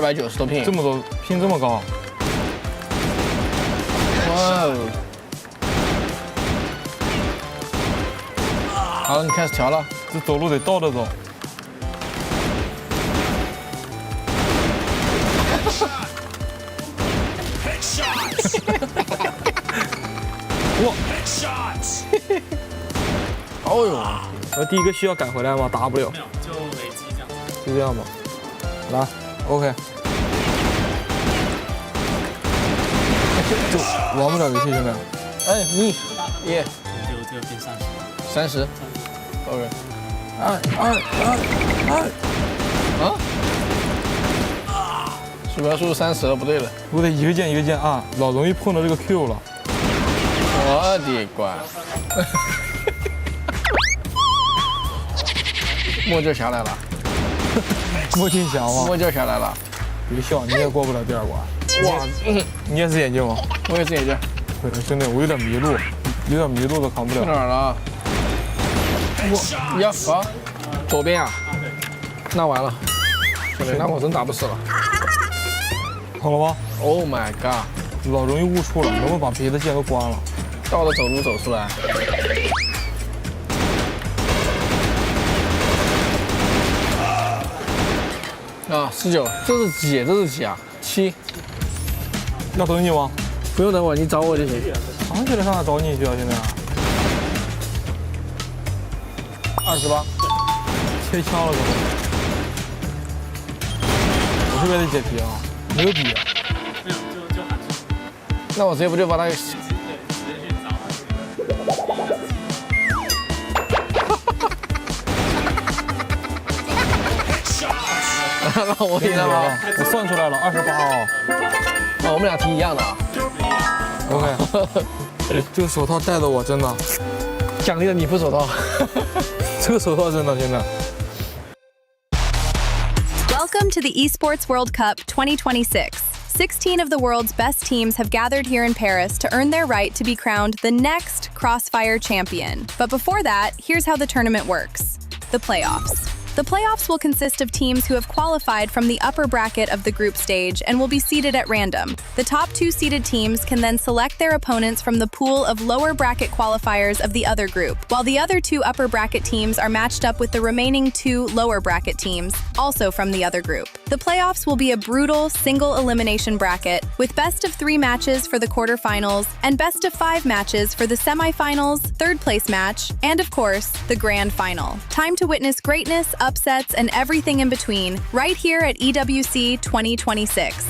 290多拼，这么多拼这么高，哇哦！好了，你开始调了，这走路得倒着走。哇！哦呦，那第一个需要改回来吗 ？W 没有，就累积这样子。就这样吧。来 ，OK。就玩不了游戏现在。哎，你耶就变30。30 ，OK。鼠标输入30了，不对了。我得一个键一个键按，老容易碰到这个 Q 了。我的乖！墨镜下来了，墨镜侠吗？墨镜下来了。别笑，你也过不了第2关。哇，你也是眼镜吗？我也是眼镜。对，兄弟，我有点迷路，都扛不去哪了。儿了？我呀啊，左边啊。那完了，兄弟，那我真打不死了。好了吗 Oh my god！ 老容易误触了，能不能把别的键都关了？倒着走路走出来。啊，19，这是几？这是几啊？7。要等你吗？不用等我，你找我就行。藏起来上哪找你去啊？现在28。切枪了，哥们。我这边得解题啊，没有笔。没有，就喊出。那我直接不就把它给？对，直接去找他。那我赢了吗？我算出来了，28哦。哦，我们俩题一样的啊。OK。这个手套戴的我真的奖励了你副手套。这个手套真的现在。Welcome to the Esports World Cup 2026. 16 of the world's best teams have gathered here in Paris to earn their right to be crowned the next Crossfire champion. But before that, here's how the tournament works. The playoffs. The playoffs will consist of teams who have qualified from the upper bracket of the group stage and will be seeded at random. The top 2 seeded teams can then select their opponents from the pool of lower bracket qualifiers of the other group, while the other 2 upper bracket teams are matched up with the remaining 2 lower bracket teams, also from the other group. The playoffs will be a brutal single elimination bracket with best of 3 matches for the quarterfinals and best of 5 matches for the semifinals, third place match, and of course, the grand final. Time to witness greatness, upsets, and everything in between, right here at EWC 2026.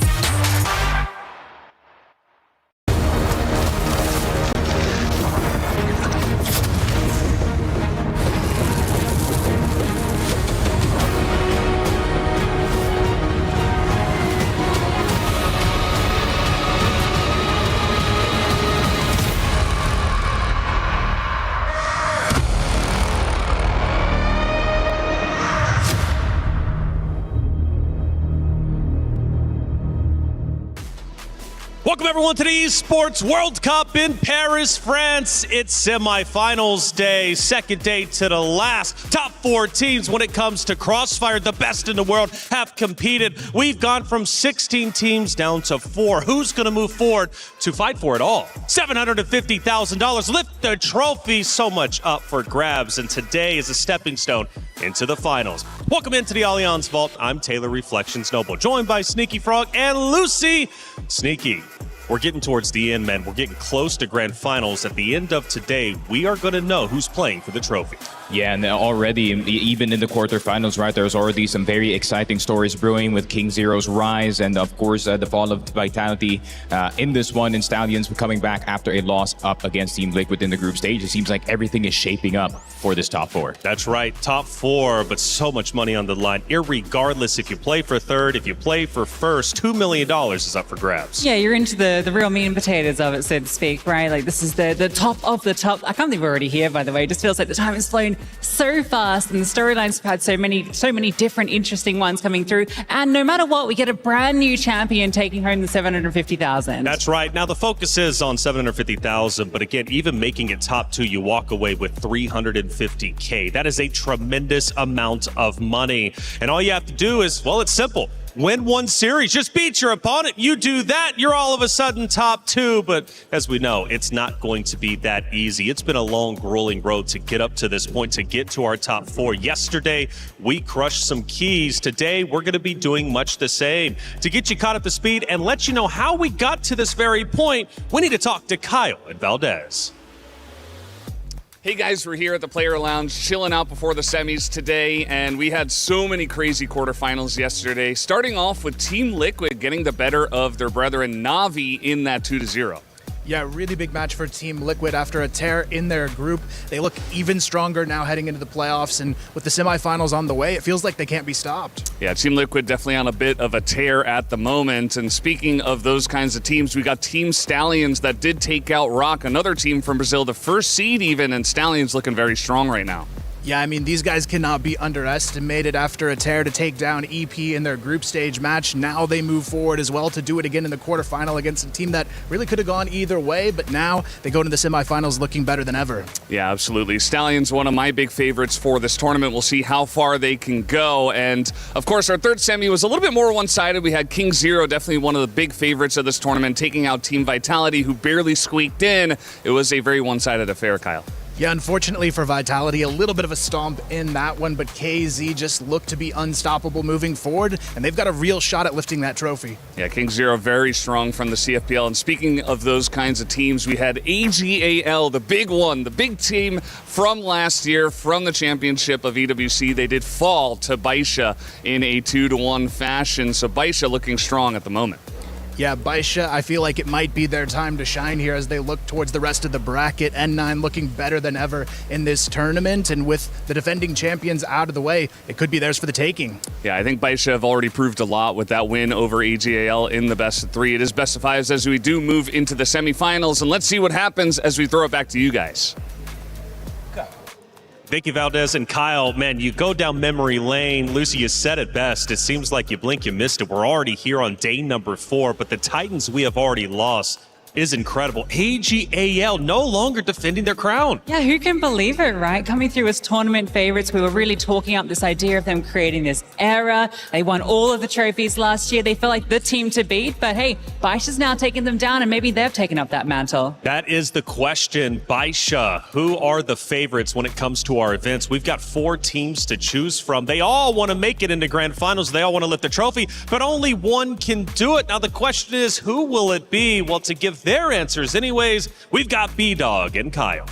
Welcome everyone to the Esports World Cup in Paris, France. It's semifinals day, second day to the last. Top 4 teams when it comes to Crossfire, the best in the world, have competed. We've gone from 16 teams down to 4. Who's going to move forward to fight for it all? $750,000. Lift the trophy. So much up for grabs, and today is a stepping stone into the finals. Welcome into the Allianz Vault. I'm Taylor Reflections Noble, joined by Sneaky Frog and Lucy. Sneaky, we're getting towards the end, man. We're getting close to grand finals. At the end of today, we are going to know who's playing for the trophy. Yeah, and already, even in the quarterfinals, right, there's already some very exciting stories brewing with King Zero's rise and, of course, the fall of Vitality in this one, and Stallions coming back after a loss up against Team Liquid in the group stage. It seems like everything is shaping up for this top 4. That's right, top 4, but so much money on the line. Irregardless, if you play for third, if you play for first, $2 million is up for grabs. Yeah, you're into the real meat and potatoes of it, so to speak, right? Like, this is the top of the top. I can't believe we're already here, by the way. It just feels like the time has flown so fast, and the storylines have had so many different interesting ones coming through. And no matter what, we get a brand new champion taking home the 750,000. That's right. Now the focus is on 750,000, but again, even making it top 2, you walk away with 350K. That is a tremendous amount of money. And all you have to do is, well, it's simple. win one series, just beat your opponent. You do that, you're all of a sudden top 2. But as we know, it's not going to be that easy. It's been a long, grueling road to get up to this point, to get to our top 4. Yesterday, we crushed some keys. Today, we're going to be doing much the same. To get you caught up to speed and let you know how we got to this very point, we need to talk to Kyle and Valdez. Hey guys, we're here at the Player Lounge chilling out before the semis today, and we had so many crazy quarterfinals yesterday, starting off with Team Liquid getting the better of their brethren Na'Vi in that 2-0. Yeah, really big match for Team Liquid after a tear in their group. They look even stronger now heading into the playoffs, and with the semifinals on the way, it feels like they can't be stopped. Yeah, Team Liquid definitely on a bit of a tear at the moment. And speaking of those kinds of teams, we got Team Stallions that did take out Rock, another team from Brazil, the first seed even, and Stallions looking very strong right now. Yeah, I mean, these guys cannot be underestimated after a tear to take down EP in their group stage match. Now they move forward as well to do it again in the quarterfinal against a team that really could have gone either way, but now they go to the semifinals looking better than ever. Yeah, absolutely. Stallions, one of my big favorites for this tournament. We'll see how far they can go. And, of course, our third semi was a little bit more one-sided. We had King Zero, definitely one of the big favorites of this tournament, taking out Team Vitality, who barely squeaked in. It was a very one-sided affair, Kyle. Yeah, unfortunately for Vitality, a little bit of a stomp in that one, but KZ just looked to be unstoppable moving forward, and they've got a real shot at lifting that trophy. Yeah, King Zero very strong from the CFPL. And speaking of those kinds of teams, we had AGAL, the big one, the big team from last year, from the championship of EWC. They did fall to Baisha in a 2-1 fashion, so Baisha looking strong at the moment. Yeah, Baisha, I feel like it might be their time to shine here as they look towards the rest of the bracket. N9 looking better than ever in this tournament, and with the defending champions out of the way, it could be theirs for the taking. Yeah, I think Baisha have already proved a lot with that win over AGAL in the best of 3. It is best of 5s as we do move into the semifinals, and let's see what happens as we throw it back to you guys. Thank you, Valdez and Kyle. Man, you go down memory lane. Lucy, you said it best. It seems like you blink, you missed it. We're already here on day number 4, but the Titans we have already lost is incredible. AGAL no longer defending their crown. Yeah, who can believe it, right? Coming through as tournament favorites, we were really talking up this idea of them creating this era. They won all of the trophies last year. They feel like the team to beat, but hey, Baisha's now taking them down, and maybe they've taken up that mantle. That is the question. Baisha, who are the favorites when it comes to our events? We've got 4 teams to choose from. They all want to make it into grand finals. They all want to lift the trophy, but only one can do it. Now the question is, who will it be? Well, to give their answers anyways, we've got B-Dog and Kyle.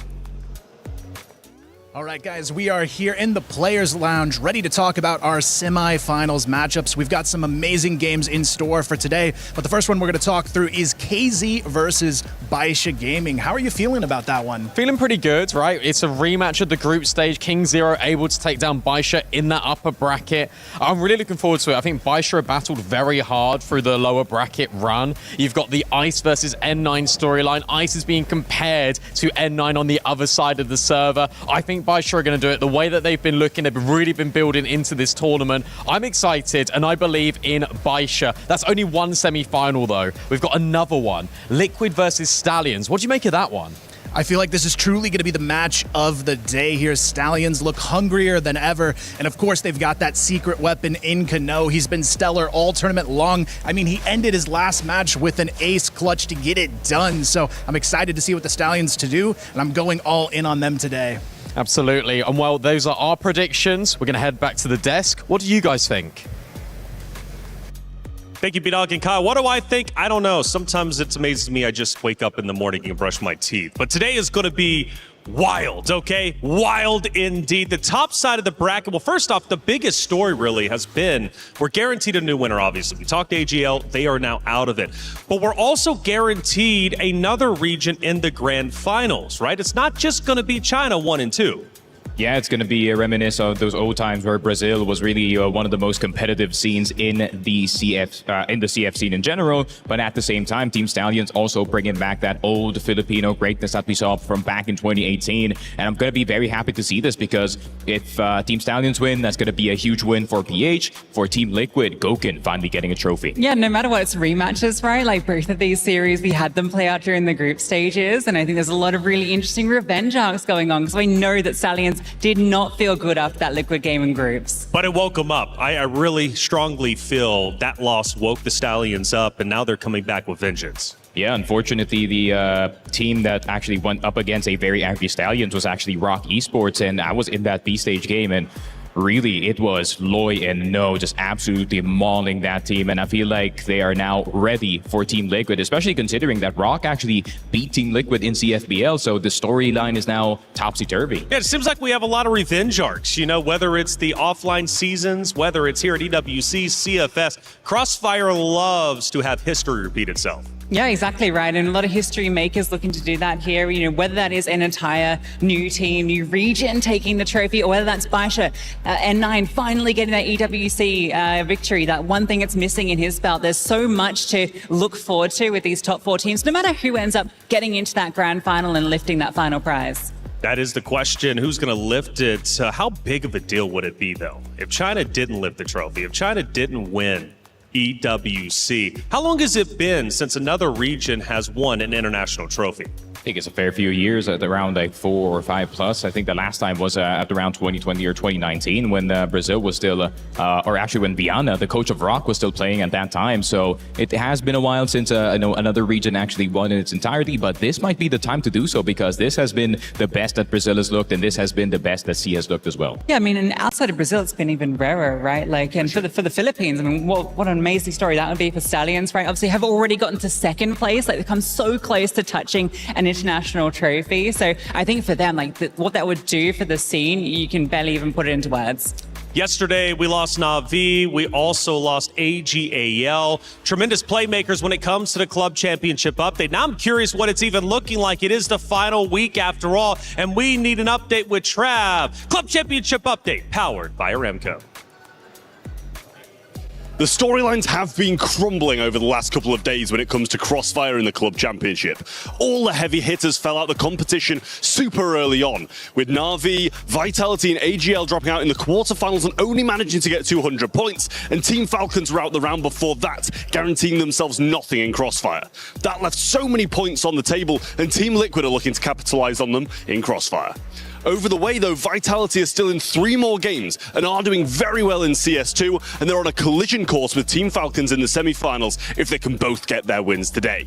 All right, guys, we are here in the Players Lounge, ready to talk about our semifinals matchups. We've got some amazing games in store for today, but the first one we're going to talk through is KZ versus Baisha Gaming. How are you feeling about that one? Feeling pretty good, right? It's a rematch of the group stage. King Zero able to take down Baisha in that upper bracket. I'm really looking forward to it. I think Baisha have battled very hard through the lower bracket run. You've got the Ice versus N9 storyline. Ice is being compared to N9 on the other side of the server. I think Baisha are going to do it the way that they've been looking. They've really been building into this tournament. I'm excited, and I believe in Baisha. That's only one semi-final, though. We've got another one. Liquid versus Stallions. What do you make of that one? I feel like this is truly going to be the match of the day here. Stallions look hungrier than ever, and of course they've got that secret weapon in Kano. He's been stellar all tournament long. I mean, he ended his last match with an ace clutch to get it done, so I'm excited to see what the Stallions to do, and I'm going all in on them today. Absolutely. And well, those are our predictions. We're going to head back to the desk. What do you guys think? Thank you, B-Dog and Kyle. What do I think? I don't know. Sometimes it's amazing to me. I just wake up in the morning and brush my teeth. But today is going to be wild, okay? Wild indeed. The top side of the bracket. Well, first off, the biggest story really has been we're guaranteed a new winner, obviously. We talked to AGL. They are now out of it. But we're also guaranteed another region in the grand finals, right? It's not just going to be China 1 and 2. Yeah, it's going to be a reminisce of those old times where Brazil was really one of the most competitive scenes in the CF scene in general. But at the same time, Team Stallions also bringing back that old Filipino greatness that we saw from back in 2018. And I'm going to be very happy to see this because if Team Stallions win, that's going to be a huge win for PH. For Team Liquid, Gokun finally getting a trophy. Yeah, no matter what, it's rematches, right? Like both of these series, we had them play out during the group stages. And I think there's a lot of really interesting revenge arcs going on because we know that Stallions did not feel good after that Liquid game in groups. But it woke them up. I really strongly feel that loss woke the Stallions up, and now they're coming back with vengeance. Yeah, unfortunately, the team that actually went up against a very angry Stallions was actually Rock Esports, and I was in that B-stage game, and really, it was Loy and No just absolutely mauling that team, and I feel like they are now ready for Team Liquid, especially considering that Rock actually beat Team Liquid in CFBL, so the storyline is now topsy-turvy. Yeah, it seems like we have a lot of revenge arcs, you know, whether it's the offline seasons, whether it's here at EWC, CFS. Crossfire loves to have history repeat itself. Yeah, exactly right. And a lot of history makers looking to do that here, you know, whether that is an entire new team, new region taking the trophy, or whether that's Baisha, N9 finally getting that EWC victory, that one thing it's missing in his belt. There's so much to look forward to with these top 4 teams, no matter who ends up getting into that grand final and lifting that final prize. That is the question. Who's going to lift it? How big of a deal would it be, though, if China didn't lift the trophy, if China didn't win EWC? How long has it been since another region has won an international trophy? I think it's a fair few years, at around like 4 or 5 plus. I think the last time was at around 2020 or 2019 when Brazil was still, or actually when Viana, the coach of Rock, was still playing at that time. So it has been a while since another region actually won in its entirety, but this might be the time to do so because this has been the best that Brazil has looked, and this has been the best that C has looked as well. Yeah, I mean, and outside of Brazil, it's been even rarer, right? Like, and for the Philippines, I mean, what an amazing story that would be for Stallions, right? Obviously, have already gotten to second place, like, they've come so close to touching an international trophy. So I think for them, like, what that would do for the scene, you can barely even put it into words. Yesterday, we lost Na'Vi. We also lost AGAL. Tremendous playmakers when it comes to the club championship update. Now I'm curious what it's even looking like. It is the final week after all, and we need an update with Trav. Club championship update powered by Aramco. The storylines have been crumbling over the last couple of days when it comes to Crossfire in the Club Championship. All the heavy hitters fell out the competition super early on, with Na'Vi, Vitality and AGL dropping out in the quarterfinals and only managing to get 200 points, and Team Falcons were out the round before that, guaranteeing themselves nothing in Crossfire. That left so many points on the table, and Team Liquid are looking to capitalize on them in Crossfire. Over the way, though, Vitality is still in 3 more games and are doing very well in CS2, and they're on a collision course with Team Falcons in the semi-finals if they can both get their wins today.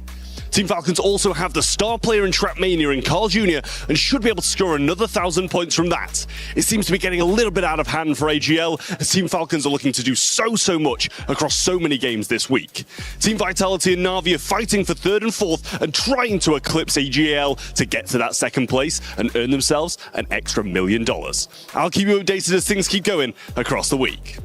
Team Falcons also have the star player in Trapmania in Carl Jr. and should be able to score another 1,000 points from that. It seems to be getting a little bit out of hand for AGL, as Team Falcons are looking to do so much across so many games this week. Team Vitality and Na'Vi are fighting for 3rd and 4th and trying to eclipse AGL to get to that 2nd place and earn themselves an extra $1 million. I'll keep you updated as things keep going across the week.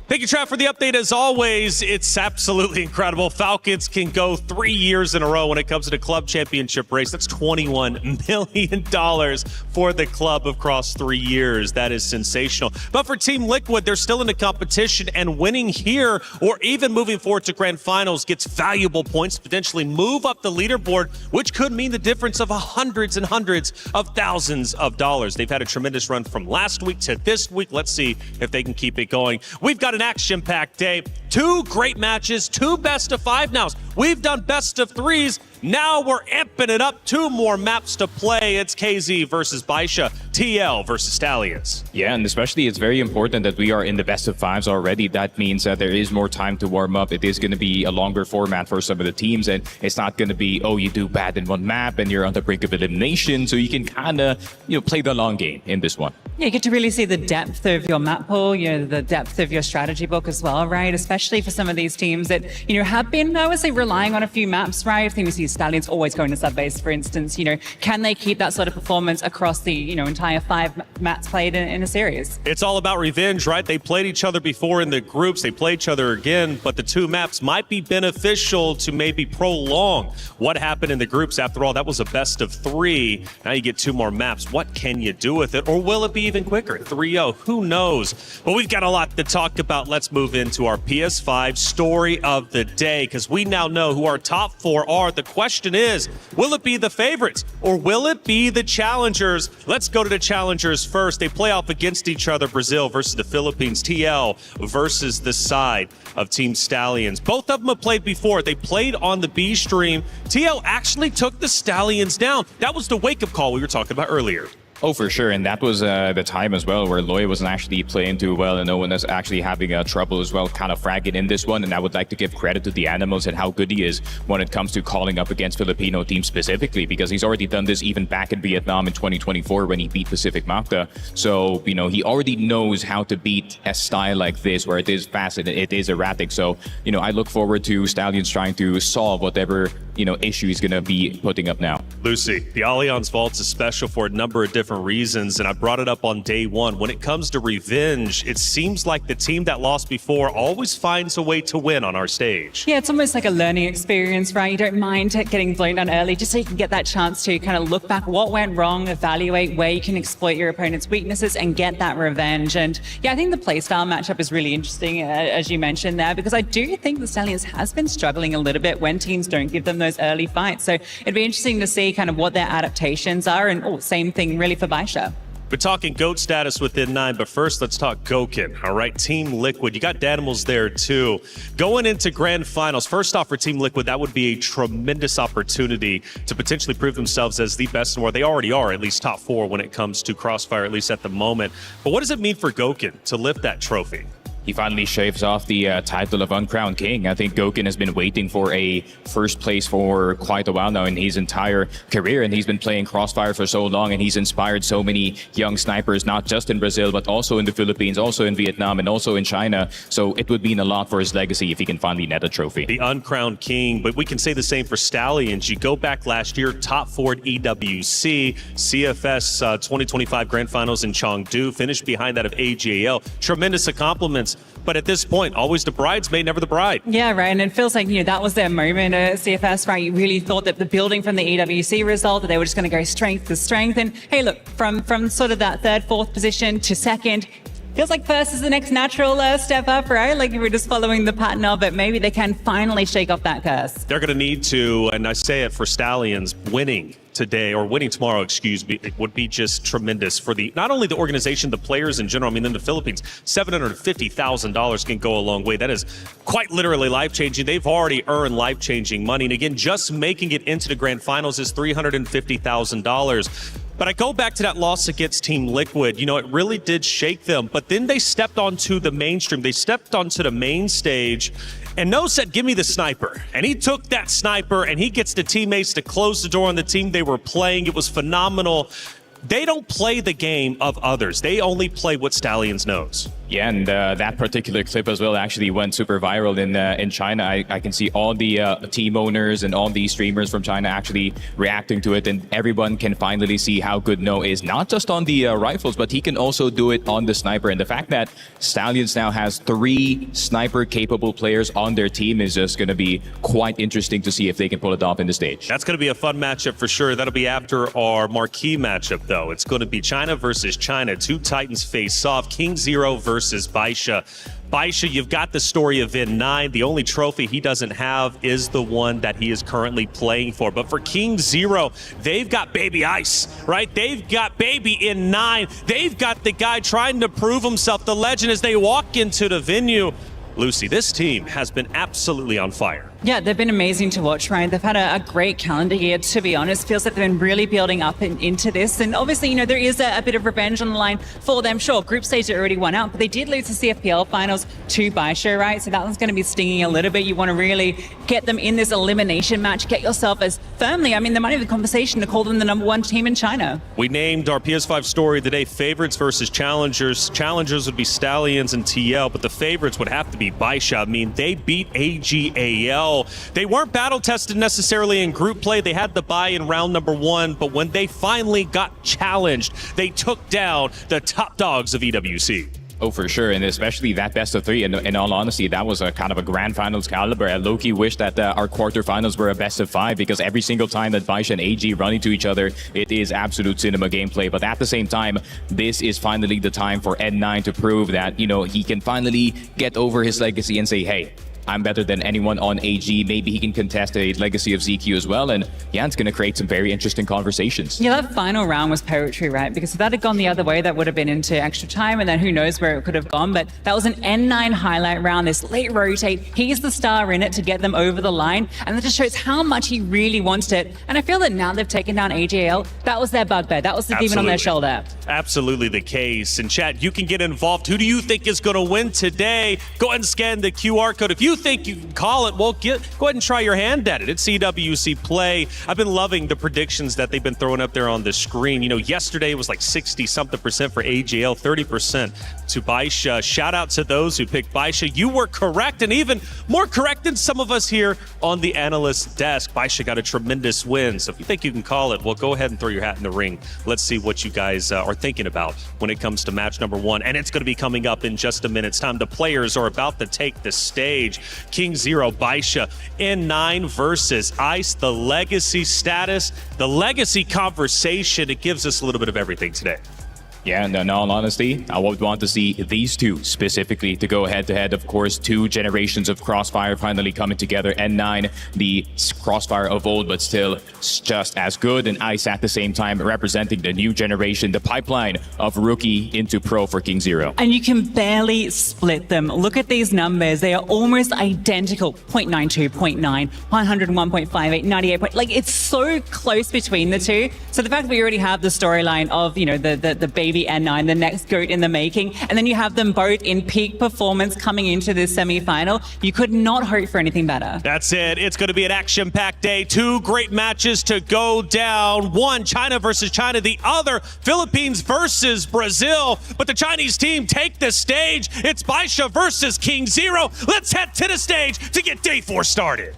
Thank you, Trav, for the update. As always, it's absolutely incredible. Falcons can go 3 years in a row when it comes to the club championship race. That's $21 million for the club across 3 years. That is sensational. But for Team Liquid, they're still in the competition, and winning here or even moving forward to grand finals gets valuable points, potentially move up the leaderboard, which could mean the difference of hundreds and hundreds of thousands of dollars. They've had a tremendous run from last week to this week. Let's see if they can keep it going. We've got an action-packed day. 2 great matches, 2 best of 5 nows. We've done best of 3s. Now we're amping it up. 2 more maps to play. It's KZ versus Baisha, TL versus Stallions. Yeah, and especially it's very important that we are in the best of 5s already. That means that there is more time to warm up. It is going to be a longer format for some of the teams, and it's not going to be, oh, you do bad in one map and you're on the brink of elimination. So you can kind of, play the long game in this one. Yeah, you get to really see the depth of your map pool, the depth of your strategy book as well, right? Especially especially for some of these teams that, have been, I would say, relying on a few maps, right? I think we see Stallions always going to sub-base, for instance. Can they keep that sort of performance across the, entire 5 maps played in a series? It's all about revenge, right? They played each other before in the groups. They play each other again, but the 2 maps might be beneficial to maybe prolong what happened in the groups. After all, that was a best of 3. Now you get 2 more maps. What can you do with it? Or will it be even quicker? 3-0, who knows? But we've got a lot to talk about. Let's move into our PS5 story of the day, because we now know who our top 4 are. The question is, will it be the favorites or will it be the challengers? Let's go to the challengers first. They play off against each other. Brazil versus the Philippines. TL versus the side of Team Stallions. Both of them have played before. They played on the B stream. TL actually took the Stallions down. That was the wake-up call we were talking about earlier. Oh, for sure. And that was the time as well where Loy wasn't actually playing too well, and no one was actually having trouble as well, kind of fragging in this one. And I would like to give credit to the Animals and how good he is when it comes to calling up against Filipino teams specifically, because he's already done this even back in Vietnam in 2024 when he beat Pacific Magda. So, he already knows how to beat a style like this where it is fast and it is erratic. So, I look forward to Stallions trying to solve whatever, issue he's going to be putting up now. Lucy, the Allianz Vaults is special for a number of different reasons, and I brought it up on day 1. When it comes to revenge, it seems like the team that lost before always finds a way to win on our stage. Yeah, it's almost like a learning experience, right? You don't mind getting blown down early just so you can get that chance to kind of look back what went wrong, evaluate where you can exploit your opponent's weaknesses and get that revenge. And yeah, I think the playstyle matchup is really interesting, as you mentioned there, because I do think the Stallions has been struggling a little bit when teams don't give them those early fights. So it'd be interesting to see kind of what their adaptations are, and same thing really for Baisha. We're talking GOAT status within 9, but first let's talk Gokhan. All right, Team Liquid, you got Danimals there too. Going into grand finals, first off for Team Liquid, that would be a tremendous opportunity to potentially prove themselves as the best in the world. They already are, at least top 4 when it comes to Crossfire, at least at the moment. But what does it mean for Gokhan to lift that trophy? He finally shaves off the title of Uncrowned King. I think Gokhan has been waiting for a first place for quite a while now in his entire career, and he's been playing Crossfire for so long, and he's inspired so many young snipers, not just in Brazil, but also in the Philippines, also in Vietnam, and also in China. So it would mean a lot for his legacy if he can finally net a trophy. The Uncrowned King, but we can say the same for Stallions. You go back last year, top 4 at EWC, CFS 2025 Grand Finals in Chengdu, finished behind that of AGAL. Tremendous accomplishments. But at this point, always the bridesmaid, never the bride. Yeah, right. And it feels like, that was their moment at CFS, right? You really thought that the building from the EWC result, that they were just going to go strength to strength. And hey, look, from sort of that 3rd, 4th position to 2nd, feels like 1st is the next natural step up, right? Like if we're just following the pattern of it, maybe they can finally shake off that curse. They're going to need to, and I say it for Stallions, winning today, or winning tomorrow, excuse me, it would be just tremendous for not only the organization, the players in general. I mean, in the Philippines, $750,000 can go a long way. That is quite literally life-changing. They've already earned life-changing money. And again, just making it into the grand finals is $350,000. But I go back to that loss against Team Liquid. It really did shake them. But then they stepped onto the mainstream. They stepped onto the main stage. And No said, give me the sniper. And he took that sniper, and he gets the teammates to close the door on the team they were playing. It was phenomenal. They don't play the game of others. They only play what Stallions knows. Yeah, and that particular clip as well actually went super viral in China. I can see all the team owners and all the streamers from China actually reacting to it, and everyone can finally see how good No is, not just on the rifles, but he can also do it on the sniper. And the fact that Stallions now has 3 sniper-capable players on their team is just going to be quite interesting to see if they can pull it off in the stage. That's going to be a fun matchup for sure. That'll be after our marquee matchup, though. It's going to be China versus China. 2 Titans face off. King Zero versus Baisha. Baisha, you've got the story of in 9. The only trophy he doesn't have is the one that he is currently playing for. But for King Zero, they've got Baby Ice, right? They've got Baby in 9. They've got the guy trying to prove himself, the legend, as they walk into the venue. Lucy, this team has been absolutely on fire. Yeah, they've been amazing to watch, right? They've had a great calendar year, to be honest. Feels like they've been really building up into this. And obviously, there is a bit of revenge on the line for them. Sure, group stage they already won out, but they did lose the CFPL finals to Baisha, right? So that one's going to be stinging a little bit. You want to really get them in this elimination match, get yourself as firmly, I mean, there might be the conversation to call them the #1 team in China. We named our PS5 story of the day favorites versus challengers. Challengers would be Stallions and TL, but the favorites would have to be Baisha. I mean, they beat AGAL. They weren't battle tested necessarily in group play. They had the bye in round number 1, but when they finally got challenged, they took down the top dogs of EWC. Oh, for sure, and especially that best of 3. In all honesty, that was a kind of a grand finals caliber. I low-key wish that our quarterfinals were a best of 5, because every single time that Baisha and AG run into each other, it is absolute cinema gameplay. But at the same time, this is finally the time for N9 to prove that, he can finally get over his legacy and say, hey, I'm better than anyone on AG. Maybe he can contest a legacy of ZQ as well. And yeah, it's going to create some very interesting conversations. Yeah, that final round was poetry, right? Because if that had gone the other way, that would have been into extra time. And then who knows where it could have gone. But that was an N9 highlight round, this late rotate. He's the star in it to get them over the line. And that just shows how much he really wants it. And I feel that now they've taken down AJL, that was their bugbear. That was the demon on their shoulder. Absolutely the case. And chat, you can get involved. Who do you think is going to win today? Go ahead and scan the QR code. If you think you can call it, well, go ahead and try your hand at it. It's EWC Play. I've been loving the predictions that they've been throwing up there on the screen. Yesterday it was like 60-something% for AJL, 30% to Baisha. Shout out to those who picked Baisha. You were correct, and even more correct than some of us here on the analyst desk. Baisha got a tremendous win. So if you think you can call it, well, go ahead and throw your hat in the ring. Let's see what you guys are thinking about when it comes to match number 1. And it's going to be coming up in just a minute's time. The players are about to take the stage. King Zero, Baisha, N9 versus Ice. The legacy status, the legacy conversation. It gives us a little bit of everything today. Yeah, and in all honesty, I would want to see these two specifically to go head-to-head. Of course, 2 generations of Crossfire finally coming together. N9, the Crossfire of old, but still just as good. And Ice at the same time representing the new generation, the pipeline of rookie into pro for King Zero. And you can barely split them. Look at these numbers. They are almost identical. 0.92, 0.9, 101.58, 98. Like, it's so close between the two. So the fact that we already have the storyline of, the baby N9, the next GOAT in the making, and then you have them both in peak performance coming into this semi-final, you could not hope for anything better. That's it. It's going to be an action-packed day. 2 great matches to go down. One, China versus China. The other, Philippines versus Brazil. But the Chinese team take the stage. It's Baisha versus King Zero. Let's head to the stage to get day 4 started.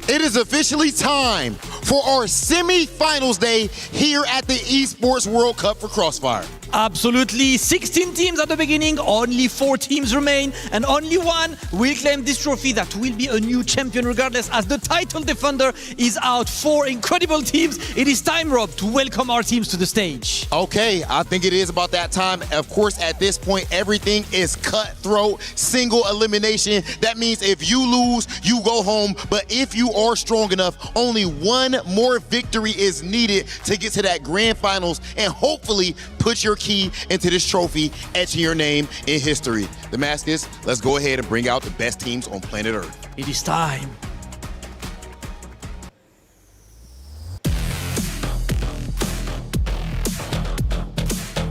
It is officially time for our semi-finals day here at the Esports World Cup for Crossfire. Absolutely. 16 teams at the beginning, only 4 teams remain, and only one will claim this trophy that will be a new champion regardless, as the title defender is out. 4 incredible teams. It is time, Rob, to welcome our teams to the stage. Okay, I think it is about that time. Of course, at this point, everything is cutthroat, single elimination. That means if you lose, you go home. But if you are strong enough, only one more victory is needed to get to that grand finals and hopefully put your key into this trophy, etching your name in history. The mask is, let's go ahead and bring out the best teams on planet Earth. It is time.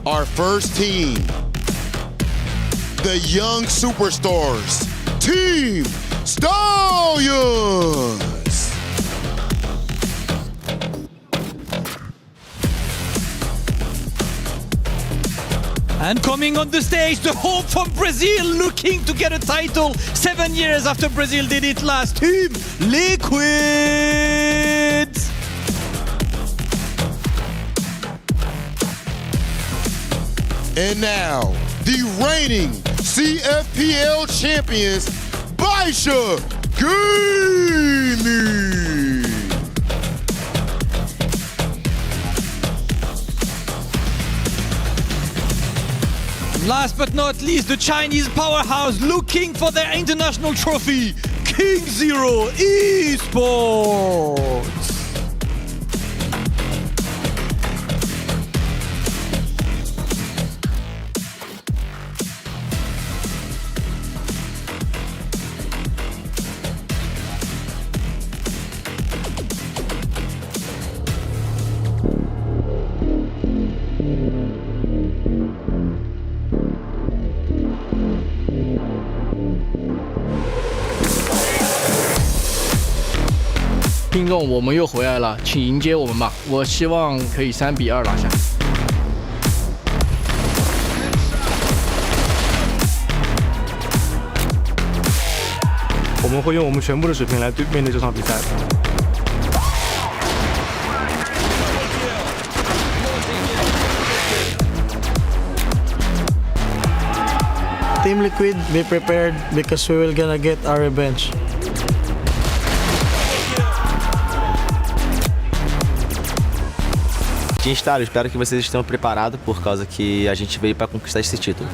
Our first team, the young superstars, Team Stallions. And coming on the stage, the hope from Brazil, looking to get a title 7 years after Brazil did it last. Team Liquid. And now, the reigning CFPL champions, Baisha Gaming. Last but not least, the Chinese powerhouse looking for their international trophy, King Zero Esports. 听众，我们又回来了，请迎接我们吧。我希望可以3比2拿下。我们会用我们全部的水平来面对这场比赛。Team Liquid, be prepared because we will gonna get our revenge. Team espero que vocês estejam preparados por causa que a gente veio para conquistar esse título.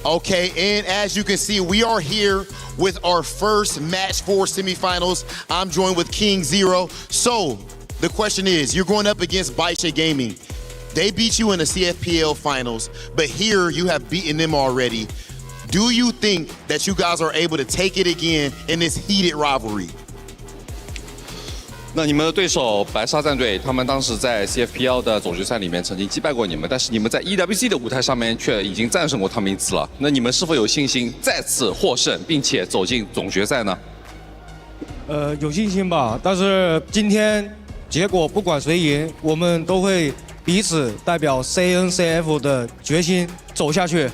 Okay, and as you can see, we are here with our first match for semifinals. I'm joined with King Zero. So, the question is, you're going up against Baisha Gaming. They beat you in the CFPL finals, but here you have beaten them already. Do you think that you guys are able to take it again in this heated rivalry? 那你们的对手白沙战队，他们当时在 CFPL 的总决赛里面曾经击败过你们，但是你们在 EWC 的舞台上面却已经战胜过他们一次了。那你们是否有信心再次获胜，并且走进总决赛呢？有信心吧，但是今天结果不管谁赢，我们都会彼此代表 CNCF 的决心走下去。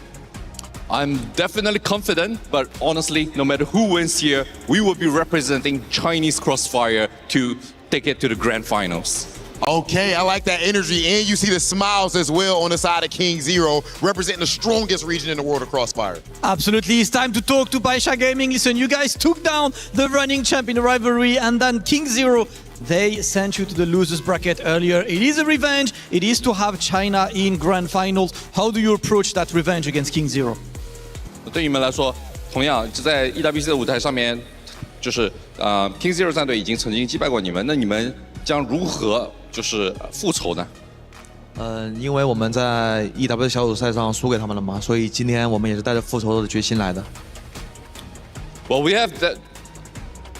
I'm definitely confident, but honestly, no matter who wins here, we will be representing Chinese Crossfire to take it to the grand finals. Okay, I like that energy, and you see the smiles as well on the side of King Zero, representing the strongest region in the world of Crossfire. Absolutely, it's time to talk to Baisha Gaming. Listen, you guys took down the running champ in the rivalry, and then King Zero, they sent you to the losers bracket earlier. It is a revenge. It is to have China in grand finals. How do you approach that revenge against King Zero? 对你们来说，同样在 EWC 的舞台上面，就是King Zero 战队已经曾经击败过你们，那你们将如何复仇呢？因为我们在 EWC 小组赛上输给他们了嘛，所以今天我们也是带着复仇的决心来的。Well, we have that.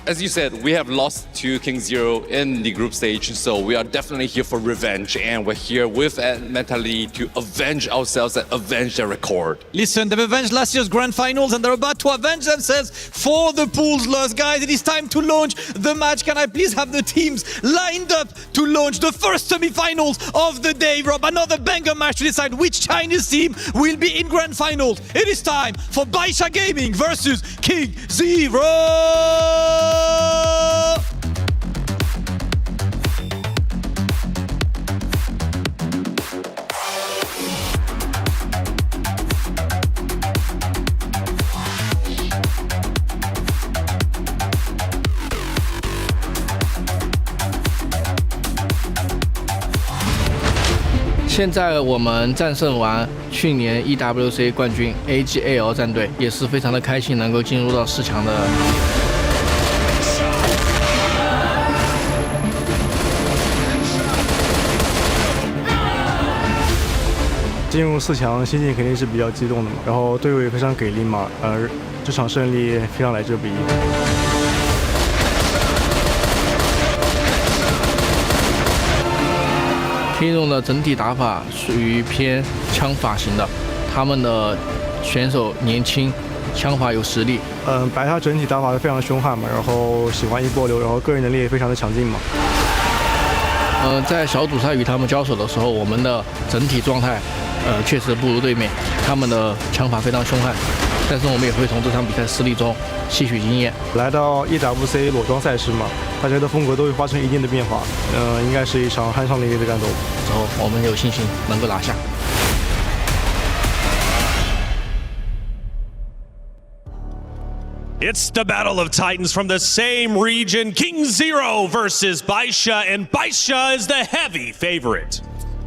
As you said, we have lost to King Zero in the group stage, so we are definitely here for revenge, and we're here with a mentality to avenge ourselves and avenge their record. Listen, they've avenged last year's grand finals, and they're about to avenge themselves for the pool's loss. Guys, it is time to launch the match. Can I please have the teams lined up to launch the first semi-finals of the day? Rob, another banger match to decide which Chinese team will be in grand finals. It is time for Baisha Gaming versus King Zero. Oh! 现在我们战胜完去年 EWC 冠军 AGL 战队，也是非常的开心，能够进入到4强的。进入4强，心情肯定是比较激动的嘛，然后队友也非常给力嘛，这场胜利非常来之不易。听众的整体打法属于偏枪法型的，他们的选手年轻，枪法有实力。白沙整体打法是非常凶悍嘛，然后喜欢一波流，然后个人能力也非常的强劲嘛。在小组赛与他们交手的时候，我们的整体状态，确实不如对面，他们的枪法非常凶悍，但是我们也会从这场比赛失利中吸取经验。来到 EWC 裸装赛事嘛，大家的风格都会发生一定的变化，应该是一场酣畅淋漓的战斗。之后我们有信心能够拿下。It's the Battle of Titans from the same region. King Zero versus Baisha, and Baisha is the heavy favorite.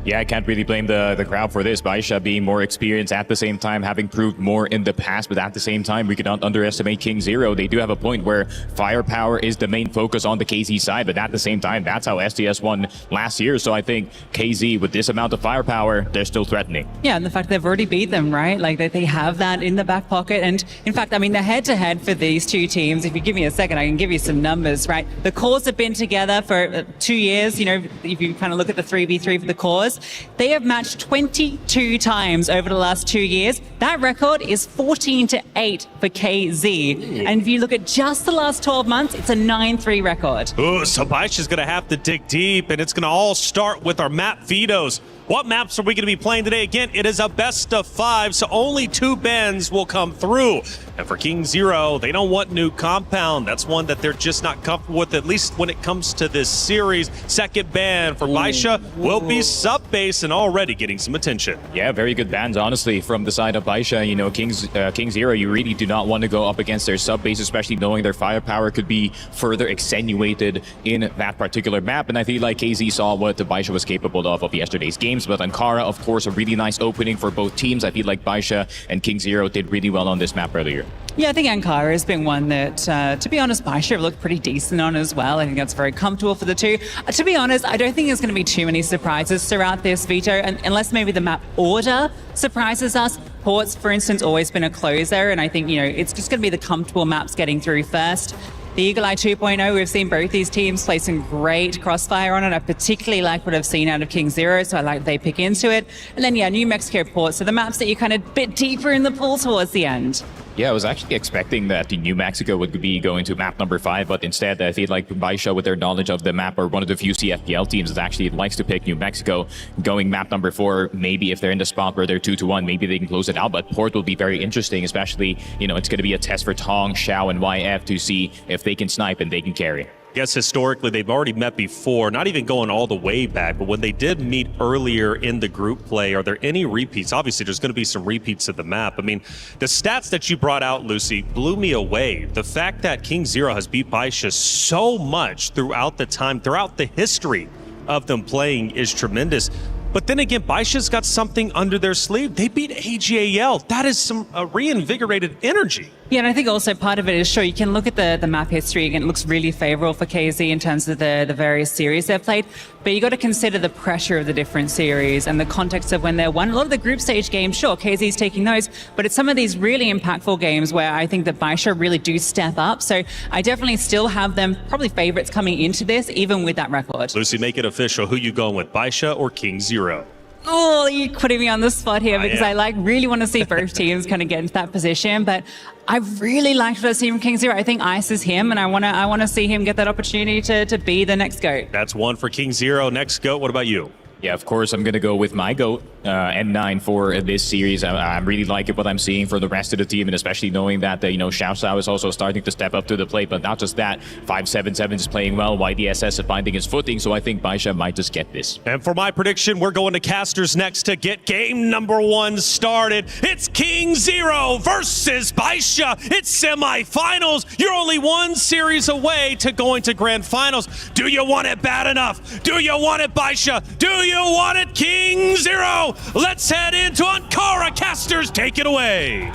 Yeah, I can't really blame the crowd for this. Baisha being more experienced at the same time, having proved more in the past, but at the same time, we cannot underestimate King Zero. They do have a point where firepower is the main focus on the KZ side, but at the same time, that's how SDS won last year. So I think KZ, with this amount of firepower, they're still threatening. Yeah, and the fact they've already beat them, right? Like they have that in the back pocket. And in fact, I mean, the head-to-head for these two teams, if you give me a second, I can give you some numbers, right? The cores have been together for 2 years. You know, if you kind of look at the 3v3 for the cores, Esports. They have matched 22 times over the last 2 years. That record is 14-8 for KZ. And if you look at just the last 12 months, it's a 9-3 record. Ooh, so Baisha's going to have to dig deep, and it's going to all start with our map vetoes. What maps are we going to be playing today? Again, it is a best of 5, so only 2 bans will come through. And for King Zero, they don't want new compound. That's one that they're just not comfortable with, at least when it comes to this series. Second ban for Baisha will be sub-base and already getting some attention. Yeah, very good bans, honestly, from the side of Baisha. You know, King Zero, you really do not want to go up against their sub-base, especially knowing their firepower could be further accentuated in that particular map. And I feel like KZ saw what the Baisha was capable of yesterday's games. But Ankara, of course, a really nice opening for both teams. I feel like Baisha and King Zero did really well on this map earlier. Yeah, I think Ankara has been one that, to be honest, Baisha have looked pretty decent on as well. I think that's very comfortable for the two. To be honest, I don't think there's going to be too many surprises throughout this veto, unless maybe the map order surprises us. Port's, for instance, always been a closer, and I think, you know, it's just going to be the comfortable maps getting through first. The Eagle Eye 2.0, we've seen both these teams play some great Crossfire on it. I particularly like what I've seen out of King Zero, so I like they pick into it. And then, yeah, New Mexico Port, so the maps that you kind of bit deeper in the pool towards the end. Yeah, I was actually expecting that New Mexico would be going to map number 5, but instead I feel like Baisha, with their knowledge of the map, are one of the few CFPL teams that actually likes to pick New Mexico, going map number 4. Maybe if they're in the spot where they're 2-1, maybe they can close it out, but Port will be very interesting, especially, you know, it's going to be a test for Tong, Xiao, and YF to see if they can snipe and they can carry. Yes, historically, they've already met before, not even going all the way back, but when they did meet earlier in the group play, are there any repeats? Obviously, there's going to be some repeats of the map. I mean, the stats that you brought out, Lucy, blew me away. The fact that King Zero has beat Baisha so much throughout the time, throughout the history of them playing is tremendous. But then again, Baisha's got something under their sleeve. They beat AGAL. That is some reinvigorated energy. Yeah, and I think also part of it is, sure, you can look at the map history. Again, it looks really favorable for KZ in terms of the various series they've played. But you got to consider the pressure of the different series and the context of when they're won. A lot of the group stage games, sure, KZ's taking those, but it's some of these really impactful games where I think that Baisha really do step up. So I definitely still have them probably favorites coming into this, even with that record. Lucy, make it official. Who you going with, Baisha or King Zero? Oh, you're putting me on the spot here because I really want to see both teams kind of get into that position. But I really liked what I see from King Zero. I think Ice is him, and I want to see him get that opportunity to be the next GOAT. That's one for King Zero. Next GOAT, what about you? Yeah, of course, I'm going to go with my GOAT, N9 for this series. I'm really liking what I'm seeing for the rest of the team, and especially knowing that, you know, Xiao Xiao is also starting to step up to the plate. But not just that, 577 is playing well, YDSS is finding his footing, so I think Baisha might just get this. And for my prediction, we're going to Casters next to get game number 1 started. It's King Zero versus Baisha. It's semifinals. You're only 1 series away to going to grand finals. Do you want it bad enough? Do you want it, Baisha? Do you want it, King Zero? Let's head into Ankara. Casters, take it away.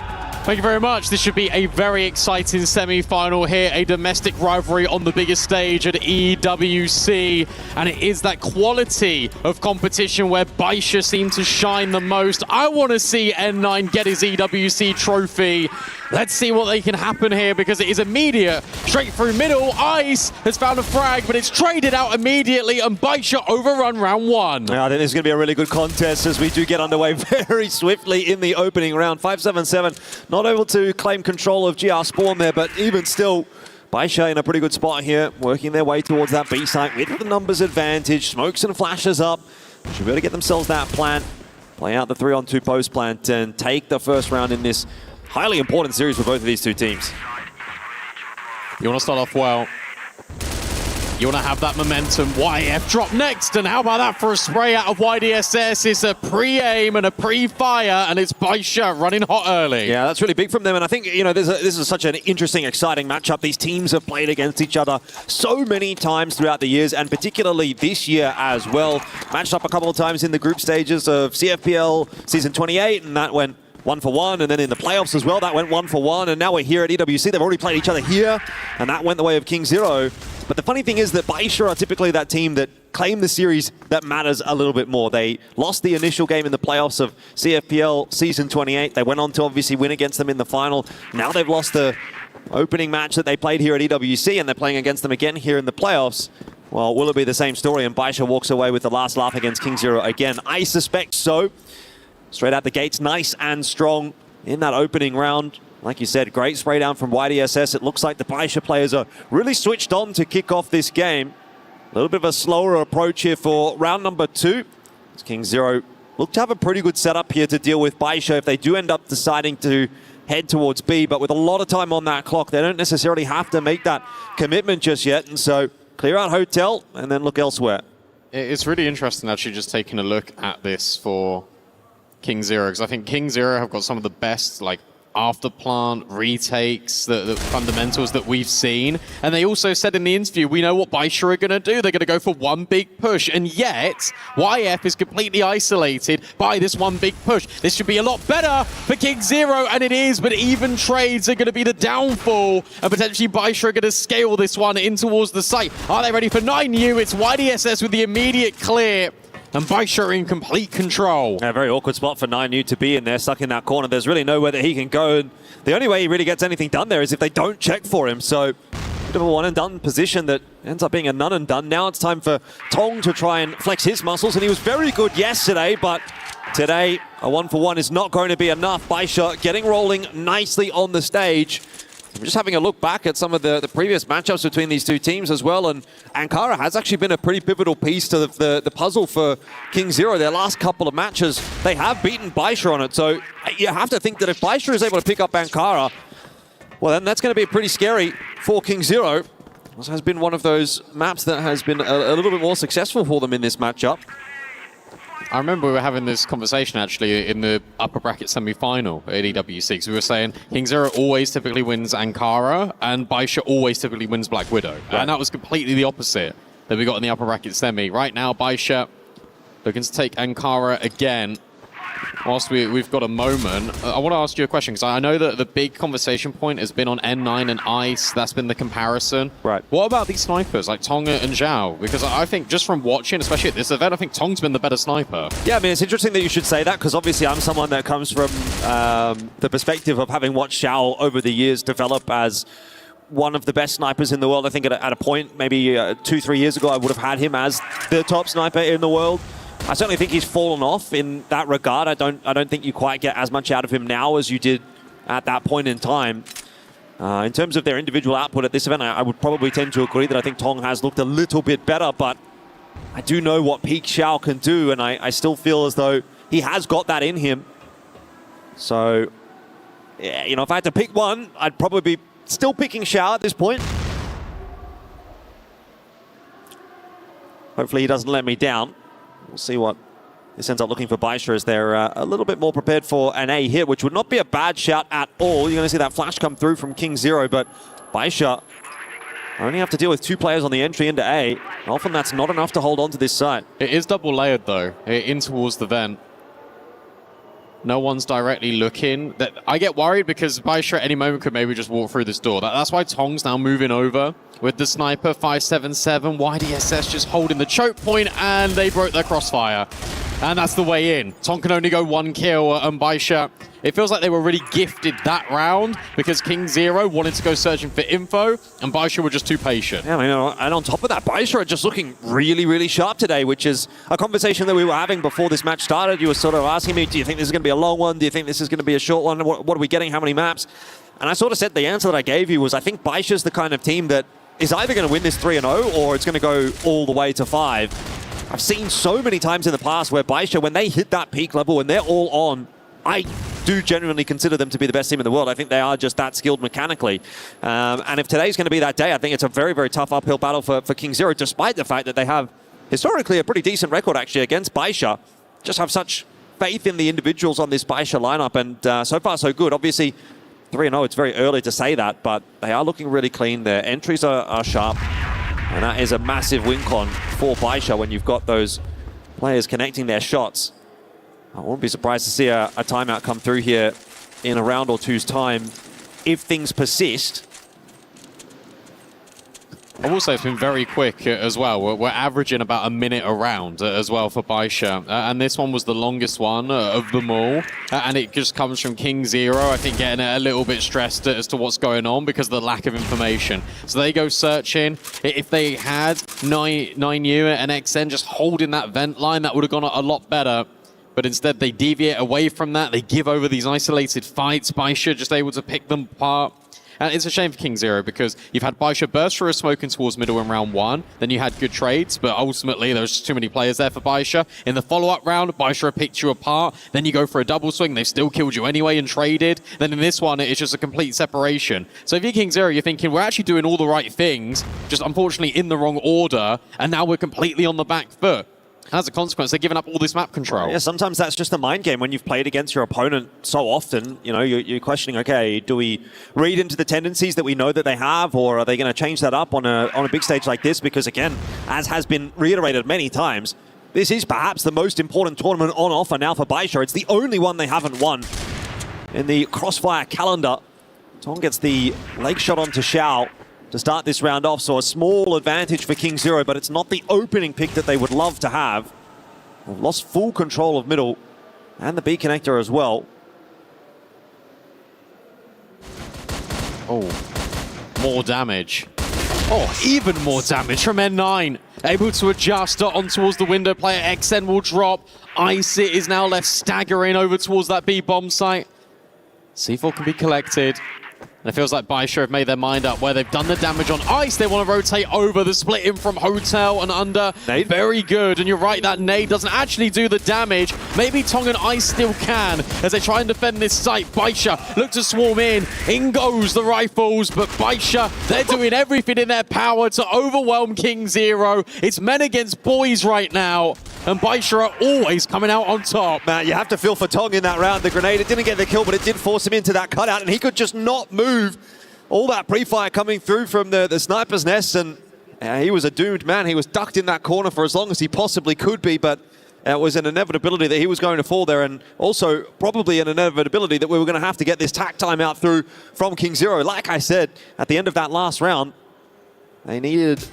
Thank you very much. This should be a very exciting semi-final here, a domestic rivalry on the biggest stage at EWC, and it is that quality of competition where Baisha seem to shine the most. I want to see N9 get his EWC trophy. Let's see what they can happen here, because it is immediate, straight through middle. Ice has found a frag, but it's traded out immediately, and Baisha overrun round 1. Yeah, I think this is going to be a really good contest as we do get underway very swiftly in the opening round. 577 not able to claim control of GR Spawn there, but even still, Baisha in a pretty good spot here, working their way towards that B site with the numbers advantage. Smokes and flashes up. Should be able to get themselves that plant, play out the 3-on-2 post plant, and take the first round in this highly important series for both of these two teams. You want to start off well. You want to have that momentum. YF drop next, and how about that for a spray out of YDSS? It's a pre-aim and a pre-fire, and it's Baisha running hot early. Yeah, that's really big from them, and I think, you know, this is such an interesting, exciting matchup. These teams have played against each other so many times throughout the years, and particularly this year as well. Matched up a couple of times in the group stages of CFPL Season 28, and that went 1-for-1, and then in the playoffs as well, that went 1-for-1, and now we're here at EWC. They've already played each other here, and that went the way of King Zero. But the funny thing is that Baisha are typically that team that claim the series that matters a little bit more. They lost the initial game in the playoffs of CFPL Season 28. They went on to obviously win against them in the final. Now they've lost the opening match that they played here at EWC, and they're playing against them again here in the playoffs. Well, will it be the same story and Baisha walks away with the last laugh against King Zero again? I suspect so. Straight out the gates, nice and strong in that opening round. Like you said, great spray down from YDSS. It looks like the Baisha players are really switched on to kick off this game. A little bit of a slower approach here for round number 2. As King Zero look to have a pretty good setup here to deal with Baisha if they do end up deciding to head towards B. But with a lot of time on that clock, they don't necessarily have to make that commitment just yet. And so clear out hotel and then look elsewhere. It's really interesting actually just taking a look at this for King Zero, because I think King Zero have got some of the best like after plant retakes, the fundamentals that we've seen. And they also said in the interview, we know what Baisha are going to do. They're going to go for one big push. And yet, YF is completely isolated by this one big push. This should be a lot better for King Zero, and it is, but even trades are going to be the downfall. And potentially Baisha are going to scale this one in towards the site. Are they ready for 9U? It's YDSS with the immediate clear. And Baisha are in complete control. A very awkward spot for 9U to be in there, stuck in that corner. There's really nowhere that he can go. And the only way he really gets anything done there is if they don't check for him. So, bit of a one-and-done position that ends up being a none-and-done. Now it's time for Tong to try and flex his muscles. And he was very good yesterday, but today a 1-for-1 is not going to be enough. Baisha getting rolling nicely on the stage. I'm just having a look back at some of the previous matchups between these two teams as well, and Ankara has actually been a pretty pivotal piece to the puzzle for King Zero. Their last couple of matches, they have beaten Baisha on it, so you have to think that if Baisha is able to pick up Ankara, well then that's going to be pretty scary for King Zero. This has been one of those maps that has been a little bit more successful for them in this matchup. I remember we were having this conversation actually in the upper bracket semi-final at EWC. We were saying King Zero always typically wins Ankara and Baisha always typically wins Black Widow. Right. And that was completely the opposite that we got in the upper bracket semi. Right now, Baisha looking to take Ankara again. Whilst we've got a moment, I want to ask you a question, because I know that the big conversation point has been on N9 and ICE. That's been the comparison. Right. What about these snipers like Tong and Zhao? Because I think just from watching, especially at this event, I think Tong's been the better sniper. Yeah, I mean, it's interesting that you should say that, because obviously I'm someone that comes from the perspective of having watched Zhao over the years develop as one of the best snipers in the world. I think at a point, maybe 2-3 years ago, I would have had him as the top sniper in the world. I certainly think he's fallen off in that regard. I don't think you quite get as much out of him now as you did at that point in time. In terms of their individual output at this event, I would probably tend to agree that I think Tong has looked a little bit better, but I do know what peak Xiao can do, and I still feel as though he has got that in him. So, yeah, you know, if I had to pick one, I'd probably be still picking Xiao at this point. Hopefully he doesn't let me down. We'll see what this ends up looking for Baisha, as they're a little bit more prepared for an A hit, which would not be a bad shout at all. You're going to see that flash come through from King Zero, but Baisha only have to deal with 2 players on the entry into A. Often that's not enough to hold on to this site. It is double layered though, in towards the vent. No one's directly looking. I get worried because Baisha at any moment could maybe just walk through this door. That's why Tong's now moving over with the sniper, 577. YDSS just holding the choke point, and they broke their crossfire. And that's the way in. Tong can only go 1 kill, and Baisha, it feels like they were really gifted that round because King Zero wanted to go searching for info, and Baisha were just too patient. Yeah, I mean, and on top of that, Baisha are just looking really, really sharp today, which is a conversation that we were having before this match started. You were sort of asking me, do you think this is going to be a long one? Do you think this is going to be a short one? What are we getting? How many maps? And I sort of said the answer that I gave you was I think Baisha's the kind of team that is either going to win this 3-0 or it's going to go all the way to 5. I've seen so many times in the past where Baisha, when they hit that peak level and they're all on, I do genuinely consider them to be the best team in the world. I think they are just that skilled mechanically. And if today's going to be that day, I think it's a very, very tough uphill battle for King Zero, despite the fact that they have historically a pretty decent record actually against Baisha. Just have such faith in the individuals on this Baisha lineup, and so far so good. Obviously, 3-0, it's very early to say that, but they are looking really clean. Their entries are sharp, and that is a massive win con for Baisha when you've got those players connecting their shots. I wouldn't be surprised to see a timeout come through here in a round or two's time if things persist. I will say it's been very quick as well. We're averaging about a minute a round as well for Baisha. And this one was the longest one of them all. And it just comes from King Zero, I think, getting a little bit stressed as to what's going on because of the lack of information. So they go searching. If they had 9U and XN just holding that vent line, that would have gone a lot better. But instead, they deviate away from that. They give over these isolated fights. Baisha just able to pick them apart. And it's a shame for King Zero because you've had Baisha burst through a smoking towards middle in round 1. Then you had good trades, but ultimately there's just too many players there for Baisha. In the follow-up round, Baisha picked you apart. Then you go for a double swing. They've still killed you anyway and traded. Then in this one, it's just a complete separation. So if you're King Zero, you're thinking, we're actually doing all the right things, just unfortunately in the wrong order, and now we're completely on the back foot. As a consequence, they're giving up all this map control. Yeah, sometimes that's just a mind game when you've played against your opponent so often. You know, you're questioning, okay, do we read into the tendencies that we know that they have, or are they going to change that up on a big stage like this? Because again, as has been reiterated many times, this is perhaps the most important tournament on offer now for Baisha. It's the only one they haven't won in the Crossfire calendar. Tong gets the leg shot onto Xiao to start this round off, so a small advantage for King Zero, but it's not the opening pick that they would love to have. They've lost full control of middle and the B connector as well. Oh, more damage. Oh, even more damage from N9. Able to adjust on towards the window player. XN will drop. Ice It is now left staggering over towards that B bomb site. C4 can be collected. And it feels like Baisha have made their mind up where they've done the damage on Ice. They want to rotate over the split in from Hotel and under. Nade. Very good. And you're right, that nade doesn't actually do the damage. Maybe Tong and Ice still can as they try and defend this site. Baisha look to swarm in. In goes the rifles. But Baisha, they're doing everything in their power to overwhelm King Zero. It's men against boys right now. And Baisha are always coming out on top. Matt, you have to feel for Tong in that round. The grenade, it didn't get the kill, but it did force him into that cutout, and he could just not move. All that pre-fire coming through from the sniper's nest, and he was a doomed man. He was ducked in that corner for as long as he possibly could be, but it was an inevitability that he was going to fall there, and also probably an inevitability that we were going to have to get this tack time out through from King Zero. Like I said, at the end of that last round, they needed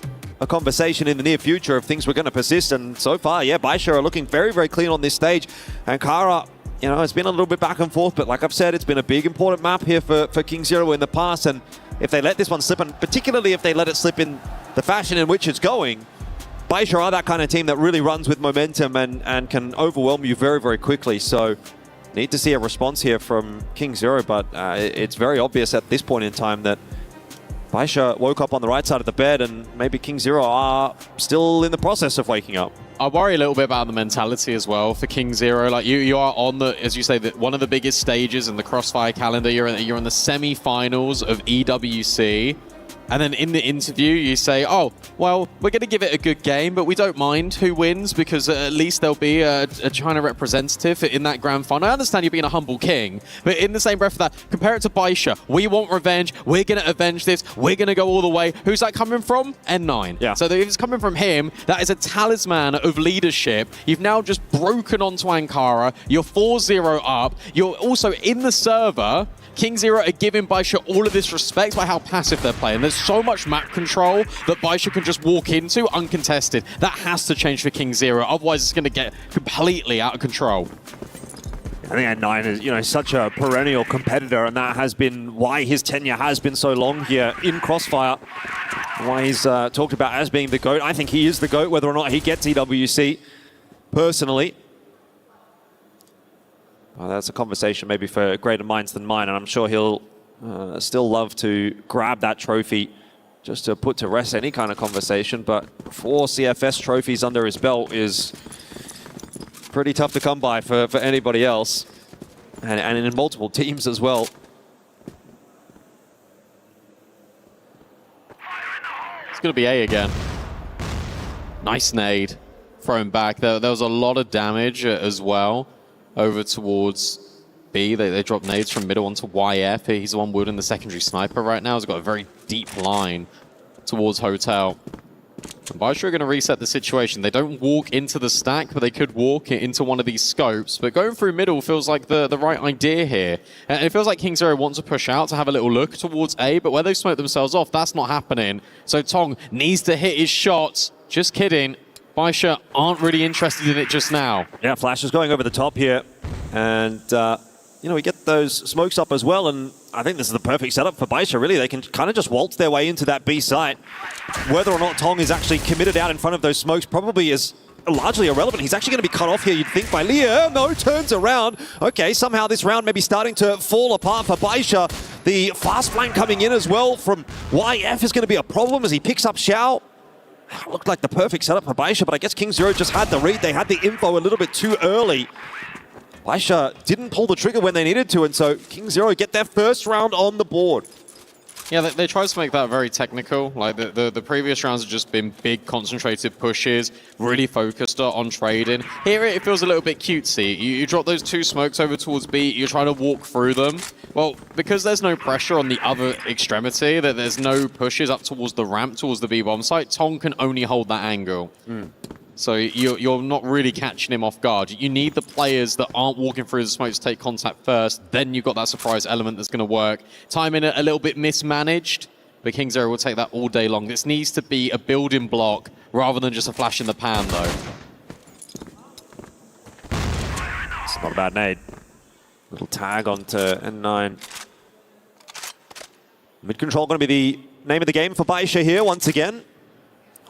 a conversation in the near future if things were going to persist, and so far, yeah, Baisha are looking very, very clean on this stage, and Kara, you know, it's been a little bit back and forth, but like I've said, it's been a big important map here for King Zero in the past, and if they let this one slip, and particularly if they let it slip in the fashion in which it's going, Baisha are that kind of team that really runs with momentum and can overwhelm you very, very quickly, so need to see a response here from King Zero, but it's very obvious at this point in time that Baisha woke up on the right side of the bed, and maybe King Zero are still in the process of waking up. I worry a little bit about the mentality as well for King Zero. Like you are on the, as you say, one of the biggest stages in the Crossfire calendar. You're in the semi-finals of EWC. And then in the interview, you say, oh, well, we're going to give it a good game, but we don't mind who wins because at least there'll be a China representative in that grand final. I understand you're being a humble king, but in the same breath of that, compare it to Baisha. We want revenge. We're going to avenge this. We're going to go all the way. Who's that coming from? N9. Yeah. So if it's coming from him, that is a talisman of leadership. You've now just broken onto Ankara. You're 4-0 up. You're also in the server. King Zero are giving Baisha all of this respect by how passive they're playing. There's so much map control that Baisha can just walk into uncontested. That has to change for King Zero, otherwise it's going to get completely out of control. I think N9 is, you know, such a perennial competitor, and that has been why his tenure has been so long here in Crossfire. Why he's talked about as being the GOAT. I think he is the GOAT, whether or not he gets EWC, personally. Well, that's a conversation maybe for greater minds than mine, and I'm sure he'll still love to grab that trophy just to put to rest any kind of conversation, but 4 CFS trophies under his belt is pretty tough to come by for anybody else, and in multiple teams as well. It's going to be A again. Nice nade. Thrown back. There was a lot of damage as well. Over towards B. They drop nades from middle onto YF. He's the one wielding the secondary sniper right now. He's got a very deep line towards Hotel. Baisha are going to reset the situation. They don't walk into the stack, but they could walk into one of these scopes. But going through middle feels like the right idea here. And it feels like King Zero wants to push out to have a little look towards A, but where they smoke themselves off, that's not happening. So Tong needs to hit his shots. Just kidding. Baisha aren't really interested in it just now. Yeah, Flash is going over the top here. And, you know, we get those smokes up as well, and I think this is the perfect setup for Baisha, really. They can kind of just waltz their way into that B site. Whether or not Tong is actually committed out in front of those smokes probably is largely irrelevant. He's actually going to be cut off here, you'd think, by Leah. No, turns around. Okay, somehow this round may be starting to fall apart for Baisha. The fast flank coming in as well from YF is going to be a problem as he picks up Xiao. Looked like the perfect setup for Baisha, but I guess King Zero just had the read. They had the info a little bit too early. Baisha didn't pull the trigger when they needed to, and so King Zero get their first round on the board. Yeah, they tried to make that very technical. Like the previous rounds have just been big, concentrated pushes, really focused on trading. Here it feels a little bit cutesy. You drop those two smokes over towards B, you're trying to walk through them. Well, because there's no pressure on the other extremity, that there's no pushes up towards the ramp, towards the B-bomb site, Tong can only hold that angle. So you're not really catching him off guard. You need the players that aren't walking through the smoke to take contact first. Then you've got that surprise element that's going to work. Timing it a little bit mismanaged, but King Zero will take that all day long. This needs to be a building block rather than just a flash in the pan, though. It's not a bad nade. Little tag onto N9. Mid-control going to be the name of the game for Baisha here once again.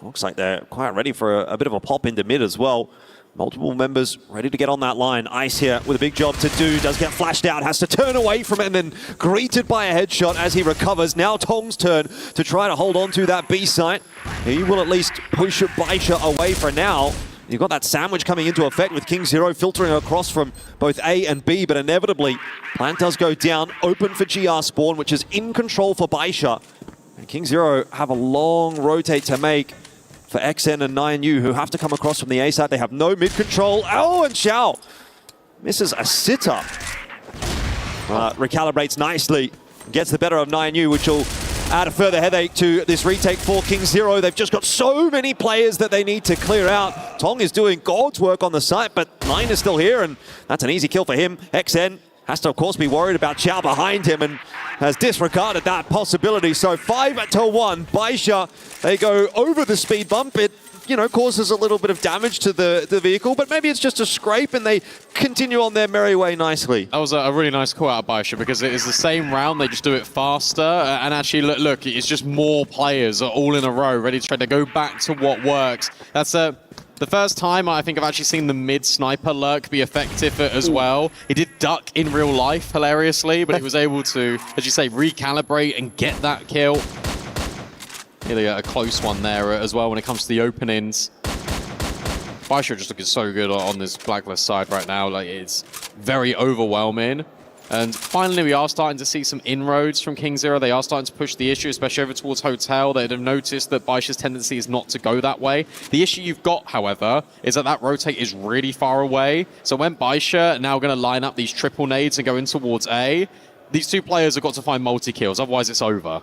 Looks like they're quite ready for a bit of a pop into mid as well. Multiple members ready to get on that line. Ice here with a big job to do. Does get flashed out. Has to turn away from it and then greeted by a headshot as he recovers. Now Tong's turn to try to hold on to that B site. He will at least push Baisha away for now. You've got that sandwich coming into effect with King Zero filtering across from both A and B, but inevitably, plant does go down. Open for GR spawn, which is in control for Baisha. And King Zero have a long rotate to make for XN and 9U, who have to come across from the A side. They have no mid-control. Oh, and Xiao misses a sit-up. Recalibrates nicely. Gets the better of 9U, which will add a further headache to this retake for King Zero. They've just got so many players that they need to clear out. Tong is doing God's work on the site, but 9 is still here, and that's an easy kill for him. XN has to, of course, be worried about Xiao behind him and has disregarded that possibility. So 5-1, Baisha, they go over the speed bump. It, you know, causes a little bit of damage to the vehicle, but maybe it's just a scrape and they continue on their merry way nicely. That was a really nice call out of Baisha because it is the same round, they just do it faster. And actually, look, it's just more players all in a row ready to try to go back to what works. That's the first time I think I've actually seen the mid-sniper lurk be effective as well. He did duck in real life, hilariously, but he was able to, as you say, recalibrate and get that kill. Really a close one there as well when it comes to the openings. Baisha just looking so good on this Blacklist side right now. Like, it's very overwhelming. And finally, we are starting to see some inroads from King Zero. They are starting to push the issue, especially over towards Hotel. They'd have noticed that Baisha's tendency is not to go that way. The issue you've got, however, is that rotate is really far away. So when Baisha are now going to line up these triple nades and go in towards A, these two players have got to find multi-kills, otherwise it's over.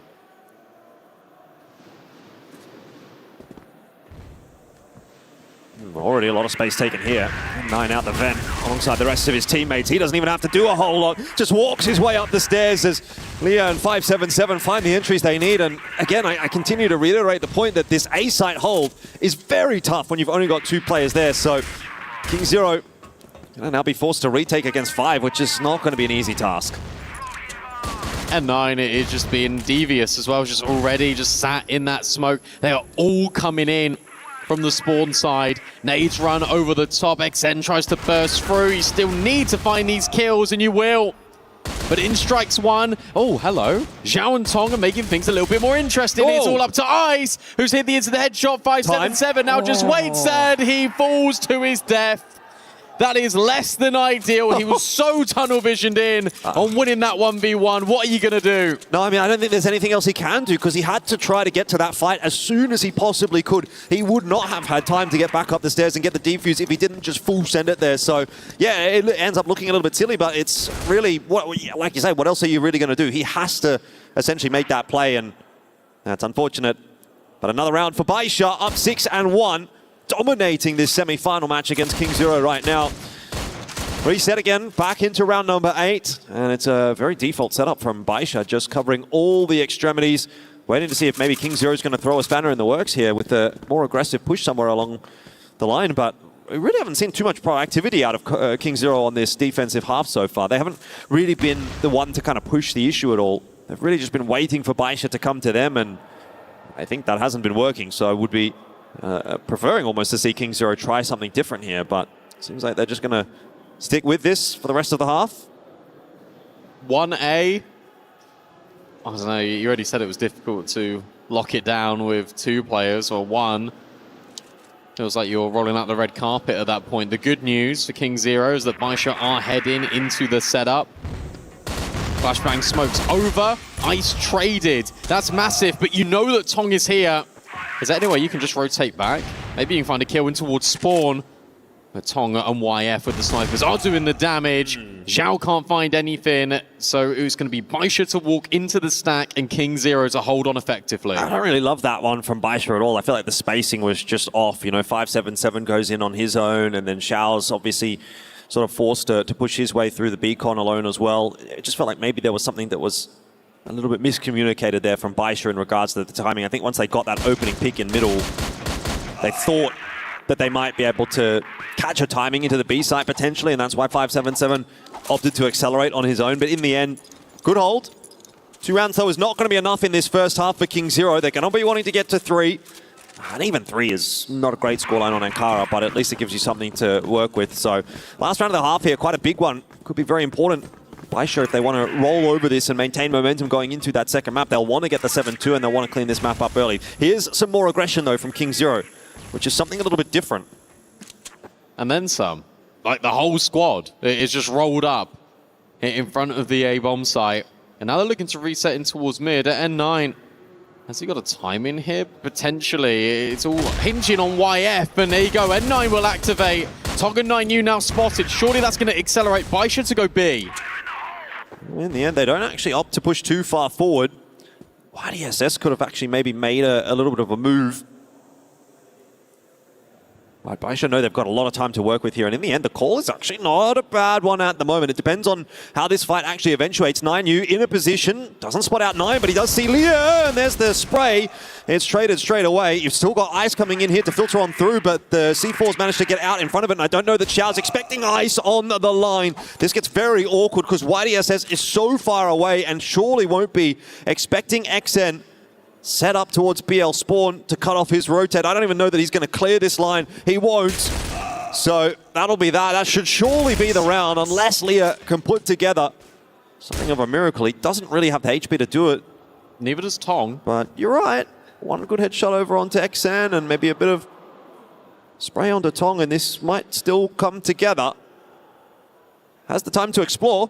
Already a lot of space taken here. 9 out the vent alongside the rest of his teammates. He doesn't even have to do a whole lot. Just walks his way up the stairs as Leah and 577 find the entries they need. And again, I continue to reiterate the point that this A site hold is very tough when you've only got 2 players there. So King Zero gonna now be forced to retake against 5, which is not going to be an easy task. And 9 is just being devious as well, just already just sat in that smoke. They are all coming in from the spawn side. Nades run over the top. XN tries to burst through. You still need to find these kills, and you will. But in strikes 1. Oh, hello. Zhao and Tong are making things a little bit more interesting. Oh. It's all up to Ice, who's hit the instant headshot. 577 now just waits, and he falls to his death. That is less than ideal. He was so tunnel visioned in on winning that 1v1. What are you going to do? No, I mean, I don't think there's anything else he can do because he had to try to get to that fight as soon as he possibly could. He would not have had time to get back up the stairs and get the defuse if he didn't just full send it there. So, yeah, it ends up looking a little bit silly, but it's really, like you say, what else are you really going to do? He has to essentially make that play, and that's unfortunate. But another round for Baisha, up 6-1, dominating this semi-final match against King Zero right now. Reset again, back into round number 8, and it's a very default setup from Baisha, just covering all the extremities, waiting to see if maybe King Zero is going to throw a spanner in the works here with a more aggressive push somewhere along the line, but we really haven't seen too much proactivity out of King Zero on this defensive half so far. They haven't really been the one to kind of push the issue at all. They've really just been waiting for Baisha to come to them, and I think that hasn't been working, so I would be preferring almost to see King Zero try something different here, but it seems like they're just going to stick with this for the rest of the half. 1A. I don't know, you already said it was difficult to lock it down with 2 players, or 1. Feels like you're rolling out the red carpet at that point. The good news for King Zero is that Baisha are heading into the setup. Flashbang smokes over. Ice traded. That's massive, but you know that Tong is here. Is there any way you can just rotate back? Maybe you can find a kill in towards spawn. But Tong and YF with the snipers are doing the damage. Zhao can't find anything, so it was going to be Baisha to walk into the stack and King Zero to hold on effectively. I don't really love that one from Baisha at all. I feel like the spacing was just off. You know, 577 goes in on his own, and then Zhao's obviously sort of forced to push his way through the beacon alone as well. It just felt like maybe there was something that was a little bit miscommunicated there from Baisha in regards to the timing. I think once they got that opening pick in middle, they thought that they might be able to catch a timing into the B site potentially, and that's why 577 opted to accelerate on his own. But in the end, good hold. 2 rounds, though, is not going to be enough in this first half for King Zero. They're going to be wanting to get to 3. And even 3 is not a great scoreline on Ankara, but at least it gives you something to work with. So last round of the half here, quite a big one. Could be very important. Baisha, if they want to roll over this and maintain momentum going into that second map, they'll want to get the 7-2 and they'll want to clean this map up early. Here's some more aggression, though, from King Zero, which is something a little bit different. And then some. Like the whole squad is just rolled up in front of the A-bomb site. And now they're looking to reset in towards mid at N9. Has he got a timing here? Potentially. It's all hinging on YF. And there you go. N9 will activate. Tog and 9U now spotted. Surely that's going to accelerate Baisha to go B. In the end, they don't actually opt to push too far forward. YDSS could have actually maybe made a little bit of a move. But Baisha know they've got a lot of time to work with here, and in the end, the call is actually not a bad one at the moment. It depends on how this fight actually eventuates. 9U in a position, doesn't spot out 9, but he does see Leah, and there's the spray. It's traded straight away. You've still got Ice coming in here to filter on through, but the C4's managed to get out in front of it, and I don't know that Xiao's expecting Ice on the line. This gets very awkward because YDSS is so far away and surely won't be expecting XN set up towards BL Spawn to cut off his rotate. I don't even know that he's going to clear this line. He won't. So that'll be that. That should surely be the round unless Leah can put together something of a miracle. He doesn't really have the HP to do it. Neither does Tong. But you're right. One good headshot over onto XN and maybe a bit of spray onto Tong, and this might still come together. Has the time to explore.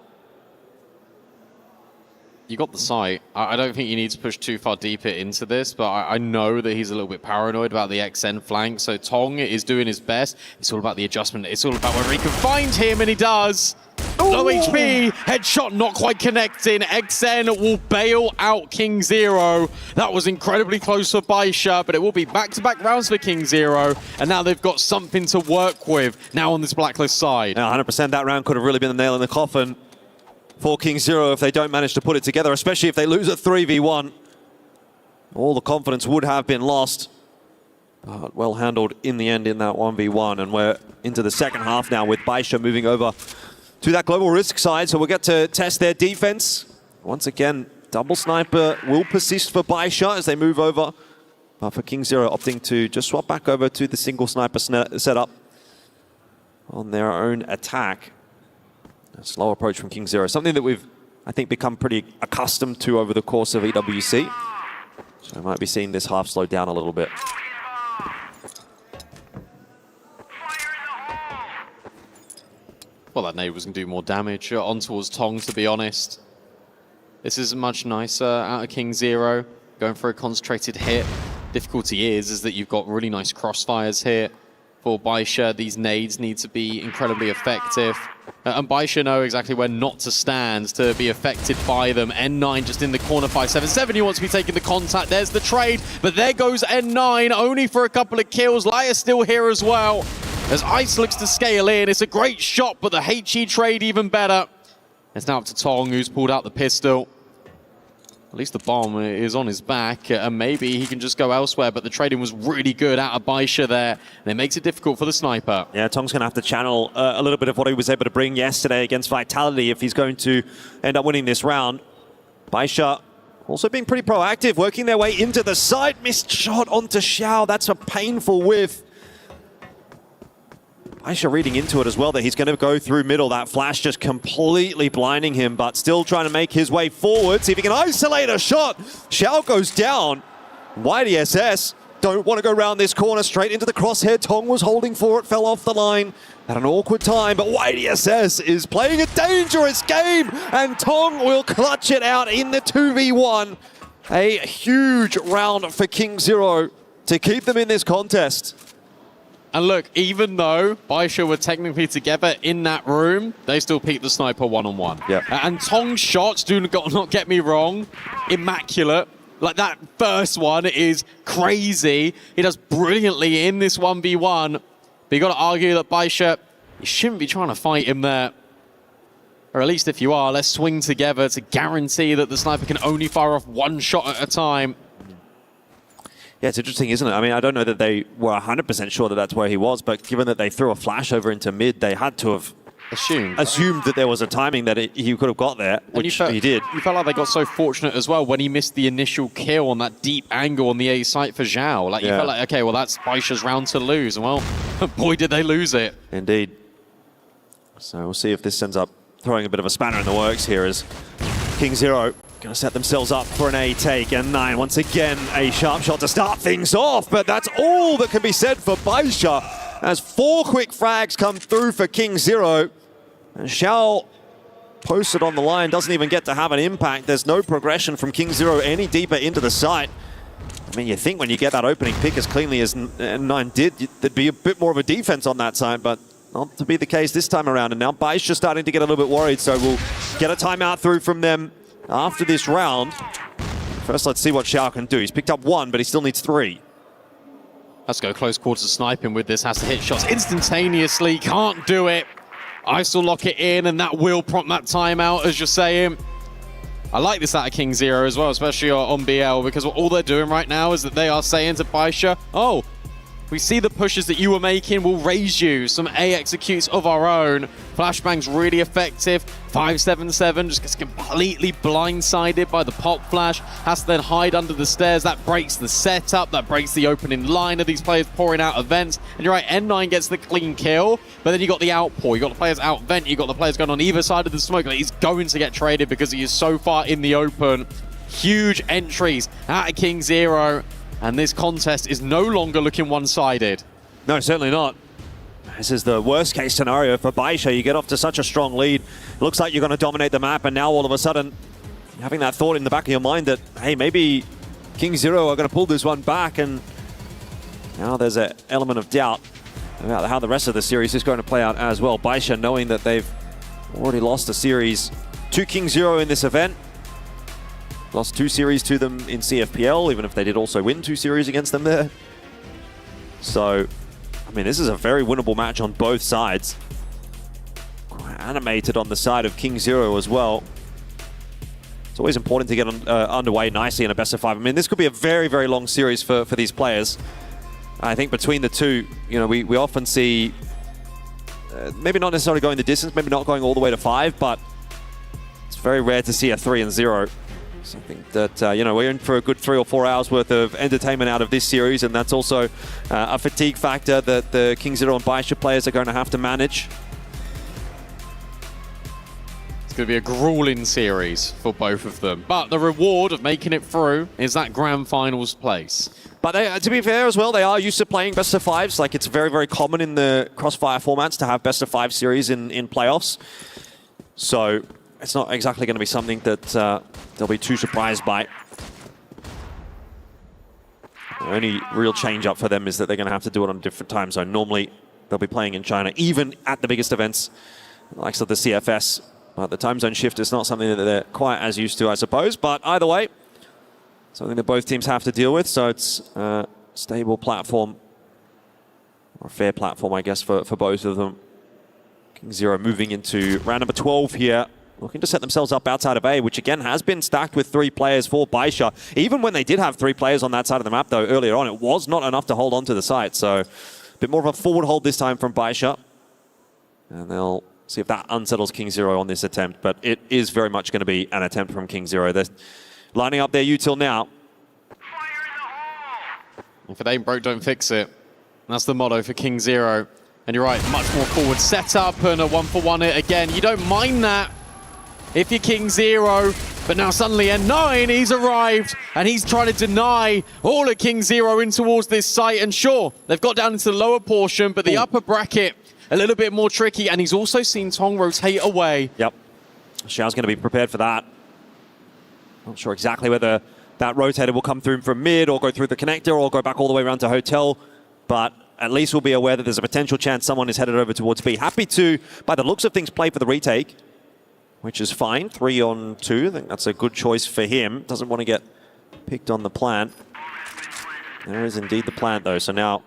You got the site. I don't think you need to push too far deeper into this, but I know that he's a little bit paranoid about the XN flank, so Tong is doing his best. It's all about the adjustment. It's all about whether he can find him, and he does. Low HP, headshot not quite connecting. XN will bail out King Zero. That was incredibly close for Baisha, but it will be back-to-back rounds for King Zero, and now they've got something to work with now on this Blacklist side. Now, 100% that round could have really been the nail in the coffin for King Zero if they don't manage to put it together, especially if they lose at 3v1. All the confidence would have been lost. But well handled in the end in that 1v1. And we're into the second half now with Baisha moving over to that global risk side. So we'll get to test their defense. Once again, double sniper will persist for Baisha as they move over. But for King Zero opting to just swap back over to the single sniper setup on their own attack. A slow approach from King Zero, something that we've, I think, become pretty accustomed to over the course of EWC. So I might be seeing this half slow down a little bit. Well, that nade was going to do more damage on towards Tong, to be honest. This is much nicer out of King Zero, going for a concentrated hit. Difficulty is that you've got really nice crossfires here for Baisha. These nades need to be incredibly effective. And Baisha know exactly where not to stand to be affected by them. N9 just in the corner, 577. He wants to be taking the contact. There's the trade, but there goes N9, only for a couple of kills. Lia's still here as well. As Ice looks to scale in, it's a great shot, but the HE trade even better. It's now up to Tong, who's pulled out the pistol. At least the bomb is on his back, and maybe he can just go elsewhere, but the trading was really good out of Baisha there, and it makes it difficult for the sniper. Yeah, Tong's going to have to channel a little bit of what he was able to bring yesterday against Vitality if he's going to end up winning this round. Baisha also being pretty proactive, working their way into the site. Missed shot onto Xiao. That's a painful whiff. Baisha reading into it as well that he's going to go through middle. That flash just completely blinding him, but still trying to make his way forward. See if he can isolate a shot. Xiao goes down. YDSS don't want to go around this corner straight into the crosshair. Tong was holding for it, fell off the line at an awkward time, but YDSS is playing a dangerous game, and Tong will clutch it out in the 2v1. A huge round for King Zero to keep them in this contest. And look, even though Baisha were technically together in that room, they still beat the sniper one-on-one. Yeah. And Tong's shots, do not get me wrong, immaculate. Like, that first one is crazy. He does brilliantly in this 1v1. But you got to argue that Baisha, you shouldn't be trying to fight him there. Or at least if you are, let's swing together to guarantee that the sniper can only fire off one shot at a time. Yeah, it's interesting, isn't it? I mean, I don't know that they were 100% sure that that's where he was, but given that they threw a flash over into mid, they had to have assumed that there was a timing that he could have got there, which he did. You felt like they got so fortunate as well when he missed the initial kill on that deep angle on the A site for Zhao. Like, you felt like, okay, well, that's Baisha's round to lose. And well, boy, did they lose it. Indeed. So we'll see if this ends up throwing a bit of a spanner in the works here as King Zero going to set themselves up for an A take, and 9 once again a sharp shot to start things off, but that's all that can be said for Baisha as 4 quick frags come through for King Zero. And Xiao posted on the line, doesn't even get to have an impact. There's no progression from King Zero any deeper into the site. I mean, you think when you get that opening pick as cleanly as 9 did, there'd be a bit more of a defense on that side, but not to be the case this time around. And now Baisha starting to get a little bit worried, so we'll get a timeout through from them after this round. First, let's see what Xiao can do. He's picked up 1, but he still needs 3. Let's go close quarters sniping with this. Has to hit shots instantaneously. Can't do it. Ice will lock it in, and that will prompt that timeout, as you're saying. I like this out of King Zero as well, especially on BL, because all they're doing right now is that they are saying to Baisha, oh, we see the pushes that you were making, we'll raise you some A executes of our own. Flashbang's really effective. 577 just gets completely blindsided by the pop flash. Has to then hide under the stairs. That breaks the setup. That breaks the opening line of these players pouring out events. And you're right, N9 gets the clean kill, but then you got the outpour. You got the players out vent. You got the players going on either side of the smoke. Like, he's going to get traded because he is so far in the open. Huge entries out of King Zero. And this contest is no longer looking one-sided. No, certainly not. This is the worst case scenario for Baisha. You get off to such a strong lead. It looks like you're going to dominate the map, and now all of a sudden, having that thought in the back of your mind that, hey, maybe King Zero are going to pull this one back, and now there's an element of doubt about how the rest of the series is going to play out as well. Baisha knowing that they've already lost a series to King Zero in this event. Lost 2 series to them in CFPL, even if they did also win 2 series against them there. So, I mean, this is a very winnable match on both sides. Quite animated on the side of King Zero as well. It's always important to get underway nicely in a best of 5. I mean, this could be a very, very long series for these players. I think between the two, you know, we often see, maybe not necessarily going the distance, maybe not going all the way to 5, but it's very rare to see a 3-0. Something that, you know, we're in for a good 3 or 4 hours worth of entertainment out of this series, and that's also a fatigue factor that the King Zero and Baisha players are going to have to manage. It's going to be a grueling series for both of them. But the reward of making it through is that grand finals place. But they, to be fair as well, they are used to playing best of 5s. Like, it's very, very common in the Crossfire formats to have best of 5 series in playoffs. So it's not exactly going to be something that they'll be too surprised by. The only real change up for them is that they're going to have to do it on a different time zone. Normally, they'll be playing in China, even at the biggest events likes of the CFS. But the time zone shift is not something that they're quite as used to, I suppose. But either way, something that both teams have to deal with. So it's a stable platform, or a fair platform, I guess, for both of them. King Zero moving into round number 12 here, looking to set themselves up outside of A, which again has been stacked with 3 players for Baisha. Even when they did have 3 players on that side of the map, though, earlier on, it was not enough to hold on to the site. So a bit more of a forward hold this time from Baisha. And they'll see if that unsettles King Zero on this attempt. But it is very much going to be an attempt from King Zero. They're lining up their util now. If it ain't broke, don't fix it. That's the motto for King Zero. And you're right, much more forward setup and a 1-for-1 it again. You don't mind that if you're King Zero, but now suddenly N9, he's arrived and he's trying to deny all of King Zero in towards this site. And sure, they've got down into the lower portion, but the upper bracket, a little bit more tricky. And he's also seen Tong rotate away. Yep. Xiao's going to be prepared for that. Not sure exactly whether that rotator will come through from mid or go through the connector or go back all the way around to hotel, but at least we'll be aware that there's a potential chance someone is headed over towards B. Happy to, by the looks of things, play for the retake, which is fine. 3 on 2. I think that's a good choice for him. Doesn't want to get picked on the plant. There is indeed the plant, though. So now,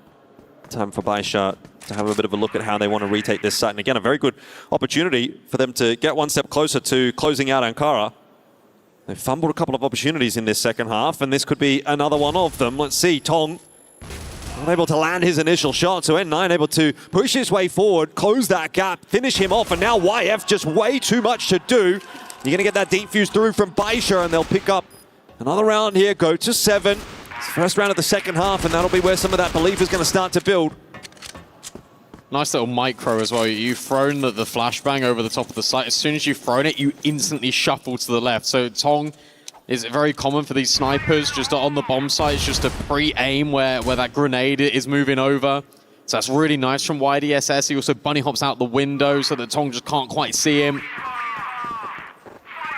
time for Baisha to have a bit of a look at how they want to retake this site. And again, a very good opportunity for them to get one step closer to closing out Ankara. They've fumbled a couple of opportunities in this second half, and this could be another one of them. Let's see, Tong not able to land his initial shot, so N9 able to push his way forward, close that gap, finish him off, and now YF just way too much to do. You're going to get that deep fuse through from Baisha, and they'll pick up another round here, go to 7. It's the first round of the second half, and that'll be where some of that belief is going to start to build. Nice little micro as well. You've thrown the flashbang over the top of the site. As soon as you've thrown it, you instantly shuffle to the left. So Tong is very common for these snipers, just on the bomb site. It's just a pre-aim where that grenade is moving over. So that's really nice from YDSS. He also bunny hops out the window so that Tong just can't quite see him.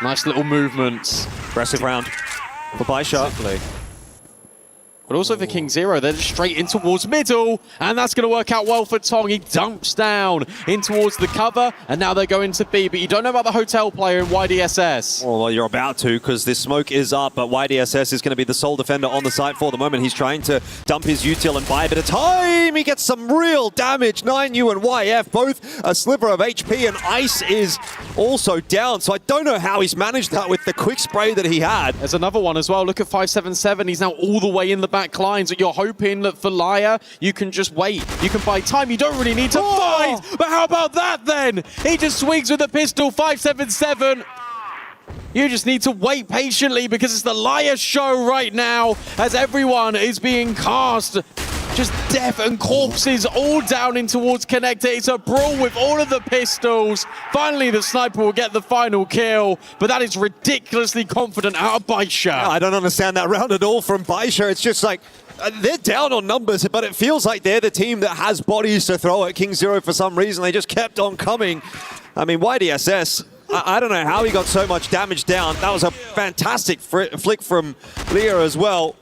Nice little movements. Aggressive round for Baisha. But also for King Zero, they're just straight in towards middle, and that's going to work out well for Tong. He dumps down in towards the cover, and now they're going to B. But you don't know about the hotel player in YDSS. Well, you're about to, because this smoke is up, but YDSS is going to be the sole defender on the site for the moment. He's trying to dump his util and buy a bit of time. He gets some real damage. 9U and YF, both a sliver of HP, and Ice is also down. So I don't know how he's managed that with the quick spray that he had. There's another one as well. Look at 577. He's now all the way in the back lines. You're hoping that for Laya, you can just wait. You can buy time. You don't really need to fight. But how about that then? He just swings with a pistol. 577. You just need to wait patiently because it's the Laya show right now as everyone is being cast. Just death and corpses all down in towards connector. It's a brawl with all of the pistols. Finally, the sniper will get the final kill, but that is ridiculously confident out of Baisha. Yeah, I don't understand that round at all from Baisha. It's just like, they're down on numbers, but it feels like they're the team that has bodies to throw at King Zero for some reason. They just kept on coming. I mean, YDSS, I don't know how he got so much damage down. That was a fantastic flick from Leah as well.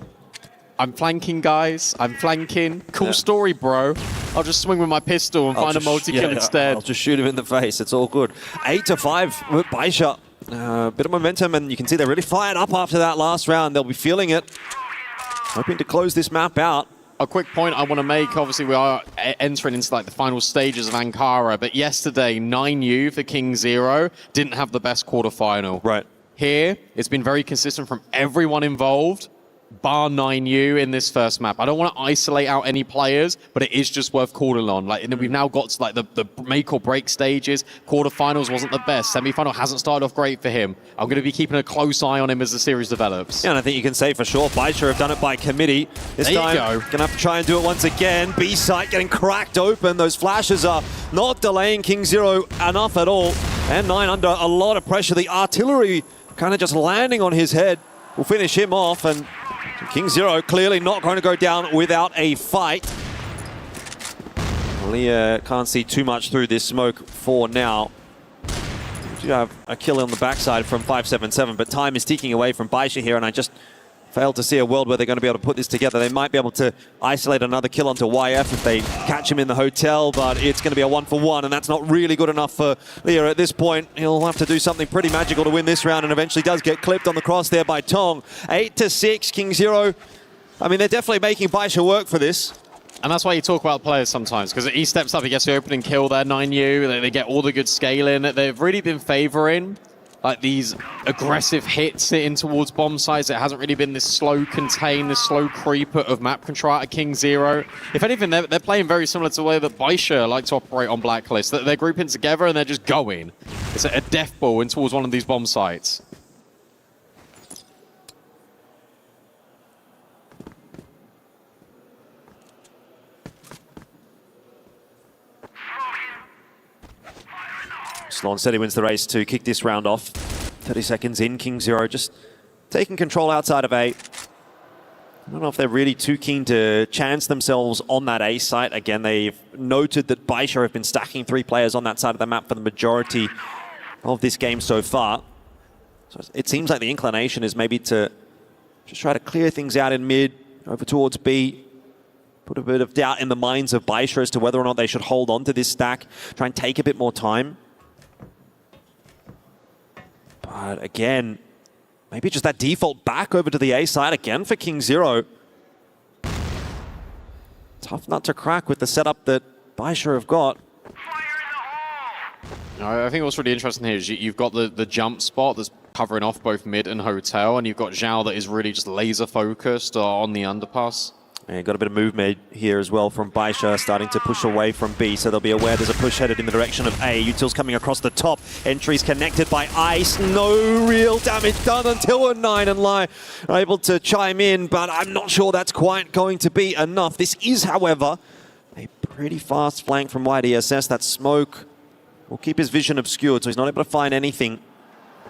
I'm flanking, guys. I'm flanking. Cool story, bro. I'll just swing with my pistol and find a multi-kill instead. I'll just shoot him in the face. It's all good. 8-5 with Baisha. Bit of momentum, and you can see they're really fired up after that last round. They'll be feeling it. Hoping to close this map out. A quick point I want to make. Obviously, we are entering into like the final stages of Ankara, but yesterday, 9U for King Zero didn't have the best quarterfinal. Right. Here, it's been very consistent from everyone involved, bar 9U in this first map. I don't want to isolate out any players, but it is just worth calling on. Like, and we've now got to like the make or break stages. Quarterfinals wasn't the best. Semi-final hasn't started off great for him. I'm going to be keeping a close eye on him as the series develops. Yeah, and I think you can say for sure, Baisha have done it by committee. This time, going to have to try and do it once again. B site getting cracked open. Those flashes are not delaying King Zero enough at all. And 9 under a lot of pressure. The artillery kind of just landing on his head will finish him off, and King Zero clearly not going to go down without a fight. Leah can't see too much through this smoke for now. We do have a kill on the backside from 577, but time is ticking away from Baisha here, and I just fail to see a world where they're going to be able to put this together. They might be able to isolate another kill onto YF if they catch him in the hotel, but it's going to be a 1-for-1, and that's not really good enough for Leo at this point. He'll have to do something pretty magical to win this round, and eventually does get clipped on the cross there by Tong. 8-6, King Zero. I mean, they're definitely making Baisha work for this. And that's why you talk about players sometimes, because he steps up, he gets the opening kill there, 9U, they get all the good scaling. They've really been favoring like these aggressive hits in towards bomb sites. It hasn't really been this slow contain, this slow creep of map control out of King Zero. If anything, they're playing very similar to the way that Baisha like to operate on Blacklist. They're grouping together and they're just going. It's a death ball in towards one of these bomb sites. Sloan said he wins the race to kick this round off. 30 seconds in, King Zero just taking control outside of A. I don't know if they're really too keen to chance themselves on that A site. Again, they've noted that Baisha have been stacking 3 players on that side of the map for the majority of this game so far. So it seems like the inclination is maybe to just try to clear things out in mid, over towards B. Put a bit of doubt in the minds of Baisha as to whether or not they should hold on to this stack, try and take a bit more time. But again, maybe just that default back over to the A side again for King Zero. Tough nut to crack with the setup that Baisha have got. I think what's really interesting here is you've got the jump spot that's covering off both mid and hotel, and you've got Zhao that is really just laser focused on the underpass. And got a bit of movement here as well from Baisha, starting to push away from B, so they'll be aware there's a push headed in the direction of A. Util's coming across the top. Entries connected by Ice. No real damage done until a 9 and Lai are able to chime in, but I'm not sure that's quite going to be enough. This is, however, a pretty fast flank from YDSS. That smoke will keep his vision obscured, so he's not able to find anything.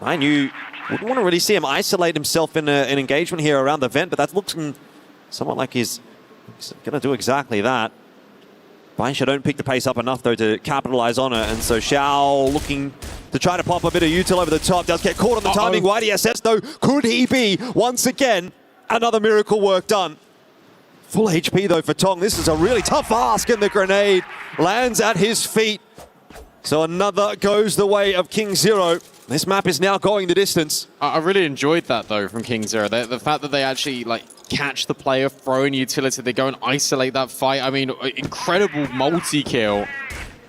I wouldn't want to really see him isolate himself in an engagement here around the vent, but that's looking somewhat like he's going to do exactly that. Baisha don't pick the pace up enough, though, to capitalize on it. And so Xiao looking to try to pop a bit of util over the top. Does get caught on the timing. YDSS, though, could he be, once again, another miracle work done? Full HP, though, for Tong. This is a really tough ask, and the grenade lands at his feet. So another goes the way of King Zero. This map is now going the distance. I really enjoyed that, though, from King Zero. The fact that they actually, like, catch the player, throw in utility, they go and isolate that fight. I mean, incredible multi-kill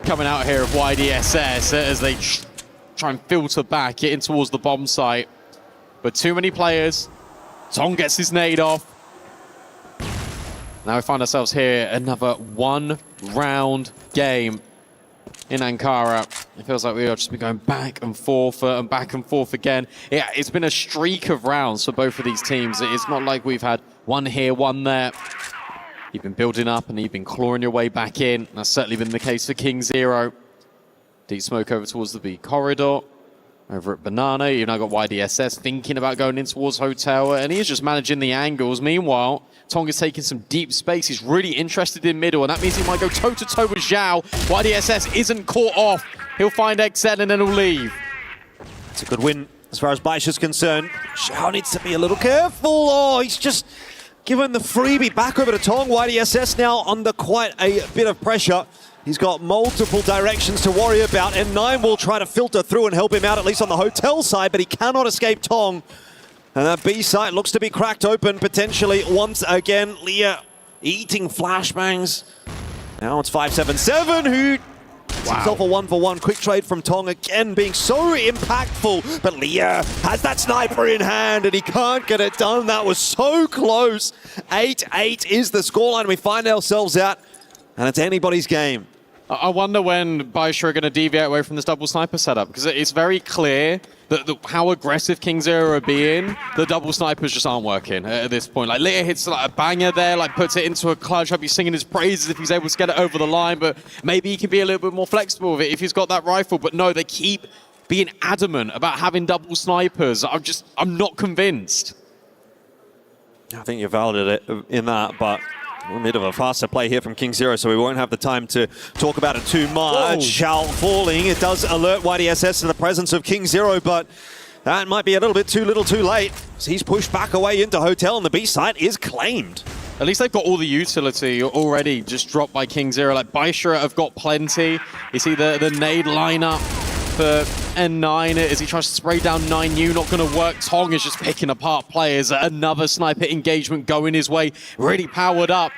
coming out here of YDSS as they try and filter back, get in towards the bomb site. But too many players. Tong gets his nade off. Now we find ourselves here, another one-round game in Ankara. It feels like we are just been going back and forth again. Yeah, it's been a streak of rounds for both of these teams. It's not like we've had one here, one there. You've been building up and you've been clawing your way back in. That's certainly been the case for King Zero. Deep smoke over towards the B corridor. Over at Banana, you've now got YDSS thinking about going in towards Hotel, and he's just managing the angles. Meanwhile, Tong is taking some deep space. He's really interested in middle, and that means he might go toe-to-toe with Zhao. YDSS isn't caught off. He'll find XL and then he'll leave. It's a good win as far as Baisha's concerned. Zhao needs to be a little careful. Oh, he's just given the freebie back over to Tong. YDSS now under quite a bit of pressure. He's got multiple directions to worry about, and 9 will try to filter through and help him out, at least on the hotel side, but he cannot escape Tong. And that B site looks to be cracked open potentially once again. Leah eating flashbangs. Now it's 577 who gets himself a 1-for-1 quick trade from Tong, again being so impactful. But Leah has that sniper in hand and he can't get it done. That was so close. 8-8 is the scoreline we find ourselves at, and it's anybody's game. I wonder when Baisha are going to deviate away from this double sniper setup, because it's very clear that how aggressive King Zero are being, the double snipers just aren't working at this point. Like, Leah hits like a banger there, like puts it into a clutch. I'd be singing his praises if he's able to get it over the line, but maybe he can be a little bit more flexible with it if he's got that rifle. But no, they keep being adamant about having double snipers. I'm not convinced. I think you validated it in that, but a bit of a faster play here from King Zero, so we won't have the time to talk about it too much. Xiao falling. It does alert YDSS to the presence of King Zero, but that might be a little bit too little too late. So he's pushed back away into Hotel, and the B site is claimed. At least they've got all the utility already just dropped by King Zero. Like, Baishra have got plenty. You see the nade lineup for N9 as he tries to spray down 9U. Not going to work. Tong is just picking apart players. Another sniper engagement going his way. Really powered up.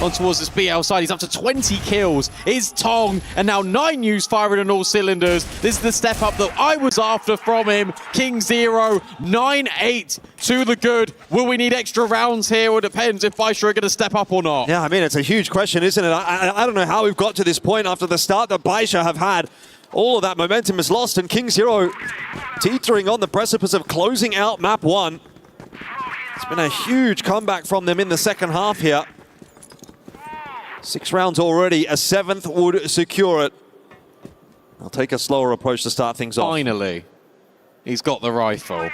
On towards this BL side, he's up to 20 kills. Is Tong, and now 9U's firing on all cylinders. This is the step up that I was after from him. King Zero, 9-8 to the good. Will we need extra rounds here, or depends if Baishra are going to step up or not? Yeah, I mean, it's a huge question, isn't it? I don't know how we've got to this point after the start that Baishra have had. All of that momentum is lost, and King Zero teetering on the precipice of closing out map 1. It's been a huge comeback from them in the second half here. 6 rounds already, a 7th would secure it. I'll take a slower approach to start things off. Finally, he's got the rifle.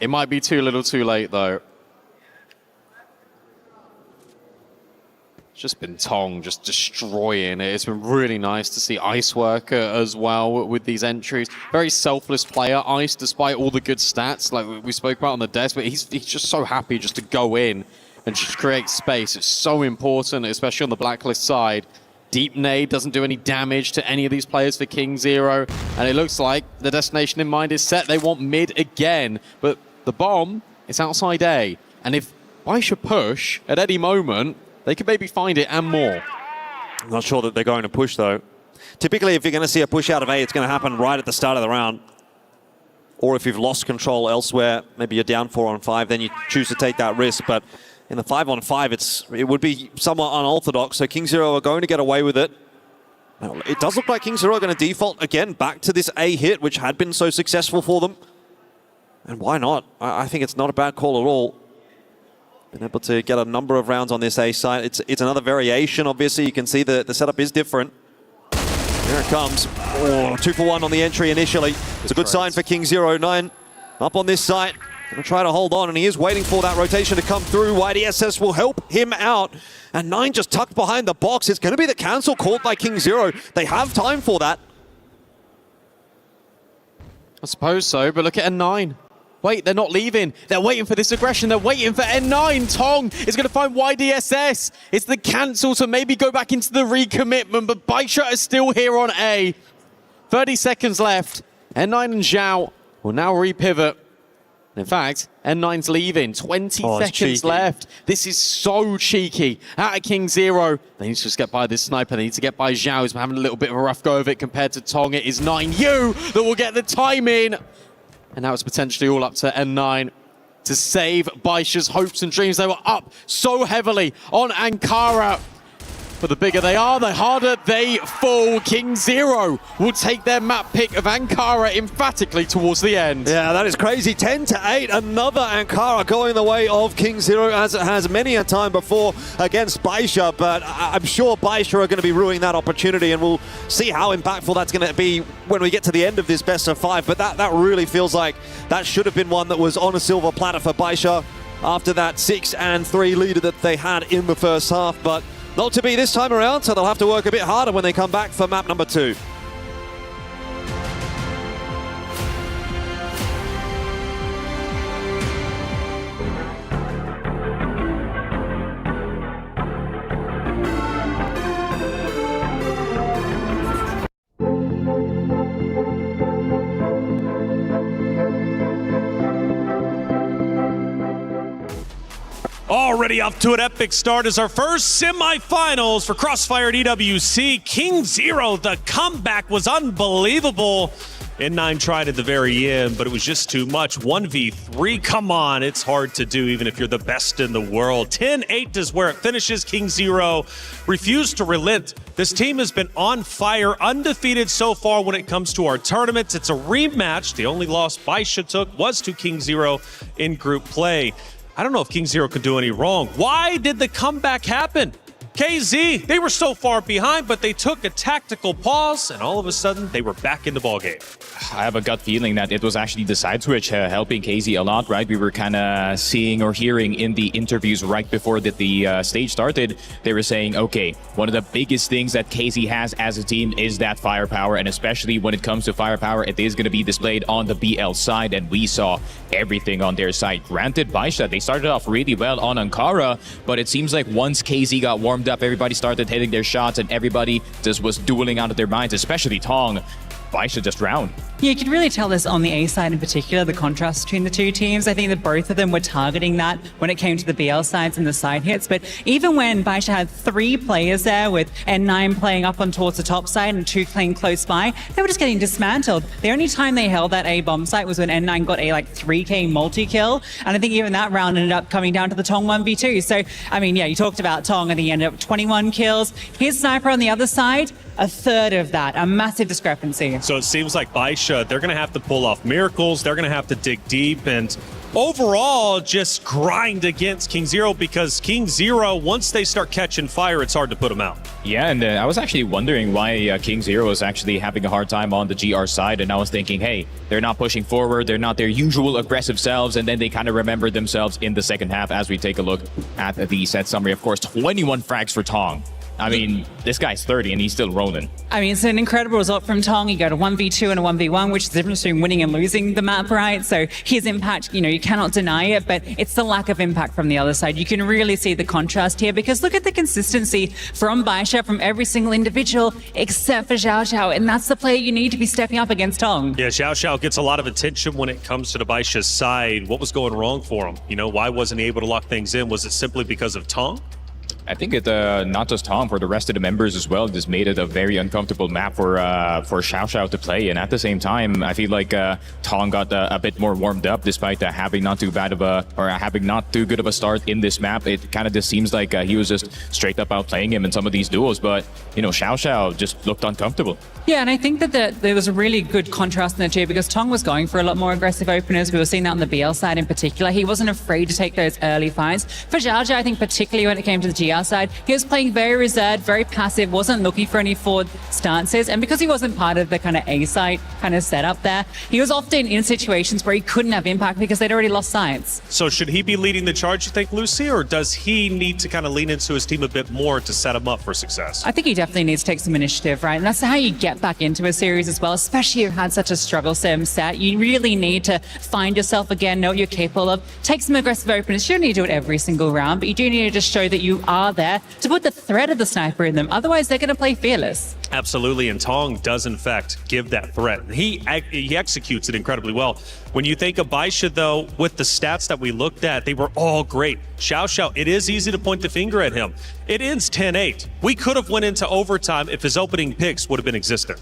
It might be too little too late, though. It's just been Tong just destroying it. It's been really nice to see Iceworker as well with these entries. Very selfless player, Ice, despite all the good stats like we spoke about on the desk, but he's just so happy just to go in and just create space. It's so important, especially on the Blacklist side. Deep nade doesn't do any damage to any of these players for King Zero, and it looks like the destination in mind is set. They want mid again, but the bomb is outside A, and if Baishra push at any moment, they could maybe find it and more. I'm not sure that they're going to push, though. Typically, if you're going to see a push out of A, it's going to happen right at the start of the round. Or if you've lost control elsewhere, maybe you're down 4 on 5, then you choose to take that risk, but in the 5 on 5, it would be somewhat unorthodox, so King Zero are going to get away with it. Now, it does look like King Zero are going to default again back to this A hit, which had been so successful for them. And why not? I think it's not a bad call at all. Been able to get a number of rounds on this A site. It's another variation, obviously. You can see the setup is different. Here it comes. Oh, 2 for 1 on the entry initially. It's a good sign for King Zero. 9 up on this site. Going to try to hold on, and he is waiting for that rotation to come through. YDSS will help him out. And 9 just tucked behind the box. It's going to be the cancel called by King Zero. They have time for that. I suppose so, but look at N9. Wait, they're not leaving. They're waiting for this aggression. They're waiting for N9. Tong is going to find YDSS. It's the cancel to maybe go back into the recommitment, but Baishra is still here on A. 30 seconds left. N9 and Zhao will now repivot. In fact, N9's leaving. 20 seconds left. This is so cheeky. Out of King Zero. They need to just get by this sniper. They need to get by Zhao, who's having a little bit of a rough go of it compared to Tong. It is 9U that will get the time in. And now it's potentially all up to N9 to save Baishra's hopes and dreams. They were up so heavily on Ankara. But the bigger they are, the harder they fall. King Zero will take their map pick of Ankara emphatically towards the end. Yeah, that is crazy. 10-8, another Ankara going the way of King Zero, as it has many a time before against Baishra. But I'm sure Baishra are going to be ruining that opportunity, and we'll see how impactful that's going to be when we get to the end of this best of 5. But that really feels like that should have been one that was on a silver platter for Baishra after that 6-3 lead that they had in the first half. But not to be this time around, so they'll have to work a bit harder when they come back for map number 2. Already off to an epic start as our first semifinals for Crossfire and EWC. King Zero, the comeback was unbelievable. N9 tried at the very end, but it was just too much. 1v3, come on, it's hard to do even if you're the best in the world. 10-8 is where it finishes. King Zero refused to relent. This team has been on fire, undefeated so far when it comes to our tournaments. It's a rematch. The only loss Baishra took was to King Zero in group play. I don't know if King Zero could do any wrong. Why did the comeback happen? KZ, they were so far behind, but they took a tactical pause, and all of a sudden, they were back in the ballgame. I have a gut feeling that it was actually the side switch helping KZ a lot, right? We were kind of seeing or hearing in the interviews right before the stage started, they were saying, okay, one of the biggest things that KZ has as a team is that firepower, and especially when it comes to firepower, it is going to be displayed on the BL side, and we saw everything on their side. Granted, Baisha, they started off really well on Ankara, but it seems like once KZ got warmed up, everybody started hitting their shots, and everybody just was dueling out of their minds, especially Tong. Baisha just drowned. Yeah, you can really tell this on the A side in particular, the contrast between the two teams. I think that both of them were targeting that when it came to the BL sides and the side hits. But even when Baisha had 3 players there with N9 playing up on towards the top side and 2 playing close by, they were just getting dismantled. The only time they held that A bomb site was when N9 got a 3K multi-kill. And I think even that round ended up coming down to the Tong 1v2. So, I mean, yeah, you talked about Tong and he ended up with 21 kills. His sniper on the other side, a third of that, a massive discrepancy. So it seems like Baisha, they're going to have to pull off miracles. They're going to have to dig deep and overall just grind against King Zero, because King Zero, once they start catching fire, it's hard to put them out. Yeah, and I was actually wondering why King Zero is actually having a hard time on the GR side, and I was thinking, hey, they're not pushing forward, they're not their usual aggressive selves, and then they kind of remember themselves in the second half as we take a look at the set summary. Of course, 21 frags for Tong. I mean, this guy's 30 and he's still rolling. I mean, it's an incredible result from Tong. You go to 1v2 and a 1v1, which is the difference between winning and losing the map, right? So his impact, you cannot deny it, but it's the lack of impact from the other side. You can really see the contrast here, because look at the consistency from Baisha, from every single individual, except for Xiao Xiao, and that's the player you need to be stepping up against Tong. Yeah, Xiao Xiao gets a lot of attention when it comes to the Baisha side. What was going wrong for him? Why wasn't he able to lock things in? Was it simply because of Tong? I think it not just Tom, for the rest of the members as well, just made it a very uncomfortable map for Xiao Xiao to play. And at the same time, I feel like Tong got a bit more warmed up, despite having not too good of a start in this map. It kind of just seems like he was just straight up outplaying him in some of these duels. But Xiao Xiao just looked uncomfortable. Yeah, and I think that there was a really good contrast in the two, because Tong was going for a lot more aggressive openers. We were seeing that on the BL side in particular. He wasn't afraid to take those early fights. For Xiao Xiao, I think particularly when it came to the GR side, he was playing very reserved, very passive, wasn't looking for any forward stances. And because he wasn't part of the kind of A side kind of setup there, he was often in situations where he couldn't have impact because they'd already lost sides. So should he be leading the charge, you think, Lucy, or does he need to kind of lean into his team a bit more to set him up for success? I think he definitely needs to take some initiative, right? And that's how you get back into a series as well, especially if you've had such a struggle sim set. You really need to find yourself again, know what you're capable of, take some aggressive openers. You don't need to do it every single round, but you do need to just show that you are there to put the threat of the sniper in them. Otherwise, they're going to play fearless. Absolutely, and Tong does, in fact, give that threat. He executes it incredibly well. When you think of Baisha, though, with the stats that we looked at, they were all great. Xiao Xiao, it is easy to point the finger at him. It ends 10-8. We could have went into overtime if his opening picks would have been existent.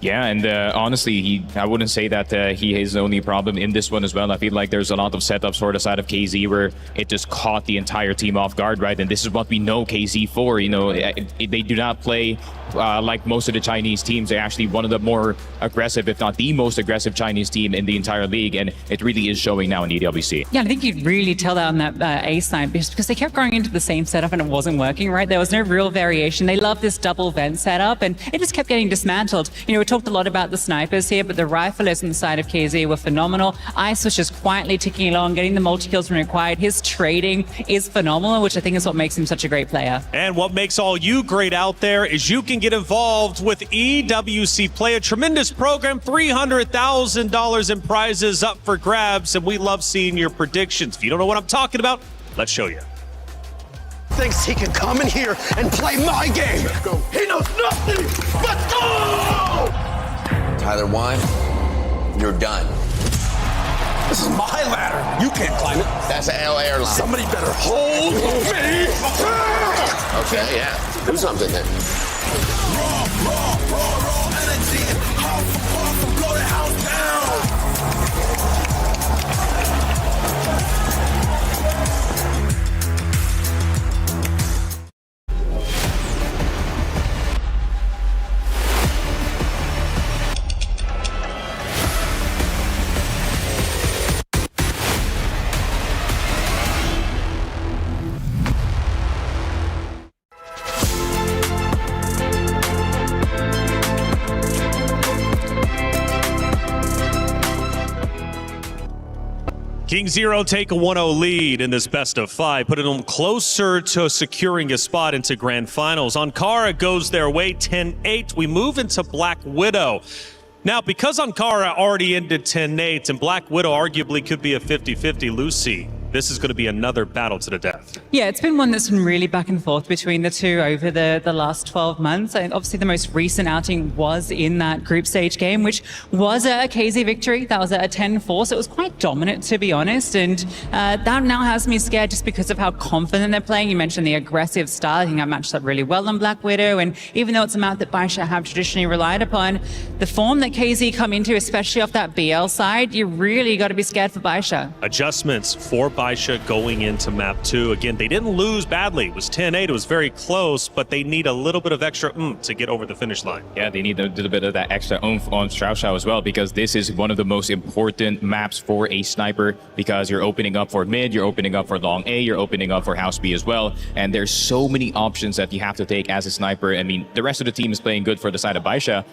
Yeah, and honestly, I wouldn't say that he is the only problem in this one as well. I feel like there's a lot of setups for the side of KZ where it just caught the entire team off guard, right? And this is what we know KZ for. They do not play like most of the Chinese teams. They're actually one of the more aggressive, if not the most aggressive Chinese team in the entire league, and it really is showing now in EWC. Yeah, I think you'd really tell that on that A side, because they kept going into the same setup and it wasn't working, right? There was no real variation. They love this double vent setup, and it just kept getting dismantled. We talked a lot about the snipers here, but the riflers on the side of KZ were phenomenal. Ice was just quietly ticking along, getting the multi-kills when required. His trading is phenomenal, which I think is what makes him such a great player. And what makes all you great out there is you can get involved with EWC Play, a tremendous program, $300,000 in prizes up for grabs, and we love seeing your predictions. If you don't know what I'm talking about, let's show you. Thinks he can come in here and play my game. Let's go. He knows nothing. Let's go! Tyler Wine, you're done. This is my ladder. You can't climb it. That's an L airline. Somebody better hold me. Okay, yeah. Do something then. Raw energy. House from blow the house down. King Zero take a 1-0 lead in this best of 5, putting them closer to securing a spot into grand finals. Ankara goes their way 10-8. We move into Black Widow. Now, because Ankara already ended 10-8 and Black Widow arguably could be a 50-50, Lucy, this is going to be another battle to the death. Yeah, it's been one that's been really back and forth between the two over the last 12 months. And obviously, the most recent outing was in that group stage game, which was a KZ victory. That was a 10-4, so it was quite dominant, to be honest. And that now has me scared just because of how confident they're playing. You mentioned the aggressive style. I think that matched up really well on Black Widow. And even though it's a map that Baisha have traditionally relied upon, the form that KZ come into, especially off that BL side, you really got to be scared for Baisha. Adjustments for Baisha going into map 2. Again, they didn't lose badly. It was 10-8. It was very close, but they need a little bit of extra to get over the finish line. Yeah, they need a little bit of that extra oomph on Xiao Xiao as well, because this is one of the most important maps for a sniper, because you're opening up for mid, you're opening up for long A, you're opening up for house B as well, and there's so many options that you have to take as a sniper. I mean, the rest of the team is playing good for the side of Baisha.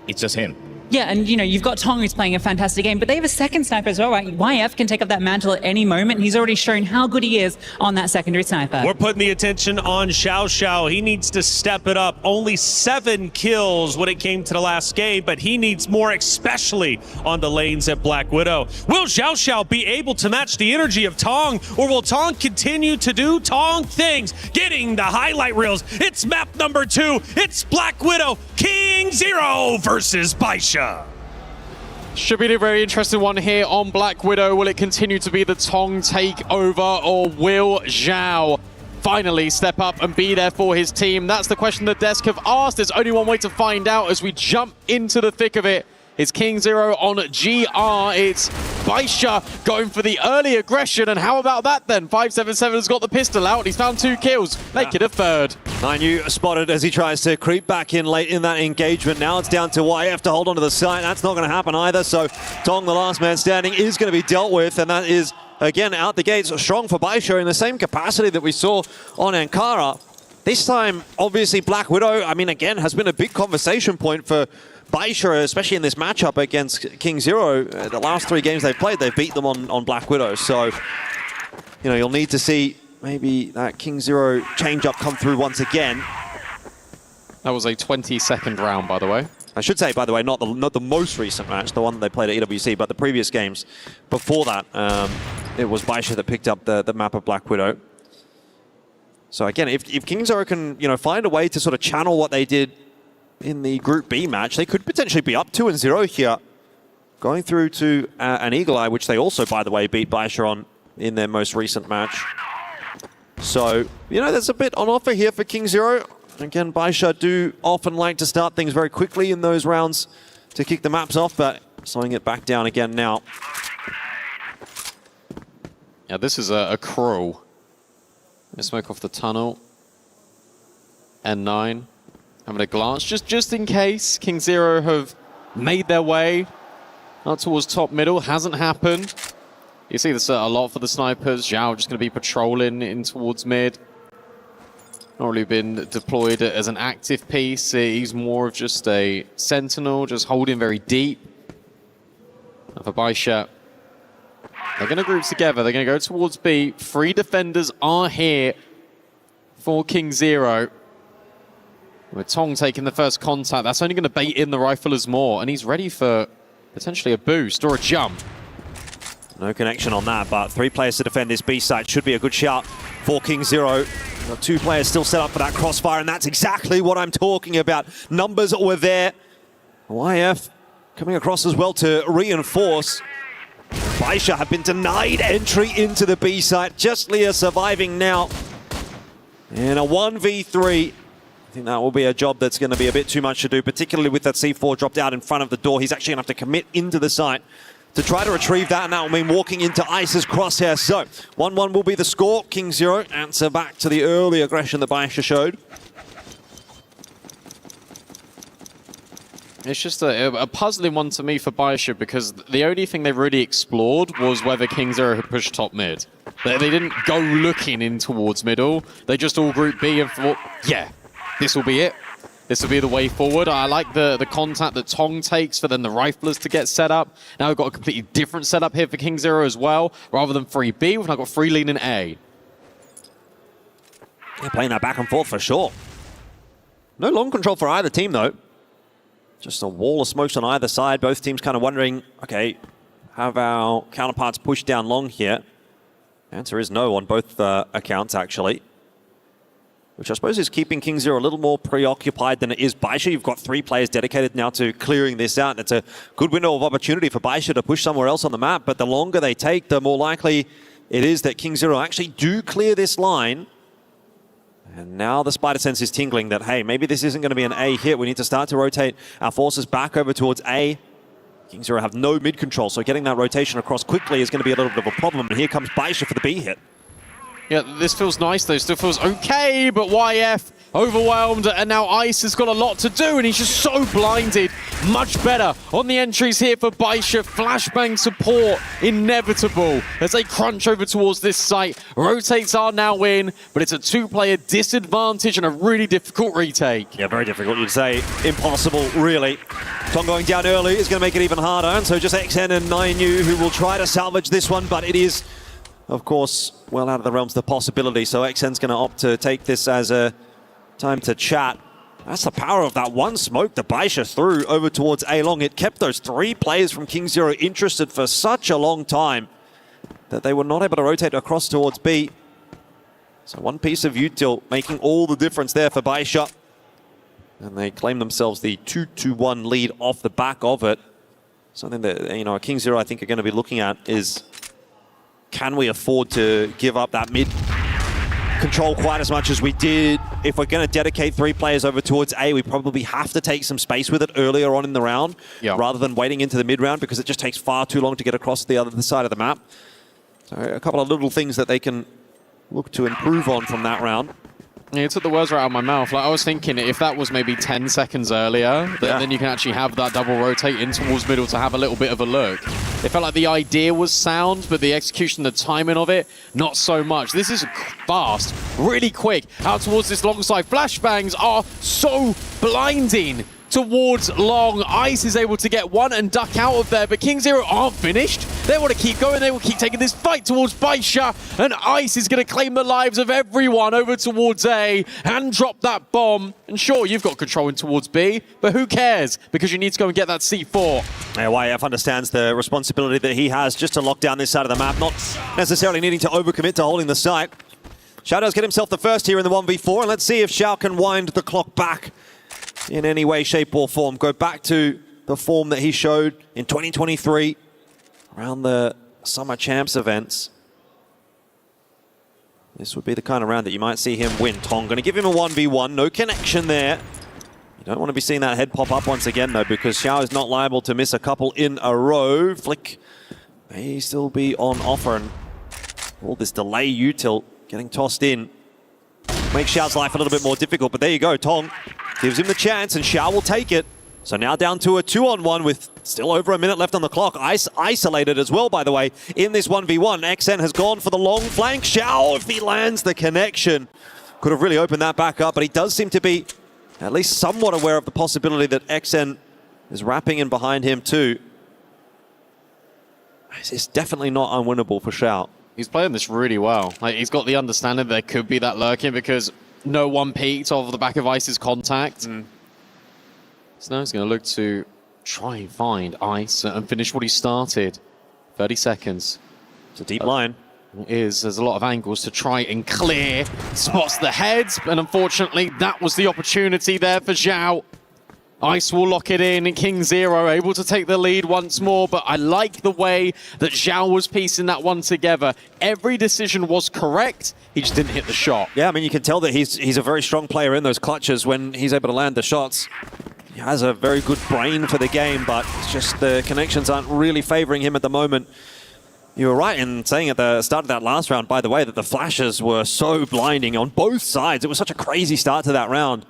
It's just him. Yeah, and you know, you've got Tong who's playing a fantastic game, but they have a second sniper as well, right? YF can take up that mantle at any moment. He's already shown how good he is on that secondary sniper. We're putting the attention on Xiao Xiao. He needs to step it up. Only 7 kills when it came to the last game, but he needs more, especially on the lanes at Black Widow. Will Xiao Xiao be able to match the energy of Tong, or will Tong continue to do Tong things? Getting the highlight reels. It's map number 2. It's Black Widow. King Zero versus Baisha. Should be a very interesting one here on Black Widow. Will it continue to be the Tong takeover, or will Zhao finally step up and be there for his team? That's the question the desk have asked. There's only one way to find out as we jump into the thick of it. It's King Zero on GR. It's Baisha going for the early aggression. And how about that then? 577 has got the pistol out. He's found 2 kills. Make it a third. Nine spotted as he tries to creep back in late in that engagement. Now it's down to YF to hold on to the site. That's not going to happen either. So Tong, the last man standing, is going to be dealt with. And that is, again, out the gates strong for Baisha in the same capacity that we saw on Ankara. This time, obviously, Black Widow, I mean, again, has been a big conversation point for Baisha, especially in this matchup against King Zero. The last 3 games they've played, they've beat them on Black Widow. So, you know, you'll need to see maybe that King Zero change-up come through once again. That was a 20-second round, by the way. I should say, by the way, not the most recent match, the one that they played at EWC, but the previous games before that, it was Baisha that picked up the map of Black Widow. So again, if King Zero can, you know, find a way to sort of channel what they did in the Group B match, they could potentially be up 2-0 here, going through to an Eagle Eye, which they also, by the way, beat Baisha on in their most recent match. So, you know, there's a bit on offer here for King Zero. Again, Baisha do often like to start things very quickly in those rounds to kick the maps off, but slowing it back down again now. Yeah, this is a crow. Let's smoke off the tunnel. N9. Having a glance, just in case King Zero have made their way out towards top middle. Hasn't happened. You see this a lot for the snipers. Zhao just going to be patrolling in towards mid. Not really been deployed as an active piece. He's more of just a sentinel, just holding very deep. And for Baisha, they're going to group together. They're going to go towards B. 3 defenders are here for King Zero. With Tong taking the first contact, that's only going to bait in the riflers more, and he's ready for potentially a boost or a jump. No connection on that, but 3 players to defend this B site should be a good shout for King Zero. Got 2 players still set up for that crossfire, and that's exactly what I'm talking about. Numbers were there. YF coming across as well to reinforce. Baisha have been denied entry into the B site. Just Leah surviving now in a 1v3. I think that will be a job that's going to be a bit too much to do, particularly with that C4 dropped out in front of the door. He's actually going to have to commit into the site to try to retrieve that, and that will mean walking into Ice's crosshair. So 1-1 will be the score. King Zero answer back to the early aggression that Baisha showed. It's just a puzzling one to me for Baisha, because the only thing they really explored was whether King Zero had pushed top mid. They didn't go looking in towards middle. They just all grouped B and thought, yeah, this will be it. this will be the way forward. I like the contact that Tong takes for then the riflers to get set up. Now we've got a completely different setup here for King Zero as well. Rather than 3B, we've now got 3 lean in A. Yeah, playing that back and forth for sure. No long control for either team, though. Just a wall of smokes on either side. Both teams kind of wondering, okay, have our counterparts pushed down long here? The answer is no on both accounts, actually. Which I suppose is keeping King Zero a little more preoccupied than it is Baisha. You've got 3 players dedicated now to clearing this out. It's a good window of opportunity for Baisha to push somewhere else on the map, but the longer they take, the more likely it is that King Zero actually do clear this line. And now the spider sense is tingling that, hey, maybe this isn't going to be an A hit. We need to start to rotate our forces back over towards A. King Zero have no mid control, so getting that rotation across quickly is going to be a little bit of a problem. And here comes Baisha for the B hit. Yeah, this feels nice though, still feels okay, but YF overwhelmed, and now Ice has got a lot to do, and he's just so blinded. Much better on the entries here for Baisha. Flashbang support, inevitable as they crunch over towards this site. Rotates are now in, but it's a 2-player disadvantage and a really difficult retake. Yeah, very difficult, you'd say. Impossible, really. Tong going down early is going to make it even harder, and so just XN and Nainu who will try to salvage this one, but it is, of course, well out of the realms of the possibility, so XN's going to opt to take this as a time to chat. That's the power of that one smoke that Baisha threw over towards A long. It kept those 3 players from King Zero interested for such a long time that they were not able to rotate across towards B. So one piece of util making all the difference there for Baisha. And they claim themselves the 2-1 lead off the back of it. Something that, you know, King Zero I think are going to be looking at is, can we afford to give up that mid control quite as much as we did? If we're going to dedicate 3 players over towards A, we probably have to take some space with it earlier on in the round, rather than waiting into the mid round, because it just takes far too long to get across the other side of the map. So a couple of little things that they can look to improve on from that round. Yeah, you took the words right out of my mouth. Like, I was thinking if that was maybe 10 seconds earlier, then you can actually have that double rotate in towards middle to have a little bit of a look. It felt like the idea was sound, but the execution, the timing of it, not so much. This is fast, really quick, out towards this long side. Flashbangs are so blinding towards long. Ice is able to get one and duck out of there, but King Zero aren't finished. They want to keep going. They will keep taking this fight towards Baisha, and Ice is going to claim the lives of everyone over towards A and drop that bomb. And sure, you've got control in towards B, but who cares? Because you need to go and get that C4. Yeah, YF understands the responsibility that he has just to lock down this side of the map, not necessarily needing to overcommit to holding the site. Xiao does get himself the first here in the 1v4, and let's see if Xiao can wind the clock back in any way, shape or form. Go back to the form that he showed in 2023 around the Summer Champs events. This would be the kind of round that you might see him win. Tong going to give him a 1v1, no connection there. You don't want to be seeing that head pop up once again though, because Xiao is not liable to miss a couple in a row. Flick may still be on offer, and all this delay util getting tossed in makes Xiao's life a little bit more difficult, but there you go. Tong gives him the chance, and Xiao will take it. So now down to a 2-on-1 with still over a minute left on the clock. Ice isolated as well, by the way, in this 1v1. XN has gone for the long flank. Xiao, if he lands the connection, could have really opened that back up, but he does seem to be at least somewhat aware of the possibility that XN is wrapping in behind him too. It's definitely not unwinnable for Xiao. He's playing this really well. Like, he's got the understanding there could be that lurking because no one peeked off the back of Ice's contact. So now he's going to look to try and find Ice and finish what he started. 30 seconds. It's a deep line. It is. There's a lot of angles to try and clear. Spots the heads, and unfortunately that was the opportunity there for Xiao. Ice will lock it in, and King Zero able to take the lead once more, but I like the way that Xiao was piecing that one together. Every decision was correct, he just didn't hit the shot. Yeah, I mean, you can tell that he's a very strong player in those clutches when he's able to land the shots. He has a very good brain for the game, but it's just the connections aren't really favoring him at the moment. You were right in saying at the start of that last round, by the way, that the flashes were so blinding on both sides. It was such a crazy start to that round.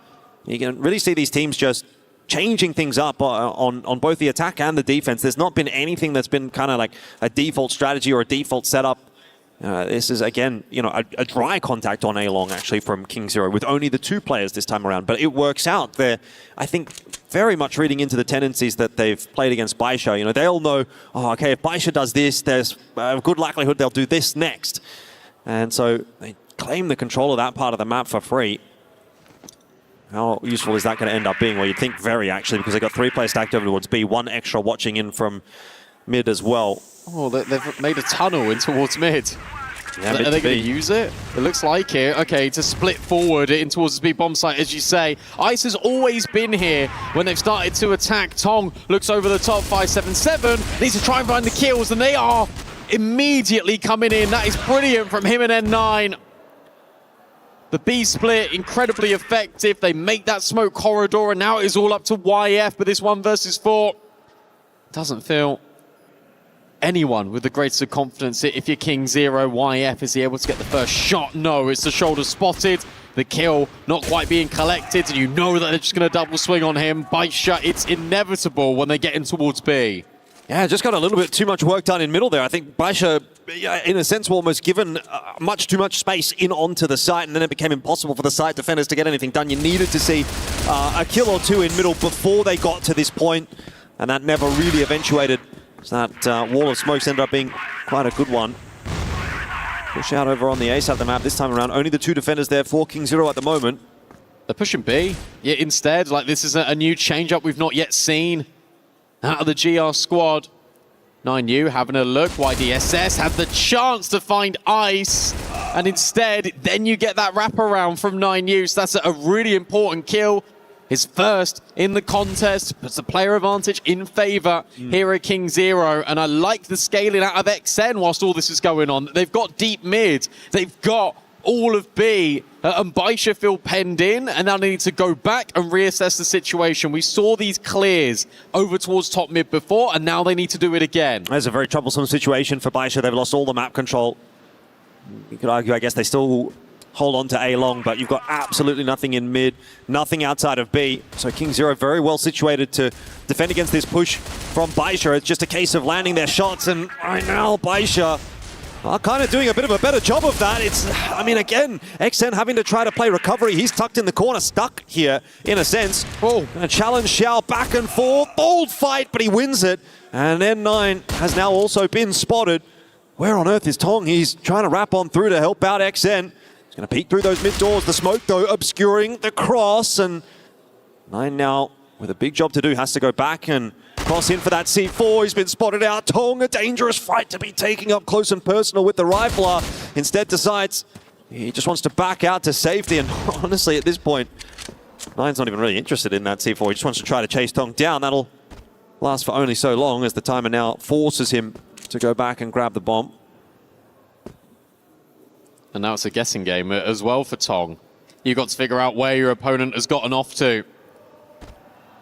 You can really see these teams just changing things up on both the attack and the defense. There's not been anything that's been kind of like a default strategy or a default setup This is, again, a dry contact on A-Long, actually, from King Zero, with only the 2 players this time around. But it works out. They're, I think, very much reading into the tendencies that they've played against Baisha. They'll know, oh, okay, if Baisha does this, there's a good likelihood they'll do this next. And so they claim the control of that part of the map for free. How useful is that going to end up being? Well, you'd think very, actually, because they got 3 players stacked over towards B, 1 extra watching in from mid as well. Oh, they've made a tunnel in towards mid. Yeah, Are they going to use it? It looks like it. Okay, to split forward in towards the speed bomb site, as you say. Ice has always been here when they've started to attack. Tong looks over the top, 577. Needs to try and find the kills, and they are immediately coming in. That is brilliant from him and N9. The B split, incredibly effective. They make that smoke corridor, and now it is all up to YF, but this 1 versus 4 doesn't feel anyone with the greatest confidence. If you're King Zero, YF, is he able to get the first shot? No, it's the shoulder spotted. The kill not quite being collected, and you know that they're just going to double swing on him. Baisha, it's inevitable when they get in towards B. Yeah, just got a little bit too much work done in middle there. I think Baisha, in a sense, were almost given much too much space in onto the site, and then it became impossible for the site defenders to get anything done. You needed to see a kill or 2 in middle before they got to this point, and that never really eventuated. So that wall of smokes ended up being quite a good one. Push out over on the A side of the map this time around. Only the 2 defenders there for King Zero at the moment. They're pushing B. Yeah, instead, like, this is a new change-up we've not yet seen out of the GR squad. 9U having a look. YDSS had the chance to find Ice, and instead, then you get that wraparound from 9U. So that's a really important kill. His first in the contest, puts the player advantage in favor here at King Zero. And I like the scaling out of XN whilst all this is going on. They've got deep mid. They've got all of B. And Baisha feel penned in, and now they need to go back and reassess the situation. We saw these clears over towards top mid before, and now they need to do it again. That's a very troublesome situation for Baisha. They've lost all the map control. You could argue, I guess, they still hold on to A-Long, but you've got absolutely nothing in mid, nothing outside of B. So King Zero very well situated to defend against this push from Baisha. It's just a case of landing their shots, and right now Baisha are kind of doing a bit of a better job of that. I mean, again, XN having to try to play recovery. He's tucked in the corner, stuck here, in a sense. Oh, gonna challenge Xiao back and forth. Bold fight, but he wins it. And N9 has now also been spotted. Where on earth is Tong? He's trying to wrap on through to help out XN. Going to peek through those mid doors. The smoke, though, obscuring the cross. And 9 now, with a big job to do, has to go back and cross in for that C4. He's been spotted out. Tong, a dangerous fight to be taking up close and personal with the rifler. Instead decides he just wants to back out to safety. And honestly, at this point, 9's not even really interested in that C4. He just wants to try to chase Tong down. That'll last for only so long, as the timer now forces him to go back and grab the bomb. And now it's a guessing game as well for Tong. You've got to figure out where your opponent has gotten off to.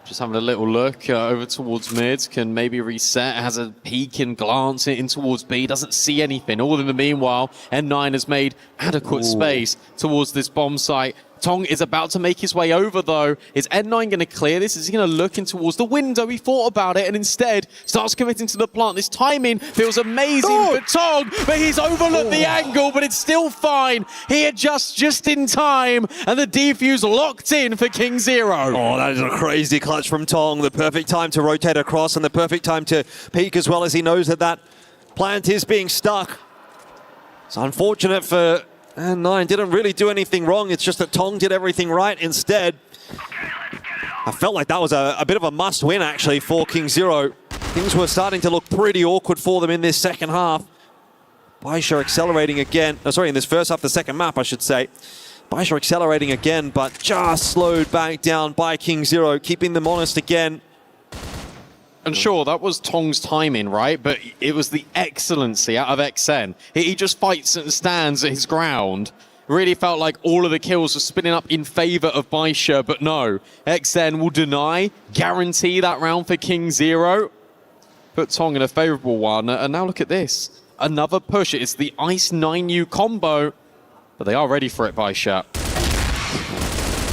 Just having a little look over towards mid, can maybe reset, has a peek and glance in towards B, doesn't see anything. All in the meanwhile, N9 has made adequate space towards this bomb site. Tong is about to make his way over, though. Is N9 going to clear this? Is he going to look in towards the window? He thought about it and instead starts committing to the plant. This timing feels amazing for Tong, but he's overlooked the angle, but it's still fine. He adjusts just in time, and the defuse locked in for King Zero. Oh, that is a crazy clutch from Tong. The perfect time to rotate across and the perfect time to peek, as well as he knows that that plant is being stuck. It's unfortunate for N9, didn't really do anything wrong. It's just that Tong did everything right instead. I felt like that was a bit of a must-win, actually, for King Zero. Things were starting to look pretty awkward for them in this second half. Baisha accelerating again. Oh, sorry, in this first half, the second map, I should say. Baisha accelerating again, but just slowed back down by King Zero, keeping them honest again. And sure, that was Tong's timing, right? But it was the excellency out of XN. He just fights and stands at his ground. Really felt like all of the kills were spinning up in favor of Baisha, but no. XN will deny, guarantee that round for King Zero. Put Tong in a favorable one. And now look at this. Another push. It's the Ice 9U combo. But they are ready for it, Baisha.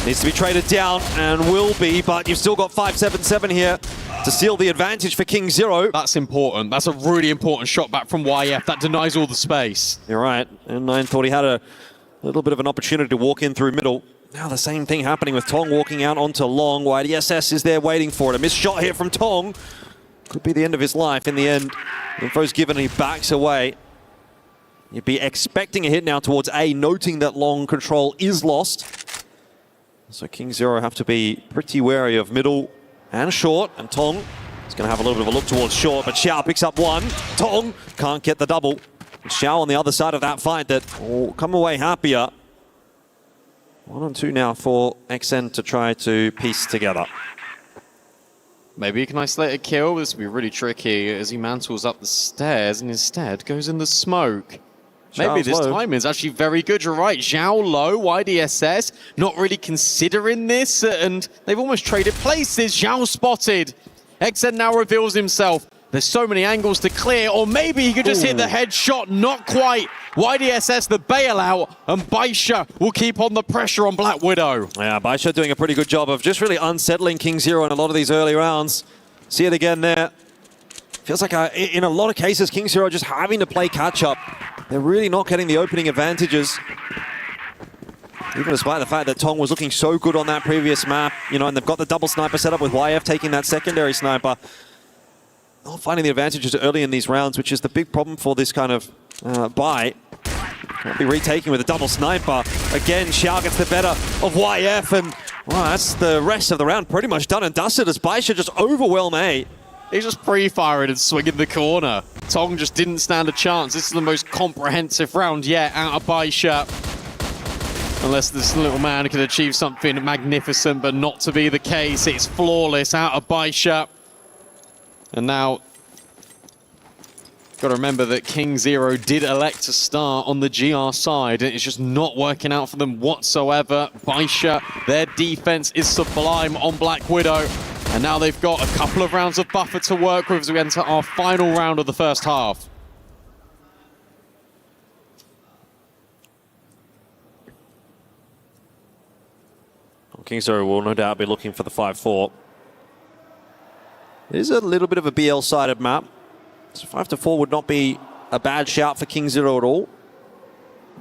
Needs to be traded down and will be, but you've still got 577 here. to seal the advantage for King Zero. That's important. That's a really important shot back from YF. That denies all the space. You're right. And Nine thought he had a little bit of an opportunity to walk in through middle. Now the same thing happening with Tong walking out onto long. YDSS is there waiting for it. A missed shot here from Tong. Could be the end of his life in the end. Info's given and he backs away. You'd be expecting a hit now towards A, noting that long control is lost. So King Zero have to be pretty wary of middle and short. And Tong is going to have a little bit of a look towards short, but Xiao picks up one. Tong can't get the double. And Xiao on the other side of that fight that will come away happier. 1-on-2 now for XN to try to piece together. Maybe he can isolate a kill. This will be really tricky as he mantles up the stairs and instead goes in the smoke. Maybe this timing is actually very good. You're right. Zhao low, YDSS, not really considering this, and they've almost traded places. Zhao spotted. XN now reveals himself. There's so many angles to clear, or maybe he could just hit the headshot. Not quite. YDSS the bailout, and Baisha will keep on the pressure on Black Widow. Yeah, Baisha doing a pretty good job of just really unsettling King Zero in a lot of these early rounds. See it again there. Feels like in a lot of cases, King Zero just having to play catch-up. They're really not getting the opening advantages. Even despite the fact that Tong was looking so good on that previous map, you know, and they've got the double sniper set up with YF taking that secondary sniper. Not finding the advantages early in these rounds, which is the big problem for this kind of buy. Can't be retaking with a double sniper. Again, Xiao gets the better of YF, and well, that's the rest of the round pretty much done and dusted as Baisha just overwhelm A. He's just pre-firing and swinging the corner. Tong just didn't stand a chance. This is the most comprehensive round yet out of Baisha. Unless this little man can achieve something magnificent, but not to be the case. It's flawless out of Baisha. And now, got to remember that King Zero did elect to start on the GR side, and it's just not working out for them whatsoever. Baisha, their defense is sublime on Black Widow. And now they've got a couple of rounds of buffer to work with as we enter our final round of the first half. King Zero will no doubt be looking for the 5-4. It is a little bit of a BL-sided map. So 5-4 would not be a bad shout for King Zero at all.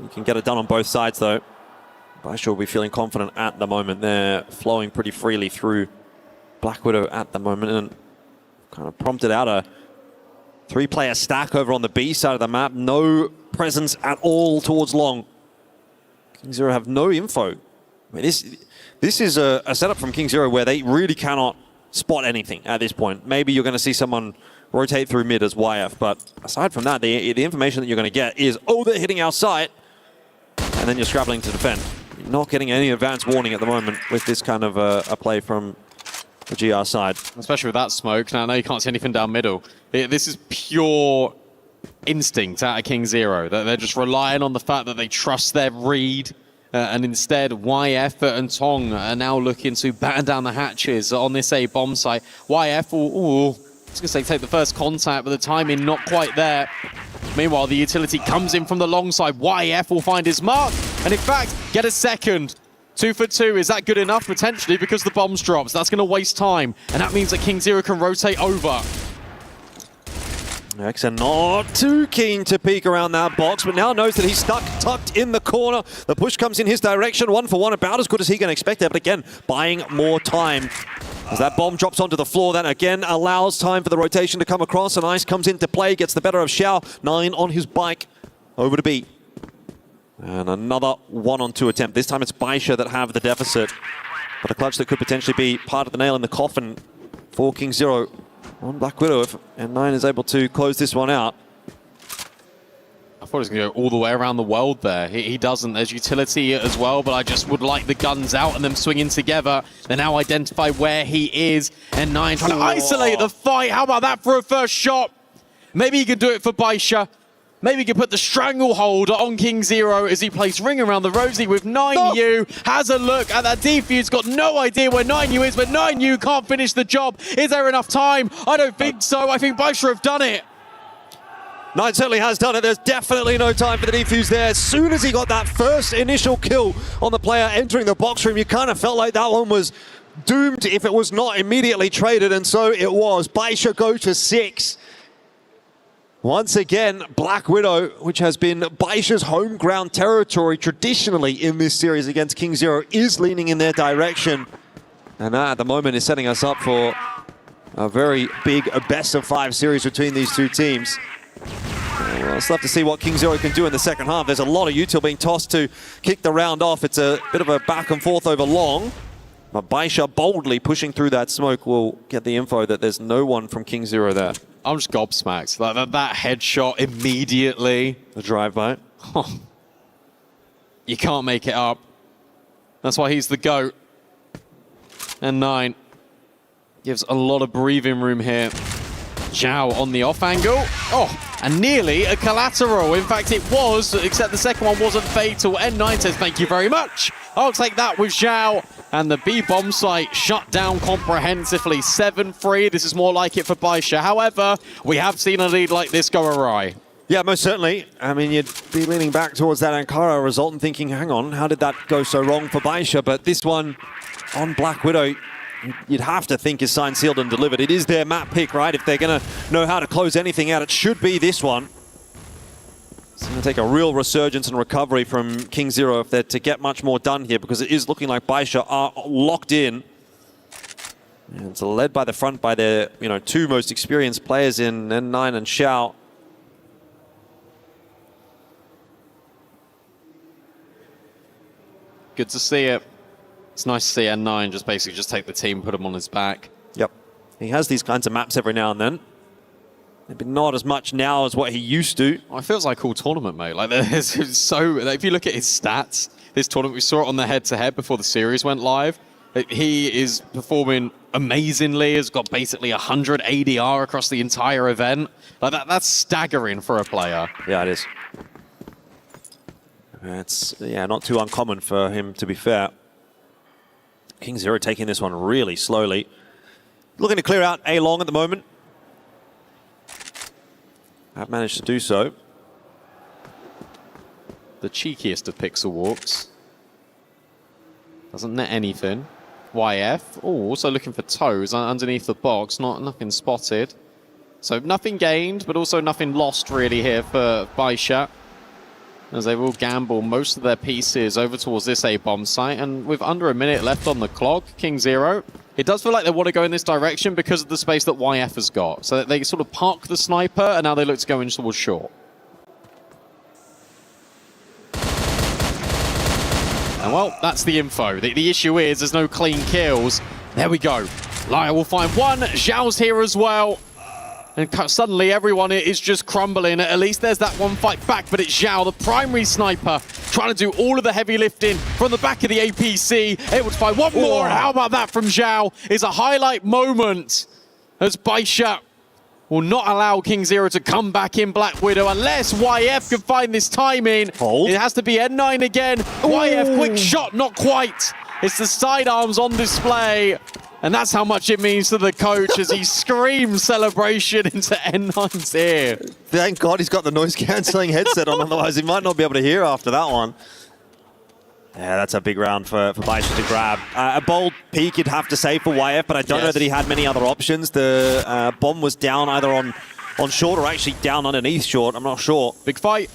You can get it done on both sides, though. Baisha will be feeling confident at the moment. They're flowing pretty freely through Black Widow at the moment, and kind of prompted out a 3-player stack over on the B side of the map. No presence at all towards long. King Zero have no info. I mean, this is a setup from King Zero where they really cannot spot anything at this point. Maybe you're going to see someone rotate through mid as YF, but aside from that, the information that you're going to get is, oh, they're hitting our site, and then you're scrabbling to defend. You're not getting any advance warning at the moment with this kind of a play from the GR side. Especially with that smoke. Now you can't see anything down middle. This is pure instinct out of King Zero. They're just relying on the fact that they trust their read. And instead, YF and Tong are now looking to batten down the hatches on this A bomb site. YF will, I was going to say, take the first contact, but the timing not quite there. Meanwhile, the utility comes in from the long side. YF will find his mark, and in fact, get a second. 2 for 2, is that good enough? Potentially, because the bombs drops. That's going to waste time, and that means that King Zero can rotate over. XN not too keen to peek around that box, but now knows that he's stuck, tucked in the corner. The push comes in his direction, 1-for-1, about as good as he can expect it, but again, buying more time. As that bomb drops onto the floor, that again allows time for the rotation to come across, and Ice comes into play, gets the better of Xiao. 9 on his bike, over to B. And another 1-on-2 attempt. This time it's Baisha that have the deficit, but a clutch that could potentially be part of the nail in the coffin for King Zero on Black Widow, and 9 is able to close this one out. I thought he was going to go all the way around the world there. He doesn't. There's utility as well, but I just would like the guns out and them swinging together. They now identify where he is, and 9 trying to isolate the fight. How about that for a first shot? Maybe he can do it for Baisha. Maybe he can put the stranglehold on King Zero as he plays Ring Around the Rosie with 9U. Has a look at that defuse. Got no idea where 9U is, but 9U can't finish the job. Is there enough time? I don't think so. I think Baisha have done it. 9 certainly has done it. There's definitely no time for the defuse there. As soon as he got that first initial kill on the player entering the box room, you kind of felt like that one was doomed if it was not immediately traded, and so it was. Baisha go to 6. Once again, Black Widow, which has been Baisha's home ground territory traditionally in this series against King Zero, is leaning in their direction. And that, at the moment, is setting us up for a very big best-of-5 series between these two teams. We'll still have to see what King Zero can do in the second half. There's a lot of util being tossed to kick the round off. It's a bit of a back and forth over long. But Baisha boldly pushing through that smoke will get the info that there's no one from King Zero there. I'm just gobsmacked. Like that headshot immediately. The drive-by. You can't make it up. That's why he's the GOAT. And 9 gives a lot of breathing room here. Zhao on the off angle. Oh, and nearly a collateral. In fact, it was, except the second one wasn't fatal. N9 says, thank you very much. I'll take that with Zhao. And the B bomb site shut down comprehensively. 7-3. This is more like it for Baisha. However, we have seen a lead like this go awry. Yeah, most certainly. I mean, you'd be leaning back towards that Ankara result and thinking, hang on, how did that go so wrong for Baisha? But this one on Black Widow, you'd have to think is signed, sealed, and delivered. It is their map pick, right? If they're going to know how to close anything out, it should be this one. It's going to take a real resurgence and recovery from King Zero if they're to get much more done here, because it is looking like Baisha are locked in. And it's led by the front by their, two most experienced players in N9 and Xiao. Good to see it. It's nice to see N9 just basically take the team, put him on his back. Yep. He has these kinds of maps every now and then. Maybe not as much now as what he used to. Well, it feels like all tournament, mate. Like, there's so... If you look at his stats, this tournament, we saw it on the head-to-head before the series went live. He is performing amazingly, has got basically 100 ADR across the entire event. Like, that's staggering for a player. Yeah, it is. It's, not too uncommon for him, to be fair. King Zero taking this one really slowly. Looking to clear out A long at the moment. Have managed to do so. The cheekiest of pixel walks. Doesn't net anything. YF. Oh, also looking for toes underneath the box. Nothing spotted. So nothing gained, but also nothing lost really here for Baisha, as they will gamble most of their pieces over towards this A-bomb site. And with under a minute left on the clock, King Zero, it does feel like they want to go in this direction because of the space that YF has got. So they sort of park the sniper, and now they look to go in towards short. And well, that's the info. The issue is there's no clean kills. There we go. Lyre will find one. Zhao's here as well. And suddenly everyone is just crumbling. At least there's that one fight back, but it's Zhao, the primary sniper, trying to do all of the heavy lifting from the back of the APC. Able to find one more. And how about that from Zhao? Is a highlight moment as Baisha will not allow King Zero to come back in Black Widow unless YF can find this timing. Hold. It has to be N9 again. YF, quick shot, not quite. It's the sidearms on display. And that's how much it means to the coach as he screams celebration into N9's ear. Thank God he's got the noise-cancelling headset on, otherwise he might not be able to hear after that one. Yeah, that's a big round for Baisha to grab. A bold peak, you'd have to say, for YF, but I don't know that he had many other options. The bomb was down either on short or actually down underneath short. I'm not sure. Big fight.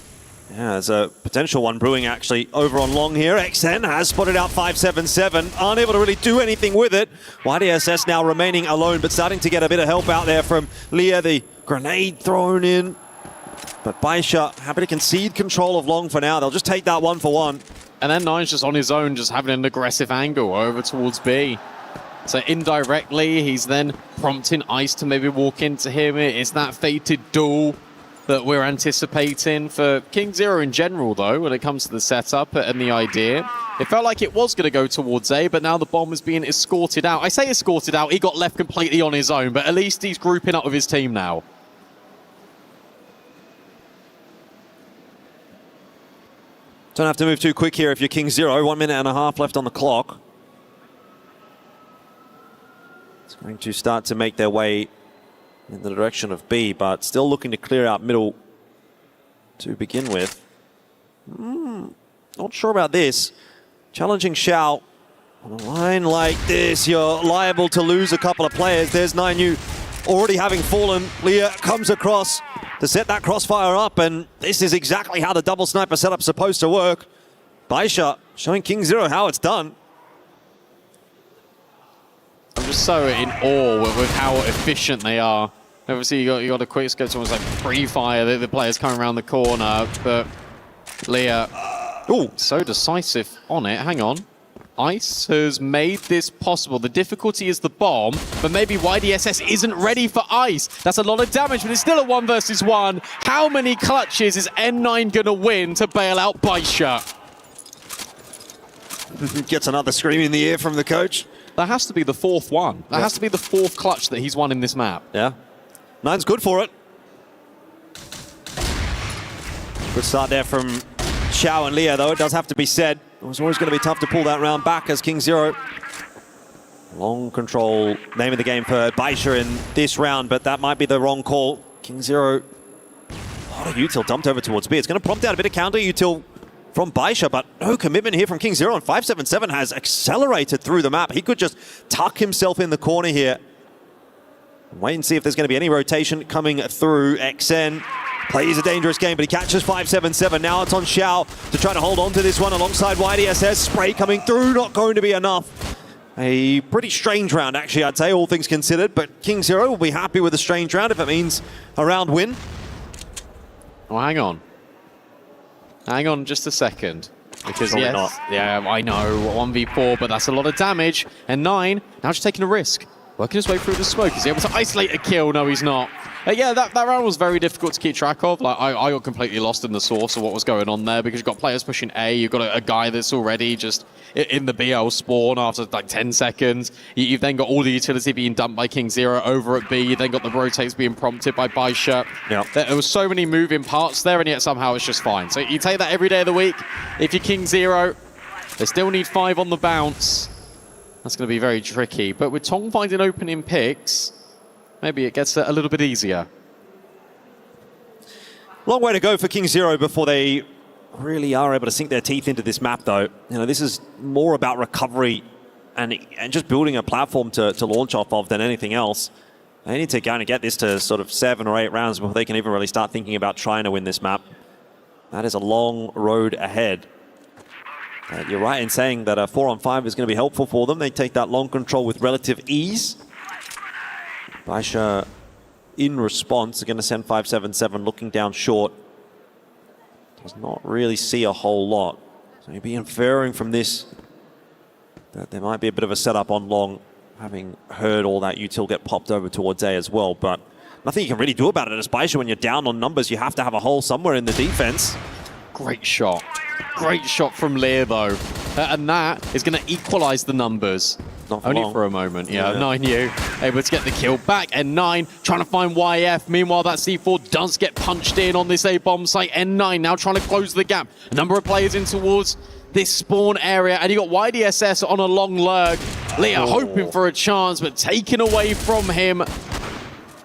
Yeah, there's a potential one brewing actually over on long here. XN has spotted out 577, unable to really do anything with it. YDSS now remaining alone, but starting to get a bit of help out there from Leah. The grenade thrown in. But Baisha happy to concede control of long for now. They'll just take that 1-for-1. And then Nine's just on his own, just having an aggressive angle over towards B. So indirectly, he's then prompting Ice to maybe walk into him. It's that fated duel that we're anticipating for King Zero in general, though, when it comes to the setup and the idea. It felt like it was going to go towards A, but now the bomb is being escorted out. I say escorted out, he got left completely on his own, but at least he's grouping up with his team now. Don't have to move too quick here if you're King Zero. 1 minute and a half left on the clock. It's going to start to make their way in the direction of B, but still looking to clear out middle to begin with. Not sure about this. Challenging Xiao. On a line like this, you're liable to lose a couple of players. There's 9U already having fallen. Leah comes across to set that crossfire up, and this is exactly how the double sniper setup's supposed to work. Baisha showing King Zero how it's done. I'm just so in awe with how efficient they are. Obviously, you got a quick scope, almost like pre-fire. The players coming around the corner, but Leah, so decisive on it. Hang on. Ice has made this possible. The difficulty is the bomb, but maybe YDSS isn't ready for Ice. That's a lot of damage, but it's still a 1 versus 1. How many clutches is N9 gonna win to bail out Baisha? Gets another scream in the ear from the coach. That has to be the 4th one. That has to be the 4th clutch that he's won in this map. Yeah. 9's good for it. Good start there from Xiao and Leah, though. It does have to be said. It was always going to be tough to pull that round back as King Zero. Long control, name of the game for Baisha in this round, but that might be the wrong call. King Zero, a lot of util dumped over towards B. It's going to prompt out a bit of counter util from Baisha, but no commitment here from King Zero, and 577 has accelerated through the map. He could just tuck himself in the corner here. Wait and see if there's going to be any rotation coming through. XN plays a dangerous game, but he catches 577. Now it's on Xiao to try to hold on to this one alongside YDSS. Spray coming through, not going to be enough. A pretty strange round, actually, I'd say, all things considered, but King Zero will be happy with a strange round if it means a round win. Oh, hang on. Hang on just a second. Because Probably yes, not. yeah, I know, 1v4, but that's a lot of damage. And 9, now just taking a risk. Working his way through the smoke. Is he able to isolate a kill? No, he's not. Yeah, that round was very difficult to keep track of. Like, I got completely lost in the source of what was going on there because you've got players pushing A, you've got a guy that's already just in the BL spawn after like 10 seconds. You've then got all the utility being dumped by King Zero over at B. You then got the rotates being prompted by Baisha. Yeah. There was so many moving parts there, and yet somehow it's just fine. So you take that every day of the week. If you're King Zero, they still need 5 on the bounce. That's going to be very tricky. But with Tong finding opening picks, maybe it gets a little bit easier. Long way to go for King Zero before they really are able to sink their teeth into this map, though. You know, this is more about recovery and just building a platform to launch off of than anything else. They need to kind of get this to sort of 7 or 8 rounds before they can even really start thinking about trying to win this map. That is a long road ahead. You're right in saying that a 4-on-5 is going to be helpful for them. They take that long control with relative ease. Baisha, in response, are going to send 577 looking down short. Does not really see a whole lot. So you'd be inferring from this that there might be a bit of a setup on long, having heard all that util get popped over towards A as well. But nothing you can really do about it as Baisha. When you're down on numbers, you have to have a hole somewhere in the defense. Great shot. Great shot from Lear, though. And that is going to equalize the numbers. Not for Only long. for a moment, yeah. 9U able to get the kill back. And 9 trying to find YF. Meanwhile, that C4 does get punched in on this A-bomb site. N9 now trying to close the gap. A number of players in towards this spawn area. And you got YDSS on a long lurk. Lear hoping for a chance, but taken away from him.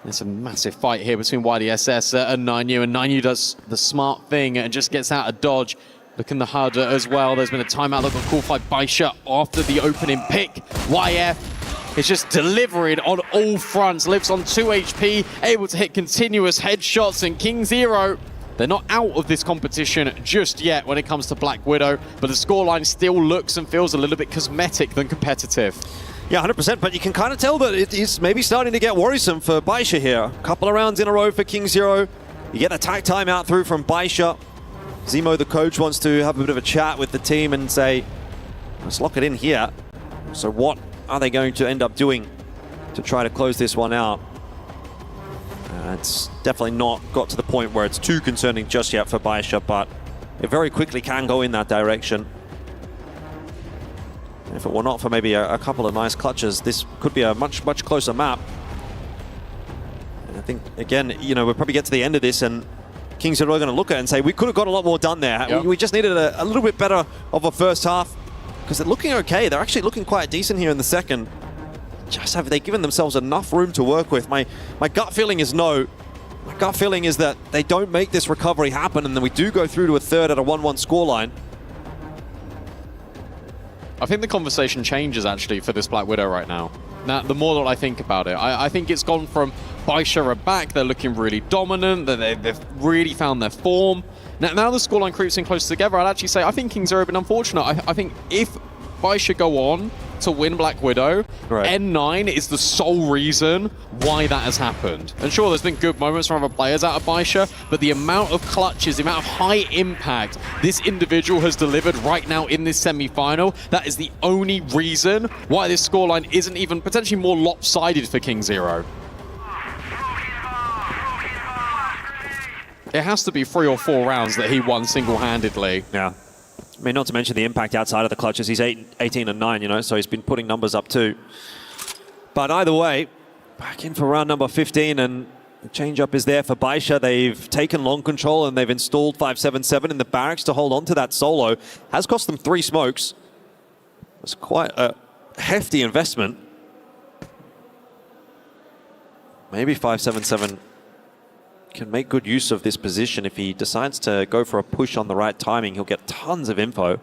There's a massive fight here between YDSS and 9U. And 9U does the smart thing and just gets out of dodge. Looking the harder as well. There's been a timeout that got called by Baisha after the opening pick. YF is just delivering on all fronts. Lives on 2 HP, able to hit continuous headshots. And King Zero, they're not out of this competition just yet when it comes to Black Widow, but the scoreline still looks and feels a little bit cosmetic than competitive. Yeah, 100%, but you can kind of tell that it is maybe starting to get worrisome for Baisha here. A couple of rounds in a row for King Zero. You get the tag timeout through from Baisha. Zemo, the coach, wants to have a bit of a chat with the team and say, let's lock it in here. So what are they going to end up doing to try to close this one out? It's definitely not got to the point where it's too concerning just yet for Baisha, but it very quickly can go in that direction. And if it were not for maybe a couple of nice clutches, this could be a much, much closer map. And I think, again, you know, we'll probably get to the end of this and King Zero are going to look at it and say, we could have got a lot more done there. Yep. We just needed a little bit better of a first half because they're looking okay. They're actually looking quite decent here in the second. Just have they given themselves enough room to work with? My gut feeling is no. My gut feeling is that they don't make this recovery happen and then we do go through to a third at a 1-1 scoreline. I think the conversation changes actually for this Black Widow right now. Now, the more that I think about it, I think it's gone from Baisha are back, they're looking really dominant, they've really found their form. Now the scoreline creeps in closer together. I'd actually say I think King Zero have been unfortunate. I think if Baisha go on to win Black Widow, N9 is the sole reason why that has happened. And sure, there's been good moments from other players out of Baisha, but the amount of clutches, the amount of high impact this individual has delivered right now in this semi-final, that is the only reason why this scoreline isn't even potentially more lopsided for King Zero. It has to be 3 or 4 rounds that he won single-handedly. Yeah. I mean, not to mention the impact outside of the clutches. He's 18 and 9, you know, so he's been putting numbers up too. But either way, back in for round number 15, and the change-up is there for Baisha. They've taken long control and they've installed 577 in the barracks to hold on to that solo. Has cost them 3 smokes. It's quite a hefty investment. Maybe 577 can make good use of this position. If he decides to go for a push on the right timing, he'll get tons of info.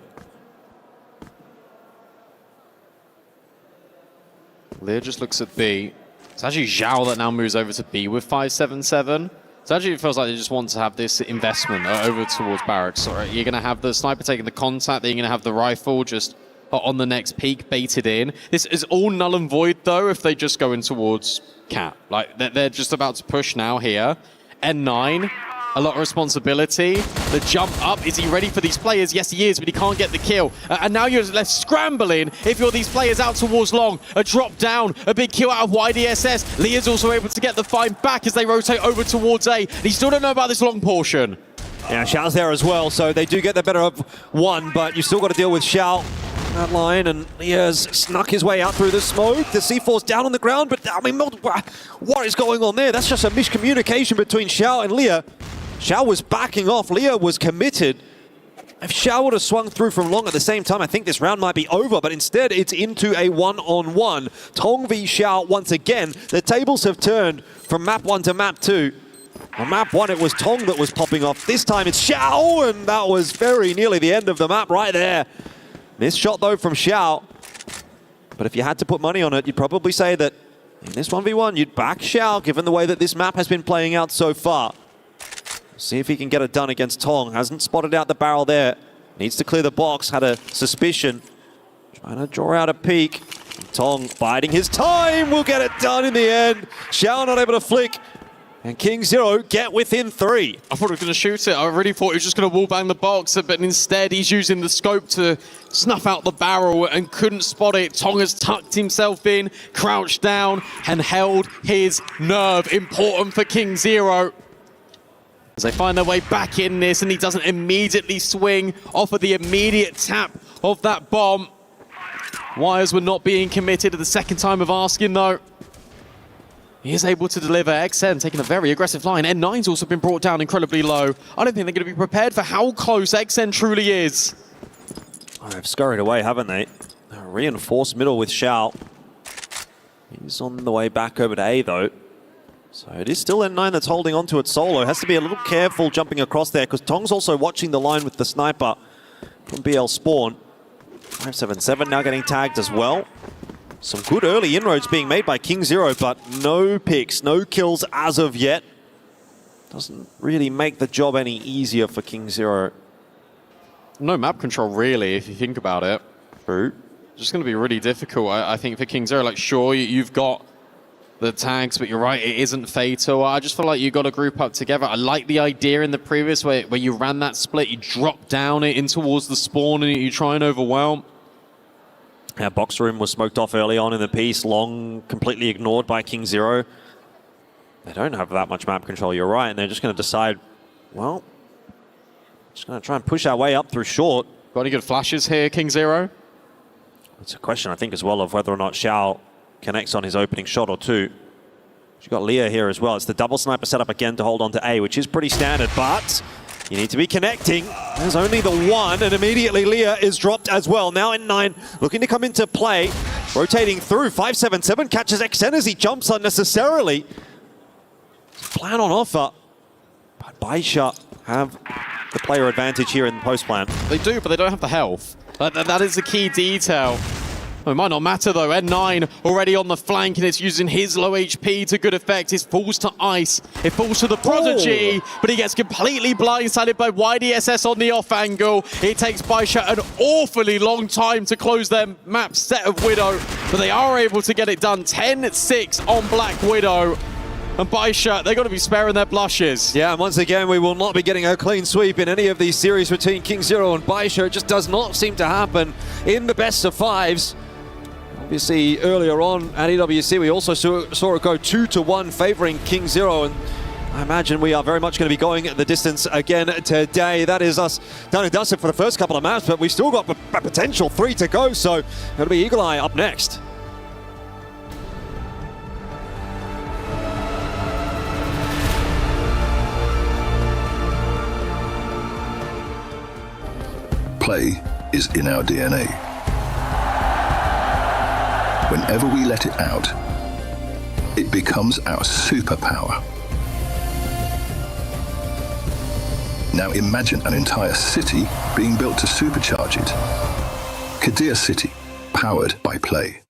Lear just looks at B. It's actually Zhao that now moves over to B with 577. So actually it feels like they just want to have this investment over towards barracks. So you're going to have the sniper taking the contact, then you're going to have the rifle just on the next peak baited in. This is all null and void though if they just go in towards Cat. Like they're just about to push now here. N9, a lot of responsibility. The jump up, is he ready for these players? Yes, he is, but he can't get the kill. And now you're left scrambling if you're these players out towards long. A drop down, a big kill out of YDSS. Leah's also able to get the find back as they rotate over towards A. And he still don't know about this long portion. Yeah, Xiao's there as well, so they do get the better of one, but you still got to deal with Xiao. That line, and he has snuck his way out through the smoke. The C4's down on the ground, but I mean, what is going on there? That's just a miscommunication between Xiao and Leah. Xiao was backing off, Leah was committed. If Xiao would have swung through from long at the same time, I think this round might be over, but instead it's into a one-on-one. Tong v Xiao once again. The tables have turned from map 1 to map 2. On map 1, it was Tong that was popping off. This time it's Xiao, and that was very nearly the end of the map right there. This shot, though, from Xiao. But if you had to put money on it, you'd probably say that in this 1v1, you'd back Xiao, given the way that this map has been playing out so far. See if he can get it done against Tong. Hasn't spotted out the barrel there. Needs to clear the box. Had a suspicion. Trying to draw out a peek. Tong biding his time. Will get it done in the end. Xiao not able to flick. And King Zero get within 3. I thought he was going to shoot it. I really thought he was just going to wall bang the box, but instead he's using the scope to snuff out the barrel and couldn't spot it. Tong has tucked himself in, crouched down, and held his nerve. Important for King Zero. As they find their way back in this, and he doesn't immediately swing off of the immediate tap of that bomb. Wires were not being committed at the second time of asking, though. He is able to deliver. XN taking a very aggressive line. N9's also been brought down incredibly low. I don't think they're going to be prepared for how close XN truly is. Oh, they've scurried away, haven't they? A reinforced middle with Xiao. He's on the way back over to A, though. So it is still N9 that's holding on to it solo. Has to be a little careful jumping across there, because Tong's also watching the line with the sniper from BL Spawn. 577 now getting tagged as well. Some good early inroads being made by King Zero, but no picks, no kills as of yet. Doesn't really make the job any easier for King Zero. No map control, really, if you think about it. True. It's just going to be really difficult, I think, for King Zero. Like, sure, you've got the tags, but you're right, it isn't fatal. I just feel like you've got to group up together. I like the idea in the previous where you ran that split, you drop down in towards the spawn and you try and overwhelm. Yeah, box room was smoked off early on in the piece. Long completely ignored by King Zero. They don't have that much map control, you're right, and they're just going to decide, well, just going to try and push our way up through short. Got any good flashes here, King Zero? It's a question, I think, as well, of whether or not Xiao connects on his opening shot or two. You've got Leah here as well. It's the double sniper setup again to hold on to A, which is pretty standard, but you need to be connecting. There's only the one, and immediately Leah is dropped as well. Now N9 looking to come into play. Rotating through. 577 catches XN as he jumps unnecessarily. Plan on offer. But Baisha have the player advantage here in the post plan. They do, but they don't have the health. That is the key detail. It might not matter though. N9 already on the flank and it's using his low HP to good effect. It falls to Ice. It falls to the Prodigy, but he gets completely blindsided by YDSS on the off angle. It takes Baisha an awfully long time to close their map set of Widow, but they are able to get it done. 10-6 on Black Widow. And Baisha, they've got to be sparing their blushes. Yeah, and once again, we will not be getting a clean sweep in any of these series between King Zero and Baisha. It just does not seem to happen in the best of fives. Obviously, earlier on at EWC, we also saw it go 2-1 favoring King Zero, and I imagine we are very much going to be going the distance again today. That is us done and dusted for the first couple of maps, but we've still got a potential 3 to go, so it'll be Eagle Eye up next. Play is in our DNA. Whenever we let it out, it becomes our superpower. Now imagine an entire city being built to supercharge it. Kadir City, powered by Play.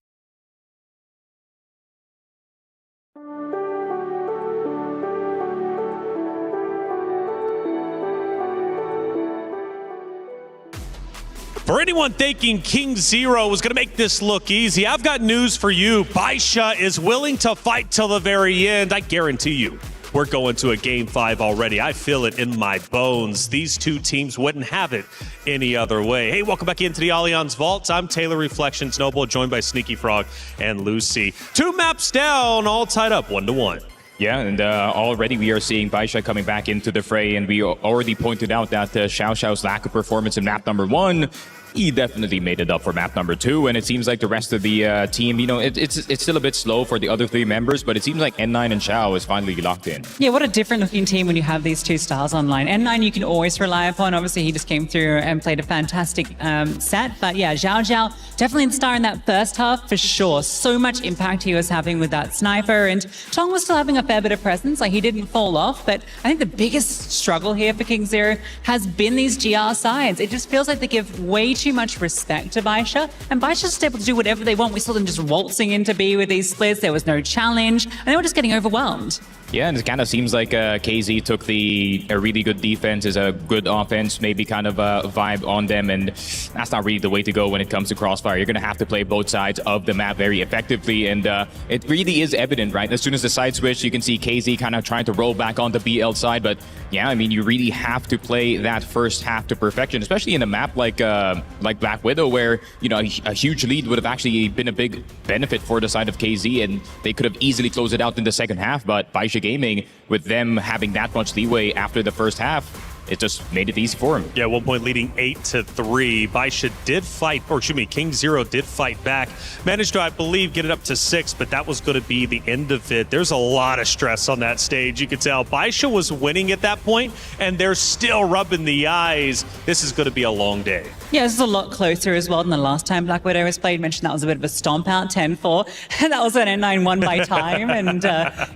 For anyone thinking King Zero was going to make this look easy, I've got news for you. Baisha is willing to fight till the very end. I guarantee you, we're going to a Game 5 already. I feel it in my bones. These two teams wouldn't have it any other way. Hey, welcome back into the Allianz Vault. I'm Taylor Reflections Noble, joined by Sneaky Frog and Lucy. 2 maps down, all tied up 1-1. Yeah, and already we are seeing Baisha coming back into the fray, and we already pointed out that Xiao Xiao's lack of performance in map number 1, he definitely made it up for map number 2, and it seems like the rest of the team, you know, it's still a bit slow for the other 3 members, but it seems like N9 and Xiao is finally locked in. Yeah, what a different looking team when you have these 2 stars online. N9 you can always rely upon. Obviously, he just came through and played a fantastic set, but yeah, Xiao Xiao definitely the star in that first half for sure. So much impact he was having with that sniper, and Tong was still having a fair bit of presence, like he didn't fall off, but I think the biggest struggle here for King Zero has been these GR sides. It just feels like they give way too much respect to Baisha, and Baisha's just able to do whatever they want. We saw them just waltzing into B with these splits. There was no challenge, and they were just getting overwhelmed. Yeah, and it kind of seems like KZ took a really good defense, is a good offense, maybe kind of a vibe on them, and that's not really the way to go when it comes to Crossfire. You're going to have to play both sides of the map very effectively, and it really is evident, right? As soon as the side switch, you can see KZ kind of trying to roll back on the BL side, but yeah, I mean, you really have to play that first half to perfection, especially in a map like Black Widow, where, you know, a huge lead would have actually been a big benefit for the side of KZ, and they could have easily closed it out in the second half, but Baisha Gaming, with them having that much leeway after the first half, it just made it easy for him. Yeah, 1 point leading 8-3. Baisha did fight, or excuse me, King Zero did fight back. Managed to, I believe, get it up to 6, but that was going to be the end of it. There's a lot of stress on that stage. You could tell Baisha was winning at that point, and they're still rubbing the eyes. This is going to be a long day. Yeah, this is a lot closer as well than the last time Black Widow was played. Mentioned that was a bit of a stomp out, 10-4. And that was an N9 won by time, and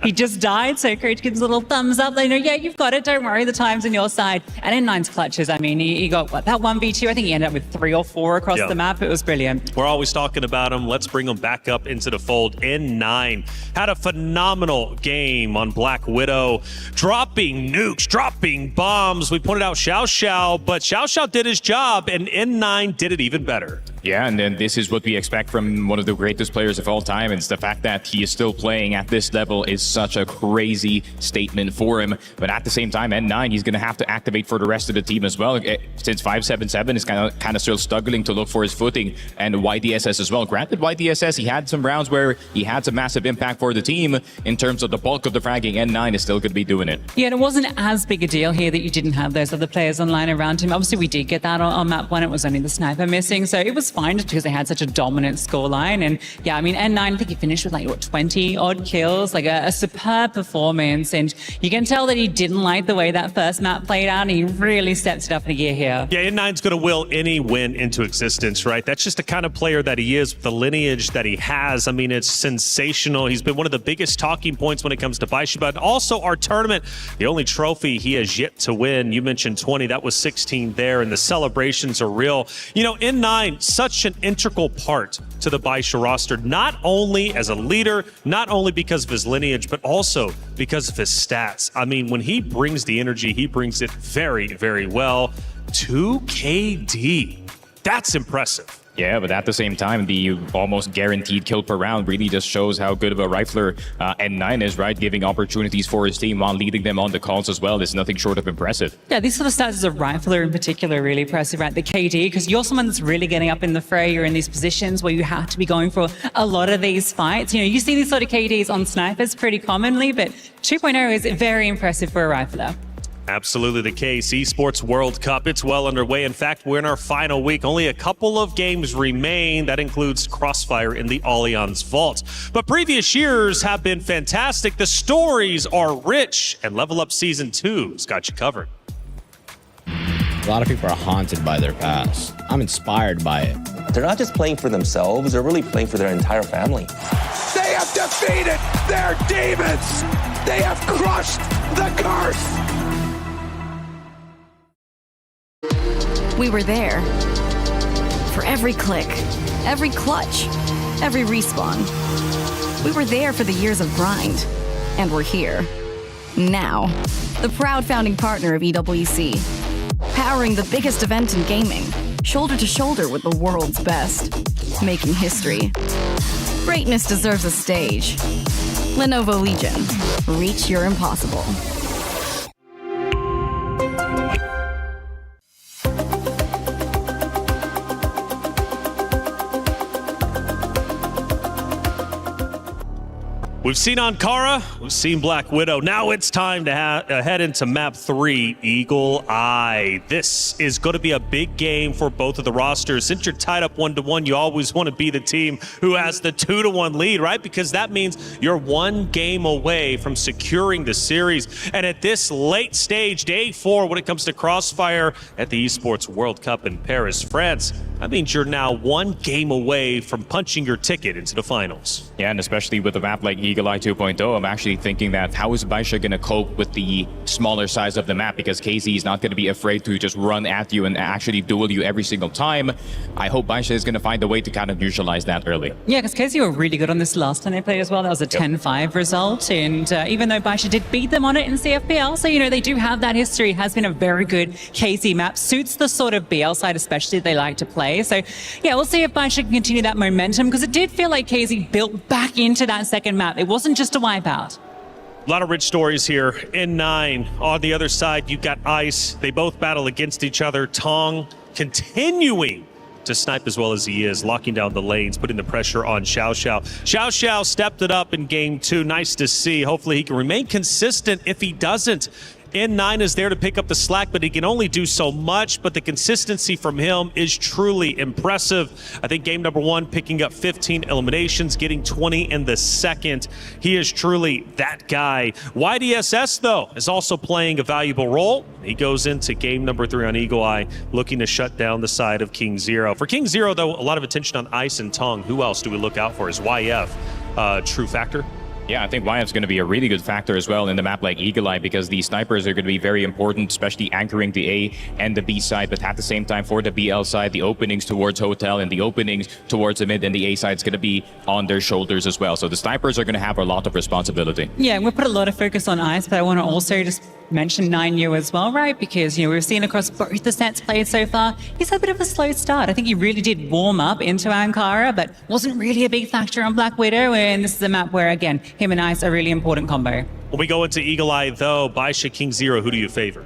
he just died. So Coach gives a little thumbs up. They know, yeah, you've got it. Don't worry, the time's on your side. And N9's clutches, I mean, he got, what, that 1v2? I think he ended up with 3 or 4 across the map. It was brilliant. We're always talking about him. Let's bring him back up into the fold. N9 had a phenomenal game on Black Widow, dropping nukes, dropping bombs. We pointed out Xiao Xiao, but Xiao Xiao did his job, and N9 did it even better. Yeah, and then this is what we expect from one of the greatest players of all time. It's the fact that he is still playing at this level is such a crazy statement for him. But at the same time, N9, he's going to have to activate for the rest of the team as well. Since 577 is kind of still struggling to look for his footing, and YDSS as well. Granted, YDSS, he had some rounds where he had some massive impact for the team. In terms of the bulk of the fragging, N9 is still going to be doing it. Yeah, and it wasn't as big a deal here that you didn't have those other players online around him. Obviously, we did get that on map 1. It was only the sniper missing, so it was fine just because they had such a dominant scoreline. And yeah, I mean, N9, I think he finished with like, what, 20 odd kills, like a superb performance. And you can tell that he didn't like the way that first map played out, and he really stepped it up in a gear here. Yeah, N9's going to will any win into existence, right? That's just the kind of player that he is, the lineage that he has. I mean, it's sensational. He's been one of the biggest talking points when it comes to Baisha, but also our tournament, the only trophy he has yet to win. You mentioned 20, that was 16 there, and the celebrations are real. You know, N9, such an integral part to the Baisha roster, not only as a leader, not only because of his lineage, but also because of his stats. I mean, when he brings the energy, he brings it very, very well. 2 KD, that's impressive. Yeah, but at the same time, the almost guaranteed kill per round really just shows how good of a rifler N9 is, right? Giving opportunities for his team while leading them on the calls as well is nothing short of impressive. Yeah, these sort of stats as a rifler in particular are really impressive, right? The KD, because you're someone that's really getting up in the fray. You're in these positions where you have to be going for a lot of these fights. You know, you see these sort of KDs on snipers pretty commonly, but 2.0 is very impressive for a rifler. Absolutely the case. Esports World Cup, it's well underway. In fact, we're in our final week. Only a couple of games remain. That includes Crossfire in the Allianz Vault. But previous years have been fantastic. The stories are rich, and Level Up Season 2's got you covered. A lot of people are haunted by their past. I'm inspired by it. They're not just playing for themselves, they're really playing for their entire family. They have defeated their demons! They have crushed the curse! We were there. For every click, every clutch, every respawn. We were there for the years of grind. And we're here. Now. The proud founding partner of EWC. Powering the biggest event in gaming. Shoulder to shoulder with the world's best. Making history. Greatness deserves a stage. Lenovo Legion. Reach your impossible. We've seen Ankara, we've seen Black Widow. Now it's time to head into map 3, Eagle Eye. This is going to be a big game for both of the rosters. Since you're tied up 1-1, you always want to be the team who has the 2-1 lead, right? Because that means you're one game away from securing the series. And at this late stage, day 4, when it comes to Crossfire at the Esports World Cup in Paris, France, that means you're now one game away from punching your ticket into the finals. Yeah, and especially with a map like Eagle Eye 2.0, I'm actually thinking that how is Baisha going to cope with the smaller size of the map? Because KZ is not going to be afraid to just run at you and actually duel you every single time. I hope Baisha is going to find a way to kind of neutralize that early. Yeah, because KZ were really good on this last time they played as well. That was a 10-5 result. And even though Baisha did beat them on it in CFPL, so, you know, they do have that history. It has been a very good KZ map. Suits the sort of BL side, especially they like to play. So, yeah, we'll see if Baisha can continue that momentum, because it did feel like KZ built back into that second map. It wasn't just a wipeout. A lot of rich stories here. N9, on the other side, you've got Ice. They both battle against each other. Tong continuing to snipe as well as he is, locking down the lanes, putting the pressure on Xiao Xiao. Xiao Xiao stepped it up in game 2. Nice to see. Hopefully he can remain consistent. If he doesn't, N9 is there to pick up the slack, but he can only do so much. But the consistency from him is truly impressive. I think game number 1, picking up 15 eliminations, getting 20 in the second. He is truly that guy. YDSS, though, is also playing a valuable role. He goes into game number 3 on Eagle Eye, looking to shut down the side of King Zero. For King Zero, though, a lot of attention on Ice and Tong. Who else do we look out for? Is YF true factor? Yeah, I think YF's going to be a really good factor as well in the map like Eagle Eye, because the snipers are going to be very important, especially anchoring the A and the B side. But at the same time, for the BL side, the openings towards Hotel and the openings towards the mid and the A side is going to be on their shoulders as well. So the snipers are going to have a lot of responsibility. Yeah, we'll put a lot of focus on Ice, but I want to also just mention 9U as well, right? Because, you know, we've seen across both the sets played so far, he's had a bit of a slow start. I think he really did warm up into Ankara, but wasn't really a big factor on Black Widow. And this is a map where, again, him and Ice are a really important combo. When we go into Eagle Eye, though, Baisha, King Zero, who do you favor?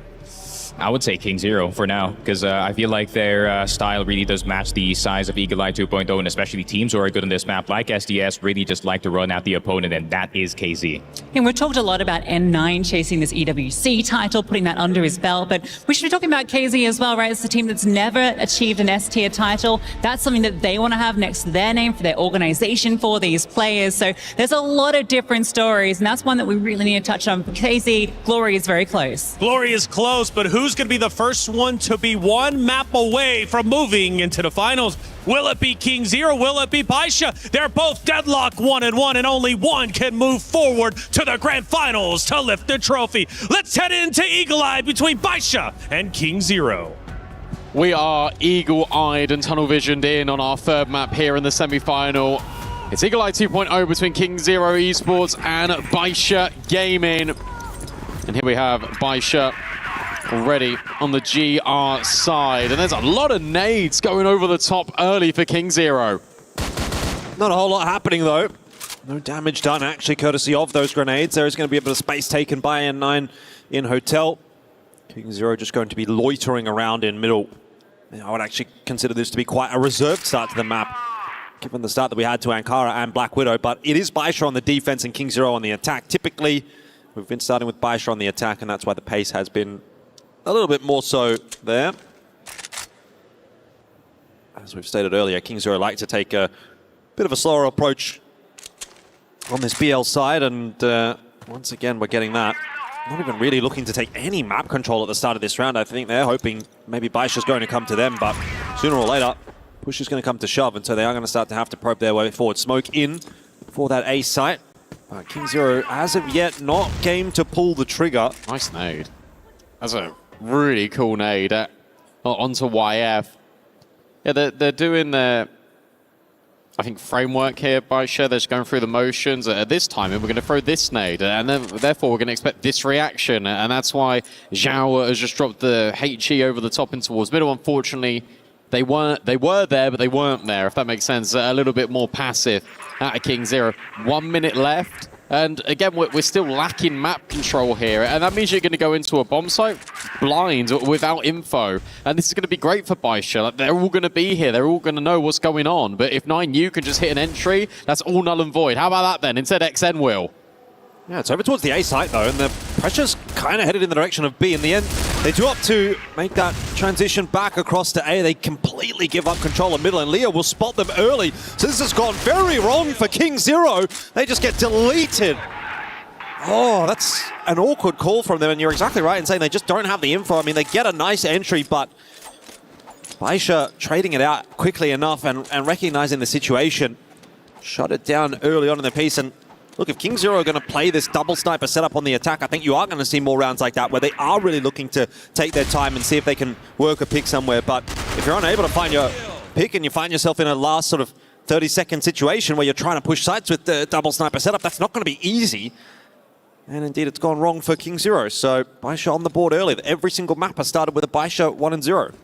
I would say King Zero for now, because I feel like their style really does match the size of Eagle Eye 2.0, and especially teams who are good on this map, like SDS, really just like to run out the opponent, and that is KZ. And we've talked a lot about N9 chasing this EWC title, putting that under his belt, but we should be talking about KZ as well, right? It's a team that's never achieved an S-tier title. That's something that they want to have next to their name for their organization, for these players. So there's a lot of different stories, and that's one that we really need to touch on. For KZ, Glory is very close. Glory is close, but who's going to be the first one to be one map away from moving into the finals? Will it be King Zero? Will it be Baisha? They're both deadlock 1-1, and only one can move forward to the grand finals to lift the trophy. Let's head into Eagle Eye between Baisha and King Zero. We are eagle-eyed and tunnel-visioned in on our third map here in the semi-final. It's Eagle Eye 2.0 between King Zero Esports and Baisha Gaming. And here we have Baisha already on the GR side. And there's a lot of nades going over the top early for King Zero. Not a whole lot happening, though. No damage done, actually, courtesy of those grenades. There is going to be a bit of space taken by N9 in Hotel. King Zero just going to be loitering around in middle. I would actually consider this to be quite a reserved start to the map, given the start that we had to Ankara and Black Widow. But it is Baisha on the defense and King Zero on the attack. Typically, we've been starting with Baisha on the attack, and that's why the pace has been a little bit more so there. As we've stated earlier, King Zero like to take a bit of a slower approach on this BL side, and once again, we're getting that. Not even really looking to take any map control at the start of this round. I think they're hoping maybe Baisha's going to come to them, but sooner or later, push is going to come to shove, and so they are going to start to have to probe their way forward. Smoke in for that A site. King Zero, as of yet, not game to pull the trigger. Nice nade. That's a really cool nade onto YF. Yeah, they're doing their, I think, framework here, Baisha. They're just going through the motions. At this time, we're going to throw this nade, and then therefore we're going to expect this reaction, and that's why Zhao has just dropped the HE over the top and towards middle. Unfortunately, they were there, but they weren't there, if that makes sense. A little bit more passive out of King Zero. 1 minute left. And again, we're still lacking map control here. And that means you're going to go into a bomb site blind, without info. And this is going to be great for Baisha. Like, they're all going to be here. They're all going to know what's going on. But if 9U can just hit an entry, that's all null and void. How about that then? Instead, XN will. Yeah, it's over towards the A site, though, and the pressure's kind of headed in the direction of B. In the end, they do opt to make that transition back across to A. They completely give up control of middle, and Leo will spot them early. So this has gone very wrong for King Zero. They just get deleted. Oh, that's an awkward call from them, and you're exactly right in saying they just don't have the info. I mean, they get a nice entry, but Baisha trading it out quickly enough and recognizing the situation. Shut it down early on in the piece, and look, if King Zero are going to play this double sniper setup on the attack, I think you are going to see more rounds like that where they are really looking to take their time and see if they can work a pick somewhere. But if you're unable to find your pick and you find yourself in a last sort of 30-second situation where you're trying to push sites with the double sniper setup, that's not going to be easy. And indeed, it's gone wrong for King Zero. So Baisha on the board early. Every single map has started with a Baisha 1-0.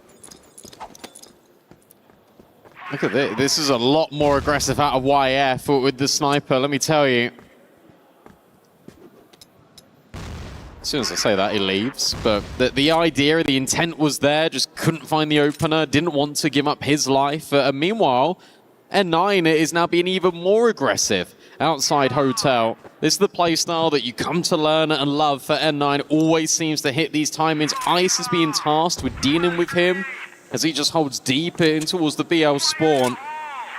Look at this. This is a lot more aggressive out of YF with the sniper, let me tell you. As soon as I say that, he leaves. But the idea, the intent was there, just couldn't find the opener, didn't want to give up his life. And meanwhile, N9 is now being even more aggressive outside Hotel. This is the playstyle that you come to learn and love for N9. Always seems to hit these timings. Ice is being tasked with dealing with him as he just holds deep in towards the BL spawn.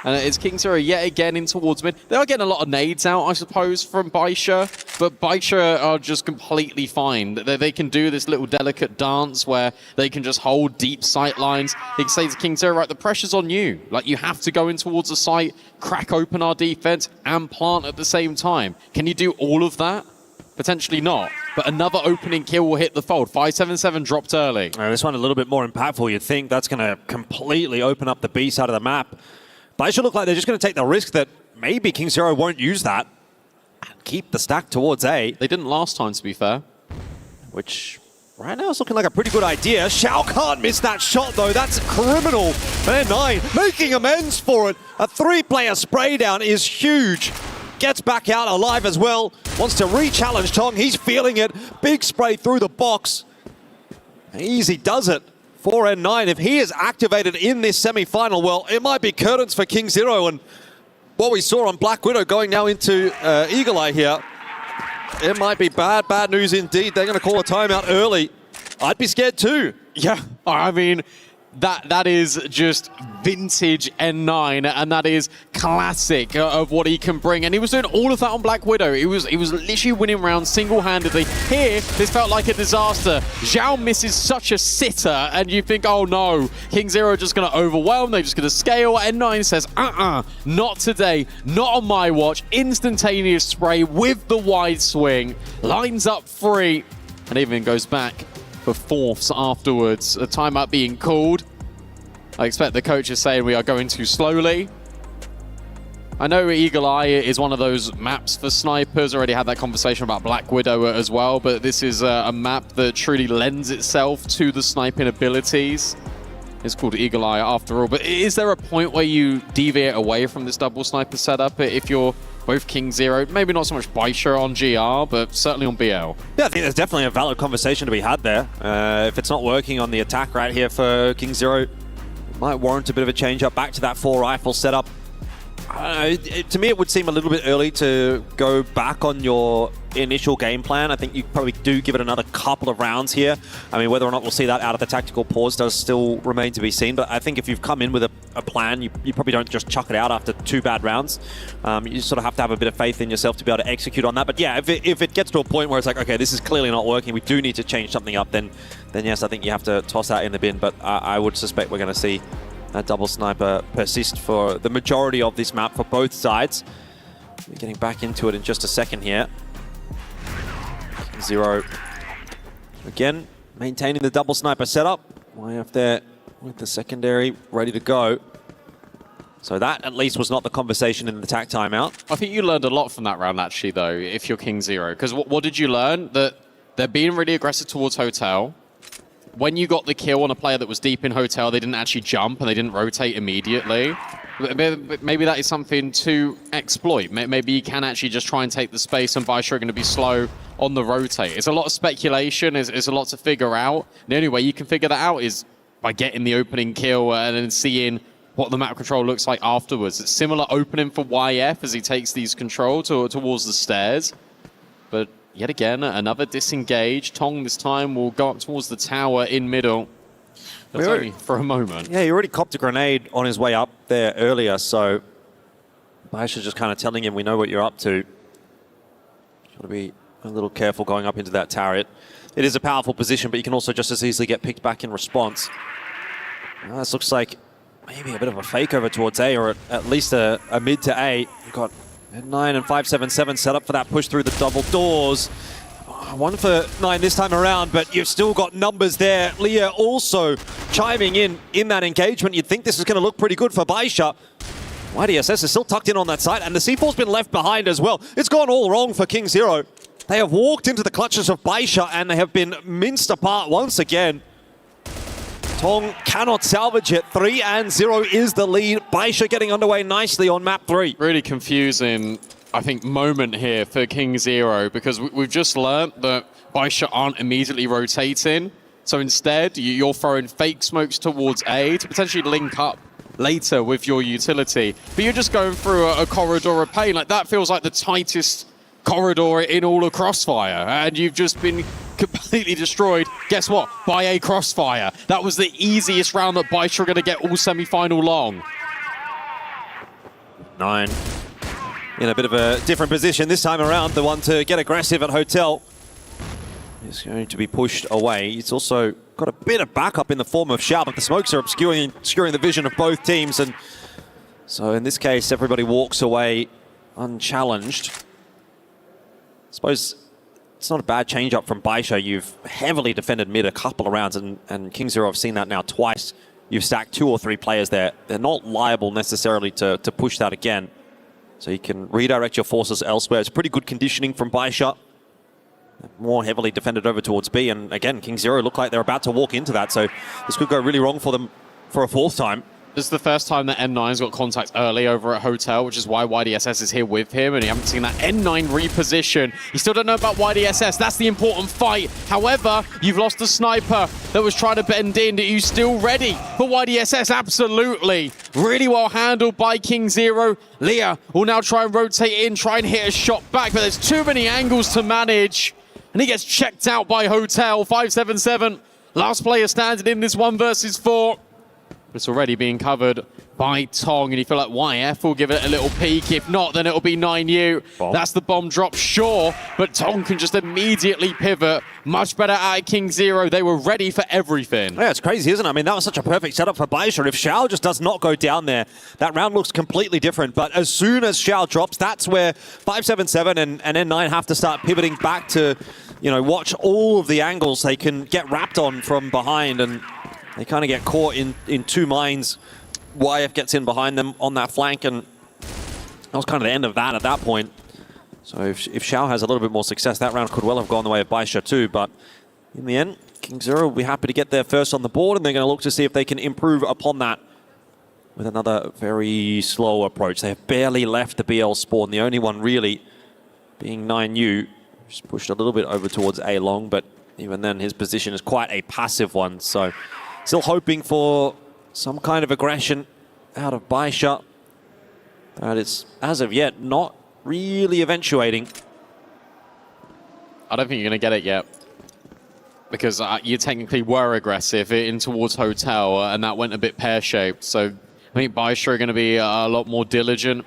And it's King Zero yet again in towards mid. They are getting a lot of nades out, I suppose, from Baisha, but Baisha are just completely fine. They can do this little delicate dance where they can just hold deep sight lines. They can say to King Zero, right, the pressure's on you. Like, you have to go in towards the site, crack open our defense, and plant at the same time. Can you do all of that? Potentially not, but another opening kill will hit the fold. 577 dropped early. This one a little bit more impactful. You'd think that's going to completely open up the B side of the map. Baisha look like they're just going to take the risk that maybe King Zero won't use that and keep the stack towards A. They didn't last time, to be fair. Which right now is looking like a pretty good idea. Shao can't miss that shot, though. That's criminal. And N9 making amends for it. A 3-player spray down is huge. Gets back out alive as well. Wants to re-challenge Tong. He's feeling it. Big spray through the box. Easy does it for N9. If he is activated in this semi-final, well, it might be curtains for King Zero. And what we saw on Black Widow going now into Eagle Eye here, it might be bad news indeed. They're going to call a timeout early. I'd be scared too. Yeah, I mean, that is just vintage N9, and that is classic of what he can bring. And he was doing all of that on Black Widow. He was literally winning rounds single-handedly. Here, this felt like a disaster. Zhao misses such a sitter, and you think, oh no, King Zero just going to overwhelm. They're just going to scale. N9 says, not today, not on my watch. Instantaneous spray with the wide swing, lines up 3, and even goes back for fourths afterwards. A timeout being called. I expect the coach is saying we are going too slowly. I know Eagle Eye is one of those maps for snipers. Already had that conversation about Black Widow as well, but this is a map that truly lends itself to the sniping abilities. It's called Eagle Eye after all, but is there a point where you deviate away from this double sniper setup if you're both King Zero? Maybe not so much Baisha on GR, but certainly on BL. Yeah, I think there's definitely a valid conversation to be had there. If it's not working on the attack right here for King Zero, it might warrant a bit of a change up back to that 4-rifle setup. To me, it would seem a little bit early to go back on your initial game plan. I think you probably do give it another couple of rounds here. I mean, whether or not we'll see that out of the tactical pause does still remain to be seen. But I think if you've come in with a plan, you probably don't just chuck it out after 2 bad rounds. You sort of have to have a bit of faith in yourself to be able to execute on that. But yeah, if it gets to a point where it's like, okay, this is clearly not working, we do need to change something up, then yes, I think you have to toss that in the bin. But I would suspect we're going to see that double sniper persist for the majority of this map for both sides. We're getting back into it in just a second here. Zero again maintaining the double sniper setup. Way up there with the secondary ready to go. So that at least was not the conversation in the attack timeout. I think you learned a lot from that round actually though, if you're King Zero. Because what did you learn? That they're being really aggressive towards Hotel. When you got the kill on a player that was deep in Hotel, they didn't actually jump and they didn't rotate immediately. Maybe that is something to exploit. Maybe you can actually just try and take the space, and Baisha are going to be slow on the rotate. It's a lot of speculation. It's a lot to figure out. The only way you can figure that out is by getting the opening kill and then seeing what the map control looks like afterwards. It's similar opening for YF as he takes these control towards the stairs. But yet again, another disengage. Tong this time will go up towards the tower in middle. That's only for a moment. Yeah, he already copped a grenade on his way up there earlier, so Baisha's just kind of telling him, we know what you're up to. Got to be a little careful going up into that turret. It is a powerful position, but you can also just as easily get picked back in response. This looks like maybe a bit of a fake over towards A, or at least a mid to A. We've got 9 and 577 set up for that push through the double doors. One for 9 this time around, but you've still got numbers there. Leah also chiming in that engagement. You'd think this is going to look pretty good for Baisha. YDSS is still tucked in on that side, and the C4's been left behind as well. It's gone all wrong for King Zero. They have walked into the clutches of Baisha, and they have been minced apart once again. Tong cannot salvage it. 3-0 is the lead. Baisha getting underway nicely on map 3. Really confusing, I think, moment here for King Zero, because we've just learned that Baisha aren't immediately rotating. So instead, you're throwing fake smokes towards A to potentially link up later with your utility. But you're just going through a corridor of pain. Like, that feels like the tightest corridor in all of Crossfire, and you've just been completely destroyed. Guess what? By a Crossfire. That was the easiest round that Baisha are going to get all semi-final long. 9 in a bit of a different position this time around. The one to get aggressive at Hotel is going to be pushed away. He's also got a bit of backup in the form of Xiao, but the smokes are obscuring the vision of both teams. And so in this case, everybody walks away unchallenged. I suppose it's not a bad change-up from Baisha. You've heavily defended mid a couple of rounds, and King Zero have seen that now twice. You've stacked 2 or 3 players there. They're not liable necessarily to push that again. So you can redirect your forces elsewhere. It's pretty good conditioning from Baisha. More heavily defended over towards B, and again, King Zero look like they're about to walk into that, so this could go really wrong for them for a 4th time. This is the first time that N9's got contact early over at Hotel, which is why YDSS is here with him, and you haven't seen that N9 reposition. You still don't know about YDSS. That's the important fight. However, you've lost a sniper that was trying to bend in. Are you still ready for YDSS? Absolutely. Really well handled by King Zero. Leah will now try and rotate in, try and hit a shot back, but there's too many angles to manage. And he gets checked out by Hotel. 577. Last player standing in this 1 versus 4. It's already being covered by Tong, and you feel like YF will give it a little peek. If not, then it'll be 9U. That's the bomb drop, sure, but Tong can just immediately pivot. Much better at King Zero. They were ready for everything. Yeah, it's crazy, isn't it? I mean, that was such a perfect setup for Baisha. If Xiao just does not go down there, that round looks completely different. But as soon as Xiao drops, that's where 577 and N9 have to start pivoting back to, you know, watch all of the angles they can get wrapped on from behind, and they kind of get caught in two minds. YF gets in behind them on that flank, and that was kind of the end of that at that point. So if Xiao has a little bit more success, that round could well have gone the way of Baisha too. But in the end, King Zero will be happy to get there first on the board, and they're going to look to see if they can improve upon that with another very slow approach. They have barely left the BL spawn, the only one really being 9U. Just pushed a little bit over towards A Long, but even then his position is quite a passive one. So still hoping for some kind of aggression out of Baisha. But it's, as of yet, not really eventuating. I don't think you're going to get it yet, because you technically were aggressive in towards Hotel, and that went a bit pear-shaped. So I think Baisha are going to be a lot more diligent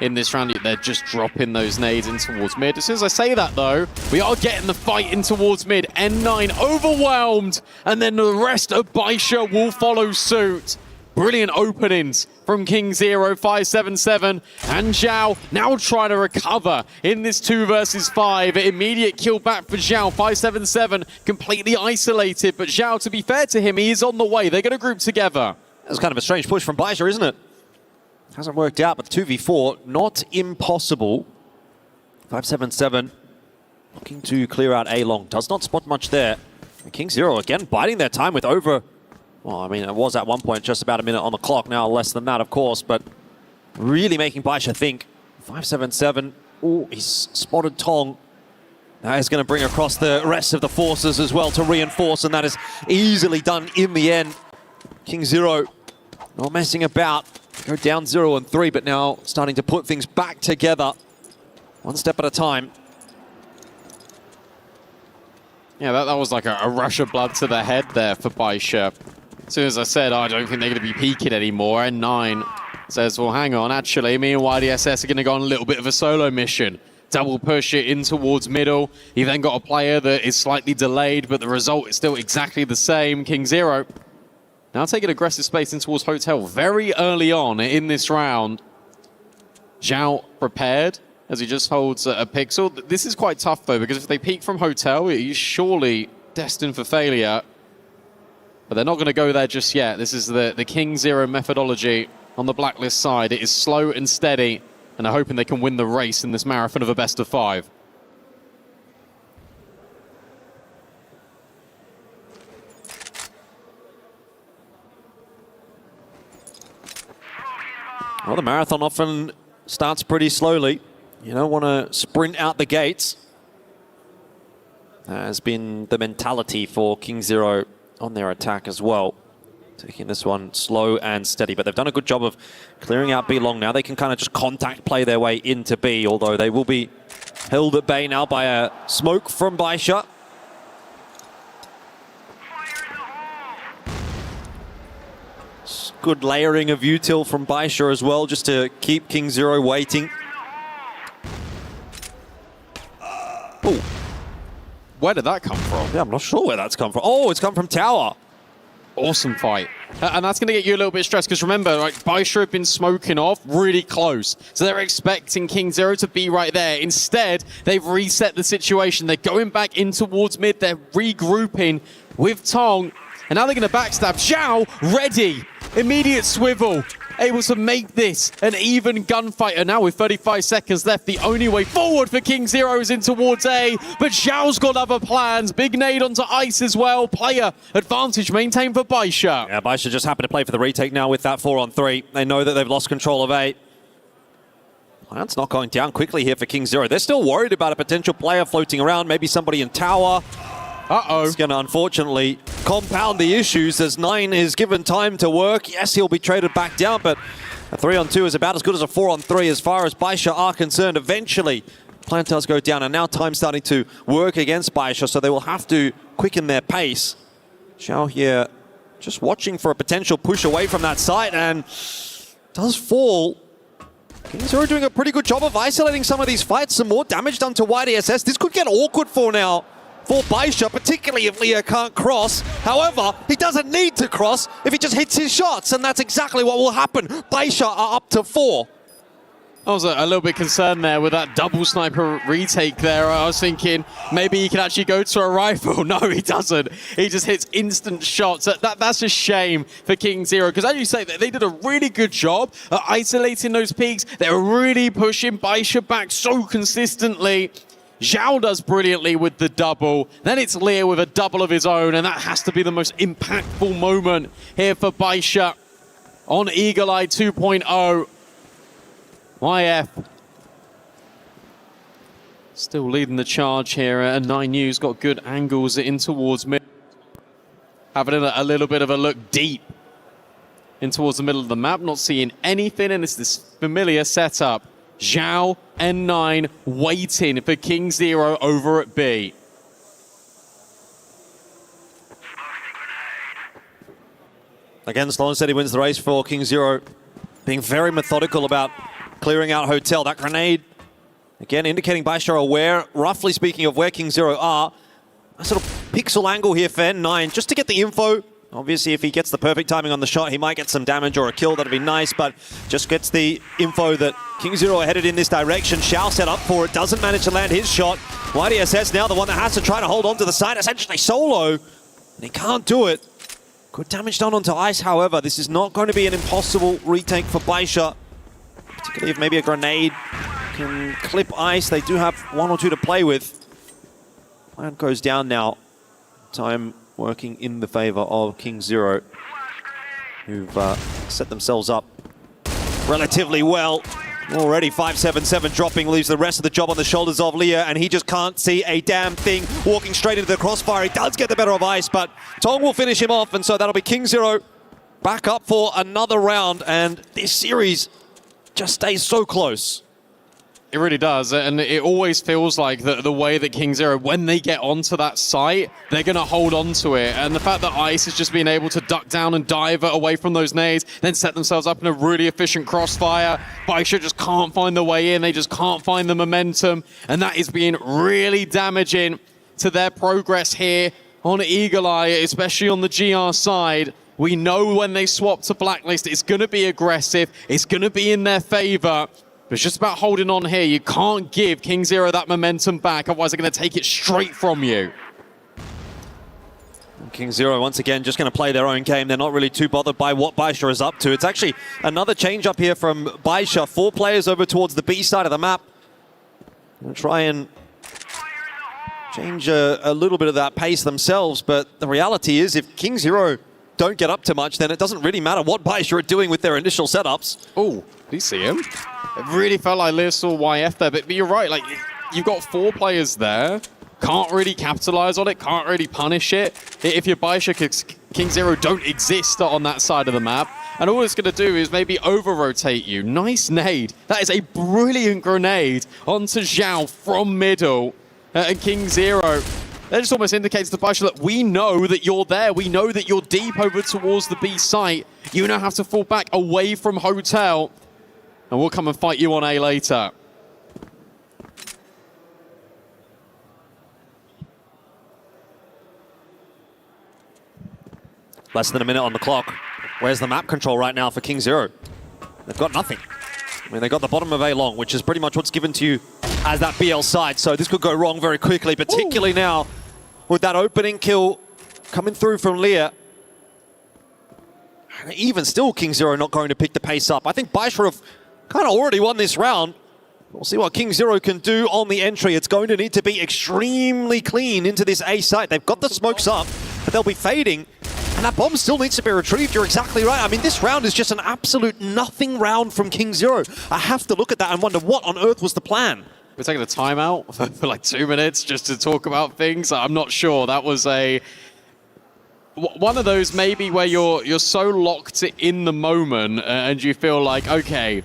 in this round. They're just dropping those nades in towards mid. As soon as I say that, though, we are getting the fight in towards mid. N9 overwhelmed, and then the rest of Baisha will follow suit. Brilliant openings from King Zero, 577, and Zhao now trying to recover in this 2 versus 5. Immediate kill back for Zhao, 577, completely isolated, but Zhao, to be fair to him, he is on the way. They're going to group together. That's kind of a strange push from Baisha, isn't it? Hasn't worked out, but 2v4, not impossible. 577 looking to clear out A Long. Does not spot much there. And King Zero again biding their time with over, well, I mean, it was at one point just about a minute on the clock. Now less than that, of course, but really making Baisha think. 577, oh, he's spotted Tong. Now he's going to bring across the rest of the forces as well to reinforce, and that is easily done in the end. King Zero not messing about. Go down 0 and 3, but now starting to put things back together. One step at a time. Yeah, that was like a rush of blood to the head there for Baisha. As soon as I said, I don't think they're going to be peaking anymore, and 9 says, well, hang on, actually, me and YDSS are going to go on a little bit of a solo mission. Double push it in towards middle. You then got a player that is slightly delayed, but the result is still exactly the same. King Zero now taking aggressive space in towards Hotel very early on in this round. Zhao prepared as he just holds a pixel. This is quite tough, though, because if they peek from Hotel, he's surely destined for failure. But they're not going to go there just yet. This is the King Zero methodology on the Blacklist side. It is slow and steady, and they're hoping they can win the race in this marathon of a best of 5. Well, the marathon often starts pretty slowly. You don't want to sprint out the gates. That has been the mentality for King Zero on their attack as well. Taking this one slow and steady, but they've done a good job of clearing out B long. Now they can kind of just contact play their way into B, although they will be held at bay now by a smoke from Baisha. Good layering of util from Baisha as well, just to keep King Zero waiting. Oh, where did that come from? Yeah, I'm not sure where that's come from. Oh, it's come from tower. Awesome fight. And that's going to get you a little bit stressed, because remember, like, Baisha have been smoking off really close. So they're expecting King Zero to be right there. Instead, they've reset the situation. They're going back in towards mid. They're regrouping with Tong. And now they're going to backstab. Zhao, ready. Immediate swivel. able to make this an even gunfight. And now with 35 seconds left, the only way forward for King Zero is in towards A, but Zhao's got other plans. Big nade onto Ice as well. Player advantage maintained for Baisha. Yeah, Baisha just happened to play for the retake now with that 4-on-3. They know that they've lost control of A. That's not going down quickly here for King Zero. They're still worried about a potential player floating around, maybe somebody in tower. It's going to unfortunately compound the issues as 9 is given time to work. Yes, he'll be traded back down, but a 3-on-2 is about as good as a 4-on-3 as far as Baisha are concerned. Eventually, Plantars go down, and now time's starting to work against Baisha, so they will have to quicken their pace. Zhao here just watching for a potential push away from that site, and does fall. King Zero doing a pretty good job of isolating some of these fights. Some more damage done to YDSS. This could get awkward for now for Baisha, particularly if Leo can't cross. However, he doesn't need to cross if he just hits his shots, and that's exactly what will happen. Baisha are up to 4. I was a little bit concerned there with that double sniper retake there. I was thinking maybe he can actually go to a rifle. No, he doesn't. He just hits instant shots. That's a shame for King Zero, because as you say, they did a really good job at isolating those peaks. They were really pushing Baisha back so consistently. Zhao does brilliantly with the double. Then it's Leo with a double of his own, and that has to be the most impactful moment here for Baisha on Eagle Eye 2.0. YF still leading the charge here, and 9U's got good angles in towards mid. Having a little bit of a look deep in towards the middle of the map, not seeing anything, and it's this familiar setup. Zhao and 9 waiting for King Zero over at B. Again, Sloan said he wins the race for King Zero, being very methodical about clearing out Hotel. That grenade, again, indicating Baisha are aware, roughly speaking, of where King Zero are. A sort of pixel angle here for N9, just to get the info. Obviously, if he gets the perfect timing on the shot, he might get some damage or a kill. That'd be nice, but just gets the info that King Zero are headed in this direction. Xiao set up for it, doesn't manage to land his shot. YDSS now the one that has to try to hold on to the side, essentially solo, and he can't do it. Good damage done onto Ice, however. This is not going to be an impossible retake for Baisha, particularly if maybe a grenade can clip Ice. They do have 1 or 2 to play with. Plan goes down now. Time working in the favor of King Zero, who've set themselves up relatively well. Already 5-7-7 dropping, leaves the rest of the job on the shoulders of Leah, and he just can't see a damn thing. Walking straight into the crossfire, he does get the better of Ice, but Tong will finish him off, and so that'll be King Zero back up for another round, and this series just stays so close. It really does, and it always feels like the way that King Zero, when they get onto that site, they're going to hold on to it. And the fact that Ice has just been able to duck down and dive away from those nades, then set themselves up in a really efficient crossfire. Baisha just can't find the way in, they just can't find the momentum, and that is being really damaging to their progress here on Eagle Eye, especially on the GR side. We know when they swap to Blacklist, it's going to be aggressive, it's going to be in their favor. But it's just about holding on here. You can't give King Zero that momentum back, otherwise they're going to take it straight from you. King Zero, once again, just going to play their own game. They're not really too bothered by what Baisha is up to. It's actually another change up here from Baisha. 4 players over towards the B side of the map. We'll try and change a little bit of that pace themselves, but the reality is if King Zero don't get up to much, then it doesn't really matter what Baisha are doing with their initial setups. Oh, did you see him? It really felt like Leo saw YF there, but you're right, like, you've got 4 players there, can't really capitalize on it, can't really punish it. If your Baisha, King Zero don't exist on that side of the map, and all it's going to do is maybe over-rotate you. Nice nade. That is a brilliant grenade onto Zhao from middle, and King Zero. That just almost indicates to Baisha that we know that you're there. We know that you're deep over towards the B site. You now have to fall back away from Hotel, and we'll come and fight you on A later. Less than a minute on the clock. Where's the map control right now for King Zero? They've got nothing. I mean, they got the bottom of A long, which is pretty much what's given to you as that BL side. So this could go wrong very quickly, particularly now with that opening kill coming through from Leah. Even still, King Zero not going to pick the pace up. I think Baisha have kind of already won this round. We'll see what King Zero can do on the entry. It's going to need to be extremely clean into this A site. They've got the smokes up, but they'll be fading. And that bomb still needs to be retrieved. You're exactly right. I mean, this round is just an absolute nothing round from King Zero. I have to look at that and wonder what on earth was the plan. We're taking a timeout for like 2 minutes just to talk about things. I'm not sure. That was one of those maybe where you're so locked in the moment and you feel like, okay,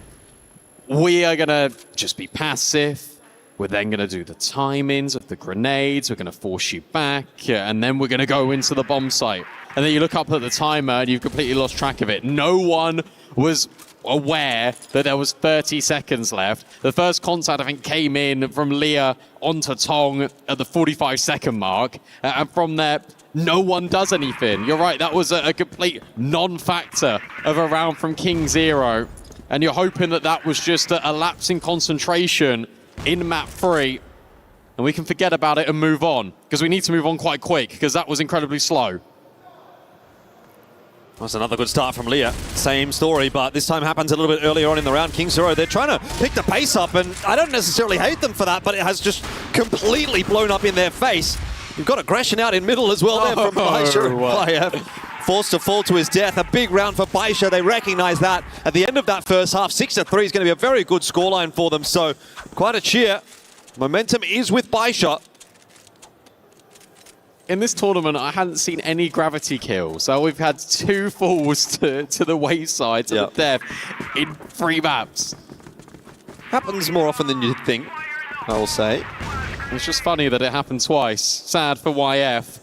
we are going to just be passive. We're then going to do the timings of the grenades. We're going to force you back. And then we're going to go into the bomb site. And then you look up at the timer and you've completely lost track of it. No one was aware that there was 30 seconds left. The first contact, I think, came in from Leah onto Tong at the 45-second mark. And from there, no one does anything. You're right, that was a complete non-factor of a round from King Zero. And you're hoping that that was just a lapse in concentration in map 3. And we can forget about it and move on. Because we need to move on quite quick, because that was incredibly slow. That's another good start from Leah. Same story, but this time happens a little bit earlier on in the round. King Zero, they're trying to pick the pace up, and I don't necessarily hate them for that, but it has just completely blown up in their face. You've got aggression out in middle as well there from Baisha. Forced to fall to his death. A big round for Baisha. They recognize that at the end of that first half. 6-3 is going to be a very good scoreline for them, so quite a cheer. Momentum is with Baisha. In this tournament, I hadn't seen any gravity kills. So we've had 2 falls to the wayside, to the death, in 3 maps. Happens more often than you'd think, I will say. It's just funny that it happened twice. Sad for YF.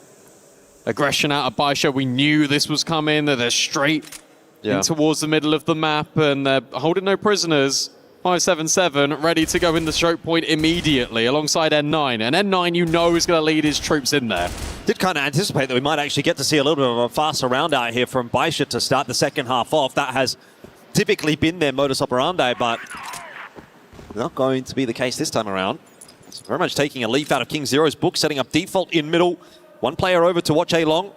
Aggression out of Baisha. We knew this was coming. That they're straight in towards the middle of the map, and they're holding no prisoners. 577 ready to go in the stroke point immediately alongside N9. And N9, you know, is going to lead his troops in there. Did kind of anticipate that we might actually get to see a little bit of a faster round out here from Baisha to start the second half off. That has typically been their modus operandi, but not going to be the case this time around. It's very much taking a leaf out of King Zero's book, setting up default in middle. 1 player over to watch A long.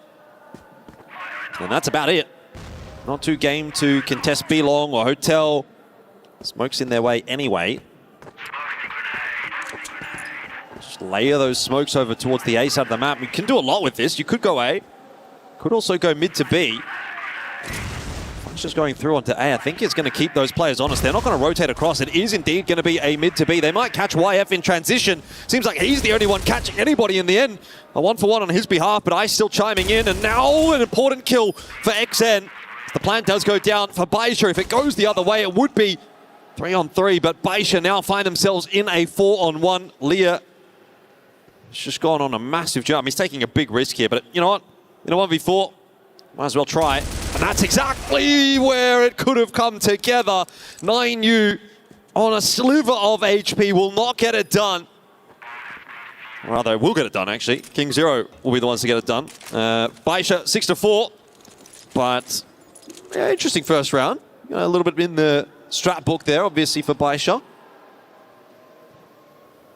And that's about it. Not too game to contest B long or Hotel. Smokes in their way anyway. Just layer those smokes over towards the A side of the map. You can do a lot with this. You could go A. Could also go mid to B. It's just going through onto A. I think it's going to keep those players honest. They're not going to rotate across. It is indeed going to be a mid to B. They might catch YF in transition. Seems like he's the only one catching anybody in the end. A 1-for-1 on his behalf, but Ice still chiming in. And now an important kill for XN. The plan does go down for Baisha. If it goes the other way, it would be 3-on-3, but Baisha now find themselves in a 4-on-1. Leah has just gone on a massive jump. He's taking a big risk here, but you know what? In a 1v4, might as well try. And that's exactly where it could have come together. 9U on a sliver of HP will not get it done. Or rather, will get it done, actually. King Zero will be the ones to get it done. Baisha, 6-4. But, yeah, interesting first round. You know, a little bit in the strat book there, obviously, for Baisha.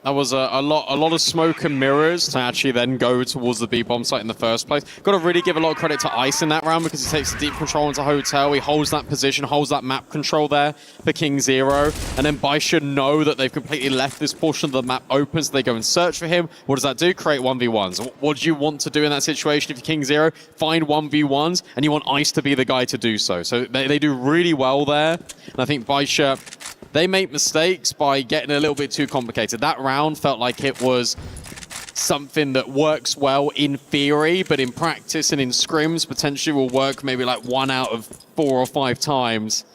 That was a lot of smoke and mirrors to actually then go towards the B-bomb site in the first place. Got to really give a lot of credit to Ice in that round because he takes the deep control into Hotel. He holds that position, holds that map control there for King Zero. And then Baisha know that they've completely left this portion of the map open, so they go and search for him. What does that do? Create 1v1s. What do you want to do in that situation if you're King Zero? Find 1v1s, and you want Ice to be the guy to do so. So they do really well there. And I think Baisha, they make mistakes by getting a little bit too complicated. That round felt like it was something that works well in theory, but in practice and in scrims potentially will work maybe like 1 out of 4 or 5 times.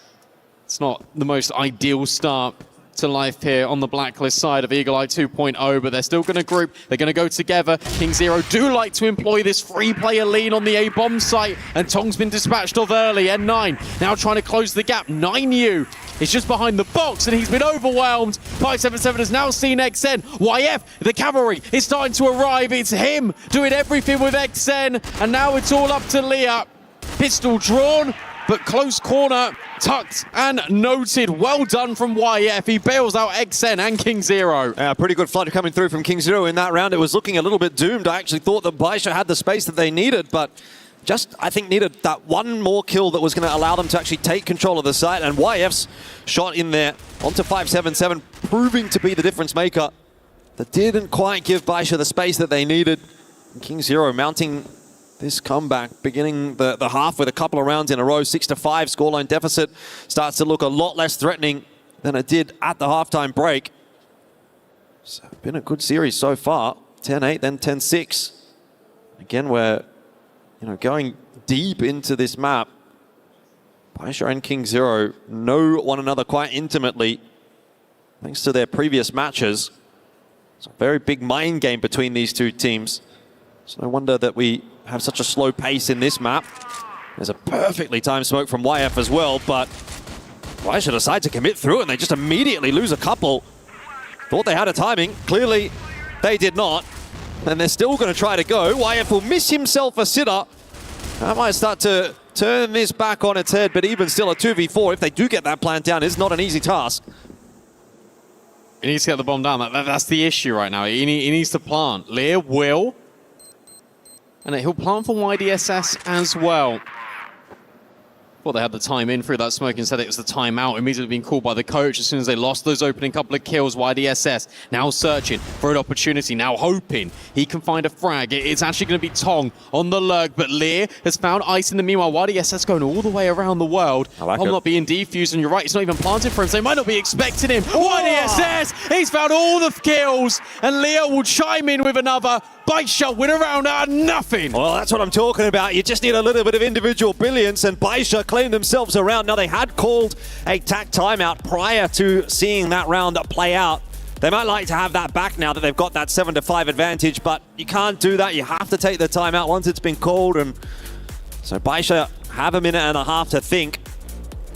It's not the most ideal start to life here on the Blacklist side of Eagle Eye 2.0, but they're still going to group. They're going to go together. King Zero do like to employ this free-player lean on the A-bomb site, and Tong's been dispatched off early. N9 now trying to close the gap. 9U is just behind the box, and he's been overwhelmed. 577 has now seen XN. YF, the cavalry, is starting to arrive. It's him doing everything with XN, and now it's all up to Leah. Pistol drawn, but close corner, tucked and noted. Well done from YF. He bails out XN and King Zero. Yeah, pretty good flood coming through from King Zero in that round. It was looking a little bit doomed. I actually thought that Baisha had the space that they needed, but just, I think, needed that one more kill that was going to allow them to actually take control of the site. And YF's shot in there onto 577, proving to be the difference maker. That didn't quite give Baisha the space that they needed. And King Zero mounting this comeback, beginning the half with a couple of rounds in a row. 6-5 scoreline deficit starts to look a lot less threatening than it did at the halftime break. So been a good series so far. 10-8, then 10-6. Again, we're going deep into this map. Baisha and King Zero know one another quite intimately, thanks to their previous matches. It's a very big mind game between these two teams. It's no wonder that we have such a slow pace in this map. There's a perfectly timed smoke from YF as well, but Baisha decide to commit through it and they just immediately lose a couple. Thought they had a timing. Clearly, they did not. And they're still going to try to go. YF will miss himself a sitter. That might start to turn this back on its head, but even still a 2v4, if they do get that plant down, is not an easy task. He needs to get the bomb down. That's the issue right now. He needs to plant. Lear will. And he'll plant for YDSS as well. Well, they had the time in through that smoke. Instead, it was the timeout. Immediately being called by the coach as soon as they lost those opening couple of kills. YDSS now searching for an opportunity, now hoping he can find a frag. It's actually going to be Tong on the lurk, but Lear has found Ice in the meanwhile. YDSS going all the way around the world. Bomb not being defused, and you're right, it's not even planted for him, so they might not be expecting him. YDSS, he's found all the kills, and Lear will chime in with another. Baisha win around out of nothing. Well, that's what I'm talking about. You just need a little bit of individual brilliance, and Baisha claimed themselves around. Now, they had called a TAC timeout prior to seeing that round play out. They might like to have that back now that they've got that 7-5 advantage, but you can't do that. You have to take the timeout once it's been called, and so Baisha have a minute and a half to think.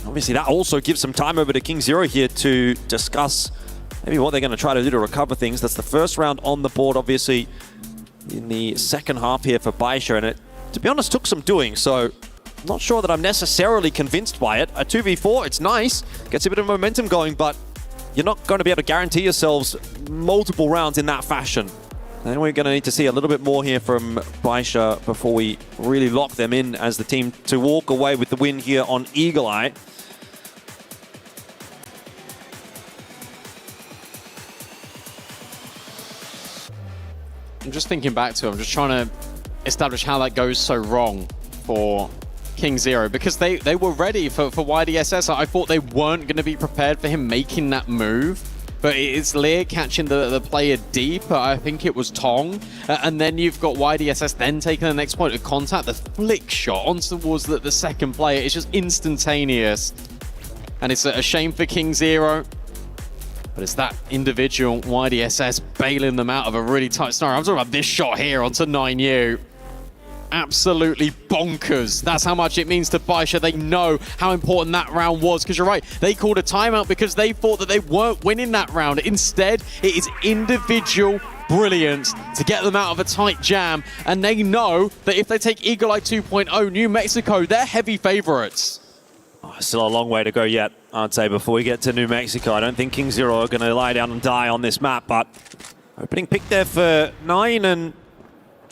Obviously, that also gives some time over to King Zero here to discuss maybe what they're going to try to do to recover things. That's the first round on the board, obviously, in the second half here for Baisha, and it, to be honest, took some doing, so I'm not sure that I'm necessarily convinced by it. A 2v4, it's nice, gets a bit of momentum going, but you're not going to be able to guarantee yourselves multiple rounds in that fashion. And we're going to need to see a little bit more here from Baisha before we really lock them in as the team to walk away with the win here on Eagle Eye. I'm just thinking back to it. I'm just trying to establish how that goes so wrong for King Zero, because they were ready for YDSS. I thought they weren't going to be prepared for him making that move, but it's Lear catching the player deep. I think it was Tong, and then you've got YDSS then taking the next point of contact. The flick shot on towards the second player. It's just instantaneous, and it's a shame for King Zero. But it's that individual YDSS bailing them out of a really tight scenario. I'm talking about this shot here onto 9U. Absolutely bonkers. That's how much it means to Baisha. They know how important that round was, because you're right, they called a timeout because they thought that they weren't winning that round. Instead, it is individual brilliance to get them out of a tight jam, and they know that if they take Eagle Eye 2.0, New Mexico, they're heavy favorites. Still a long way to go yet, I'd say, before we get to New Mexico. I don't think King Zero are going to lie down and die on this map, but opening pick there for 9, and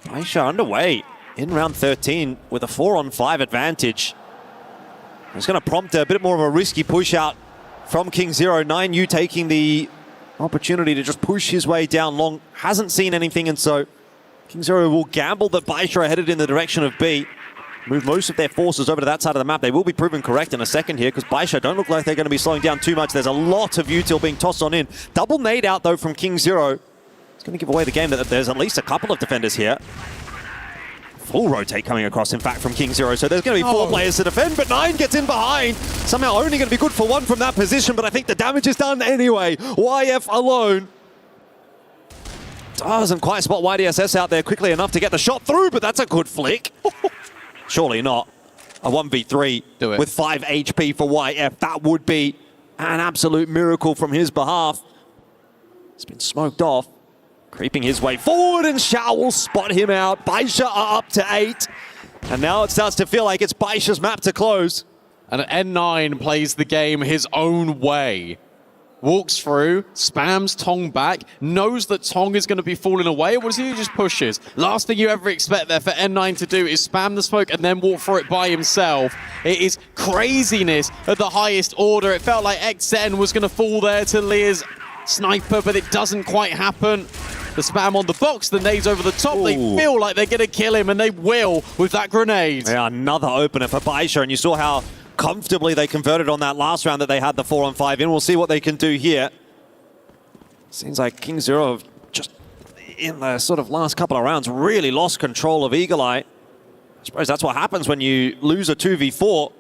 Baisha underway in round 13 with a 4-on-5 advantage. It's going to prompt a bit more of a risky push out from King Zero. 9U taking the opportunity to just push his way down long. Hasn't seen anything, and so King Zero will gamble that Baisha are headed in the direction of B. Move most of their forces over to that side of the map. They will be proven correct in a second here, because Baisha don't look like they're going to be slowing down too much. There's a lot of util being tossed on in. Double nade out, though, from King Zero. It's going to give away the game that there's at least a couple of defenders here. Full rotate coming across, in fact, from King Zero. So there's going to be 4 players to defend, but 9 gets in behind. Somehow only going to be good for 1 from that position, but I think the damage is done anyway. YF alone doesn't quite spot YDSS out there quickly enough to get the shot through, but that's a good flick. Surely not. A 1v3 with 5 HP for YF. That would be an absolute miracle from his behalf. It's been smoked off. Creeping his way forward, and Shao will spot him out. Baisha are up to 8. And now it starts to feel like it's Baisha's map to close. And N9 plays the game his own way. walks through, spams Tong back, knows that Tong is going to be falling away. What does he do? He just pushes. Last thing you ever expect there for N9 to do is spam the smoke and then walk through it by himself. It is craziness at the highest order. It felt like XN was going to fall there to Lear's sniper, but it doesn't quite happen. The spam on the box, the nades over the top. Ooh. They feel like they're going to kill him, and they will with that grenade. Yeah, another opener for Baisha, and you saw how comfortably they converted on that last round that they had the 4-on-5 in. We'll see what they can do here. Seems like King Zero have just, in the sort of last couple of rounds, really lost control of Eagle Eye. I suppose that's what happens when you lose a 2v4.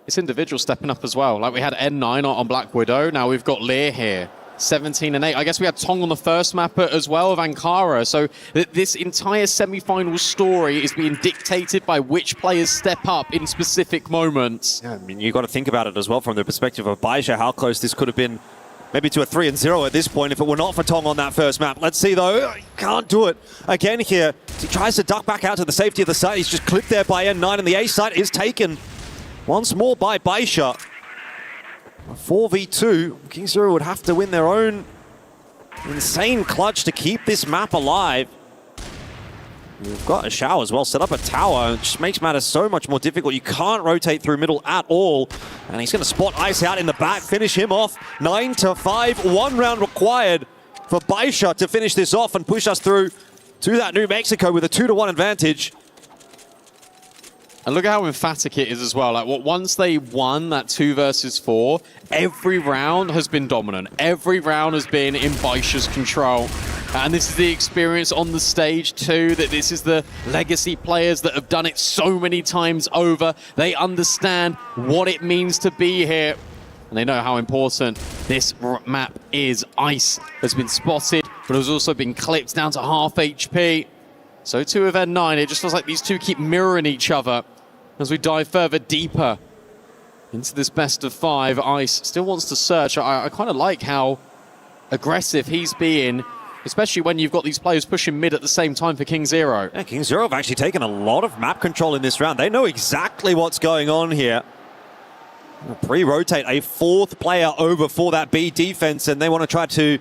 It's individual stepping up as well. Like we had N9 on Black Widow, now we've got Lear here. 17 and 8. I guess we had Tong on the first map as well of Ankara. So this entire semi-final story is being dictated by which players step up in specific moments. Yeah, I mean, you got to think about it as well from the perspective of Baisha, how close this could have been maybe to a 3-0 at this point if it were not for Tong on that first map. Let's see though, can't do it again here. He tries to duck back out to the safety of the site. He's just clipped there by N9, and the A site is taken once more by Baisha. 4v2, King Zero would have to win their own insane clutch to keep this map alive. We've got a shower as well, set up a tower, which makes matters so much more difficult. You can't rotate through middle at all. And he's going to spot Ice out in the back, finish him off. 9-5, 1 round required for Baisha to finish this off and push us through to that New Mexico with a 2-1 advantage. And look at how emphatic it is as well. Like, once they won that 2 versus 4, every round has been dominant. Every round has been in Baisha's control. And this is the experience on the stage too, that this is the legacy players that have done it so many times over. They understand what it means to be here. And they know how important this map is. Ice has been spotted, but has also been clipped down to half HP. So 2 of N9, it just feels like these two keep mirroring each other as we dive further deeper into this best of 5. Ice still wants to search. I kind of like how aggressive he's being, especially when you've got these players pushing mid at the same time for King Zero. Yeah, King Zero have actually taken a lot of map control in this round. They know exactly what's going on here. Pre-rotate a 4th player over for that B defense, and they want to try to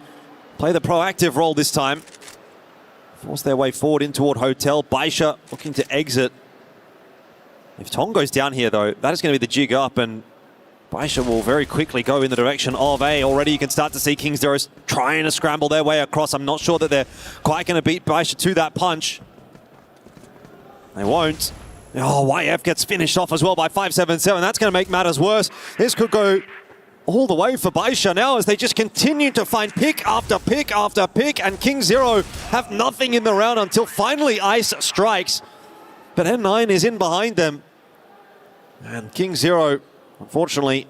play the proactive role this time. Force their way forward in toward Hotel. Baisha looking to exit. If Tong goes down here, though, that is going to be the jig up, and Baisha will very quickly go in the direction of A. Already you can start to see King Zeros trying to scramble their way across. I'm not sure that they're quite going to beat Baisha to that punch. They won't. Oh, YF gets finished off as well by 577. That's going to make matters worse. This could go all the way for Baisha now as they just continue to find pick after pick after pick, and King Zero have nothing in the round until finally Ice strikes. But N9 is in behind them. And King Zero, unfortunately,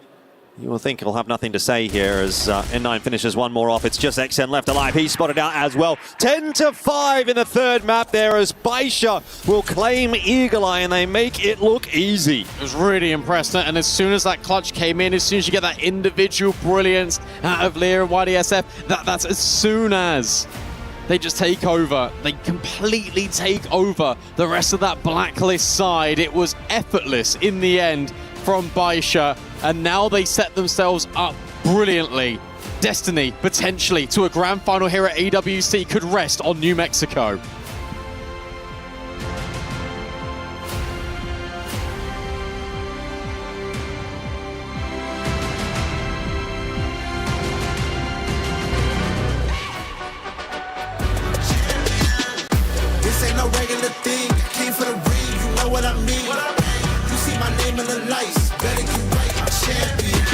you will think he'll have nothing to say here as N9 finishes one more off. It's just XN left alive. He's spotted out as well. 10-5 in the 3rd map there as Baisha will claim Eagle Eye, and they make it look easy. It was really impressive, and as soon as that clutch came in, as soon as you get that individual brilliance out of Lear and YDSF, that's as soon as they just take over. They completely take over the rest of that blacklist side. It was effortless in the end from Baisha, and now they set themselves up brilliantly. Destiny, potentially, to a grand final here at EWC could rest on New Mexico. This ain't no regular thing. I came for the ring, you know what I mean. You see my name in the lights, better get right, I'm champion.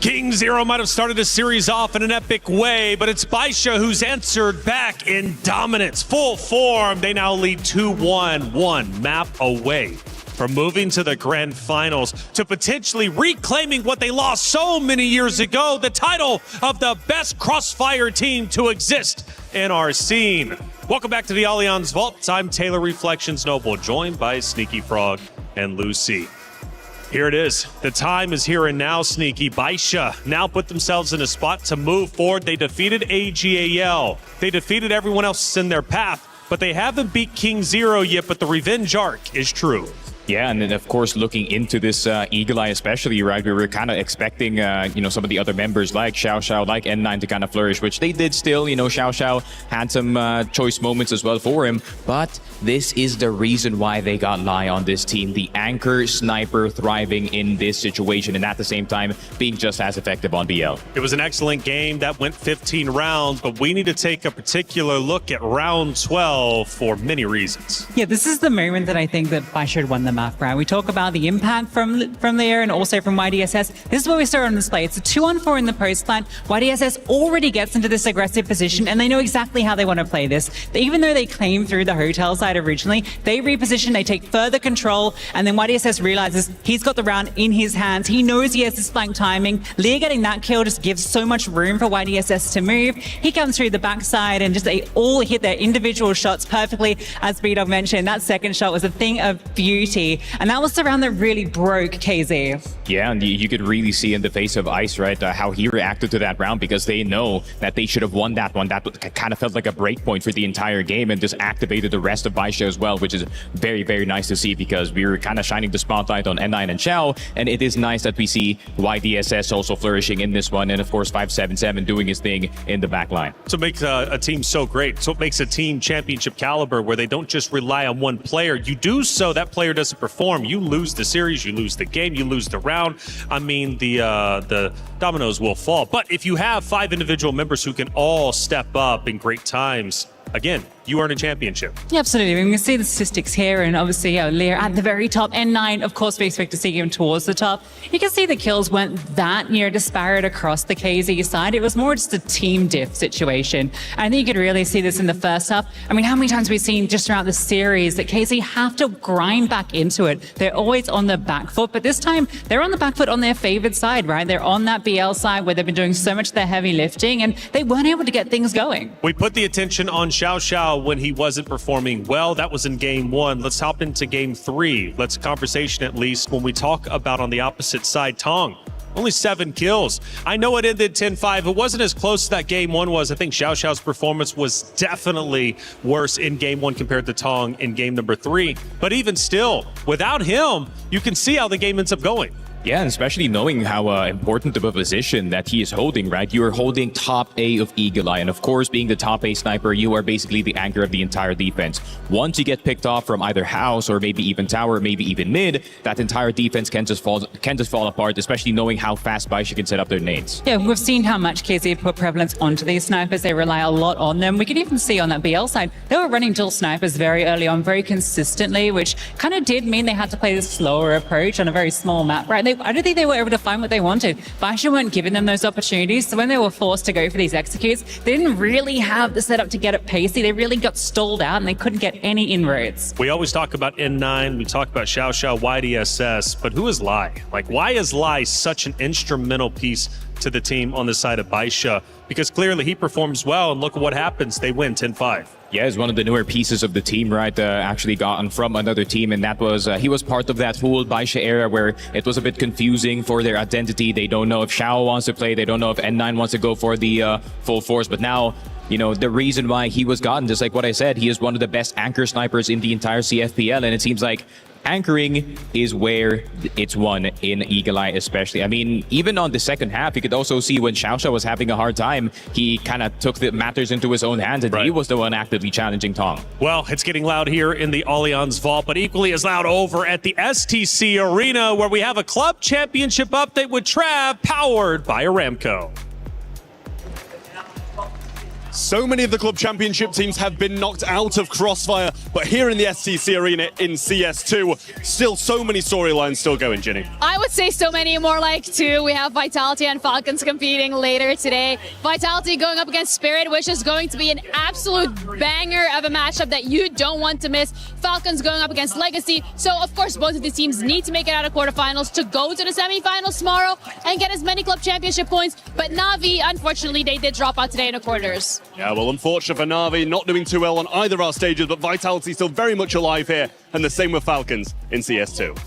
King Zero might have started the series off in an epic way, but it's Baisha who's answered back in dominance. Full form, they now lead 2-1, 1 map away from moving to the grand finals, to potentially reclaiming what they lost so many years ago, the title of the best Crossfire team to exist in our scene. Welcome back to the Allianz Vault. I'm Taylor Reflections Noble, joined by Sneaky Frog and Lucy. Here it is. The time is here and now, Sneaky. Baisha now put themselves in a spot to move forward. They defeated AGAL. They defeated everyone else in their path, but they haven't beat King Zero yet, but the revenge arc is true. Yeah, and then of course looking into this Eagle Eye especially, right, we were kind of expecting, some of the other members like Xiao, like N9 to kind of flourish, which they did still. Xiao had some choice moments as well for him, but this is the reason why they got Lai on this team. The anchor sniper thriving in this situation and at the same time being just as effective on BL. It was an excellent game that went 15 rounds, but we need to take a particular look at round 12 for many reasons. Yeah, this is the moment that I think that Baisha won the map, right? We talk about the impact from there and also from YDSS. This is what we saw on display. It's a 2-on-4 in the post plant. YDSS already gets into this aggressive position and they know exactly how they want to play this. Even though they claim through the hotel side originally, they reposition, they take further control, and then YDSS realizes he's got the round in his hands. He knows he has this flank timing. Lear getting that kill just gives so much room for YDSS to move. He comes through the backside and just they all hit their individual shots perfectly. As B-Dog mentioned, that second shot was a thing of beauty. And that was the round that really broke KZ. Yeah, and you could really see in the face of Ice, right, how he reacted to that round, because they know that they should have won that one. That kind of felt like a break point for the entire game and just activated the rest of Baisha as well, which is very, very nice to see, because we were kind of shining the spotlight on N9 and Xiao, and it is nice that we see YDSS also flourishing in this one, and of course 577 doing his thing in the back line. So it makes a team so great. So it makes a team championship caliber where they don't just rely on one player. You do so, that player doesn't perform. You lose the series, you lose the game, you lose the round. I mean, the dominoes will fall. But if you have 5 individual members who can all step up in great times, again, you earn a championship. Yeah, absolutely. We can see the statistics here, and obviously Lear at the very top. N9, of course, we expect to see him towards the top. You can see the kills weren't that disparate across the KZ side. It was more just a team diff situation. I think you could really see this in the first half. I mean, how many times we've seen just throughout the series that KZ have to grind back into it. They're always on the back foot, but this time they're on the back foot on their favored side, right? They're on that BL side where they've been doing so much of their heavy lifting, and they weren't able to get things going. We put the attention on Xiao when he wasn't performing well. That was in game 1. Let's hop into game 3. Let's conversation at least when we talk about on the opposite side, Tong. Only 7 kills. I know it ended 10-5. It wasn't as close as that game 1 was. I think Xiao's performance was definitely worse in game 1 compared to Tong in game number 3. But even still, without him, you can see how the game ends up going. Yeah, and especially knowing how important of a position that he is holding, right? You are holding top A of Eagle Eye, and of course, being the top A sniper, you are basically the anchor of the entire defense. Once you get picked off from either house or maybe even tower, maybe even mid, that entire defense can just fall apart, especially knowing how fast Baisha can set up their nades. Yeah, we've seen how much KZ put prevalence onto these snipers. They rely a lot on them. We can even see on that BL side, they were running dual snipers very early on, very consistently, which kind of did mean they had to play this slower approach on a very small map, right? I don't think they were able to find what they wanted. Baisha weren't giving them those opportunities, so when they were forced to go for these executes, they didn't really have the setup to get it pacey. They really got stalled out and they couldn't get any inroads. We always talk about N9, we talk about Xiao, YDSS, but who is Lai? Like, why is Lai such an instrumental piece to the team on the side of Baisha? Because clearly he performs well, and look at what happens. They win 10-5. Yeah, he's one of the newer pieces of the team, right? Actually gotten from another team, and that was he was part of that whole Baisha era where it was a bit confusing for their identity. They don't know if Xiao wants to play. They don't know if N9 wants to go for the full force. But now, the reason why he was gotten, just like what I said, he is one of the best anchor snipers in the entire CFPL, and it seems like anchoring is where it's won in Eagle Eye especially. I mean, even on the second half, you could also see when Xiao was having a hard time, he kind of took the matters into his own hands, and he was the one actively challenging Tong. Well, it's getting loud here in the Allianz Vault, but equally as loud over at the STC Arena, where we have a club championship update with Trav, powered by Aramco. So many of the club championship teams have been knocked out of Crossfire, but here in the STC Arena in CS2, still so many storylines still going, Ginny. I would say so many, more like 2. We have Vitality and Falcons competing later today. Vitality going up against Spirit, which is going to be an absolute banger of a matchup that you don't want to miss. Falcons going up against Legacy. So, of course, both of the teams need to make it out of quarterfinals to go to the semifinals tomorrow and get as many club championship points. But Na'Vi, unfortunately, they did drop out today in the quarters. Yeah, well, unfortunate for Na'Vi, not doing too well on either of our stages, but Vitality still very much alive here, and the same with Falcons in CS2.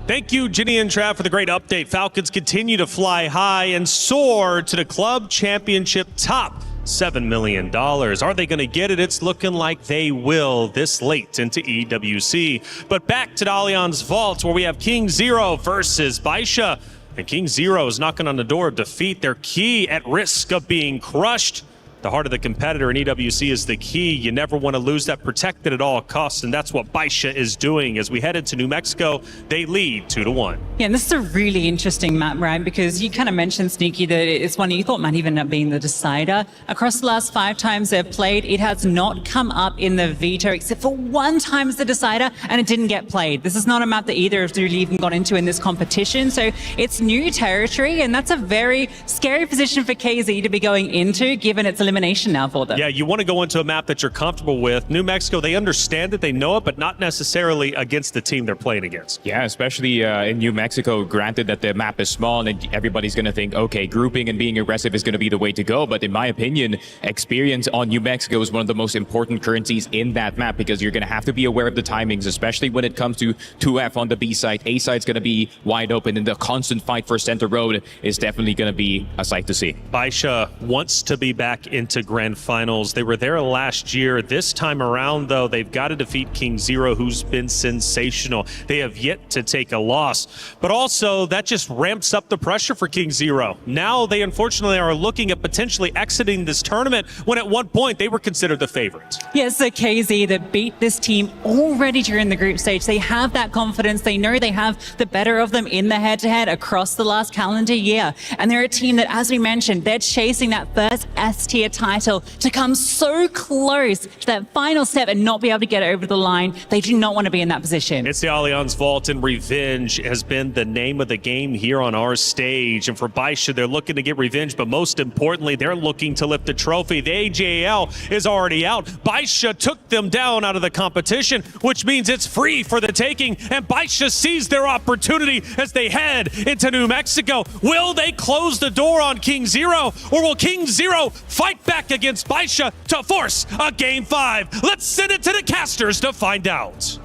Thank you, Ginny and Trav, for the great update. Falcons continue to fly high and soar to the club championship top. $7 million. Are they going to get it? It's looking like they will this late into EWC. But back to the Allianz Vault, where we have King Zero versus Baisha. And King Zero is knocking on the door of defeat. Their key at risk of being crushed. The heart of the competitor in EWC is the key. You never want to lose that, protected at all costs, and that's what Baisha is doing. As we head into New Mexico, they lead 2-1. Yeah, and this is a really interesting map, right? Because you kind of mentioned, Sneaky, that it's one you thought might even end up being the decider. Across the last 5 times they've played, it has not come up in the veto, except for 1 time as the decider, and it didn't get played. This is not a map that either of you even got into in this competition, so it's new territory, and that's a very scary position for KZ to be going into, given its elimination now for them. Yeah, you want to go into a map that you're comfortable with. New Mexico, they understand it, they know it, but not necessarily against the team they're playing against. Yeah, especially in New Mexico, granted that the map is small and everybody's going to think, okay, grouping and being aggressive is going to be the way to go. But in my opinion, experience on New Mexico is one of the most important currencies in that map, because you're going to have to be aware of the timings, especially when it comes to 2F on the B side. A side's going to be wide open, and the constant fight for center road is definitely going to be a sight to see. Baisha wants to be back into Grand Finals. They were there last year. This time around, though, they've got to defeat King Zero, who's been sensational. They have yet to take a loss. But also, that just ramps up the pressure for King Zero. Now they unfortunately are looking at potentially exiting this tournament, when at one point they were considered the favorite. Yes, the KZ that beat this team already during the group stage. They have that confidence. They know they have the better of them in the head-to-head across the last calendar year. And they're a team that, as we mentioned, they're chasing that first S-tier title to come so close to that final step and not be able to get it over the line. They do not want to be in that position. It's the Allianz Vault, and revenge has been the name of the game here on our stage. And for Baisha, they're looking to get revenge, but most importantly, they're looking to lift the trophy. The AJL is already out. Baisha took them down out of the competition, which means it's free for the taking, and Baisha sees their opportunity as they head into New Mexico. Will they close the door on King Zero, or will King Zero fight back against Baisha to force a Game 5? Let's send it to the casters to find out.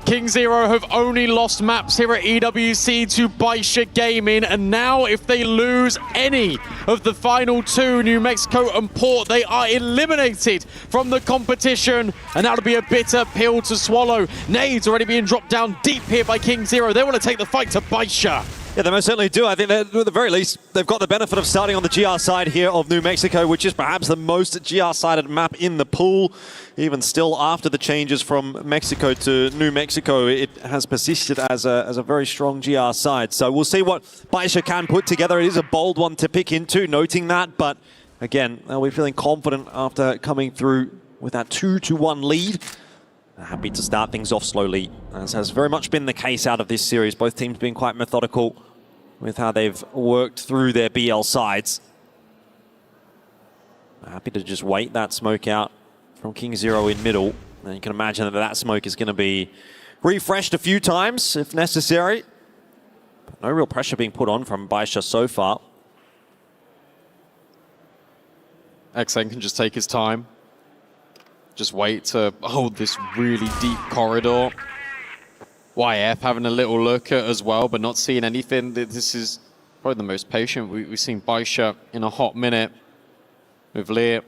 King Zero have only lost maps here at EWC to Baisha Gaming, and now if they lose any of the final 2, New Mexico and Port, they are eliminated from the competition, and that'll be a bitter pill to swallow. Nades already being dropped down deep here by King Zero. They want to take the fight to Baisha. Yeah, they most certainly do. I think that at the very least, they've got the benefit of starting on the GR side here of New Mexico, which is perhaps the most GR-sided map in the pool. Even still, after the changes from Mexico to New Mexico, it has persisted as a very strong GR side. So we'll see what Baisha can put together. It is a bold one to pick into, noting that. But again, they'll be feeling confident after coming through with that 2-1 lead. Happy to start things off slowly, as has very much been the case out of this series. Both teams being quite methodical with how they've worked through their BL sides. Happy to just wait that smoke out from King Zero in middle. And you can imagine that that smoke is going to be refreshed a few times if necessary. But no real pressure being put on from Baisha so far. XN can just take his time. Just wait to hold this really deep corridor. YF having a little look at as well, but not seeing anything. This is probably the most patient we've seen Baisha in a hot minute. With Lear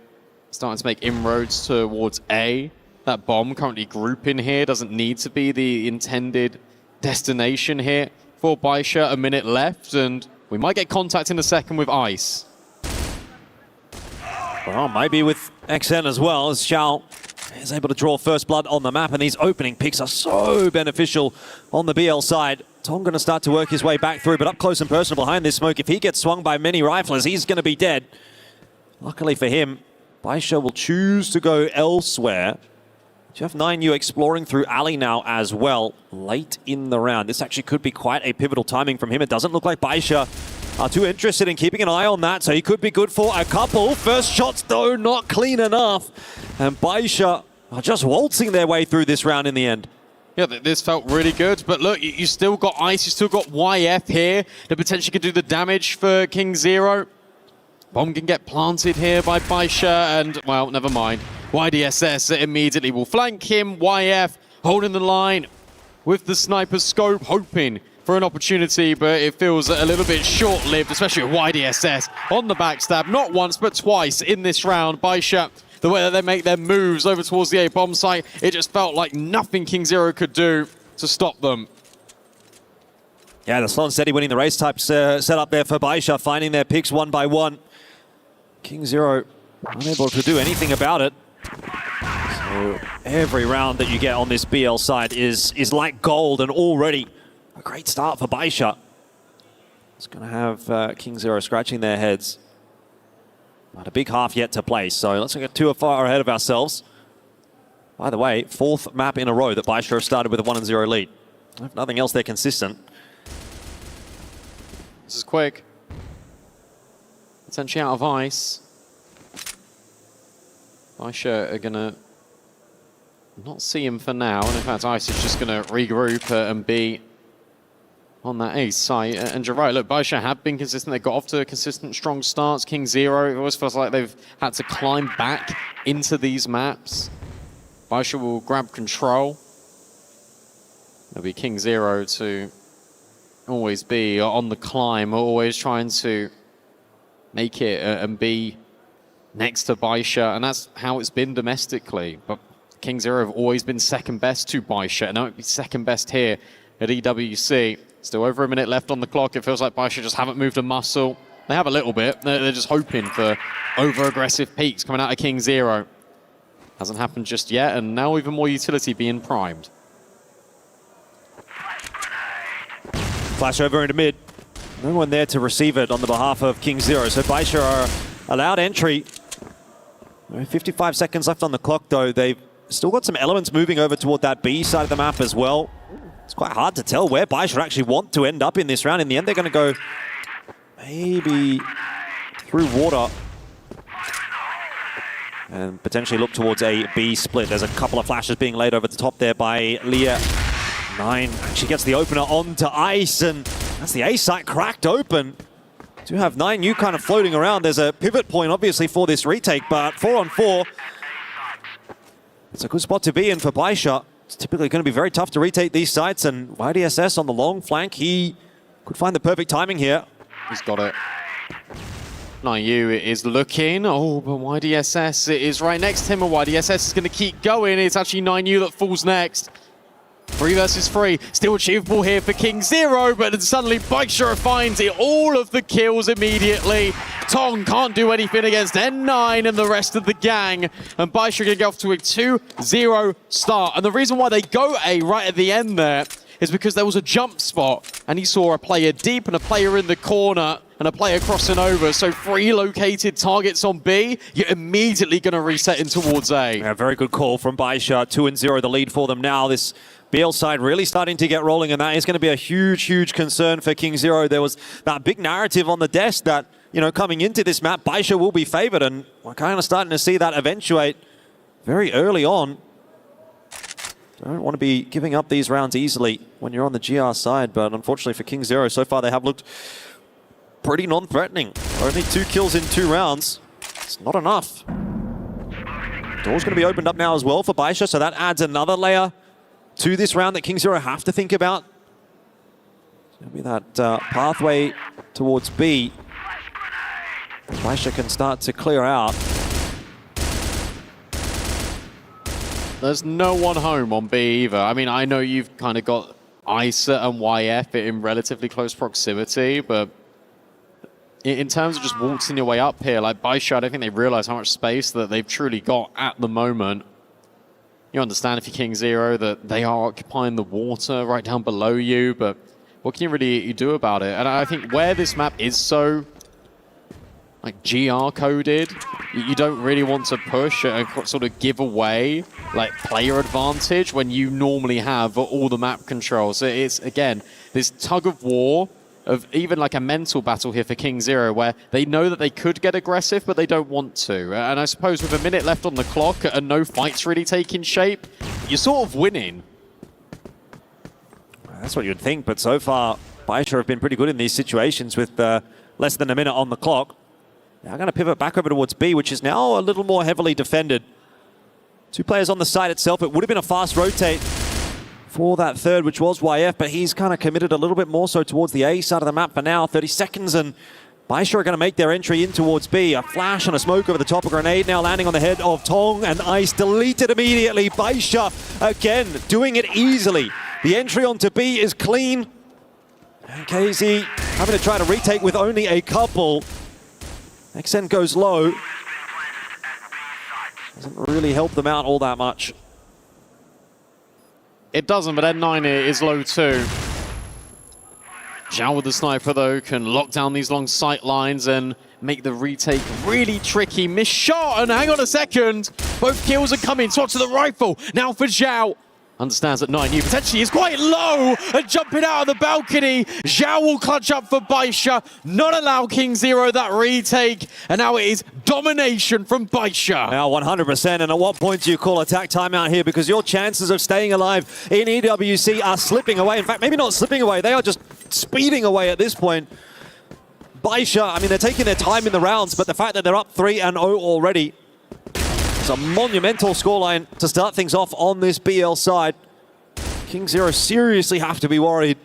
starting to make inroads towards A. That bomb currently grouping here doesn't need to be the intended destination here for Baisha. A minute left, and we might get contact in a second with Ice. Well, maybe with XN as well, as Xiao is able to draw first blood on the map, and these opening picks are so beneficial on the BL side. Tom going to start to work his way back through, but up close and personal behind this smoke. If he gets swung by many riflers, he's going to be dead. Luckily for him, Baisha will choose to go elsewhere. Jeff 9U exploring through alley now as well, late in the round. This actually could be quite a pivotal timing from him. It doesn't look like Baisha are too interested in keeping an eye on that, so he could be good for a couple. First shots, though, not clean enough. And Baisha are just waltzing their way through this round in the end. Yeah, this felt really good, but look, you still got Ice, you still got YF here that potentially could do the damage for King Zero. Bomb can get planted here by Baisha, and, well, never mind. YDSS immediately will flank him. YF holding the line with the sniper scope, hoping for an opportunity, but it feels a little bit short-lived, especially with YDSS on the backstab. Not once, but twice in this round. Baisha, the way that they make their moves over towards the A bomb site, it just felt like nothing King Zero could do to stop them. Yeah, the slow and steady winning the race types set up there for Baisha, finding their picks one by one. King Zero unable to do anything about it. So every round that you get on this BL side is like gold, and already a great start for Baisha. It's going to have King Zero scratching their heads. But a big half yet to play, so let's not get too far ahead of ourselves. By the way, 4th map in a row that Baisha have started with a 1-0 lead. If nothing else, they're consistent. This is quick. Essentially out of ice. Baisha are going to not see him for now, and in fact, Ice is just going to regroup and be on that ace site. And you're right, look, Baisha have been consistent. They got off to consistent, strong starts. King Zero, it always feels like they've had to climb back into these maps. Baisha will grab control. It'll be King Zero to always be on the climb, always trying to make it and be next to Baisha, and that's how it's been domestically. But King Zero have always been second best to Baisha, and now it'd be second best here at EWC. Still over a minute left on the clock. It feels like Baisha just haven't moved a muscle. They have a little bit. They're just hoping for over-aggressive peaks coming out of King Zero. Hasn't happened just yet, and now even more utility being primed. Flash over into mid. No one there to receive it on the behalf of King Zero. So Baisha are allowed entry. 55 seconds left on the clock, though. They've still got some elements moving over toward that B side of the map as well. It's quite hard to tell where Baisha actually want to end up in this round. In the end, they're going to go maybe through water and potentially look towards a B split. There's a couple of flashes being laid over the top there by Leah. 9 actually gets the opener onto Ice, and that's the A site cracked open. Do have 9 new kind of floating around. There's a pivot point, obviously, for this retake, but 4-on-4. It's a good spot to be in for Baisha. It's typically going to be very tough to retake these sites, and YDSS on the long flank, he could find the perfect timing here. He's got it. Nayu is looking. Oh, but YDSS is right next to him, and YDSS is going to keep going. It's actually Nayu that falls next. 3 versus 3, still achievable here for King Zero, but then suddenly Baisha finds it, all of the kills immediately. Tong can't do anything against N9 and the rest of the gang, and Baisha can get off to a 2-0 start. And the reason why they go A right at the end there is because there was a jump spot, and he saw a player deep and a player in the corner, and a player crossing over. So 3 located targets on B, you're immediately going to reset in towards A. Yeah, very good call from Baisha. 2-0 the lead for them now. This BL side really starting to get rolling, and that is going to be a huge, huge concern for King Zero. There was that big narrative on the desk that, you know, coming into this map, Baisha will be favored, and we're kind of starting to see that eventuate very early on. Don't want to be giving up these rounds easily when you're on the GR side, but unfortunately for King Zero, so far they have looked pretty non-threatening. Only 2 kills in 2 rounds. It's not enough. Door's going to be opened up now as well for Baisha, so that adds another layer to this round that King Zero have to think about. It'll be that pathway towards B. Baisha can start to clear out. There's no one home on B either. I mean, I know you've kind of got ISA and YF in relatively close proximity, but in terms of just waltzing your way up here, like Baisha, I don't think they realize how much space that they've truly got at the moment. You understand if you're King Zero that they are occupying the water right down below you, but what can you really do about it? And I think where this map is so like GR coded, you don't really want to push and sort of give away like player advantage when you normally have all the map control. So it's, again, this tug of war of even like a mental battle here for King Zero, where they know that they could get aggressive, but they don't want to. And I suppose with a minute left on the clock and no fights really taking shape, you're sort of winning. That's what you'd think, but so far, Baisha have been pretty good in these situations with less than a minute on the clock. Now going to pivot back over towards B, which is now a little more heavily defended. 2 players on the side itself. It would have been a fast rotate for that third, which was YF, but he's kind of committed a little bit more so towards the A side of the map for now. 30 seconds, and Baisha are going to make their entry in towards B. A flash and a smoke over the top, a grenade now landing on the head of Tong, and Ice deleted immediately. Baisha, again, doing it easily. The entry onto B is clean. And KZ having to try to retake with only a couple. XN goes low. Doesn't really help them out all that much. It doesn't, but N9 is low too. Zhao with the sniper though can lock down these long sight lines and make the retake really tricky. Missed shot, and hang on a second. Both kills are coming. Swap to the rifle. Now for Zhao. Understands that 9U potentially is quite low and jumping out of the balcony. Zhao will clutch up for Baisha, not allow King Zero that retake, and now it is domination from Baisha. Now 100%, and at what point do you call attack timeout here? Because your chances of staying alive in EWC are slipping away. In fact, maybe not slipping away, they are just speeding away at this point. Baisha, I mean, they're taking their time in the rounds, but the fact that they're up 3-0 already, a monumental scoreline to start things off on this BL side. King Zero seriously have to be worried.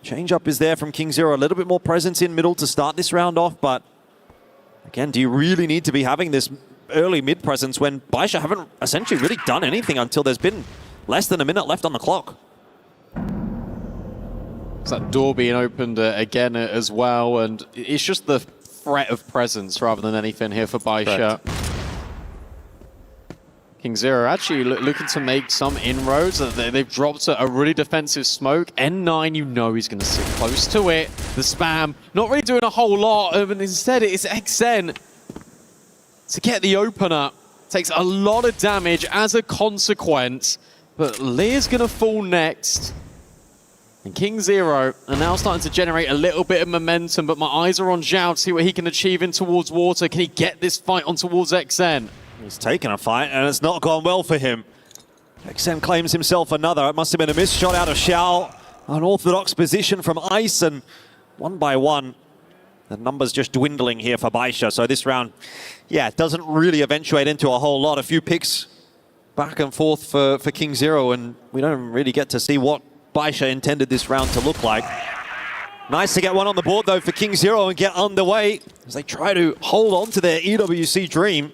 Change up is there from King Zero. A little bit more presence in middle to start this round off, but again, do you really need to be having this early mid presence when Baisha haven't essentially really done anything until there's been less than a minute left on the clock? It's that door being opened again as well, and it's just the threat of presence rather than anything here for Baisha. King Zero actually looking to make some inroads. They've dropped a really defensive smoke. N9, you know he's going to sit close to it. The spam, not really doing a whole lot, and instead it's XN to get the opener. Takes a lot of damage as a consequence, but Lear's going to fall next. And King Zero are now starting to generate a little bit of momentum, but my eyes are on Zhao to see what he can achieve in towards water. Can he get this fight on towards XN? He's taken a fight, and it's not gone well for him. XN claims himself another. It must have been a missed shot out of Xiao. Unorthodox position from Ice, and one by one, the numbers just dwindling here for Baisha. So this round, yeah, doesn't really eventuate into a whole lot. A few picks back and forth for King Zero, and we don't really get to see what Baisha intended this round to look like. Nice to get one on the board, though, for King Zero and get underway as they try to hold on to their EWC dream.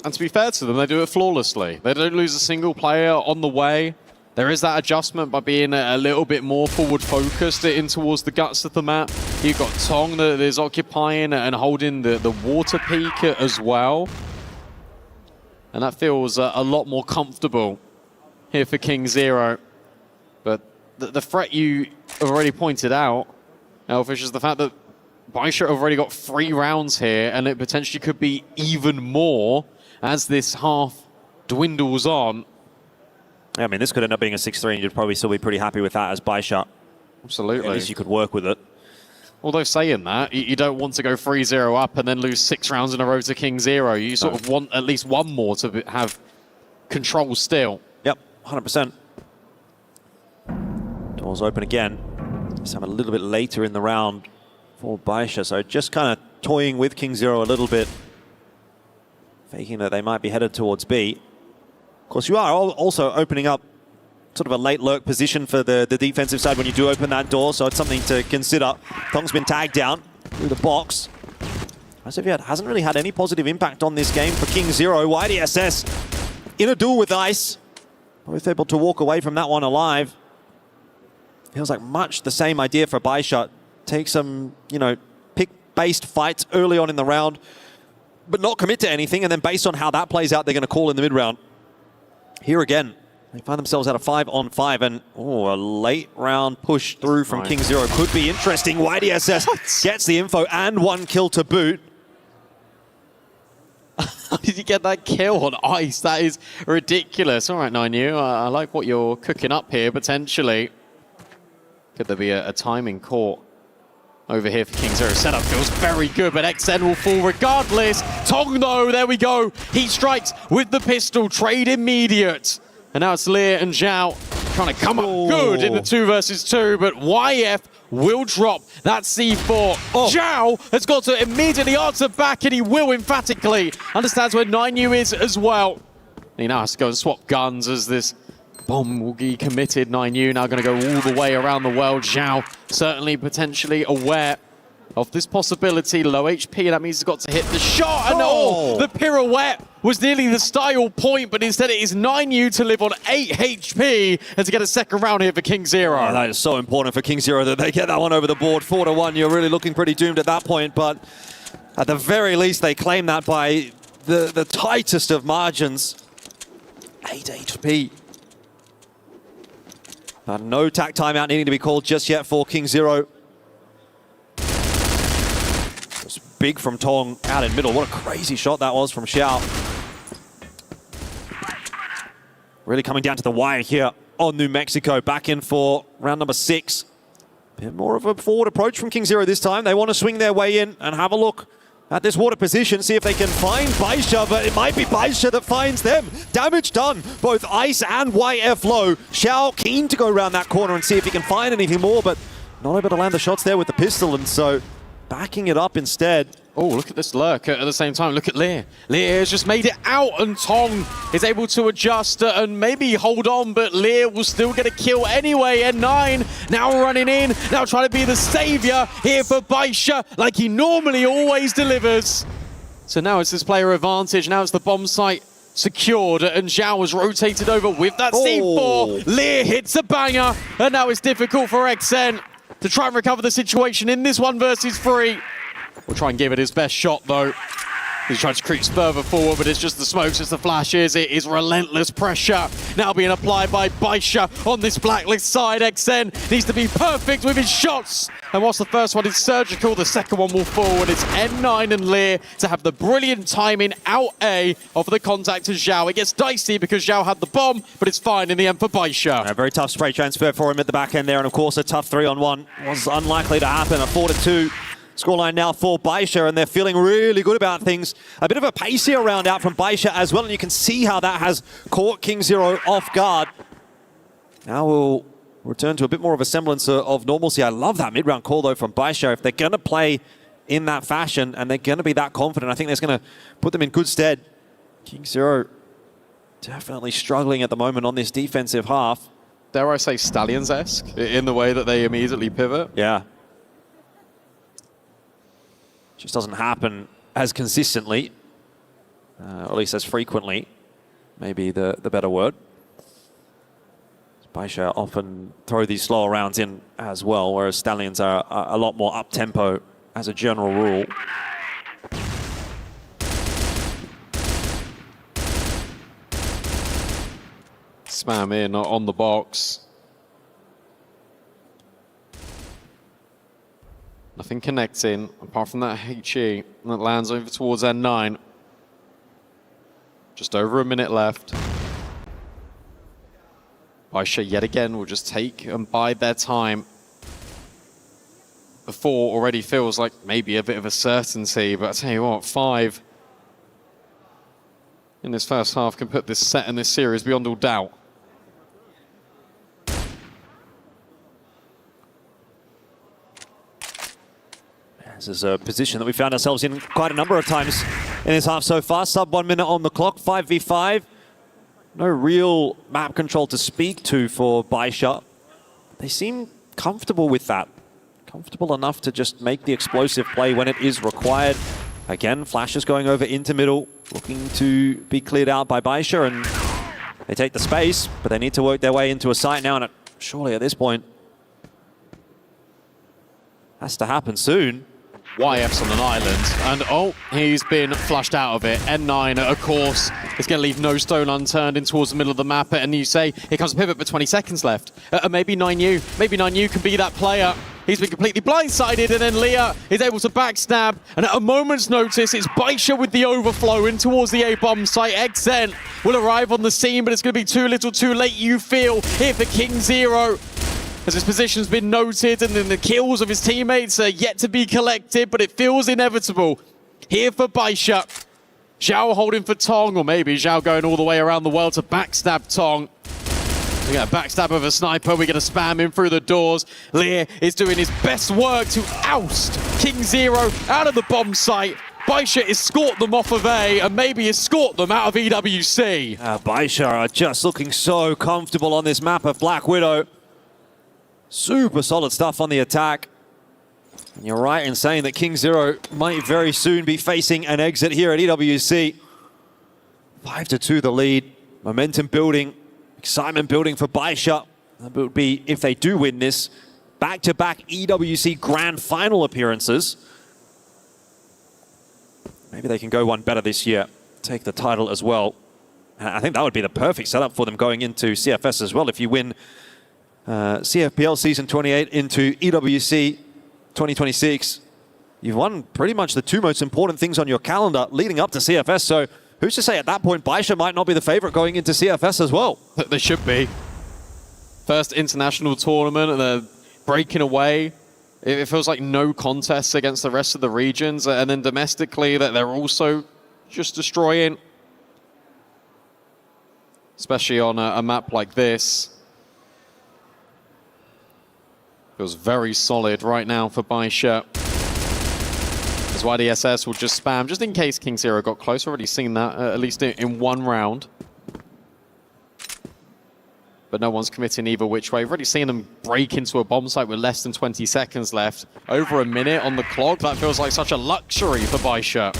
And to be fair to them, they do it flawlessly. They don't lose a single player on the way. There is that adjustment by being a little bit more forward-focused in towards the guts of the map. You've got Tong that is occupying and holding the water peak as well. And that feels a lot more comfortable here for King Zero. But the threat you have already pointed out, Elfish, is the fact that Baisha have already got 3 rounds here, and it potentially could be even more as this half dwindles on. Yeah, I mean, this could end up being a 6-3, and you'd probably still be pretty happy with that as Baisha. Absolutely. At least you could work with it. Although saying that, you don't want to go 3-0 up and then lose 6 rounds in a row to King Zero. You sort of want at least one more to have control still. Yep, 100%. Doors open again. Let's have a little bit later in the round for Baisha. So just kind of toying with King Zero a little bit, faking that they might be headed towards B. Of course, you are also opening up sort of a late lurk position for the defensive side when you do open that door, so it's something to consider. Tong's been tagged down through the box. It hasn't really had any positive impact on this game for King Zero. YDSS in a duel with Ice. Both able to walk away from that one alive. Feels like much the same idea for Baisha. Take some, pick-based fights early on in the round, but not commit to anything, and then based on how that plays out, they're going to call in the mid-round. Here again, they find themselves at a 5-on-5, and a late round push through from King Zero could be interesting. YDSS gets the info and 1 kill to boot. did he get that kill on ice? That is ridiculous. All right, 9U, I like what you're cooking up here, potentially. Could there be a timing caught over here for King Zero? Setup feels very good, but XN will fall regardless. Tong, though, there we go. He strikes with the pistol, trade immediate. And now it's Lear and Zhao trying to come up good in the 2 versus 2, but YF will drop that C4. Zhao has got to immediately answer back, and he will emphatically. Understands where 9U is as well. He now has to go and swap guns as this bomb will be committed. 9U now going to go all the way around the world. Zhao certainly potentially aware of this possibility. Low HP, and that means he's got to hit the shot. And the pirouette was nearly the style point, but instead it is 9U to live on 8 HP and to get a second round here for King Zero. Oh, that is so important for King Zero that they get that one over the board. 4-1, you're really looking pretty doomed at that point, but at the very least they claim that by the tightest of margins. 8 HP. No tack timeout needing to be called just yet for King Zero. It's big from Tong out in middle. What a crazy shot that was from Xiao. Really coming down to the wire here on New Mexico. Back in for round number 6. Bit more of a forward approach from King Zero this time. They want to swing their way in and have a look at this water position, see if they can find Baisha, but it might be Baisha that finds them. Damage done, both Ice and YF low. Xiao keen to go around that corner and see if he can find anything more, but not able to land the shots there with the pistol, and so backing it up instead. Oh, look at this lurk at the same time. Look at Lear. Lear has just made it out, and Tong is able to adjust and maybe hold on, but Lear will still get a kill anyway. And 9 now running in, now trying to be the savior here for Baisha, like he normally always delivers. So now it's this player advantage. Now it's the bomb site secured, and Zhao was rotated over with that C4. Lear hits a banger, and now it's difficult for XN to try and recover the situation in this 1 versus 3. We'll try and give it his best shot, though. He tries to creep further forward, but it's just the smokes, it's the flashes. It is relentless pressure now being applied by Baisha on this blacklist side. XN needs to be perfect with his shots. And whilst the first one is surgical, the second one will forward. It's N9 and Lear to have the brilliant timing out A of the contact to Zhao. It gets dicey because Zhao had the bomb, but it's fine in the end for Baisha. A very tough spray transfer for him at the back end there, and of course a tough 3-on-1 was unlikely to happen. A 4-2. Scoreline now for Baisha, and they're feeling really good about things. A bit of a pacier round out from Baisha as well, and you can see how that has caught King Zero off guard. Now we'll return to a bit more of a semblance of normalcy. I love that mid-round call, though, from Baisha. If they're going to play in that fashion and they're going to be that confident, I think that's going to put them in good stead. King Zero definitely struggling at the moment on this defensive half. Dare I say Stallions-esque in the way that they immediately pivot? Yeah. Just doesn't happen as consistently, or at least as frequently, maybe the better word. Baisha often throw these slower rounds in as well, whereas Stallions are a lot more up-tempo as a general rule. Spam in on the box. Nothing connecting, apart from that HE that lands over towards N9. Just over a minute left. Baisha yet again will just take and bide their time. The 4 already feels like maybe a bit of a certainty, but I tell you what, 5 in this first half can put this set and this series beyond all doubt. This is a position that we found ourselves in quite a number of times in this half so far. Sub 1 minute on the clock, 5v5. No real map control to speak to for Baisha. They seem comfortable with that. Comfortable enough to just make the explosive play when it is required. Again, flashes going over into middle, looking to be cleared out by Baisha, and they take the space, but they need to work their way into a site now, and surely at this point has to happen soon. YF's on an island, and he's been flushed out of it. N9, of course, is going to leave no stone unturned in towards the middle of the map, and you say, here comes a pivot, but 20 seconds left. Maybe 9U can be that player. He's been completely blindsided, and then Leah is able to backstab. And at a moment's notice, it's Baisha with the overflow in towards the A-bomb site. XN will arrive on the scene, but it's going to be too little too late, you feel, here for King Zero. As his position's been noted, and then the kills of his teammates are yet to be collected, but it feels inevitable. Here for Baisha. Zhao holding for Tong, or maybe Zhao going all the way around the world to backstab Tong. We get a backstab of a sniper. We're going to spam him through the doors. Lear is doing his best work to oust King Zero out of the bomb site. Baisha escort them off of A, and maybe escort them out of EWC. Baisha are just looking so comfortable on this map of Black Widow. Super solid stuff on the attack. And you're right in saying that King Zero might very soon be facing an exit here at EWC. 5-2 the lead. Momentum building. Excitement building for Baisha. That would be, if they do win this, back-to-back EWC Grand Final appearances. Maybe they can go one better this year. Take the title as well. And I think that would be the perfect setup for them going into CFS as well. If you win CFPL Season 28 into EWC 2026, you've won pretty much the two most important things on your calendar leading up to CFS. So who's to say at that point Baisha might not be the favorite going into CFS as well? They should be. First international tournament, and they're breaking away. It feels like no contests against the rest of the regions, and then domestically that they're also just destroying. Especially on a map like this. Feels very solid right now for Baisha. As YDSS will just spam, just in case King Zero got close. Already seen that, at least in one round. But no one's committing either which way. We've already seen them break into a bomb site with less than 20 seconds left. Over a minute on the clock. That feels like such a luxury for Baisha.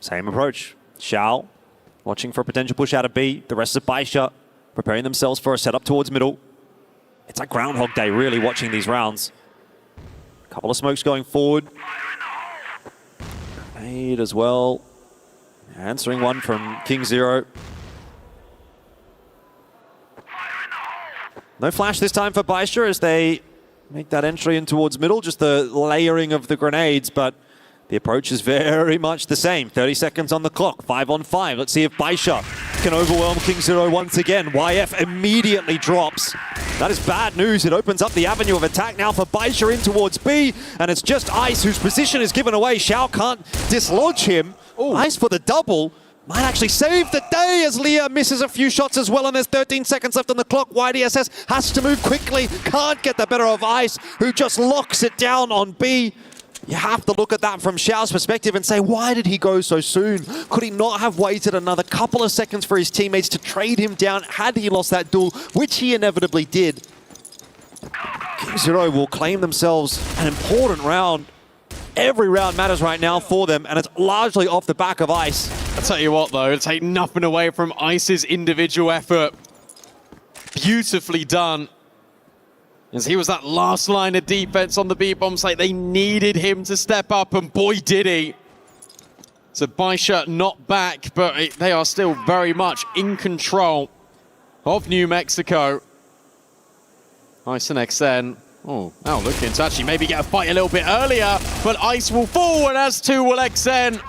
Same approach. Xiao watching for a potential push out of B. The rest of Baisha preparing themselves for a setup towards middle. It's like Groundhog Day, really, watching these rounds. Couple of smokes going forward. Grenade as well. Answering one from King Zero. No flash this time for Baisha as they make that entry in towards middle. Just the layering of the grenades, but the approach is very much the same. 30 seconds on the clock, 5 on 5. Let's see if Baisha can overwhelm King Zero once again. YF immediately drops. That is bad news. It opens up the avenue of attack now for Baisha in towards B, and it's just Ice whose position is given away. Xiao can't dislodge him. Ice for the double. Might actually save the day as Leah misses a few shots as well, and there's 13 seconds left on the clock. YDSS has to move quickly. Can't get the better of Ice, who just locks it down on B. You have to look at that from Xiao's perspective and say, why did he go so soon? Could he not have waited another couple of seconds for his teammates to trade him down had he lost that duel, which he inevitably did? King Zero will claim themselves an important round. Every round matters right now for them, and it's largely off the back of Ice. I'll tell you what, though, take nothing away from Ice's individual effort. Beautifully done. As he was that last line of defense on the B-bomb site, they needed him to step up, and boy did he. So Baisha not back, but they are still very much in control of New Mexico. Ice and XN, now looking to actually maybe get a fight a little bit earlier, but Ice will fall, and as too will XN.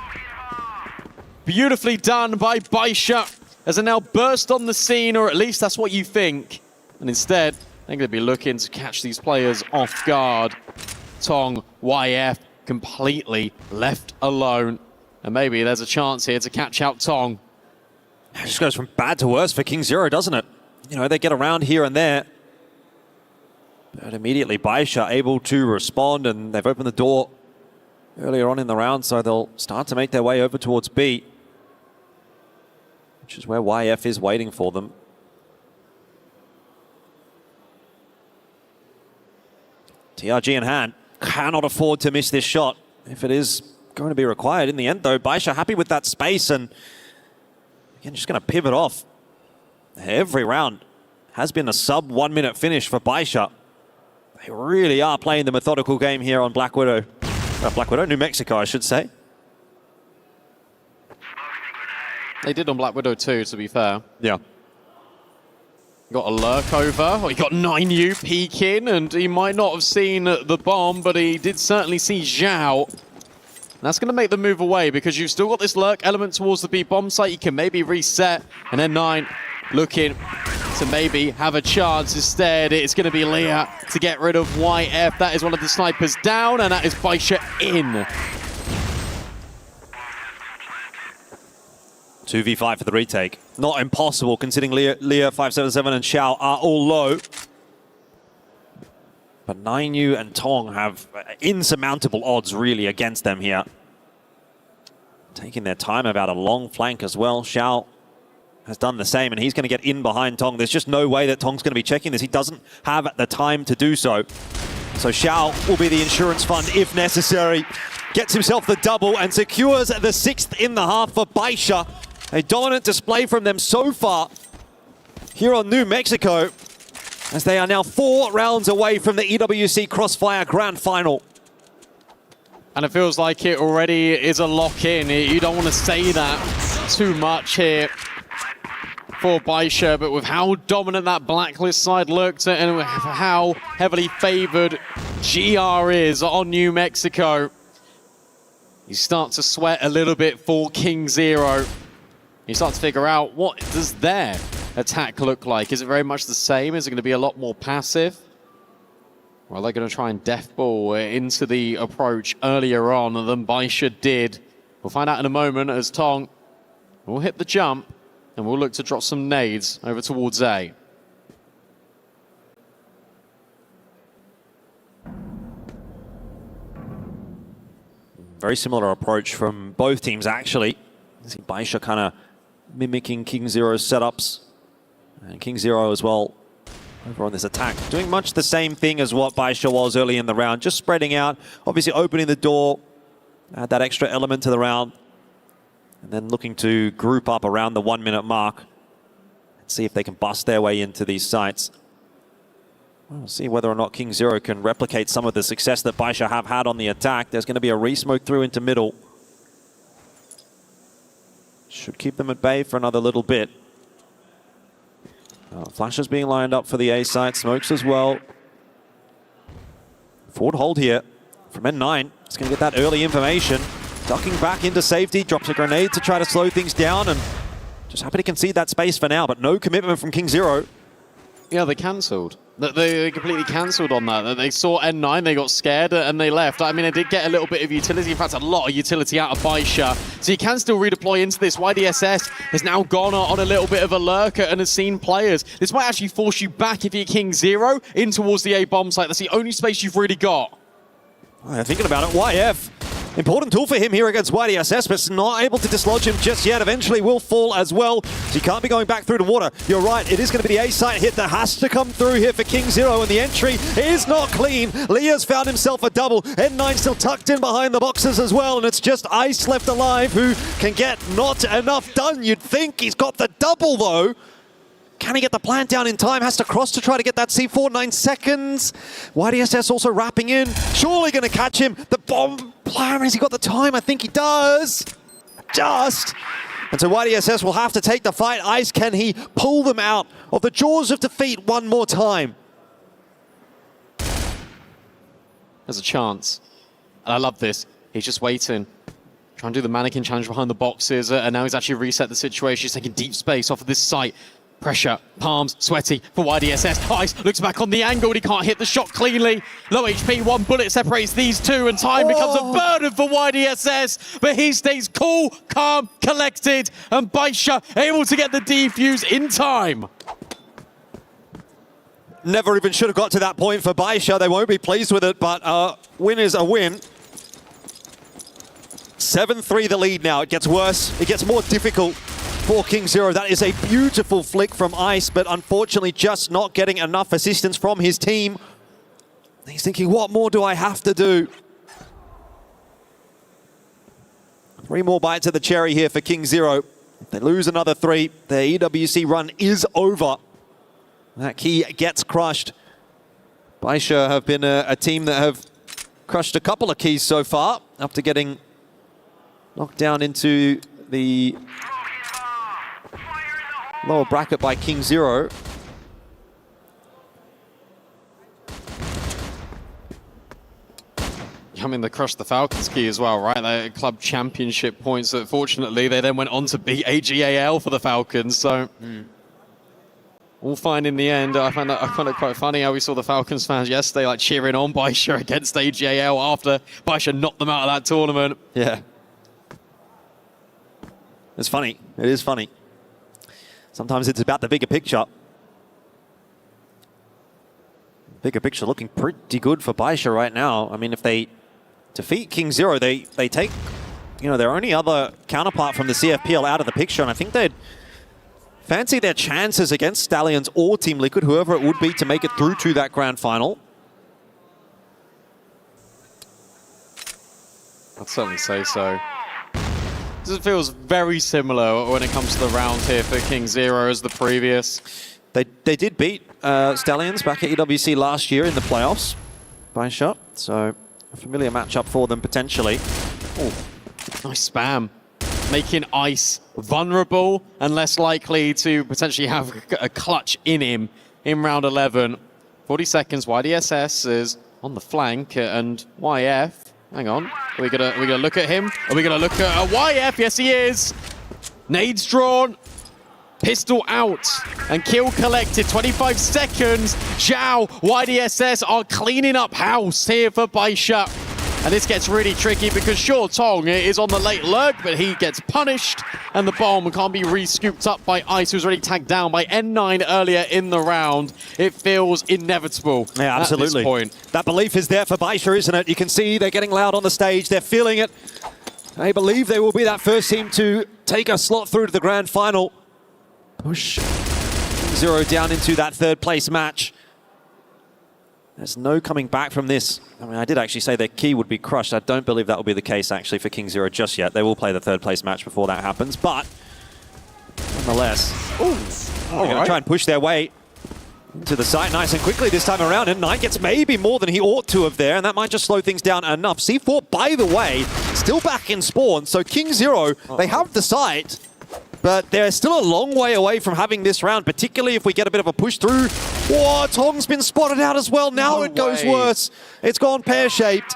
Beautifully done by Baisha, as they now burst on the scene, or at least that's what you think. And instead, they're going to be looking to catch these players off guard. Tong, YF, completely left alone. And maybe there's a chance here to catch out Tong. It just goes from bad to worse for King Zero, doesn't it? You know, they get around here and there. But immediately Baisha able to respond, and they've opened the door earlier on in the round, so they'll start to make their way over towards B, which is where YF is waiting for them. TRG in hand, cannot afford to miss this shot if it is going to be required. In the end, though, Baisha happy with that space, and again, just going to pivot off. Every round has been a sub 1 minute finish for Baisha. They really are playing the methodical game here on Black Widow. New Mexico, I should say. They did on Black Widow too, to be fair. Yeah. Got a lurk over. Oh, he got 9U peeking, and he might not have seen the bomb, but he did certainly see Zhao. That's going to make the move away because you've still got this lurk element towards the B bomb site. You can maybe reset, and then 9 looking to maybe have a chance. Instead, it's going to be Leah to get rid of YF. That is one of the snipers down, and that is Baisha in. 2v5 for the retake. Not impossible considering Leah 577 and Xiao are all low. But 9U and Tong have insurmountable odds really against them here. Taking their time about a long flank as well. Xiao has done the same, and he's going to get in behind Tong. There's just no way that Tong's going to be checking this. He doesn't have the time to do so. So Xiao will be the insurance fund if necessary. Gets himself the double and secures the 6th in the half for Baisha. A dominant display from them so far here on New Mexico, as they are now 4 rounds away from the EWC Crossfire Grand Final. And it feels like it already is a lock-in. You don't want to say that too much here for Baisha, but with how dominant that Blacklist side looked and with how heavily favored GR is on New Mexico, you start to sweat a little bit for King Zero. You start to figure out, what does their attack look like? Is it very much the same? Is it going to be a lot more passive? Or are they going to try and deathball into the approach earlier on than Baisha did? We'll find out in a moment as Tong will hit the jump and we'll look to drop some nades over towards A. Very similar approach from both teams actually. You see Baisha kind of mimicking King Zero's setups. And King Zero as well over on this attack. Doing much the same thing as what Baisha was early in the round. Just spreading out, obviously opening the door, add that extra element to the round. And then looking to group up around the 1 minute mark. And see if they can bust their way into these sites. We'll see whether or not King Zero can replicate some of the success that Baisha have had on the attack. There's going to be a re-smoke through into middle. Should keep them at bay for another little bit. Flashes being lined up for the A site. Smokes as well. Forward hold here from N9. It's going to get that early information. Ducking back into safety. Drops a grenade to try to slow things down. And just happy to concede that space for now. But no commitment from King Zero. Yeah, they cancelled. They completely cancelled on that. They saw N9, they got scared, and they left. I mean, it did get a little bit of utility. In fact, a lot of utility out of Baisha. So you can still redeploy into this. YDSS has now gone on a little bit of a lurker and has seen players. This might actually force you back, if you're King Zero, in towards the A bomb site. That's the only space you've really got. Thinking about it, YF. Important tool for him here against YDSS, but not able to dislodge him just yet. Eventually will fall as well, so he can't be going back through the water. You're right, it is going to be the A-site hit that has to come through here for King Zero, and the entry is not clean. Leah's found himself a double. N9 still tucked in behind the boxes as well, and it's just Ice left alive who can get not enough done. You'd think he's got the double though. Can he get the plant down in time? Has to cross to try to get that C4, 9 seconds. YDSS also wrapping in. Surely going to catch him. The bomb plan, has he got the time? I think he does. Just. And so YDSS will have to take the fight. Ice, can he pull them out of the jaws of defeat one more time? There's a chance. And I love this. He's just waiting. Trying to do the mannequin challenge behind the boxes. And now he's actually reset the situation. He's taking deep space off of this site. Pressure, palms, sweaty for YDSS. Ice looks back on the angle, he can't hit the shot cleanly. Low HP, 1 bullet separates these two, and time becomes a burden for YDSS. But he stays cool, calm, collected, and Baisha able to get the defuse in time. Never even should have got to that point for Baisha. They won't be pleased with it, but a win is a win. 7-3 the lead now. It gets worse, it gets more difficult for King Zero. That is a beautiful flick from Ice, but unfortunately just not getting enough assistance from his team. He's thinking, what more do I have to do? 3 more bites of the cherry here for King Zero. If they lose another 3, their EWC run is over. That key gets crushed. Baisha have been a team that have crushed a couple of keys so far after getting knocked down into the Lower bracket by King Zero. I mean, they crushed the Falcons key as well, right? They club championship points. Fortunately, they then went on to beat AGAL for the Falcons. So all fine in the end. I found it quite funny how we saw the Falcons fans yesterday like cheering on Baisha against AGAL after Baisha knocked them out of that tournament. Yeah. It's funny. It is funny. Sometimes it's about the bigger picture. Bigger picture looking pretty good for Baisha right now. I mean, if they defeat King Zero, they take, you know, their only other counterpart from the CFPL out of the picture, and I think they'd fancy their chances against Stallions or Team Liquid, whoever it would be, to make it through to that grand final. I'd certainly say so. This feels very similar when it comes to the round here for King Zero as the previous. They did beat Stallions back at EWC last year in the playoffs by a shot, so a familiar matchup for them potentially. Oh, nice spam. Making Ice vulnerable and less likely to potentially have a clutch in him in round 11. 40 seconds, YDSS is on the flank, and YF, hang on, are we gonna look at him? Are we gonna look at YF? Yes, he is. Nades drawn. Pistol out and kill collected. 25 seconds. Zhao, YDSS are cleaning up house here for Baisha. And this gets really tricky because sure, Tong is on the late lurk, but he gets punished. And the bomb can't be re-scooped up by Ice, who's already tagged down by N9 earlier in the round. It feels inevitable. Yeah, absolutely. At this point. That belief is there for Baisha, isn't it? You can see they're getting loud on the stage. They're feeling it. They believe they will be that first team to take a slot through to the grand final. Push Zero down into that third place match. There's no coming back from this. I mean, I did actually say their key would be crushed. I don't believe that will be the case actually for King Zero just yet. They will play the third place match before that happens, but nonetheless, they're going to try and push their way into the site nice and quickly this time around, and Nine gets maybe more than he ought to have there, and that might just slow things down enough. C4, by the way, still back in spawn, so King Zero, they have the site, but they're still a long way away from having this round, particularly if we get a bit of a push through. Whoa, Tong's been spotted out as well. Now it goes worse. It's gone pear-shaped.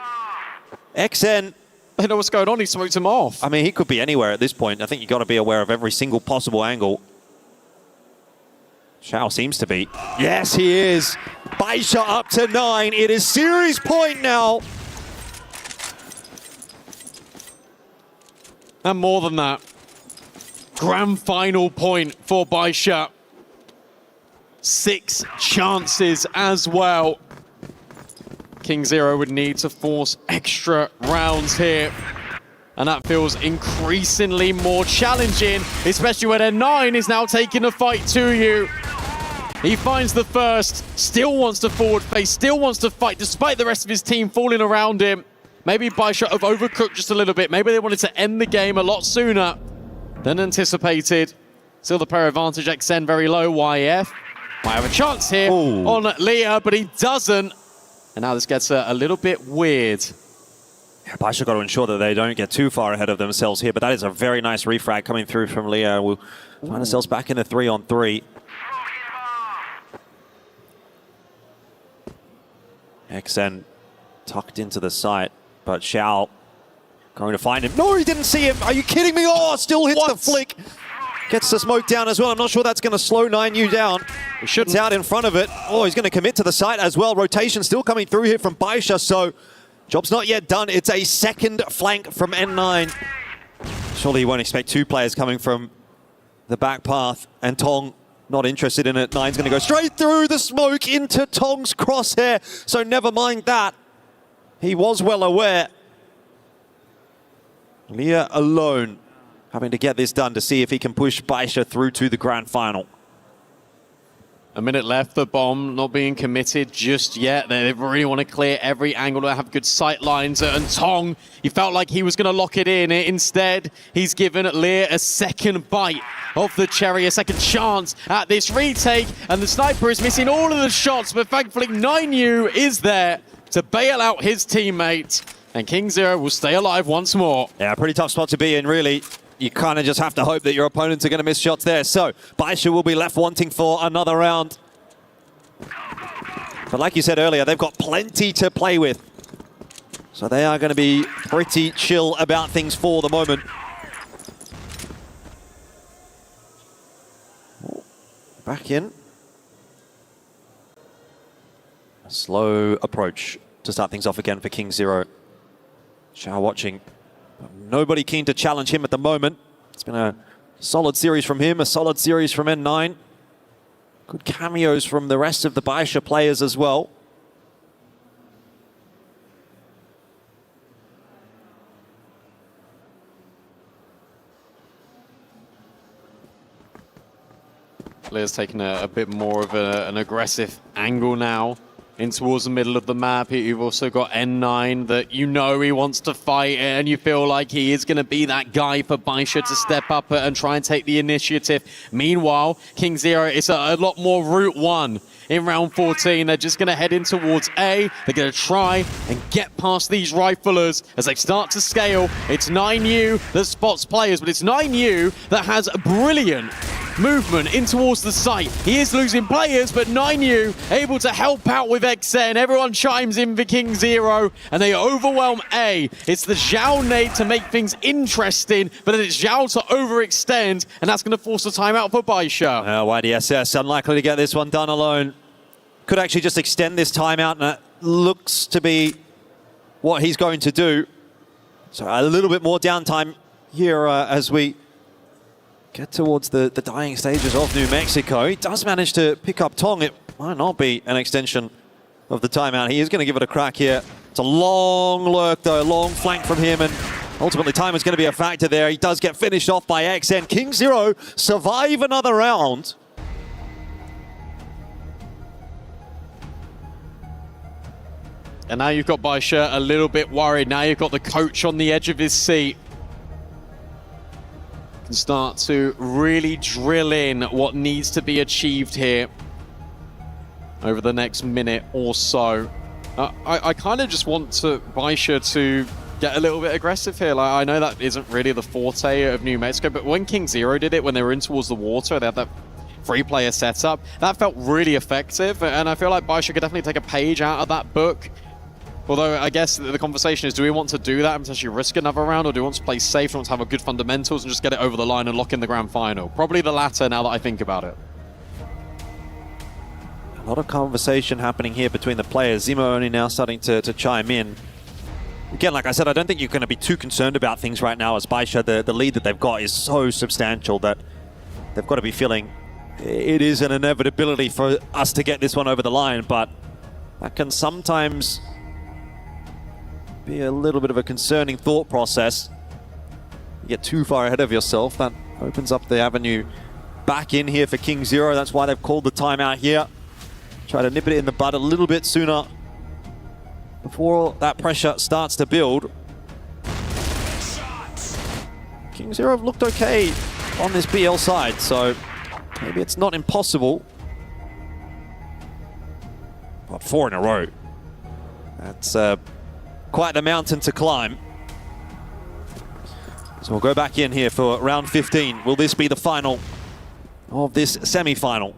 XN. I know what's going on. He smoked him off. I mean, he could be anywhere at this point. I think you've got to be aware of every single possible angle. Shao seems to be. Yes, he is. Baisha up to 9. It is series point now. And more than that. Grand final point for Baisha. 6 chances as well. King Zero would need to force extra rounds here. And that feels increasingly more challenging, especially when N9 is now taking the fight to you. He finds the first, still wants to forward face, still wants to fight, despite the rest of his team falling around him. Maybe Baisha have overcooked just a little bit. Maybe they wanted to end the game a lot sooner than anticipated. Still the player advantage, XN very low. YF might have a chance here on Leah, but he doesn't. And now this gets a little bit weird. Yeah, Baisha got to ensure that they don't get too far ahead of themselves here, but that is a very nice refrag coming through from Leah. We'll find ourselves back in a 3-on-3. XN tucked into the site, but Xiao going to find him. No, he didn't see him. Are you kidding me? Oh, still hits the flick. Gets the smoke down as well. I'm not sure that's going to slow 9U down. It's out in front of it. Oh, he's going to commit to the site as well. Rotation still coming through here from Baisha, so job's not yet done. It's a second flank from N9. Surely you won't expect 2 players coming from the back path, and Tong not interested in it. Nine's going to go straight through the smoke into Tong's crosshair, so never mind that. He was well aware. Leah alone having to get this done to see if he can push Baisha through to the grand final. A minute left, the bomb not being committed just yet. They really want to clear every angle to have good sight lines. And Tong, he felt like he was going to lock it in. Instead, he's given Lear a second bite of the cherry, a second chance at this retake. And the sniper is missing all of the shots, but thankfully 9U is there to bail out his teammate. And King Zero will stay alive once more. Yeah, pretty tough spot to be in, really. you kind of just have to hope that your opponents are going to miss shots there. So Baisha will be left wanting for another round. But like you said earlier, they've got plenty to play with. So they are going to be pretty chill about things for the moment. Back in. A slow approach to start things off again for King Zero. Xiao watching. Nobody keen to challenge him at the moment. It's been a solid series from him, a solid series from N9. Good cameos from the rest of the Baisha players as well. Lear's taking a bit more of an aggressive angle now in towards the middle of the map. You've also got N9 that you know he wants to fight, and you feel like he is going to be that guy for Baisha to step up and try and take the initiative. Meanwhile, King Zero is a lot more Route 1 in round 14. They're just going to head in towards A. They're going to try and get past these riflers as they start to scale. It's 9U that spots players, but it's 9U that has a brilliant movement in towards the site. He is losing players, but 9U able to help out with XN. Everyone chimes in for King Zero, and they overwhelm A. It's the Zhao nade to make things interesting, but then it's Zhao to overextend, and that's going to force a timeout for Baisha. YDSS unlikely to get this one done alone. Could actually just extend this timeout, and it looks to be what he's going to do. So a little bit more downtime here as we get towards the dying stages of New Mexico. He does manage to pick up Tong. It might not be an extension of the timeout. He is going to give it a crack here. It's a long lurk, though, a long flank from him, and ultimately time is going to be a factor there. He does get finished off by XN. King Zero survive another round. And now you've got Baisha a little bit worried. Now you've got the coach on the edge of his seat. Can start to really drill in what needs to be achieved here over the next minute or so. I kind of just want Baisha to get a little bit aggressive here. Like, I know that isn't really the forte of New Mexico, but when King Zero did it, when they were in towards the water, they had that free-player setup, that felt really effective, and I feel like Baisha could definitely take a page out of that book. Although, I guess the conversation is, do we want to do that and potentially risk another round, or do we want to play safe, do we want to have a good fundamentals and just get it over the line and lock in the grand final? Probably the latter, now that I think about it. A lot of conversation happening here between the players. Zemo only now starting to chime in. Again, like I said, I don't think you're going to be too concerned about things right now, as Baisha, the lead that they've got is so substantial that they've got to be feeling it is an inevitability for us to get this one over the line, but that can sometimes be a little bit of a concerning thought process. You get too far ahead of yourself, that opens up the avenue back in here for King Zero. That's why they've called the timeout here. Try to nip it in the bud a little bit sooner before that pressure starts to build. King Zero have looked okay on this BL side, so maybe it's not impossible. But 4 in a row. That's quite the mountain to climb. So we'll go back in here for round 15. Will this be the final of this semi-final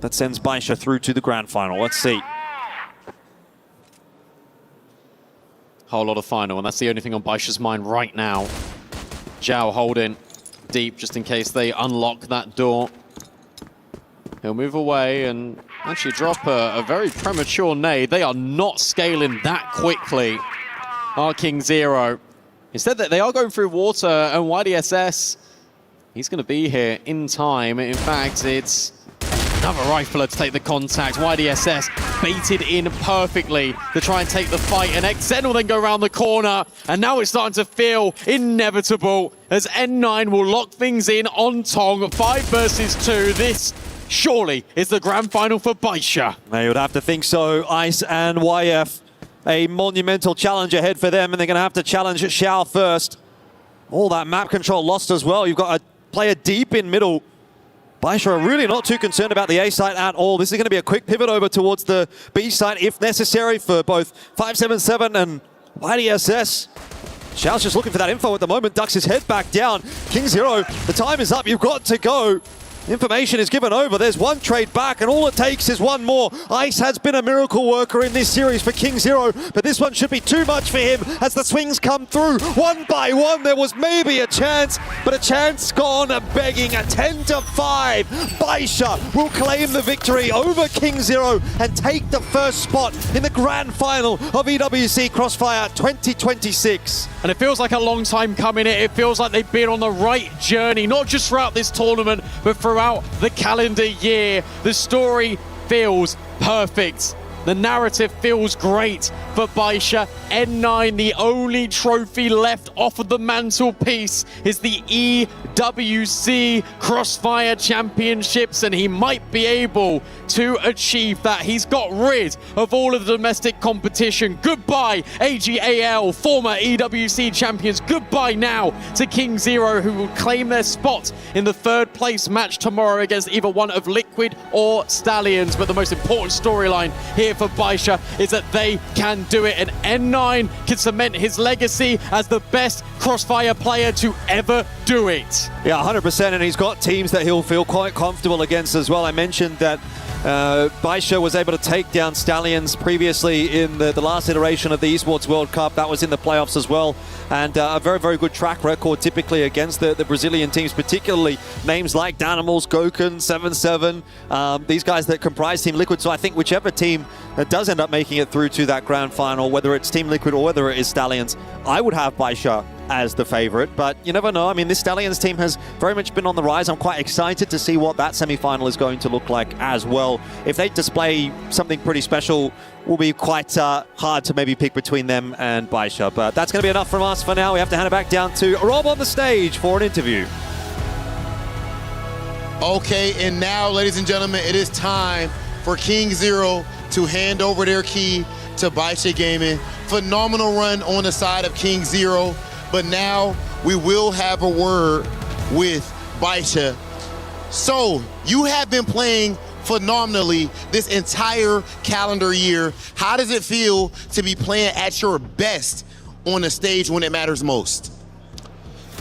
that sends Baisha through to the grand final? Let's see. Whole lot of final, and that's the only thing on Baisha's mind right now. Zhao holding deep just in case they unlock that door. He'll move away and actually drop a very premature nade. They are not scaling that quickly, our King Zero. Instead, they are going through water, and YDSS, he's going to be here in time. In fact, it's another rifler to take the contact. YDSS baited in perfectly to try and take the fight, and XN will then go around the corner, and now it's starting to feel inevitable as N9 will lock things in on Tong. 5 versus 2. This surely is the grand final for Baisha. You would have to think so. Ice and YF, a monumental challenge ahead for them, and they're going to have to challenge Xiao first. All that map control lost as well. You've got a player deep in middle. Baisha are really not too concerned about the A site at all. This is going to be a quick pivot over towards the B site if necessary for both 577 and YDSS. Xiao's just looking for that info at the moment, ducks his head back down. King Zero, the time is up, you've got to go. Information is given over. There's one trade back, and all it takes is one more. Ice has been a miracle worker in this series for King Zero, but this one should be too much for him as the swings come through. One by one, there was maybe a chance, but a chance gone begging. A 10-5. Baisha will claim the victory over King Zero and take the first spot in the grand final of EWC Crossfire 2026. And it feels like a long time coming. It feels like they've been on the right journey, not just throughout this tournament, but throughout the calendar year. The story feels perfect. The narrative feels great for Baisha. N9, the only trophy left off of the mantelpiece is the EWC Crossfire Championships, and he might be able to achieve that. He's got rid of all of the domestic competition. Goodbye, AGAL, former EWC champions. Goodbye now to King Zero, who will claim their spot in the third place match tomorrow against either one of Liquid or Stallions. But the most important storyline here for Baisha is that they can do it, and N9 can cement his legacy as the best Crossfire player to ever do it. Yeah, 100%, and he's got teams that he'll feel quite comfortable against as well. I mentioned that Baisha was able to take down Stallions previously in the last iteration of the Esports World Cup. That was in the playoffs as well, and a very, very good track record typically against the Brazilian teams, particularly names like Danimals, Gokun, 7-7, these guys that comprise Team Liquid. So I think whichever team that does end up making it through to that grand final, whether it's Team Liquid or whether it is Stallions, I would have Baisha as the favorite, but you never know. I mean, this Stallions team has very much been on the rise. I'm quite excited to see what that semi-final is going to look like as well. If they display something pretty special, will be quite hard to maybe pick between them and Baisha, but that's going to be enough from us for now. We have to hand it back down to Rob on the stage for an interview. Okay, and now, ladies and gentlemen, it is time for King Zero to hand over their key to Baisha Gaming. Phenomenal run on the side of King Zero, but now we will have a word with Baisha. So, you have been playing phenomenally this entire calendar year. How does it feel to be playing at your best on the stage when it matters most?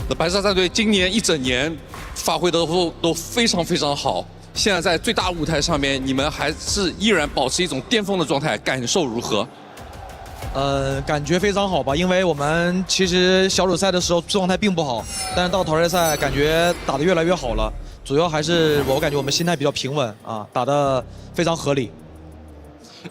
那白沙战队今年一整年发挥都非常非常好。现在在最大舞台上面，你们还是依然保持一种巅峰的状态，感受如何？感觉非常好吧，因为我们其实小组赛的时候状态并不好，但是到淘汰赛感觉打得越来越好了。主要还是我感觉我们心态比较平稳啊，打得非常合理。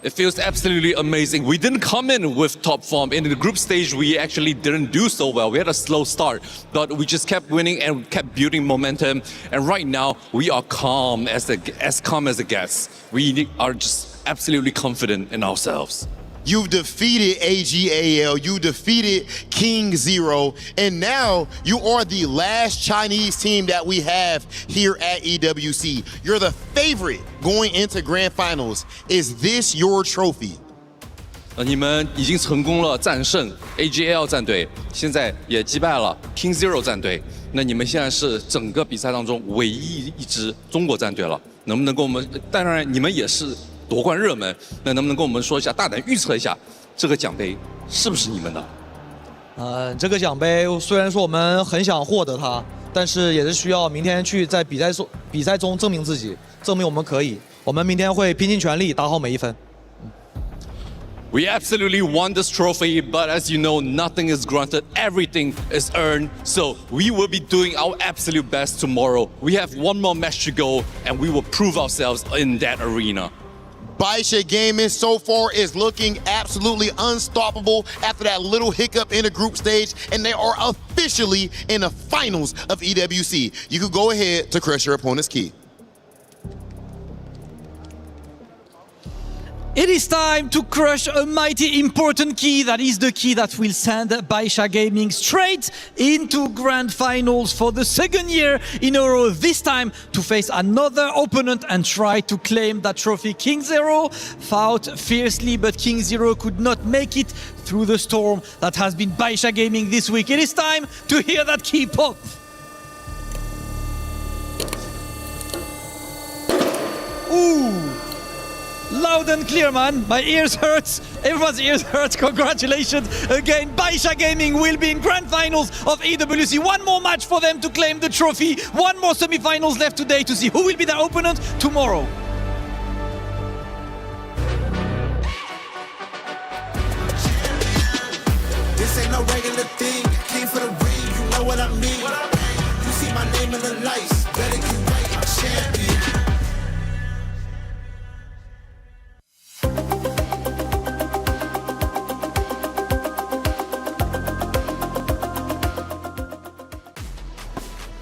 It feels absolutely amazing. We didn't come in with top form. In the group stage, we actually didn't do so well. We had a slow start, but we just kept winning and kept building momentum. And right now, we are calm as calm as it gets. We are just absolutely confident in ourselves. You've defeated AGAL, you defeated King Zero, and now you are the last Chinese team that we have here at EWC. You're the favorite going into grand finals. Is this your trophy? 你们已经成功了战胜 AGAL 战队，现在也击败了 King Zero 战队。那你们现在是整个比赛当中唯一一支中国战队了，能不能跟我们？当然，你们也是夺冠热门，那能不能跟我们说一下，大胆预测一下，这个奖杯是不是你们的？这个奖杯虽然说我们很想获得它，但是也是需要明天去在比赛中证明自己，证明我们可以。我们明天会拼尽全力打好每一分。We absolutely won this trophy, but as you know, nothing is granted, everything is earned. So we will be doing our absolute best tomorrow. We have one more match to go, and we will prove ourselves in that arena. Baisha Gaming so far is looking absolutely unstoppable after that little hiccup in the group stage, and they are officially in the finals of EWC. You could go ahead to crush your opponent's key. It is time to crush a mighty important key. That is the key that will send Baisha Gaming straight into grand finals for the second year in a row. This time to face another opponent and try to claim that trophy. King Zero fought fiercely, but King Zero could not make it through the storm that has been Baisha Gaming this week. It is time to hear that key pop. Ooh! loud and clear, man. My ears hurt. Everyone's ears hurt. Congratulations again. Baisha Gaming will be in grand finals of EWC. One more match for them to claim the trophy. One more semi-finals left today to see who will be their opponent tomorrow. This ain't no regular thing. Came for the ring, you know what I mean. You see my name in the lights. Better get right, I'm champion.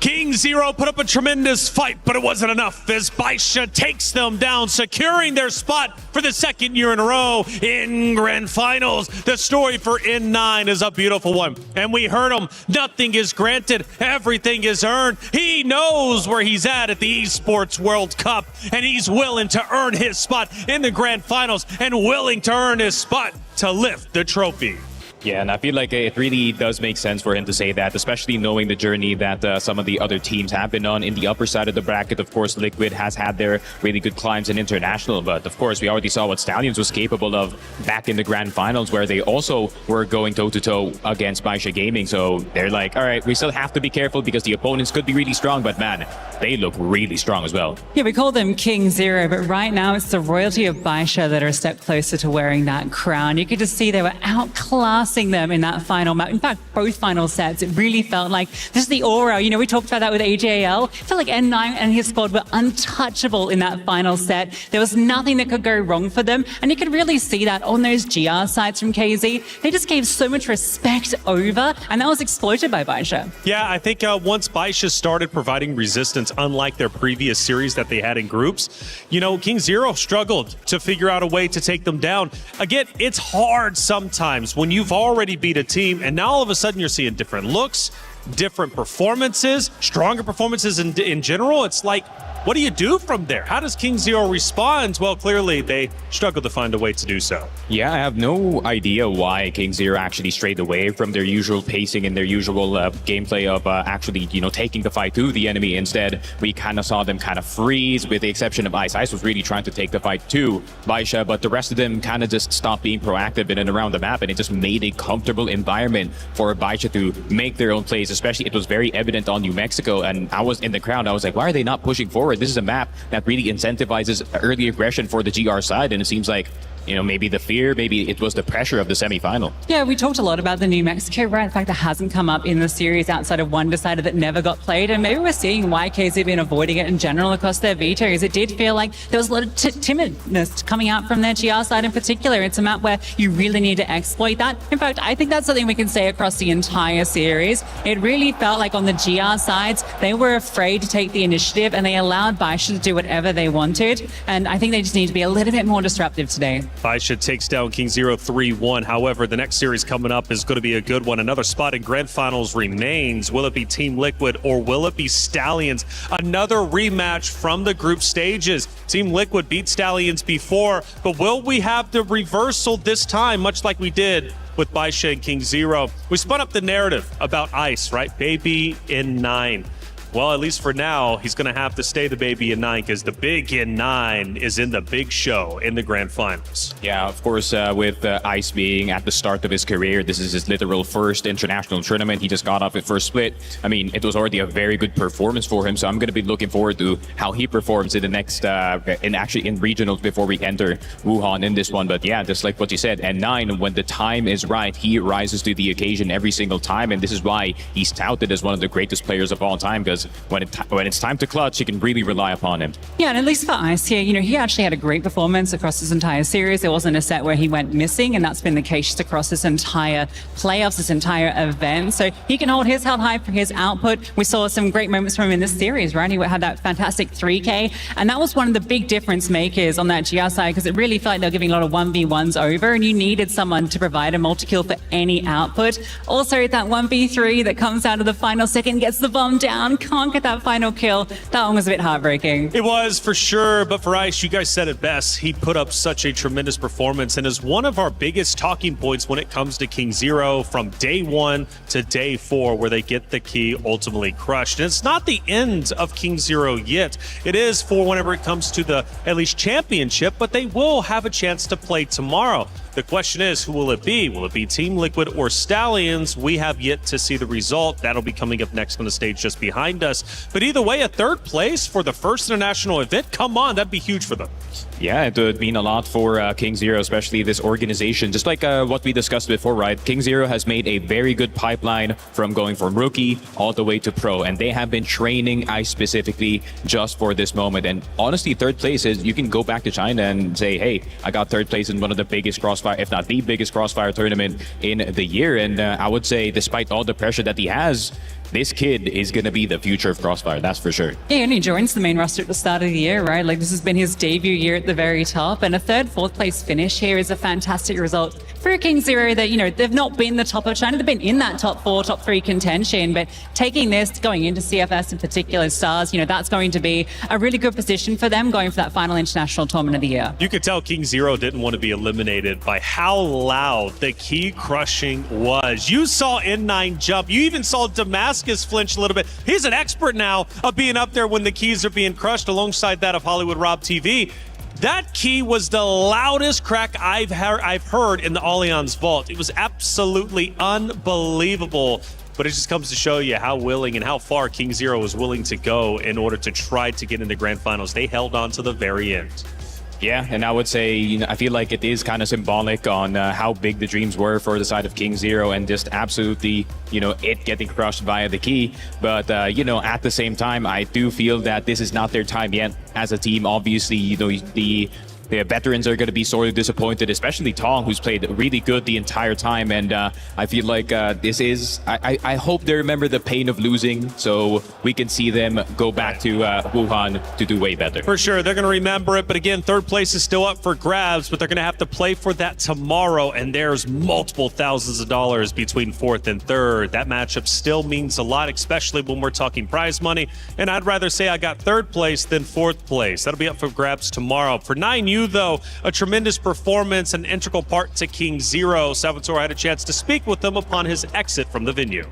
King Zero put up a tremendous fight, but it wasn't enough as Baisha takes them down, securing their spot for the second year in a row in Grand Finals. The story for N9 is a beautiful one, and we heard him. Nothing is granted, everything is earned. He knows where he's at the Esports World Cup, and he's willing to earn his spot in the Grand Finals and willing to earn his spot to lift the trophy. Yeah, and I feel like it really does make sense for him to say that, especially knowing the journey that some of the other teams have been on in the upper side of the bracket. Of course, Liquid has had their really good climbs in international, but of course, we already saw what Stallions was capable of back in the Grand Finals, where they also were going toe-to-toe against Baisha Gaming. So they're like, all right, we still have to be careful because the opponents could be really strong, but man, they look really strong as well. Yeah, we call them King Zero, but right now it's the royalty of Baisha that are a step closer to wearing that crown. You could just see they were outclassing them in that final match. In fact, both final sets, it really felt like this is the aura. You know, we talked about that with AJL. It felt like N9 and his squad were untouchable in that final set. There was nothing that could go wrong for them. And you could really see that on those GR sides from KZ. They just gave so much respect over, and that was exploited by Baisha. Yeah, I think once Baisha started providing resistance, unlike their previous series that they had in groups, you know, King Zero struggled to figure out a way to take them down. Again, it's hard sometimes when you've already beat a team and now all of a sudden you're seeing different looks, different performances, stronger performances in general. It's like, what do you do from there? How does King Zero respond? Well, clearly they struggle to find a way to do so. Yeah, I have no idea why King Zero actually strayed away from their usual pacing and their usual gameplay of actually, you know, taking the fight to the enemy. Instead, we kind of saw them kind of freeze, with the exception of Ice. Ice was really trying to take the fight to Baisha, but the rest of them kind of just stopped being proactive in and around the map, and it just made a comfortable environment for Baisha to make their own plays. Especially, it was very evident on New Mexico, and I was in the crowd. I was like, why are they not pushing forward? This is a map that really incentivizes early aggression for the GR side, and it seems like, you know, maybe the fear, maybe it was the pressure of the semi-final. Yeah, we talked a lot about the New Mexico, right? In fact, that hasn't come up in the series outside of one decider that never got played. And maybe we're seeing why KZ have been avoiding it in general across their vetoes. It did feel like there was a lot of timidness coming out from their GR side in particular. It's a map where you really need to exploit that. In fact, I think that's something we can say across the entire series. It really felt like on the GR sides, they were afraid to take the initiative and they allowed Baisha to do whatever they wanted. And I think they just need to be a little bit more disruptive today. Baisha takes down King Zero 3-1. However, the next series coming up is going to be a good one. Another spot in Grand Finals remains. Will it be Team Liquid or will it be Stallions? Another rematch from the group stages. Team Liquid beat Stallions before, but will we have the reversal this time, much like we did with Baisha and King Zero? We spun up the narrative about Ice, right? Baby N9. Well, at least for now, he's going to have to stay the baby in 9 because the big in 9 is in the big show in the Grand Finals. Yeah, of course, with Ice being at the start of his career, this is his literal first international tournament. He just got off at first split. I mean, it was already a very good performance for him, so I'm going to be looking forward to how he performs in the next, in regionals before we enter Wuhan in this one. But yeah, just like what you said, and 9, when the time is right, he rises to the occasion every single time, and this is why he's touted as one of the greatest players of all time, because when it's time to clutch, you can really rely upon him. Yeah, and at least for Ice here, you know, he actually had a great performance across his entire series. There wasn't a set where he went missing, and that's been the case just across this entire playoffs, this entire event. So he can hold his head high for his output. We saw some great moments from him in this series, right? He had that fantastic 3K, and that was one of the big difference makers on that GR side, because it really felt like they were giving a lot of 1v1s over, and you needed someone to provide a multi-kill for any output. Also, that 1v3 that comes out of the final second, gets the bomb down. can't get that final kill. That one was a bit heartbreaking. It was for sure, but for Ice, you guys said it best. He put up such a tremendous performance and is one of our biggest talking points when it comes to King Zero from day 1 to day 4, where they get the key ultimately crushed. And it's not the end of King Zero yet. It is for whenever it comes to the at least championship, but they will have a chance to play tomorrow. The question is, who will it be? Will it be Team Liquid or Stallions? We have yet to see the result. That'll be coming up next on the stage just behind us. But either way, a third place for the first international event, come on, that'd be huge for them. Yeah, it would mean a lot for King Zero, especially this organization. Just like what we discussed before, right? King Zero has made a very good pipeline from going from rookie all the way to pro, and they have been training Ice specifically just for this moment. And honestly, third place is, you can go back to China and say, hey, I got third place in one of the biggest Crossfire, if not the biggest Crossfire tournament in the year. And I would say, despite all the pressure that he has, this kid is going to be the future of Crossfire, that's for sure. He only joins the main roster at the start of the year, right? Like, this has been his debut year at the very top, and a third, fourth place finish here is a fantastic result for King Zero. That, you know, they've not been the top of China, they've been in that top 4, top 3 contention, but taking this, going into CFS in particular, Stars, you know, that's going to be a really good position for them going for that final international tournament of the year. You could tell King Zero didn't want to be eliminated by how loud the key crushing was. You saw N9 jump. You even saw Damascus flinch a little bit. He's an expert now of being up there when the keys are being crushed, alongside that of Hollywood Rob TV. That key was the loudest crack I've heard in the Allianz vault. It was absolutely unbelievable. But it just comes to show you how willing and how far King Zero was willing to go in order to try to get into grand finals. They held on to the very end. Yeah, and I would say, you know, I feel like it is kind of symbolic on how big the dreams were for the side of King Zero, and just absolutely, you know, it getting crushed via the key. But, you know, at the same time, I do feel that this is not their time yet as a team. Obviously, you know, the veterans are going to be sorely disappointed, especially Tong, who's played really good the entire time. And I feel like this is, I hope they remember the pain of losing, so we can see them go back to Wuhan to do way better. For sure, they're going to remember it. But again, third place is still up for grabs, but they're going to have to play for that tomorrow. And there's multiple thousands of dollars between fourth and third. That matchup still means a lot, especially when we're talking prize money. And I'd rather say I got third place than fourth place. That'll be up for grabs tomorrow. For 9U, though, a tremendous performance, an integral part to King Zero. Salvatore had a chance to speak with him upon his exit from the venue.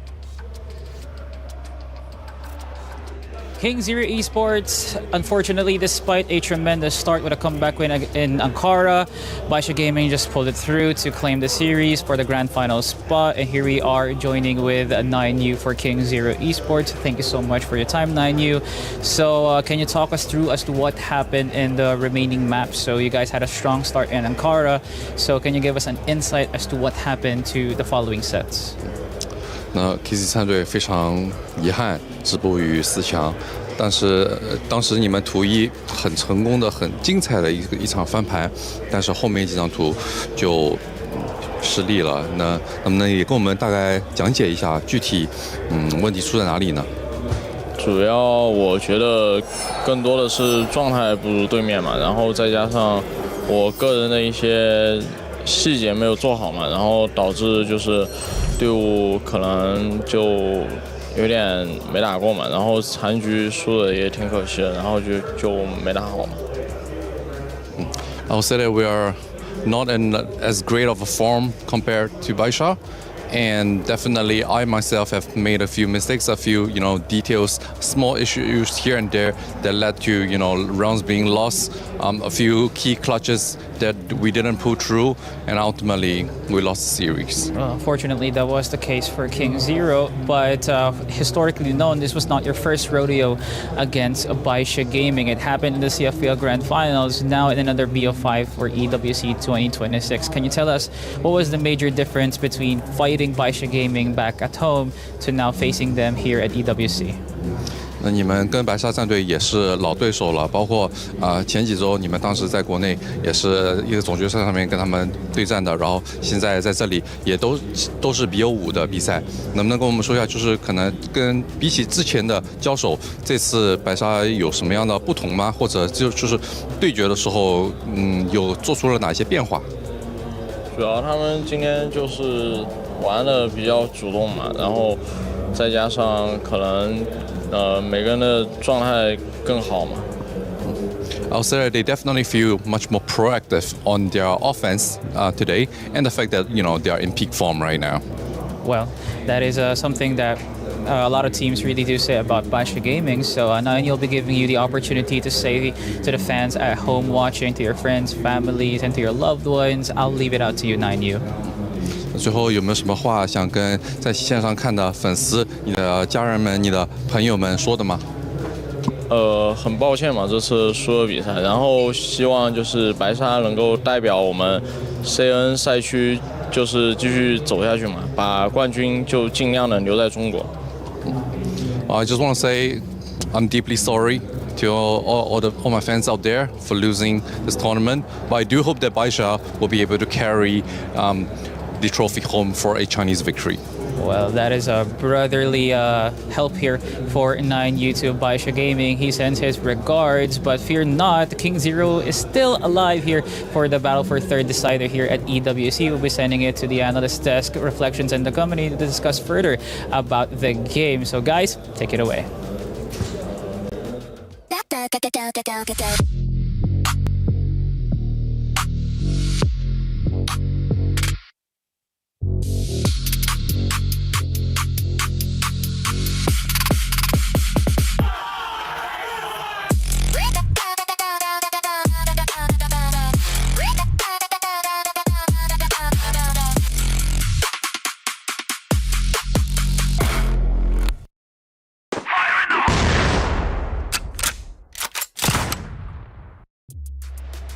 King Zero Esports, unfortunately, despite a tremendous start with a comeback win in Ankara, Baisha Gaming just pulled it through to claim the series for the grand final spot. And here we are joining with 9U for King Zero Esports. Thank you so much for your time, 9U. So can you talk us through as to what happened in the remaining maps? So you guys had a strong start in Ankara. So can you give us an insight as to what happened to the following sets? 那 KC3 队非常遗憾止步于4强，但是当时你们图一很成功的、很精彩的一场翻盘，但是后面几张图就失利了。那能不能也跟我们大概讲解一下具体问题出在哪里呢？主要我觉得更多的是状态不如对面嘛，然后再加上我个人的一些细节没有做好嘛，然后导致就是队伍可能就有点没打过嘛，然后残局输的也挺可惜的，然后就没打好嘛。I would say that we are not in as great of a form compared to Baisha. And definitely, I myself have made a few mistakes, a few, details, small issues here and there that led to, rounds being lost, a few key clutches that we didn't pull through, and ultimately we lost the series. Fortunately, that was the case for King Zero, but historically known, this was not your first rodeo against Baisha Gaming. It happened in the CFPL Grand Finals, now in another BO5 for EWC 2026. Can you tell us what was the major difference between fighting Baisha Gaming back at home to now facing them here at EWC? 那你们跟白沙战队也是老对手了，包括前几周你们当时在国内也是一个总决赛上面跟他们对战的，然后现在在这里也都是BO5的比赛，能不能跟我们说一下，就是可能跟比起之前的交手，这次白沙有什么样的不同吗？或者就是对决的时候，有做出了哪些变化？主主要他们今天就是玩的比较主动嘛，然后再加上可能每个人的状态更好嘛。I'll say that they definitely feel much more proactive on their offense today, and the fact that they are in peak form right now. Well, that is something that a lot of teams really do say about Baisha Gaming. So Nine, you'll be giving you the opportunity to say to the fans at home watching, to your friends, families, and to your loved ones. I'll leave it out to you, 9U. 最后有没有什么话想跟在线上看的粉丝、你的家人们、你的朋友们说的吗？很抱歉嘛，这次输了比赛，然后希望就是白沙能够代表我们 CN 赛区，就是继续走下去嘛，把冠军就尽量的留在中国。I just want to say I'm deeply sorry to all my fans out there for losing this tournament, but I do hope that Baisha will be able to carry the trophy home for a Chinese victory. Well, that is a brotherly help here for 9U to Baisha Gaming. He sends his regards, but fear not, King Zero is still alive here for the battle for third decider here at EWC. We'll be sending it to the analyst desk, Reflections, and the company to discuss further about the game. So guys, take it away.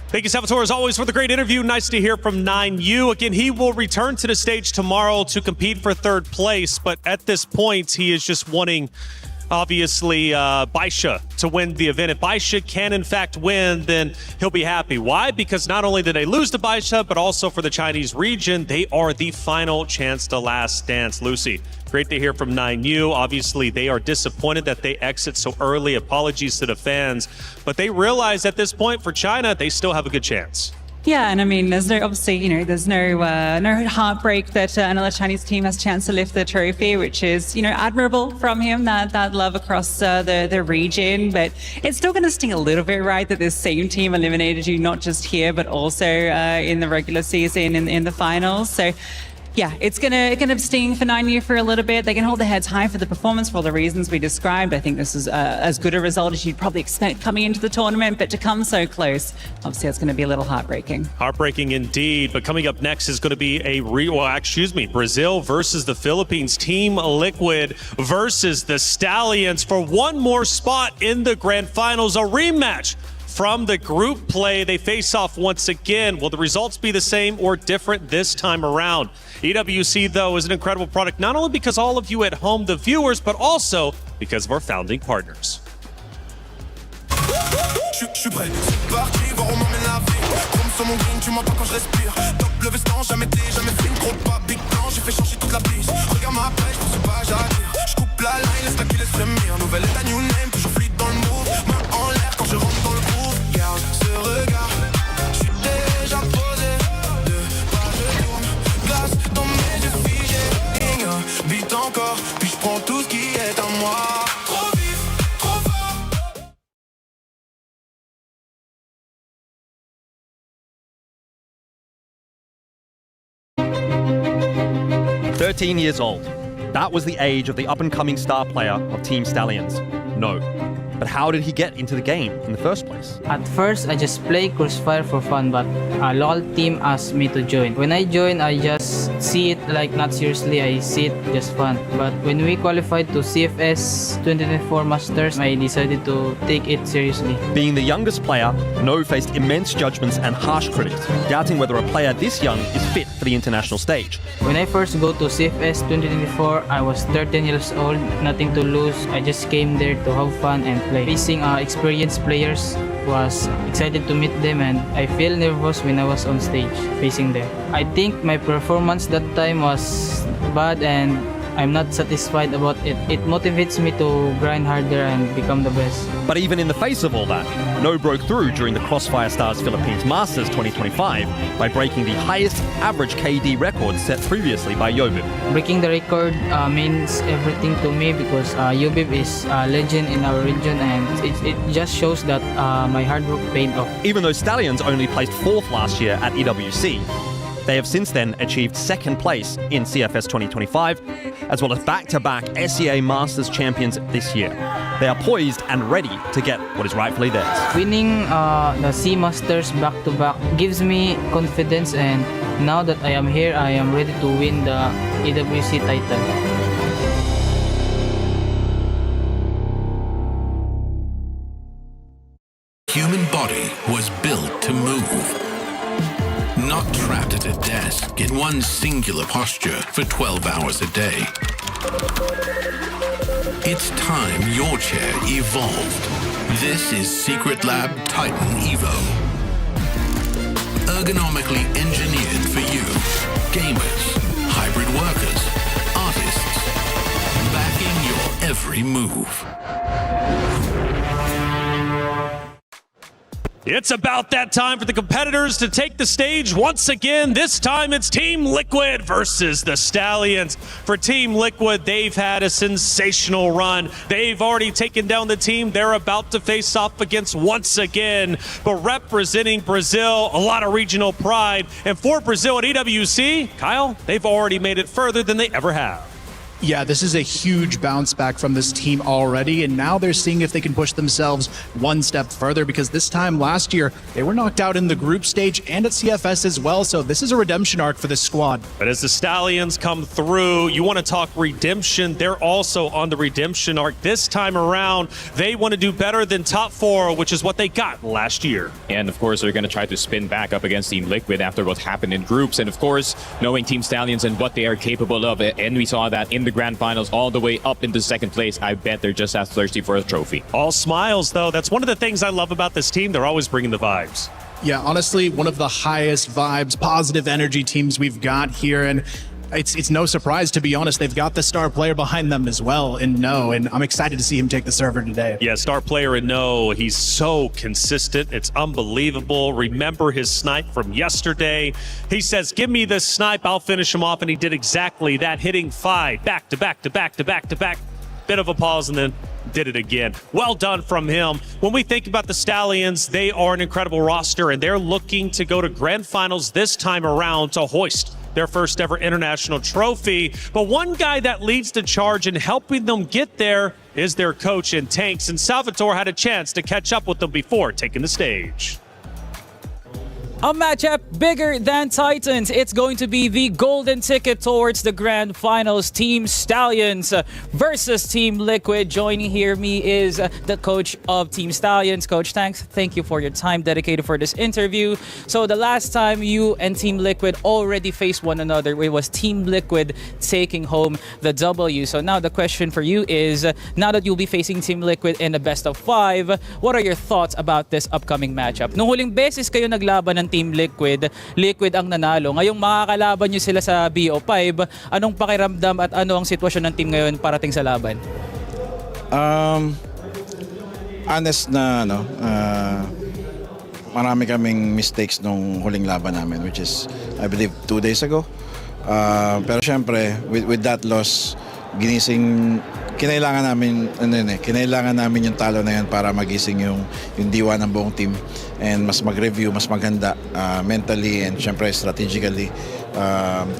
Thank you, Salvatore, as always, for the great interview. Nice to hear from 9U. Again, he will return to the stage tomorrow to compete for third place, but at this point, he is just wanting, obviously, Baisha to win the event. If Baisha can, in fact, win, then he'll be happy. Why? Because not only did they lose to Baisha, but also for the Chinese region, they are the final chance to last dance. Lucy, great to hear from 9U. Obviously, they are disappointed that they exit so early. Apologies to the fans. But they realize at this point for China, they still have a good chance. Yeah, and I mean, there's no, obviously, there's no heartbreak that another Chinese team has a chance to lift the trophy, which is, admirable from him, that love across the region. But it's still going to sting a little bit, right, that this same team eliminated you, not just here, but also in the regular season, in the finals. So, yeah, it's gonna sting for 9U for a little bit. They can hold their heads high for the performance for all the reasons we described. I think this is as good a result as you'd probably expect coming into the tournament, but to come so close, obviously it's going to be a little heartbreaking. Heartbreaking indeed, but coming up next is going to be Brazil versus the Philippines. Team Liquid versus the Stallions for one more spot in the grand finals, a rematch from the group play. They face off once again. Will the results be the same or different this time around? EWC, though, is an incredible product, not only because all of you at home, the viewers, but also because of our founding partners. Je suis prêt, c'est parti, voir on m'emmène la vie. Chrome sur mon green, tu m'entends quand je respire. Top le veston, jamais fait une gros pas. Big plan, j'ai fait changer toute la piste. Regarde ma pêche, pour ce pas j'attire. Je coupe la line, laisse la qui laisse frémir. Nouvelle état, new name, toujours fluide dans le move. Main en l'air quand je rentre dans le groove. Garde ce regard, je suis déjà posé. De pas je tourne, glace dans mes yeux figés. Beat encore, puis je prends tout ce qui est à moi. Trop vif, trop fort. 13 years old. That was the age of the up-and-coming star player of Team Stallions. No. But how did he get into the game in the first place? At first, I just play Crossfire for fun, but a LoL team asked me to join. When I joined, I just see it like not seriously, I see it just fun. But when we qualified to CFS 2024 Masters, I decided to take it seriously. Being the youngest player, No faced immense judgments and harsh critics, doubting whether a player this young is fit for the international stage. When I first go to CFS 2024, I was 13 years old, nothing to lose. I just came there to have fun and play. Facing experienced players, was excited to meet them, and I feel nervous when I was on stage facing them. I think my performance that time was bad, and I'm not satisfied about it. It motivates me to grind harder and become the best. But even in the face of all that, No broke through during the Crossfire Stars Philippines Masters 2025 by breaking the highest average KD record set previously by Yobib. Breaking the record means everything to me because Yobib is a legend in our region, and it just shows that my hard work paid off. Even though Stallions only placed 4th last year at EWC, they have since then achieved 2nd place in CFS 2025, as well as back-to-back SEA Masters champions this year. They are poised and ready to get what is rightfully theirs. Winning the C Masters back-to-back gives me confidence, and now that I am here, I am ready to win the EWC title. Human body was built to move. Not trapped at a desk in one singular posture for 12 hours a day. It's time your chair evolved. This is Secret Lab Titan Evo. Ergonomically engineered for you, gamers, hybrid workers, artists, backing your every move. It's about that time for the competitors to take the stage once again. This time it's Team Liquid versus the Stallions. For Team Liquid, they've had a sensational run. They've already taken down the team they're about to face off against once again. But representing Brazil, a lot of regional pride. And for Brazil at EWC, Kyle, they've already made it further than they ever have. Yeah, this is a huge bounce back from this team already, and now they're seeing if they can push themselves one step further, because this time last year, they were knocked out in the group stage and at CFS as well, so this is a redemption arc for this squad. But as the Stallions come through, you want to talk redemption, they're also on the redemption arc. This time around, they want to do better than top 4, which is what they got last year. And of course, they're going to try to spin back up against Team Liquid after what happened in groups. And of course, knowing Team Stallions and what they are capable of, and we saw that in the grand finals all the way up into 2nd place, I bet they're just as thirsty for a trophy. All smiles, though. That's one of the things I love about this team. They're always bringing the vibes. Yeah, honestly, one of the highest vibes, positive energy teams we've got here, and it's no surprise, to be honest. They've got the star player behind them as well in No, and I'm excited to see him take the server today. Yeah, star player in No, he's so consistent. It's unbelievable. Remember his snipe from yesterday. He says, give me this snipe, I'll finish him off, and he did exactly that, hitting 5 back to back to back to back to back. Bit of a pause and then did it again. Well done from him. When we think about the Stallions, they are an incredible roster, and they're looking to go to grand finals this time around to hoist their first ever international trophy. But one guy that leads the charge in helping them get there is their coach in Tanks, and Salvatore had a chance to catch up with them before taking the stage. A matchup bigger than Titans. It's going to be the golden ticket towards the grand finals. Team Stallions versus Team Liquid. Joining here me is the coach of Team Stallions, Coach Tanks. Thank you for your time dedicated for this interview. So the last time you and Team Liquid already faced one another, it was Team Liquid taking home the W. So now the question for you is, now that you'll be facing Team Liquid in the best of 5, what are your thoughts about this upcoming matchup? Nung huling beses kayo naglaban ng Team Liquid, Liquid ang nanalo. Ngayong makakalaban nyo sila sa BO5, anong pakiramdam at ano ang sitwasyon ng team ngayon parating sa laban? Honest na, marami kaming mistakes nung huling laban namin, which is, I believe, 2 days ago. Pero syempre, with that loss, kinailangan namin yung talo na yun para magising yung diwa ng buong team, and mas mag-review, mas maghanda mentally and syempre strategically.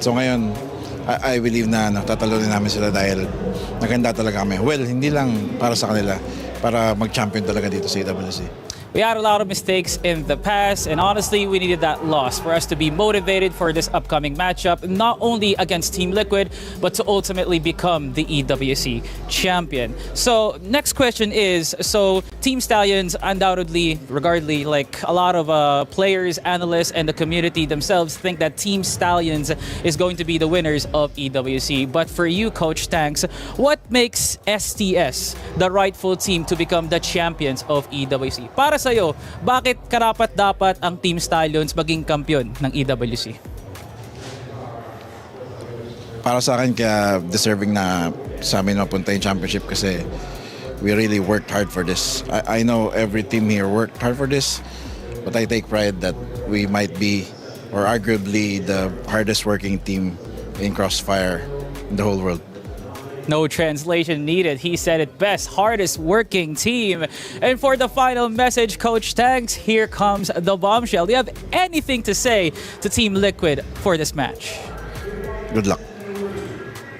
So ngayon, I believe na tatalunin namin sila dahil naghanda talaga kami. Well, hindi lang para sa kanila, para mag-champion talaga dito sa EWC. We had a lot of mistakes in the past, and honestly, we needed that loss for us to be motivated for this upcoming matchup, not only against Team Liquid, but to ultimately become the EWC champion. So, next question is, so Team Stallions, undoubtedly, regardless, like a lot of players, analysts, and the community themselves think that Team Stallions is going to be the winners of EWC. But for you, Coach Tanks, what makes STS the rightful team to become the champions of EWC? Para sa'yo, bakit karapat-dapat ang Team Stallions maging kampiyon ng EWC? para sa akin, kaya deserving na sa amin mapunta yung championship kasi we really worked hard for this. I know every team here worked hard for this, but I take pride that we might be, or arguably, the hardest working team in Crossfire in the whole world. No translation needed. He said it best. Hardest working team. And for the final message, Coach Tanks, here comes the bombshell. Do you have anything to say to Team Liquid for this match? Good luck.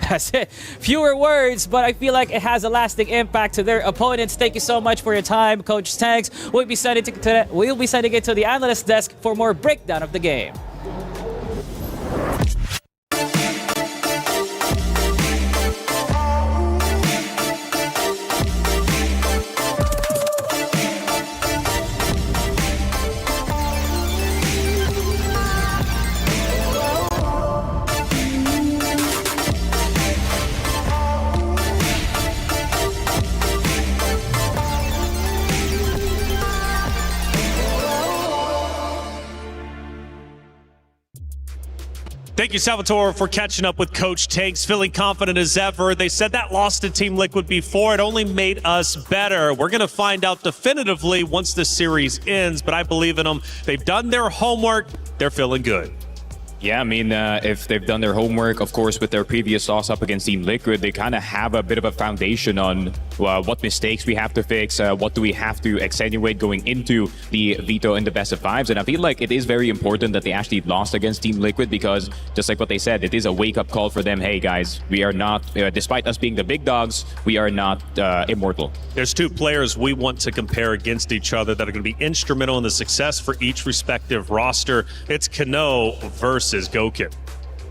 That's it. Fewer words, but I feel like it has a lasting impact to their opponents. Thank you so much for your time, Coach Tanks. We'll be sending it to the analyst desk for more breakdown of the game. Thank you, Salvatore, for catching up with Coach Tanks, feeling confident as ever. They said that loss to Team Liquid before, it only made us better. We're going to find out definitively once the series ends, but I believe in them. They've done their homework. They're feeling good. Yeah, I mean, if they've done their homework, of course, with their previous loss up against Team Liquid, they kind of have a bit of a foundation on what mistakes we have to fix, what do we have to accentuate going into the veto in the best of fives. And I feel like it is very important that they actually lost against Team Liquid because, just like what they said, it is a wake-up call for them. Hey, guys, we are not, despite us being the big dogs, we are not immortal. There's two players we want to compare against each other that are going to be instrumental in the success for each respective roster. It's Kano versus Gokin.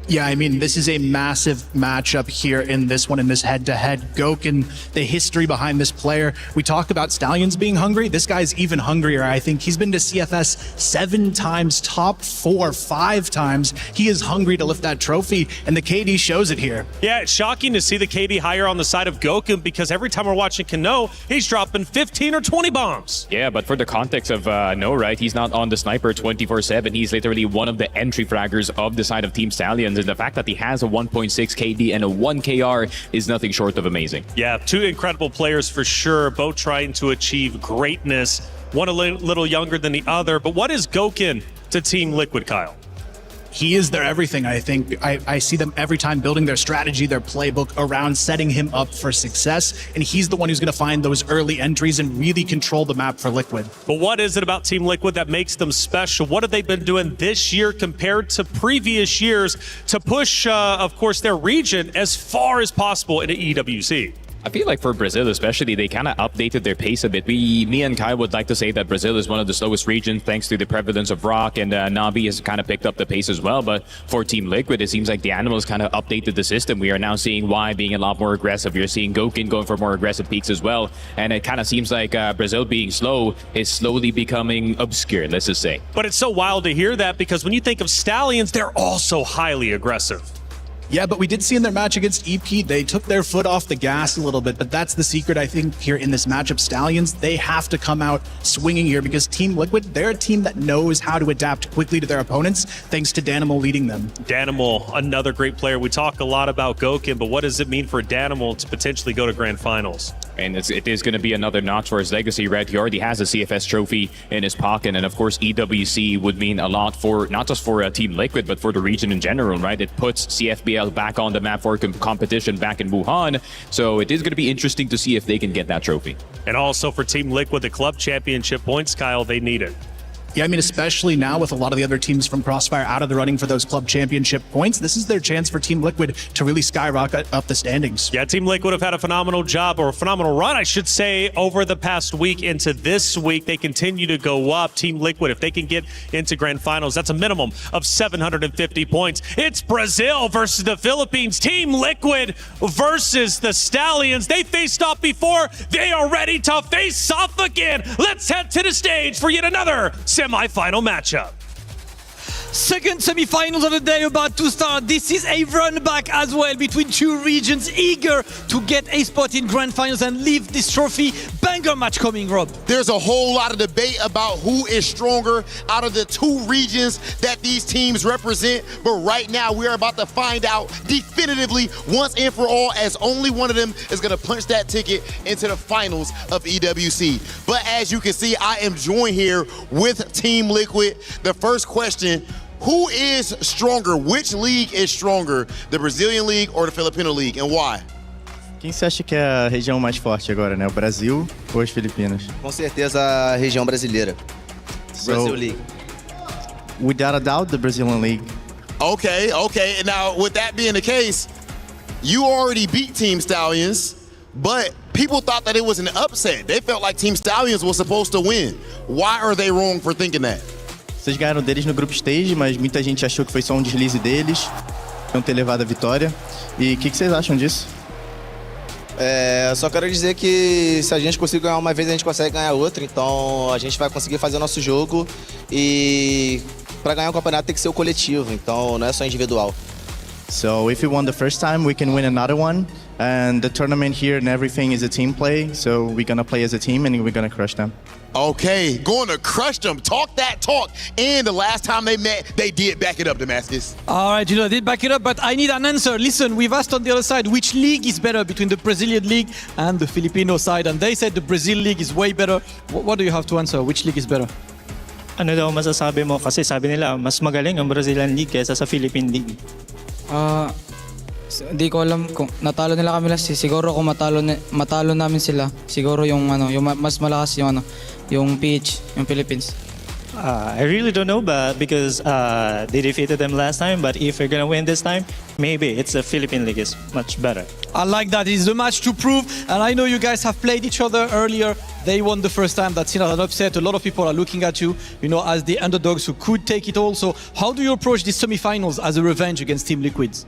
Yeah, I mean, this is a massive matchup here in this one, in this head-to-head. Gokin, the history behind this player. We talk about Stallions being hungry. This guy's even hungrier. I think he's been to CFS 7 times, top 4, 5 times. He is hungry to lift that trophy, and the KD shows it here. Yeah, it's shocking to see the KD higher on the side of Gokin because every time we're watching Kano, he's dropping 15 or 20 bombs. Yeah, but for the context of No, right? He's not on the sniper 24/7. He's literally one of the entry fraggers of the side of Team Stallions. And the fact that he has a 1.6 KD and a 1 KR is nothing short of amazing. Yeah, two incredible players for sure, both trying to achieve greatness. One a little younger than the other, but what is Gokin to Team Liquid, Kyle? He is their everything, I think. I see them every time building their strategy, their playbook around setting him up for success, and he's the one who's going to find those early entries and really control the map for Liquid. But what is it about Team Liquid that makes them special? What have they been doing this year compared to previous years to push, of course, their region as far as possible into EWC? I feel like for Brazil especially, they kind of updated their pace a bit. Me and Kai would like to say that Brazil is one of the slowest regions thanks to the prevalence of Rock, and Navi has kind of picked up the pace as well. But for Team Liquid, it seems like the Animals kind of updated the system. We are now seeing Y being a lot more aggressive. You're seeing Gokin going for more aggressive peaks as well. And it kind of seems like Brazil being slow is slowly becoming obscure, let's just say. But it's so wild to hear that because when you think of Stallions, they're also highly aggressive. Yeah, but we did see in their match against EP, they took their foot off the gas a little bit, but that's the secret, I think, here in this matchup. Stallions, they have to come out swinging here because Team Liquid, they're a team that knows how to adapt quickly to their opponents, thanks to Danimal leading them. Danimal, another great player. We talk a lot about Gokin, but what does it mean for Danimal to potentially go to Grand Finals? And it is going to be another notch for his legacy, right? He already has a CFS trophy in his pocket, and of course, EWC would mean a lot for, not just for Team Liquid, but for the region in general, right? It puts CFBL back on the map for competition back in Wuhan, so it is going to be interesting to see if they can get that trophy. And also for Team Liquid, the club championship points, Kyle, they need it. Yeah, I mean, especially now with a lot of the other teams from Crossfire out of the running for those club championship points, this is their chance for Team Liquid to really skyrocket up the standings. Yeah, Team Liquid have had a phenomenal job, or a phenomenal run, I should say, over the past week into this week. They continue to go up. Team Liquid, if they can get into Grand Finals, that's a minimum of 750 points. It's Brazil versus the Philippines. Team Liquid versus the Stallions. They faced off before. They are ready to face off again. Let's head to the stage for yet another semi-final matchup. Second semi-finals of the day about to start. This is a run back as well between two regions eager to get a spot in Grand Finals and leave this trophy banger match coming, Rob. There's a whole lot of debate about who is stronger out of the two regions that these teams represent, but right now we are about to find out definitively once and for all, as only one of them is going to punch that ticket into the finals of EWC. But as you can see, I am joined here with Team Liquid. The first question: who is stronger? Which league is stronger, the Brazilian League or the Filipino League, and why? Quem você acha que é a região mais forte agora, né? O Brasil ou as Filipinas? Com certeza a região brasileira. Brazil League. Without a doubt, the Brazilian League. Okay. Now, with that being the case, you already beat Team Stallions, but people thought that it was an upset. They felt like Team Stallions was supposed to win. Why are they wrong for thinking that? Vocês ganharam deles no Group Stage, mas muita gente achou que foi só um deslize deles. Não ter levado a vitória. E o que vocês acham disso? Só quero dizer que se a gente conseguir ganhar uma vez, a gente consegue ganhar outra. Então a gente vai conseguir fazer o nosso jogo. E para ganhar um campeonato tem que ser o coletivo, então não é só individual. So if we won the first time, we can win another one. And the tournament here and everything is a team play. So we're gonna play as a team and we're gonna crush them. Okay, going to crush them. Talk that talk. And the last time they met, they did back it up, Damascus. All right, I did back it up, but I need an answer. Listen, we've asked on the other side which league is better between the Brazilian League and the Filipino side, and they said the Brazil League is way better. What do you have to answer? Which league is better? Ano daw masasabi mo? Kasi sabi nila, mas magaling ang Brazilian League kaysa sa Philippine League. Di ko alam kung natalo nila kami last. Siguro kung matalo namin sila, siguro yung mas malakas yung pitch, yung Philippines. I really don't know, but because they defeated them last time, but if we're gonna win this time, maybe it's the Philippine League is much better. I like that. It's the match to prove, and I know you guys have played each other earlier. They won the first time. That's not an upset. A lot of people are looking at you, as the underdogs who could take it all. So how do you approach these semifinals as a revenge against Team Liquids?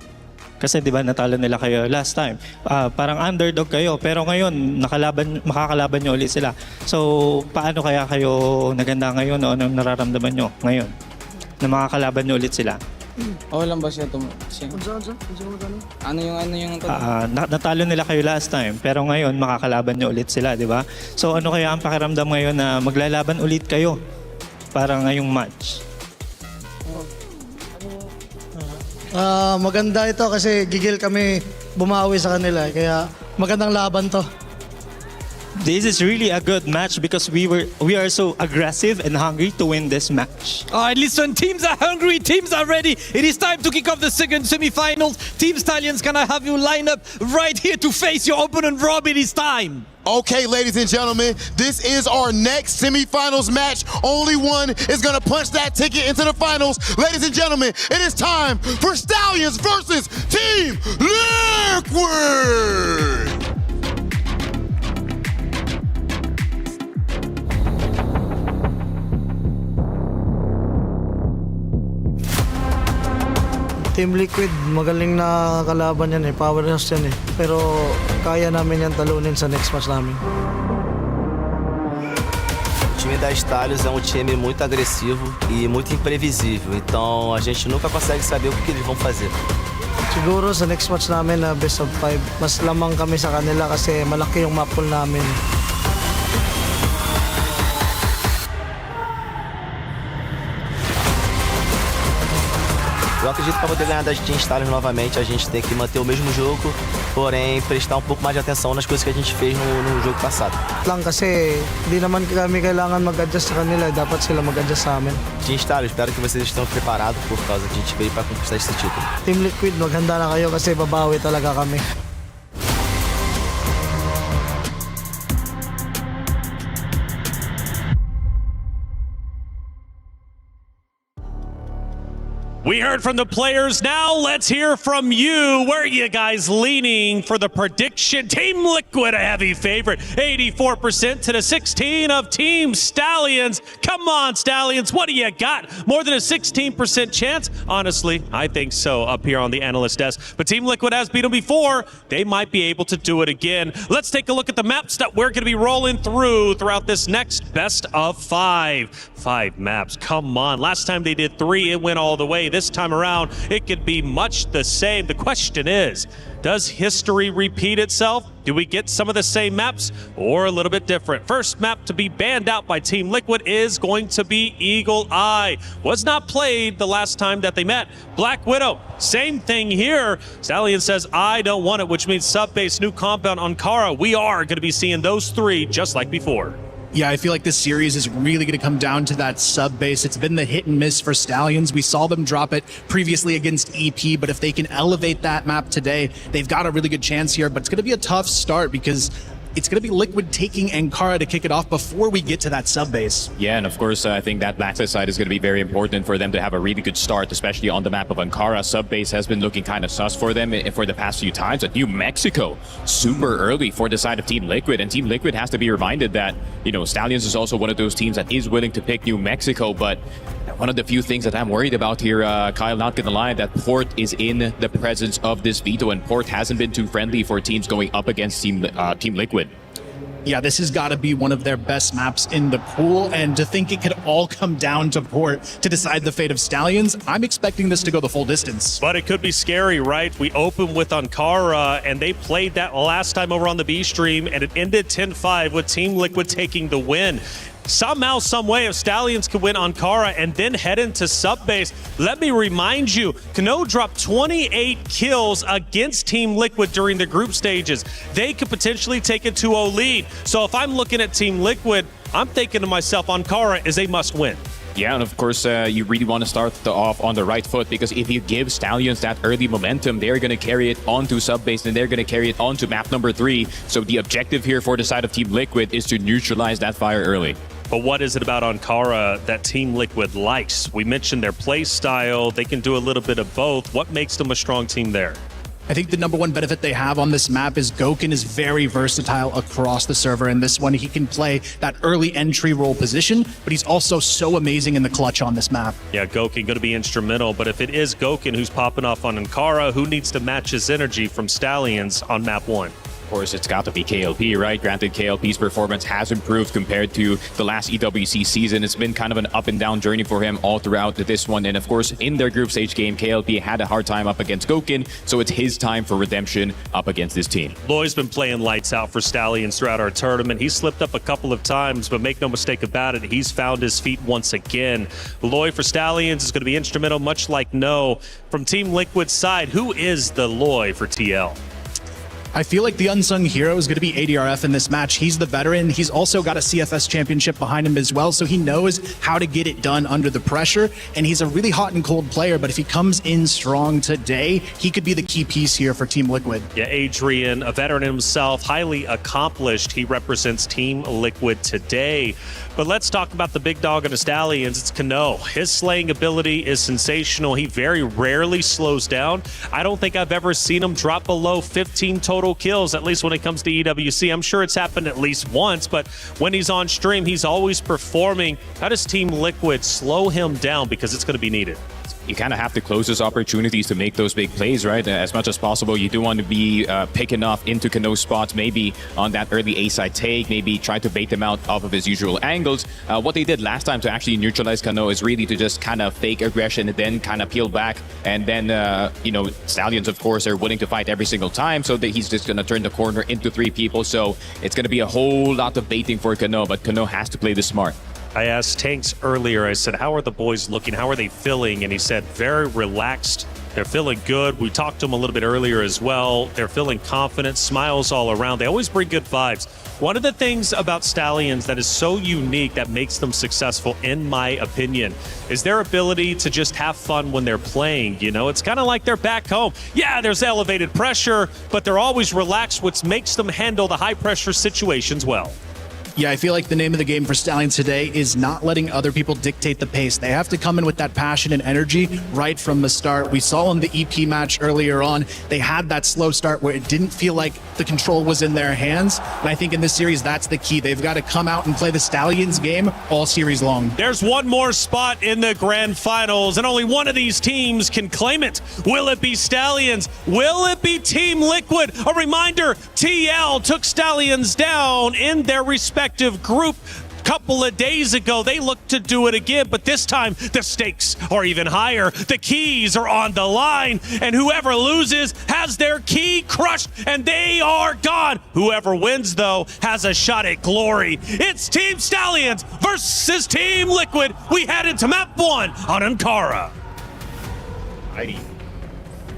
Kasi di ba natalo nila kayo last time. Parang underdog kayo, pero ngayon makakalaban nyo ulit sila. So paano kaya kayo naganda ngayon o anong nararamdaman nyo ngayon na makakalaban nyo ulit sila? Okay lang ba siya? Ano yung natalo nila kayo last time, pero ngayon makakalaban nyo ulit sila, di ba? So ano kaya ang pakiramdam ngayon na maglalaban ulit kayo para ngayong match? Maganda ito kasi gigil kami bumawi sa kanila, kaya magandang laban to. This is really a good match because we are so aggressive and hungry to win this match. All right, listen, teams are hungry, teams are ready. It is time to kick off the second semifinals. Team Stallions, can I have you line up right here to face your opponent, Rob? It is time. Okay, ladies and gentlemen, this is our next semifinals match. Only one is gonna punch that ticket into the finals. Ladies and gentlemen, it is time for Stallions versus Team Liquid. Team Liquid, magaling na kalaban yan powerhouse yan Pero kaya namin yan talunin sa next match namin. O time da Stallions é time muito agressivo e muito imprevisível. Então a gente nunca consegue saber o que eles vão fazer. Siguro sa next match namin na best of 5, mas lamang kami sa kanila kasi malaki yung map pool namin. Eu acredito que para poder ganhar das Team Stallions novamente, a gente tem que manter o mesmo jogo, porém prestar um pouco mais de atenção nas coisas que a gente fez no jogo passado. Lang kasi hindi naman kami kailangan mag-adjust sa kanila, dapat sila mag-adjust sa amin. Team Stallions, espero que vocês estejam preparados por causa que a gente veio para conquistar esse título. Team Liquid, maghanda na kayo kasi babawi talaga kami. We heard from the players. Now let's hear from you. Where are you guys leaning for the prediction? Team Liquid, a heavy favorite. 84% to the 16 of Team Stallions. Come on, Stallions. What do you got? More than a 16% chance? Honestly, I think so up here on the analyst desk. But Team Liquid has beat them before. They might be able to do it again. Let's take a look at the maps that we're going to be rolling throughout this next best of 5. 5 maps. Come on. Last time they did 3, it went all the way. hey, this time around, it could be much the same. The question is, does history repeat itself? Do we get some of the same maps or a little bit different? First map to be banned out by Team Liquid is going to be Eagle Eye. Was not played the last time that they met. Black Widow, same thing here. Stallion says, I don't want it, which means sub-base, new compound, Ankara. We are going to be seeing those three just like before. Yeah, I feel like this series is really going to come down to that sub base. It's been the hit and miss for Stallions. We saw them drop it previously against EP, but if they can elevate that map today, they've got a really good chance here. But it's going to be a tough start because it's going to be Liquid taking Ankara to kick it off before we get to that sub base. Yeah, and of course, I think that backside side is going to be very important for them to have a really good start, especially on the map of Ankara. Sub base has been looking kind of sus for them for the past few times. But New Mexico, super early for the side of Team Liquid, and Team Liquid has to be reminded that, you know, Stallions is also one of those teams that is willing to pick New Mexico. But one of the few things that I'm worried about here, Kyle, not gonna lie, that Port is in the presence of this veto, and Port hasn't been too friendly for teams going up against Team Liquid. Yeah, this has got to be one of their best maps in the pool, and to think it could all come down to Port to decide the fate of Stallions, I'm expecting this to go the full distance. But it could be scary, right? We opened with Ankara, and they played that last time over on the B stream, and it ended 10-5 with Team Liquid taking the win. Somehow, some way, if Stallions could win Ankara and then head into sub-base, let me remind you, Kano dropped 28 kills against Team Liquid during the group stages. They could potentially take a 2-0 lead. So if I'm looking at Team Liquid, I'm thinking to myself, Ankara is a must-win. Yeah, and of course, you really want to start off on the right foot, because if you give Stallions that early momentum, they're going to carry it onto sub-base, and they're going to carry it onto map number 3. So the objective here for the side of Team Liquid is to neutralize that fire early. But what is it about Ankara that Team Liquid likes? We mentioned their play style. They can do a little bit of both. What makes them a strong team there? I think the number one benefit they have on this map is Gokhan is very versatile across the server. In this one, he can play that early entry role position, but he's also so amazing in the clutch on this map. Yeah, Gokhan going to be instrumental, but if it is Gokhan who's popping off on Ankara, who needs to match his energy from Stallions on map 1? Of course, it's got to be KLP, right? Granted, KLP's performance has improved compared to the last EWC season. It's been kind of an up and down journey for him all throughout this one. And of course, in their group stage game, KLP had a hard time up against Gokhan, so it's his time for redemption up against this team. Loy's been playing lights out for Stallions throughout our tournament. He slipped up a couple of times, but make no mistake about it, he's found his feet once again. Loy for Stallions is going to be instrumental, much like No. From Team Liquid's side, who is the Loy for TL? I feel like the unsung hero is going to be ADRF in this match. He's the veteran. He's also got a CFS championship behind him as well, so he knows how to get it done under the pressure, and he's a really hot and cold player, but if he comes in strong today, he could be the key piece here for Team Liquid. Yeah, Adrian, a veteran himself, highly accomplished. He represents Team Liquid today. But let's talk about the big dog on the Stallions. It's Kano. His slaying ability is sensational. He very rarely slows down. I don't think I've ever seen him drop below 15 total kills, at least when it comes to EWC. I'm sure it's happened at least once, but when he's on stream, he's always performing. How does Team Liquid slow him down? Because it's going to be needed. You kind of have to close those opportunities to make those big plays, right? As much as possible, you do want to be picking off into Kano's spots, maybe on that early A-side take, maybe try to bait them out off of his usual angles. What they did last time to actually neutralize Kano is really to just kind of fake aggression and then kind of peel back. And then, you know, Stallions, of course, are willing to fight every single time, so that he's just going to turn the corner into 3 people. So it's going to be a whole lot of baiting for Kano, but Kano has to play this smart. I asked Tanks earlier, I said, how are the boys looking? How are they feeling? And he said, very relaxed. They're feeling good. We talked to them a little bit earlier as well. They're feeling confident, smiles all around. They always bring good vibes. One of the things about Stallions that is so unique that makes them successful, in my opinion, is their ability to just have fun when they're playing. You know, it's kind of like they're back home. Yeah, there's elevated pressure, but they're always relaxed, which makes them handle the high pressure situations well. Yeah, I feel like the name of the game for Stallions today is not letting other people dictate the pace. They have to come in with that passion and energy right from the start. We saw in the EP match earlier on, they had that slow start where it didn't feel like the control was in their hands. And I think in this series, that's the key. They've got to come out and play the Stallions game all series long. There's one more spot in the grand finals, and only one of these teams can claim it. Will it be Stallions? Will it be Team Liquid? A reminder, TL took Stallions down in their respective group couple of days ago, they looked to do it again, but this time the stakes are even higher. The keys are on the line, and whoever loses has their key crushed, and they are gone. Whoever wins, though, has a shot at glory. It's Team Stallions versus Team Liquid. We head into map 1 on Ankara.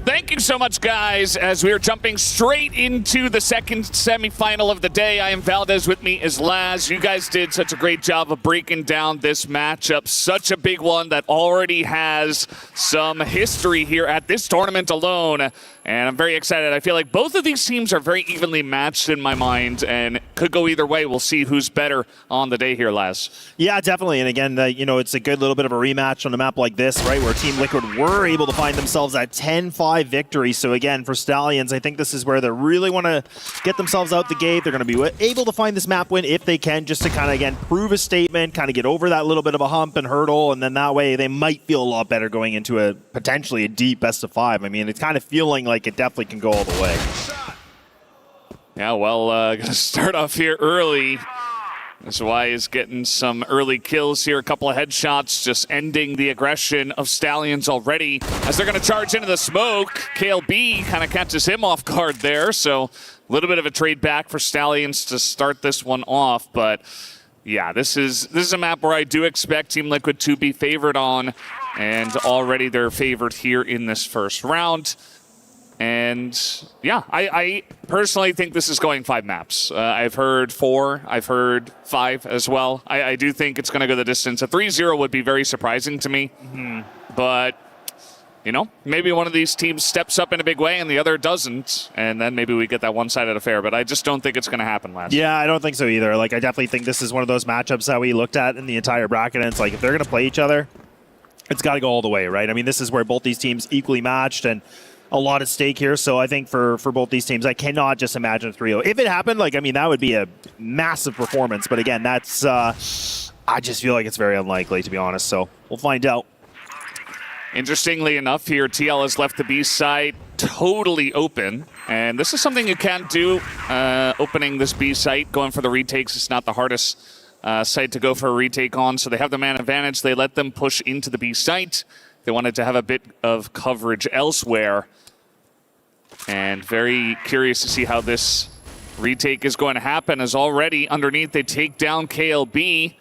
Thank you so much, guys, as we are jumping straight into the second semifinal of the day. I am Valdez, with me is Laz. You guys did such a great job of breaking down this matchup. Such a big one that already has some history here at this tournament alone. And I'm very excited. I feel like both of these teams are very evenly matched in my mind and could go either way. We'll see who's better on the day here, Laz. Yeah, definitely. And again, it's a good little bit of a rematch on a map like this, right, where Team Liquid were able to find themselves at 10-5 victory. So again, for Stallions, I think this is where they really want to get themselves out the gate. They're going to be able to find this map win if they can, just to kind of, again, prove a statement, kind of get over that little bit of a hump and hurdle, and then that way they might feel a lot better going into potentially a deep best-of-5. I mean, it's kind of feeling like it definitely can go all the way. Yeah, well, gonna start off here early. That's why he's getting some early kills here. A couple of headshots just ending the aggression of Stallions already. As they're going to charge into the smoke, KLB kind of catches him off guard there. So a little bit of a trade back for Stallions to start this one off. But yeah, this is a map where I do expect Team Liquid to be favored on. And already they're favored here in this first round. And yeah, I personally think this is going 5 maps. I've heard 4, I've heard 5 as well. I do think it's going to go the distance. A 3-0 would be very surprising to me. But, maybe one of these teams steps up in a big way and the other doesn't. And then maybe we get that one-sided affair. But I just don't think it's going to happen, Laz. Yeah, I don't think so either. Like, I definitely think this is one of those matchups that we looked at in the entire bracket. And it's like, if they're going to play each other, it's got to go all the way, right? I mean, this is where both these teams equally matched and a lot at stake here. So I think for both these teams, I cannot just imagine a 3-0. If it happened, that would be a massive performance. But again, that's I just feel like it's very unlikely, to be honest. So we'll find out. Interestingly enough here, TL has left the B site totally open. And this is something you can't do, opening this B site. Going for the retakes is not the hardest site to go for a retake on. So they have the man advantage. They let them push into the B site. They wanted to have a bit of coverage elsewhere. And very curious to see how this retake is going to happen, as already underneath they take down KLB.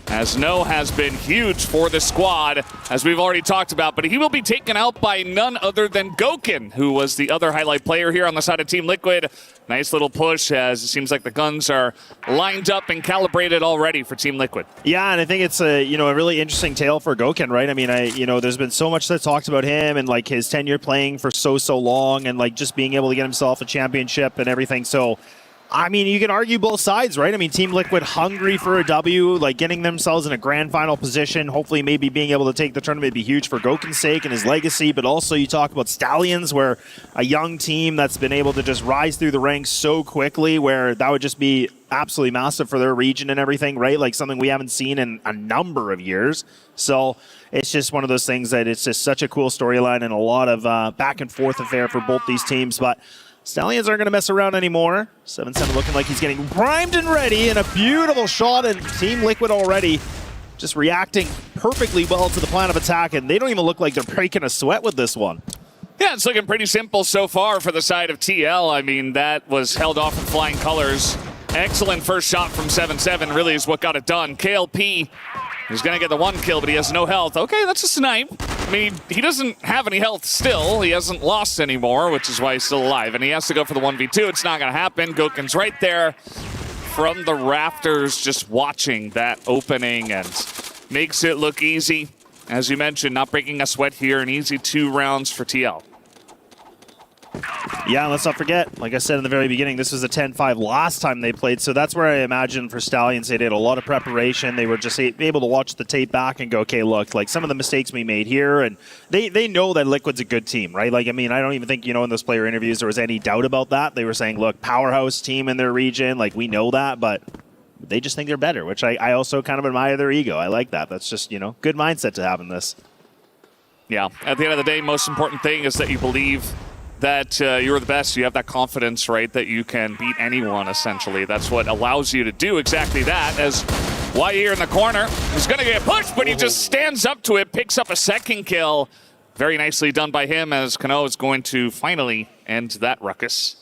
As No has been huge for the squad, as we've already talked about, but he will be taken out by none other than Gokin, who was the other highlight player here on the side of Team Liquid. Nice little push, as it seems like the guns are lined up and calibrated already for Team Liquid. Yeah, and I think it's a really interesting tale for Gokin, right? I mean, there's been so much that talks about him and like his tenure playing for so long, and like just being able to get himself a championship and everything. So I mean, you can argue both sides, right? I mean, Team Liquid hungry for a W, like getting themselves in a grand final position. Hopefully, maybe being able to take the tournament would be huge for Gokin's sake and his legacy. But also, you talk about Stallions, where a young team that's been able to just rise through the ranks so quickly, where that would just be absolutely massive for their region and everything, right? Like something we haven't seen in a number of years. So it's just one of those things that it's just such a cool storyline and a lot of back and forth affair for both these teams. But Stallions aren't going to mess around anymore. 7-7 looking like he's getting primed and ready, and a beautiful shot, and Team Liquid already just reacting perfectly well to the plan of attack, and they don't even look like they're breaking a sweat with this one. Yeah, it's looking pretty simple so far for the side of TL. I mean, that was held off in flying colors. Excellent first shot from 7-7 really is what got it done. KLP is going to get the 1 kill, but he has no health. Okay, that's a snipe. I mean, he doesn't have any health still. He hasn't lost anymore, which is why he's still alive. And he has to go for the 1v2. It's not going to happen. Gokin's right there from the rafters just watching that opening and makes it look easy. As you mentioned, not breaking a sweat here. An easy 2 rounds for TL. Yeah, let's not forget, like I said in the very beginning, this was a 10-5 last time they played, so that's where I imagine for Stallions they did a lot of preparation. They were just able to watch the tape back and go, okay, look, like some of the mistakes we made here, and they know that Liquid's a good team, right? Like, I mean, I don't even think, in those player interviews there was any doubt about that. They were saying, look, powerhouse team in their region, like we know that, but they just think they're better, which I also kind of admire their ego. I like that. That's just, good mindset to have in this. Yeah, at the end of the day, most important thing is that you believe that you're the best. You have that confidence, right, that you can beat anyone, essentially. That's what allows you to do exactly that. As Why here in the corner is going to get pushed, but he just stands up to it, picks up a second kill. Very nicely done by him, as Kano is going to finally end that ruckus.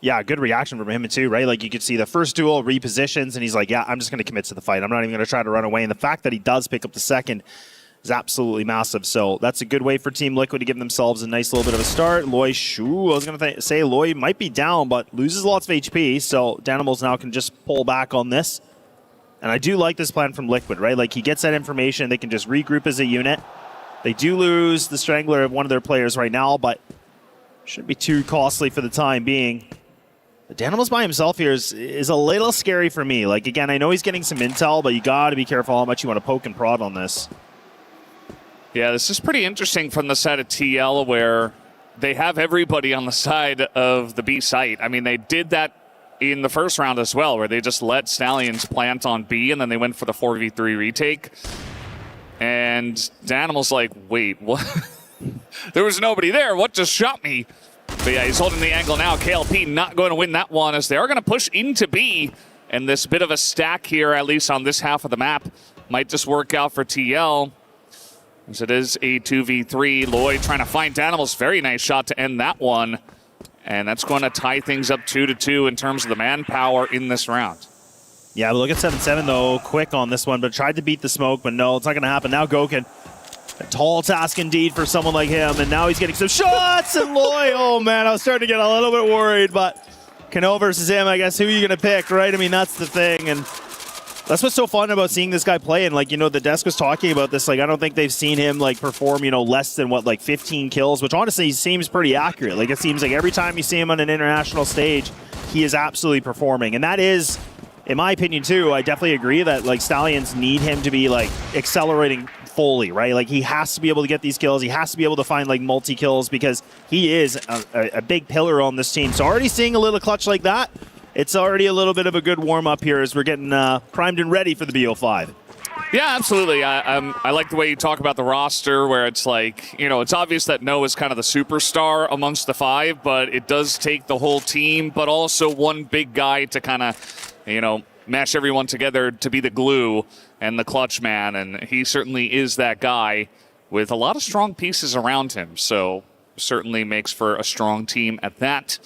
Yeah, good reaction from him too, right? Like you could see the first duel repositions, and he's like, yeah, I'm just going to commit to the fight. I'm not even going to try to run away. And the fact that he does pick up the second is absolutely massive. So that's a good way for Team Liquid to give themselves a nice little bit of a start. Loy, I was going to say Loy might be down, but loses lots of HP. So Danimals now can just pull back on this. And I do like this plan from Liquid, right? Like he gets that information. They can just regroup as a unit. They do lose the Strangler of one of their players right now, but shouldn't be too costly for the time being. The Danimals by himself here is a little scary for me. Like, again, I know he's getting some intel, but you got to be careful how much you want to poke and prod on this. Yeah, this is pretty interesting from the side of TL, where they have everybody on the side of the B site. I mean, they did that in the first round as well, where they just let Stallions plant on B, and then they went for the 4v3 retake. And Danimal's like, wait, what? There was nobody there. What just shot me? But yeah, he's holding the angle now. KLP not going to win that one, as they are going to push into B. And this bit of a stack here, at least on this half of the map, might just work out for TL. As it is a 2v3. Lloyd trying to find Danimals. Very nice shot to end that one. And that's going to tie things up 2-2 in terms of the manpower in this round. Yeah, but look at 7-7, though. Quick on this one, but tried to beat the smoke, but no, it's not going to happen. Now Goken. A tall task indeed for someone like him, and now he's getting some shots, and Loy, oh man, I was starting to get a little bit worried, but Kano versus him, I guess, who are you going to pick, right? I mean, that's the thing, and that's what's so fun about seeing this guy play, and like, you know, the desk was talking about this, like, I don't think they've seen him, like, perform, you know, less than, what, like, 15 kills, which honestly seems pretty accurate. Like, it seems like every time you see him on an international stage, he is absolutely performing, and that is, in my opinion, too, I definitely agree that, like, Stallions need him to be, like, accelerating fully, right? Like, he has to be able to get these kills. He has to be able to find, like, multi-kills, because he is a big pillar on this team. So already seeing a little clutch like that, it's already a little bit of a good warm-up here as we're getting primed and ready for the BO5. Yeah, absolutely. I like the way you talk about the roster, where it's like, you know, it's obvious that No is kind of the superstar amongst the five, but it does take the whole team, but also one big guy to kind of, you know, mash everyone together to be the glue and the clutch man, and he certainly is that guy with a lot of strong pieces around him, so certainly makes for a strong team at that.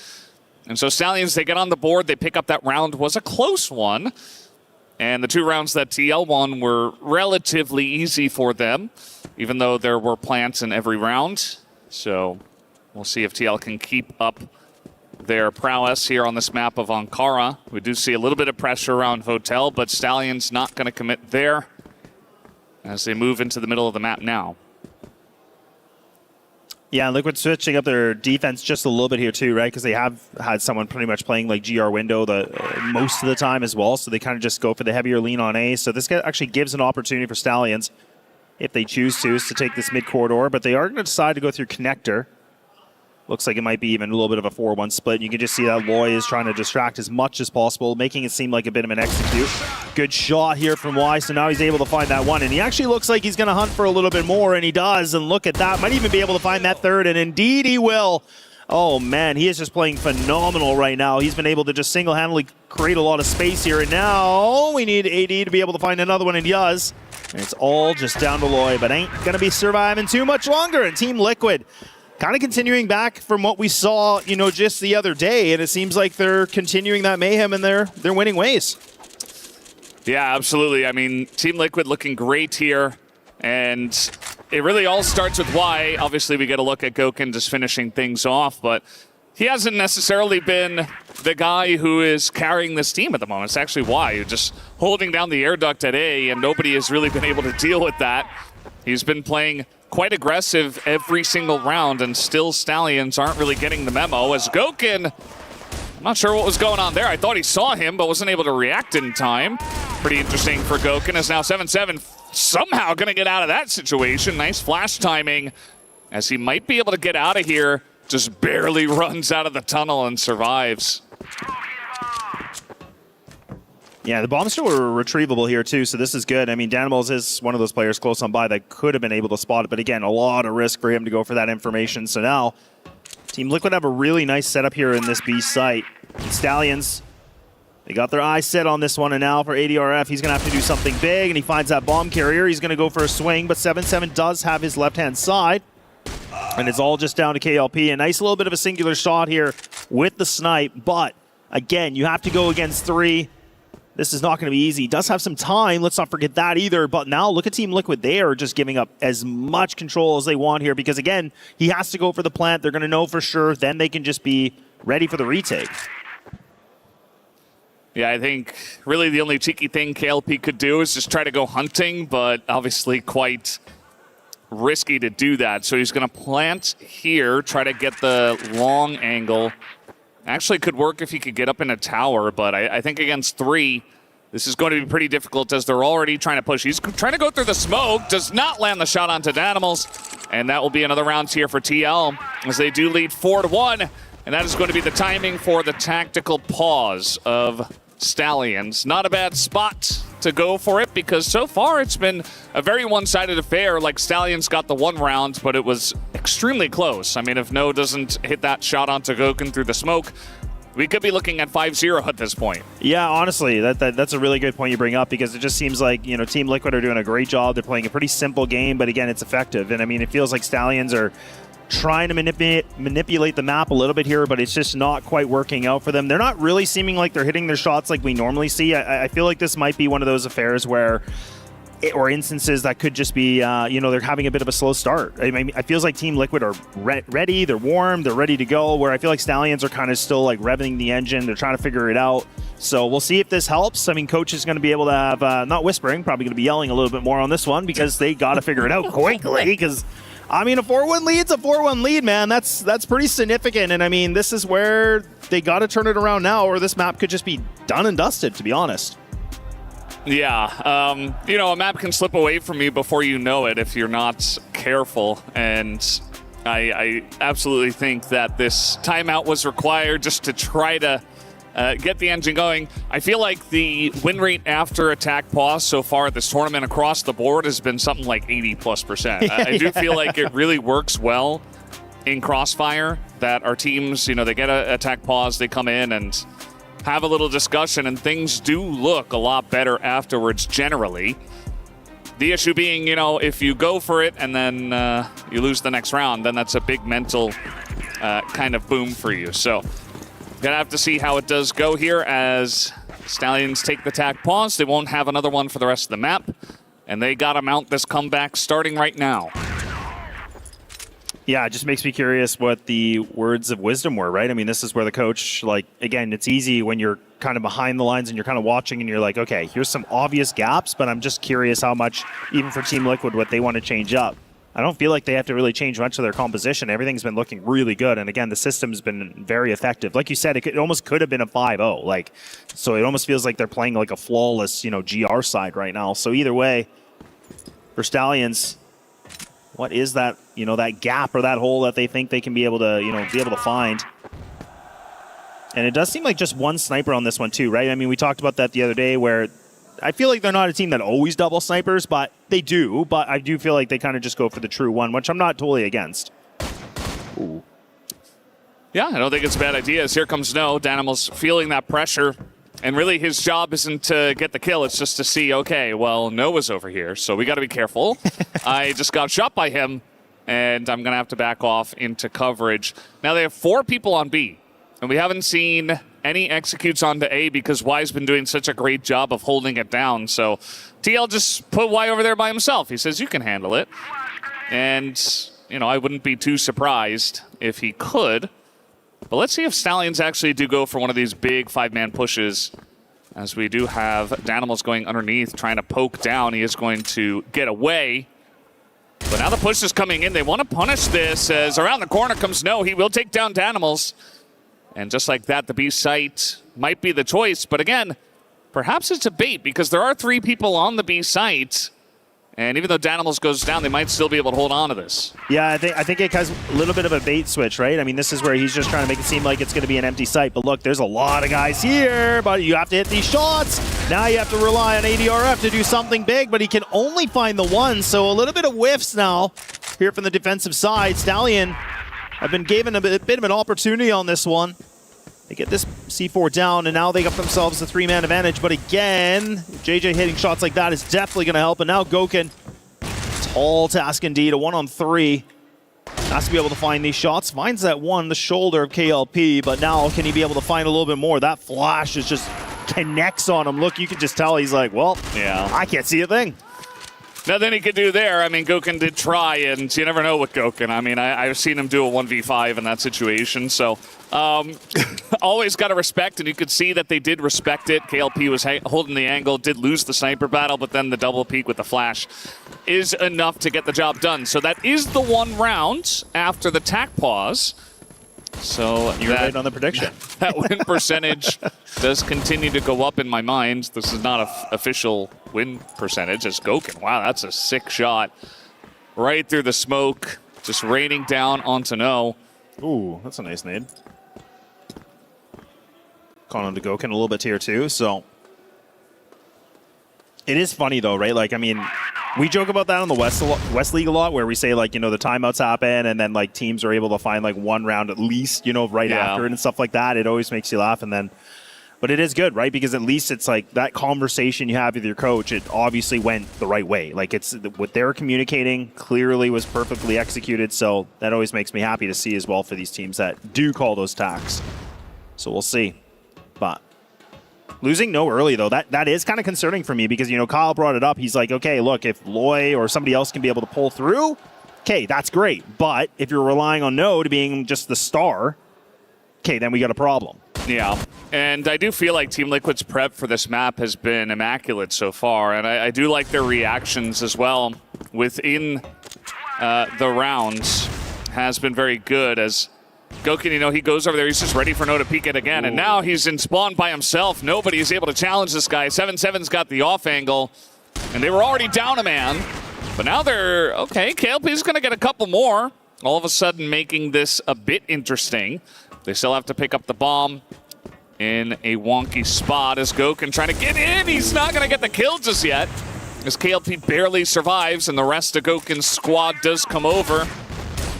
And so Stallions, they get on the board, they pick up that round. Was a close one, and the two rounds that TL won were relatively easy for them, even though there were plants in every round. So we'll see if TL can keep up their prowess here on this map of Ankara. We do see a little bit of pressure around Hotel, but Stallions not going to commit there as they move into the middle of the map now. Yeah, Liquid switching up their defense just a little bit here too, right? Because they have had someone pretty much playing like GR window most of the time as well, so they kind of just go for the heavier lean on A. So this actually gives an opportunity for Stallions, if they choose to take this mid corridor, but they are going to decide to go through connector. Looks like it might be even a little bit of a 4-1 split. You can just see that Loy is trying to distract as much as possible, making it seem like a bit of an execute. Good shot here from Y, so now he's able to find that one. And he actually looks like he's going to hunt for a little bit more, and he does. And look at that. Might even be able to find that third, and indeed he will. Oh, man, he is just playing phenomenal right now. He's been able to just single-handedly create a lot of space here. And now we need AD to be able to find another one, and he does. And it's all just down to Loy, but ain't going to be surviving too much longer. And Team Liquid kind of continuing back from what we saw, you know, just the other day, and it seems like they're continuing that mayhem in their winning ways. Yeah, absolutely. I mean, Team Liquid looking great here, and it really all starts with Y. Obviously, we get a look at Goken just finishing things off, but he hasn't necessarily been the guy who is carrying this team at the moment. It's actually Y, who's just holding down the air duct at A, and nobody has really been able to deal with that. He's been playing quite aggressive every single round, and still Stallions aren't really getting the memo, as Goken, I'm not sure what was going on there. I thought he saw him, but wasn't able to react in time. Pretty interesting for Goken, as now 7-7 somehow going to get out of that situation. Nice flash timing, as he might be able to get out of here. Just barely runs out of the tunnel and survives. Yeah, the bombs still were retrievable here too, so this is good. I mean, Danimals is one of those players close on by that could have been able to spot it, but again, a lot of risk for him to go for that information. So now Team Liquid have a really nice setup here in this B site. Stallions, they got their eyes set on this one, and now for ADRF, he's going to have to do something big, and he finds that bomb carrier. He's going to go for a swing, but 7-7 does have his left-hand side, and it's all just down to KLP. A nice little bit of a singular shot here with the snipe, but again, you have to go against 3. This is not going to be easy. He does have some time. Let's not forget that either. But now look at Team Liquid. They are just giving up as much control as they want here because, again, he has to go for the plant. They're going to know for sure. Then they can just be ready for the retake. Yeah, I think really the only cheeky thing KLP could do is just try to go hunting, but obviously quite risky to do that. So he's going to plant here, try to get the long angle. Actually could work if he could get up in a tower, but I think against 3, this is going to be pretty difficult as they're already trying to push. He's trying to go through the smoke, does not land the shot onto Danimals, and that will be another round here for TL as they do lead 4-1, and that is going to be the timing for the tactical pause of Stallions. Not a bad spot to go for it because so far it's been a very one-sided affair. Like Stallions got the 1 round, but it was extremely close. I mean, if No doesn't hit that shot onto Goken through the smoke, we could be looking at 5-0 at this point. Yeah, honestly, that's a really good point you bring up because it just seems like, you know, Team Liquid are doing a great job. They're playing a pretty simple game, but again, it's effective. And I mean, it feels like Stallions are trying to manipulate the map a little bit here, but it's just not quite working out for them. They're not really seeming like they're hitting their shots like we normally see. I feel like this might be one of those affairs where, or instances that could just be, you know, they're having a bit of a slow start. I mean, it feels like Team Liquid are ready, they're warm, they're ready to go, where I feel like Stallions are kind of still like revving the engine. They're trying to figure it out. So we'll see if this helps. I mean, Coach is going to be able to have, not whispering, probably going to be yelling a little bit more on this one because they got to figure it out quickly because I mean, a 4-1 lead's a 4-1 lead, man. That's pretty significant. And I mean, this is where they got to turn it around now, or this map could just be done and dusted, to be honest. Yeah, you know, a map can slip away from you before you know it if you're not careful. And I absolutely think that this timeout was required just to try to get the engine going. I feel like the win rate after attack pause so far this tournament across the board has been something like 80+%. I do feel like it really works well in Crossfire that our teams, you know, they get an attack pause, they come in and have a little discussion, and things do look a lot better afterwards generally. The issue being, you know, if you go for it and then you lose the next round, then that's a big mental kind of boom for you. So gonna have to see how it does go here as Stallions take the attack pause. They won't have another one for the rest of the map, and they gotta mount this comeback starting right now. Yeah, it just makes me curious what the words of wisdom were, right? I mean, this is where the coach, like, again, it's easy when you're kind of behind the lines and you're kind of watching and you're like, okay, here's some obvious gaps, but I'm just curious how much, even for Team Liquid, what they want to change up. I don't feel like they have to really change much of their composition. Everything's been looking really good, and again, the system's been very effective. Like you said, it almost could have been a 5-0. Like, so it almost feels like they're playing like a flawless, you know, GR side right now. So either way, for Stallions, what is that, you know, that gap or that hole that they think they can be able to, you know, find? And it does seem like just one sniper on this one too, right? I mean, we talked about that the other day where I feel like they're not a team that always double snipers, but they do. But I do feel like they kind of just go for the true one, which I'm not totally against. Ooh. Yeah, I don't think it's a bad idea. As here comes No. Danimal's feeling that pressure. And really his job isn't to get the kill. It's just to see, okay, well, Noah's over here, so we got to be careful. I just got shot by him, and I'm going to have to back off into coverage. Now they have 4 people on B, and we haven't seen any executes onto A because Y's been doing such a great job of holding it down. So TL just put Y over there by himself. He says, you can handle it. And, you know, I wouldn't be too surprised if he could. But let's see if Stallions actually do go for one of these big 5-man pushes, as we do have Danimals going underneath, trying to poke down. He is going to get away. But now the push is coming in. They want to punish this as around the corner comes No. He will take down Danimals. And just like that, the B site might be the choice. But again, perhaps it's a bait because there are 3 people on the B site. And even though Danimals goes down, they might still be able to hold on to this. Yeah, I think it has a little bit of a bait switch, right? I mean, this is where he's just trying to make it seem like it's going to be an empty site. But look, there's a lot of guys here, but you have to hit these shots. Now you have to rely on ADRF to do something big, but he can only find the one. So a little bit of whiffs now here from the defensive side. Stallion have been given a bit of an opportunity on this one. They get this C4 down, and now they got themselves a 3-man advantage. But again, JJ hitting shots like that is definitely going to help. And now Gokin, tall task indeed, a 1-on-3. Has to be able to find these shots. Finds that one, the shoulder of KLP, but now can he be able to find a little bit more? That flash is just connects on him. Look, you can just tell he's like, well, yeah, I can't see a thing. Nothing he could do there. I mean, Gokin did try, and you never know with Gokin. I mean, I've seen him do a 1v5 in that situation, so always got to respect, and you could see that they did respect it. KLP was holding the angle, did lose the sniper battle, but then the double peek with the flash is enough to get the job done. So that is the 1 round after the tack pause. So you're right on the prediction. That win percentage does continue to go up in my mind. This is not an official win percentage. It's Gokin. Wow, that's a sick shot. Right through the smoke, just raining down onto No. Ooh, that's a nice nade. Calling him to Gokin a little bit tier 2, so. It is funny though, right? Like, I mean, we joke about that on the West League a lot, where we say, like, you know, the timeouts happen and then, like, teams are able to find, like, 1 round at least, you know, right after it and stuff like that. It always makes you laugh. And then, but it is good, right? Because at least it's like that conversation you have with your coach, it obviously went the right way. Like, it's what they're communicating clearly was perfectly executed. So that always makes me happy to see as well for these teams that do call those tacks. So we'll see. But losing No early, though, that is kind of concerning for me because, you know, Kyle brought it up. He's like, okay, look, if Loy or somebody else can be able to pull through, okay, that's great. But if you're relying on No to being just the star, okay, then we got a problem. Yeah, and I do feel like Team Liquid's prep for this map has been immaculate so far, and I do like their reactions as well within the rounds has been very good as Gokin, you know, he goes over there, he's just ready for No to peek it again, and now he's in spawn by himself. Nobody is able to challenge this guy. 7-7's got the off angle, and they were already down a man, but now they're, okay, KLP's going to get a couple more, all of a sudden making this a bit interesting. They still have to pick up the bomb in a wonky spot as Gokin trying to get in. He's not going to get the kill just yet as KLP barely survives, and the rest of Gokin's squad does come over.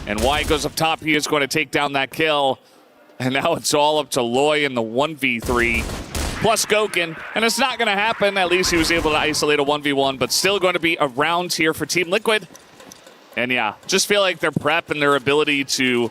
And Y goes up top. He is going to take down that kill. And now it's all up to Loy in the 1v3 plus Gokin. And it's not going to happen. At least he was able to isolate a 1v1, but still going to be a round here for Team Liquid. And yeah, just feel like their prep and their ability to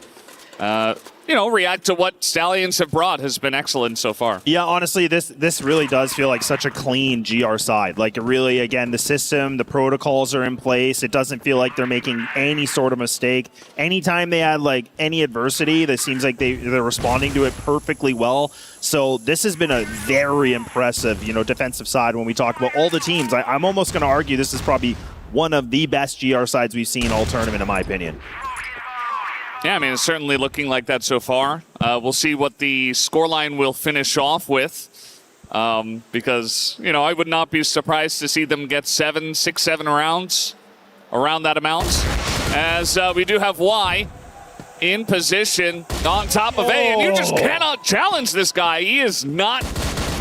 you know, react to what Stallions have brought has been excellent so far. Yeah, honestly, this really does feel like such a clean GR side. Like, really, again, the system, the protocols are in place. It doesn't feel like they're making any sort of mistake. Anytime they had, like, any adversity, that seems like they're responding to it perfectly well. So this has been a very impressive, you know, defensive side when we talk about all the teams. I'm almost going to argue this is probably one of the best GR sides we've seen all tournament, in my opinion. Yeah, I mean, it's certainly looking like that so far. We'll see what the scoreline will finish off with because, you know, I would not be surprised to see them get 6-7 rounds around that amount. As we do have Y in position on top of A, and you just cannot challenge this guy. He is not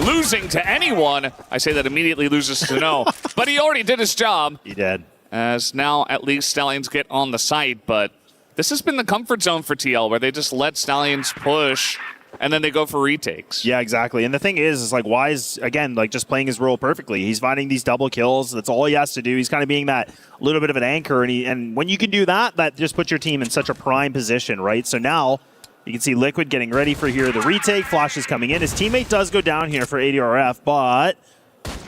losing to anyone. I say that immediately loses to No, but he already did his job. He did. As now at least Stallions get on the site, but this has been the comfort zone for TL, where they just let Stallions push, and then they go for retakes. Yeah, exactly. And the thing is like, Y's, again, like, just playing his role perfectly. He's finding these double kills. That's all he has to do. He's kind of being that little bit of an anchor, and when you can do that, that just puts your team in such a prime position, right? So now you can see Liquid getting ready for here. The retake, Flash is coming in. His teammate does go down here for ADRF, but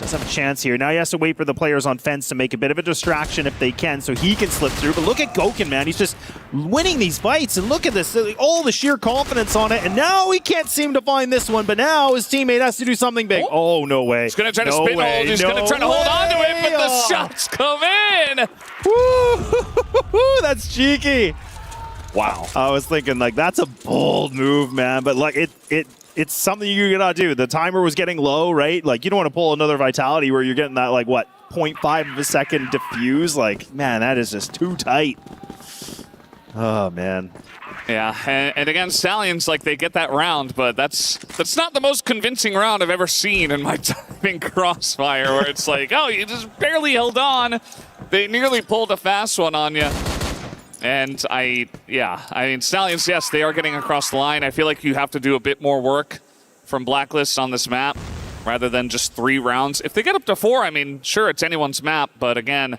does have a chance here. Now he has to wait for the players on fence to make a bit of a distraction if they can, so he can slip through. But look at Gokin, man. He's just winning these fights, and look at this. All the sheer confidence on it, and now he can't seem to find this one, but now his teammate has to do something big. Oh, no way. He's going to try to spin hold. He's going to try to hold on to it, but the shots come in. Woo! That's cheeky. Wow. I was thinking, like, that's a bold move, man, but, like, it's something you gotta do. The timer was getting low, right? Like, you don't want to pull another Vitality where you're getting that, like, what, 0.5 of a second diffuse? Like, man, that is just too tight. Oh, man. Yeah, and again, Stallions, like, they get that round, but that's not the most convincing round I've ever seen in my time in Crossfire, where it's like, oh, you just barely held on. They nearly pulled a fast one on you. And I mean, Stallions, yes, they are getting across the line. I feel like you have to do a bit more work from Blacklist on this map rather than just 3 rounds. If they get up to 4, I mean, sure, it's anyone's map, but again,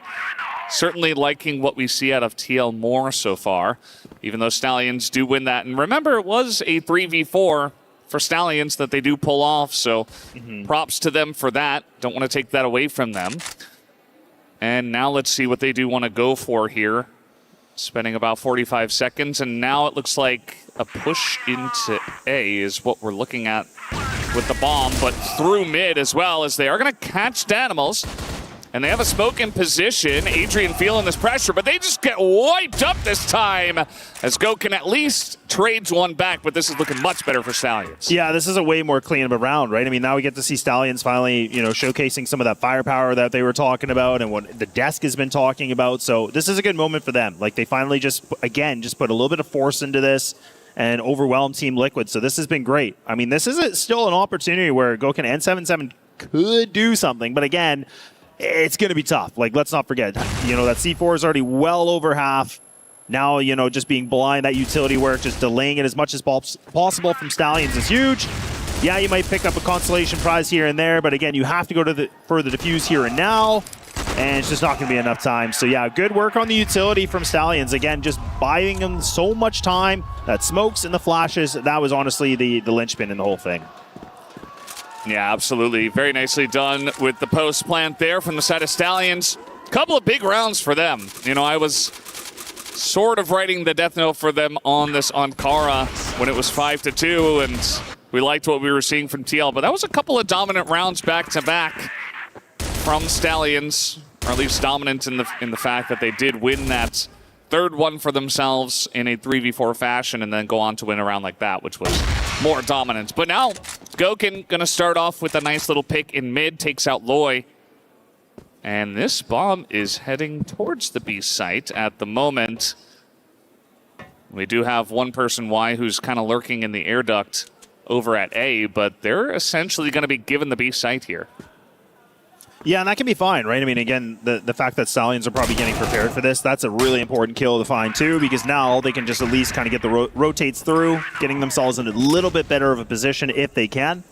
certainly liking what we see out of TL more so far, even though Stallions do win that. And remember, it was a 3v4 for Stallions that they do pull off, so props to them for that. Don't want to take that away from them. And now let's see what they do want to go for here. Spending about 45 seconds, and now it looks like a push into A is what we're looking at with the bomb, but through mid as well, as they are going to catch Danimals. And they have a smoke in position. Adrian feeling this pressure, but they just get wiped up this time as Goken at least trades one back, but this is looking much better for Stallions. Yeah, this is a way more clean of a round, right? I mean, now we get to see Stallions finally, showcasing some of that firepower that they were talking about and what the desk has been talking about. So this is a good moment for them. Like, they finally just put a little bit of force into this and overwhelm Team Liquid. So this has been great. I mean, this is still an opportunity where Goken and 7-7 could do something, but again, it's going to be tough. Like, let's not forget, that C4 is already well over half. Now, just being blind, that utility work, just delaying it as much as possible from Stallions is huge. Yeah, you might pick up a consolation prize here and there, but again, you have to go for the defuse here and now, and it's just not going to be enough time. So yeah, good work on the utility from Stallions. Again, just buying them so much time. That smokes and the flashes, that was honestly the linchpin in the whole thing. Yeah, absolutely. Very nicely done with the post plant there from the side of Stallions. Couple of big rounds for them. I was sort of writing the death note for them on this Ankara when it was 5-2, and we liked what we were seeing from TL, but that was a couple of dominant rounds back to back from Stallions, or at least dominant in the fact that they did win that third one for themselves in a 3v4 fashion and then go on to win a round like that, which was more dominant. But now, Goken going to start off with a nice little pick in mid, takes out Loy. And this bomb is heading towards the B site at the moment. We do have one person, Y, who's kind of lurking in the air duct over at A, but they're essentially going to be given the B site here. Yeah, and that can be fine, right? I mean, again, the fact that Stallions are probably getting prepared for this, that's a really important kill to find too, because now they can just at least kind of get the rotates through, getting themselves in a little bit better of a position if they can.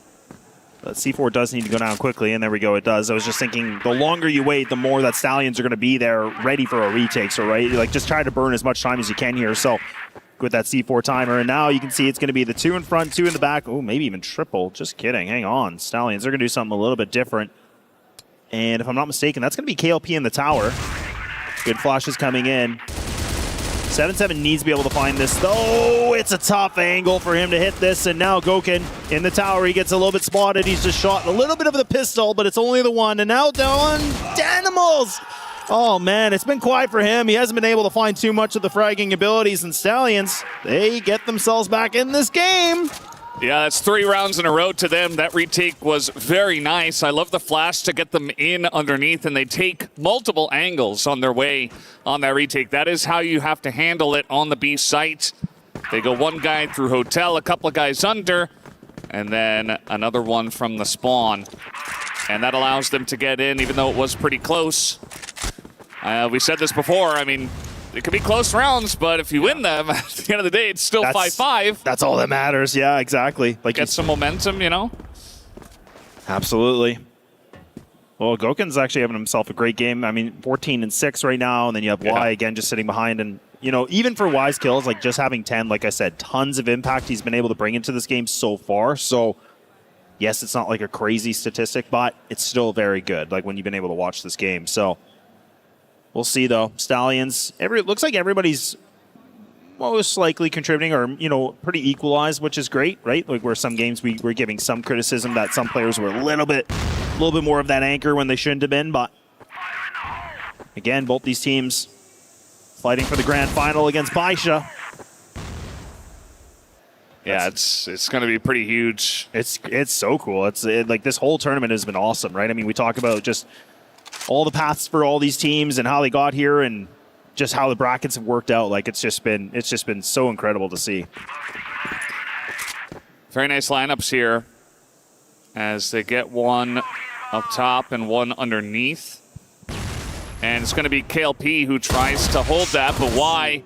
But C4 does need to go down quickly, and there we go, it does. I was just thinking, the longer you wait, the more that Stallions are going to be there ready for a retake, so right? Like, just try to burn as much time as you can here, so with that C4 timer, and now you can see it's going to be the 2 in front, 2 in the back, oh, maybe even triple, just kidding, hang on. Stallions, they're going to do something a little bit different. And if I'm not mistaken, that's going to be KLP in the tower. Good flashes coming in. 7-7 needs to be able to find this, though. It's a tough angle for him to hit this. And now Goken in the tower. He gets a little bit spotted. He's just shot a little bit of the pistol, but it's only the one. And now down Danimals. Oh, man, it's been quiet for him. He hasn't been able to find too much of the fragging abilities. And Stallions, they get themselves back in this game. Yeah, that's 3 rounds in a row to them. That retake was very nice. I love the flash to get them in underneath, and they take multiple angles on their way on that retake. That is how you have to handle it on the B site. They go one guy through hotel, a couple of guys under, and then another one from the spawn. And that allows them to get in, even though it was pretty close. We said this before, I mean, it could be close rounds, but if you win them, at the end of the day, it's still 5-5. That's all that matters. Yeah, exactly. Like, get some momentum, Absolutely. Well, Goken's actually having himself a great game. I mean, 14-6 right now, and then you have Y again just sitting behind. And, even for Y's kills, like just having 10, like I said, tons of impact he's been able to bring into this game so far. So, yes, it's not like a crazy statistic, but it's still very good, like when you've been able to watch this game. So, we'll see, though. Stallions, it looks like everybody's most likely contributing or, pretty equalized, which is great, right? Like where some games we were giving some criticism that some players were a little bit more of that anchor when they shouldn't have been. But, again, both these teams fighting for the grand final against Baisha. Yeah, it's going to be pretty huge. It's so cool. Like this whole tournament has been awesome, right? I mean, we talk about just all the paths for all these teams and how they got here and just how the brackets have worked out. Like it's just been so incredible to see. Very nice lineups here as they get one up top and one underneath. And it's going to be KLP who tries to hold that, but Y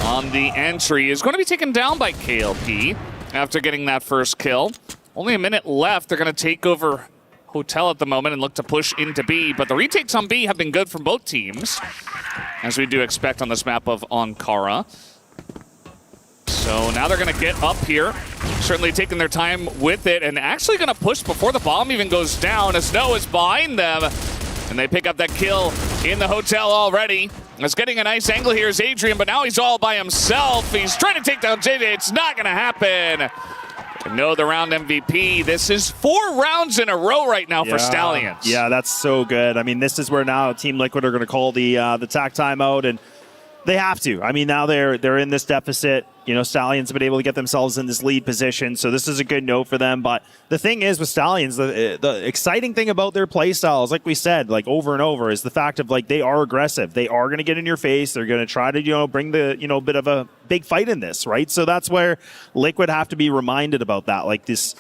on the entry is going to be taken down by KLP after getting that first kill. Only a minute left. They're going to take over Hotel at the moment and look to push into B, but the retakes on B have been good from both teams, as we do expect on this map of Ankara. So now they're going to get up here, certainly taking their time with it, and actually going to push before the bomb even goes down, as Snow is behind them, and they pick up that kill in the Hotel already. Is getting a nice angle here is Adrian, but now he's all by himself. He's trying to take down JJ. It's not going to happen. No, the round MVP. This is 4 rounds in a row right now for Stallions. Yeah, that's so good. I mean, this is where now Team Liquid are going to call the TAC timeout, and they have to. I mean, now they're in this deficit. You know, Stallions have been able to get themselves in this lead position, so this is a good note for them. But the thing is with Stallions, the exciting thing about their play styles, like we said, like over and over, is the fact of like they are aggressive. They are going to get in your face. They're going to try to, bring the, bit of a big fight in this, right? So that's where Liquid have to be reminded about that. Like these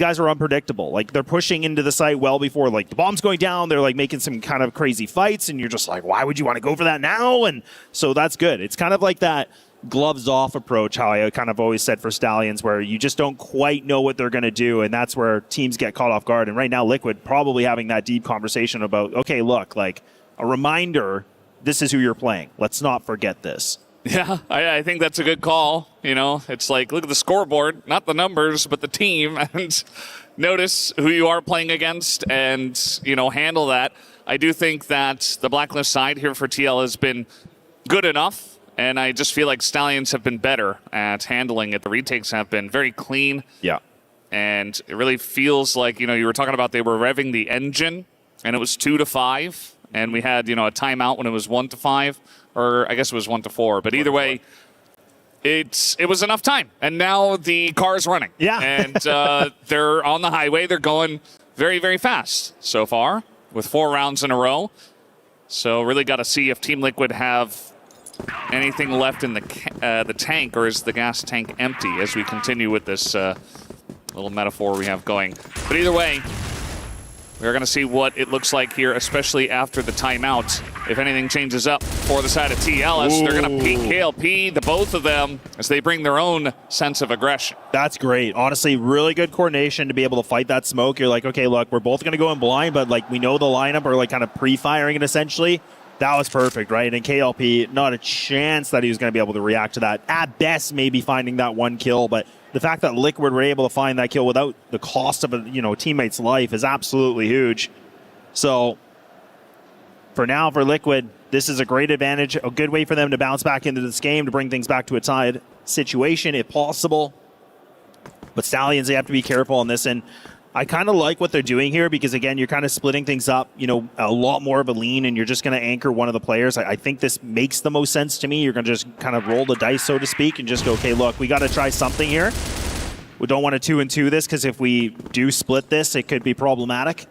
guys are unpredictable. Like they're pushing into the site well before like the bomb's going down. They're like making some kind of crazy fights, and you're just like, why would you want to go for that now? And so that's good. It's kind of like that gloves off approach, how I kind of always said for Stallions, where you just don't quite know what they're going to do, and that's where teams get caught off guard. And right now Liquid probably having that deep conversation about, okay, look, like a reminder, this is who you're playing. Let's not forget this. Yeah, I think that's a good call. It's like, look at the scoreboard, not the numbers, but the team, and notice who you are playing against and, handle that. I do think that the Blacklist side here for TL has been good enough, and I just feel like Stallions have been better at handling it. The retakes have been very clean. Yeah. And it really feels like, you were talking about they were revving the engine, and it was 2-5, and we had, a timeout when it was 1-5. Or I guess it was 1-4, but either way, it was enough time. And now the car's running. Yeah. And they're on the highway. They're going very, very fast so far with 4 rounds in a row. So really got to see if Team Liquid have anything left in the tank, or is the gas tank empty as we continue with this little metaphor we have going. But either way, we're going to see what it looks like here, especially after the timeout. If anything changes up for the side of TLS, they're going to peek KLP, the both of them, as they bring their own sense of aggression. That's great. Honestly, really good coordination to be able to fight that smoke. You're like, okay, look, we're both going to go in blind, but like we know the lineup are like kind of pre-firing it essentially. That was perfect, right? And KLP, not a chance that he was going to be able to react to that. At best, maybe finding that one kill, but the fact that Liquid were able to find that kill without the cost of a teammate's life is absolutely huge. So for now, for Liquid, this is a great advantage, a good way for them to bounce back into this game, to bring things back to a tied situation if possible. But Stallions, they have to be careful on this, and I kind of like what they're doing here because, again, you're kind of splitting things up, a lot more of a lean, and you're just going to anchor one of the players. I think this makes the most sense to me. You're going to just kind of roll the dice, so to speak, and just go, okay, look, we got to try something here. We don't want to 2-2 this because if we do split this, it could be problematic.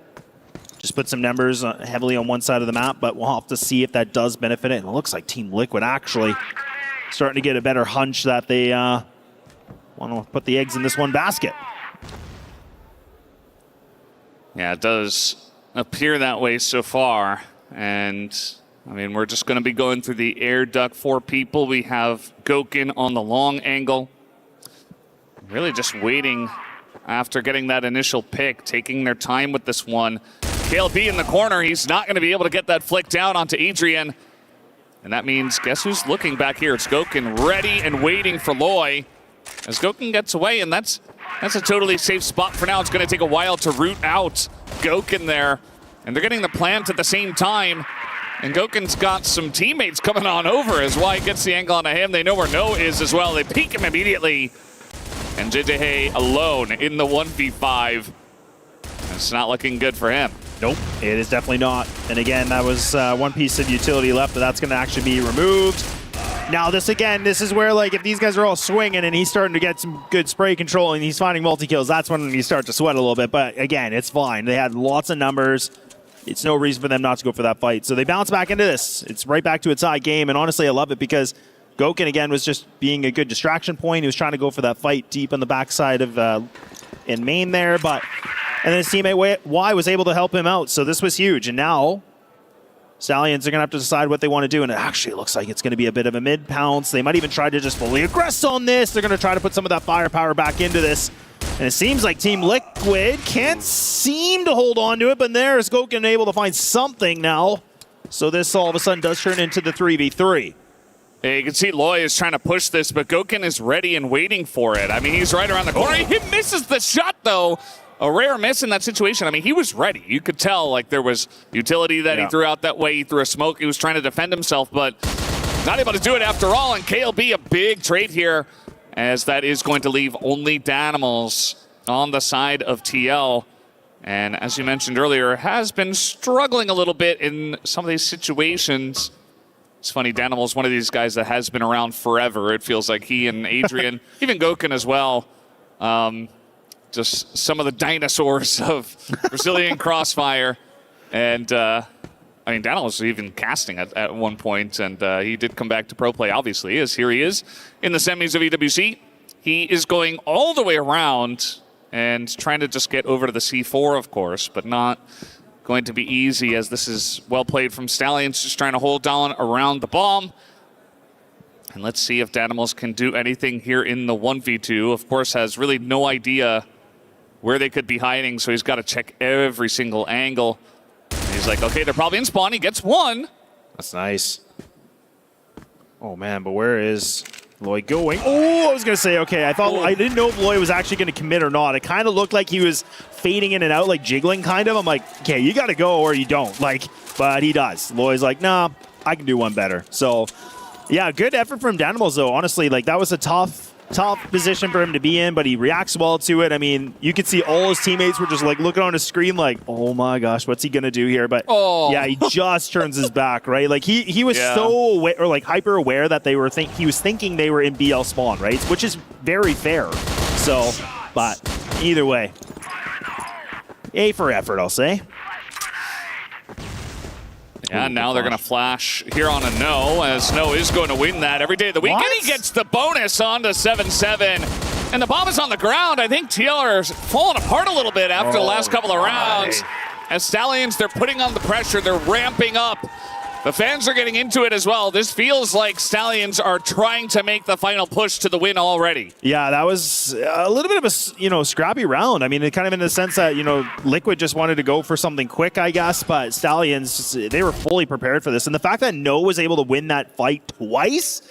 Just put some numbers heavily on one side of the map, but we'll have to see if that does benefit it. And it looks like Team Liquid actually starting to get a better hunch that they want to put the eggs in this one basket. Yeah, it does appear that way so far. And, I mean, we're just going to be going through the air duct. 4 people. We have Gokin on the long angle. Really just waiting after getting that initial pick, taking their time with this one. KLP in the corner. He's not going to be able to get that flick down onto Adrian. And that means, guess who's looking back here? It's Gokin ready and waiting for Loy. As Gokin gets away, and that's a totally safe spot for now. It's going to take a while to root out Gokin there. And they're getting the plant at the same time. And Gokin's got some teammates coming on over as Y gets the angle onto him. They know where No is as well. They peek him immediately. And JJ alone in the 1v5. It's not looking good for him. Nope, it is definitely not. And again, that was one piece of utility left, but that's going to actually be removed. Now this is where, like, if these guys are all swinging and he's starting to get some good spray control and he's finding multi-kills, that's when you start to sweat a little bit. But again, it's fine. They had lots of numbers. It's no reason for them not to go for that fight. So they bounce back into this. It's right back to a tie game. And honestly, I love it because Gokin, again, was just being a good distraction point. He was trying to go for that fight deep on the backside of in main there. And then his teammate Y was able to help him out. So this was huge. And now Stallions are going to have to decide what they want to do, and it actually looks like it's going to be a bit of a mid-pounce. They might even try to just fully aggress on this. They're going to try to put some of that firepower back into this. And it seems like Team Liquid can't seem to hold on to it, but there's Goken able to find something now. So this all of a sudden does turn into the 3v3. Yeah, you can see Loy is trying to push this, but Goken is ready and waiting for it. I mean, he's right around the corner. He misses the shot, though. A rare miss in that situation. I mean, he was ready. You could tell, like, there was utility that he threw out that way. He threw a smoke. He was trying to defend himself, but not able to do it after all. And KLB, a big trade here, as that is going to leave only Danimals on the side of TL. And as you mentioned earlier, has been struggling a little bit in some of these situations. It's funny, Danimals, one of these guys that has been around forever. It feels like he and Adrian, even Goken as well, just some of the dinosaurs of Brazilian Crossfire. And, I mean, Danimals was even casting at one point, and he did come back to pro play, obviously, as here he is in the semis of EWC. He is going all the way around and trying to just get over to the C4, of course, but not going to be easy, as this is well played from Stallions, just trying to hold down around the bomb. And let's see if Danimals can do anything here in the 1v2. Of course, has really no idea where they could be hiding, so he's got to check every single angle. And he's like, okay, they're probably in spawn. He gets one. That's nice. Oh, man, but where is Loy going? Oh, I was going to say, okay, I didn't know if Loy was actually going to commit or not. It kind of looked like he was fading in and out, like jiggling kind of. I'm like, okay, you got to go or you don't. Like, but he does. Loy's like, nah, I can do one better. So, yeah, good effort from Danimals, though. Honestly, like, that was a tough position for him to be in, but he reacts well to it. I mean, you could see all his teammates were just like looking on his screen like, oh my gosh, what's he gonna do here? But yeah, he just turns his back, right? Like he was so aware, or like hyper aware that they were he was thinking they were in BL spawn, right? Which is very fair. So, but either way, A for effort, I'll say. Yeah, now they're going to flash here on a No, as No is going to win that every day of the week. And he gets the bonus on to 7-7. And the bomb is on the ground. I think TL are falling apart a little bit after the last couple of rounds. As Stallions, they're putting on the pressure. They're ramping up. The fans are getting into it as well. This feels like Stallions are trying to make the final push to the win already. Yeah, that was a little bit of a, scrappy round. I mean, it kind of in the sense that, Liquid just wanted to go for something quick, I guess, but Stallions, they were fully prepared for this. And the fact that No was able to win that fight twice,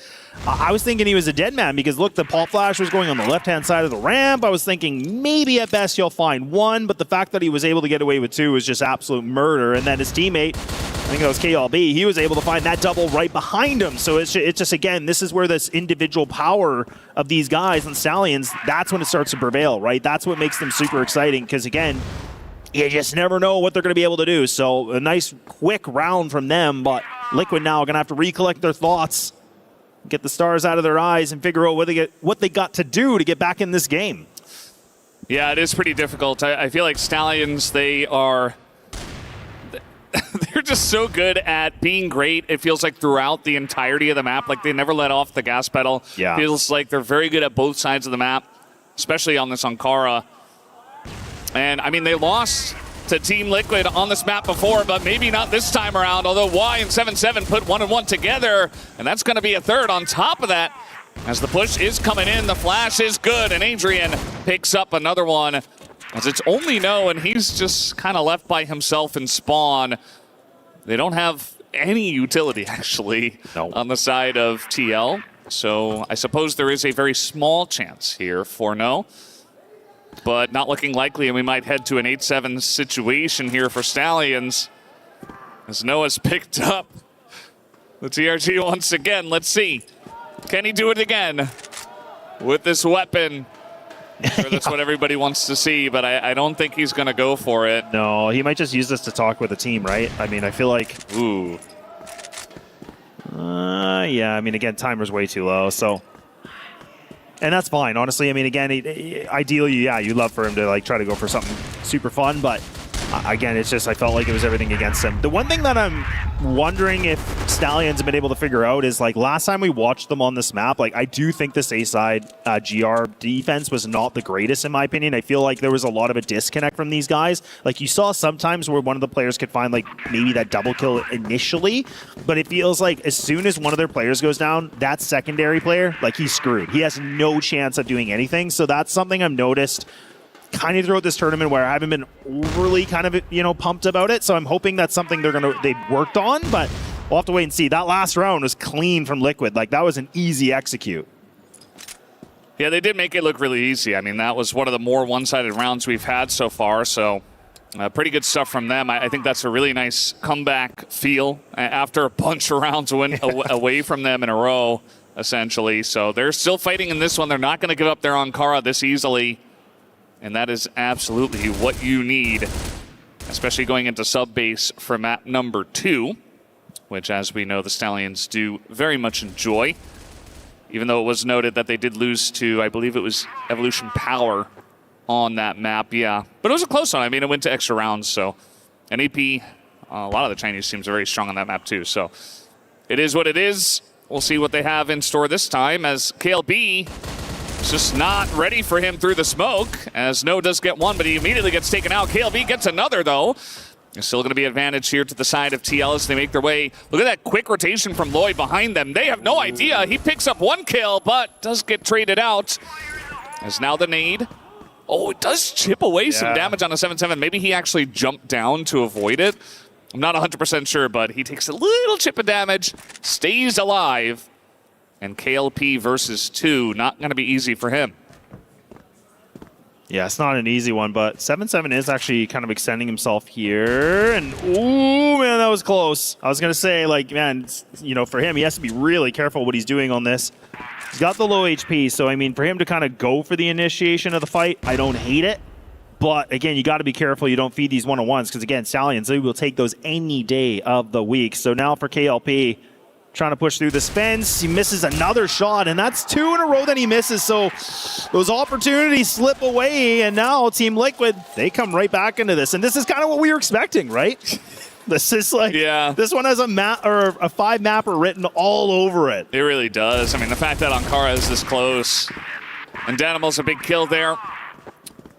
I was thinking he was a dead man because, look, the pop flash was going on the left-hand side of the ramp. I was thinking maybe at best you'll find one, but the fact that he was able to get away with two was just absolute murder. And then his teammate, I think it was KLB, he was able to find that double right behind him. So it's just, again, this is where this individual power of these guys and Stallions, that's when it starts to prevail, right? That's what makes them super exciting because, again, you just never know what they're going to be able to do. So a nice, quick round from them, but Liquid now are going to have to recollect their thoughts, get the stars out of their eyes, and figure out what they got to do to get back in this game. Yeah, it is pretty difficult. I feel like Stallions, they're just so good at being great. It feels like throughout the entirety of the map, like they never let off the gas pedal. Yeah. Feels like they're very good at both sides of the map, especially on this Ankara. And I mean, they lost to Team Liquid on this map before, but maybe not this time around, although Y and 7-7 put 1 and 1 together, and that's going to be a third on top of that. As the push is coming in, the flash is good, and Adrian picks up another one, as it's only No, and he's just kind of left by himself in spawn. They don't have any utility, actually, on the side of TL, so I suppose there is a very small chance here for No. But not looking likely, and we might head to an 8-7 situation here for Stallions. As Noah's picked up the TRG once again. Let's see. Can he do it again with this weapon? I'm sure that's what everybody wants to see, but I don't think he's going to go for it. No, he might just use this to talk with the team, right? I mean, I feel like, ooh. Yeah, I mean, again, timer's way too low, so... And that's fine, honestly. I mean, again, ideally, yeah, you'd love for him to try to go for something super fun, but again, it's just I felt like it was everything against them. The one thing that I'm wondering if Stallions have been able to figure out is, like, last time we watched them on this map, like, I do think this A-side GR defense was not the greatest in my opinion. I feel like there was a lot of a disconnect from these guys. Like, you saw sometimes where one of the players could find, like, maybe that double kill initially, but it feels like as soon as one of their players goes down, that secondary player, like, he's screwed. He has no chance of doing anything. So that's something I've noticed kind of throughout this tournament where I haven't been overly kind of, you know, pumped about it. So I'm hoping that's something they've worked on, but we'll have to wait and see. That last round was clean from Liquid. Like, that was an easy execute. Yeah, they did make it look really easy. I mean, that was one of the more one-sided rounds we've had so far, so pretty good stuff from them. I think that's a really nice comeback feel after a bunch of rounds away from them in a row, essentially. So they're still fighting in this one. They're not going to give up their Ankara this easily. And that is absolutely what you need, especially going into sub-base for map number 2, which, as we know, the Stallions do very much enjoy. Even though it was noted that they did lose to, I believe it was Evolution Power on that map, yeah. But it was a close one. I mean, it went to extra rounds, so. And AP, a lot of the Chinese teams are very strong on that map, too. So it is what it is. We'll see what they have in store this time, as KLB is just not ready for him through the smoke, as No does get one, but he immediately gets taken out. KLB gets another, though. There's still going to be advantage here to the side of TL as they make their way. Look at that quick rotation from Lloyd behind them. They have no idea. He picks up one kill, but does get traded out. As now the nade. Oh, it does chip away some damage on a 7-7. Maybe he actually jumped down to avoid it. I'm not 100% sure, but he takes a little chip of damage, stays alive. And KLP versus 2, not going to be easy for him. Yeah, it's not an easy one, but 7-7 is actually kind of extending himself here. And, ooh, man, that was close. I was going to say, like, man, you know, for him, he has to be really careful what he's doing on this. He's got the low HP, so, I mean, for him to kind of go for the initiation of the fight, I don't hate it. But, again, you got to be careful you don't feed these one-on-ones because, again, Stallions, they will take those any day of the week. So now for KLP, trying to push through this fence. He misses another shot, and that's 2 in a row that he misses. So those opportunities slip away, and now Team Liquid, they come right back into this. And this is kind of what we were expecting, right? This is like, this one has a map or a 5 mapper written all over it. It really does. I mean, the fact that Ankara is this close, and Danimal's a big kill there.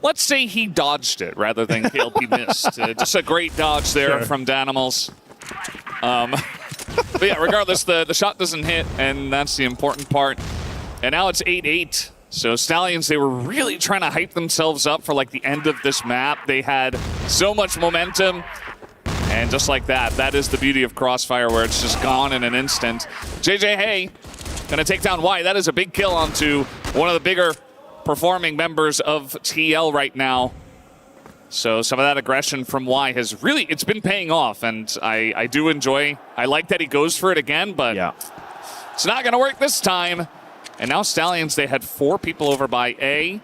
Let's say he dodged it rather than KLP missed. Just a great dodge there from Danimals. But yeah, regardless, the shot doesn't hit, and that's the important part. And now it's 8-8. So Stallions, they were really trying to hype themselves up for like the end of this map. They had so much momentum. And just like that, that is the beauty of Crossfire, where it's just gone in an instant. JJ Hay gonna take down Y. That is a big kill onto one of the bigger performing members of TL right now. So some of that aggression from Y has really, it's been paying off, and I do enjoy, I like that he goes for it again, but it's not going to work this time. And now Stallions, they had 4 people over by A.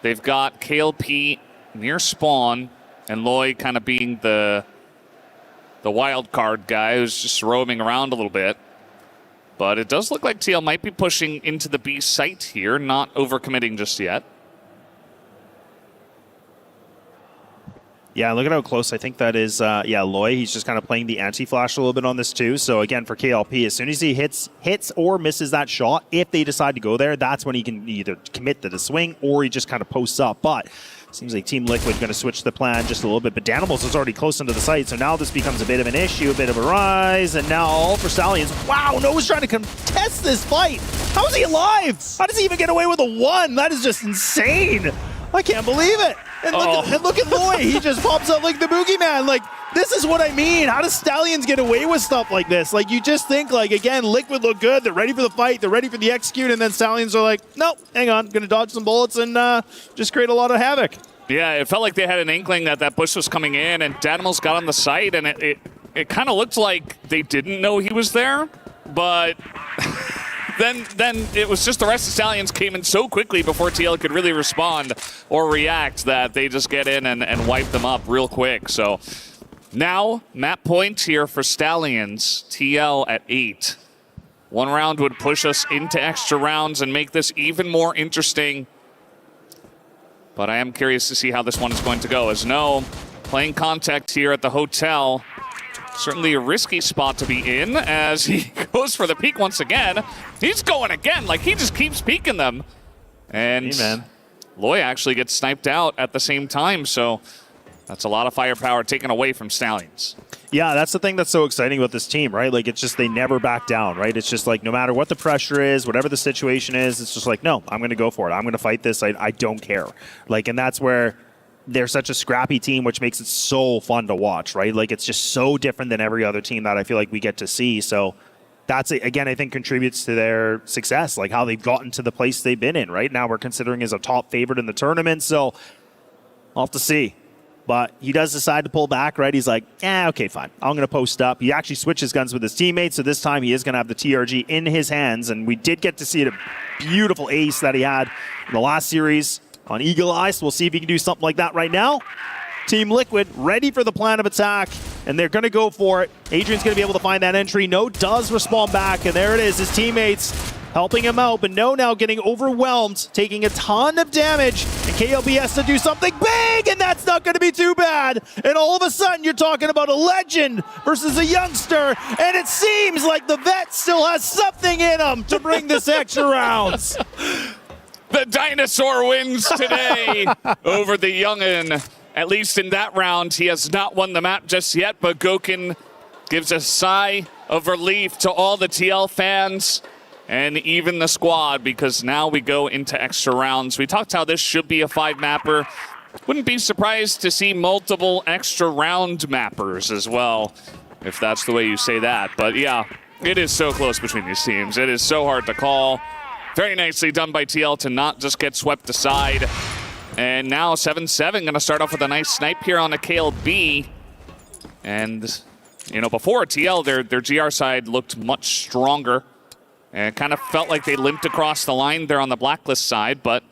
They've got KLP near spawn, and Lloyd kind of being the wild card guy who's just roaming around a little bit. But it does look like TL might be pushing into the B site here, not overcommitting just yet. Yeah, look at how close I think that is. Loy, he's just kind of playing the anti-flash a little bit on this too. So again, for KLP, as soon as he hits or misses that shot, if they decide to go there, that's when he can either commit to the swing or he just kind of posts up. But seems like Team Liquid going to switch the plan just a little bit. But Danimals is already close into the site, so now this becomes a bit of an issue, a bit of a rise. And now all for Stallions. Wow, Noah's trying to contest this fight. How is he alive? How does he even get away with a 1? That is just insane. I can't believe it. And look at Lloyd. He just pops up like the boogeyman. Like, this is what I mean. How does Stallions get away with stuff like this? Like, you just think, like, again, Liquid look good. They're ready for the fight. They're ready for the execute. And then Stallions are like, nope, hang on. Going to dodge some bullets and just create a lot of havoc. Yeah, it felt like they had an inkling that that push was coming in, and Danimals got on the site, and it kind of looked like they didn't know he was there. But then it was just the rest of Stallions came in so quickly before TL could really respond or react that they just get in and wipe them up real quick. So now map point here for Stallions, TL at 8. 1 round would push us into extra rounds and make this even more interesting. But I am curious to see how this one is going to go. As No playing contact here at the hotel. Certainly a risky spot to be in as he goes for the peek once again. He's going again, like he just keeps peeking them. And Loy actually gets sniped out at the same time, so that's a lot of firepower taken away from Stallions. Yeah, that's the thing that's so exciting about this team, right? Like, it's just they never back down, right? It's just like no matter what the pressure is, whatever the situation is, it's just like, no, I'm going to go for it. I'm going to fight this. I don't care. Like, and that's where they're such a scrappy team, which makes it so fun to watch, right? Like, it's just so different than every other team that I feel like we get to see. So that's, again, I think contributes to their success, like how they've gotten to the place they've been in, right? Now we're considering as a top favorite in the tournament, so I'll have to see. But he does decide to pull back, right? He's like, okay, fine. I'm going to post up. He actually switches guns with his teammates, so this time he is going to have the TRG in his hands, and we did get to see a beautiful ace that he had in the last series on Eagle Eye, so we'll see if he can do something like that right now. Team Liquid ready for the plan of attack, and they're going to go for it. Adrian's going to be able to find that entry. No does respond back, and there it is. His teammates helping him out, but No now getting overwhelmed, taking a ton of damage, and KLB has to do something big, and that's not going to be too bad. And all of a sudden, you're talking about a legend versus a youngster, and it seems like the vet still has something in him to bring this extra rounds. The dinosaur wins today over the youngin'. At least in that round, he has not won the map just yet, but Gokin gives a sigh of relief to all the TL fans and even the squad, because now we go into extra rounds. We talked how this should be a 5-mapper. Wouldn't be surprised to see multiple extra round mappers as well, if that's the way you say that. But yeah, it is so close between these teams. It is so hard to call. Very nicely done by TL to not just get swept aside. And now 7-7 going to start off with a nice snipe here on a KLB. And, you know, before TL, their GR side looked much stronger. And it kind of felt like they limped across the line there on the Blacklist side, but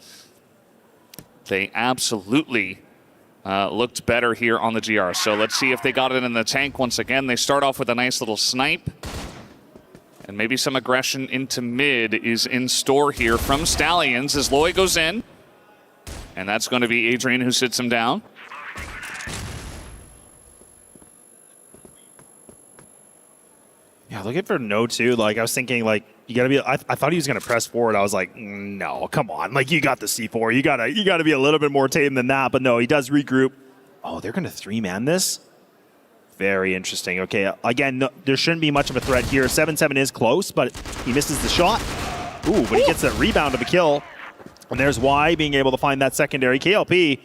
they absolutely looked better here on the GR. So let's see if they got it in the tank once again. They start off with a nice little snipe. And maybe some aggression into mid is in store here from Stallions as Loy goes in. And that's going to be Adrian who sits him down. Yeah, looking for No too. Like, I was thinking, like, you gotta be. I thought he was gonna press forward. I was like, no, come on. Like, you got the C4. You gotta be a little bit more tame than that. But no, he does regroup. Oh, they're gonna 3-man this. Very interesting. Okay, again, no, there shouldn't be much of a threat here. 7-7 is close, but he misses the shot. Ooh, but he gets that rebound of a kill. And there's Y being able to find that secondary. KLP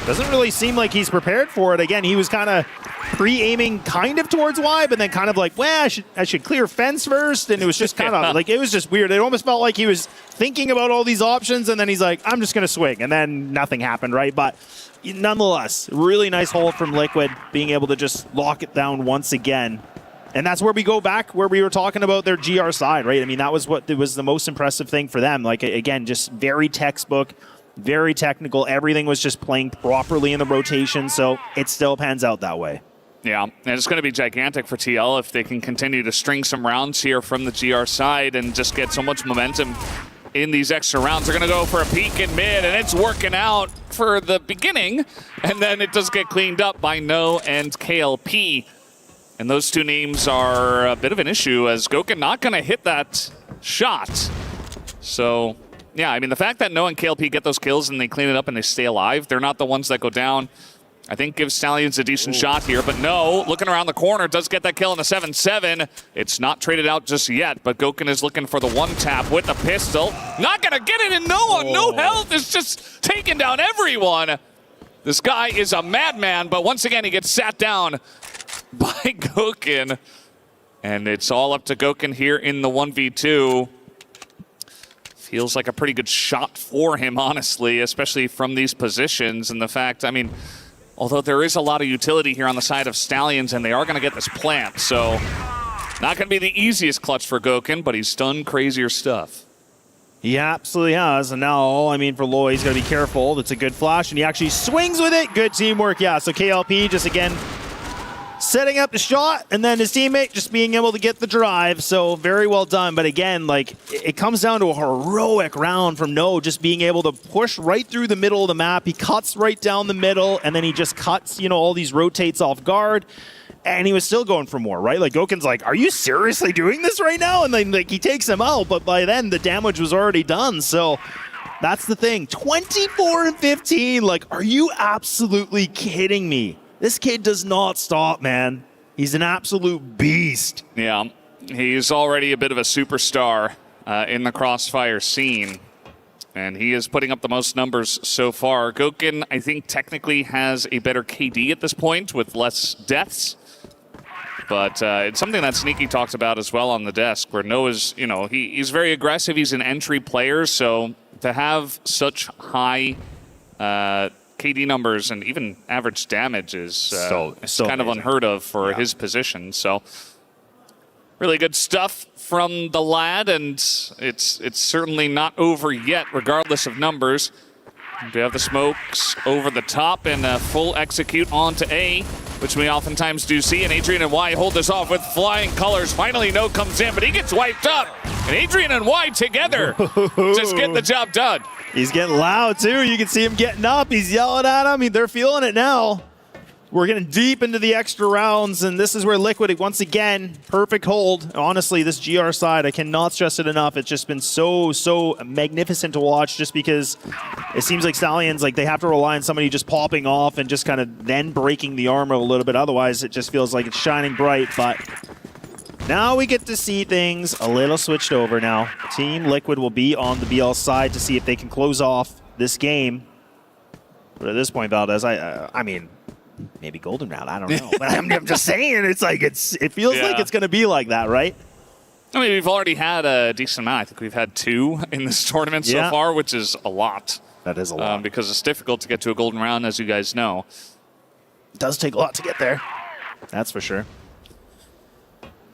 doesn't really seem like he's prepared for it. Again, he was kind of pre-aiming kind of towards Y, but then kind of like, well, I should clear fence first. And it was just kind of like, it was just weird. It almost felt like he was thinking about all these options, and then he's like, I'm just going to swing. And then nothing happened, right? But nonetheless, really nice hold from Liquid, being able to just lock it down once again. And that's where we go back, where we were talking about their GR side, right? I mean, that was what was the most impressive thing for them. Like, again, just very textbook, very technical. Everything was just playing properly in the rotation, so it still pans out that way. Yeah, and it's going to be gigantic for TL if they can continue to string some rounds here from the GR side and just get so much momentum in these extra rounds. They're going to go for a peek in mid, and it's working out for the beginning, and then it does get cleaned up by No and KLP. And those two names are a bit of an issue as Gokin not going to hit that shot. So, yeah, I mean, the fact that No and KLP get those kills and they clean it up and they stay alive, they're not the ones that go down, I think gives Stallions a decent shot here. But No, looking around the corner, does get that kill in the 7-7. It's not traded out just yet, but Gokin is looking for the one-tap with the pistol. Not going to get it, and No on no health is just taking down everyone. This guy is a madman, but once again, he gets sat down by Gokin. And it's all up to Gokin here in the 1v2. Feels like a pretty good shot for him, honestly, especially from these positions. And the fact, I mean, although there is a lot of utility here on the side of Stallions, and they are going to get this plant, so not going to be the easiest clutch for Gokin, but he's done crazier stuff. He absolutely has, and now, I mean, for Loy, he's got to be careful. That's a good flash, and he actually swings with it. Good teamwork, yeah. So KLP just, again, setting up the shot, and then his teammate just being able to get the drive. So very well done. But again, like, it comes down to a heroic round from No, just being able to push right through the middle of the map. He cuts right down the middle, and then he just cuts, all these rotates off guard. And he was still going for more, right? Like, Goken's like, are you seriously doing this right now? And then, like, he takes him out, but by then the damage was already done. So that's the thing. 24-15. Like, are you absolutely kidding me? This kid does not stop, man. He's an absolute beast. Yeah, he's already a bit of a superstar in the Crossfire scene. And he is putting up the most numbers so far. Goken, I think, technically has a better KD at this point with less deaths. But it's something that Sneaky talked about as well on the desk, where Noah's, he's very aggressive. He's an entry player, so to have such high KD numbers and even average damage is so kind of unheard of for his position. So really good stuff from the lad, and it's certainly not over yet, regardless of numbers. We have the smokes over the top and a full execute onto A, which we oftentimes do see. And Adrian and Y hold this off with flying colors. Finally, No comes in, but he gets wiped up. And Adrian and Y together just get the job done. He's getting loud, too. You can see him getting up. He's yelling at him. They're feeling it now. We're getting deep into the extra rounds, and this is where Liquid, once again, perfect hold. Honestly, this GR side, I cannot stress it enough. It's just been so magnificent to watch, just because it seems like Stallions, like, they have to rely on somebody just popping off and just kind of then breaking the armor a little bit. Otherwise, it just feels like it's shining bright. But now we get to see things a little switched over now. Team Liquid will be on the BL side to see if they can close off this game. But at this point, Valdez, I mean, maybe golden round, I don't know. But I'm just saying, it's like it feels like it's going to be like that, right? I mean, we've already had a decent amount. I think we've had 2 in this tournament so far, which is a lot. That is a lot. Because it's difficult to get to a golden round, as you guys know. It does take a lot to get there. That's for sure.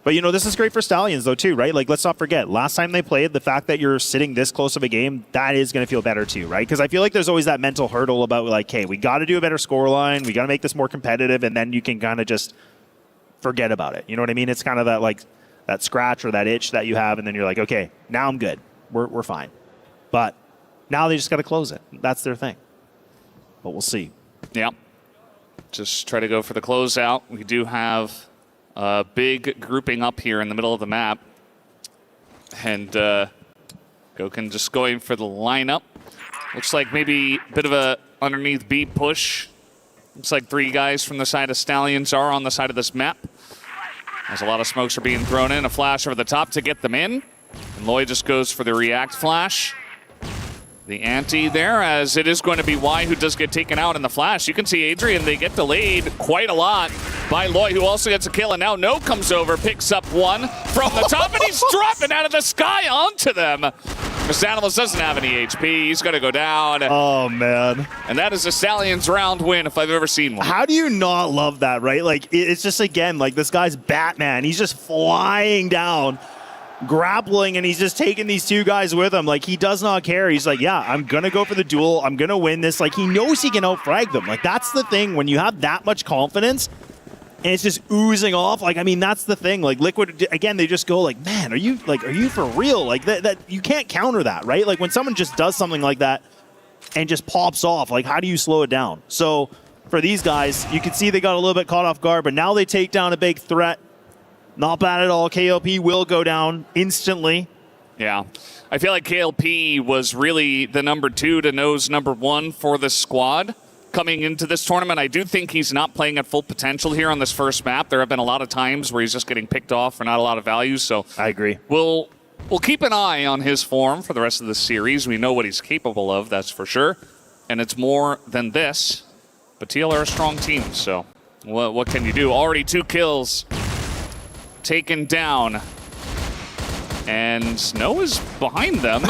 But, this is great for Stallions, though, too, right? Like, let's not forget, last time they played, the fact that you're sitting this close of a game, that is going to feel better, too, right? Because I feel like there's always that mental hurdle about, like, hey, we got to do a better scoreline, we got to make this more competitive, and then you can kind of just forget about it. You know what I mean? It's kind of that, like, that scratch or that itch that you have, and then you're like, okay, now I'm good. We're fine. But now they just got to close it. That's their thing. But we'll see. Yeah. Just try to go for the closeout. We do have a big grouping up here in the middle of the map. And Goken just going for the lineup. Looks like maybe a bit of a underneath B push. Looks like 3 guys from the side of Stallions are on the side of this map. As a lot of smokes are being thrown in. A flash over the top to get them in. And Loy just goes for the react flash. The anti there, as it is going to be Y who does get taken out in the flash. You can see Adrian, they get delayed quite a lot by Loy, who also gets a kill, and now No comes over, picks up one from the top, and he's dropping out of the sky onto them. Mr. doesn't have any HP. He's going to go down. Oh, man. And that is a Stallions round win if I've ever seen one. How do you not love that, right? Like, it's just, again, like, this guy's Batman. He's just flying down, grappling, and he's just taking these 2 guys with him. Like, he does not care. He's like, yeah, I'm going to go for the duel. I'm going to win this. Like, he knows he can outfrag them. Like, that's the thing. When you have that much confidence and it's just oozing off, like, I mean, that's the thing. Like, Liquid, again, they just go like, man, are you for real? Like, that you can't counter that, right? Like, when someone just does something like that and just pops off, like, how do you slow it down? So for these guys, you can see they got a little bit caught off guard, but now they take down a big threat. Not bad at all. KLP will go down instantly. Yeah. I feel like KLP was really the number 2 to No's number 1 for the squad coming into this tournament. I do think he's not playing at full potential here on this first map. There have been a lot of times where he's just getting picked off for not a lot of value. So I agree. We'll keep an eye on his form for the rest of the series. We know what he's capable of, that's for sure. And it's more than this. But TL are a strong team, so what can you do? Already 2 kills taken down, and No is behind them.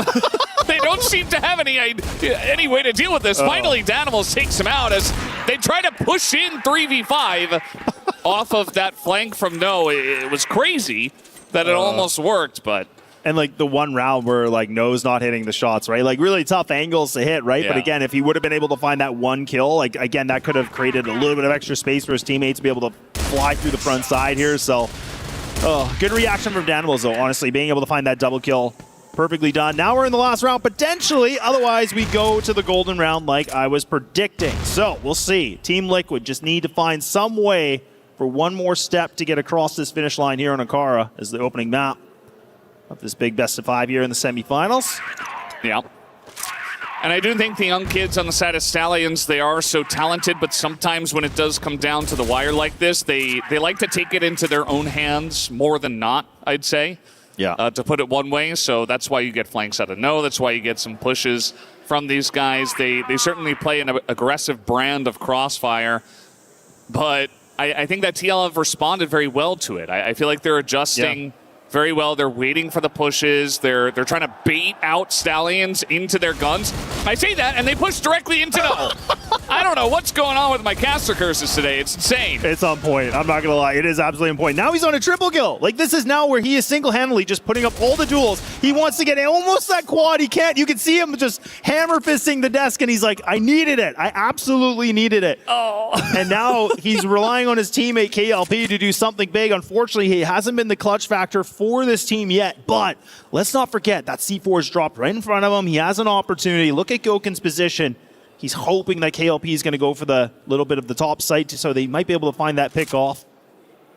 They don't seem to have any way to deal with this. Finally, Danimals takes him out as they try to push in 3v5 off of that flank from No. It was crazy that it almost worked, but... And, like, the one round where, like, No's not hitting the shots, right? Like, really tough angles to hit, right? Yeah. But, again, if he would have been able to find that 1 kill, like, again, that could have created a little bit of extra space for his teammates to be able to fly through the front side here. So, good reaction from Danimals, though, honestly, being able to find that double kill. Perfectly done. Now we're in the last round, potentially. Otherwise, we go to the golden round like I was predicting. So, we'll see. Team Liquid just need to find some way for one more step to get across this finish line here on Ankara as the opening map of this big best-of-5 here in the semifinals. Yeah. And I do think the young kids on the side of Stallions, they are so talented, but sometimes when it does come down to the wire like this, they like to take it into their own hands more than not, I'd say. Yeah. To put it one way, so that's why you get flanks out of no. That's why you get some pushes from these guys. They certainly play an aggressive brand of Crossfire, but I think that TL have responded very well to it. I feel like they're adjusting very well. They're waiting for the pushes. They're trying to bait out Stallions into their guns. I say that, and they push directly into no. I don't know what's going on with my caster curses today. It's insane. It's on point. I'm not going to lie. It is absolutely on point. Now he's on a triple kill. Like, this is now where he is single-handedly just putting up all the duels. He wants to get almost that quad. He can't. You can see him just hammer-fisting the desk, and he's like, I needed it. I absolutely needed it. Oh. And now he's relying on his teammate KLP to do something big. Unfortunately, he hasn't been the clutch factor for this team yet, but let's not forget that C4 is dropped right in front of him. He has an opportunity. Look at Goken's position. He's hoping that KLP is going to go for the little bit of the top site so they might be able to find that pick off.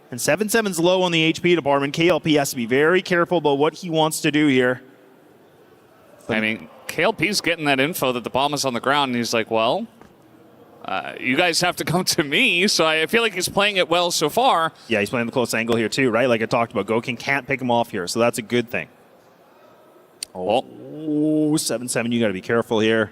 And 7-7's low on the HP department. KLP has to be very careful about what he wants to do here. I mean, KLP's getting that info that the bomb is on the ground, and he's like, well, you guys have to come to me. So I feel like he's playing it well so far. Yeah, he's playing the close angle here too, right? Like I talked about, Goken can't pick him off here, so that's a good thing. Oh, 7-7, you got to be careful here.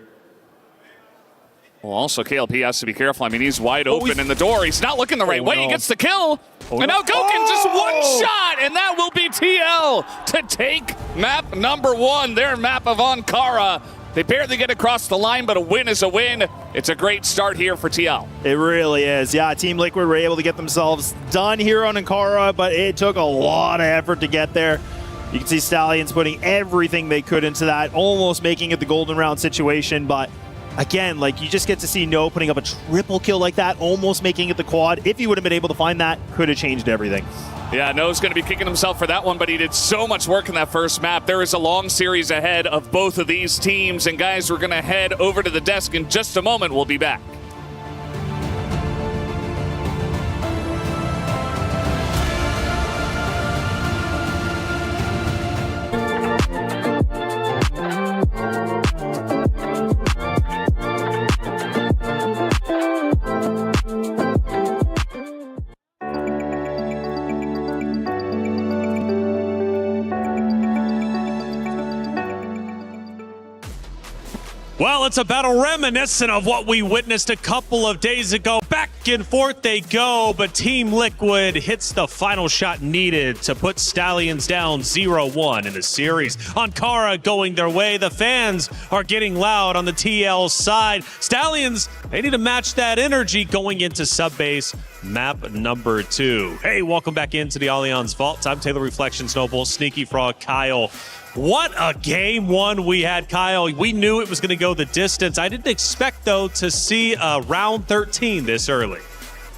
Well, also KLP has to be careful. I mean, he's wide open in the door. He's not looking the right way. He gets the kill. And now Goken just one shot, and that will be TL to take map number 1, their map of Ankara. They barely get across the line, but a win is a win. It's a great start here for TL. It really is. Yeah, Team Liquid were able to get themselves done here on Ankara, but it took a lot of effort to get there. You can see Stallions putting everything they could into that, almost making it the golden round situation, but again, like, you just get to see No putting up a triple kill like that, almost making it the quad. If he would have been able to find that, could have changed everything. Yeah, No's going to be kicking himself for that one, but he did so much work in that first map. There is a long series ahead of both of these teams. And guys, we're going to head over to the desk in just a moment. We'll be back. Well, it's a battle reminiscent of what we witnessed a couple of days ago. Back and forth they go, but Team Liquid hits the final shot needed to put Stallions down 0-1 in the series. Ankara going their way. The fans are getting loud on the TL side. Stallions, they need to match that energy going into subbase map number 2. Hey, welcome back into the Allianz Vault. I'm Taylor Reflection Snowball, Sneaky Frog, Kyle. What a game one we had, Kyle. We knew it was going to go the distance. I didn't expect, though, to see a round 13 this early.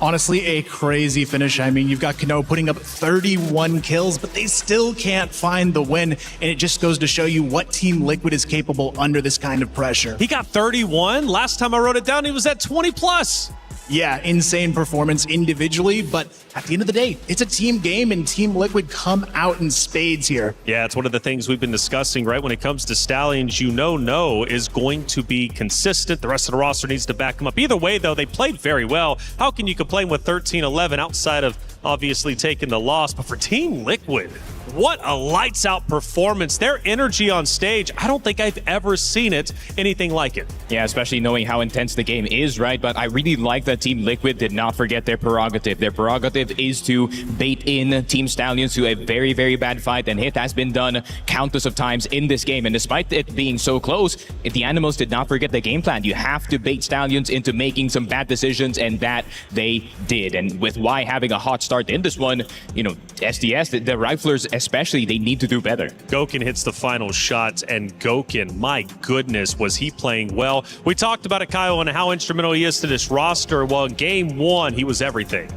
Honestly, a crazy finish. I mean, you've got Kano putting up 31 kills, but they still can't find the win. And it just goes to show you what Team Liquid is capable under this kind of pressure. He got 31. Last time I wrote it down, he was at 20 plus. Yeah, insane performance individually, but at the end of the day, it's a team game, and Team Liquid come out in spades here. Yeah, it's one of the things we've been discussing, right? When it comes to Stallions, you know No is going to be consistent. The rest of the roster needs to back him up. Either way, though, they played very well. How can you complain with 13-11 outside of obviously taking the loss? But for Team Liquid, what a lights-out performance. Their energy on stage, I don't think I've ever seen it anything like it. Yeah, especially knowing how intense the game is, right? But I really like that Team Liquid did not forget their prerogative. Their prerogative is to bait in Team Stallions to a very, very bad fight, and it has been done countless of times in this game. And despite it being so close, the Animals did not forget the game plan. You have to bait Stallions into making some bad decisions, and that they did. And with Y having a hot start in this one, you know, SDS, the Riflers especially, they need to do better. Goken hits the final shot, and Goken, my goodness, was he playing well. We talked about it, Kyle, and how instrumental he is to this roster. Well, in game one, he was everything.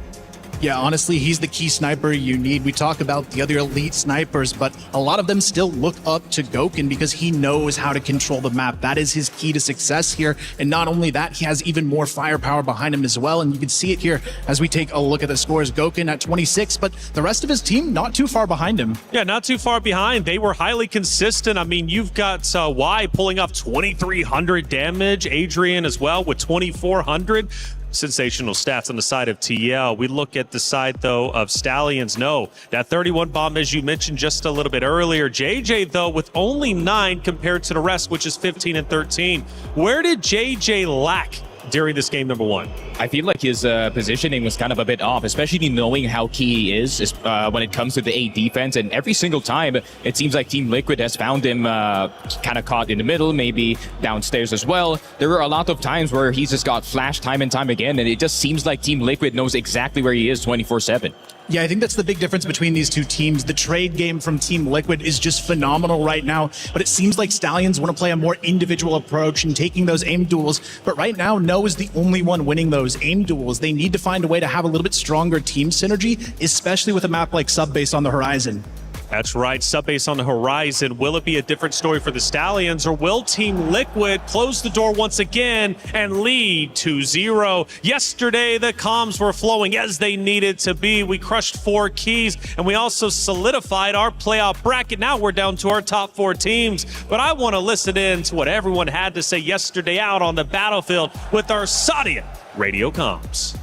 Yeah, honestly, he's the key sniper you need. We talk about the other elite snipers, but a lot of them still look up to Gokhan because he knows how to control the map. That is his key to success here. And not only that, he has even more firepower behind him as well. And you can see it here as we take a look at the scores. Gokhan at 26, but the rest of his team not too far behind him. Yeah, not too far behind. They were highly consistent. I mean, you've got Y pulling off 2,300 damage. Adrian as well with 2,400. Sensational stats on the side of TL. We look at the side, though, of Stallions. No, that 31 bomb, as you mentioned just a little bit earlier. JJ, though, with only 9 compared to the rest, which is 15 and 13. Where did JJ lack during this game number 1? I feel like his positioning was kind of a bit off, especially knowing how key he is when it comes to the A defense. And every single time, it seems like Team Liquid has found him kind of caught in the middle, maybe downstairs as well. There were a lot of times where he's just got flashed time and time again, and it just seems like Team Liquid knows exactly where he is 24/7. Yeah, I think that's the big difference between these two teams. The trade game from Team Liquid is just phenomenal right now, but it seems like Stallions want to play a more individual approach and taking those aim duels. But right now, No is the only one winning those aim duels. They need to find a way to have a little bit stronger team synergy, especially with a map like Subbase on the horizon. That's right, Subbase on the horizon. Will it be a different story for the Stallions, or will Team Liquid close the door once again and lead 2-0? Yesterday, the comms were flowing as they needed to be. We crushed 4 keys, and we also solidified our playoff bracket. Now we're down to our top 4 teams. But I want to listen in to what everyone had to say yesterday out on the battlefield with our Sadia radio comms.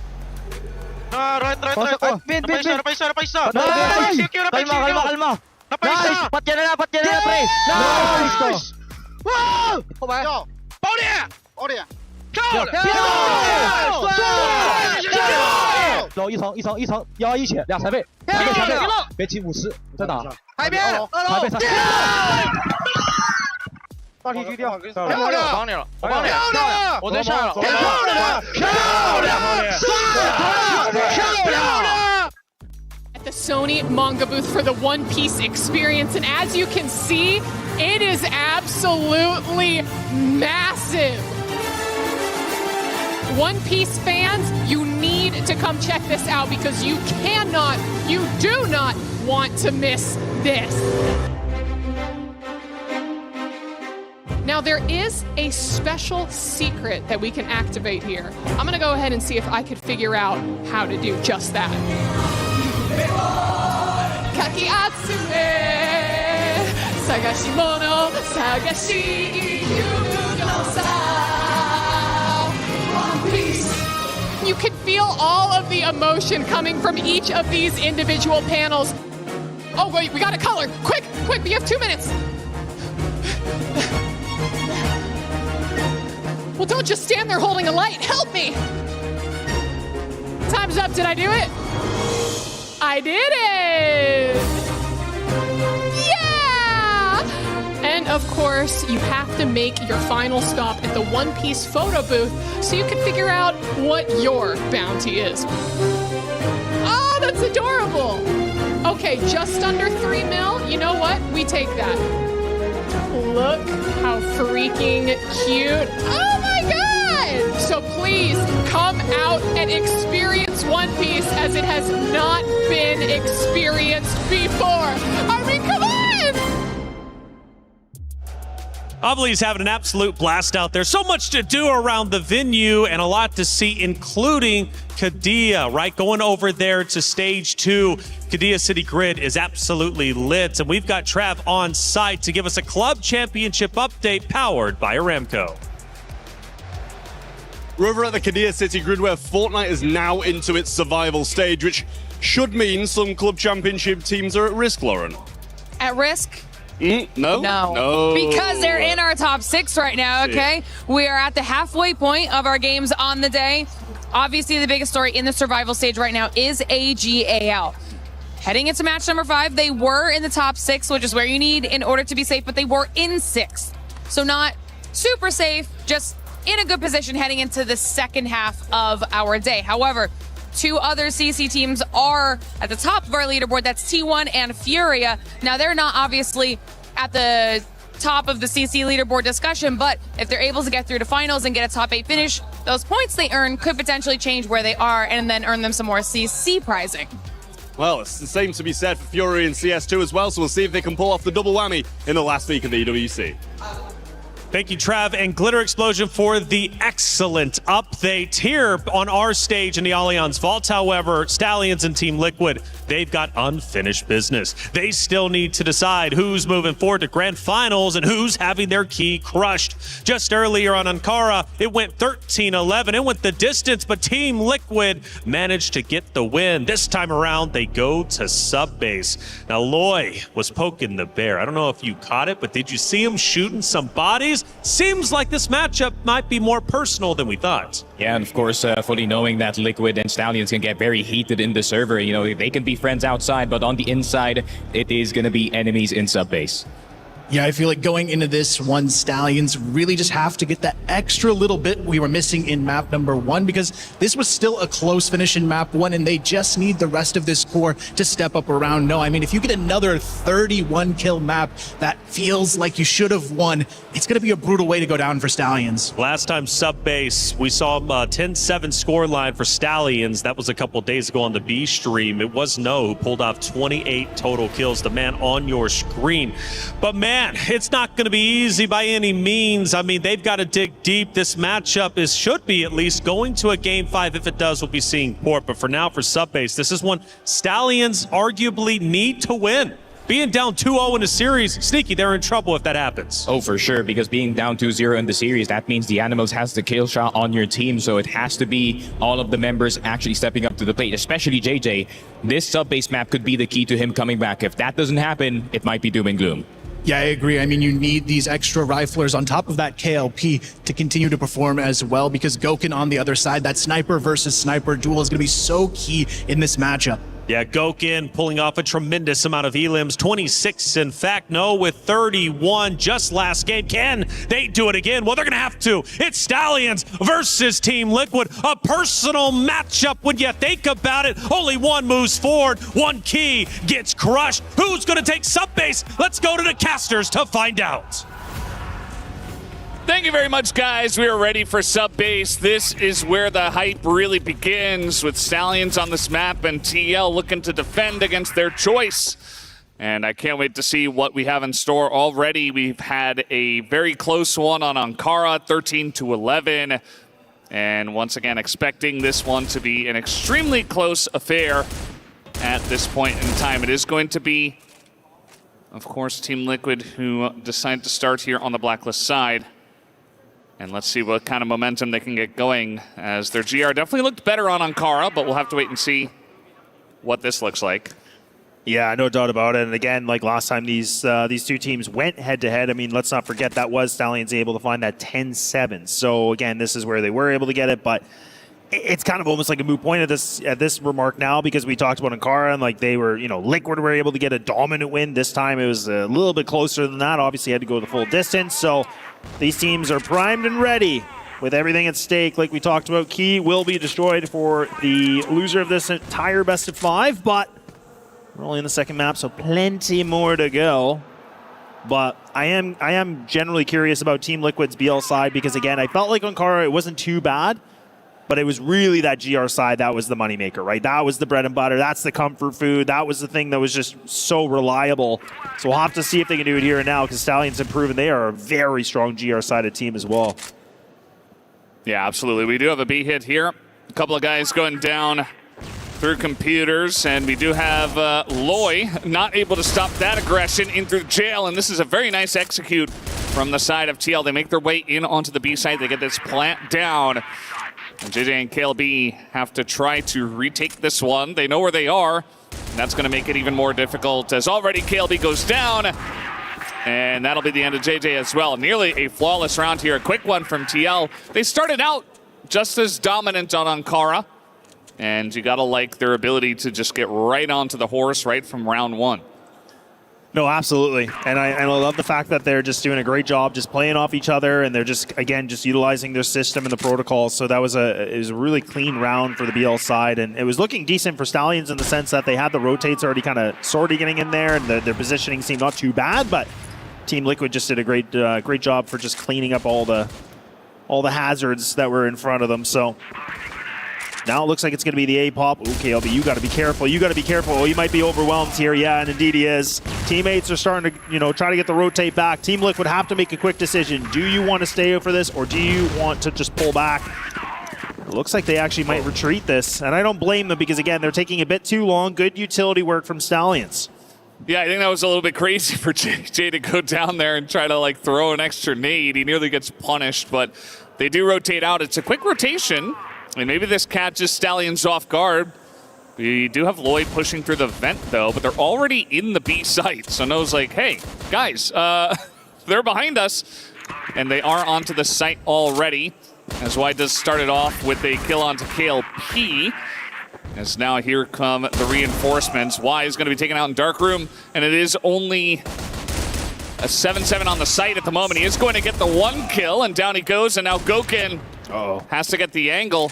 Right. Bin. Kalma. Nice. 4 yan na, pre. Nice. Wow! Bao dia. Go! 一层1血2残倍，别骑50，再打。海边2楼。大体狙掉，漂亮！我帮你了，我在上了，漂亮！ At the Sony manga booth for the One Piece experience, and as you can see, it is absolutely massive. One Piece fans, you need to come check this out because you do not want to miss this. Now, there is a special secret that we can activate here. I'm gonna go ahead and see if I could figure out how to do just that. Kaki Atsume, Sagashimono, Sagashi Yunosa. One Piece. You can feel all of the emotion coming from each of these individual panels. Oh, wait, we got a color. Quick, we have 2 minutes. Well, don't just stand there holding a light. Help me. Time's up. Did I do it? I did it. Yeah. And of course, you have to make your final stop at the One Piece photo booth so you can figure out what your bounty is. Oh, that's adorable. Okay, just under 3 mil. You know what? We take that. Look how freaking cute. Oh my God! So please come out and experience One Piece as it has not been experienced before. I mean, come on! Obviously, he's having an absolute blast out there. So much to do around the venue and a lot to see, including Kadia, right? Going over there to stage 2. Kadia City Grid is absolutely lit. And we've got Trav on site to give us a club championship update powered by Aramco. We're over at the Kadia City Grid where Fortnite is now into its survival stage, which should mean some club championship teams are at risk, Lauren. At risk? No. Because they're in our top 6 right now, okay? Yeah. We are at the halfway point of our games on the day. Obviously, the biggest story in the survival stage right now is AGAL. Heading into match number 5, they were in the top 6, which is where you need in order to be safe, but they were in 6th. So not super safe, just in a good position heading into the second half of our day. However, 2 other CC teams are at the top of our leaderboard. That's T1 and Furia. Now, they're not obviously at the top of the CC leaderboard discussion, but if they're able to get through to finals and get a top 8 finish, those points they earn could potentially change where they are and then earn them some more CC prizing. Well, it's the same to be said for Fury and CS2 as well, so we'll see if they can pull off the double whammy in the last week of the EWC. Thank you, Trav and Glitter Explosion, for the excellent update here on our stage in the Allianz Vault. However, Stallions and Team Liquid, they've got unfinished business. They still need to decide who's moving forward to grand finals and who's having their key crushed. Just earlier on Ankara, it went 13-11. It went the distance, but Team Liquid managed to get the win. This time around, they go to sub-base. Now, Loy was poking the bear. I don't know if you caught it, but did you see him shooting some bodies? Seems like this matchup might be more personal than we thought. Yeah, and of course, fully knowing that Liquid and Stallions can get very heated in the server. You know, they can be friends outside, but on the inside, it is going to be enemies in sub-base. Yeah, I feel like going into this one, Stallions really just have to get that extra little bit we were missing in map number 1, because this was still a close finish in map 1, and they just need the rest of this core to step up around. No, I mean, if you get another 31 kill map that feels like you should have won, it's going to be a brutal way to go down for Stallions. Last time sub-base, we saw a 10-7 scoreline for Stallions. That was a couple days ago on the B stream. It was No who pulled off 28 total kills, the man on your screen. But man, it's not going to be easy by any means. I mean, they've got to dig deep. This matchup should be at least going to a Game 5. If it does, we'll be seeing Port. But for now, for sub-base, this is one Stallions arguably need to win. Being down 2-0 in a series, Sneaky, they're in trouble if that happens. Oh, for sure, because being down 2-0 in the series, that means the Animals has the kill shot on your team, so it has to be all of the members actually stepping up to the plate, especially JJ. This sub-base map could be the key to him coming back. If that doesn't happen, it might be doom and gloom. Yeah, I agree. I mean, you need these extra riflers on top of that KLP to continue to perform as well, because Gokhan on the other side, that sniper versus sniper duel is going to be so key in this matchup. Yeah, Gokhan pulling off a tremendous amount of elims, 26 in fact, No with 31 just last game. Can they do it again? Well, they're going to have to. It's Stallions versus Team Liquid, a personal matchup when you think about it. Only one moves forward, one key gets crushed. Who's going to take sub-base? Let's go to the casters to find out. Thank you very much, guys. We are ready for sub-base. This is where the hype really begins, with Stallions on this map and TL looking to defend against their choice. And I can't wait to see what we have in store already. We've had a very close one on Ankara, 13-11. And once again, expecting this one to be an extremely close affair at this point in time. It is going to be, of course, Team Liquid who decide to start here on the Blacklist side. And let's see what kind of momentum they can get going, as their GR definitely looked better on Ankara, but we'll have to wait and see what this looks like. Yeah, no doubt about it. And again, like last time these two teams went head-to-head, I mean, let's not forget that was Stallions able to find that 10-7. So again, this is where they were able to get it, but it's kind of almost like a moot point at this remark now, because we talked about Ankara and like they were, Liquid were able to get a dominant win. This time it was a little bit closer than that. Obviously had to go the full distance. So these teams are primed and ready with everything at stake. Like we talked about, Key will be destroyed for the loser of this entire best of 5, but we're only in the second map, so plenty more to go. But I am generally curious about Team Liquid's BL side, because again, I felt like Ankara, it wasn't too bad, but it was really that GR side that was the moneymaker, right? That was the bread and butter. That's the comfort food. That was the thing that was just so reliable. So we'll have to see if they can do it here and now, because Stallions have proven they are a very strong GR-sided team as well. Yeah, absolutely. We do have a B hit here. A couple of guys going down through computers, and we do have Loy not able to stop that aggression in through jail, and this is a very nice execute from the side of TL. They make their way in onto the B side. They get this plant down. And JJ and KLB have to try to retake this one. They know where they are. And that's going to make it even more difficult, as already KLB goes down. And that'll be the end of JJ as well. Nearly a flawless round here. A quick one from TL. They started out just as dominant on Ankara. And you got to like their ability to just get right onto the horse right from round 1. No, absolutely. And I love the fact that they're just doing a great job just playing off each other, and they're just, again, just utilizing their system and the protocols. So that was it was a really clean round for the BL side, and it was looking decent for Stallions in the sense that they had the rotates already kind of sorty getting in there, and their positioning seemed not too bad, but Team Liquid just did a great job for just cleaning up all the hazards that were in front of them. So now it looks like it's going to be the A-pop. Okay, KLB, you got to be careful. You got to be careful. Oh, you might be overwhelmed here. Yeah, and indeed he is. Teammates are starting to, try to get the rotate back. Team Liquid have to make a quick decision. Do you want to stay for this, or do you want to just pull back? It looks like they actually might retreat this, and I don't blame them because, again, they're taking a bit too long. Good utility work from Stallions. Yeah, I think that was a little bit crazy for JJ to go down there and try to throw an extra nade. He nearly gets punished, but they do rotate out. It's a quick rotation, and maybe this catches Stallions off guard. We do have Lloyd pushing through the vent, though, but they're already in the B site. So Noah's like, hey, guys, they're behind us, and they are onto the site already. As Y does start it off with a kill onto KLP. As now here come the reinforcements. Y is going to be taken out in Dark Room, and it is only a 7-7 on the site at the moment. He is going to get the 1 kill, and down he goes, and now Gokin has to get the angle.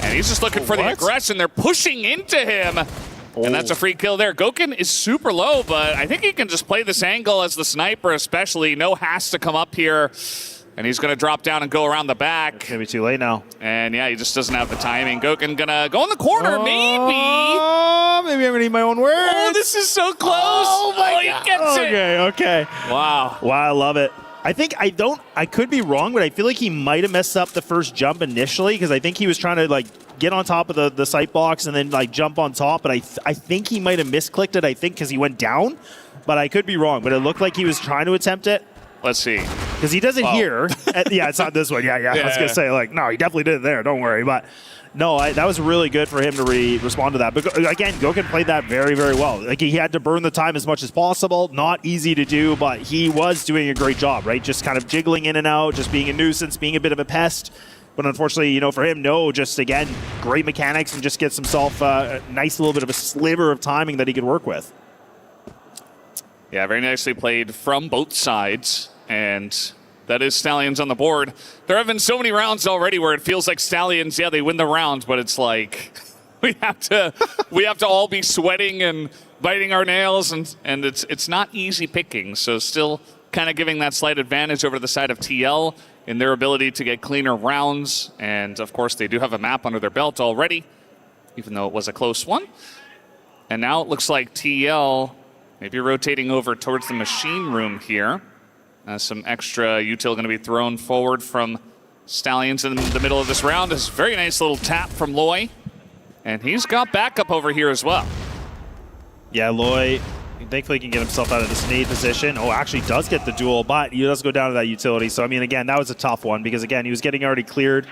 And he's just looking for the aggression. They're pushing into him, and that's a free kill there. Gokin is super low, but I think he can just play this angle as the sniper especially. No has to come up here. And he's going to drop down and go around the back. It's going to be too late now. And yeah, he just doesn't have the timing. Gokin going to go in the corner, maybe. Maybe I'm going to need my own words. Oh, this is so close. Oh, my God. He gets it. Okay. Wow. Wow, I love it. I could be wrong, but I feel like he might have messed up the first jump initially because I think he was trying to get on top of the sight box and then jump on top. But I think he might have misclicked it, because he went down. But I could be wrong. But it looked like he was trying to attempt it. Let's see. Because he doesn't hear. Yeah, it's not this one. Yeah. I was going to say, no, he definitely did it there. Don't worry. But no, that was really good for him to respond to that. But again, Gokin played that very, very well. He had to burn the time as much as possible. Not easy to do, but he was doing a great job, right? Just kind of jiggling in and out, just being a nuisance, being a bit of a pest. But unfortunately, for him, just, again, great mechanics and just gets himself a nice little bit of a sliver of timing that he could work with. Yeah, very nicely played from both sides. And that is Stallions on the board. There have been so many rounds already where it feels like Stallions, they win the round, but it's like we have to all be sweating and biting our nails, and it's not easy picking. So still kind of giving that slight advantage over to the side of TL in their ability to get cleaner rounds. And of course, they do have a map under their belt already, even though it was a close one. And now it looks like TL maybe rotating over towards the machine room here. Some extra util going to be thrown forward from Stallions in the middle of this round. This very nice little tap from Loy. And he's got backup over here as well. Yeah, Loy, thankfully, can get himself out of this nade position. Oh, actually does get the duel, but he does go down to that utility. So, again, that was a tough one because, again, he was getting already cleared.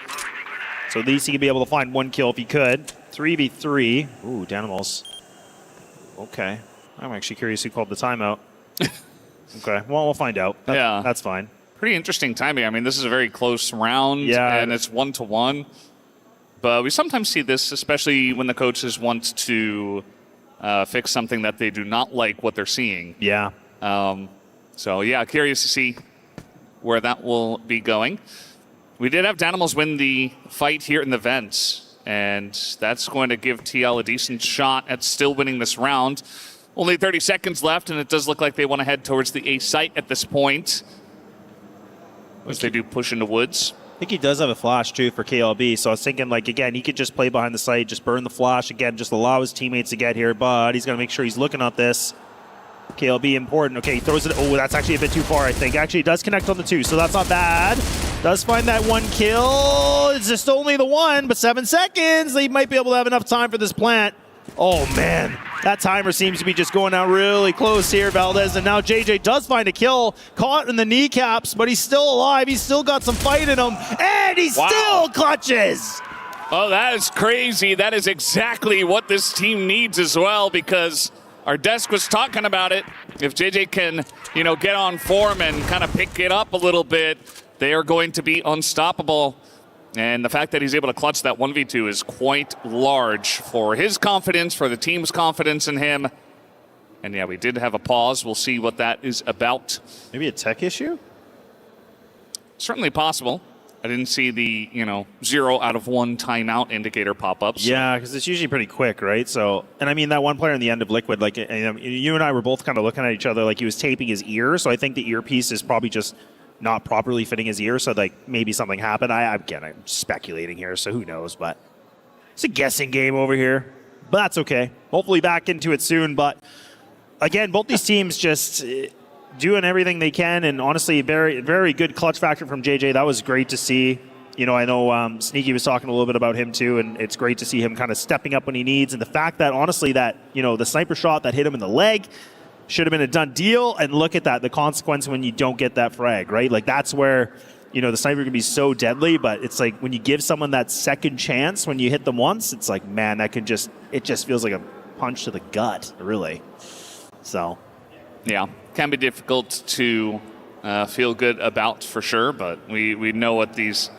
So at least he could be able to find 1 kill if he could. 3v3. Ooh, Danimals. Okay. I'm actually curious who called the timeout. Okay, well, we'll find out. That's fine. Pretty interesting timing. This is a very close round, and it's 1-1. But we sometimes see this, especially when the coaches want to fix something that they do not like what they're seeing. Yeah. Curious to see where that will be going. We did have Danimals win the fight here in the vents, and that's going to give TL a decent shot at still winning this round. Only 30 seconds left, and it does look like they want to head towards the A site at this point. As they do push into woods. I think he does have a flash, too, for KLB. So I was thinking, again, he could just play behind the site, just burn the flash. Again, just allow his teammates to get here. But he's going to make sure he's looking at this. KLB important. Okay, he throws it. Oh, that's actually a bit too far, I think. Actually, it does connect on the 2, so that's not bad. Does find that 1 kill. It's just only the 1, but 7 seconds. They might be able to have enough time for this plant. Oh, man. That timer seems to be just going out really close here, Valdez. And now JJ does find a kill. Caught in the kneecaps, but he's still alive. He's still got some fight in him. And he still clutches. Oh, that is crazy. That is exactly what this team needs as well, because our desk was talking about it. If JJ can, get on form and kind of pick it up a little bit, they are going to be unstoppable. And the fact that he's able to clutch that 1v2 is quite large for his confidence, for the team's confidence in him. And yeah, we did have a pause. We'll see what that is about. Maybe a tech issue? Certainly possible. I didn't see the 0 out of 1 timeout indicator pop up. So. Yeah, because it's usually pretty quick, right? So, and I mean that one player in the end of Liquid, like you and I were both kind of looking at each other, like he was taping his ear. So I think the earpiece is probably just not properly fitting his ear. So like maybe something happened. I'm speculating here, so who knows? But it's a guessing game over here. But that's okay. Hopefully back into it soon. But again, both these teams just doing everything they can, and honestly, very, very good clutch factor from JJ. That was great to see. I know Sneaky was talking a little bit about him too, and it's great to see him kind of stepping up when he needs. And the fact that, honestly, that, the sniper shot that hit him in the leg should have been a done deal. And look at that, the consequence when you don't get that frag, right? Like, that's where, the sniper can be so deadly, but it's like when you give someone that second chance, when you hit them once, it's like, man, it just feels like a punch to the gut, really. So, yeah. Can be difficult to feel good about for sure, but we know what these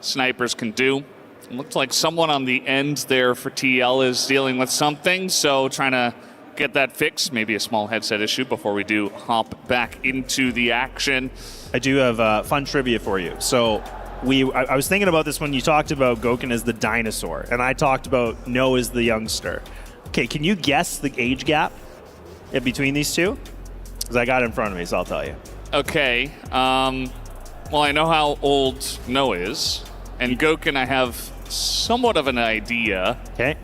snipers can do. It looks like someone on the end there for TL is dealing with something, so trying to get that fixed. Maybe a small headset issue before we do hop back into the action. I do have fun trivia for you. So I was thinking about this when you talked about Goken as the dinosaur, and I talked about No as the youngster. Okay, can you guess the age gap in between these two? Because I got it in front of me, so I'll tell you. Okay. Well, I know how old No is, and Goken I have somewhat of an idea. Okay.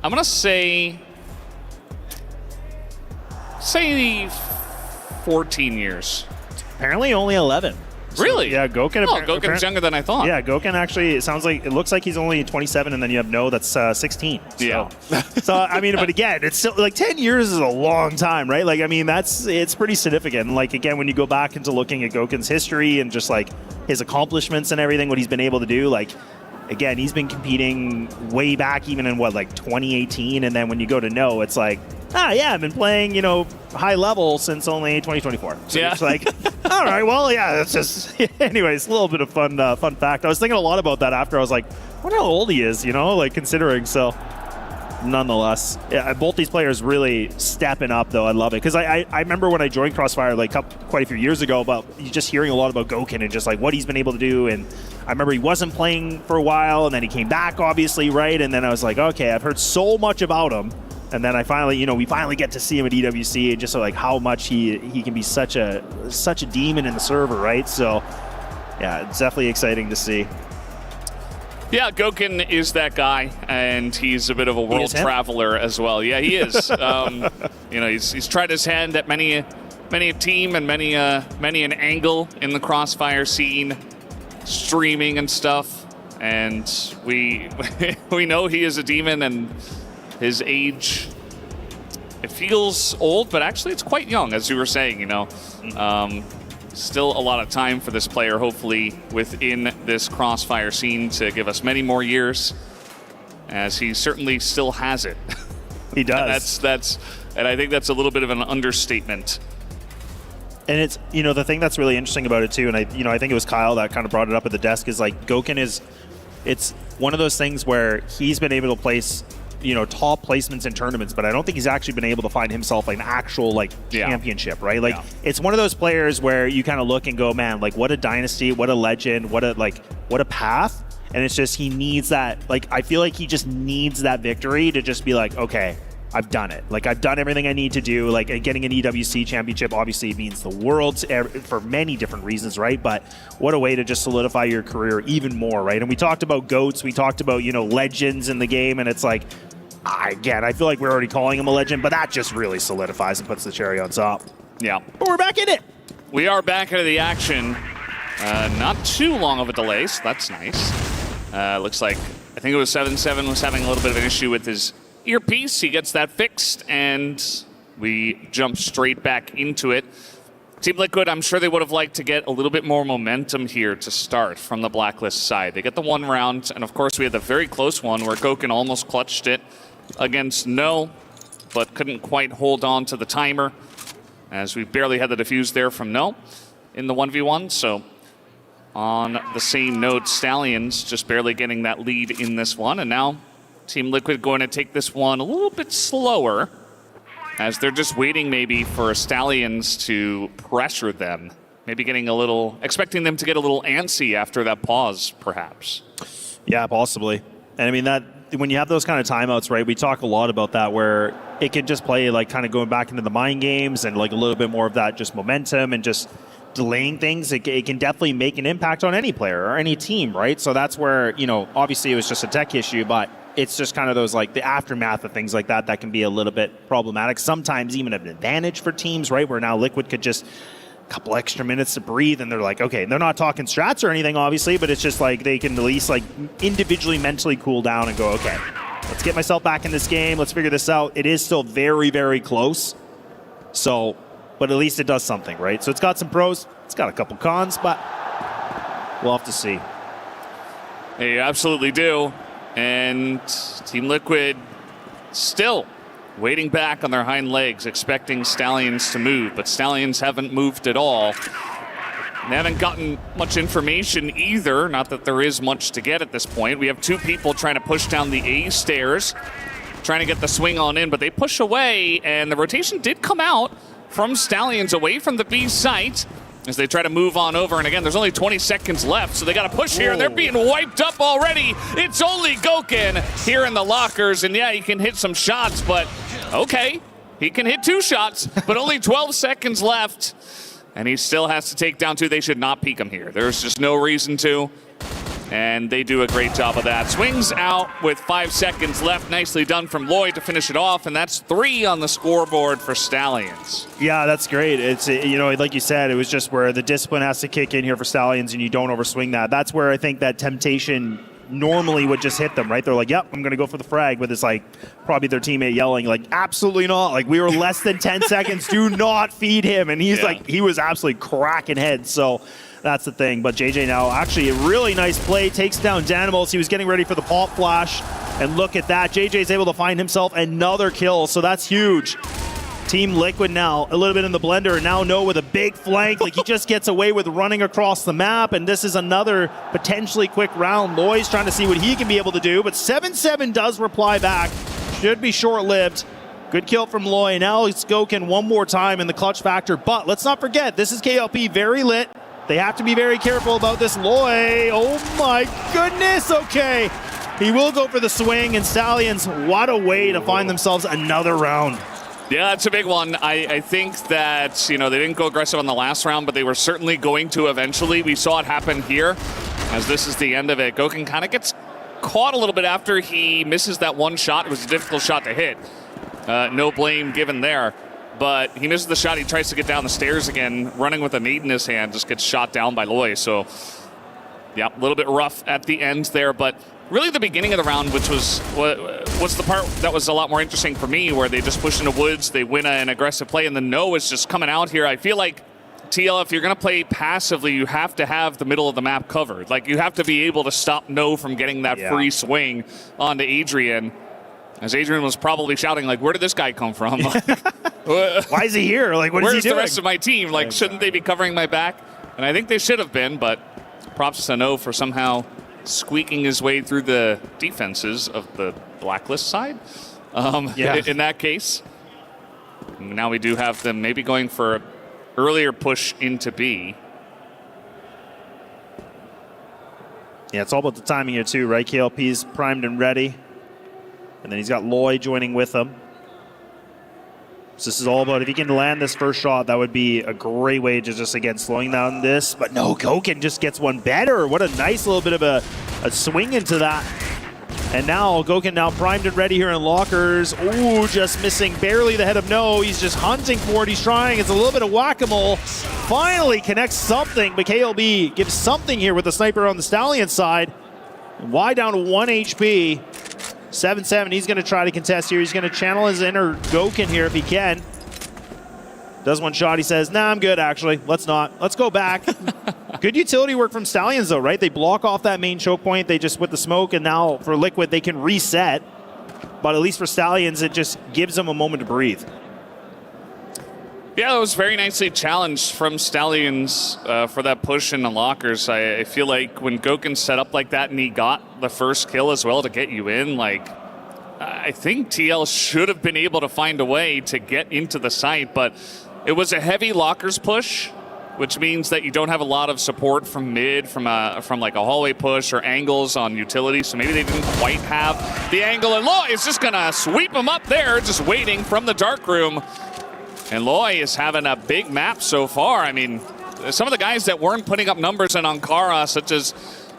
I'm going to say 14 years. Apparently only 11. Really? So, yeah, Goken. Goken's younger than I thought. Yeah, Goken actually, it looks like he's only 27, and then you have No that's 16. So. Yeah. So, I mean, but again, it's still, like, 10 years is a long time, right? Like, I mean, it's pretty significant. And, like, again, when you go back into looking at Goken's history and just, like, his accomplishments and everything, what he's been able to do, like, again, he's been competing way back even in, 2018, and then when you go to No, it's like, I've been playing, high level since only 2024. So yeah. It's like, all right, well, yeah, that's just, anyways, a little bit of fun fact. I was thinking a lot about that after. I was like, I wonder how old he is, considering. So, nonetheless, yeah, both these players really stepping up, though. I love it. Because I remember when I joined Crossfire, quite a few years ago, about just hearing a lot about Goken and just, what he's been able to do. And I remember he wasn't playing for a while, and then he came back, obviously, right? And then I was like, okay, I've heard so much about him. And then we finally get to see him at EWC, and just how much he can be such a demon in the server, right? So, yeah, it's definitely exciting to see. Yeah, Goken is that guy, and he's a bit of a world traveler as well. Yeah, he is. He's tried his hand at many a team and many an angle in the Crossfire scene, streaming and stuff. And we know he is a demon, and his age, it feels old, but actually it's quite young, as you were saying, Still a lot of time for this player, hopefully, within this Crossfire scene to give us many more years, as he certainly still has it. He does. And I think that's a little bit of an understatement. And it's, the thing that's really interesting about it too, and I think it was Kyle that kind of brought it up at the desk, is Goken it's one of those things where he's been able to place top placements in tournaments, but I don't think he's actually been able to find himself an actual championship, right? It's one of those players where you kind of look and go, man, what a dynasty, what a legend, what a path. And it's just, he needs that, I feel like he just needs that victory to just be like, okay, I've done it. I've done everything I need to do. Getting an EWC championship obviously means the world for many different reasons, right? But what a way to just solidify your career even more, right? And we talked about GOATs, we talked about, legends in the game, and it's like, again, I feel like we're already calling him a legend, but that just really solidifies and puts the cherry on top. Yeah. But we're back in it. We are back into the action. Not too long of a delay, so that's nice. Looks like, I think it was 7-7 was having a little bit of an issue with his earpiece. He gets that fixed, and we jump straight back into it. Team Liquid, I'm sure they would have liked to get a little bit more momentum here to start from the Blacklist side. They get the one round, and of course we had the very close one where Goken almost clutched it against No, but couldn't quite hold on to the timer, as we barely had the defuse there from No in the 1v1. So on the same note, Stallions just barely getting that lead in this one, and now Team Liquid going to take this one a little bit slower, as they're just waiting maybe for Stallions to pressure them maybe expecting them to get a little antsy after that pause, perhaps. Yeah, possibly. And I mean, that when you have those kind of timeouts, right, we talk a lot about that where it can just play like kind of going back into the mind games and like a little bit more of that just momentum and just delaying things. It can definitely make an impact on any player or any team, right? So that's where, obviously it was just a tech issue, but it's just kind of those like the aftermath of things like that that can be a little bit problematic. Sometimes even an advantage for teams, right, where now Liquid could just couple extra minutes to breathe and they're like, okay, they're not talking strats or anything obviously, but it's just like they can at least like individually mentally cool down and go, okay, let's get myself back in this game, let's figure this out. It is still very, very close, so but at least it does something, right? So it's got some pros, it's got a couple cons, but we'll have to see. They absolutely do. And Team Liquid still waiting back on their hind legs, expecting Stallions to move, but Stallions haven't moved at all. They haven't gotten much information either, not that there is much to get at this point. We have two people trying to push down the A stairs, trying to get the swing on in, but they push away, and the rotation did come out from Stallions away from the B site as they try to move on over. And again, there's only 20 seconds left, so they got to push here. They're being wiped up already. It's only Gokin here in the lockers, and yeah, he can hit some shots, but okay, he can hit 2 shots, but only 12 seconds left, and he still has to take down 2. They should not peek him here. There's just no reason to, and they do a great job of that. Swings out with 5 seconds left. Nicely done from Lloyd to finish it off, and that's 3 on the scoreboard for Stallions. Yeah, that's great. It's, like you said, it was just where the discipline has to kick in here for Stallions and you don't overswing that. That's where I think that temptation normally would just hit them, right? They're like, yep, I'm going to go for the frag, but it's like probably their teammate yelling like, absolutely not. Like, we were less than 10 seconds. Do not feed him. And he's like, he was absolutely cracking heads. So that's the thing. But JJ now actually a really nice play, takes down Danimals. He was getting ready for the pop flash. And look at that. JJ's able to find himself another kill. So that's huge. Team Liquid now a little bit in the blender, and now No with a big flank. Like, he just gets away with running across the map, and this is another potentially quick round. Loy's trying to see what he can be able to do, but 7-7 does reply back. Should be short-lived. Good kill from Loy. Now it's Gokin one more time in the clutch factor, but let's not forget, this is KLP, very lit. They have to be very careful about this. Loy, oh my goodness, okay. He will go for the swing, and Stallions, what a way to find themselves another round. Yeah, that's a big one. I think that, they didn't go aggressive on the last round, but they were certainly going to eventually. We saw it happen here, as this is the end of it. Gokin kind of gets caught a little bit after he misses that one shot. It was a difficult shot to hit. No blame given there. But he misses the shot. He tries to get down the stairs again, running with a nade in his hand, just gets shot down by Loy. So, yeah, a little bit rough at the end there, but really the beginning of the round, which was the part that was a lot more interesting for me, where they just push into woods, they win an aggressive play, and the No is just coming out here. I feel like, TL, if you're going to play passively, you have to have the middle of the map covered. Like, you have to be able to stop No from getting that free swing onto Adrian. As Adrian was probably shouting, like, where did this guy come from? Why is he here? Like, what is he doing? Where's the rest of my team? Like, shouldn't they be covering my back? And I think they should have been, but props to No for somehow squeaking his way through the defenses of the Blacklist side in that case. Now we do have them maybe going for an earlier push into B. Yeah, it's all about the timing here too, right? KLP's primed and ready. And then he's got Loy joining with him. So this is all about, if he can land this first shot, that would be a great way to just, again, slowing down this. But no, Gokin just gets one better. What a nice little bit of a swing into that. And now Gokin now primed and ready here in lockers. Ooh, just missing barely the head of No. He's just hunting for it. He's trying. It's a little bit of whack-a-mole. Finally connects something, but KLB gives something here with the sniper on the Stallion side. Y down to 1 HP. 7-7, he's going to try to contest here. He's going to channel his inner Gokin here if he can. Does one shot, he says, nah, I'm good, actually. Let's not. Let's go back. Good utility work from Stallions, though, right? They block off that main choke point. They just, with the smoke, and now for Liquid, they can reset. But at least for Stallions, it just gives them a moment to breathe. Yeah, it was very nicely challenged from Stallions for that push in the lockers. I feel like when Gokin set up like that and he got the first kill as well to get you in, like, I think TL should have been able to find a way to get into the site, but it was a heavy lockers push. which means that you don't have a lot of support from mid, from like a hallway push or angles on utility. So maybe they didn't quite have the angle. And Loy is just going to sweep him up there, just waiting from the dark room. And Loy is having a big map so far. I mean, some of the guys that weren't putting up numbers in Ankara, such as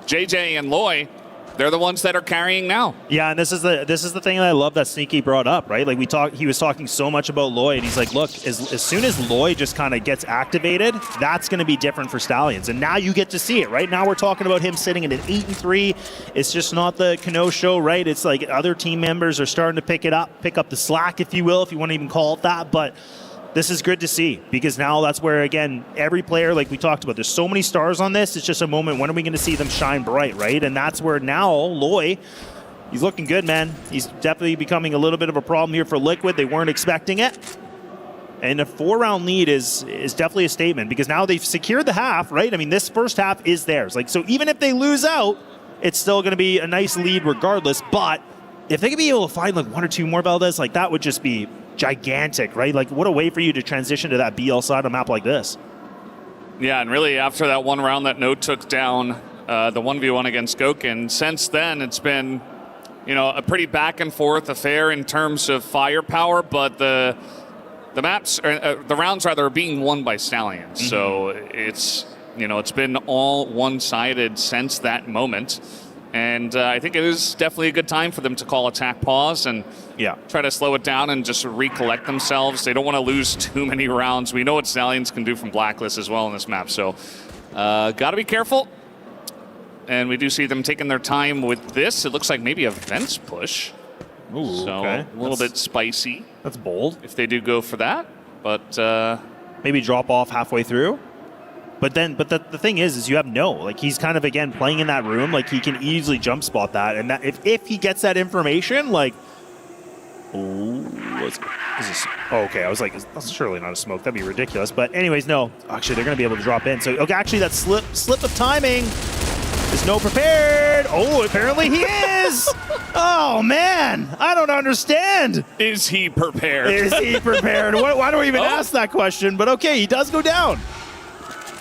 JJ and Loy, they're the ones that are carrying now. Yeah, and this is the thing that I love that Sneaky brought up, right? Like he was talking so much about Loy, and he's like, look, as soon as Loy just kind of gets activated, that's going to be different for Stallions. And now you get to see it, right? Now we're talking about him sitting at an 8-3. It's just not the Kano show, right? It's like other team members are starting to pick up the slack, if you will, if you want to even call it that. But this is good to see, because now that's where, again, every player, like we talked about, there's so many stars on this. It's just a moment, when are we going to see them shine bright, right? And that's where now Loy, he's looking good, man. He's definitely becoming a little bit of a problem here for Liquid. They weren't expecting it. And a 4-round lead is definitely a statement, because now they've secured the half, right? I mean, this first half is theirs. Like, so even if they lose out, it's still going to be a nice lead regardless. But if they could be able to find like 1 or 2 more Valdez, like that would just be gigantic, right? Like, what a way for you to transition to that BL side of a map like this. Yeah, and really after that one round that No took down the 1v1 against Gokin, since then it's been, a pretty back and forth affair in terms of firepower, but the maps, the rounds rather, are being won by Stallions. Mm-hmm. So it's been all one-sided since that moment. And I think it is definitely a good time for them to call attack pause and try to slow it down and just recollect themselves. They don't want to lose too many rounds. We know what Stallions can do from Blacklist as well in this map. So got to be careful. And we do see them taking their time with this. It looks like maybe a Vents push. Ooh, so okay. A little bit spicy. That's bold. If they do go for that. But maybe drop off halfway through. But the thing is you have No. Like, he's kind of, again, playing in that room. Like, he can easily jump spot that. And that if he gets that information, like, is this? Oh, okay, I was like, that's surely not a smoke. That'd be ridiculous. But anyways, no. Actually, they're going to be able to drop in. So, okay, actually, that slip of timing is No prepared. Oh, apparently he is. Oh, man. I don't understand. Is he prepared? Is he prepared? Why do we even ask that question? But okay, he does go down.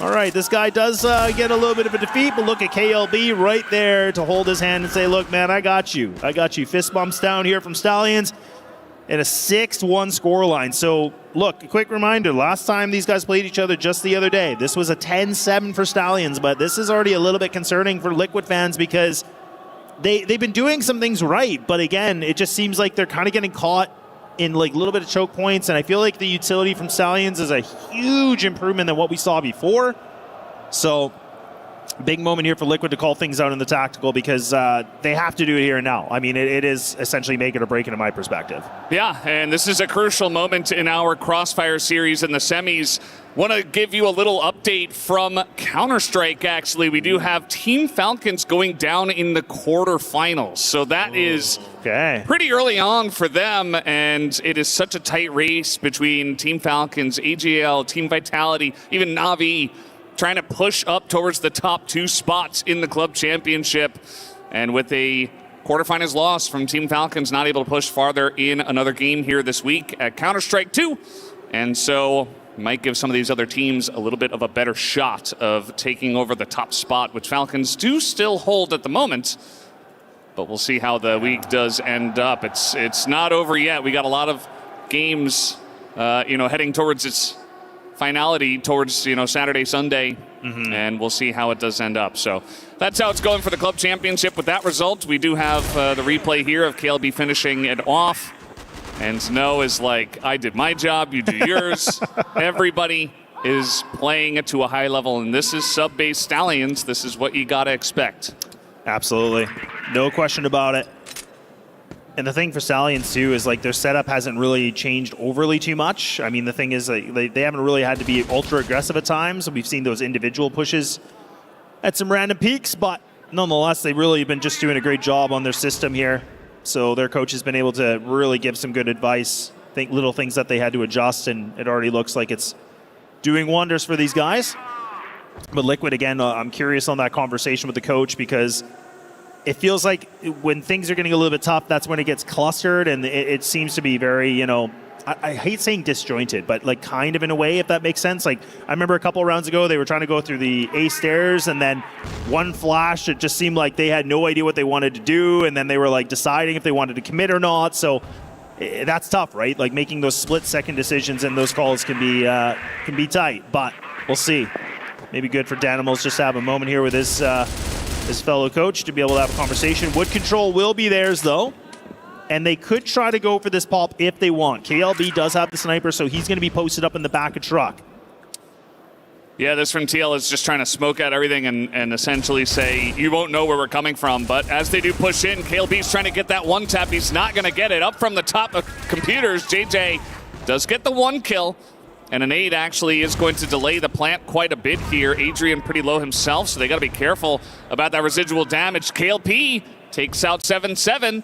All right, this guy does get a little bit of a defeat, but look at KLB right there to hold his hand and say, look, man, I got you. I got you. Fist bumps down here from Stallions in a 6-1 scoreline. So, look, a quick reminder, last time these guys played each other just the other day, this was a 10-7 for Stallions, but this is already a little bit concerning for Liquid fans because they've been doing some things right, but again, it just seems like they're kind of getting caught in like a little bit of choke points, and I feel like the utility from Stallions is a huge improvement than what we saw before. So, big moment here for Liquid to call things out in the tactical, because they have to do it here and now. I mean, it is essentially make it or break it in my perspective. Yeah, and this is a crucial moment in our Crossfire series in the semis. Want to give you a little update from Counter-Strike, actually. We do have Team Falcons going down in the quarterfinals. So that is pretty early on for them, and it is such a tight race between Team Falcons, AGL, Team Vitality, even Na'Vi, trying to push up towards the top 2 spots in the club championship. And with a quarterfinals loss from Team Falcons, not able to push farther in another game here this week at Counter-Strike 2. And so might give some of these other teams a little bit of a better shot of taking over the top spot, which Falcons do still hold at the moment. But we'll see how the week does end up. It's not over yet. We got a lot of games, heading towards its finality, towards Saturday, Sunday, and we'll see how it does end up. So that's how it's going for the club championship. With that result, we do have the replay here of KLB finishing it off. And Snow is like, I did my job, you do yours. Everybody is playing it to a high level, and this is sub-base Stallions. This is what you got to expect. Absolutely. No question about it. And the thing for Stallions, too, is like their setup hasn't really changed overly too much. I mean, the thing is they haven't really had to be ultra aggressive at times. We've seen those individual pushes at some random peaks, but nonetheless, they've really been just doing a great job on their system here. So their coach has been able to really give some good advice, think little things that they had to adjust, and it already looks like it's doing wonders for these guys. But Liquid, again, I'm curious on that conversation with the coach, because it feels like when things are getting a little bit tough, that's when it gets clustered, and it seems to be very, I hate saying disjointed, but like kind of in a way, if that makes sense. Like I remember a couple of rounds ago, they were trying to go through the A stairs, and then one flash, it just seemed like they had no idea what they wanted to do, and then they were like deciding if they wanted to commit or not. So that's tough, right? Like making those split-second decisions and those calls can be tight, but we'll see. Maybe good for Danimals just to have a moment here with his fellow coach to be able to have a conversation. Wood control will be theirs, though. And they could try to go for this pop if they want. KLB does have the sniper, so he's going to be posted up in the back of truck. Yeah, this from TL is just trying to smoke out everything and essentially say, you won't know where we're coming from. But as they do push in, KLB's trying to get that one tap. He's not going to get it. Up from the top of computers, JJ does get the one kill. And an 8 actually is going to delay the plant quite a bit here. Adrian pretty low himself, so they got to be careful about that residual damage. KLP takes out 7-7,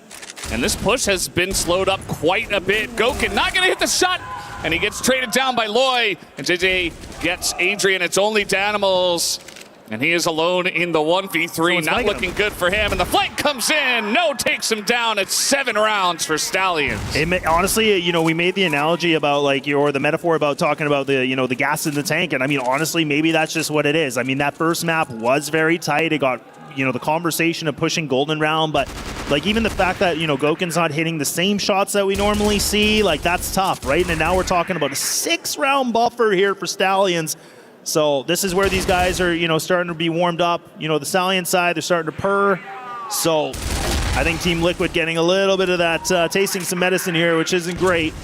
and this push has been slowed up quite a bit. Gokin not going to hit the shot, and he gets traded down by Loy, and JJ gets Adrian. It's only Danimals, and he is alone in the 1v3. Not looking good for him, and the flank comes in. No takes him down. It's 7 rounds for Stallions. Honestly, you know, we made the analogy about or the metaphor about talking about the gas in the tank, and I mean, honestly, maybe that's just what it is. I mean, that first map was very tight. It got the conversation of pushing Golden round, but like even the fact that Gokin's not hitting the same shots that we normally see, like that's tough, right? And now we're talking about a 6-round buffer here for Stallions. So this is where these guys are, starting to be warmed up. The Stallion side, they're starting to purr. So I think Team Liquid getting a little bit of that, tasting some medicine here, which isn't great.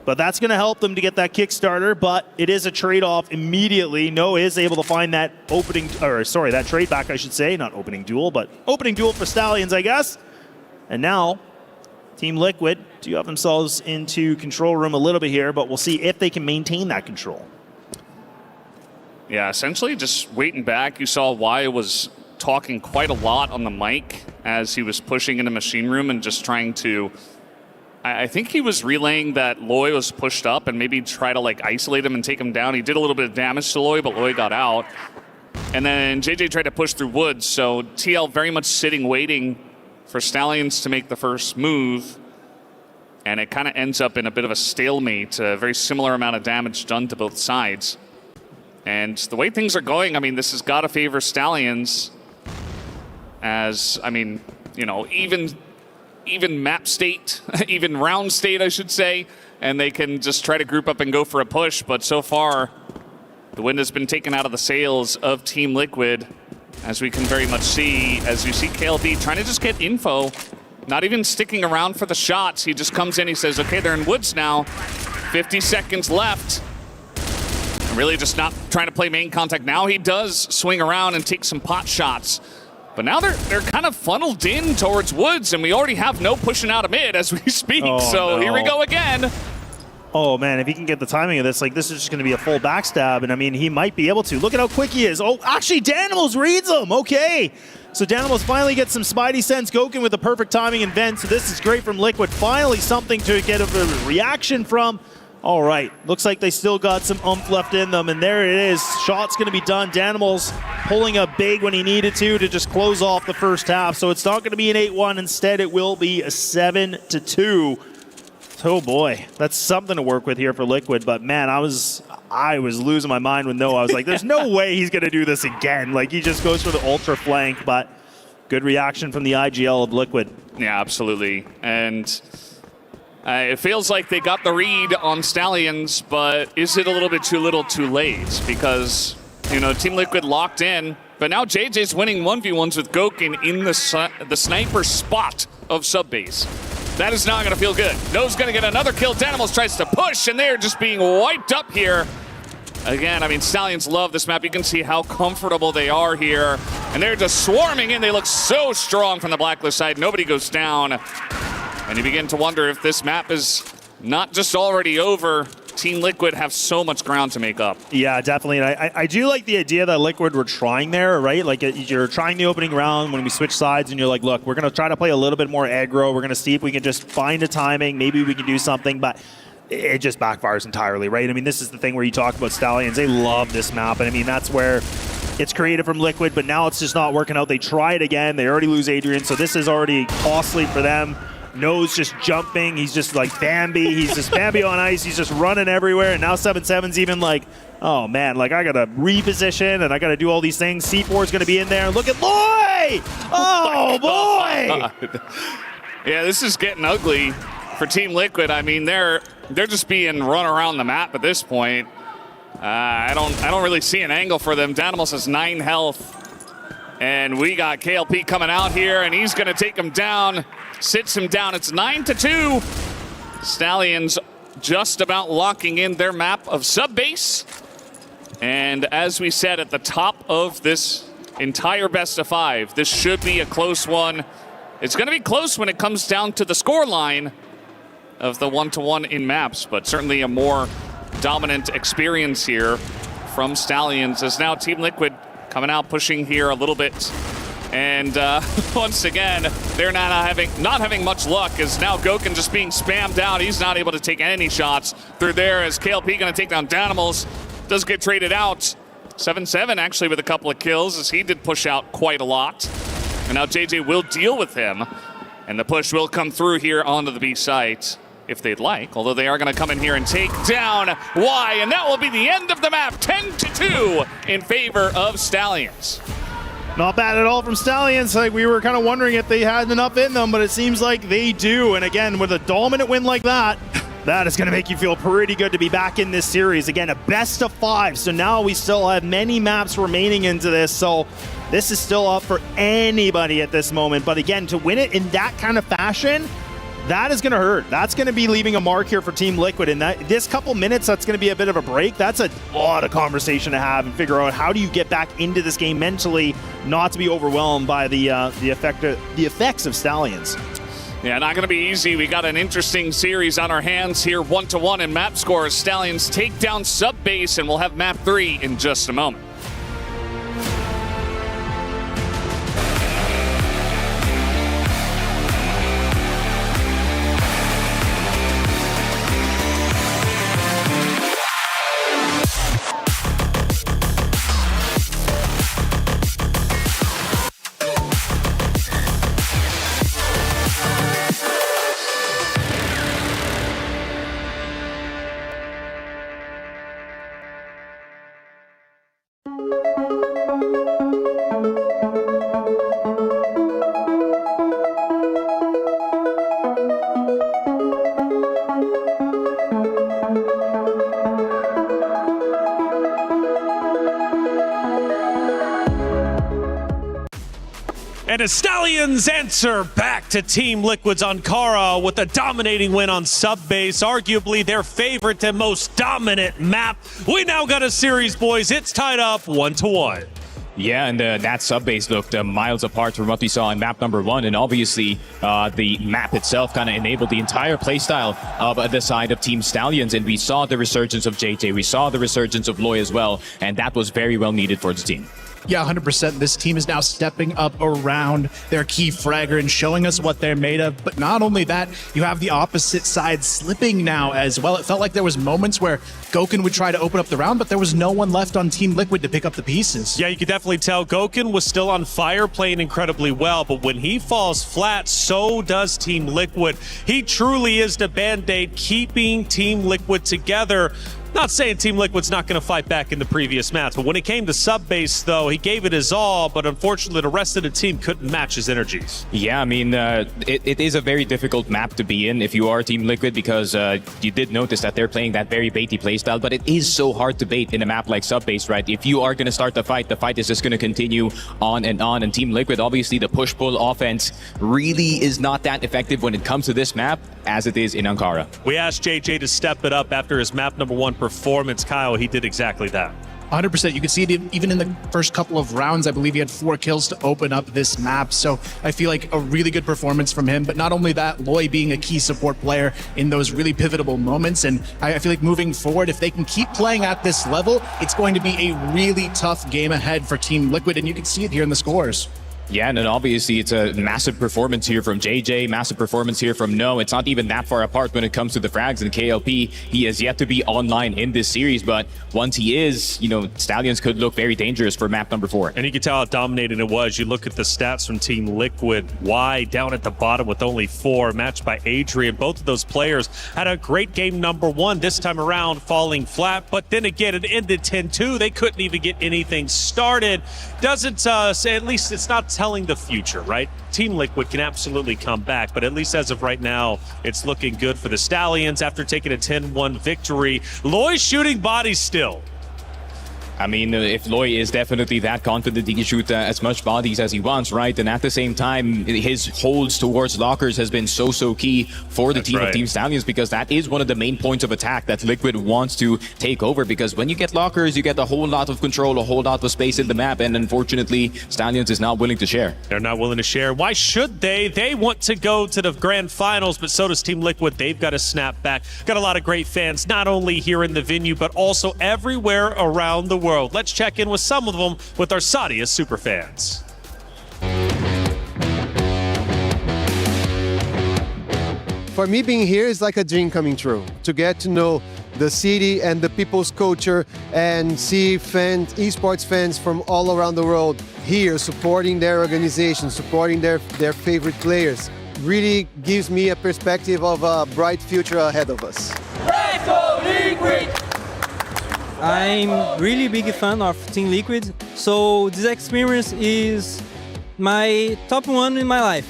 But that's going to help them to get that Kickstarter, but it is a trade-off immediately. No is able to find that that trade back, I should say. Not opening duel, but opening duel for Stallions, I guess. And now, Team Liquid do have themselves into control room a little bit here, but we'll see if they can maintain that control. Yeah, essentially just waiting back. You saw Y was talking quite a lot on the mic as he was pushing into machine room and just trying to... I think he was relaying that Loy was pushed up and maybe try to isolate him and take him down. He did a little bit of damage to Loy, but Loy got out. And then JJ tried to push through Woods, so TL very much sitting, waiting for Stallions to make the first move. And it kind of ends up in a bit of a stalemate, a very similar amount of damage done to both sides. And the way things are going, I mean, this has got to favor Stallions as, I mean, even map state, even round state, I should say, and they can just try to group up and go for a push. But so far, the wind has been taken out of the sails of Team Liquid, as we can very much see, as you see KLB trying to just get info, not even sticking around for the shots. He just comes in, he says, okay, they're in Woods now, 50 seconds left. And really just not trying to play main contact. Now he does swing around and take some pot shots. But now they're kind of funneled in towards Woods, and we already have no pushing out of mid as we speak. Here we go again. Oh, man, if he can get the timing of this, this is just going to be a full backstab, and I mean, he might be able to. Look at how quick he is. Oh, actually, Danimals reads him. Okay. So Danimals finally gets some Spidey sense. Gokin with the perfect timing and vent, so this is great from Liquid. Finally something to get a reaction from. All right, looks like they still got some oomph left in them, and there it is. Shot's going to be done. Danimals pulling up big when he needed to just close off the first half. So it's not going to be an 8-1. Instead, it will be a 7-2. Oh boy, that's something to work with here for Liquid. But man, I was losing my mind with Noah. I was like, there's no way he's going to do this again. He just goes for the ultra flank, but good reaction from the IGL of Liquid. Yeah, absolutely. And it feels like they got the read on Stallions, but is it a little bit too little too late? Because, Team Liquid locked in, but now JJ's winning 1v1s with Gokin in the sniper spot of subbase. That is not going to feel good. No's going to get another kill. Danimals tries to push, and they're just being wiped up here. Again, I mean, Stallions love this map. You can see how comfortable they are here, and they're just swarming in. They look so strong from the Blacklist side. Nobody goes down. And you begin to wonder if this map is not just already over. Team Liquid have so much ground to make up. Yeah, definitely. And I do like the idea that Liquid were trying there, right? You're trying the opening round when we switch sides, and you're like, look, we're going to try to play a little bit more aggro. We're going to see if we can just find a timing. Maybe we can do something, but it just backfires entirely, right? I mean, this is the thing where you talk about Stallions. They love this map, and I mean, that's where it's created from Liquid, but now it's just not working out. They try it again. They already lose Adrian, so this is already costly for them. Nose just jumping. He's just like Bambi. He's just Bambi on ice. He's just running everywhere. And now 7-7's even like, oh man, like I got to reposition and I got to do all these things. C4 is going to be in there. Look at Loy! Oh boy! Yeah, this is getting ugly for Team Liquid. I mean, they're just being run around the map at this point. I don't really see an angle for them. Danimals has 9 health. And we got KLP coming out here, and he's going to take him down, sits him down. It's 9-2. Stallions just about locking in their map of sub-base. And as we said at the top of this entire best of 5, this should be a close one. It's going to be close when it comes down to the score line of the 1-1 in maps, but certainly a more dominant experience here from Stallions, as now Team Liquid coming out pushing here a little bit. And once again, they're not having much luck, as now Goken just being spammed out. He's not able to take any shots through there, as KLP going to take down Danimals. Does get traded out. 7-7 actually with a couple of kills, as he did push out quite a lot. And now JJ will deal with him. And the push will come through here onto the B site, if they'd like, although they are going to come in here and take down Y, and that will be the end of the map, 10-2 in favor of Stallions. Not bad at all from Stallions. Like, we were kind of wondering if they had enough in them, but it seems like they do. And again, with a dominant win like that, that is going to make you feel pretty good to be back in this series. Again, a best of 5, so now we still have many maps remaining into this, so this is still up for anybody at this moment. But again, to win it in that kind of fashion, that is going to hurt. That's going to be leaving a mark here for Team Liquid. And this couple minutes, that's going to be a bit of a break. That's a lot of conversation to have and figure out how do you get back into this game mentally, not to be overwhelmed by the effects of Stallions. Yeah, not going to be easy. We got an interesting series on our hands here, 1-1 in map scores. Stallions take down sub-base, and we'll have map 3 in just a moment. And the Stallions answer back to Team Liquid's Ankara with a dominating win on sub-base, arguably their favorite and most dominant map. We now got a series, boys. It's tied up 1-1. Yeah, and that sub-base looked miles apart from what we saw in map number 1, and obviously the map itself kind of enabled the entire playstyle of the side of Team Stallions, and we saw the resurgence of JJ, we saw the resurgence of Loy as well, and that was very well needed for the team. Yeah, 100%. This team is now stepping up around their key fragger and showing us what they're made of. But not only that, you have the opposite side slipping now as well. It felt like there was moments where Goken would try to open up the round, but there was no one left on Team Liquid to pick up the pieces. Yeah, you could definitely tell Goken was still on fire, playing incredibly well. But when he falls flat, so does Team Liquid. He truly is the Band-Aid keeping Team Liquid together. Not saying Team Liquid's not going to fight back in the previous match, but when it came to sub-base, though, he gave it his all, but unfortunately the rest of the team couldn't match his energies. Yeah, I mean, it is a very difficult map to be in if you are Team Liquid, because you did notice that they're playing that very baity playstyle, but it is so hard to bait in a map like sub-base, right? If you are going to start the fight is just going to continue on, and Team Liquid, obviously the push-pull offense really is not that effective when it comes to this map as it is in Ankara. We asked JJ to step it up after his map number 1 performance. Kyle, he did exactly that. 100%. You can see it even in the first couple of rounds. I believe he had 4 kills to open up this map. So I feel like a really good performance from him. But not only that, Loy being a key support player in those really pivotal moments. And I feel like moving forward, if they can keep playing at this level, it's going to be a really tough game ahead for Team Liquid. And you can see it here in the scores. Yeah, and then obviously it's a massive performance here from JJ, massive performance here from No. It's not even that far apart when it comes to the frags and KLP. He has yet to be online in this series, but once he is, you know, Stallions could look very dangerous for map number 4. And you can tell how dominating it was. You look at the stats from Team Liquid, Y down at the bottom with only 4, matched by Adrian. Both of those players had a great game number 1 this time around, falling flat. But then again, it ended 10-2. They couldn't even get anything started. Doesn't say, at least it's not telling the future, right? Team Liquid can absolutely come back, but at least as of right now, it's looking good for the Stallions after taking a 10-1 victory. Loy shooting bodies still. I mean, if Loy is definitely that confident he can shoot as much bodies as he wants, right? And at the same time, his holds towards lockers has been so key for the team of Team Stallions, because that is one of the main points of attack that Liquid wants to take over, because when you get lockers, you get a whole lot of control, a whole lot of space in the map, and unfortunately, Stallions is not willing to share. They're not willing to share. Why should they? They want to go to the grand finals, but so does Team Liquid. They've got to snap back. Got a lot of great fans, not only here in the venue, but also everywhere around the world. Let's check in with some of them with our Sadia superfans. For me, being here is like a dream coming true. To get to know the city and the people's culture and see fans, esports fans from all around the world here supporting their organization, supporting their favorite players, really gives me a perspective of a bright future ahead of us. Let's go Liquid! I'm really big fan of Team Liquid, so this experience is my top 1 in my life.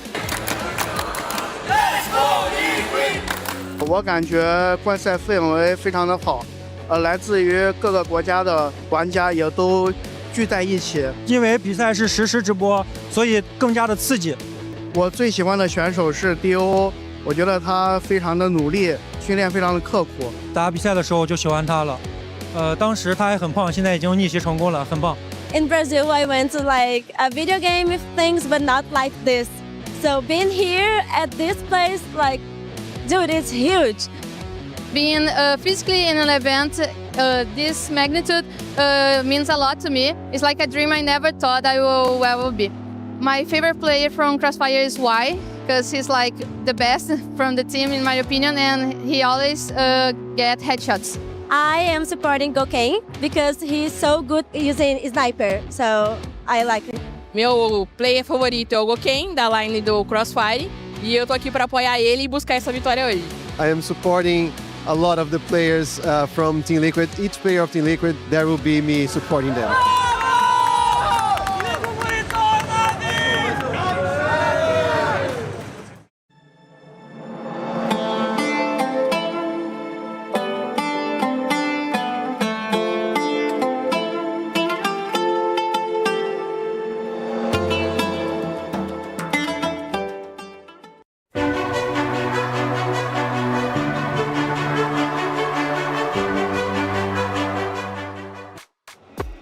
Let's go Liquid! 我感觉观赛氛围非常的好，来自于各个国家的玩家也都聚在一起。因为比赛是实时直播，所以更加的刺激。我最喜欢的选手是 DO， 我觉得他非常的努力，训练非常的刻苦。打比赛的时候就喜欢他了。当时他还很胖，现在已经逆袭成功了，很棒。In Brazil, I went to like a video game things, but not like this. So being here at this place, like, dude, it's huge. Being physically in an event this magnitude means a lot to me. It's like a dream I never thought I will ever be. My favorite player from Crossfire is Y, because he's like the best from the team in my opinion, and he always get headshots. I am supporting Gokane because he's so good using sniper, so I like it. Meu player favorito é o Gokane, da line do Crossfire, e eu tô aqui para apoiar ele e buscar essa vitória hoje. I am supporting a lot of the players from Team Liquid. Each player of Team Liquid, there will be me supporting them.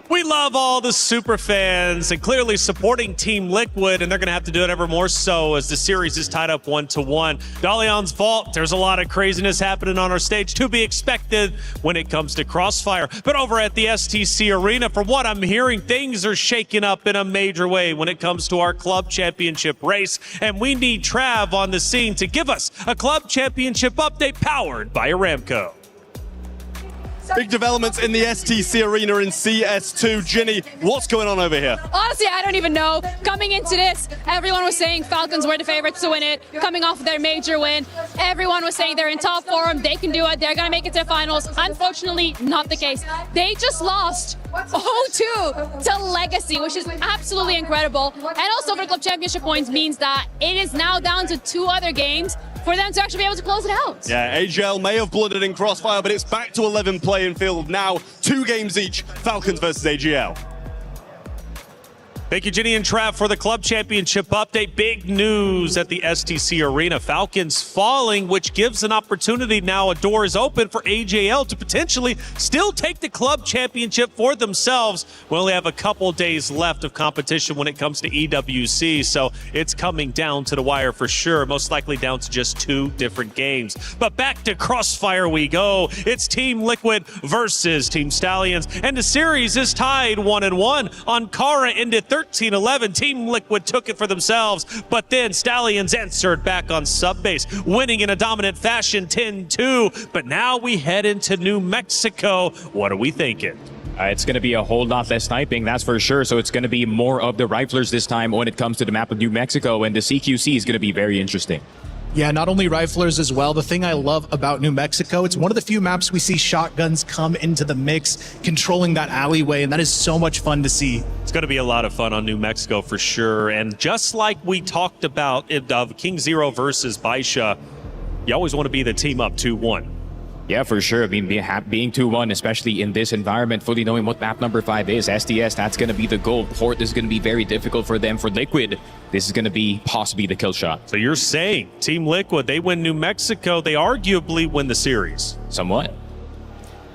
We love all the super fans and clearly supporting Team Liquid, and they're going to have to do it ever more so as the series is tied up 1-1. Dalian's Vault, there's a lot of craziness happening on our stage to be expected when it comes to Crossfire. But over at the STC Arena, from what I'm hearing, things are shaking up in a major way when it comes to our club championship race, and we need Trav on the scene to give us a club championship update powered by Aramco. Big developments in the STC Arena in CS2. Ginny, what's going on over here? Honestly, I don't even know. Coming into this, everyone was saying Falcons were the favorites to win it. Coming off of their major win, everyone was saying they're in top form, they can do it, they're going to make it to the finals. Unfortunately, not the case. They just lost 0-2 to Legacy, which is absolutely incredible. And also for club championship points means that it is now down to 2 other games for them to actually be able to close it out. Yeah, AGL may have blooded in Crossfire, but it's back to 11 playing field now. 2 games each, Falcons versus AGL. Thank you, Ginny and Trav, for the club championship update. Big news at the STC Arena. Falcons falling, which gives an opportunity now. A door is open for AJL to potentially still take the club championship for themselves. We only have a couple days left of competition when it comes to EWC, so it's coming down to the wire for sure. Most likely down to just 2 different games. But back to Crossfire we go. It's Team Liquid versus Team Stallions, and the series is tied 1-1. Ankara ended 13 13-11. Team Liquid took it for themselves, but then Stallions answered back on sub-base, winning in a dominant fashion 10-2. But now we head into New Mexico. What are we thinking? It's going to be a whole lot less sniping, that's for sure. So it's going to be more of the riflers this time when it comes to the map of New Mexico, and the CQC is going to be very interesting. Yeah, not only riflers as well. The thing I love about New Mexico, it's one of the few maps we see shotguns come into the mix, controlling that alleyway, and that is so much fun to see. It's going to be a lot of fun on New Mexico for sure. And just like we talked about of King Zero versus Baisha, you always want to be the team up 2-1. Yeah, for sure. I mean, being 2-1, especially in this environment, fully knowing what map number 5 is, SDS, that's going to be the goal. Port is going to be very difficult for them. For Liquid, this is going to be possibly the kill shot. So you're saying Team Liquid, they win New Mexico, they arguably win the series. Somewhat.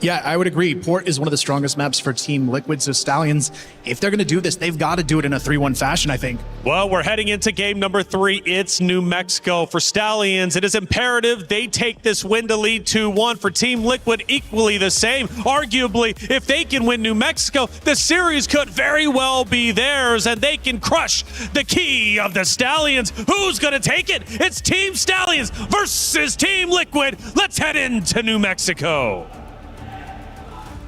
Yeah, I would agree. Port is one of the strongest maps for Team Liquid, so Stallions, if they're going to do this, they've got to do it in a 3-1 fashion, I think. Well, we're heading into game number 3. It's New Mexico. For Stallions, it is imperative they take this win to lead 2-1. For Team Liquid, equally the same. Arguably, if they can win New Mexico, the series could very well be theirs, and they can crush the key of the Stallions. Who's going to take it? It's Team Stallions versus Team Liquid. Let's head into New Mexico.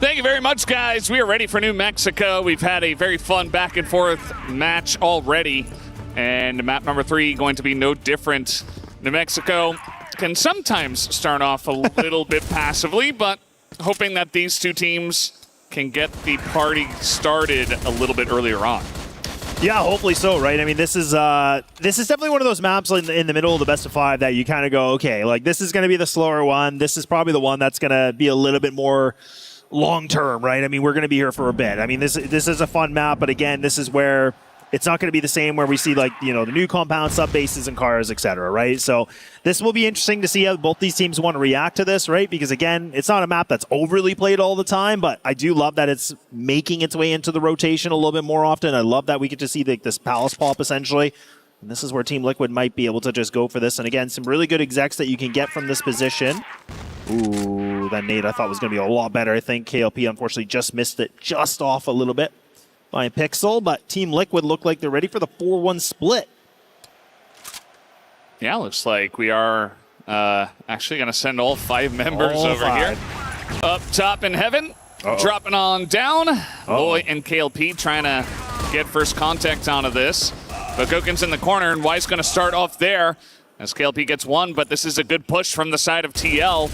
Thank you very much, guys. We are ready for New Mexico. We've had a very fun back and forth match already, and map number 3 going to be no different. New Mexico can sometimes start off a little bit passively, but hoping that these two teams can get the party started a little bit earlier on. Yeah, hopefully so, right? I mean, this is definitely one of those maps in the middle of the best of 5 that you kind of go, okay, like this is going to be the slower one. This is probably the one that's going to be a little bit more long term, right? I mean, we're going to be here for a bit. I mean, this is a fun map, but again, this is where it's not going to be the same where we see, like, you know, the new compound, sub bases and cars, etc., right? So this will be interesting to see how both these teams want to react to this, right? Because again, it's not a map that's overly played all the time, but I do love that it's making its way into the rotation a little bit more often. I love that we get to see this palace pop essentially. And this is where Team Liquid might be able to just go for this. And again, some really good execs that you can get from this position. Ooh, that nade I thought was going to be a lot better. I think KLP unfortunately just missed it just off a little bit by a pixel. But Team Liquid look like they're ready for the 4-1 split. Yeah, looks like we are actually going to send all 5 members over here. Up top in heaven, dropping on down. Loy and KLP trying to get first contact onto this. But Goken's in the corner, and Weiss going to start off there as KLP gets 1, but this is a good push from the side of TL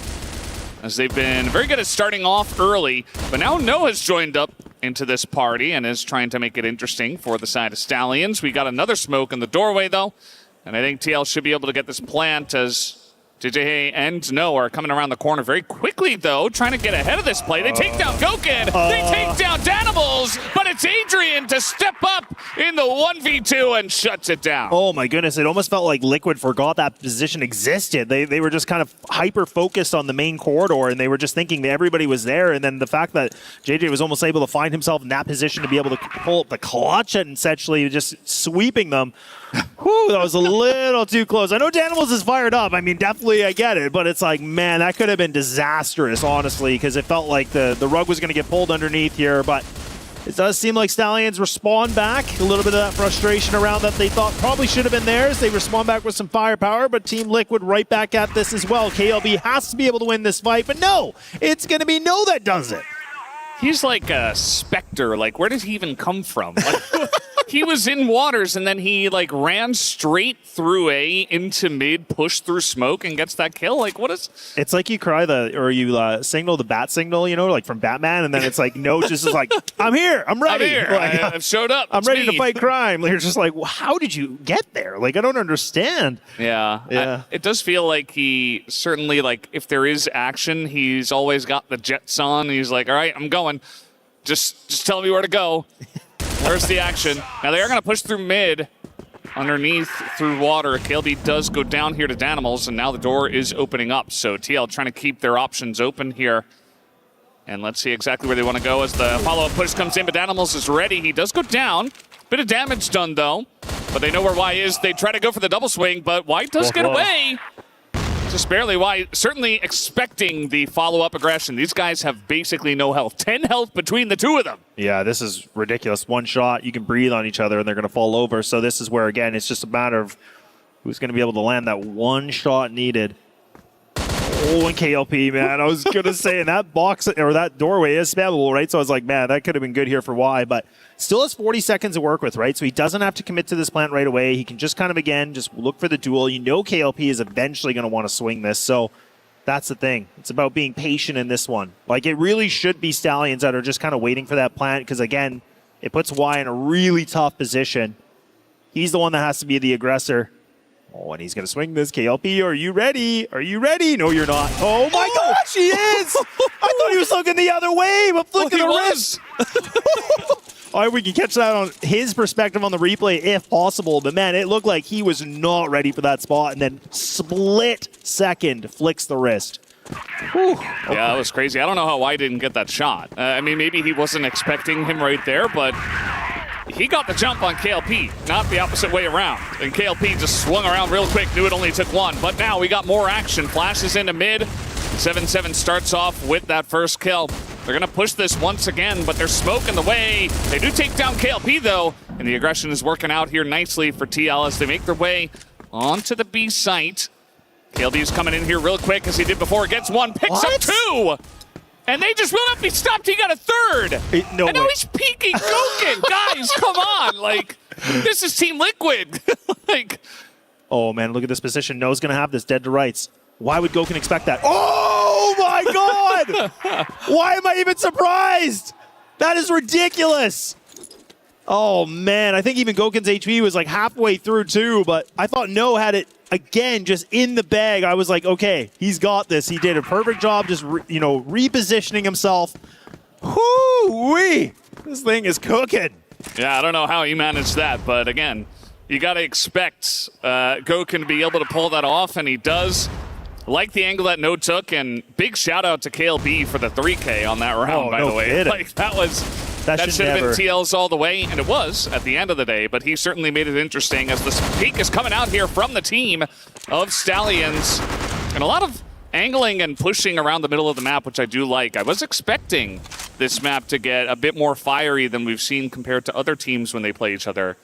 as they've been very good at starting off early. But now Noah's joined up into this party and is trying to make it interesting for the side of Stallions. We got another smoke in the doorway, though, and I think TL should be able to get this plant as JJ and Noah are coming around the corner very quickly, though, trying to get ahead of this play. They take down Goken, they take down Danimals, but it's Adrian to step up in the 1v2 and shuts it down. Oh my goodness, it almost felt like Liquid forgot that position existed. They were just kind of hyper-focused on the main corridor, and they were just thinking that everybody was there, and then the fact that JJ was almost able to find himself in that position to be able to pull up the clutch and essentially just sweeping them. Whew, that was a little too close. I know Danimals is fired up. I mean, definitely I get it, but it's like, man, that could have been disastrous, honestly, because it felt like the rug was going to get pulled underneath here, but it does seem like Stallions respond back. A little bit of that frustration around that they thought probably should have been theirs. They respond back with some firepower, but Team Liquid right back at this as well. KLB has to be able to win this fight, but no, it's going to be No that does it. He's like a Spectre. Like, where did he even come from? Like, he was in waters, and then he, like, ran straight through A into mid, pushed through smoke, and gets that kill. Like, what is... It's like you cry you signal the bat signal, you know, like from Batman, and then it's like, no, just is like, I'm here, I'm ready. I'm here, like, I've showed up. I'm It's ready me. to fight crime. You're just like, well, how did you get there? Like, I don't understand. Yeah. It does feel like he certainly, like, if there is action, he's always got the jets on. He's like, all right, I'm going. Just tell me where to go. Where's the action? Now they are going to push through mid, underneath through water. KLB does go down here to Danimals, and now the door is opening up. So TL trying to keep their options open here. And let's see exactly where they want to go as the follow-up push comes in, but Danimals is ready. He does go down. Bit of damage done, though. But they know where Y is. They try to go for the double swing, but Y does get away. Just barely. Why? Certainly expecting the follow-up aggression. These guys have basically no health. 10 health between the two of them. Yeah, this is ridiculous. One shot, you can breathe on each other, and they're going to fall over. So this is where, again, it's just a matter of who's going to be able to land that one shot needed. Oh, and KLP, man. I was going to say, and that box or that doorway is spammable, right? So I was like, man, that could have been good here for Y, but still has 40 seconds to work with, right? So he doesn't have to commit to this plant right away. He can just kind of, again, just look for the duel. You know KLP is eventually going to want to swing this, so that's the thing. It's about being patient in this one. Like, it really should be Stallions that are just kind of waiting for that plant because, again, it puts Y in a really tough position. He's the one that has to be the aggressor. Oh, and he's going to swing this. KLP, are you ready? Are you ready? No, you're not. Oh, my gosh, he is! I thought he was looking the other way, but flicking the wrist. All right, we can catch that on his perspective on the replay if possible. But, man, it looked like he was not ready for that spot. And then split second flicks the wrist. Whew. Yeah, that was crazy. I don't know how Y didn't get that shot. I mean, maybe he wasn't expecting him right there, but he got the jump on KLP, not the opposite way around. And KLP just swung around real quick, knew it only took one. But now we got more action. Flashes into mid. 7-7 starts off with that first kill. They're going to push this once again, but they're smoking the way. They do take down KLP, though, and the aggression is working out here nicely for TL as they make their way onto the B site. KLP is coming in here real quick as he did before. Gets one, picks up two. And they just will not be stopped. He got a third. No and now he's peeking Gokin. Guys, come on. Like, this is Team Liquid. Like, oh, man, look at this position. No's going to have this dead to rights. Why would Gokin expect that? Oh, my God. Why am I even surprised? That is ridiculous. Oh, man. I think even Gokin's HP was like halfway through, too. But I thought No had it, again, just in the bag. I was like, okay, he's got this. He did a perfect job just, repositioning himself. Whoo-wee. This thing is cooking. Yeah, I don't know how he managed that. But, again, you got to expect Gokin to be able to pull that off, and he does. Like the angle that No took, and big shout out to KLB for the 3K on that round, by the way. Kidding. Like, that should have been TL's all the way, and it was at the end of the day, but he certainly made it interesting as the peak is coming out here from the team of Stallions. And a lot of angling and pushing around the middle of the map, which I do like. I was expecting this map to get a bit more fiery than we've seen compared to other teams when they play each other.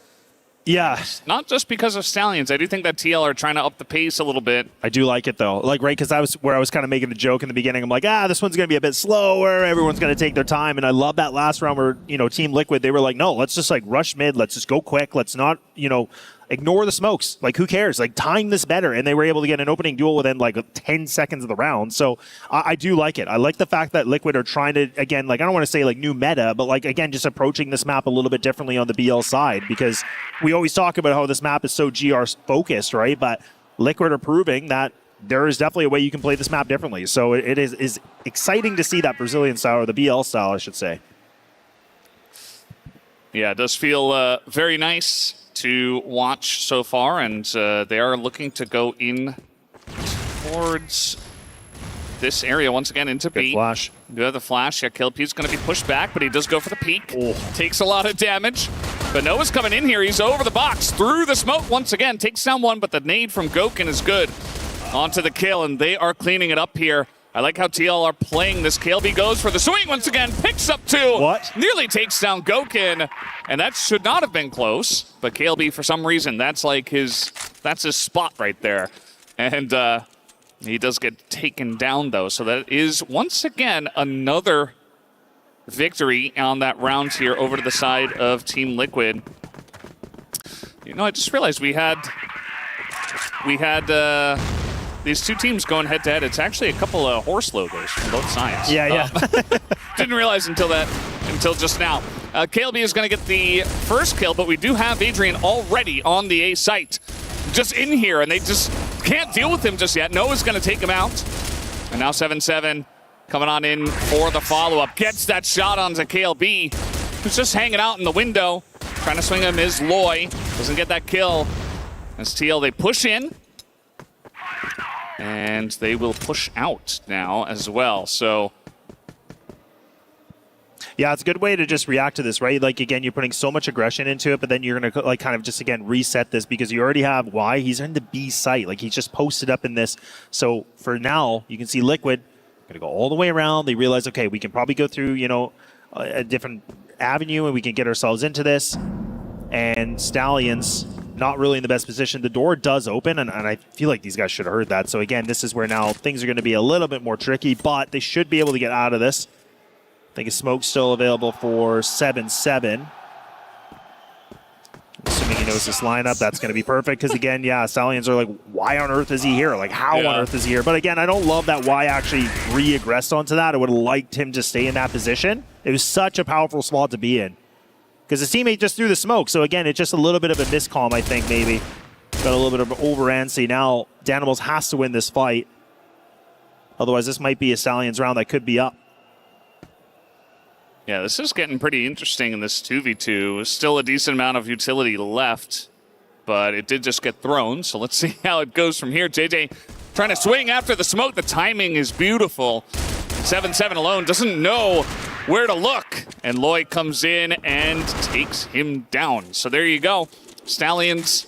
Yeah. Not just because of Stallions. I do think that TL are trying to up the pace a little bit. I do like it, though. Like, right, because that was where I was kind of making the joke in the beginning. I'm like, this one's going to be a bit slower. Everyone's going to take their time. And I love that last round where, Team Liquid, they were like, no, let's just, rush mid. Let's just go quick. Let's not, ignore the smokes. Like, who cares? Like, time this better. And they were able to get an opening duel within, 10 seconds of the round. So I do like it. I like the fact that Liquid are trying to, again, I don't want to say, new meta, but, again, just approaching this map a little bit differently on the BL side, because we always talk about how this map is so GR-focused, right? But Liquid are proving that there is definitely a way you can play this map differently. So it is exciting to see that Brazilian style, or the BL style, I should say. Yeah, it does feel very nice to watch so far, and they are looking to go in towards this area once again into B. Good flash. You have the flash. Yeah, KLP's going to be pushed back, but he does go for the peek. Takes a lot of damage. But Noah's coming in here. He's over the box, through the smoke once again. Takes down one, but the nade from Gokin is good. Onto the kill, and they are cleaning it up here. I like how TL are playing this. KLB goes for the swing once again, picks up two. What? Nearly takes down Gokin, and that should not have been close. But KLB, for some reason, that's his spot right there. And he does get taken down, though. So that is, once again, another victory on that round here over to the side of Team Liquid. I just realized we had these two teams going head-to-head. It's actually a couple of horse logos from both sides. Yeah. Didn't realize until just now. KLB is going to get the first kill, but we do have Adrian already on the A site. Just in here, and they just can't deal with him just yet. Noah's going to take him out. And now 7-7 coming on in for the follow-up. Gets that shot onto KLB, who's just hanging out in the window. Trying to swing him is Loy. Doesn't get that kill. As TL, they push in. And they will push out now as well. So Yeah, it's a good way to just react to this, right? Like, again, you're putting so much aggression into it, but then you're going to, like, kind of just, again, reset this because you already have Y. He's in the B site. Like, he's just posted up in this. So for now, you can see Liquid going to go all the way around. They realize, okay, we can probably go through, you know, a different avenue and we can get ourselves into this. And Stallions not really in the best position. The door does open, and I feel like these guys should have heard that. So, again, this is where now things are going to be a little bit more tricky, but they should be able to get out of this. I think a smoke's still available for 7-7. Assuming he knows this lineup, that's going to be perfect. Because, again, yeah, Stallions are like, why on earth is he here? Like, how on earth is he here? But, again, I don't love that Y actually re-aggressed onto that. I would have liked him to stay in that position. It was such a powerful spot to be in. Because his teammate just threw the smoke. So, again, it's just a little bit of a miscom, I think, maybe. Got a little bit of over-antsy. Now, Danimals has to win this fight. Otherwise, this might be a Stallions round that could be up. Yeah, this is getting pretty interesting in this 2v2. Still a decent amount of utility left, but it did just get thrown. So let's see how it goes from here. JJ trying to swing after the smoke. The timing is beautiful. 7-7 alone, doesn't know where to look. And Loy comes in and takes him down. So there you go. Stallions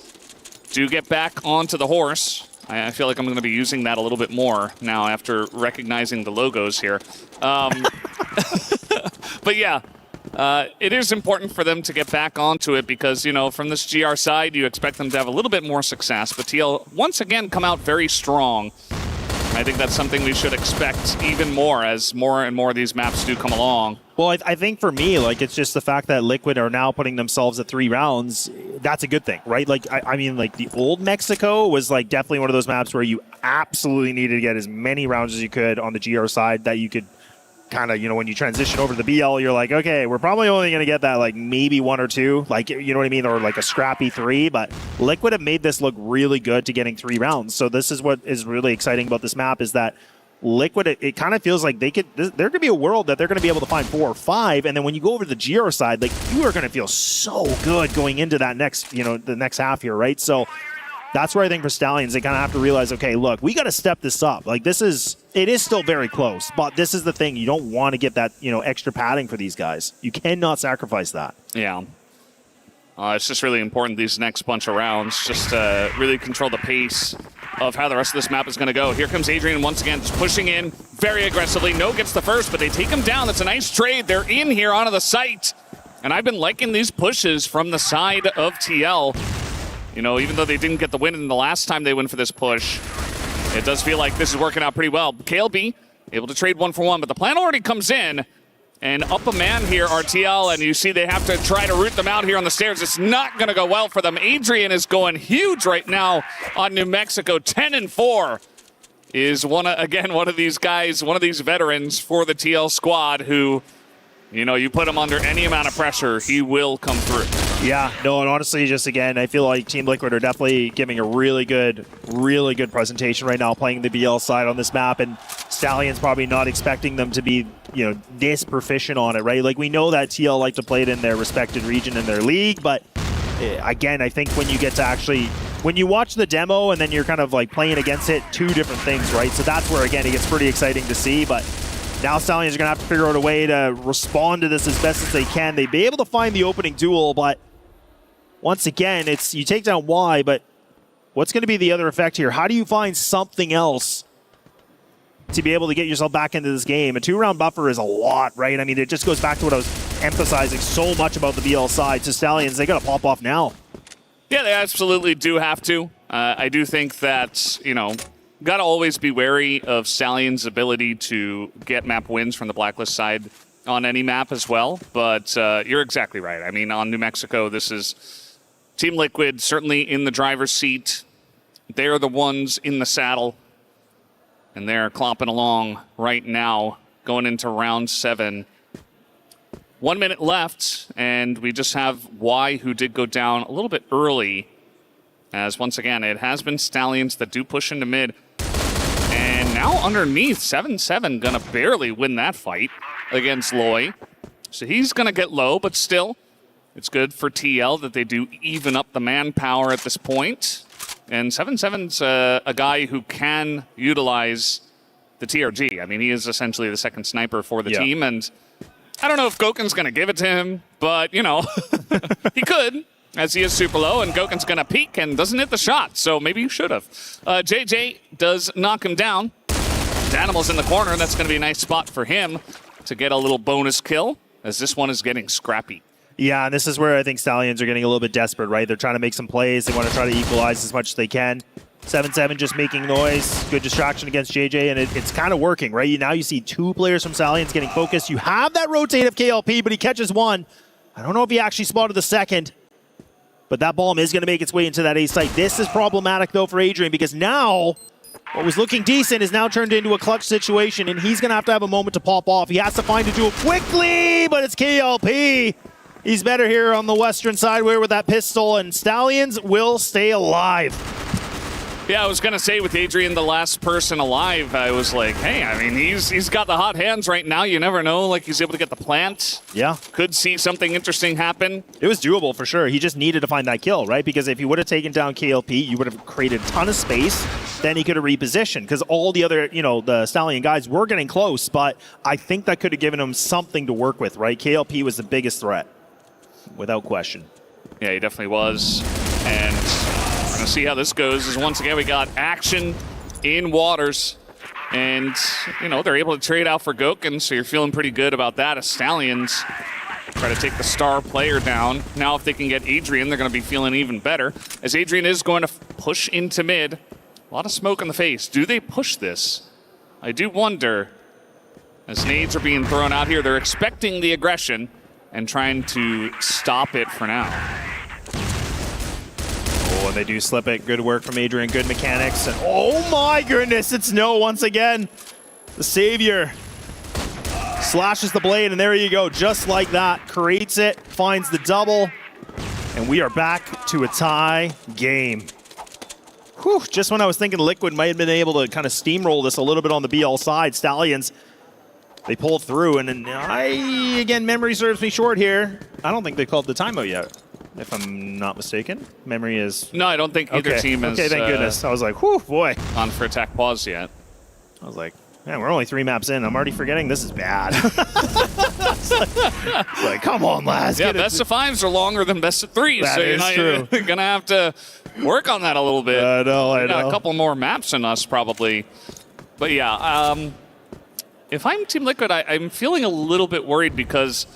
do get back onto the horse. I feel like I'm going to be using that a little bit more now after recognizing the logos here. But yeah, it is important for them to get back onto it because, you know, from this GR side, you expect them to have a little bit more success. But TL, once again, come out very strong. I think that's something we should expect even more as more and more of these maps do come along. Well, I think for me, like, it's just the fact that Liquid are now putting themselves at 3 rounds. That's a good thing, right? Like, I mean, like, the old Mexico was, like, definitely one of those maps where you absolutely needed to get as many rounds as you could on the GR side that you could kind of, you know, when you transition over to the BL, you're like, okay, we're probably only going to get that, like, maybe 1 or 2, like, you know what I mean? Or, like, a scrappy 3. But Liquid have made this look really good to getting 3 rounds. So this is what is really exciting about this map is that Liquid, it kind of feels like there could be a world that they're going to be able to find 4 or 5, and then when you go over to the GR side, like, you are going to feel so good going into that next, you know, the next half here, right? So that's where I think for Stallions, they kind of have to realize, okay, look, we got to step this up. Like, it is still very close, but this is the thing. You don't want to get that, you know, extra padding for these guys. You cannot sacrifice that. Yeah. It's just really important these next bunch of rounds just to really control the pace of how the rest of this map is going to go. Here comes Adrian once again, just pushing in very aggressively. No gets the first, but they take him down. That's a nice trade. They're in here onto the site. And I've been liking these pushes from the side of TL. You know, even though they didn't get the win in the last time they went for this push, it does feel like this is working out pretty well. KLB able to trade 1 for 1, but the plan already comes in. And up a man here, RTL, and you see they have to try to root them out here on the stairs. It's not going to go well for them. Adrian is going huge right now on New Mexico. 10-4 is one of these guys, one of these veterans for the TL squad who, you know, you put him under any amount of pressure, he will come through. Yeah, no, and honestly, just again, I feel like Team Liquid are definitely giving a really good presentation right now, playing the BL side on this map, and Stallion's probably not expecting them to be, you know, this proficient on it, right? Like, we know that TL like to play it in their respected region in their league, but again, I think when you get to actually, when you watch the demo and then you're kind of like playing against it, 2 different things, right? So that's where, again, it gets pretty exciting to see, but now Stallions are going to have to figure out a way to respond to this as best as they can. They'd be able to find the opening duel, but once again, it's you take down Y, but what's going to be the other effect here? How do you find something else to be able to get yourself back into this game? A 2-round buffer is a lot, right? I mean, it just goes back to what I was emphasizing so much about the BL side. So Stallions, they got to pop off now. Yeah, they absolutely do have to. I do think that, you know, got to always be wary of Stallion's ability to get map wins from the Blacklist side on any map as well. But you're exactly right. I mean, on New Mexico, this is Team Liquid certainly in the driver's seat. They're the ones in the saddle. And they're clomping along right now, going into round 7. 1 minute left, and we just have Y, who did go down a little bit early. As once again, it has been Stallions that do push into mid. And now underneath, 7-7 gonna barely win that fight against Loy. So he's gonna get low, but still, it's good for TL that they do even up the manpower at this point. And 7-7's a guy who can utilize the TRG. I mean, he is essentially the second sniper for the team, and I don't know if Goken's going to give it to him, but, you know, he could, as he is super low, and Goken's going to peek and doesn't hit the shot, so maybe he should have. JJ does knock him down. Danimal's in the corner, and that's going to be a nice spot for him to get a little bonus kill, as this one is getting scrappy. Yeah, and this is where I think Stallions are getting a little bit desperate, right? They're trying to make some plays. They want to try to equalize as much as they can. 7-7 just making noise. Good distraction against JJ, and it's kind of working, right? Now you see two players from Stallions getting focused. You have that rotate of KLP, but he catches one. I don't know if he actually spotted the second, but that bomb is going to make its way into that A site. This is problematic, though, for Adrian, because now what was looking decent is now turned into a clutch situation, and he's going to have a moment to pop off. He has to find a duel quickly, but it's KLP. He's better here on the western side with that pistol, and Stallions will stay alive. Yeah, I was going to say with Adrian, the last person alive, I was like, hey, I mean, he's got the hot hands right now. You never know. Like, he's able to get the plant. Yeah. Could see something interesting happen. It was doable for sure. He just needed to find that kill, right? Because if he would have taken down KLP, you would have created a ton of space. Then he could have repositioned because all the other, the Stallion guys were getting close, but I think that could have given him something to work with, right? KLP was the biggest threat, without question. Yeah, he definitely was. And we're going to see how this goes. As once again, we got action in Waters. And, they're able to trade out for Goken, so you're feeling pretty good about that as Stallions try to take the star player down. Now, if they can get Adrian, they're going to be feeling even better. As Adrian is going to push into mid. A lot of smoke in the face. Do they push this? I do wonder. As nades are being thrown out here, they're expecting the aggression and trying to stop it for now. Oh, and they do slip it. Good work from Adrian. Good mechanics. And oh my goodness, it's No once again. The savior slashes the blade, and there you go. Just like that. Creates it. Finds the double. And we are back to a tie game. Whew, just when I was thinking Liquid might have been able to kind of steamroll this a little bit on the BL side, Stallions, they pulled through, and then again, memory serves me short here. I don't think they called the timeout yet, if I'm not mistaken. Memory is... No, I don't think either team is... Okay, thank goodness. I was like, whew, boy. On for attack pause yet. I was like, man, we're only 3 maps in. I'm already forgetting this is bad. like, come on, lads. Yeah, best of 5s are longer than best of 3s. That so is true. You're going to have to work on that a little bit. I know. Got a couple more maps than us, probably. But yeah, if I'm Team Liquid, I'm feeling a little bit worried because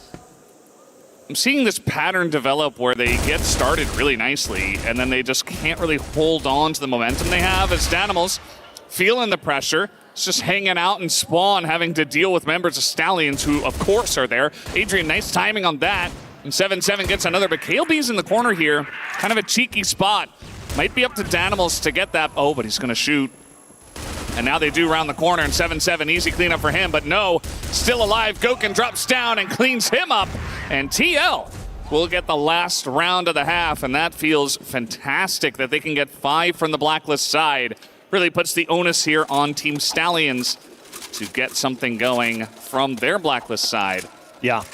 I'm seeing this pattern develop where they get started really nicely and then they just can't really hold on to the momentum they have as Danimals feeling the pressure. It's just hanging out in spawn, having to deal with members of Stallions who, of course, are there. Adrian, nice timing on that. And 7-7 gets another, but KLB's in the corner here. Kind of a cheeky spot. Might be up to Danimals to get that. Oh, but he's going to shoot. And now they do round the corner, and 7-7, easy cleanup for him, but no, still alive. Goken drops down and cleans him up, and TL will get the last round of the half, and that feels fantastic that they can get 5 from the Blacklist side. Really puts the onus here on Team Stallions to get something going from their Blacklist side. Yeah.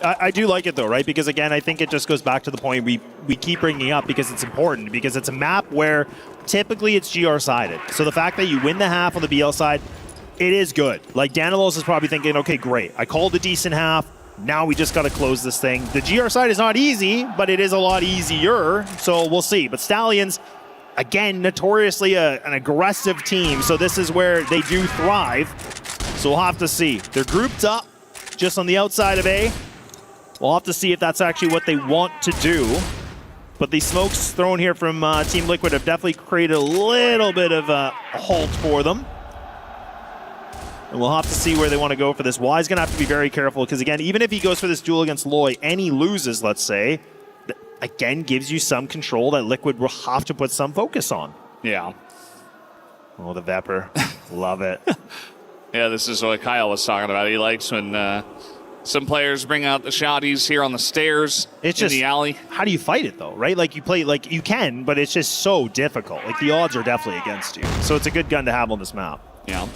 I do like it though, right? Because again, I think it just goes back to the point we keep bringing up because it's important, because it's a map where typically it's GR-sided. So the fact that you win the half on the BL side, it is good. Like, Danilos is probably thinking, okay, great. I called a decent half. Now we just got to close this thing. The GR side is not easy, but it is a lot easier. So we'll see. But Stallions, again, notoriously an aggressive team. So this is where they do thrive. So we'll have to see. They're grouped up just on the outside of A. We'll have to see if that's actually what they want to do. But the smokes thrown here from Team Liquid have definitely created a little bit of a halt for them. And we'll have to see where they want to go for this. Y's going to have to be very careful because, again, even if he goes for this duel against Loy and he loses, let's say, that again gives you some control that Liquid will have to put some focus on. Yeah. Oh, the Vepr. Love it. Yeah, this is what Kyle was talking about. He likes when some players bring out the shotties here on the stairs, it's in just, the alley. How do you fight it, though, right? Like, you play, like, you can, but it's just so difficult. Like, the odds are definitely against you. So it's a good gun to have on this map. Yeah.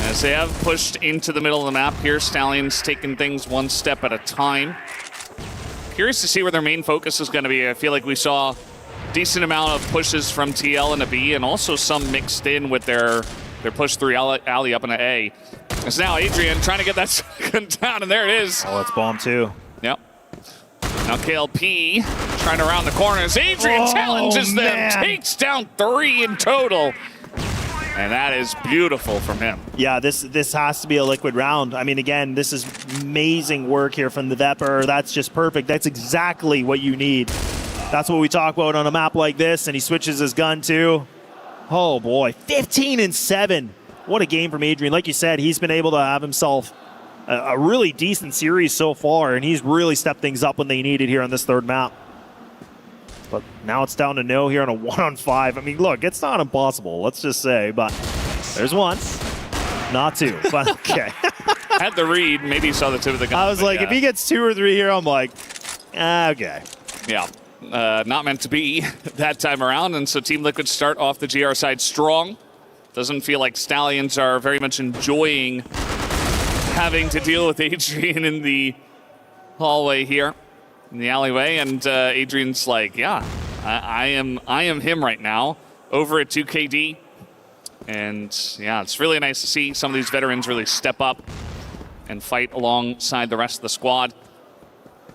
As they have pushed into the middle of the map here, Stallions taking things one step at a time. Curious to see where their main focus is going to be. I feel like we saw a decent amount of pushes from TL into B, and also some mixed in with their push through alley up into A. It's now Adrian trying to get that second down, and there it is. Oh, it's bomb too. Yep. Now KLP trying to round the corners. Adrian challenges them, takes down 3 in total. And that is beautiful from him. Yeah, this has to be a Liquid round. I mean, again, this is amazing work here from the Vepr. That's just perfect. That's exactly what you need. That's what we talk about on a map like this, and he switches his gun too. Oh boy, 15-7. What a game from Adrian. Like you said, he's been able to have himself a really decent series so far, and he's really stepped things up when they need it here on this third map. But now it's down to no here on a 1-on-5. I mean, look, it's not impossible, let's just say, but there's one, not two, but okay. Had the read, maybe he saw the tip of the gun. I was like, if he gets 2 or 3 here, I'm like, okay. Yeah, not meant to be that time around, and so Team Liquid start off the GR side strong. Doesn't feel like Stallions are very much enjoying having to deal with Adrian in the hallway here. In the alleyway, and Adrian's like, yeah, I am him right now, over at 2KD. And yeah, it's really nice to see some of these veterans really step up and fight alongside the rest of the squad.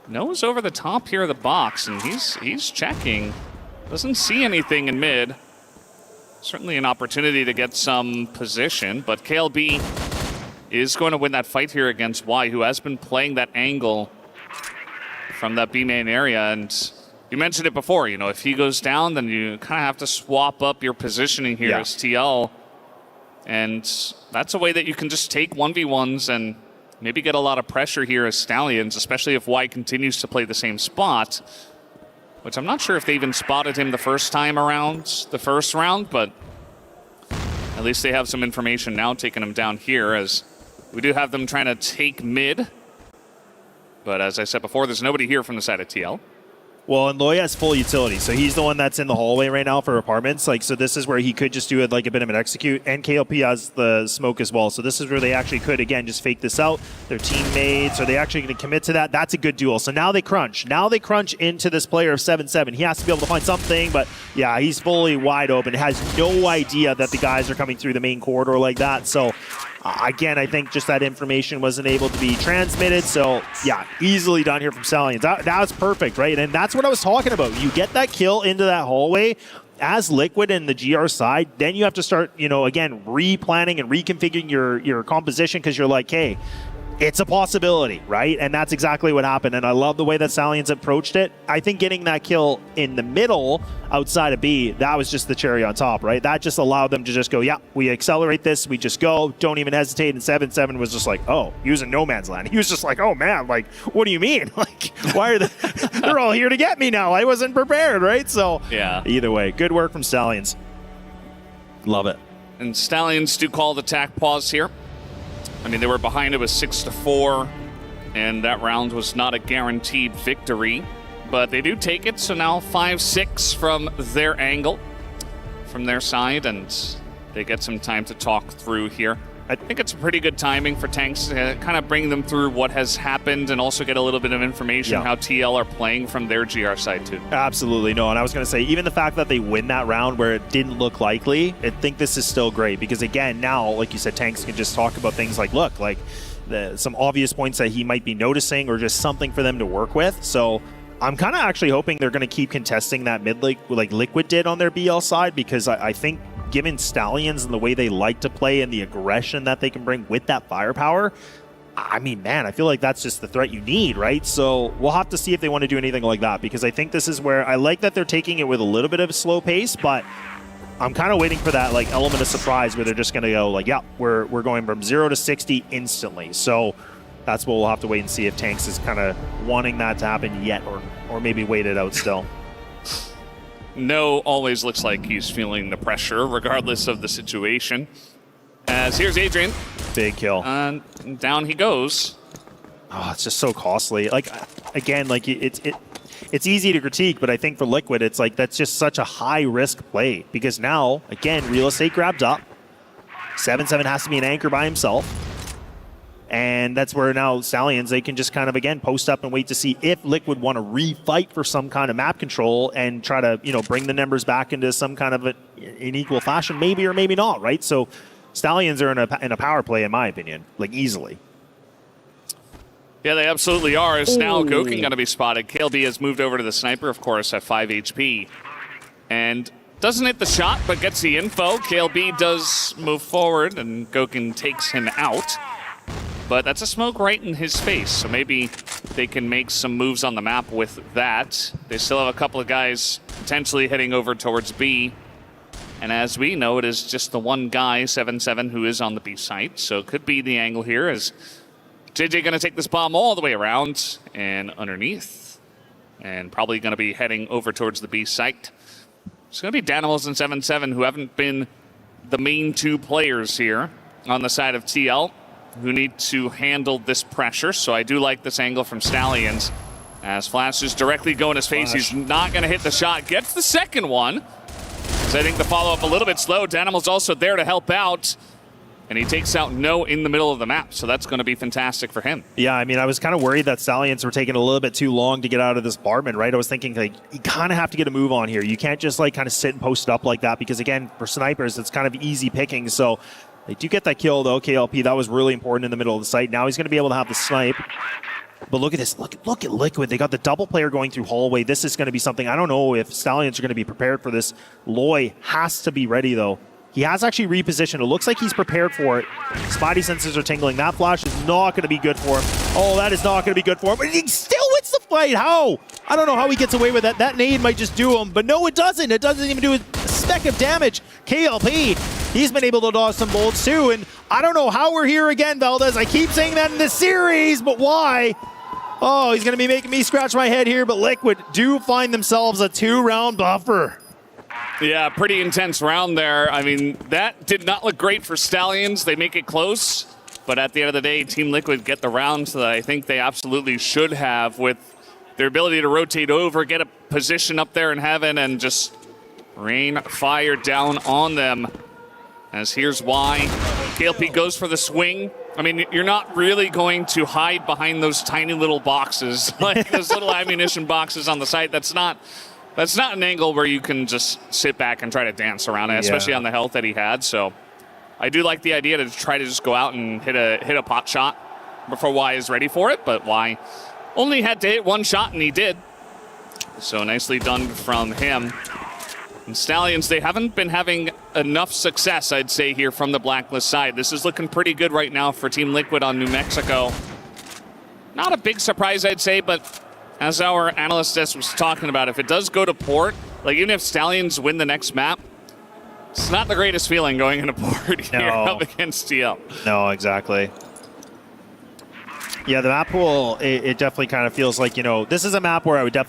Noah's over the top here of the box, and he's checking. Doesn't see anything in mid. Certainly an opportunity to get some position, but KLB is going to win that fight here against Y, who has been playing that angle from that B main area. And you mentioned it before, you know, if he goes down, then you kind of have to swap up your positioning here as TL. And that's a way that you can just take 1v1s and maybe get a lot of pressure here as Stallions, especially if Y continues to play the same spot, which I'm not sure if they even spotted him the first time around the first round, but at least they have some information now taking him down here, as we do have them trying to take mid. But as I said before, there's nobody here from the side of TL. Well, and Loya has full utility, so he's the one that's in the hallway right now for apartments. Like, so this is where he could just do it like a bit of an execute, and KLP has the smoke as well. So this is where they actually could, again, just fake this out. Their teammates, are they actually going to commit to that? That's a good duel. So now they crunch. Now they crunch into this player of 7-7. He has to be able to find something, but yeah, he's fully wide open. Has no idea that the guys are coming through the main corridor like that. So again, I think just that information wasn't able to be transmitted. So yeah, easily done here from Stallions. That was perfect, right? And that's what I was talking about. You get that kill into that hallway as Liquid in the GR side, then you have to start, you know, again, replanning and reconfiguring your composition, because you're like, hey, it's a possibility, right? And that's exactly what happened. And I love the way that Stallions approached it. I think getting that kill in the middle outside of B, that was just the cherry on top, right? That just allowed them to just go, yeah, we accelerate this, we just go, don't even hesitate. And 7-7 was just like, oh, he was in no man's land. He was just like, oh man, like, what do you mean? Like, why are they're all here to get me now? I wasn't prepared, right? So yeah, either way, good work from Stallions. Love it. And Stallions do call the attack pause here. I mean, they were behind, it was 6-4, and that round was not a guaranteed victory, but they do take it. So now 5-6 from their angle, from their side, and they get some time to talk through here. I think it's pretty good timing for Tanks to kind of bring them through what has happened and also get a little bit of information how TL are playing from their GR side too. Absolutely. No, and I was going to say, even the fact that they win that round where it didn't look likely, I think this is still great, because again, now, like you said, Tanks can just talk about things like, look, like some obvious points that he might be noticing, or just something for them to work with. So I'm kind of actually hoping they're going to keep contesting that mid like Liquid did on their BL side, because I think given Stallions and the way they like to play and the aggression that they can bring with that firepower, I mean, man, I feel like that's just the threat you need, right? So we'll have to see if they want to do anything like that, because I think this is where I like that they're taking it with a little bit of a slow pace, but I'm kind of waiting for that like element of surprise where they're just going to go like, yeah, we're going from 0 to 60 instantly. So that's what we'll have to wait and see if Tanks is kind of wanting that to happen yet, or maybe wait it out still. No always looks like he's feeling the pressure, regardless of the situation. As here's Adrian. Big kill. And down he goes. Oh, it's just so costly. Like, again, like it's easy to critique, but I think for Liquid, it's like that's just such a high-risk play. Because now, again, real estate grabs up. 7-7 has to be an anchor by himself. And that's where now Stallions, they can just kind of, again, post up and wait to see if Liquid want to refight for some kind of map control and try to, you know, bring the numbers back into some kind of an equal fashion, maybe or maybe not, right? So Stallions are in a power play, in my opinion, like easily. Yeah, they absolutely are. Is now Gokin going to be spotted. KLB has moved over to the sniper, of course, at 5 HP. And doesn't hit the shot, but gets the info. KLB does move forward, and Gokin takes him out. But that's a smoke right in his face, so maybe they can make some moves on the map with that. They still have a couple of guys potentially heading over towards B. And as we know, it is just the one guy, 7-7, who is on the B site. So it could be the angle here as JJ going to take this bomb all the way around and underneath. And probably going to be heading over towards the B site. It's going to be Danimals and 7-7 who haven't been the main two players here on the side of TL who need to handle this pressure. So I do like this angle from Stallions. As Flash is directly going his face. He's not going to hit the shot. Gets the second one. So I think the follow-up a little bit slow. Danimal's also there to help out. And he takes out No in the middle of the map. So that's going to be fantastic for him. Yeah, I mean, I was kind of worried that Stallions were taking a little bit too long to get out of this barman, right? I was thinking, like, you kind of have to get a move on here. You can't just, like, kind of sit and post it up like that because, again, for snipers, it's kind of easy picking. So they do get that kill, though. KLP, that was really important in the middle of the site. Now he's going to be able to have the snipe. But look at this. Look at Liquid. They got the double player going through hallway. This is going to be something. I don't know if Stallions are going to be prepared for this. Loy has to be ready, though. He has actually repositioned. It looks like he's prepared for it. Spotty senses are tingling. That flash is not going to be good for him. Oh, that is not going to be good for him. But he still wins the fight. How? I don't know how he gets away with that. That nade might just do him. But no, it doesn't. It doesn't even do a speck of damage. KLP, he's been able to dodge some bullets too. And I don't know how we're here again, Valdez. I keep saying that in this series, but why? Oh, he's going to be making me scratch my head here. But Liquid do find themselves a 2-round buffer. Yeah, pretty intense round there. I mean, that did not look great for Stallions. They make it close, but at the end of the day, Team Liquid get the rounds that I think they absolutely should have with their ability to rotate over, get a position up there in heaven, and just rain fire down on them. As here's why. KLP goes for the swing. I mean, you're not really going to hide behind those tiny little boxes, like those little ammunition boxes on the site. That's not an angle where you can just sit back and try to dance around it, especially on the health that he had. So I do like the idea to try to just go out and hit a pot shot before Y is ready for it, but Y only had to hit one shot, and he did. So nicely done from him. And Stallions, they haven't been having enough success, I'd say, here from the Blacklist side. This is looking pretty good right now for Team Liquid on New Mexico. Not a big surprise, I'd say, but as our analyst desk was talking about, if it does go to port, like even if Stallions win the next map, it's not the greatest feeling going into port here up against TL. No, exactly. Yeah, the map pool, it definitely kind of feels like, this is a map where I would have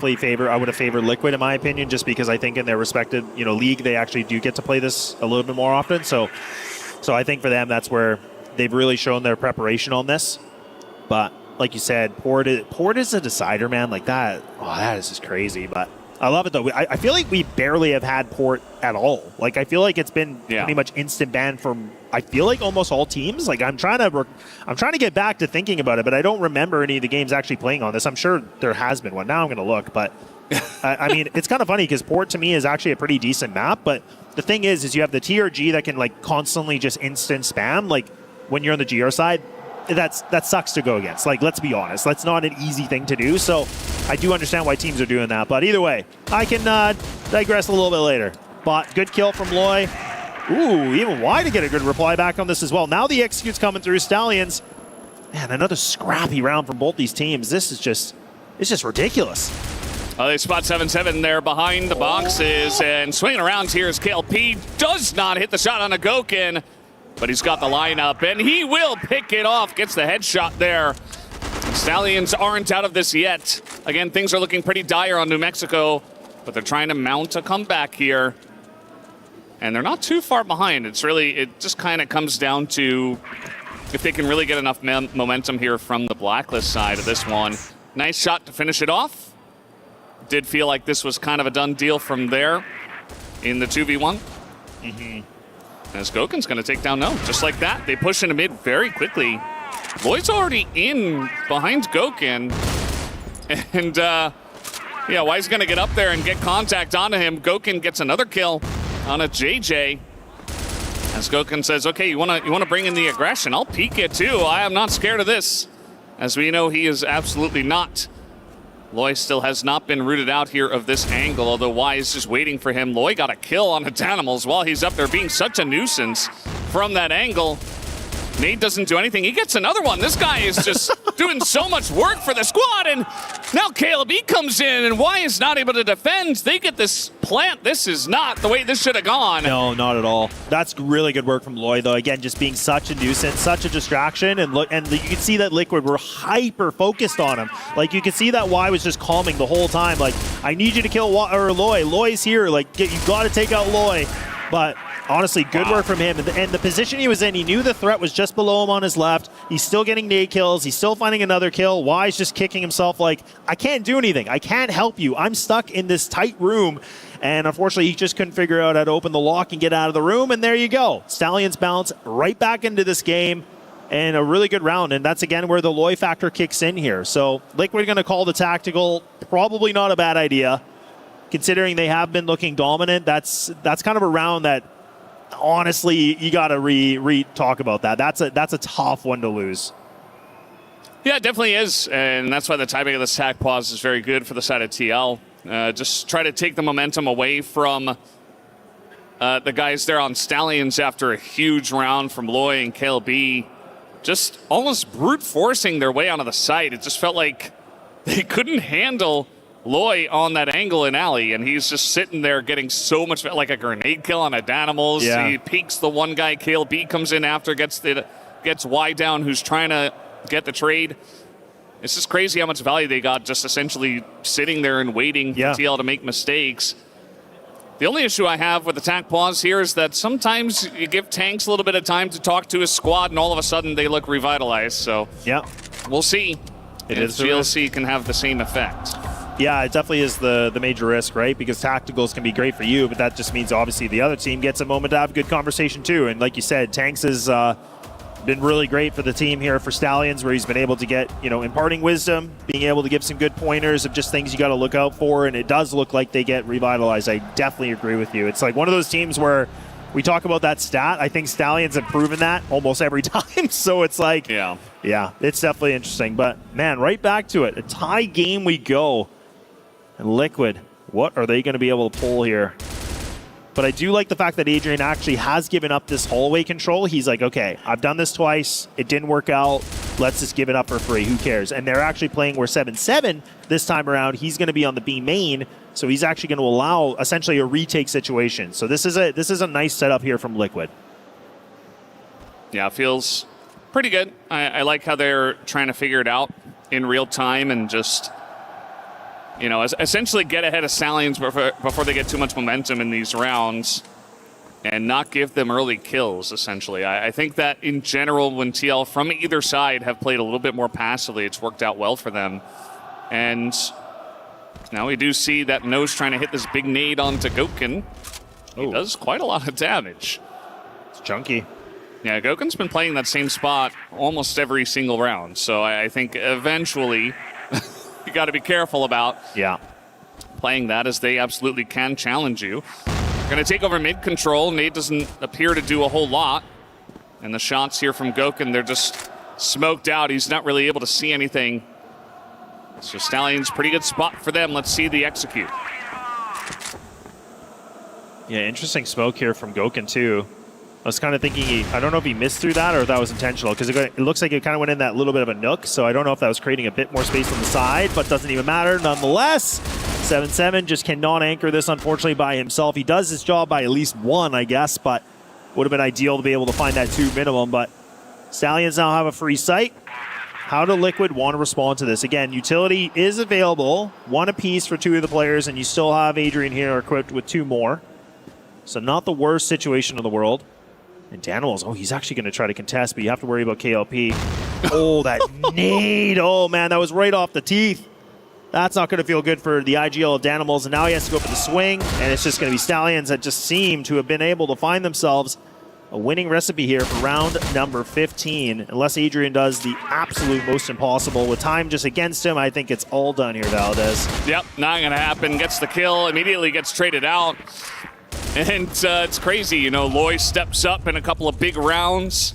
favored Liquid in my opinion, just because I think in their respective, league, they actually do get to play this a little bit more often. So I think for them, that's where they've really shown their preparation on this. But like you said, Port is a decider, man. Like that, that is just crazy. But I love it, though. I feel like we barely have had Port at all. Like, I feel like it's been pretty much instant ban from, I feel like, almost all teams. Like, I'm trying to get back to thinking about it, but I don't remember any of the games actually playing on this. I'm sure there has been one. Now I'm going to look, but I mean, it's kind of funny because Port to me is actually a pretty decent map. But the thing is you have the TRG that can like constantly just instant spam. Like when you're on the GR side, that sucks to go against. Like, let's be honest. That's not an easy thing to do. So I do understand why teams are doing that. But either way, I can digress a little bit later. But good kill from Loy. Ooh, even Y to get a good reply back on this as well. Now the execute's coming through. Stallions. Man, another scrappy round from both these teams. This is just, it's just ridiculous. They spot 7-7 there behind the boxes. And swinging around here is KLP. Does not hit the shot on a Gokin. But he's got the lineup, and he will pick it off. Gets the headshot there. Stallions aren't out of this yet. Again, things are looking pretty dire on New Mexico, but they're trying to mount a comeback here. And they're not too far behind. It just kind of comes down to if they can really get enough momentum here from the Blacklist side of this one. Nice shot to finish it off. Did feel like this was kind of a done deal from there in the 2v1. As Gokin's going to take down No. Just like that, they push into mid very quickly. Loy's already in behind Gokin. And, yeah, Y's going to get up there and get contact onto him. Gokin gets another kill on a JJ. As Goken says, okay, you wanna bring in the aggression? I'll peek it too. I am not scared of this. As we know, he is absolutely not. Loy still has not been rooted out here of this angle, although Y is just waiting for him. Loy got a kill on the Danimals while he's up there being such a nuisance from that angle. Nate doesn't do anything. He gets another one. This guy is just doing so much work for the squad, and now Caleb E comes in, and Y is not able to defend. They get this plant. This is not the way this should have gone. No, not at all. That's really good work from Loy, though. Again, just being such a nuisance, such a distraction, and you can see that Liquid were hyper focused on him. Like, you can see that Y was just calming the whole time. Like, I need you to kill Loy. Loy's here. Like, you got to take out Loy. But honestly, good work from him. And the position he was in, he knew the threat was just below him on his left. He's still getting nade kills. He's still finding another kill. Y's just kicking himself like, I can't do anything. I can't help you. I'm stuck in this tight room. And unfortunately, he just couldn't figure out how to open the lock and get out of the room. And there you go. Stallions bounce right back into this game. And a really good round. And that's, again, where the Loy factor kicks in here. So Liquid going to call the tactical. Probably not a bad idea. Considering they have been looking dominant, that's kind of a round that, honestly, you got to talk about that. That's a tough one to lose. Yeah, it definitely is, and that's why the timing of this tack pause is very good for the side of TL. Just try to take the momentum away from the guys there on Stallions after a huge round from Loy and KLB. Just almost brute forcing their way onto the site. It just felt like they couldn't handle Loy on that angle in alley, and he's just sitting there getting so much, like a grenade kill on a Danimals. Yeah. He peeks the one guy. KLB comes in after, gets Y down, who's trying to get the trade. It's just crazy how much value they got just essentially sitting there and waiting for TL to make mistakes. The only issue I have with the tack pause here is that sometimes you give tanks a little bit of time to talk to his squad, and all of a sudden they look revitalized. So we'll see if GLC can have the same effect. Yeah, it definitely is the major risk, right? Because tacticals can be great for you, but that just means obviously the other team gets a moment to have a good conversation too. And like you said, Tanks has been really great for the team here for Stallions, where he's been able to get, imparting wisdom, being able to give some good pointers of just things you got to look out for. And it does look like they get revitalized. I definitely agree with you. It's like one of those teams where we talk about that stat. I think Stallions have proven that almost every time. So it's like, yeah, it's definitely interesting. But man, right back to it. A tie game we go. And Liquid, what are they going to be able to pull here? But I do like the fact that Adrian actually has given up this hallway control. He's like, okay, I've done this twice. It didn't work out. Let's just give it up for free. Who cares? And they're actually playing where 7-7 this time around. He's going to be on the B main, so he's actually going to allow essentially a retake situation. So this is a nice setup here from Liquid. Yeah, it feels pretty good. I like how they're trying to figure it out in real time and just, essentially get ahead of Stallions before they get too much momentum in these rounds and not give them early kills, essentially. I think that in general, when TL from either side have played a little bit more passively, it's worked out well for them. And now we do see that No's trying to hit this big nade onto Goken. He does quite a lot of damage. It's chunky. Yeah, Goken's been playing that same spot almost every single round. So I think eventually you got to be careful about playing that, as they absolutely can challenge you. Going to take over mid control. Nate doesn't appear to do a whole lot. And the shots here from Goken, they're just smoked out. He's not really able to see anything. So Stallions, pretty good spot for them. Let's see the execute. Yeah, interesting smoke here from Goken too. I was kind of thinking, I don't know if he missed through that or if that was intentional, because it looks like it kind of went in that little bit of a nook, so I don't know if that was creating a bit more space on the side, but doesn't even matter nonetheless. 7-7 just cannot anchor this, unfortunately, by himself. He does his job by at least one, I guess, but would have been ideal to be able to find that 2 minimum, but Stallions now have a free site. How do Liquid want to respond to this? Again, utility is available, 1 apiece for 2 of the players, and you still have Adrian here equipped with 2 more. So not the worst situation in the world. And Danimals, he's actually going to try to contest, but you have to worry about KLP. That nade. Oh, man, that was right off the teeth. That's not going to feel good for the IGL of Danimals, and now he has to go for the swing, and it's just going to be Stallions that just seem to have been able to find themselves a winning recipe here for round number 15. Unless Adrian does the absolute most impossible. With time just against him, I think it's all done here, Valdez. Yep, not going to happen. Gets the kill, immediately gets traded out. And it's crazy, you know, Loy steps up in a couple of big rounds,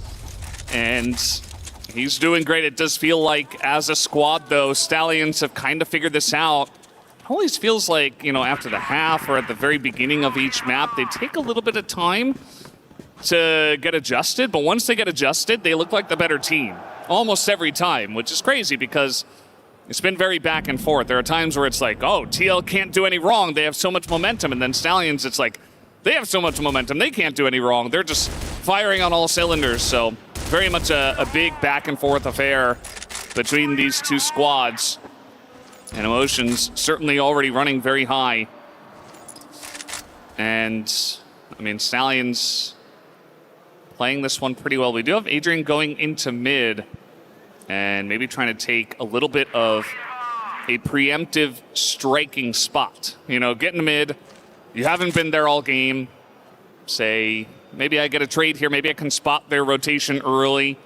and he's doing great. It does feel like, as a squad, though, Stallions have kind of figured this out. It always feels like, you know, after the half or at the very beginning of each map, they take a little bit of time to get adjusted, but once they get adjusted, they look like the better team almost every time, which is crazy because it's been very back and forth. There are times where it's like, oh, TL can't do any wrong. They have so much momentum. And then Stallions, it's like, they have so much momentum. They can't do any wrong. They're just firing on all cylinders. So very much a big back and forth affair between these two squads. And emotions certainly already running very high. And, I mean, Stallions playing this one pretty well. We do have Adrian going into mid and maybe trying to take a little bit of a preemptive striking spot. You know, get in mid. You haven't been there all game. Say, maybe I get a trade here. Maybe I can spot their rotation early.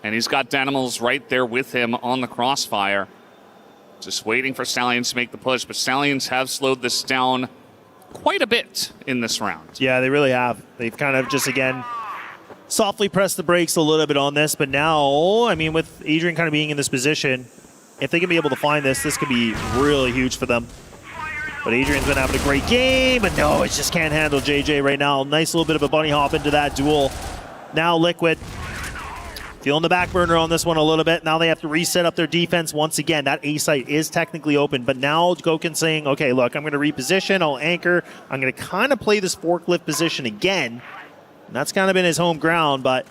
And he's got Danimals right there with him on the Crossfire. Just waiting for Stallions to make the push. But Stallions have slowed this down quite a bit in this round. Yeah, they really have. They've kind of just, again, softly pressed the brakes a little bit on this. But now, I mean, with Adrian kind of being in this position, if they can be able to find this could be really huge for them. But Adrian's been having a great game, but no, it just can't handle JJ right now. Nice little bit of a bunny hop into that duel. Now Liquid feeling the back burner on this one a little bit. Now they have to reset up their defense once again. That A site is technically open, but now Goken's saying, okay, look, I'm going to reposition, I'll anchor. I'm going to kind of play this forklift position again. And that's kind of been his home ground, but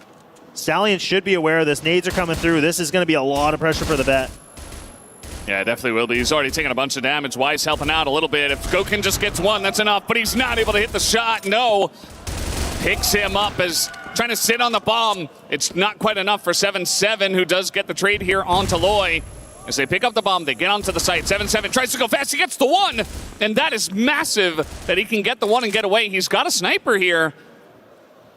Stallions should be aware of this. Nades are coming through. This is going to be a lot of pressure for the vet. Yeah, definitely will be. He's already taken a bunch of damage. Wise helping out a little bit. If Goken just gets one, that's enough, but he's not able to hit the shot. No. Picks him up as trying to sit on the bomb. It's not quite enough for 7-7, who does get the trade here onto Loy. As they pick up the bomb, they get onto the site. 7-7 tries to go fast. He gets the one, and that is massive that he can get the one and get away. He's got a sniper here.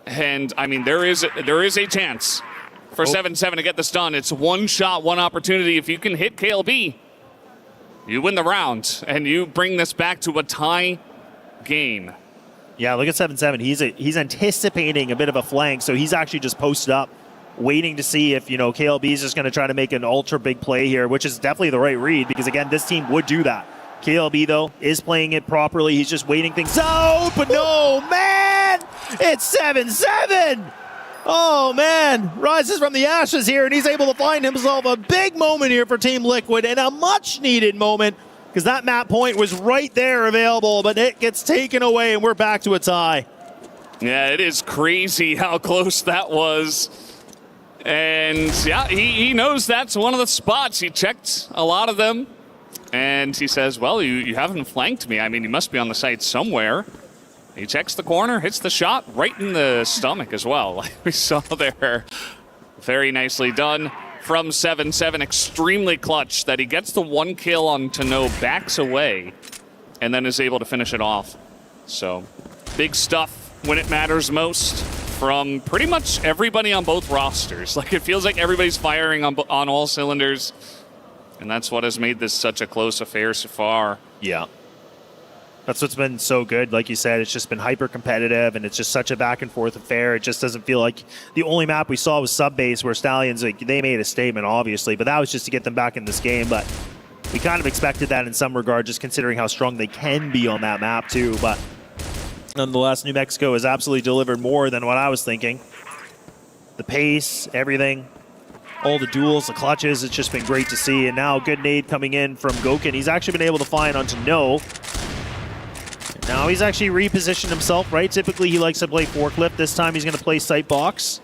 And, I mean, there is a chance for 7-7 to get this done. It's one shot, one opportunity. If you can hit KLB, you win the round, and you bring this back to a tie game. Yeah, look at 7-7. He's anticipating a bit of a flank, so he's actually just posted up, waiting to see if, you know, KLB is just going to try to make an ultra big play here, which is definitely the right read, because, again, this team would do that. KLB, though, is playing it properly. He's just waiting things out, but no, man! It's 7-7! Oh, man. Rises from the ashes here, and he's able to find himself a big moment here for Team Liquid, and a much-needed moment, because that map point was right there available, but it gets taken away, and we're back to a tie. Yeah, it is crazy how close that was. And, yeah, he knows that's one of the spots. He checked a lot of them, and he says, well, you haven't flanked me. I mean, you must be on the site somewhere. He checks the corner, hits the shot right in the stomach as well, like we saw there. Very nicely done from 7-7. Extremely clutch that he gets the one kill on Tano, backs away, and then is able to finish it off. So, big stuff when it matters most from pretty much everybody on both rosters. Like, it feels like everybody's firing on all cylinders, and that's what has made this such a close affair so far. Yeah. That's what's been so good. Like you said, it's just been hyper competitive, and it's just such a back and forth affair. It just doesn't feel like the only map we saw was Subbase, where Stallions, like, they made a statement, obviously, but that was just to get them back in this game. But we kind of expected that in some regard, just considering how strong they can be on that map too. But nonetheless, New Mexico has absolutely delivered more than what I was thinking. The pace, everything, all the duels, the clutches, it's just been great to see. And now good nade coming in from Goken. He's actually been able to find onto No. Now he's actually repositioned himself, right? Typically he likes to play forklift. This time he's going to play sight box.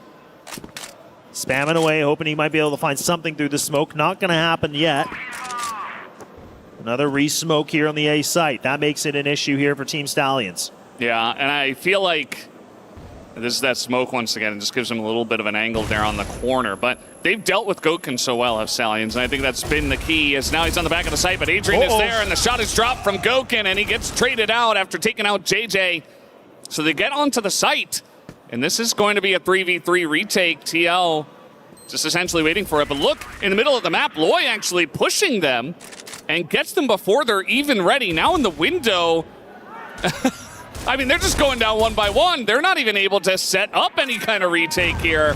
Spamming away, hoping he might be able to find something through the smoke. Not going to happen yet. Another re-smoke here on the A site. That makes it an issue here for Team Stallions. Yeah, and I feel like this is that smoke once again. It just gives him a little bit of an angle there on the corner. But they've dealt with Goken so well, have Stallions, and I think that's been the key, as now he's on the back of the site, but Adrian is there, and the shot is dropped from Goken, and he gets traded out after taking out JJ. So they get onto the site, and this is going to be a 3v3 retake. TL just essentially waiting for it. But look, in the middle of the map, Loy actually pushing them and gets them before they're even ready. Now in the window, I mean, they're just going down one by one. They're not even able to set up any kind of retake here.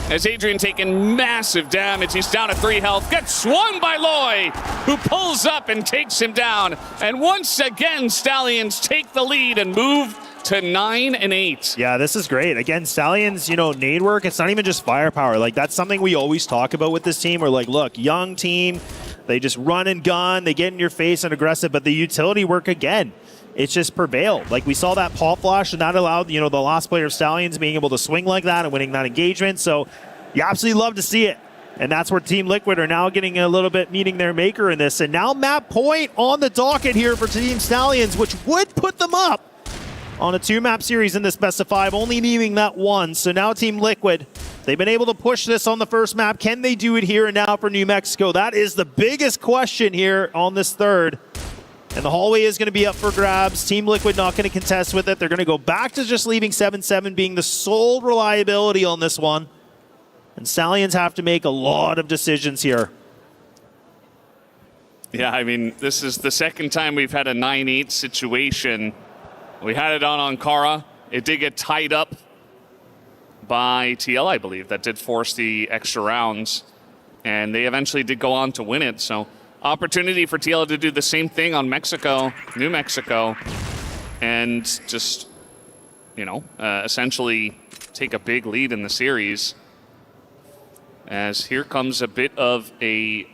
As Adrian taking massive damage. He's down to 3 health. Gets swung by Loy, who pulls up and takes him down. And once again, Stallions take the lead and move to 9 and 8. Yeah, this is great. Again, Stallions, nade work, it's not even just firepower. Like, that's something we always talk about with this team. We're like, look, young team, they just run and gun, they get in your face and aggressive, but the utility work, again, it's just prevailed. Like, we saw that pop flash, and that allowed, the last player of Stallions being able to swing like that and winning that engagement. So you absolutely love to see it. And that's where Team Liquid are now getting a little bit meeting their maker in this. And now map point on the docket here for Team Stallions, which would put them up on a 2-map series in this best of 5, only needing that one. So now Team Liquid, they've been able to push this on the first map. Can they do it here and now for New Mexico? That is the biggest question here on this third. And the hallway is going to be up for grabs. Team Liquid not going to contest with it. They're going to go back to just leaving 7-7 being the sole reliability on this one. And Stallions have to make a lot of decisions here. Yeah, I mean, this is the second time we've had a 9-8 situation. We had it on Ankara. It did get tied up by TL, I believe. That did force the extra rounds. And they eventually did go on to win it. So opportunity for TL to do the same thing on Mexico, New Mexico, and just, essentially take a big lead in the series. As here comes a bit of a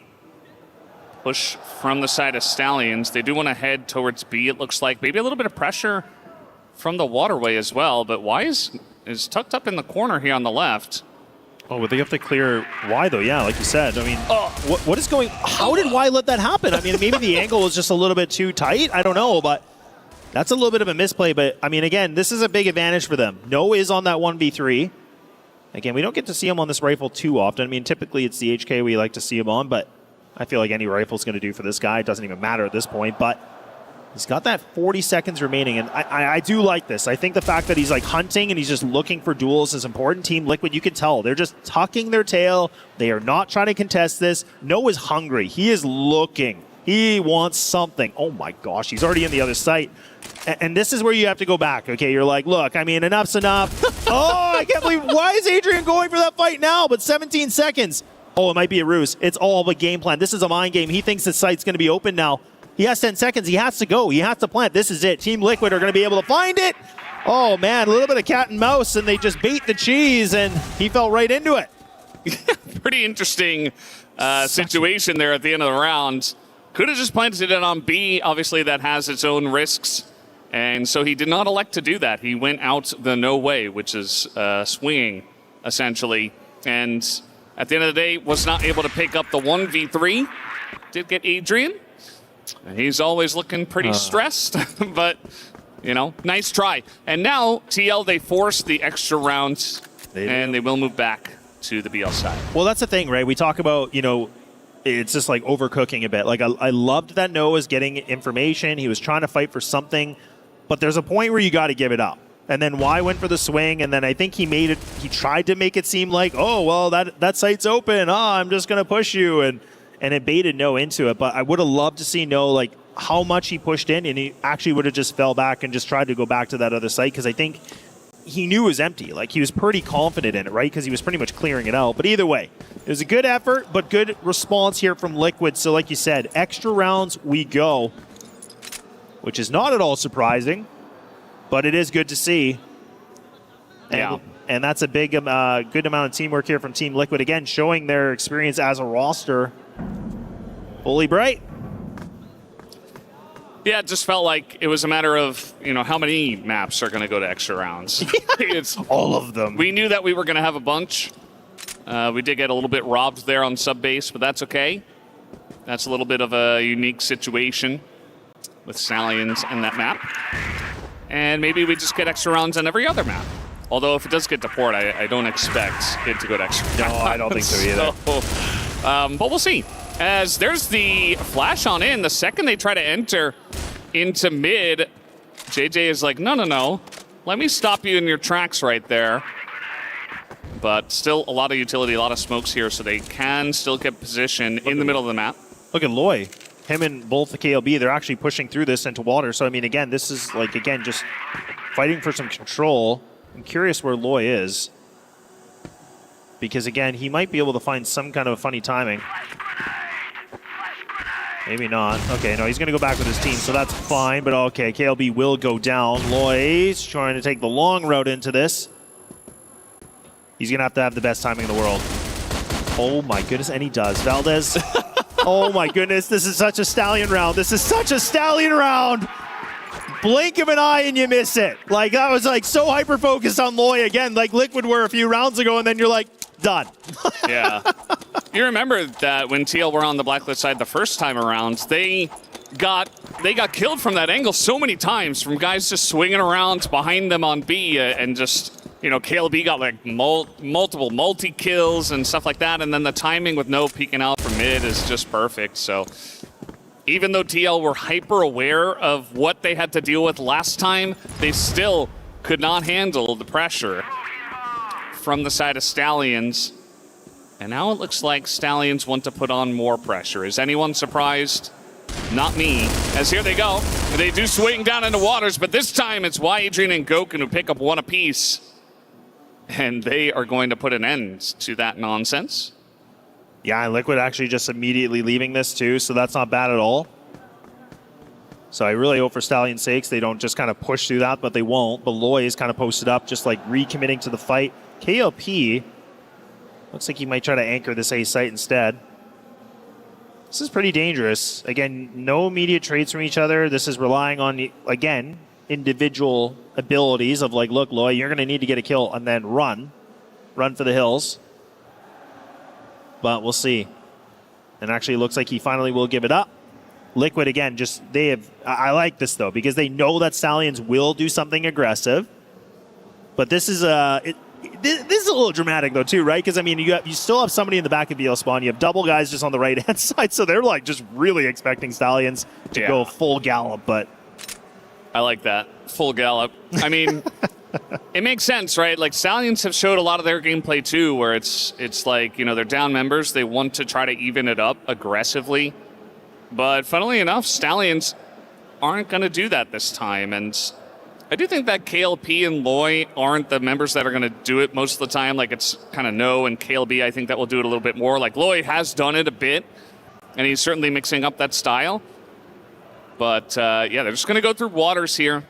push from the side of Stallions. They do want to head towards B, it looks like. Maybe a little bit of pressure from the waterway as well, but Wise is tucked up in the corner here on the left. Oh, but they have to clear Y, though. Yeah, like you said. I mean, what is going... How did Y let that happen? I mean, maybe the angle was just a little bit too tight. I don't know, but that's a little bit of a misplay. But, I mean, again, this is a big advantage for them. No is on that 1v3. Again, we don't get to see him on this rifle too often. I mean, typically it's the HK we like to see him on, but I feel like any rifle's going to do for this guy. It doesn't even matter at this point, but he's got that 40 seconds remaining, and I do like this. I think the fact that he's like hunting and he's just looking for duels is important. Team Liquid, you can tell, they're just tucking their tail. They are not trying to contest this. No is hungry. He is looking. He wants something. Oh my gosh, he's already in the other site. And this is where you have to go back, okay? You're like, look, I mean, enough's enough. Oh, I can't believe, why is Adrian going for that fight now? But 17 seconds. Oh, it might be a ruse. It's all of a game plan. This is a mind game. He thinks the site's going to be open now. He has 10 seconds. He has to go. He has to plant. This is it. Team Liquid are going to be able to find it. Oh, man, a little bit of cat and mouse, and they just bait the cheese, and he fell right into it. Pretty interesting situation there at the end of the round. Could have just planted it on B. Obviously, that has its own risks. And so he did not elect to do that. He went out the no way, which is swinging, essentially. And at the end of the day, was not able to pick up the 1v3. Did get Adrian. And he's always looking pretty stressed, but, nice try. And now, TL, they force the extra rounds, and they will move back to the BL side. Well, that's the thing, right? We talk about, it's just like overcooking a bit. Like, I loved that Noah was getting information. He was trying to fight for something. But there's a point where you got to give it up. And then Y went for the swing, and then I think he tried to make it seem like, oh, well, that site's open. I'm just going to push you. And it baited No into it. But I would have loved to see No, like, how much he pushed in, and he actually would have just fell back and just tried to go back to that other site, because I think he knew it was empty. Like, he was pretty confident in it, right? Because he was pretty much clearing it out. But either way, it was a good effort, but good response here from Liquid. So like you said, extra rounds we go, which is not at all surprising, but it is good to see. And that's a big, good amount of teamwork here from Team Liquid. Again, showing their experience as a roster. Fully bright. Yeah, it just felt like it was a matter of, how many maps are going to go to extra rounds. It's all of them. We knew that we were going to have a bunch. We did get a little bit robbed there on sub base, but that's okay. That's a little bit of a unique situation with Stallions and that map. And maybe we just get extra rounds on every other map. Although if it does get to port, I don't expect it to go to extra rounds. No, I don't think so either. But we'll see. As there's the flash on in, the second they try to enter into mid, JJ is like, no. Let me stop you in your tracks right there. But still a lot of utility, a lot of smokes here, so they can still get position in the middle of the map. Look at Loy. Him and both the KLB, they're actually pushing through this into water. So, I mean, again, this is like, just fighting for some control. I'm curious where Loy is. Because, again, he might be able to find some kind of funny timing. Maybe not. Okay, no, he's going to go back with his team, so that's fine. But, okay, KLB will go down. Loy's trying to take the long route into this. He's going to have the best timing in the world. Oh, my goodness, and he does. Valdez. Oh, my goodness, this is such a Stallion round. This is such a Stallion round. Blink of an eye and you miss it. Like, that was, like, so hyper-focused on Loy again, like Liquid were a few rounds ago, and then you're like, done. Yeah. You remember that when TL were on the blacklist side the first time around, they got killed from that angle so many times from guys just swinging around behind them on B and just, you know, KLB got like multiple multi-kills and stuff like that, and then the timing with no peeking out from mid is just perfect. So even though TL were hyper aware of what they had to deal with last time, they still could not handle the pressure from the side of Stallions. And now it looks like Stallions want to put on more pressure. Is anyone surprised? Not me, as here they go. They do swing down into waters, but this time it's Adrian and Goken who pick up one apiece. And they are going to put an end to that nonsense. Yeah, and Liquid actually just immediately leaving this too, so that's not bad at all. So I really hope for Stallion's sakes they don't just kind of push through that, but they won't. But Loy is kind of posted up, just like recommitting to the fight. KLP looks like he might try to anchor this A site instead. This is pretty dangerous. Again, no immediate trades from each other. This is relying on, again, individual abilities of like, look, Loy, you're going to need to get a kill and then run. Run for the hills. But we'll see. And actually it looks like he finally will give it up. Liquid, again, just, they have, I like this though, because they know that Stallions will do something aggressive. But this is this is a little dramatic though too, right? Because I mean, you still have somebody in the back of BL spawn. You have double guys just on the right hand side, so they're like just really expecting Stallions to go full gallop. But I like that full gallop. I mean, it makes sense, right? Like Stallions have showed a lot of their gameplay too, where it's like, you know, they're down members. They want to try to even it up aggressively, but funnily enough, Stallions aren't going to do that this time. And I do think that KLP and Loy aren't the members that are going to do it most of the time. Like, it's kind of no, and KLB, I think that will do it a little bit more. Like, Loy has done it a bit, and he's certainly mixing up that style. But, yeah, they're just going to go through waters here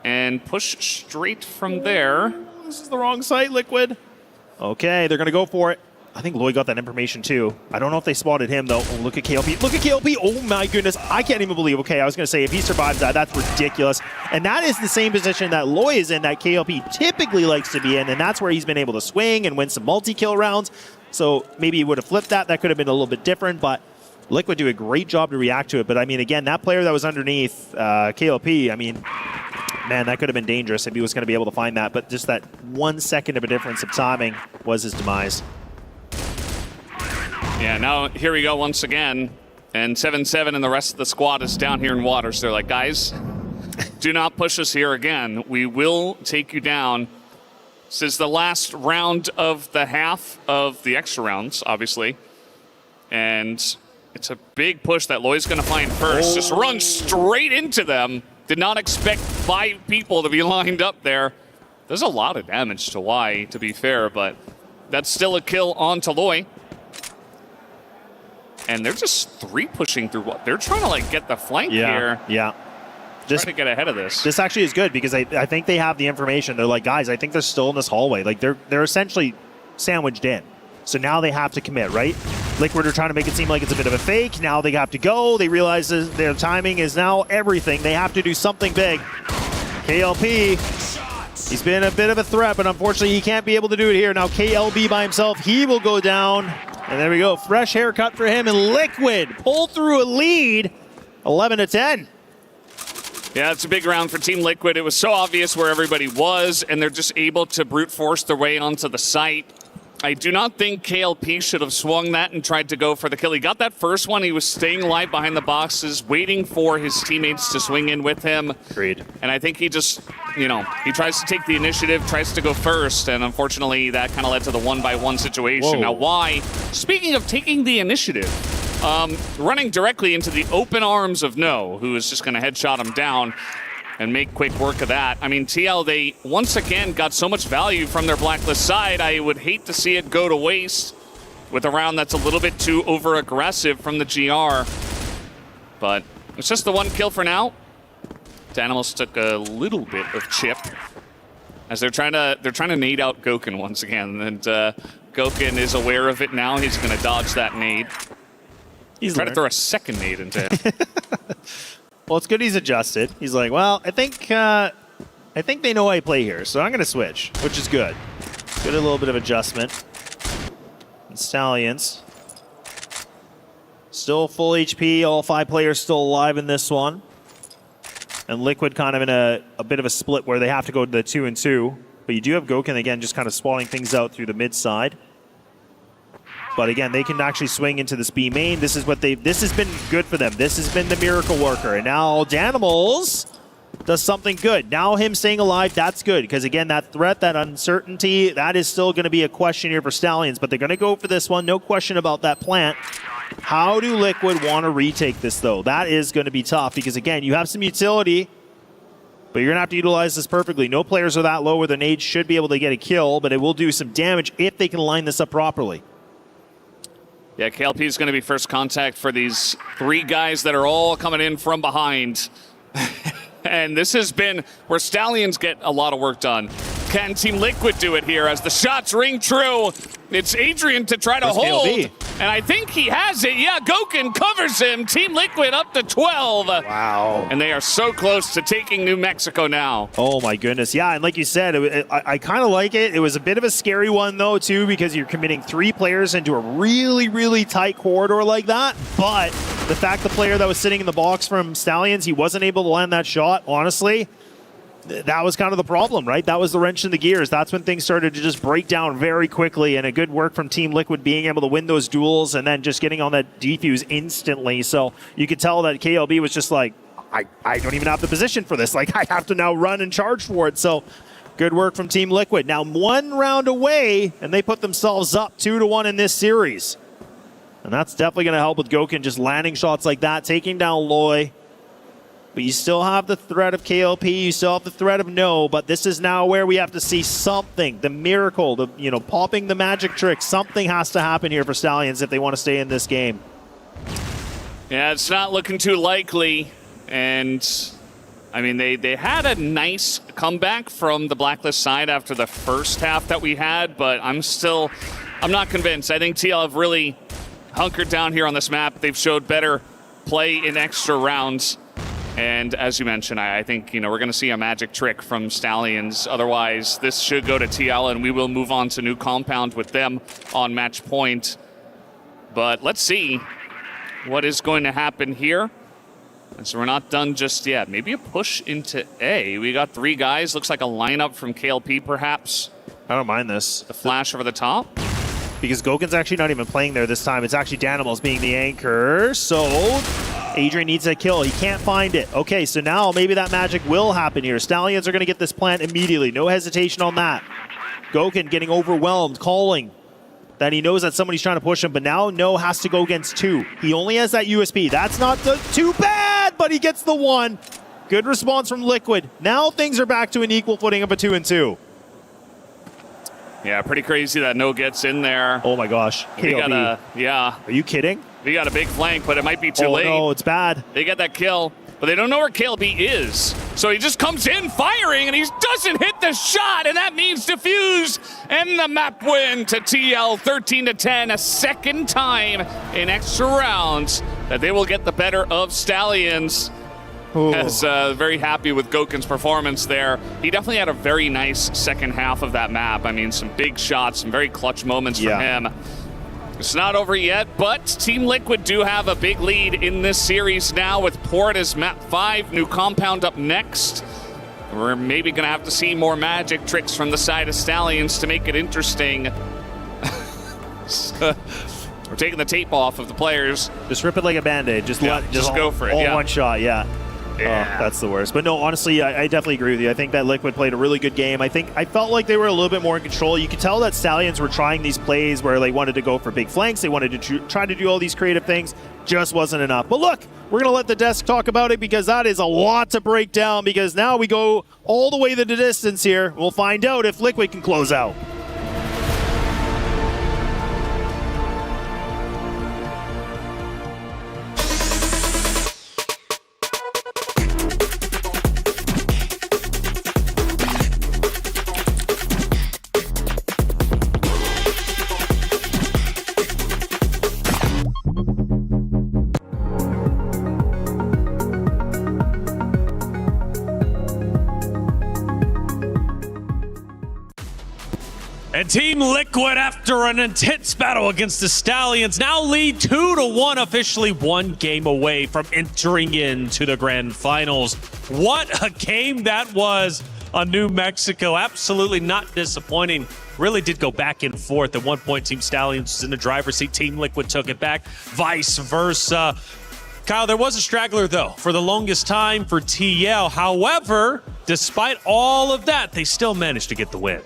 and push straight from there. This is the wrong site, Liquid. Okay, they're going to go for it. I think Loy got that information too. I don't know if they spotted him though. Oh, look at KLP. Look at KLP. Oh my goodness. I can't even believe. Okay, I was going to say if he survives that, that's ridiculous. And that is the same position that Loy is in that KLP typically likes to be in. And that's where he's been able to swing and win some multi-kill rounds. So maybe he would have flipped that. That could have been a little bit different. But Liquid do a great job to react to it. But I mean, again, that player that was underneath KLP, I mean, man, that could have been dangerous if he was going to be able to find that. But just that 1 second of a difference of timing was his demise. Yeah, now here we go once again. And 7-7 and the rest of the squad is down here in waters. They're like, guys, do not push us here again. We will take you down. This is the last round of the half of the extra rounds, obviously. And it's a big push that Loy's going to find first. Just run straight into them. Did not expect 5 people to be lined up there. There's a lot of damage to Y, to be fair, but that's still a kill onto Loy. And they're just 3 pushing through what? They're trying to like get the flank here. Yeah. Trying to get ahead of this. This actually is good because I think they have the information. They're like, guys, I think they're still in this hallway. Like they're essentially sandwiched in. So now they have to commit, right? Liquid are trying to make it seem like it's a bit of a fake. Now they have to go. They realize their timing is now everything. They have to do something big. KLP, he's been a bit of a threat, but unfortunately he can't be able to do it here. Now KLB by himself, he will go down. And there we go, fresh haircut for him, and Liquid pull through a lead, 11-10. Yeah, it's a big round for Team Liquid. It was so obvious where everybody was, and they're just able to brute force their way onto the site. I do not think KLP should have swung that and tried to go for the kill. He got that first one. He was staying alive behind the boxes, waiting for his teammates to swing in with him. Agreed. And I think he just, you know, he tries to take the initiative, tries to go first, and unfortunately that kind of led to the 1-by-1 situation. Now, why? Speaking of taking the initiative, running directly into the open arms of No, who is just going to headshot him down. and make quick work of that. I mean, TL, they once again got so much value from their Blacklist side. I would hate to see it go to waste with a round that's a little bit too over-aggressive from the GR. But it's just the one kill for now. Danimals took a little bit of chip as they're trying to nade out Gokun once again, and Gokun is aware of it now. He's going to dodge that nade. He's trying to throw a second nade into him. Well, it's good he's adjusted. He's like, well, I think they know I play here, so I'm going to switch, which is good. Good, a little bit of adjustment. And Stallions still full HP. All 5 players still alive in this one. And Liquid kind of in a bit of a split where they have to go to the 2-2. But you do have Gokun again just kind of spawning things out through the mid side. But again, they can actually swing into this B main. This has been good for them. This has been the miracle worker. And now Danimals does something good. Now him staying alive, that's good. Because again, that threat, that uncertainty, that is still going to be a question here for Stallions. But they're going to go for this one. No question about that plant. How do Liquid want to retake this, though? That is going to be tough. Because again, you have some utility, but you're going to have to utilize this perfectly. No players are that low where the nade should be able to get a kill. But it will do some damage if they can line this up properly. Yeah, KLP is going to be first contact for these 3 guys that are all coming in from behind. And this has been where Stallions get a lot of work done. Can Team Liquid do it here as the shots ring true? It's Adrian to try to hold. KLB. And I think he has it. Yeah, Gokun covers him. Team Liquid up to 12. Wow. And they are so close to taking New Mexico now. Oh, my goodness. Yeah, and like you said, I kind of like it. It was a bit of a scary one, though, too, because you're committing 3 players into a really, really tight corridor like that. But the fact the player that was sitting in the box from Stallions, he wasn't able to land that shot, honestly, that was kind of the problem, right? That was the wrench in the gears. That's when things started to just break down very quickly, and a good work from Team Liquid being able to win those duels and then just getting on that defuse instantly. So you could tell that KLB was just like, I don't even have the position for this. Like, I have to now run and charge for it. So good work from Team Liquid. Now 1 round away, and they put themselves up 2-1 in this series. And that's definitely going to help with Gokun just landing shots like that, taking down Loy. But you still have the threat of KLP, you still have the threat of No, but this is now where we have to see something, the miracle, popping the magic trick. Something has to happen here for Stallions if they want to stay in this game. Yeah, it's not looking too likely. And, I mean, they had a nice comeback from the Blacklist side after the first half that we had, but I'm not convinced. I think TL have really hunkered down here on this map. They've showed better play in extra rounds. And as you mentioned, I think, we're going to see a magic trick from Stallions. Otherwise, this should go to TL, and we will move on to new compound with them on match point. But let's see what is going to happen here. And so we're not done just yet. Maybe a push into A. We got 3 guys. Looks like a lineup from KLP, perhaps. I don't mind this. The flash over the top. Because Gokun's actually not even playing there this time. It's actually Danimals being the anchor. So Adrian needs a kill. He can't find it. Okay, so now maybe that magic will happen here. Stallions are going to get this plant immediately. No hesitation on that. Gokun getting overwhelmed, calling that he knows that somebody's trying to push him, but now No has to go against 2. He only has that USP. That's not too bad, but he gets the 1. Good response from Liquid. Now things are back to an equal footing of a 2-2. Yeah, pretty crazy that No gets in there. Oh my gosh. KLB. Yeah. Are you kidding? We got a big flank, but it might be too late. Oh no, it's bad. They get that kill, but they don't know where KLB is. So he just comes in firing, and he doesn't hit the shot, and that means defuse. And the map win to TL 13-10, a second time in extra rounds that they will get the better of Stallions. As very happy with Gokun's performance there. He definitely had a very nice second half of that map. I mean, some big shots, some very clutch moments from him. It's not over yet, but Team Liquid do have a big lead in this series now with Port as map 5, new compound up next. We're maybe going to have to see more magic tricks from the side of Stallions to make it interesting. We're taking the tape off of the players. Just rip it like a Band-Aid. Just go for it. All one shot, yeah. that's the worst. But no, honestly, I definitely agree with you. I think that Liquid played a really good game. I felt like they were a little bit more in control. You could tell that Stallions were trying these plays where they wanted to go for big flanks. They wanted to try to do all these creative things. Just wasn't enough. But look, we're going to let the desk talk about it because that is a lot to break down, because now we go all the way to the distance here. We'll find out if Liquid can close out. And Team Liquid, after an intense battle against the Stallions, now lead 2-1, officially one game away from entering into the grand finals. What a game that was on New Mexico. Absolutely not disappointing. Really did go back and forth. At one point, Team Stallions was in the driver's seat. Team Liquid took it back, vice versa. Kyle, there was a straggler, though, for the longest time for TL. However, despite all of that, they still managed to get the win.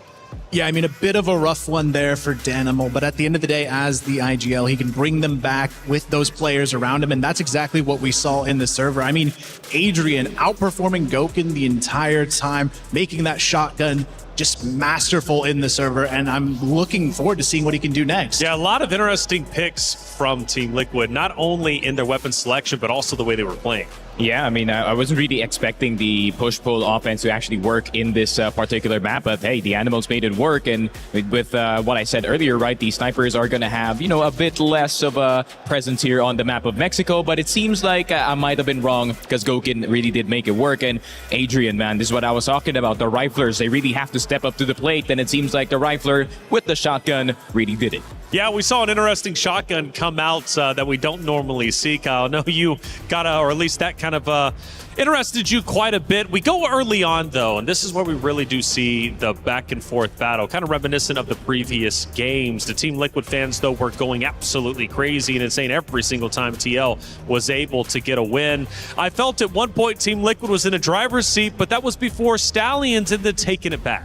Yeah, I mean, a bit of a rough one there for Danimal, but at the end of the day, as the IGL, he can bring them back with those players around him, and that's exactly what we saw in the server. I mean, Adrian outperforming Gokin the entire time, making that shotgun just masterful in the server, and I'm looking forward to seeing what he can do next. Yeah, a lot of interesting picks from Team Liquid, not only in their weapon selection, but also the way they were playing. Yeah, I mean, I wasn't really expecting the push-pull offense to actually work in this particular map, but hey, the Animals made it work, and with what I said earlier, right, the snipers are going to have, you know, a bit less of a presence here on the map of Mexico, but it seems like I might have been wrong, because Gokin really did make it work, and Adrian, man, this is what I was talking about, the Riflers, they really have to step up to the plate, and it seems like the Rifler with the shotgun really did it. Yeah, we saw an interesting shotgun come out that we don't normally see, Kyle. I know you got or at least that kind of interested you quite a bit. We go early on, though, and this is where we really do see the back and forth battle, kind of reminiscent of the previous games. The Team Liquid fans, though, were going absolutely crazy and insane every single time TL was able to get a win. I felt at one point Team Liquid was in a driver's seat, but that was before Stallions ended up taking it back.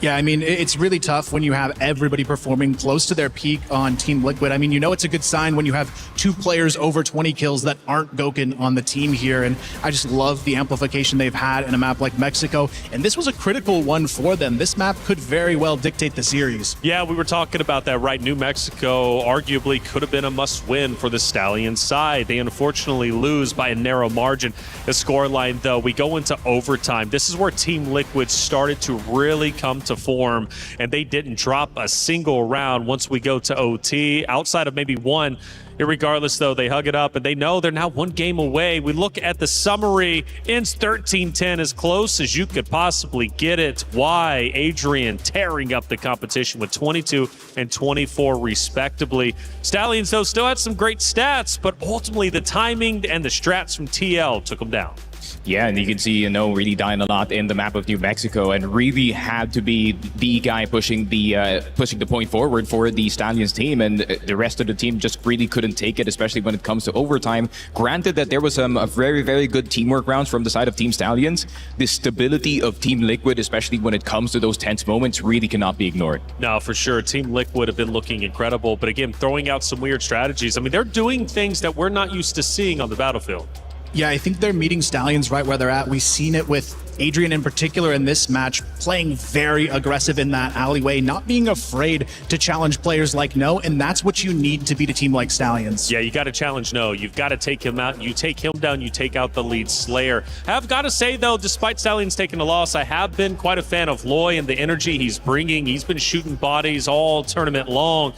Yeah, I mean, it's really tough when you have everybody performing close to their peak on Team Liquid. I mean, you know it's a good sign when you have two players over 20 kills that aren't Gokin on the team here, and I just love the amplification they've had in a map like Mexico, and this was a critical one for them. This map could very well dictate the series. Yeah, we were talking about that, right? New Mexico arguably could have been a must-win for the Stallions side. They unfortunately lose by a narrow margin. The scoreline, though, we go into overtime. This is where Team Liquid started to really come to form, and they didn't drop a single round once we go to OT, outside of maybe one. Irregardless, though, they hug it up, and they know they're now one game away. We look at the summary, ends 13-10, as close as you could possibly get it. Why? Adrian tearing up the competition with 22 and 24 respectively. Stallions, though, still had some great stats, but ultimately the timing and the strats from TL took them down. Yeah, and you can see, you know, really dying a lot in the map of New Mexico, and really had to be the guy pushing the point forward for the Stallions team, and the rest of the team just really couldn't take it, especially when it comes to overtime. Granted that there was some very, very good teamwork rounds from the side of Team Stallions, the stability of Team Liquid, especially when it comes to those tense moments, really cannot be ignored. No, for sure. Team Liquid have been looking incredible, but again, throwing out some weird strategies. I mean, they're doing things that we're not used to seeing on the battlefield. Yeah, I think they're meeting Stallions right where they're at. We've seen it with Adrian in particular in this match, playing very aggressive in that alleyway, not being afraid to challenge players like No, and that's what you need to beat a team like Stallions. Yeah, you got to challenge No. You've got to take him out. You take him down, you take out the lead Slayer. I've got to say, though, despite Stallions taking a loss, I have been quite a fan of Loy and the energy he's bringing. He's been shooting bodies all tournament long.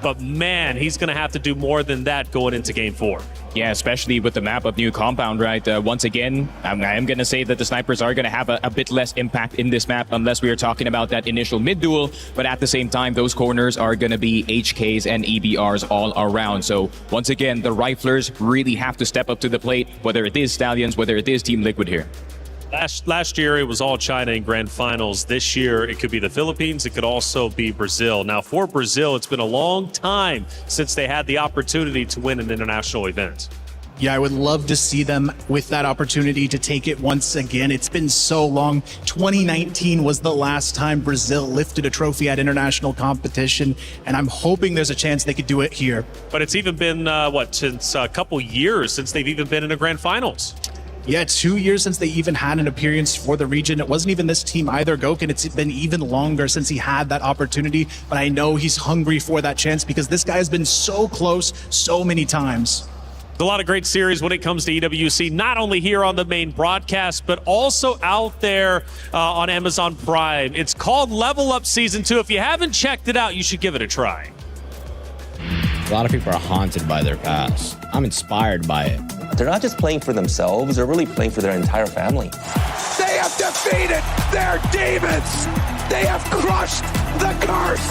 But man, he's going to have to do more than that going into Game 4. Yeah, especially with the map of New Compound, right? Once again, I am going to say that the snipers are going to have a bit less impact in this map unless we are talking about that initial mid-duel. But at the same time, those corners are going to be HKs and EBRs all around. So once again, the Riflers really have to step up to the plate, whether it is Stallions, whether it is Team Liquid here. Last year, it was all China in grand finals. This year, it could be the Philippines. It could also be Brazil. Now, for Brazil, it's been a long time since they had the opportunity to win an international event. Yeah, I would love to see them with that opportunity to take it once again. It's been so long. 2019 was the last time Brazil lifted a trophy at international competition, and I'm hoping there's a chance they could do it here. But it's even been, since a couple years since they've even been in a grand finals. Yeah, 2 years since they even had an appearance for the region. It wasn't even this team either, Goken. It's been even longer since he had that opportunity, but I know he's hungry for that chance because this guy has been so close so many times. A lot of great series when it comes to EWC, not only here on the main broadcast, but also out there on Amazon Prime. It's called Level Up Season 2. If you haven't checked it out, you should give it a try. A lot of people are haunted by their past. I'm inspired by it. They're not just playing for themselves, they're really playing for their entire family. They have defeated their demons! They have crushed the curse!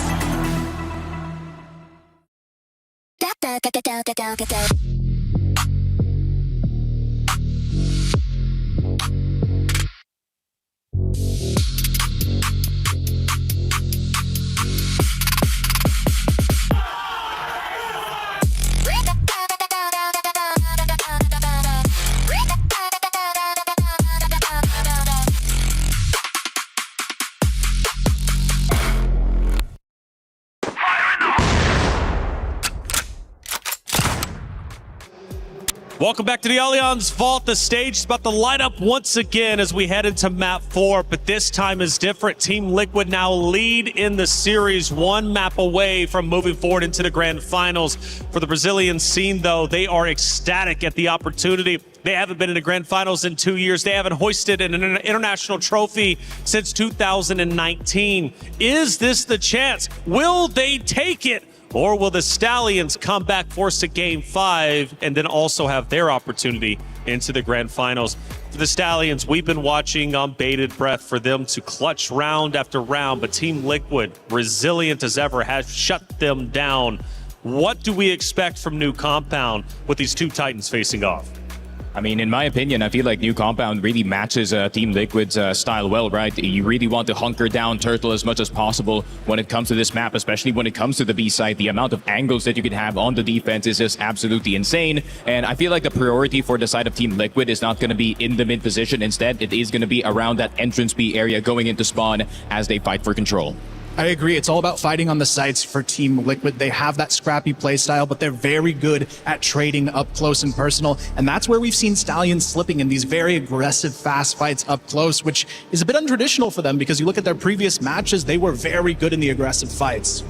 Welcome back to the Allianz Vault. The stage is about to light up once again as we head into map 4, but this time is different. Team Liquid now lead in the series, one map away from moving forward into the grand finals. For the Brazilian scene, though, they are ecstatic at the opportunity. They haven't been in the grand finals in 2 years. They haven't hoisted an international trophy since 2019. Is this the chance? Will they take it? Or will the Stallions come back, force a game 5, and then also have their opportunity into the grand finals? For the Stallions, we've been watching on bated breath for them to clutch round after round, but Team Liquid, resilient as ever, has shut them down. What do we expect from New Compound with these two Titans facing off? I mean, in my opinion, I feel like New Compound really matches Team Liquid's style well, right? You really want to hunker down Turtle as much as possible when it comes to this map, especially when it comes to the B side. The amount of angles that you can have on the defense is just absolutely insane. And I feel like the priority for the side of Team Liquid is not going to be in the mid position. Instead, it is going to be around that entrance B area going into spawn as they fight for control. I agree. It's all about fighting on the sites for Team Liquid. They have that scrappy play style, but they're very good at trading up close and personal. And that's where we've seen Stallions slipping in these very aggressive, fast fights up close, which is a bit untraditional for them because you look at their previous matches, they were very good in the aggressive fights.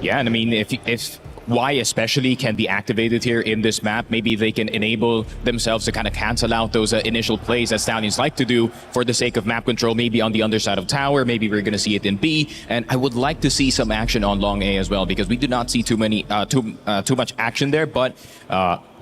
Yeah, and I mean, if Y especially can be activated here in this map, maybe they can enable themselves to kind of cancel out those initial plays that Stallions like to do for the sake of map control, maybe on the underside of tower, maybe we're going to see it in B, and I would like to see some action on long A as well, because we do not see too much action there, but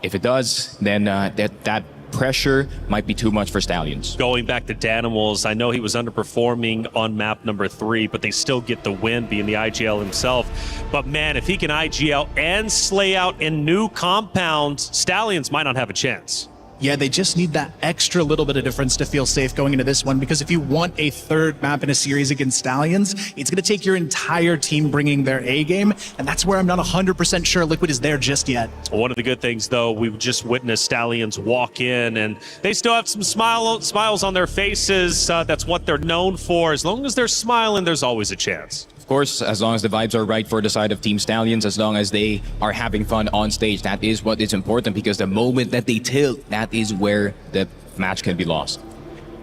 if it does, then that pressure might be too much for Stallions. Going back to Danimals, I know he was underperforming on map number 3, but they still get the win, being the IGL himself. But man, if he can IGL and slay out in New Compound, Stallions might not have a chance. Yeah, they just need that extra little bit of difference to feel safe going into this one, because if you want a third map in a series against Stallions, it's going to take your entire team bringing their A game, and that's where I'm not 100% sure Liquid is there just yet. One of the good things, though, we've just witnessed Stallions walk in, and they still have some smiles on their faces. That's what they're known for. As long as they're smiling, there's always a chance. Of course, as long as the vibes are right for the side of Team Stallions, as long as they are having fun on stage, that is what is important, because the moment that they tilt, that is where the match can be lost.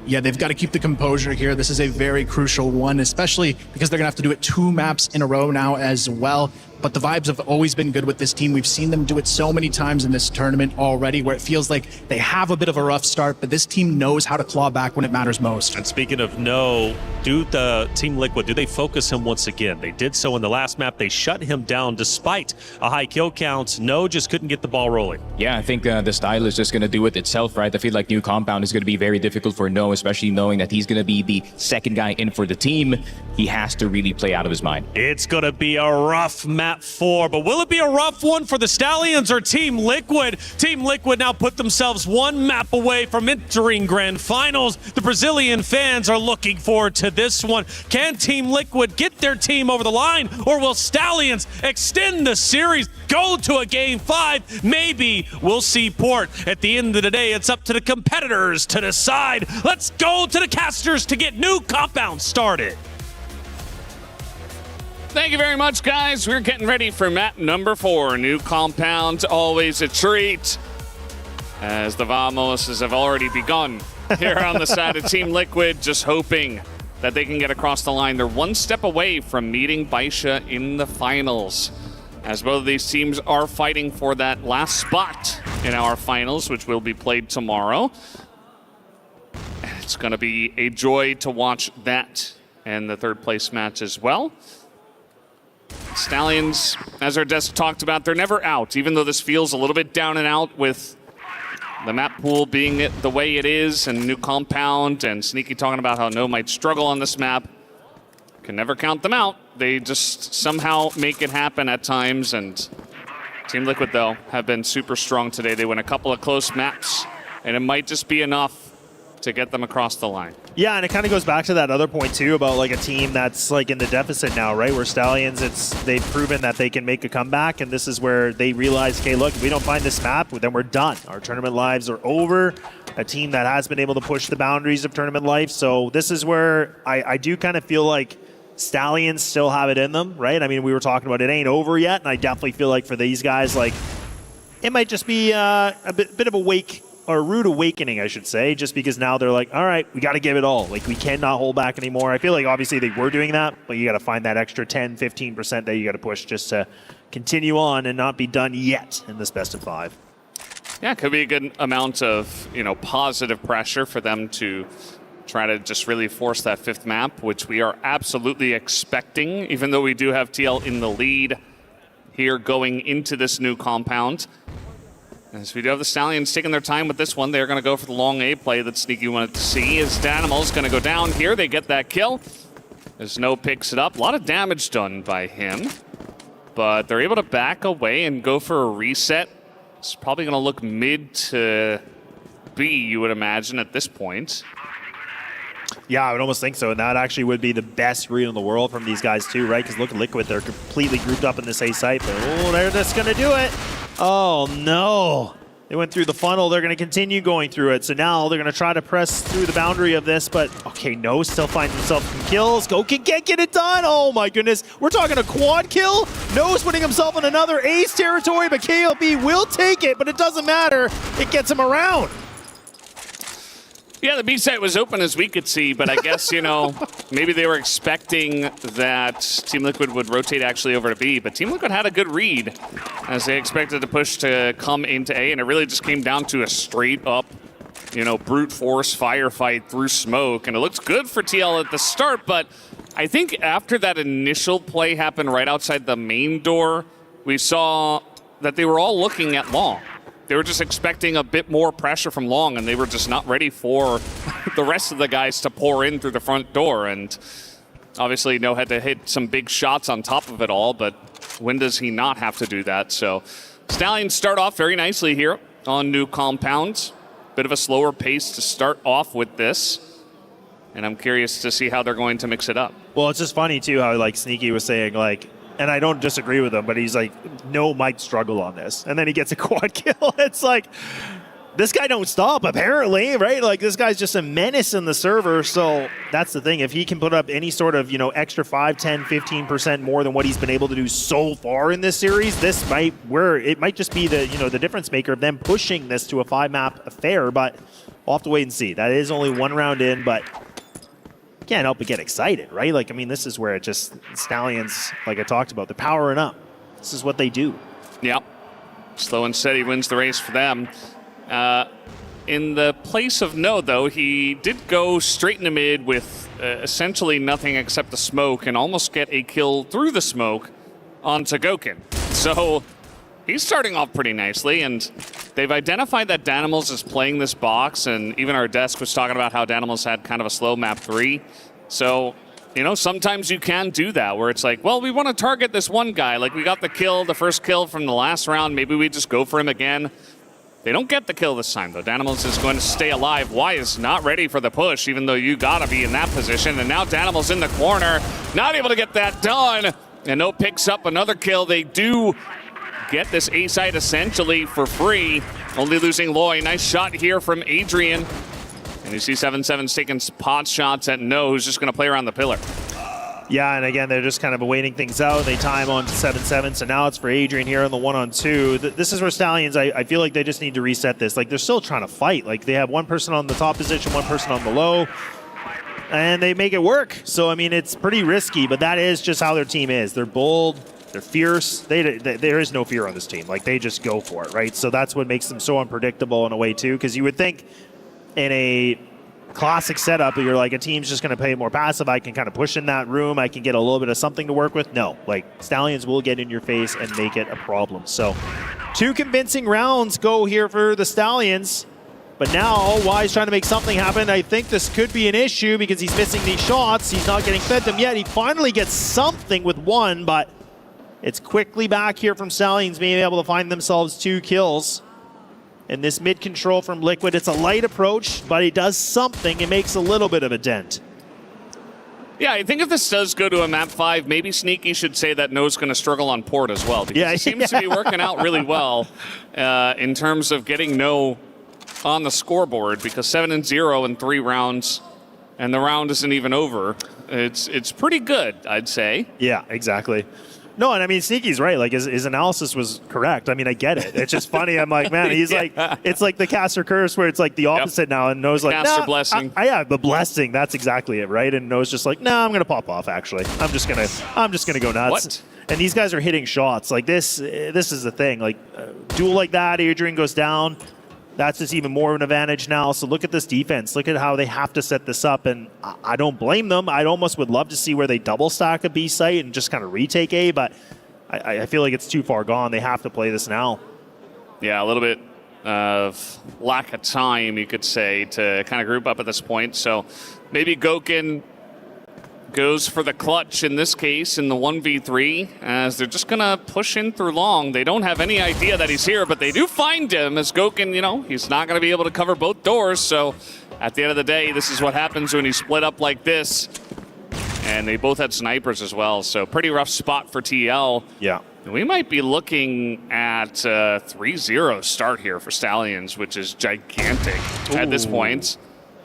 Yeah, they've got to keep the composure here. This is a very crucial one, especially because they're going to have to do it 2 maps in a row now as well. But the vibes have always been good with this team. We've seen them do it so many times in this tournament already, where it feels like they have a bit of a rough start, but this team knows how to claw back when it matters most. And speaking of no, do the Team Liquid, do they focus him once again? They did so in the last map. They shut him down despite a high kill count. No, just couldn't get the ball rolling. Yeah, I think the style is just going to do it itself, right? I feel like New Compound is going to be very difficult for No, especially knowing that he's going to be the second guy in for the team. He has to really play out of his mind. It's going to be a rough map map 4. But will it be a rough one for the Stallions or Team Liquid? Team Liquid now put themselves one map away from entering Grand Finals. The Brazilian fans are looking forward to this one. Can Team Liquid get their team over the line, or will Stallions extend the series, go to a Game 5? Maybe we'll see Port. At the end of the day, it's up to the competitors to decide. Let's go to the casters to get new compounds started. Thank you very much, guys. We're getting ready for map number 4. New compound, always a treat. As the Vamoses have already begun here on the side of Team Liquid, just hoping that they can get across the line. They're one step away from meeting Baisha in the finals, as both of these teams are fighting for that last spot in our finals, which will be played tomorrow. It's going to be a joy to watch that and the third place match as well. Stallions, as our desk talked about, they're never out, even though this feels a little bit down and out with the map pool being the way it is and new compound and Sneaky talking about how No might struggle on this map. Can never count them out. They just somehow make it happen at times, and Team Liquid, though, have been super strong today. They win a couple of close maps, and it might just be enough to get them across the line. Yeah, and it kind of goes back to that other point too about like a team that's like in the deficit now, right? Where Stallions, they've proven that they can make a comeback, and this is where they realize, okay, look, if we don't find this map, then we're done. Our tournament lives are over. A team that has been able to push the boundaries of tournament life. So this is where I do kind of feel like Stallions still have it in them, right? I mean, we were talking about it ain't over yet, and I definitely feel like for these guys, like it might just be a bit of a wake. Or a rude awakening, I should say, just because now they're like, all right, we got to give it all. Like, we cannot hold back anymore. I feel like obviously they were doing that, but you got to find that extra 10, 15% that you got to push just to continue on and not be done yet in this best of 5. Yeah, it could be a good amount of, positive pressure for them to try to just really force that 5th map, which we are absolutely expecting, even though we do have TL in the lead here going into this new compound. As we do have the Stallions taking their time with this one, they're going to go for the long A play that Sneaky wanted to see. As Danimal's going to go down here. They get that kill. As No picks it up. A lot of damage done by him. But they're able to back away and go for a reset. It's probably going to look mid to B, you would imagine, at this point. Yeah, I would almost think so. And that actually would be the best read in the world from these guys too, right? Because look at Liquid. They're completely grouped up in this A site. But, they're just going to do it. Oh, no. They went through the funnel. They're going to continue going through it. So now they're going to try to press through the boundary of this. But, okay, No still finds himself some kills. Go can't get it done. Oh, my goodness. We're talking a quad kill. No's putting himself in another ace territory, but KLB will take it. But it doesn't matter. It gets him around. Yeah, the B site was open as we could see, but I guess, maybe they were expecting that Team Liquid would rotate actually over to B, but Team Liquid had a good read as they expected the push to come into A, and it really just came down to a straight up, brute force firefight through smoke, and it looked good for TL at the start, but I think after that initial play happened right outside the main door, we saw that they were all looking at long. They were just expecting a bit more pressure from long, and they were just not ready for the rest of the guys to pour in through the front door. And obviously, No had to hit some big shots on top of it all, but when does he not have to do that? So Stallions start off very nicely here on new compound. Bit of a slower pace to start off with this. And I'm curious to see how they're going to mix it up. Well, it's just funny, too, how Sneaky was saying, and I don't disagree with him, but he's like, No might struggle on this. And then he gets a quad kill. It's like, this guy don't stop, apparently, right? This guy's just a menace in the server. So that's the thing. If he can put up any sort of, extra 5, 10, 15% more than what he's been able to do so far in this series, it might just be the, the difference maker of them pushing this to a 5-map affair. But we'll have to wait and see. That is only one round in, but can't help but get excited, right? This is where it just, Stallions, like I talked about, they're powering up. This is what they do. Yep. Slow and steady wins the race for them. In the place of No, though, he did go straight into mid with essentially nothing except the smoke and almost get a kill through the smoke onto Gokin. So he's starting off pretty nicely, and they've identified that Danimals is playing this box, and even our desk was talking about how Danimals had kind of a slow map 3. So you know, sometimes you can do that where it's like, well, we want to target this one guy. Like we got the first kill from the last round. Maybe we just go for him again. They don't get the kill this time, though. Danimals is going to stay alive. Y is not ready for the push, even though you got to be in that position. And now Danimals in the corner, not able to get that done. And No picks up another kill. They do get this A site essentially for free. Only losing Loy. Nice shot here from Adrian. And you see 7-7's taking pot shots at No, who's just going to play around the pillar. Yeah, and again, they're just kind of waiting things out. They time on to 7-7, so now it's for Adrian here on the 1-on-2. This is where Stallions, I feel like they just need to reset this. Like, they're still trying to fight. Like, they have one person on the top position, one person on the low, and they make it work. So, I mean, it's pretty risky, but that is just how their team is. They're bold. They're fierce. There is no fear on this team. Like, they just go for it, right? So that's what makes them so unpredictable in a way, too, because you would think in a classic setup, you're like, a team's just going to play more passive. I can kind of push in that room. I can get a little bit of something to work with. No, like, Stallions will get in your face and make it a problem. So 2 convincing rounds go here for the Stallions. But now, Y's trying to make something happen. I think this could be an issue because he's missing these shots. He's not getting fed them yet. He finally gets something with 1, but it's quickly back here from Stallions being able to find themselves 2 kills. And this mid control from Liquid, it's a light approach, but he does something. It makes a little bit of a dent. Yeah, I think if this does go to a map 5, maybe Sneaky should say that No's going to struggle on port as well. Because it seems to be working out really well in terms of getting No on the scoreboard. Because 7-0 in 3 rounds, and the round isn't even over. It's pretty good, I'd say. Yeah, exactly. No, and I mean, Sneaky's right. Like, his analysis was correct. I mean, I get it. It's just funny. I'm like, man, he's like, it's like the caster curse where it's like the opposite now. And No's like, caster blessing. Yeah, the blessing. That's exactly it, right? And No's just like, no, I'm going to pop off, actually. I'm just going to go nuts. What? And these guys are hitting shots. Like, this is the thing. Like, duel like that, Adrian goes down. That's just even more of an advantage now. So look at this defense. Look at how they have to set this up. And I don't blame them. I almost would love to see where they double stack a B site and just kind of retake A. But I feel like it's too far gone. They have to play this now. Yeah, a little bit of lack of time, you could say, to kind of group up at this point. So maybe Gokin goes for the clutch in this case in the 1v3 as they're just going to push in through long. They don't have any idea that he's here, but they do find him as Gokin, you know, he's not going to be able to cover both doors. So at the end of the day, this is what happens when you split up like this. And they both had snipers as well. So pretty rough spot for TL. Yeah. And we might be looking at a 3-0 start here for Stallions, which is gigantic at this point.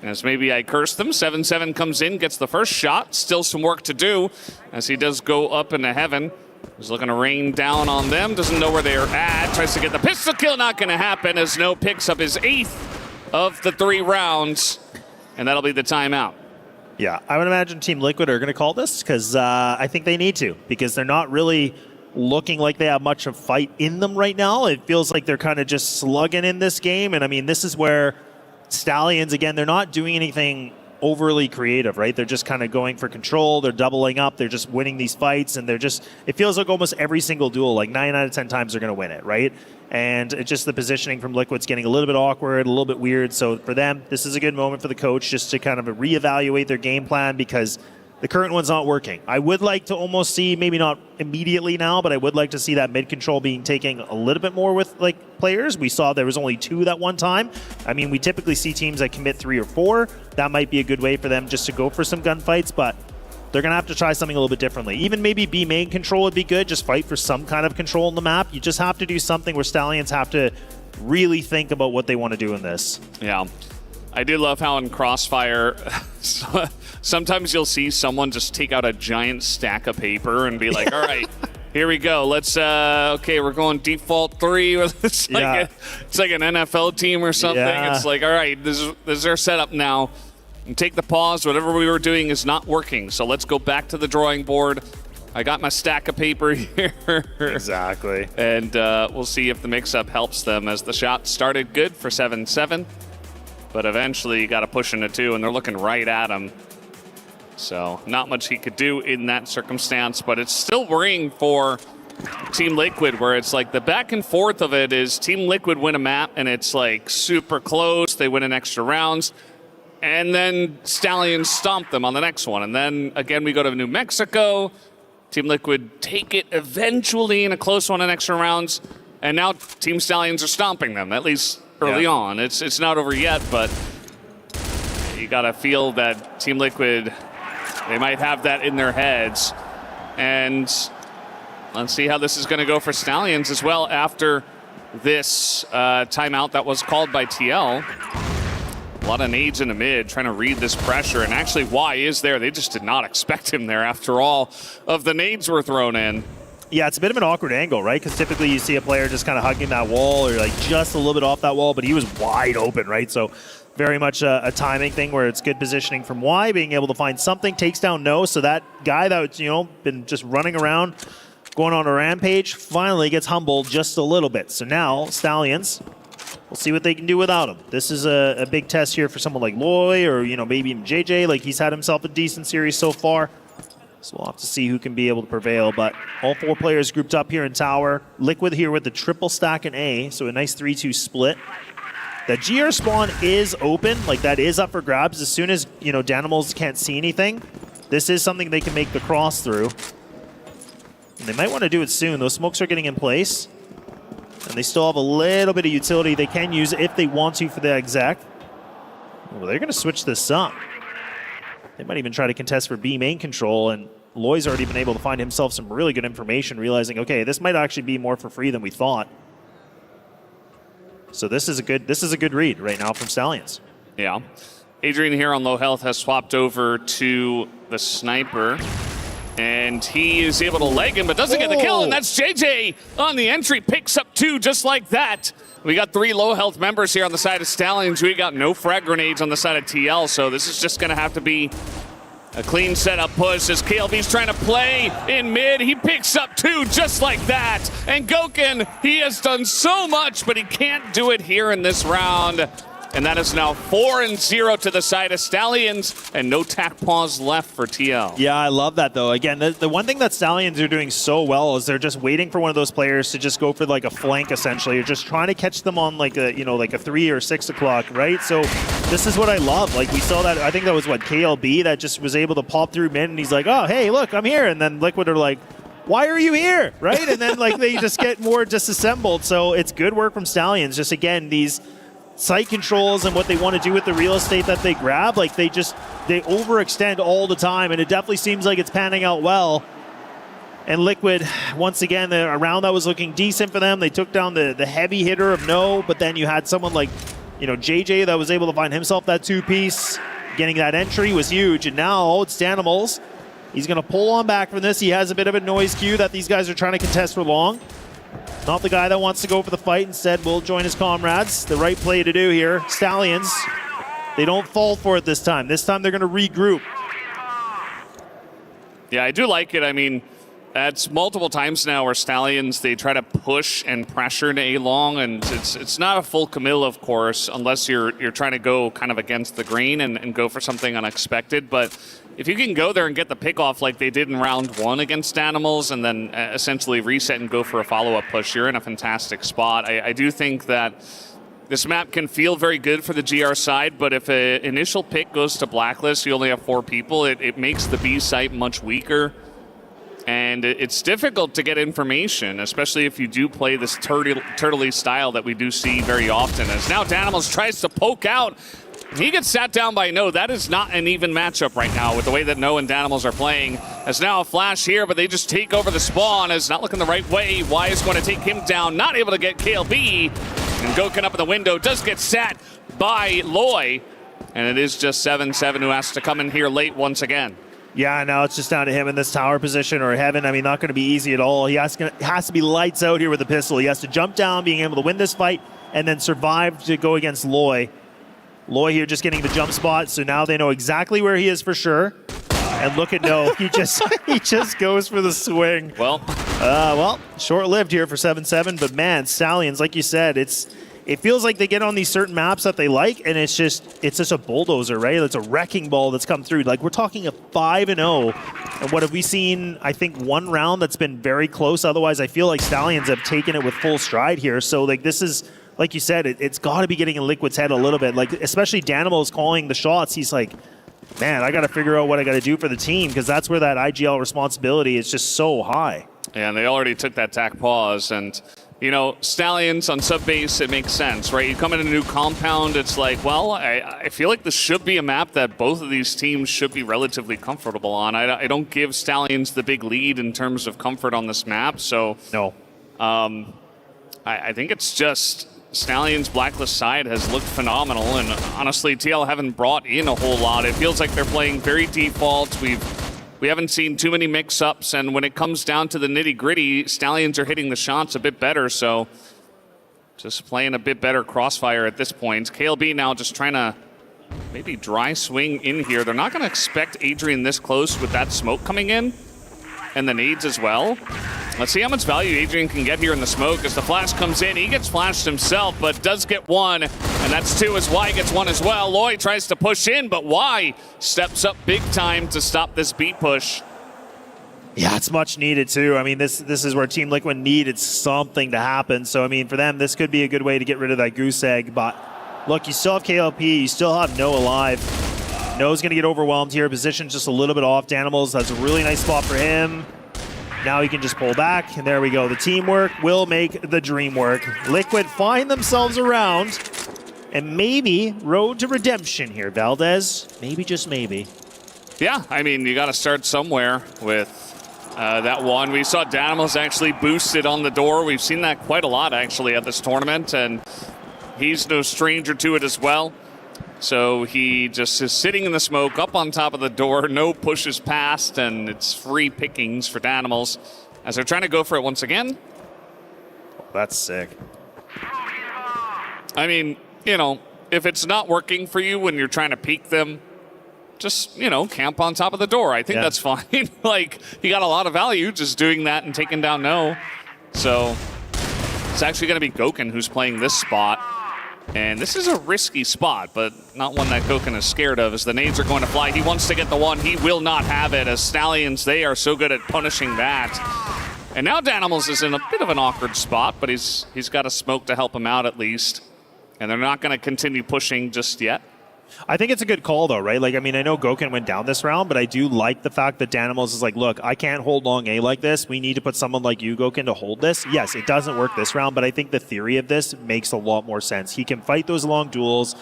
As maybe I cursed them. 7-7 comes in, gets the first shot. Still some work to do as he does go up into heaven. He's looking to rain down on them. Doesn't know where they are at. Tries to get the pistol kill. Not going to happen as No picks up his 8th of the 3 rounds. And that'll be the timeout. Yeah, I would imagine Team Liquid are going to call this because I think they need to, because they're not really looking like they have much of fight in them right now. It feels like they're kind of just slugging in this game. And I mean, this is where Stallions, again, they're not doing anything overly creative, right? They're just kind of going for control. They're doubling up. They're just winning these fights. And it feels like almost every single duel, like 9 out of 10 times they're going to win it, right? And it's just the positioning from Liquid's getting a little bit awkward, a little bit weird. So for them, this is a good moment for the coach just to kind of reevaluate their game plan because the current one's not working. I would like to almost see, maybe not immediately now, but I would like to see that mid control being taken a little bit more with like players. We saw there was only 2 that one time. I mean, we typically see teams that commit 3 or 4. That might be a good way for them just to go for some gunfights, but they're going to have to try something a little bit differently. Even maybe B main control would be good. Just fight for some kind of control on the map. You just have to do something where Stallions have to really think about what they want to do in this. Yeah. I do love how in Crossfire, sometimes you'll see someone just take out a giant stack of paper and be like, all right, here we go. Let's, okay, we're going default 3. It's like, it's like an NFL team or something. Yeah. It's like, all right, this is our setup now. And take the pause. Whatever we were doing is not working. So let's go back to the drawing board. I got my stack of paper here. Exactly. And we'll see if the mix-up helps them as the shot started good for 7-7. But eventually you got to push into 2, and they're looking right at him. So not much he could do in that circumstance, but it's still worrying for Team Liquid, where it's like the back and forth of it is Team Liquid win a map, and it's like super close. They win in extra rounds. And then Stallions stomp them on the next one. And then again, we go to New Mexico. Team Liquid take it eventually in a close one in extra rounds. And now Team Stallions are stomping them, at least early on. It's not over yet, but you got to feel that Team Liquid, they might have that in their heads. And let's see how this is going to go for Stallions as well after this timeout that was called by TL. A lot of nades in the mid, trying to read this pressure. And actually, Y is there. They just did not expect him there after all of the nades were thrown in. Yeah, it's a bit of an awkward angle, right? Because typically you see a player just kind of hugging that wall or like just a little bit off that wall, but he was wide open, right? So very much a timing thing where it's good positioning from Y, being able to find something, takes down No. So that guy that's, been just running around, going on a rampage, finally gets humbled just a little bit. So now Stallions, we'll see what they can do without him. This is a big test here for someone like Loy or, maybe even JJ. Like, he's had himself a decent series so far. So we'll have to see who can be able to prevail. But all 4 players grouped up here in Tower. Liquid here with the triple stack in A, so a nice 3-2 split. The GR spawn is open, like that is up for grabs. As soon as, Danimals can't see anything, this is something they can make the cross through. And they might want to do it soon. Those smokes are getting in place. And they still have a little bit of utility they can use if they want to for the exec. Well, they're going to switch this up. They might even try to contest for B main control, and Loy's already been able to find himself some really good information, realizing, okay, this might actually be more for free than we thought. So this is a good read right now from Stallions. Yeah. Adrian here on low health has swapped over to the sniper. And he is able to leg him, but doesn't get the kill, and that's JJ on the entry. Picks up 2 just like that. We got 3 low health members here on the side of Stallions. We got no frag grenades on the side of TL, so this is just going to have to be a clean setup push as KLV's trying to play in mid. He picks up 2 just like that. And Goken, he has done so much, but he can't do it here in this round. And that is now 4-0 to the side of Stallions, and no tack pause left for TL. Yeah, I love that, though. Again, the one thing that Stallions are doing so well is they're just waiting for one of those players to just go for like a flank, essentially. You're just trying to catch them on like a, like a 3 or 6 o'clock, right? So this is what I love. Like, we saw that, I think that was what, KLB that just was able to pop through mid, and he's like, oh, hey, look, I'm here. And then Liquid are like, why are you here, right? And then like they just get more disassembled. So it's good work from Stallions. Just, again, these site controls and what they want to do with the real estate that they grab, like they overextend all the time, and it definitely seems like it's panning out well. And Liquid, once again, a round that was looking decent for them. They took down the heavy hitter of No, but then you had someone like, JJ that was able to find himself that 2-piece. Getting that entry was huge, and now it's Danimals. He's going to pull on back from this. He has a bit of a noise cue that these guys are trying to contest for long. Not the guy that wants to go for the fight. Instead, will join his comrades. The right play to do here. Stallions, they don't fall for it this time. This time they're going to regroup. Yeah, I do like it. I mean, that's multiple times now where Stallions, they try to push and pressure to A-long, and it's not a full Camille, of course, unless you're trying to go kind of against the grain and go for something unexpected. But if you can go there and get the pick off like they did in round 1 against Animals and then essentially reset and go for a follow-up push, you're in a fantastic spot. I do think that this map can feel very good for the GR side, but if an initial pick goes to Blacklist, you only have 4 people, it makes the B site much weaker. And it's difficult to get information, especially if you do play this turtley style that we do see very often. As now Danimals tries to poke out. He gets sat down by No. That is not an even matchup right now with the way that No and Danimals are playing. As now a flash here, but they just take over the spawn. It's not looking the right way. Y is going to take him down. Not able to get KLB. And Goken up in the window does get sat by Loy. And it is just 7-7 who has to come in here late once again. Yeah, now it's just down to him in this tower position or heaven. I mean, not going to be easy at all. He has to be lights out here with the pistol. He has to jump down, being able to win this fight, and then survive to go against Loy. Loy here just getting the jump spot, so now they know exactly where he is for sure. And look at No, he just goes for the swing. Well, short-lived here for 7-7, but man, Stallions, like you said, it feels like they get on these certain maps that they like, and it's just a bulldozer, right? It's a wrecking ball that's come through. Like, we're talking a 5-0, and what have we seen? I think 1 round that's been very close. Otherwise, I feel like Stallions have taken it with full stride here. So, like, this is like you said, it's got to be getting in Liquid's head a little bit. Like, especially Danimal's calling the shots. He's like, man, I got to figure out what I got to do for the team, because that's where that IGL responsibility is just so high. Yeah, and they already took that tack pause. And, you know, Stallions on sub-base, it makes sense, right? You come in a new compound, it's like, well, I feel like this should be a map that both of these teams should be relatively comfortable on. I don't give Stallions the big lead in terms of comfort on this map, so... No. I think it's just Stallions' Blacklist side has looked phenomenal, and honestly, TL haven't brought in a whole lot. It feels like they're playing very default. We haven't seen too many mix-ups, and when it comes down to the nitty-gritty, Stallions are hitting the shots a bit better, so just playing a bit better Crossfire at this point. KLB now just trying to maybe dry swing in here. They're not going to expect Adrian this close with that smoke coming in, and the nades as well. Let's see how much value Adrian can get here in the smoke. As the flash comes in, he gets flashed himself, but does get one, and that's two as Y gets one as well. Loy tries to push in, but Y steps up big time to stop this beat push. Yeah, it's much needed too. I mean, this is where Team Liquid needed something to happen. So, I mean, for them, this could be a good way to get rid of that goose egg. But look, you still have KLP, you still have No alive. No's going to get overwhelmed here. Position's just a little bit off. Danimals, that's a really nice spot for him. Now he can just pull back, and there we go. The teamwork will make the dream work. Liquid find themselves around, and maybe road to redemption here, Valdez. Maybe, just maybe. Yeah, I mean, you got to start somewhere with that one. We saw Danimals actually boosted on the door. We've seen that quite a lot, actually, at this tournament, and he's no stranger to it as well. So he just is sitting in the smoke up on top of the door, no pushes past, and it's free pickings for Danimals as they're trying to go for it once again. That's sick. I mean, you know, if it's not working for you when you're trying to peek them, just, you know, camp on top of the door. I think that's fine. Like, he got a lot of value just doing that and taking down No. So it's actually going to be Gokhan who's playing this spot. And this is a risky spot, but not one that Gokhan is scared of, as the nades are going to fly. He wants to get the one. He will not have it, as Stallions, they are so good at punishing that. And now Danimals is in a bit of an awkward spot, but he's got a smoke to help him out at least. And they're not going to continue pushing just yet. I think it's a good call, though, right? Like, I mean, I know Gokhan went down this round, but I do like the fact that Danimals is like, look, I can't hold long A like this. We need to put someone like you, Gokhan, to hold this. Yes, it doesn't work this round, but I think the theory of this makes a lot more sense. He can fight those long duels.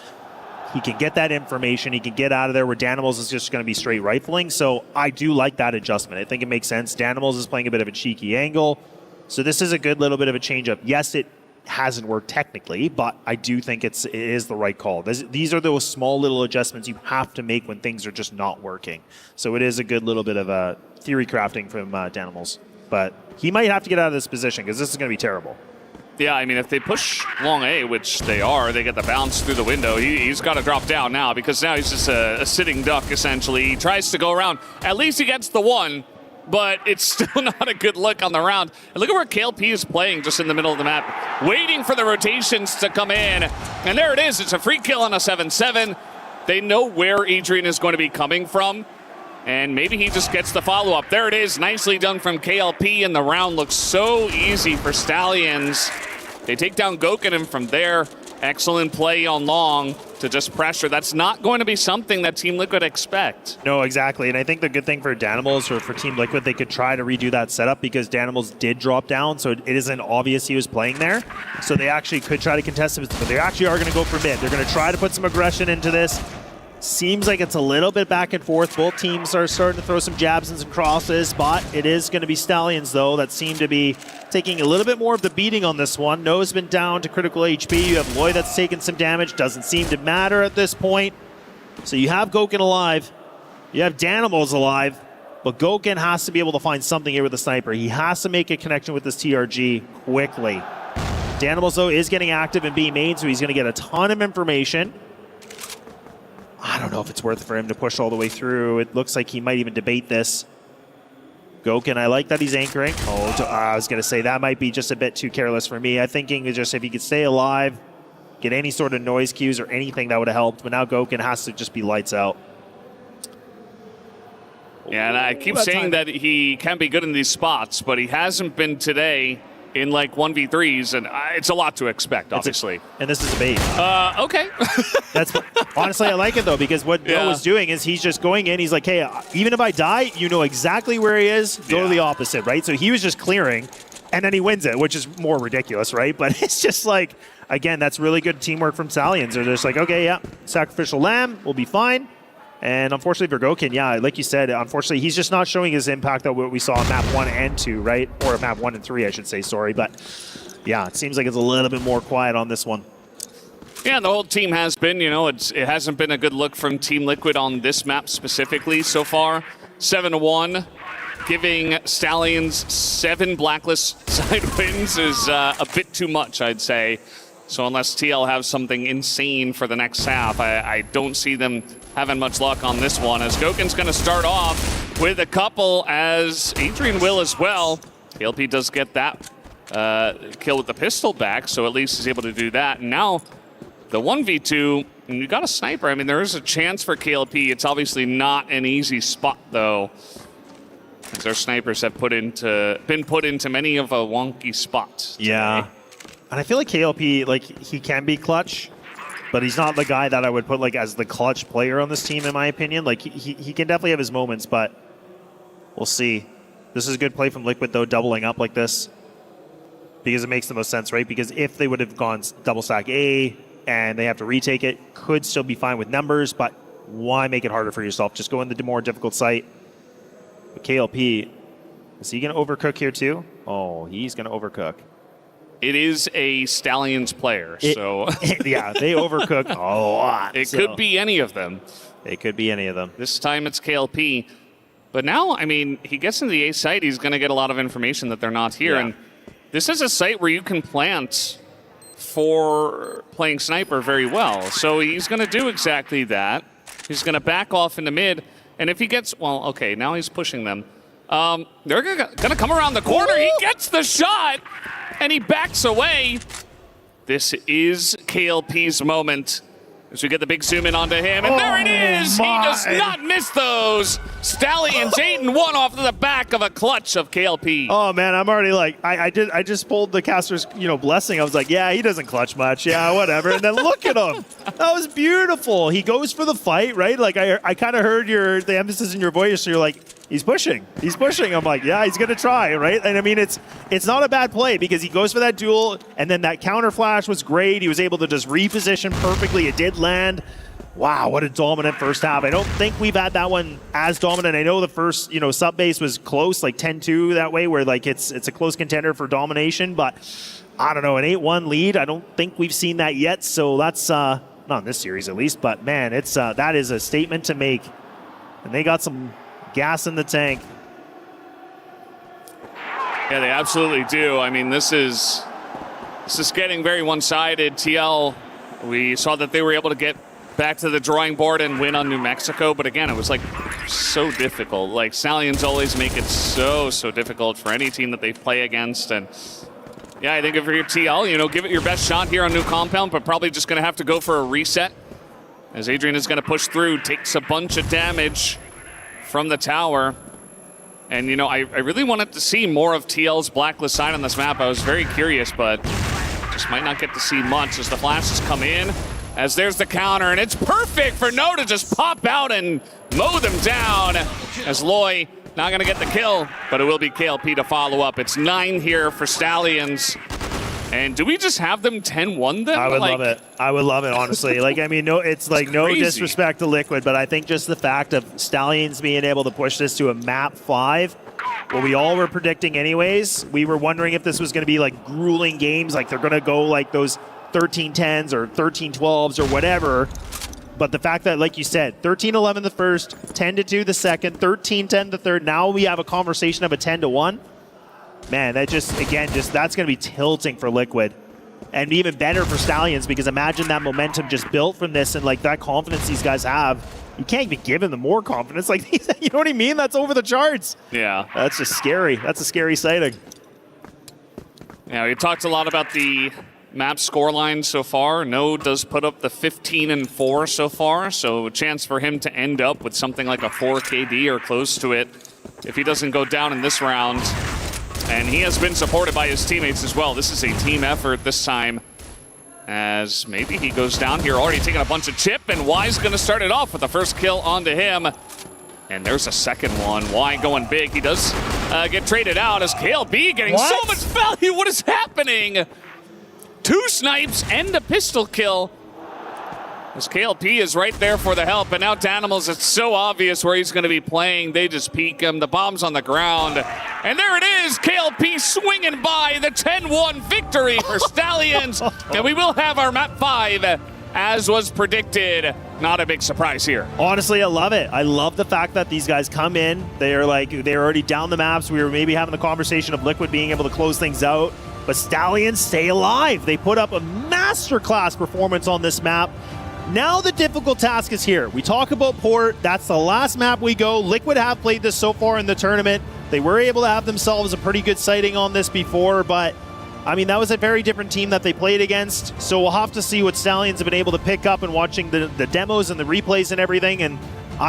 He can get that information. He can get out of there where Danimals is just going to be straight rifling. So I do like that adjustment. I think it makes sense. Danimals is playing a bit of a cheeky angle. So this is a good little bit of a change-up. Yes, it hasn't worked technically, but I do think it is the right call. These are those small little adjustments you have to make when things are just not working. So it is a good little bit of a theory crafting from Danimals. But he might have to get out of this position because this is going to be terrible. Yeah, I mean, if they push long A, which they are, they get the bounce through the window. He's got to drop down now, because now he's just a sitting duck, essentially. He tries to go around. At least he gets the one, but it's still not a good look on the round. And look at where KLP is playing, just in the middle of the map, waiting for the rotations to come in. And there it is. It's a free kill on a 7-7. They know where Adrian is going to be coming from, and maybe he just gets the follow-up. There it is. Nicely done from KLP, and the round looks so easy for Stallions. They take down Gokhan, and from there, excellent play on long to just pressure. That's not going to be something that Team Liquid expect. No, exactly. And I think the good thing for Danimals or for Team Liquid, they could try to redo that setup, because Danimals did drop down, so it isn't obvious he was playing there. So they actually could try to contest it, but they actually are going to go for mid. They're going to try to put some aggression into this. Seems like it's a little bit back and forth. Both teams are starting to throw some jabs and some crosses, but it is going to be Stallions, though, that seem to be taking a little bit more of the beating on this one. No's been down to critical HP. You have Loy that's taken some damage. Doesn't seem to matter at this point. So you have Gokhan alive. You have Danimals alive. But Gokhan has to be able to find something here with the sniper. He has to make a connection with this TRG quickly. Danimals, though, is getting active in B main, so he's going to get a ton of information. I don't know if it's worth it for him to push all the way through. It looks like he might even debate this. Gokhan, I like that he's anchoring. I was going to say that might be just a bit too careless for me. I'm thinking just if he could stay alive, get any sort of noise cues or anything, that would have helped. But now Gokhan has to just be lights out. Yeah, and I keep saying that he can be good in these spots, but he hasn't been today. in like 1v3s, and it's a lot to expect, obviously. And this is a bait. Okay. That's honestly, I like it though, because what Noah is doing is he's just going in. He's like, hey, even if I die, you know exactly where he is. Go to the opposite, right? So he was just clearing, and then he wins it, which is more ridiculous, right? But it's just like, again, that's really good teamwork from Stallions. They're just like, okay, yeah, sacrificial lamb, we'll be fine. And unfortunately, Vergokin, yeah, like you said, unfortunately, he's just not showing his impact of what we saw in map 1 and 2, right? Or map 1 and 3, I should say, sorry. But yeah, it seems like it's a little bit more quiet on this one. Yeah, the whole team has been, you know, it hasn't been a good look from Team Liquid on this map specifically so far. 7-1, giving Stallions 7 Blacklist side wins is a bit too much, I'd say. So unless TL have something insane for the next half, I don't see them having much luck on this one, as Gokin's going to start off with a couple, as Adrian will as well. KLP does get that kill with the pistol back, so at least he's able to do that. And now the 1v2, and you got a sniper. I mean, there is a chance for KLP. It's obviously not an easy spot, though, as their snipers have been put into many of a wonky spots. Yeah. And I feel like KLP, like, he can be clutch, but he's not the guy that I would put like as the clutch player on this team, in my opinion. Like, he can definitely have his moments, but we'll see. This is a good play from Liquid, though, doubling up like this, because it makes the most sense, right? Because if they would have gone double stack A and they have to retake it, could still be fine with numbers, but why make it harder for yourself? Just go in the more difficult site. But KLP, is he going to overcook here too? Oh, he's going to overcook. It is a Stallions player, so... yeah, they overcook a lot. It could be any of them. It could be any of them. This time it's KLP. But now, I mean, he gets into the A site, he's going to get a lot of information that they're not here. Yeah. And this is a site where you can plant for playing sniper very well. So he's going to do exactly that. He's going to back off into mid. And if he gets... Well, okay, now he's pushing them. They're going to come around the corner. He gets the shot, and he backs away. This is KLP's moment as we get the big zoom in onto him. And there it is. He does not miss those. Stallions 8-1 off of the back of a clutch of KLP. Oh, man, I'm already like, I just pulled the caster's, blessing. I was like, yeah, he doesn't clutch much. Yeah, whatever. And then look at him. That was beautiful. He goes for the fight, right? Like, I kind of heard the emphasis in your voice. So you're like, he's pushing. He's pushing. I'm like, yeah, he's going to try, right? And I mean, it's not a bad play because he goes for that duel, and then that counter flash was great. He was able to just reposition perfectly. It did land. Wow, what a dominant first half. I don't think we've had that one as dominant. I know the first, sub base was close, like 10-2 that way, where like it's a close contender for domination, but I don't know, an 8-1 lead, I don't think we've seen that yet. So that's not in this series at least, but man, it's that is a statement to make. And they got some gas in the tank. Yeah, they absolutely do. I mean, this is getting very one-sided. TL, we saw that they were able to get back to the drawing board and win on New Mexico, but again, it was like so difficult. Like, Stallions always make it so difficult for any team that they play against. And yeah, I think if you're TL, give it your best shot here on New Compound, but probably just going to have to go for a reset, as Adrian is going to push through, takes a bunch of damage from the tower. And, I really wanted to see more of TL's Blacklist side on this map. I was very curious, but just might not get to see much as the flashes come in. As there's the counter, and it's perfect for No to just pop out and mow them down. As Loy not going to get the kill, but it will be KLP to follow up. It's 9 here for Stallions. And do we just have them 10-1 then? I would love it. I would love it, honestly. Like, I mean, it's like no disrespect to Liquid, but I think just the fact of Stallions being able to push this to a map 5, what we all were predicting anyways, we were wondering if this was going to be like grueling games, like they're going to go like those 13-10s or 13-12s or whatever. But the fact that, like you said, 13-11 the first, 10-2 the second, 13-10 the third, now we have a conversation of a 10-1. Man, that just, again, that's going to be tilting for Liquid. And even better for Stallions, because imagine that momentum just built from this and like that confidence these guys have. You can't even give them more confidence. Like, you know what I mean? That's over the charts. Yeah. That's just scary. That's a scary sighting. Yeah, we talked a lot about the map scoreline so far. No does put up the 15-4 so far, so a chance for him to end up with something like a 4 KD or close to it if he doesn't go down in this round. And he has been supported by his teammates as well. This is a team effort this time, as maybe he goes down here already taking a bunch of chip, and Y's going to start it off with the first kill onto him. And there's a second one. Y going big. He does get traded out as KLB getting so much value. What is happening? 2 snipes and a pistol kill. As KLP is right there for the help, and now Danimals, it's so obvious where he's going to be playing. They just peek him. The bomb's on the ground. And there it is, KLP swinging by the 10-1 victory for Stallions. And we will have our map 5, as was predicted. Not a big surprise here. Honestly, I love it. I love the fact that these guys come in. They're already down the maps. We were maybe having the conversation of Liquid being able to close things out. But Stallions stay alive. They put up a masterclass performance on this map. Now the difficult task is here. We talk about Port. That's the last map we go. Liquid have played this so far in the tournament. They were able to have themselves a pretty good sighting on this before, but I mean, that was a very different team that they played against. So we'll have to see what Stallions have been able to pick up and watching the demos and the replays and everything. And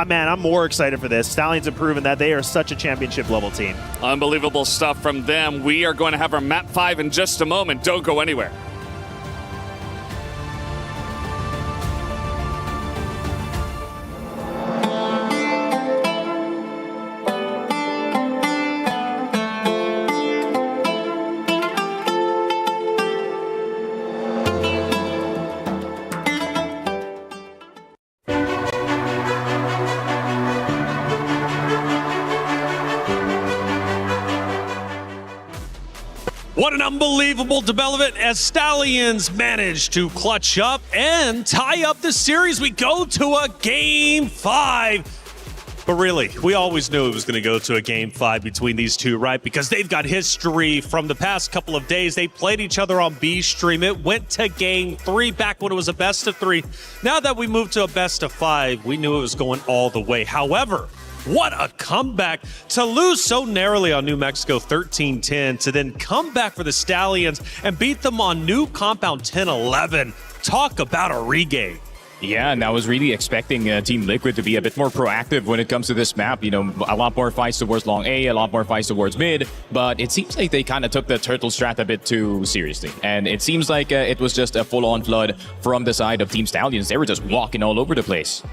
man, I'm more excited for this. Stallions have proven that they are such a championship level team. Unbelievable stuff from them. We are going to have our map 5 in just a moment. Don't go anywhere. What an unbelievable development as Stallions manage to clutch up and tie up the series. We go to a Game 5. But really, we always knew it was going to go to a Game 5 between these two, right? Because they've got history from the past couple of days. They played each other on B Stream. It went to Game 3 back when it was a best of 3. Now that we moved to a best of 5, we knew it was going all the way. However, what a comeback to lose so narrowly on New Mexico 13-10 to then come back for the Stallions and beat them on New Compound 10-11. Talk about a regain. Yeah, and I was really expecting Team Liquid to be a bit more proactive when it comes to this map. You know, a lot more fights towards long A, a lot more fights towards mid, but it seems like they kind of took the turtle strat a bit too seriously. And it seems like it was just a full-on flood from the side of Team Stallions. They were just walking all over the place.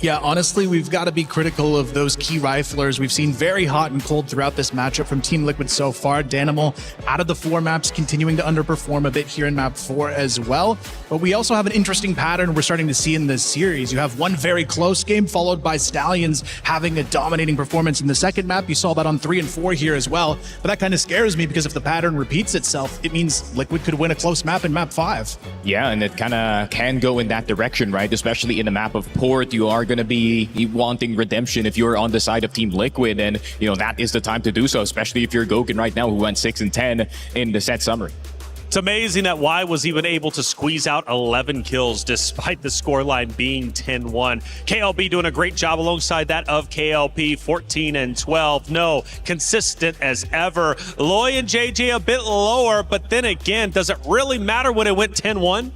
Yeah, honestly, we've got to be critical of those key riflers. We've seen very hot and cold throughout this matchup from Team Liquid so far. Danimal, out of the 4 maps, continuing to underperform a bit here in map 4 as well. But we also have an interesting pattern we're starting to see in this series. You have one very close game followed by Stallions having a dominating performance in the second map. You saw that on 3 and 4 here as well. But that kind of scares me because if the pattern repeats itself, it means Liquid could win a close map in map 5. Yeah, and it kind of can go in that direction, right? Especially in the map of Port, you are going to be wanting redemption if you're on the side of Team Liquid, and you know that is the time to do so, especially if you're Gokhan right now, who went 6 and 10 in the set summary. It's amazing that Y was even able to squeeze out 11 kills despite the scoreline being 10-1. KLB doing a great job alongside that of KLP, 14 and 12. No, consistent as ever. Loy and JJ a bit lower, but then again, does it really matter when it went 10-1?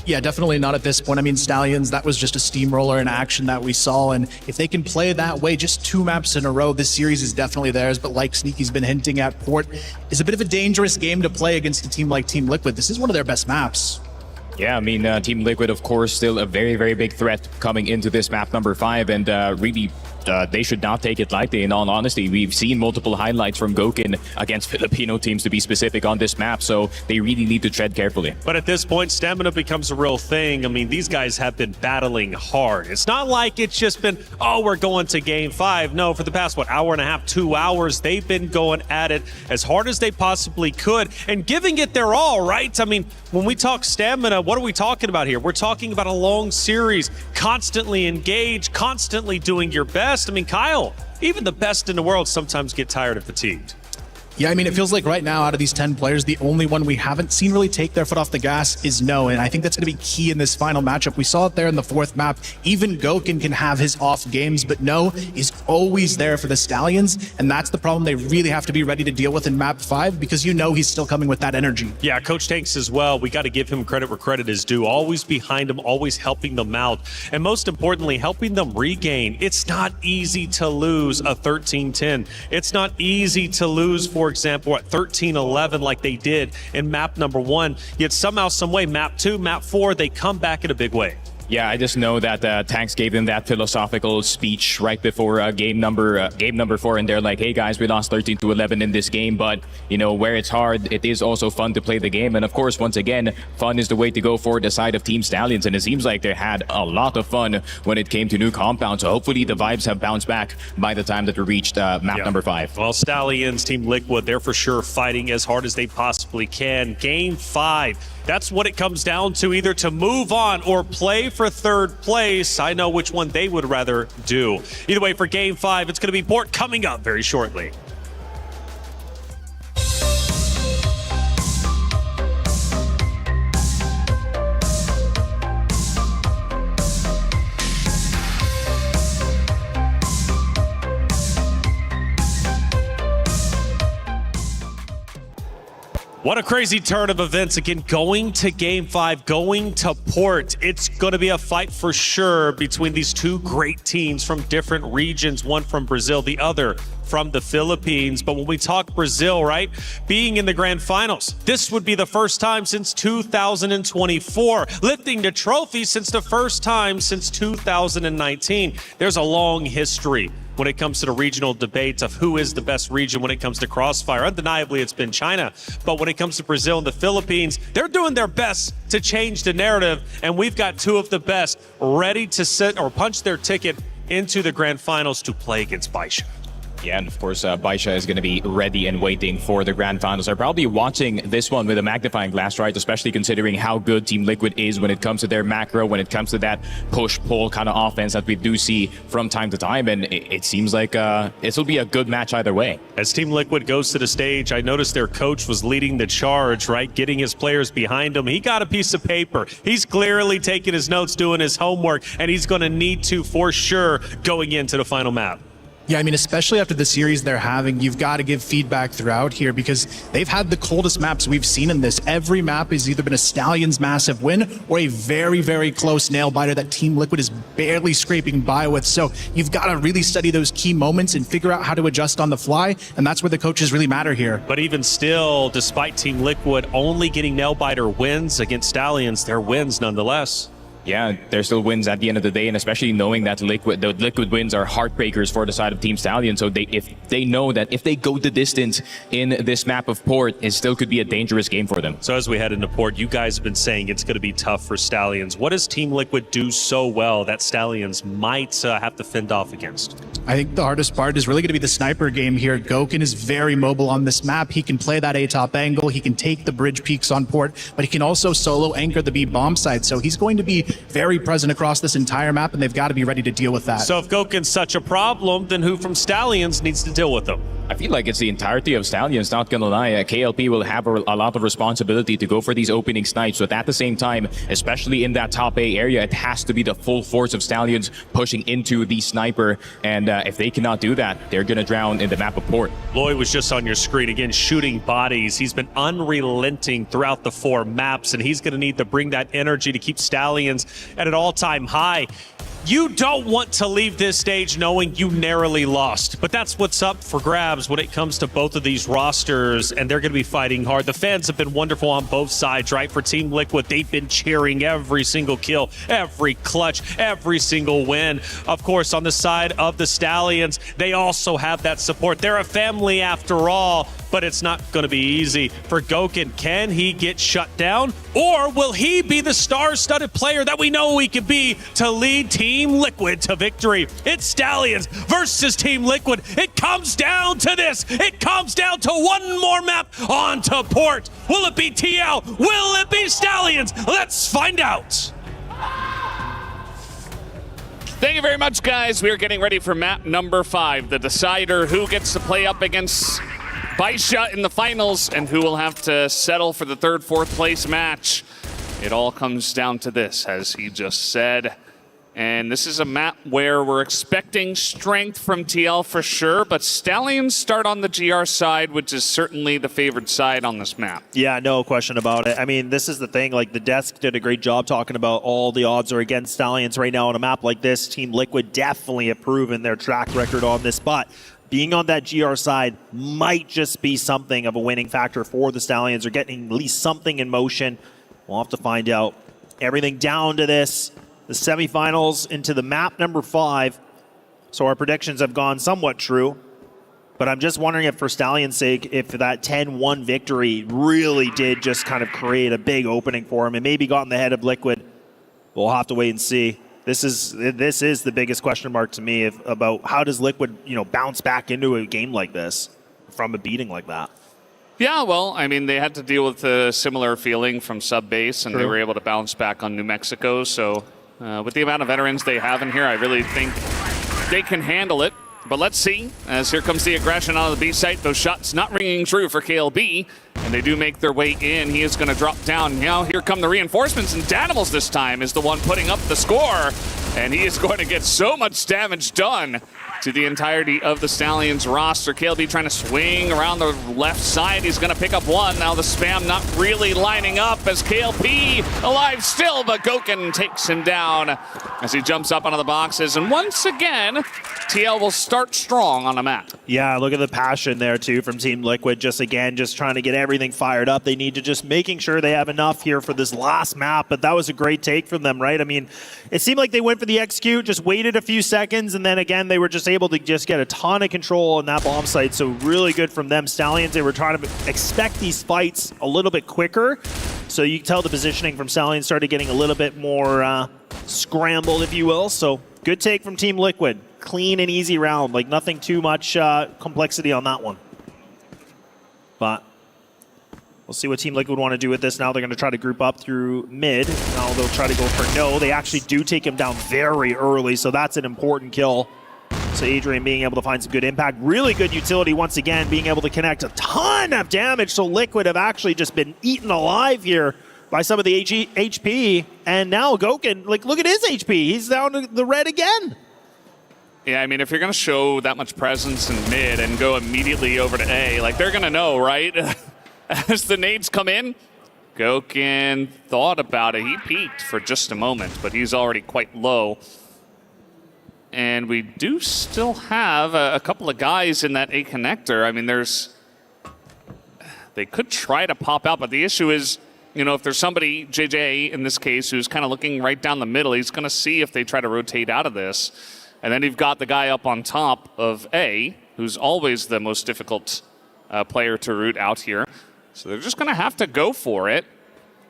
Yeah, definitely not at this point. I mean, Stallions, that was just a steamroller in action that we saw. And if they can play that way, just 2 maps in a row, this series is definitely theirs. But like Sneaky's been hinting at, Port is a bit of a dangerous game to play against a team like Team Liquid. This is one of their best maps. Yeah, I mean, Team Liquid, of course, still a very, very big threat coming into this map number 5. And really, they should not take it lightly. In all honesty, we've seen multiple highlights from Gokhan against Filipino teams, to be specific, on this map, so they really need to tread carefully. But at this point, stamina becomes a real thing. I mean, these guys have been battling hard. It's not like it's just been, oh, we're going to Game 5. No, for the past, hour and a half, 2 hours, they've been going at it as hard as they possibly could and giving it their all, right? I mean, when we talk stamina, what are we talking about here? We're talking about a long series, constantly engaged, constantly doing your best. I mean, Kyle, even the best in the world sometimes get tired and fatigued. Yeah, I mean, it feels like right now, out of these 10 players, the only one we haven't seen really take their foot off the gas is No, and I think that's going to be key in this final matchup. We saw it there in the 4th map. Even Gokhan can have his off games, but No is always there for the Stallions, and that's the problem they really have to be ready to deal with in map 5, because you know he's still coming with that energy. Yeah, Coach Tanks as well. We got to give him credit where credit is due. Always behind them, always helping them out, and most importantly, helping them regain. It's not easy to lose a 13-10. It's not easy to lose for for example, at 13-11 like they did in map number 1. Yet somehow, some way, map 2, map 4, they come back in a big way. Yeah, I just know that Tanks gave them that philosophical speech right before game number 4, and they're like, "Hey guys, we lost 13-11 in this game, but you know where it's hard, it is also fun to play the game." And of course, once again, fun is the way to go for the side of Team Stallions, and it seems like they had a lot of fun when it came to new compound. So hopefully the vibes have bounced back by the time that we reached map number 5. Well, Stallions, Team Liquid, they're for sure fighting as hard as they possibly can. Game 5. That's what it comes down to, either to move on or play for third place. I know which one they would rather do. Either way, for Game 5, it's going to be Port coming up very shortly. What a crazy turn of events. Again, going to Game 5, going to Port. It's going to be a fight for sure between these two great teams from different regions, one from Brazil, the other from the Philippines. But when we talk Brazil, right, being in the grand finals, this would be the first time since 2024, lifting the trophy since the first time since 2019. There's a long history when it comes to the regional debates of who is the best region when it comes to Crossfire. Undeniably, it's been China. But when it comes to Brazil and the Philippines, they're doing their best to change the narrative. And we've got two of the best ready to sit or punch their ticket into the grand finals to play against Baisha. Yeah, and of course, Baisha is going to be ready and waiting for the grand finals. They're probably watching this one with a magnifying glass, right? Especially considering how good Team Liquid is when it comes to their macro, when it comes to that push-pull kind of offense that we do see from time to time. And it seems like this will be a good match either way. As Team Liquid goes to the stage, I noticed their coach was leading the charge, right? Getting his players behind him. He got a piece of paper. He's clearly taking his notes, doing his homework, and he's going to need to, for sure, going into the final map. Yeah, I mean, especially after the series they're having, you've got to give feedback throughout here because they've had the coldest maps we've seen in this. Every map has either been a Stallions massive win or a very, very close nail-biter that Team Liquid is barely scraping by with. So you've got to really study those key moments and figure out how to adjust on the fly, and that's where the coaches really matter here. But even still, despite Team Liquid only getting nail-biter wins against Stallions, they're wins nonetheless. Yeah, there's still wins at the end of the day, and especially knowing that the liquid wins are heartbreakers for the side of Team Stallion. So if they know that if they go the distance in this map of Port, it still could be a dangerous game for them. So as we head into Port, you guys have been saying it's going to be tough for Stallions. What does Team Liquid do so well that Stallions might have to fend off against? I think the hardest part is really going to be the sniper game here. Goken is very mobile on this map. He can play that A-top angle. He can take the bridge peaks on Port, but he can also solo anchor the B bomb side. So he's going to be very present across this entire map, and they've got to be ready to deal with that. So if Goken's such a problem, then who from Stallions needs to deal with them? I feel like it's the entirety of Stallions, not gonna lie. KLP will have a lot of responsibility to go for these opening snipes, but at the same time, especially in that top A area, it has to be the full force of Stallions pushing into the sniper, and if they cannot do that, they're gonna drown in the map of Port. Lloyd was just on your screen, again, shooting bodies. He's been unrelenting throughout the 4 maps, and he's gonna need to bring that energy to keep Stallions at an all-time high. You don't want to leave this stage knowing you narrowly lost, but that's what's up for grabs when it comes to both of these rosters, and they're going to be fighting hard. The fans have been wonderful on both sides, right? For Team Liquid, they've been cheering every single kill, every clutch, every single win. Of course, on the side of the Stallions, they also have that support. They're a family after all, but it's not going to be easy. For Goken, can he get shut down, or will he be the star-studded player that we know he can be to lead Team Liquid to victory? It's Stallions versus Team Liquid. It comes down to this. It comes down to one more map onto Port. Will it be TL? Will it be Stallions? Let's find out. Thank you very much, guys. We are getting ready for map number 5, the decider who gets to play up against Baisha in the finals and who will have to settle for the 3rd, 4th place match. It all comes down to this, as he just said. And this is a map where we're expecting strength from TL for sure, but Stallions start on the GR side, which is certainly the favored side on this map. Yeah, no question about it. I mean, this is the thing, like the desk did a great job talking about all the odds are against Stallions right now on a map like this. Team Liquid definitely have proven their track record on this, but being on that GR side might just be something of a winning factor for the Stallions, or getting at least something in motion. We'll have to find out. Everything down to this, the semifinals into the map number 5. So our predictions have gone somewhat true. But I'm just wondering if, for Stallion's sake, if that 10-1 victory really did just kind of create a big opening for him and maybe got in the head of Liquid. We'll have to wait and see. This is the biggest question mark to me about how does Liquid, bounce back into a game like this from a beating like that. Yeah, well, I mean, they had to deal with a similar feeling from sub-base, and they were able to bounce back on New Mexico. So with the amount of veterans they have in here, I really think they can handle it. But let's see, as here comes the aggression on the B site. Those shots not ringing true for KLB, and they do make their way in. He is going to drop down. Now here come the reinforcements, and Danimals this time is the one putting up the score, and he is going to get so much damage done to the entirety of the Stallions roster. KLB trying to swing around the left side. He's going to pick up one. Now the spam not really lining up as KLB alive still, but Goken takes him down as he jumps up onto the boxes. And once again, TL will start strong on the map. Yeah, look at the passion there too from Team Liquid. Just trying to get everything fired up. They need to just making sure they have enough here for this last map. But that was a great take from them, right? I mean, it seemed like they went for the execute, just waited a few seconds, and then again, they were just able to just get a ton of control on that bomb site. So really good from them. Stallions, they were trying to expect these fights a little bit quicker. So you can tell the positioning from Stallions started getting a little bit more scrambled, if you will. So good take from Team Liquid. Clean and easy round. Like nothing too much complexity on that one. But we'll see what Team Liquid want to do with this. Now they're going to try to group up through mid. Now they'll try to go for no. They actually do take him down very early, so that's an important kill. So Adrian being able to find some good impact. Really good utility once again, being able to connect a ton of damage. So Liquid have actually just been eaten alive here by some of the HP. And now Goken, look at his HP. He's down to the red again. Yeah, I mean, if you're going to show that much presence in mid and go immediately over to A, they're going to know, right? As the nades come in, Goken thought about it. He peaked for just a moment, but he's already quite low. And we do still have a couple of guys in that A connector. I mean, they could try to pop out, but the issue is, if there's somebody, JJ in this case, who's kind of looking right down the middle, he's going to see if they try to rotate out of this. And then you've got the guy up on top of A, who's always the most difficult player to root out here. So they're just going to have to go for it.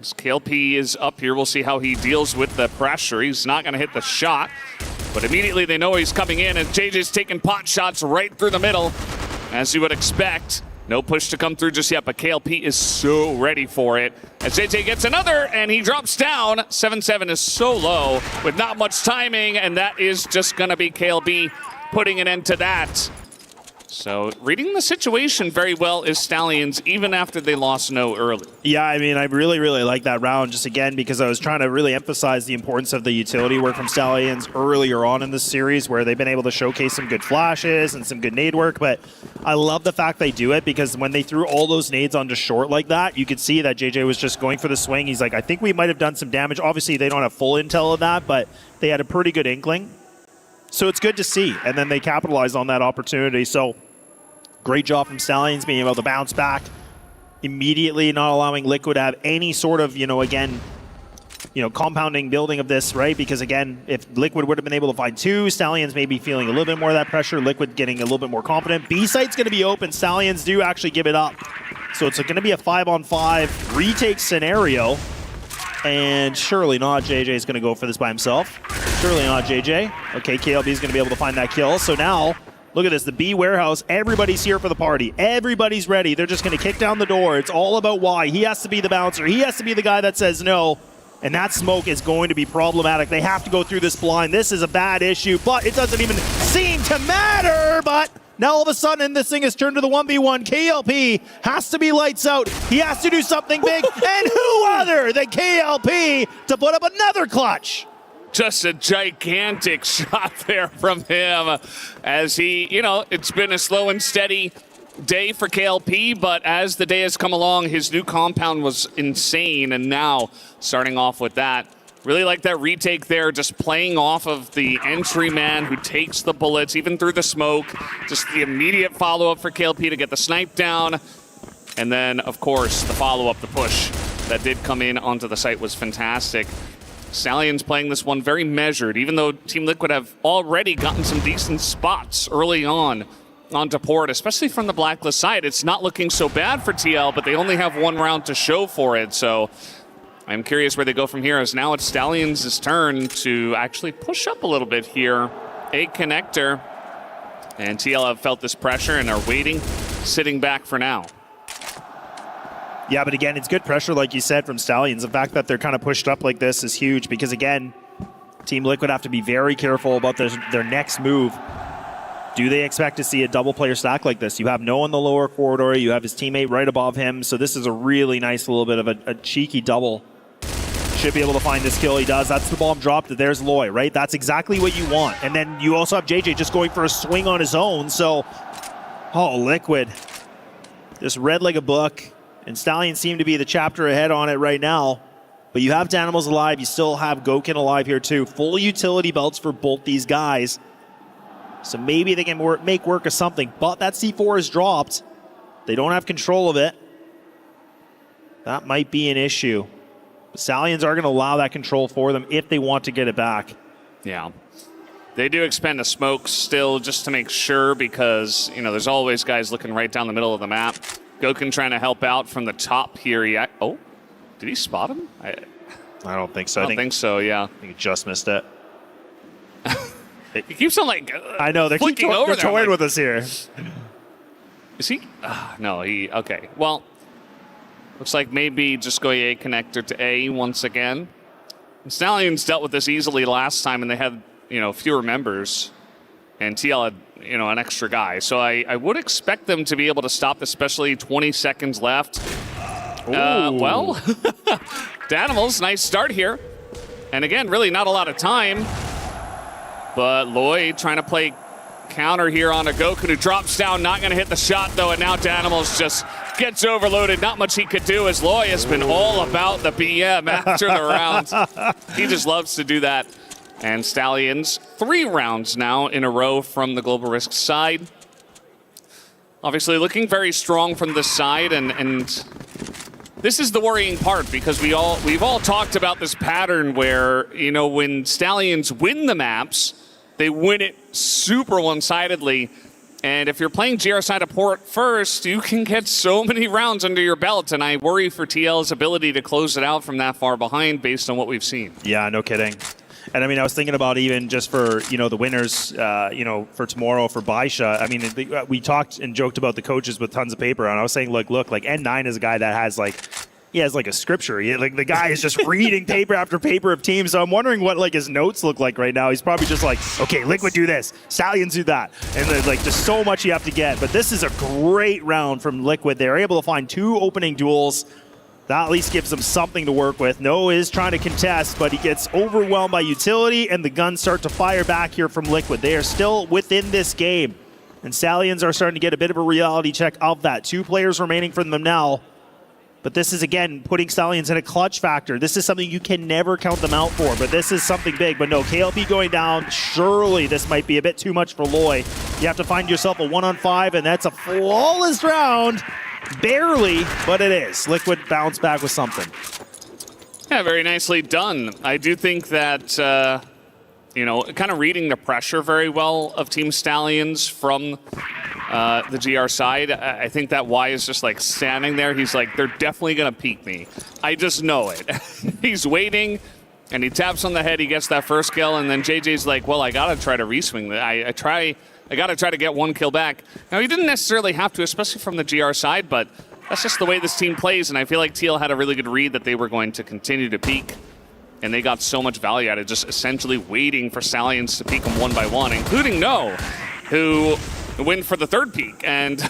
As KLP is up here, we'll see how he deals with the pressure. He's not going to hit the shot, but immediately they know he's coming in, and JJ's taking pot shots right through the middle, as you would expect. No push to come through just yet, but KLP is so ready for it. As JJ gets another, and he drops down. 7-7 is so low with not much timing, and that is just going to be KLB putting an end to that. So reading the situation very well is Stallions, even after they lost no early. Yeah, I mean, I really, really like that round, just again, because I was trying to really emphasize the importance of the utility work from Stallions earlier on in this series, where they've been able to showcase some good flashes and some good nade work. But I love the fact they do it, because when they threw all those nades onto short like that, you could see that JJ was just going for the swing. He's like, I think we might have done some damage. Obviously, they don't have full intel of that, but they had a pretty good inkling. So it's good to see. And then they capitalized on that opportunity. So great job from Stallions being able to bounce back immediately, not allowing Liquid to have any sort of, compounding building of this, right? Because again, if Liquid would have been able to find two, Stallions may be feeling a little bit more of that pressure. Liquid getting a little bit more confident. B site's going to be open. Stallions do actually give it up. So it's going to be a 5-on-5 retake scenario. And surely not JJ is going to go for this by himself. Surely not JJ. Okay, KLB is going to be able to find that kill. So now, look at this, the B warehouse, everybody's here for the party. Everybody's ready. They're just going to kick down the door. It's all about why. He has to be the bouncer. He has to be the guy that says no. And that smoke is going to be problematic. They have to go through this blind. This is a bad issue, but it doesn't even seem to matter. But now all of a sudden, this thing has turned to the 1v1. KLP has to be lights out. He has to do something big. And who other than KLP to put up another clutch? Just a gigantic shot there from him as he, it's been a slow and steady day for KLP, but as the day has come along, his new compound was insane, and now starting off with that, Really like that retake there, just playing off of the entry man who takes the bullets, even through the smoke. Just the immediate follow-up for KLP to get the snipe down. And then, of course, the follow-up, the push that did come in onto the site was fantastic. Stallions playing this one very measured, even though Team Liquid have already gotten some decent spots early on onto port, especially from the Blacklist side. It's not looking so bad for TL, but they only have one round to show for it. So I'm curious where they go from here, as now it's Stallions' turn to actually push up a little bit here. A connector, and TL have felt this pressure and are waiting, sitting back for now. Yeah, but again, it's good pressure, like you said, from Stallions. The fact that they're kind of pushed up like this is huge because, again, Team Liquid have to be very careful about their next move. Do they expect to see a double player stack like this? You have no in the lower corridor. You have his teammate right above him. So this is a really nice little bit of a cheeky double. Should be able to find this kill. He does. That's the bomb drop. There's Loy, right? That's exactly what you want. And then you also have JJ just going for a swing on his own. So, oh, Liquid just read like a book. And Stallions seem to be the chapter ahead on it right now. But you have Danimals alive. You still have Gokin alive here too. Full utility belts for both these guys. So maybe they can make work of something. But that C4 is dropped. They don't have control of it. That might be an issue. The Stallions are going to allow that control for them if they want to get it back. Yeah. They do expend a smoke still just to make sure because, you know, there's always guys looking right down the middle of the map. Gokin trying to help out from the top here. Oh, did he spot him? I don't think so. I don't think so, yeah. I think he just missed it. He keeps on like I know, they're toying with us here. Is he? No, he, okay. Well, looks like maybe just going A connector to A once again. Stallions dealt with this easily last time and they had, you know, fewer members. And TL had, you know, an extra guy. So I would expect them to be able to stop, especially 20 seconds left. Well, Danimals, nice start here. And again, really not a lot of time. But Lloyd trying to play counter here on a Goku who drops down, not going to hit the shot though. And now Danimals just gets overloaded. Not much he could do as Lloyd has been all about the BM after the round. He just loves to do that. And Stallions, 3 rounds now in a row from the Global Risk side. Obviously looking very strong from this side, and this is the worrying part because we've all talked about this pattern where, you know, when Stallions win the maps, they win it super one-sidedly. And if you're playing GR side of port first, you can get so many rounds under your belt, and I worry for TL's ability to close it out from that far behind based on what we've seen. Yeah, no kidding. And I mean, I was thinking about even just for, you know, the winners, you know, for tomorrow for Baisha. I mean, we talked and joked about the coaches with tons of paper, and I was saying, look, like N9 is a guy that has like, he has like a scripture. Like the guy is just reading paper after paper of teams. So I'm wondering what like his notes look like right now. He's probably just like, okay, Liquid do this, Stallions do that, and there's like just so much you have to get. But this is a great round from Liquid. They're able to find 2 opening duels. That at least gives them something to work with. No is trying to contest, but he gets overwhelmed by utility, and the guns start to fire back here from Liquid. They are still within this game, and Stallions are starting to get a bit of a reality check of that. 2 players remaining from them now, but this is, again, putting Stallions in a clutch factor. This is something you can never count them out for, but this is something big. But no, KLP going down, surely this might be a bit too much for Loy. You have to find yourself a 1-on-5, and that's a flawless round. Barely, but it is. Liquid bounce back with something. Yeah, very nicely done. I do think that, you know, kind of reading the pressure very well of Team Stallions from the GR side. I think that Y is just like standing there. He's like, they're definitely going to peek me. I just know it. He's waiting, and he taps on the head. He gets that first kill, and then JJ's like, well, I got to try to reswing. I got to try to get 1 kill back. Now, he didn't necessarily have to, especially from the GR side, but that's just the way this team plays, and I feel like TL had a really good read that they were going to continue to peak, and they got so much value out of just essentially waiting for Stallions to peek them 1 by 1, including No, who went for the 3rd peak, and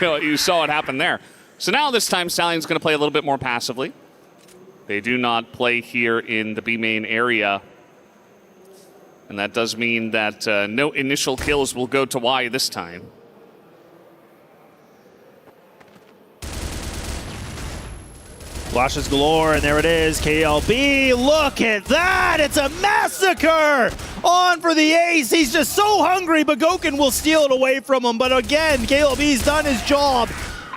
you saw what happened there. So now this time, Stallions going to play a little bit more passively. They do not play here in the B main area. And that does mean that no initial kills will go to Y this time. Flashes galore, and there it is. KLB, look at that! It's a massacre! On for the ace. He's just so hungry, but Gokin will steal it away from him. But again, KLB's done his job.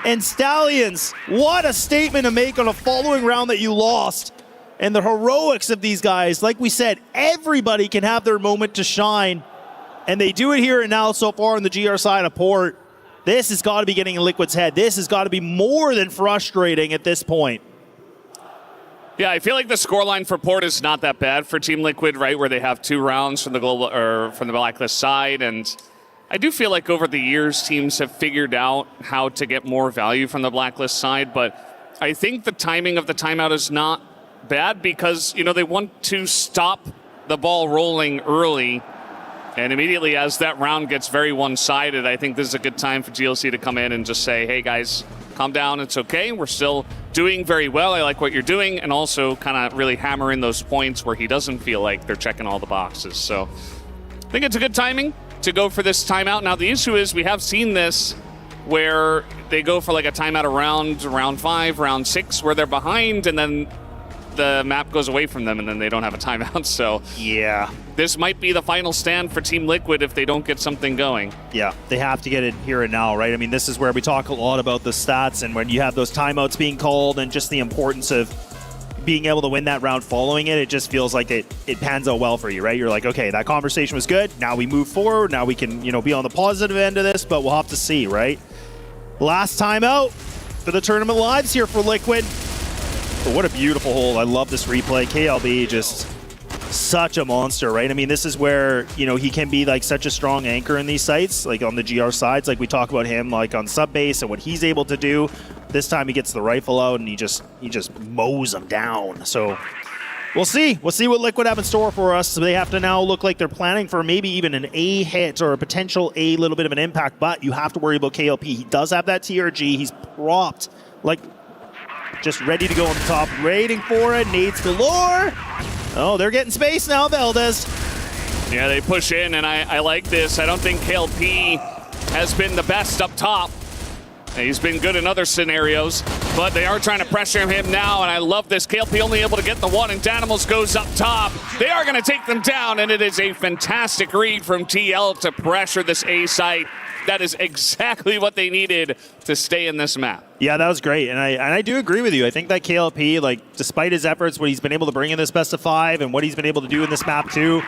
And Stallions, what a statement to make on a following round that you lost. And the heroics of these guys. Like we said, everybody can have their moment to shine. And they do it here and now so far on the GR side of Port. This has got to be getting in Liquid's head. This has got to be more than frustrating at this point. Yeah, I feel like the scoreline for Port is not that bad for Team Liquid, right? Where they have 2 rounds from the global or from the Blacklist side, and I do feel like over the years teams have figured out how to get more value from the Blacklist side. But I think the timing of the timeout is not bad because they want to stop the ball rolling early. And immediately as that round gets very one-sided, I think this is a good time for GLC to come in and just say, hey guys, calm down, it's okay. We're still doing very well. I like what you're doing. And also kind of really hammer in those points where he doesn't feel like they're checking all the boxes. So I think it's a good timing to go for this timeout. Now the issue is we have seen this where they go for like a timeout around round 5, round 6, where they're behind and then the map goes away from them and then they don't have a timeout. So yeah, this might be the final stand for Team Liquid if they don't get something going. Yeah, they have to get it here and now, right? I mean, this is where we talk a lot about the stats and when you have those timeouts being called and just the importance of being able to win that round following it, it just feels like it pans out well for you, right? You're like, okay, that conversation was good. Now we move forward. Now we can, be on the positive end of this, but we'll have to see, right? Last timeout for the tournament lives here for Liquid. But what a beautiful hole. I love this replay. KLB just such a monster, right? I mean, this is where, he can be like such a strong anchor in these sites, like on the GR sides. Like we talk about him like on sub base and what he's able to do. This time he gets the rifle out and he just mows them down. So we'll see. We'll see what Liquid have in store for us. So they have to now look like they're planning for maybe even an A hit or a potential A little bit of an impact, but you have to worry about KLP. He does have that TRG. He's propped, like just ready to go on the top, waiting for it. Nades galore. Oh, they're getting space now, Valdez. Yeah, they push in, and I like this. I don't think KLP has been the best up top. He's been good in other scenarios, but they are trying to pressure him now, and I love this. KLP only able to get the one, and Danimals goes up top. They are going to take them down, and it is a fantastic read from TL to pressure this A site. That is exactly what they needed to stay in this map. Yeah, that was great, and I do agree with you. I think that KLP, like, despite his efforts, what he's been able to bring in this best of 5 and what he's been able to do in this map too,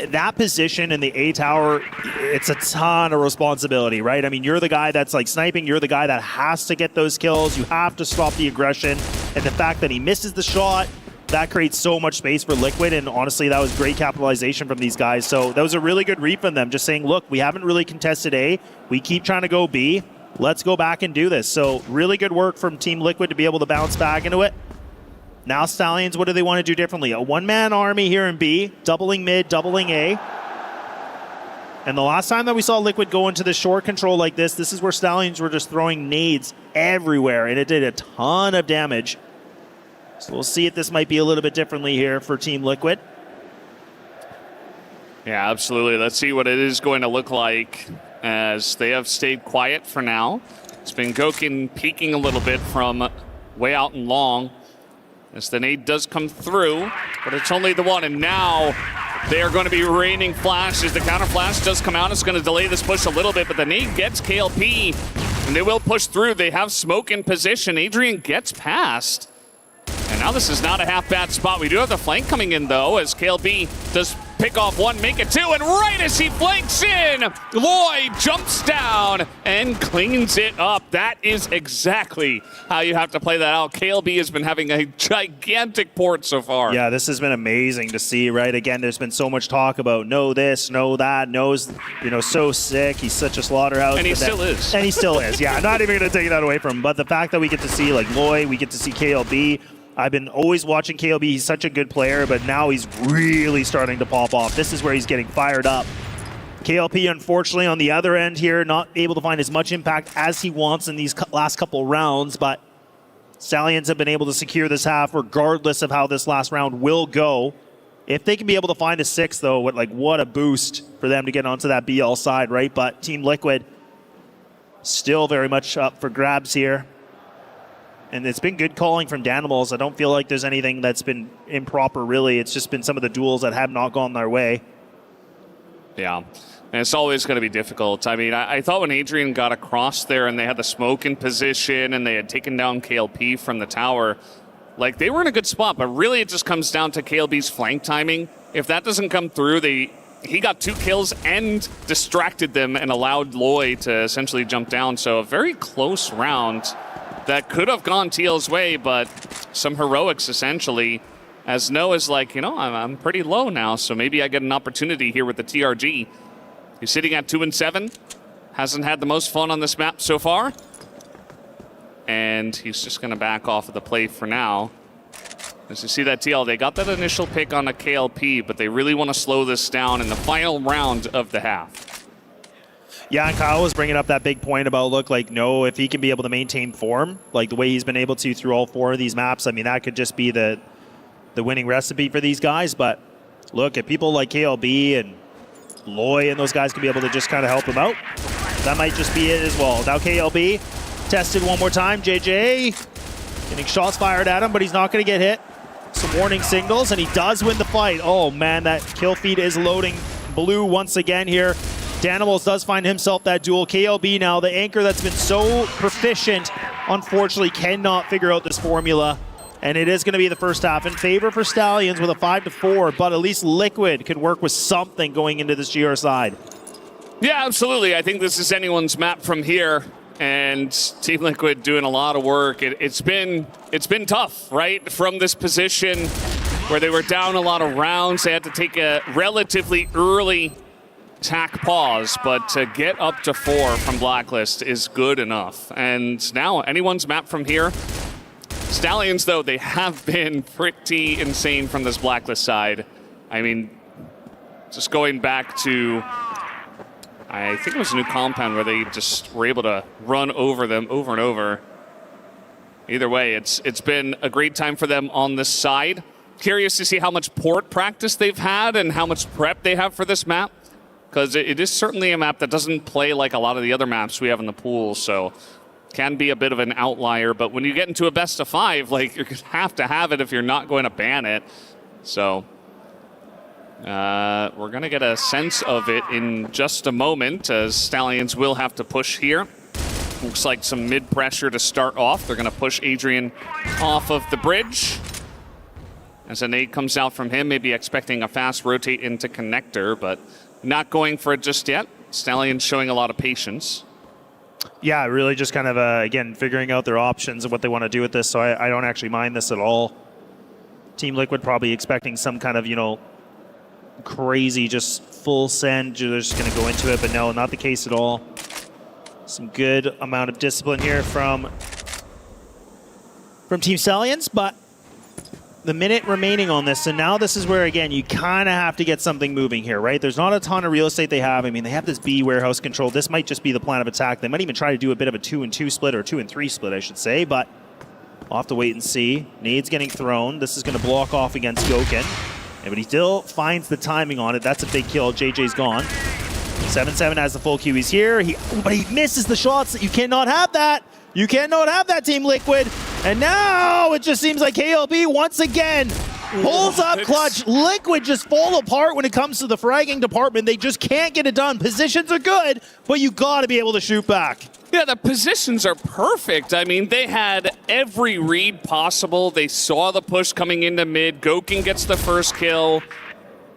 that position in the A tower, it's a ton of responsibility, right? I mean, you're the guy that's like sniping, you're the guy that has to get those kills, you have to stop the aggression, and the fact that he misses the shot, that creates so much space for Liquid, and honestly, that was great capitalization from these guys. So that was a really good read from them, just saying, look, we haven't really contested A, we keep trying to go B, let's go back and do this. So really good work from Team Liquid to be able to bounce back into it. Now Stallions, what do they want to do differently? A one-man army here in B, doubling mid, doubling A. And the last time that we saw Liquid go into the short control like this is where Stallions were just throwing nades everywhere, and it did a ton of damage. So we'll see if this might be a little bit differently here for Team Liquid. Yeah, absolutely. Let's see what it is going to look like as they have stayed quiet for now. It's been Gokin peeking a little bit from way out and long as the nade does come through, but it's only the one, and now they are going to be raining flashes. The counter flash does come out. It's going to delay this push a little bit, but the nade gets KLP, and they will push through. They have smoke in position. Adrian gets past. And now this is not a half bad spot. We do have the flank coming in, though, as KLB does pick off one, make it 2, and right as he flanks in, Lloyd jumps down and cleans it up. That is exactly how you have to play that out. KLB has been having a gigantic port so far. Yeah, this has been amazing to see, right? Again, there's been so much talk about no this, no that, knows, so sick. He's such a slaughterhouse. And he still is. And he still is, yeah. I'm not even going to take that away from him. But the fact that we get to see, like, Lloyd, we get to see KLB, I've been always watching KLB. He's such a good player, but now he's really starting to pop off. This is where he's getting fired up. KLP, unfortunately, on the other end here, not able to find as much impact as he wants in these last couple rounds, but Stallions have been able to secure this half regardless of how this last round will go. If they can be able to find a 6, though, what a boost for them to get onto that BL side, right? But Team Liquid still very much up for grabs here. And it's been good calling from Danimals. I don't feel like there's anything that's been improper, really. It's just been some of the duels that have not gone their way. Yeah, and it's always going to be difficult. I mean, I thought when Adrian got across there and they had the smoke in position and they had taken down KLP from the tower, like they were in a good spot, but really it just comes down to KLB's flank timing. If that doesn't come through, he got 2 kills and distracted them and allowed Loy to essentially jump down. So a very close round that could have gone Teal's way, but some heroics essentially, as Noah's like, you know, I'm pretty low now, so maybe I get an opportunity here with the TRG. He's sitting at 2-7, hasn't had the most fun on this map so far, and he's just going to back off of the play for now. As you see that TL, they got that initial pick on a KLP, but they really want to slow this down in the final round of the half. Yeah, and Kyle was bringing up that big point about, look, like, no, if he can be able to maintain form, like the way he's been able to through all 4 of these maps, I mean, that could just be the winning recipe for these guys. But look, if people like KLB and Loy and those guys can be able to just kind of help him out, that might just be it as well. Now KLB tested one more time. JJ getting shots fired at him, but he's not going to get hit. Some warning signals, and he does win the fight. Oh, man, that kill feed is loading blue once again here. Danimals does find himself that duel. KLB now, the anchor that's been so proficient, unfortunately cannot figure out this formula. And it is going to be the first half in favor for Stallions with a 5-4, but at least Liquid could work with something going into this GR side. Yeah, absolutely. I think this is anyone's map from here, and Team Liquid doing a lot of work. It's been tough, right? From this position where they were down a lot of rounds, they had to take a relatively early tack pause, but to get up to 4 from Blacklist is good enough. And now anyone's map from here. Stallions, though, they have been pretty insane from this Blacklist side. I mean, just going back to, I think it was a new compound where they just were able to run over them over and over. Either way, it's been a great time for them on this side. Curious to see how much port practice they've had and how much prep they have for this map, because it is certainly a map that doesn't play like a lot of the other maps we have in the pool, so can be a bit of an outlier. But when you get into a best of 5, like, you're going to have it if you're not going to ban it. So we're going to get a sense of it in just a moment, as Stallions will have to push here. Looks like some mid pressure to start off. They're going to push Adrian off of the bridge. As a nade comes out from him, maybe expecting a fast rotate into connector, but not going for it just yet. Stallions showing a lot of patience. Yeah, really just kind of, again, figuring out their options and what they want to do with this, so I don't actually mind this at all. Team Liquid probably expecting some kind of, you know, crazy, just full send. They're just going to go into it, but no, not the case at all. Some good amount of discipline here from Team Stallions, but the minute remaining on this, and now this is where, again, you kind of have to get something moving here, right? There's not a ton of real estate they have. I mean, they have this B warehouse control. This might just be the plan of attack. They might even try to do a bit of a 2-2 split, or 2-3 split, I should say, but we'll have to wait and see. Nade's getting thrown. This is going to block off against Goken, but he still finds the timing on it. That's a big kill. JJ's gone. 7-7 has the full Q. He's here, but he misses the shots. You cannot have that. You cannot have that, Team Liquid. And now it just seems like KLB once again pulls up clutch. Liquid just fall apart when it comes to the fragging department. They just can't get it done. Positions are good, but you got to be able to shoot back. Yeah, the positions are perfect. I mean, they had every read possible. They saw the push coming into mid. Goken gets the first kill.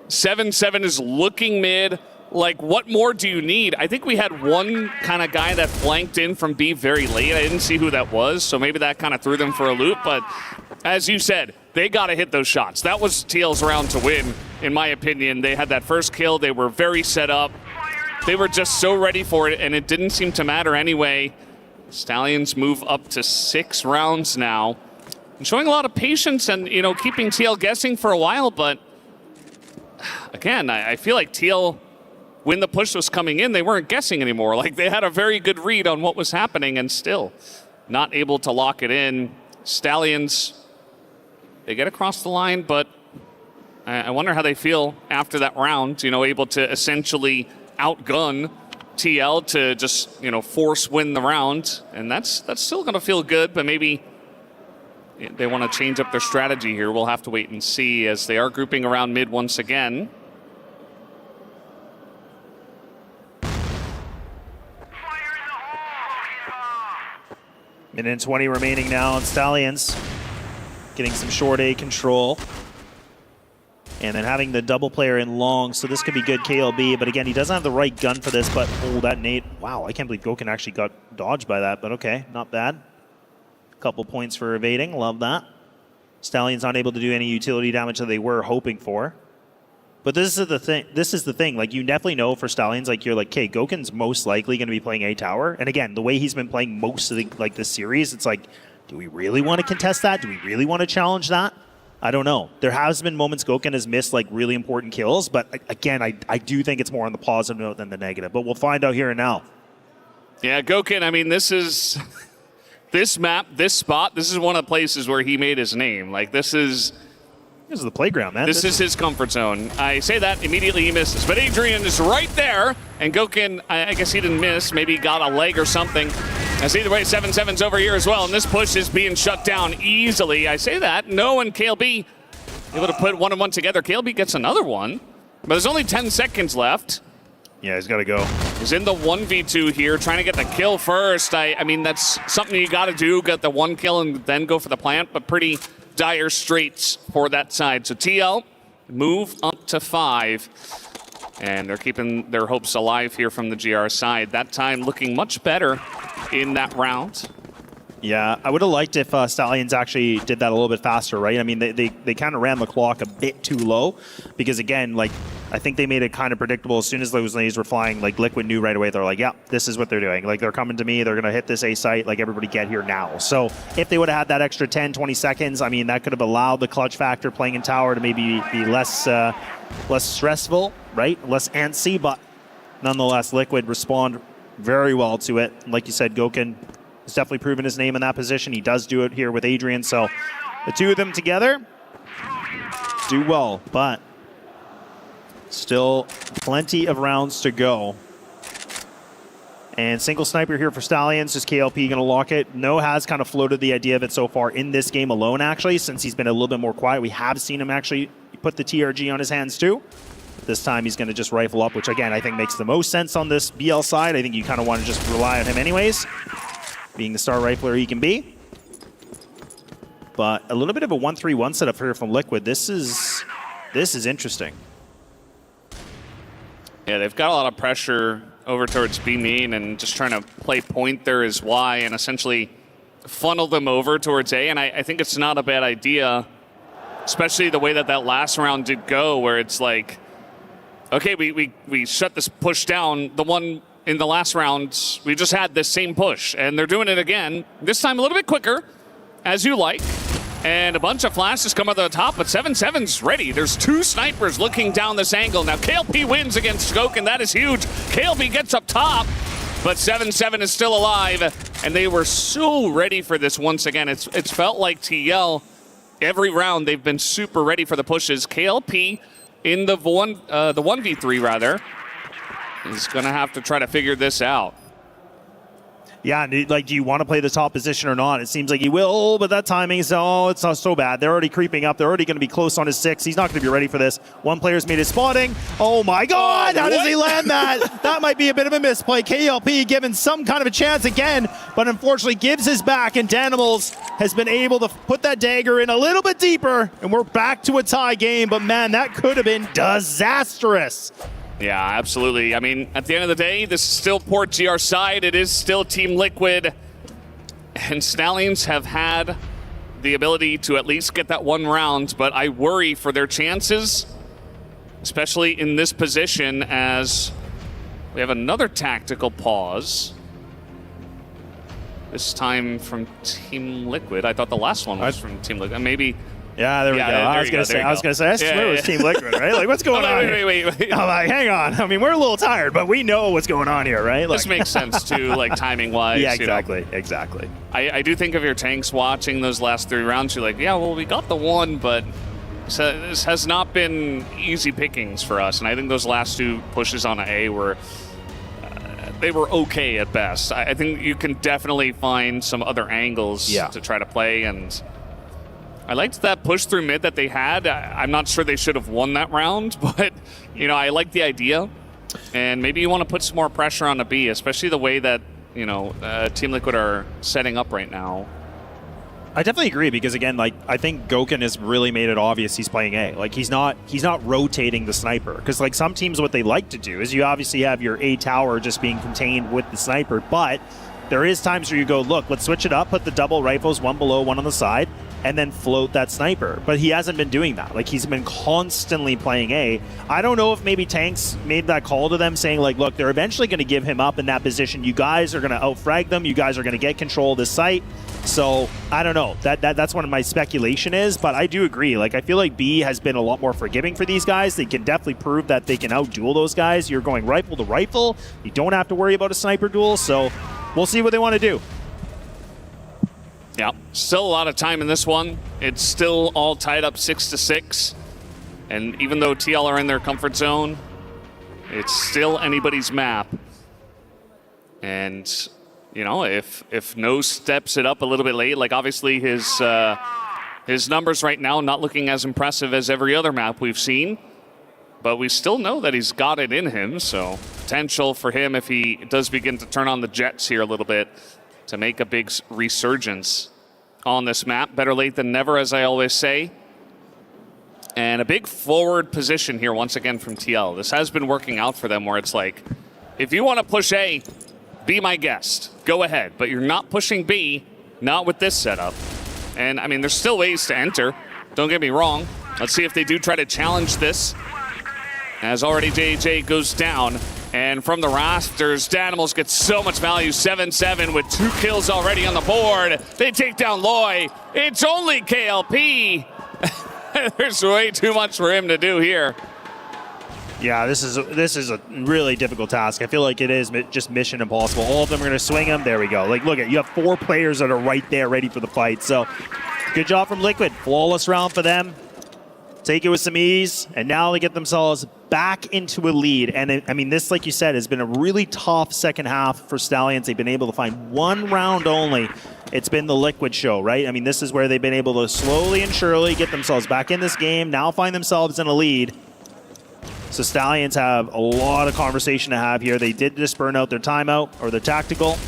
7-7 is looking mid. Like, what more do you need? I think we had one kind of guy that flanked in from B very late. I didn't see who that was, so maybe that kind of threw them for a loop. But as you said, they got to hit those shots. That was TL's round to win, in my opinion. They had that first kill. They were very set up. They were just so ready for it, and it didn't seem to matter anyway. Stallions move up to 6 rounds now. And showing a lot of patience and, you know, keeping TL guessing for a while. But again, I feel like TL, when the push was coming in, they weren't guessing anymore. Like, they had a very good read on what was happening and still not able to lock it in. Stallions, they get across the line, but I wonder how they feel after that round, you know, able to essentially outgun TL to just, you know, force win the round. And that's still going to feel good, but maybe they want to change up their strategy here. We'll have to wait and see as they are grouping around mid once again. Minute and 20 remaining now on Stallions. Getting some short A control. And then having the double player in long, so this could be good KLB, but again, he doesn't have the right gun for this, but oh, that nade. Wow, I can't believe Goken actually got dodged by that, but okay, not bad. Couple points for evading, love that. Stallions not able to do any utility damage that they were hoping for. But this is the thing, like you definitely know for Stallions, like you're like, okay, Goken's most likely going to be playing A tower. And again, the way he's been playing most of this series, it's like, do we really want to contest that? Do we really want to challenge that? I don't know. There has been moments Goken has missed like really important kills, but again, I do think it's more on the positive note than the negative. But we'll find out here and now. Yeah, Goken, I mean, this is this map, this spot, this is one of the places where he made his name. Like this is the playground, man. This is his comfort zone. I say that, immediately he misses. But Adrian is right there, and Goken, I guess he didn't miss, maybe got a leg or something. As either way, 7-7's over here as well, and this push is being shut down easily. I say that, no, and KLB able to put 1 and 1 together. KLB gets another one, but there's only 10 seconds left. Yeah, he's got to go. He's in the 1v2 here, trying to get the kill first. I mean, that's something you got to do, get the 1 kill and then go for the plant, but pretty dire straits for that side. So TL move up to 5. And they're keeping their hopes alive here from the GR side. That time looking much better in that round. Yeah, I would have liked if Stallions actually did that a little bit faster, right? I mean, they kind of ran the clock a bit too low because, again, like, I think they made it kind of predictable. As soon as those nades were flying, like, Liquid knew right away. They're like, yeah, this is what they're doing. Like, they're coming to me. They're going to hit this A site. Like, everybody get here now. So if they would have had that extra 10, 20 seconds, I mean, that could have allowed the clutch factor playing in tower to maybe be less stressful, right? Less antsy, but nonetheless, Liquid respond very well to it. Like you said, Goken has definitely proven his name in that position. He does do it here with Adrian, so the two of them together do well, but still plenty of rounds to go. And single sniper here for Stallions, just KLP going to lock it. No has kind of floated the idea of it so far in this game alone, actually, since he's been a little bit more quiet. We have seen him actually put the TRG on his hands too. This time he's going to just rifle up, which again, I think makes the most sense on this BL side. I think you kind of want to just rely on him anyways, being the star rifler he can be. But a little bit of a 1-3-1 setup here from Liquid. This is interesting. Yeah, they've got a lot of pressure over towards B main and just trying to play point there as Y and essentially funnel them over towards A. And I think it's not a bad idea, especially the way that last round did go, where it's like, okay, we shut this push down. The one in the last round, we just had this same push, and they're doing it again. This time a little bit quicker, as you like. And a bunch of flashes come at the top, but 7-7's ready. There's two snipers looking down this angle. Now, KLP wins against Skoken. That is huge. KLP gets up top, but 7-7 is still alive, and they were so ready for this once again. It's felt like TL, every round, they've been super ready for the pushes. KLP in the 1v3, rather, is going to have to try to figure this out. Yeah, like, do you want to play the top position or not? It seems like he will, but that timing is, it's not so bad. They're already creeping up. They're already going to be close on his 6. He's not going to be ready for this. One player's made his spotting. Oh my God, how does he land that? That might be a bit of a misplay. KLP given some kind of a chance again, but unfortunately gives his back, and Danimals has been able to put that dagger in a little bit deeper, and we're back to a tie game, but man, that could have been disastrous. Yeah, absolutely. I mean, at the end of the day, this is still Port GR side. It is still Team Liquid. And Stallions have had the ability to at least get that one round, but I worry for their chances, especially in this position, as we have another tactical pause. This time from Team Liquid. I thought the last one was from Team Liquid. Maybe... Yeah, there we go. I was going to say, I swear it was Team Liquid, right? Like, what's going on? Wait. I'm like, hang on. I mean, we're a little tired, but we know what's going on here, right? Like, this makes sense too, like timing-wise. Yeah, exactly, exactly. I do think of your tanks watching those last 3 rounds. You're like, yeah, well, we got the one, but this has not been easy pickings for us. And I think those last 2 pushes on A were they were okay at best. I think you can definitely find some other angles to try to play, and I liked that push through mid that they had. I'm not sure they should have won that round, but, you know, I like the idea. And maybe you want to put some more pressure on a B, especially the way that, you know, Team Liquid are setting up right now. I definitely agree because, again, like, I think Gokhan has really made it obvious he's playing A. Like, he's not rotating the sniper. Because, like, some teams, what they like to do is you obviously have your A tower just being contained with the sniper, but there is times where you go, look, let's switch it up, put the double rifles, one below, one on the side, and then float that sniper. But he hasn't been doing that. Like, he's been constantly playing A. I don't know if maybe Tanks made that call to them saying, like, look, they're eventually going to give him up in that position. You guys are going to out-frag them. You guys are going to get control of this site. So, I don't know. That's what my speculation is, but I do agree. Like, I feel like B has been a lot more forgiving for these guys. They can definitely prove that they can out-duel those guys. You're going rifle to rifle. You don't have to worry about a sniper duel, so we'll see what they want to do. Yeah, still a lot of time in this one. It's still all tied up 6-6. And even though TL are in their comfort zone, it's still anybody's map. And, you know, if No steps it up a little bit late, like obviously his numbers right now not looking as impressive as every other map we've seen. But we still know that he's got it in him, so potential for him if he does begin to turn on the jets here a little bit to make a big resurgence on this map. Better late than never, as I always say. And a big forward position here once again from TL. This has been working out for them where it's like, if you want to push A, be my guest. Go ahead. But you're not pushing B, not with this setup. And, I mean, there's still ways to enter. Don't get me wrong. Let's see if they do try to challenge this. As already JJ goes down. And from the rafters, Danimals gets so much value. 7-7 with 2 kills already on the board. They take down Loy. It's only KLP. There's way too much for him to do here. Yeah, this is a really difficult task. I feel like it is just mission impossible. All of them are going to swing him. There we go. Like, look at you have 4 players that are right there ready for the fight. So, good job from Liquid. Flawless round for them. Take it with some ease, and now they get themselves back into a lead. And I mean, this, like you said, has been a really tough second half for Stallions. They've been able to find 1 round only. It's been the Liquid show, right? I mean, this is where they've been able to slowly and surely get themselves back in this game, now find themselves in a lead. So Stallions have a lot of conversation to have here. They did just burn out their timeout, or their tactical.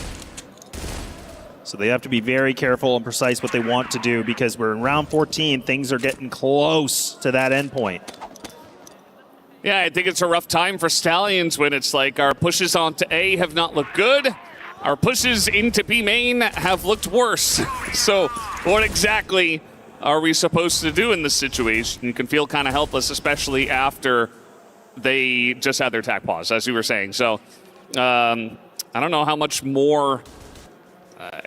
So they have to be very careful and precise what they want to do because we're in round 14. Things are getting close to that endpoint. Yeah, I think it's a rough time for Stallions when it's like our pushes onto A have not looked good. Our pushes into B main have looked worse. So what exactly are we supposed to do in this situation? You can feel kind of helpless, especially after they just had their attack pause, as you were saying. So I don't know how much more I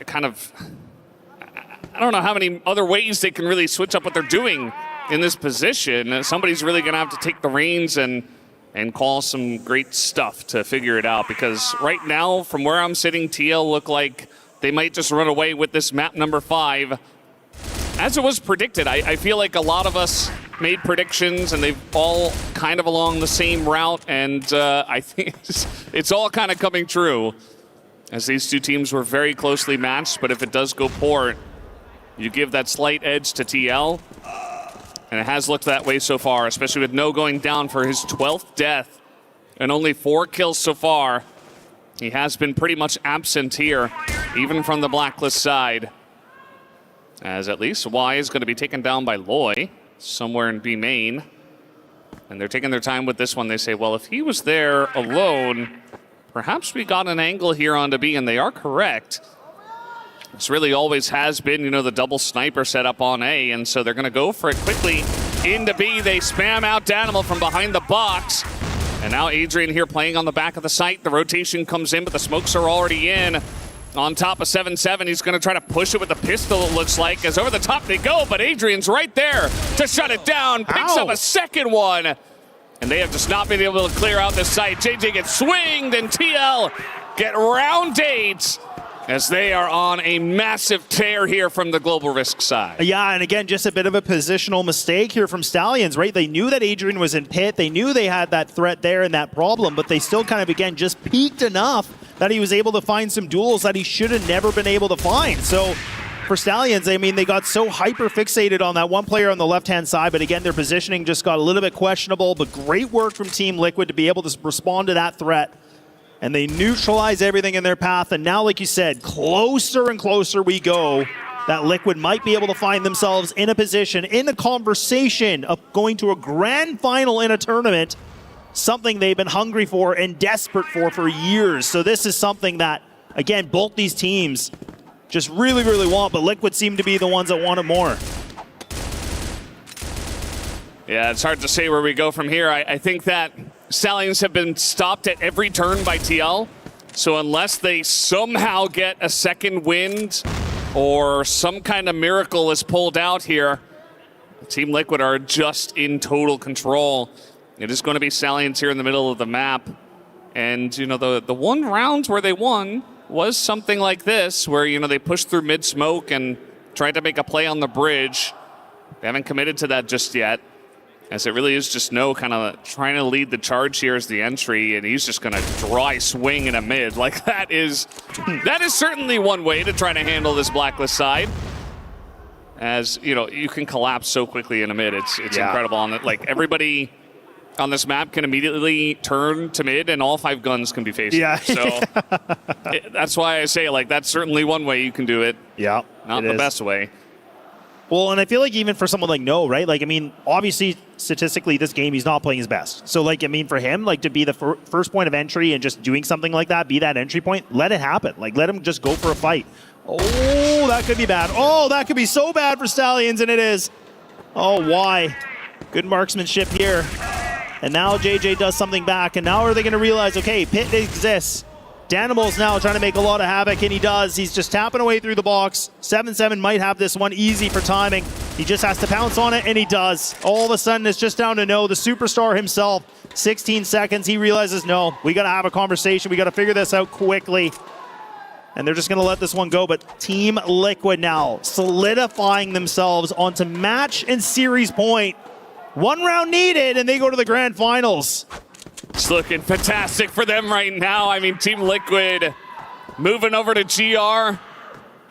don't know how many other ways they can really switch up what they're doing in this position. Somebody's really going to have to take the reins and call some great stuff to figure it out, because right now, from where I'm sitting, TL look like they might just run away with this map number 5. As it was predicted, I feel like a lot of us made predictions, and they've all kind of along the same route, and I think it's all kind of coming true, as these two teams were very closely matched. But if it does go poor, you give that slight edge to TL. And it has looked that way so far, especially with No going down for his 12th death and only 4 kills so far. He has been pretty much absent here, even from the Blacklist side. As at least Y is going to be taken down by Loy somewhere in B main. And they're taking their time with this one. They say, well, if he was there alone, perhaps we got an angle here onto B, and they are correct. This really always has been, you know, the double sniper setup on A, and so they're going to go for it quickly into B. They spam out Danimal from behind the box. And now Adrian here playing on the back of the site. The rotation comes in, but the smokes are already in. On top of 7-7, he's going to try to push it with the pistol, it looks like, as over the top they go, but Adrian's right there to shut it down. Picks up a second one. And they have just not been able to clear out this site. JJ gets swinged, and TL get round 8. As they are on a massive tear here from the Global Risk side. Yeah, and again, just a bit of a positional mistake here from Stallions, right? They knew that Adrian was in pit. They knew they had that threat there and that problem, but they still kind of, again, just peaked enough that he was able to find some duels that he should have never been able to find. So for Stallions, I mean, they got so hyper fixated on that one player on the left-hand side, but again, their positioning just got a little bit questionable, but great work from Team Liquid to be able to respond to that threat. And they neutralize everything in their path, and now, like you said, closer and closer we go, that Liquid might be able to find themselves in a position, in a conversation of going to a grand final in a tournament, something they've been hungry for and desperate for years. So this is something that, again, both these teams just really, really want, but Liquid seem to be the ones that want it more. Yeah, it's hard to say where we go from here. I think that Stallions have been stopped at every turn by TL. So unless they somehow get a second wind or some kind of miracle is pulled out here, Team Liquid are just in total control. It is going to be Stallions here in the middle of the map. And, you know, the one round where they won was something like this, where, you know, they pushed through mid-smoke and tried to make a play on the bridge. They haven't committed to that just yet, as it really is just No kind of trying to lead the charge here as the entry, and he's just going to dry swing in a mid. Like, that is certainly one way to try to handle this Blacklist side. As, you know, you can collapse so quickly in a mid. It's incredible. On it. Like, everybody on this map can immediately turn to mid, and all 5 guns can be facing. Yeah. So that's why I say, like, that's certainly one way you can do it. Yeah. Not the best way. Well, and I feel like even for someone like No, right? Like, I mean, obviously, statistically, this game, he's not playing his best. So, like, I mean, for him, like, to be the first point of entry and just doing something like that, be that entry point, let it happen. Like, let him just go for a fight. Oh, that could be bad. Oh, that could be so bad for Stallions, and it is. Oh, why? Good marksmanship here. And now JJ does something back, and now are they going to realize, okay, Pit exists. Danimal's now trying to make a lot of havoc, and he does. He's just tapping away through the box. 7-7 might have this one easy for timing. He just has to pounce on it, and he does. All of a sudden, it's just down to No, the superstar himself. 16 seconds, he realizes, no, we got to have a conversation. We got to figure this out quickly. And they're just going to let this one go. But Team Liquid now solidifying themselves onto match and series point. One round needed, and they go to the grand finals. It's looking fantastic for them right now. I mean, Team Liquid moving over to GR,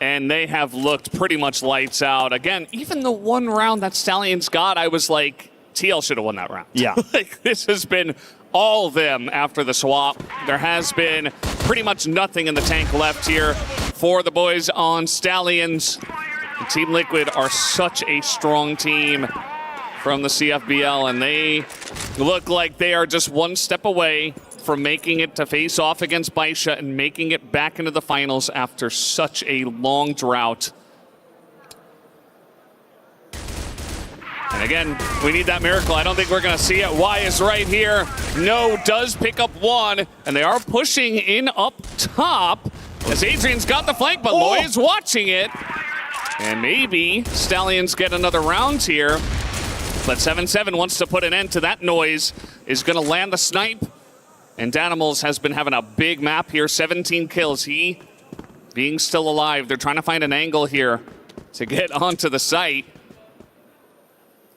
and they have looked pretty much lights out. Again, even the one round that Stallions got, I was like, TL should have won that round. Yeah. Like, this has been all them after the swap. There has been pretty much nothing in the tank left here for the boys on Stallions. And Team Liquid are such a strong team from the CFBL, and they look like they are just one step away from making it to face off against Baisha and making it back into the finals after such a long drought. And again, we need that miracle. I don't think we're going to see it. Y is right here. No does pick up one, and they are pushing in up top as Adrian's got the flank, but Loy is watching it. And maybe Stallions get another round here. But 7-7 wants to put an end to that noise, is going to land the snipe. And Danimals has been having a big map here, 17 kills. He being still alive. They're trying to find an angle here to get onto the site.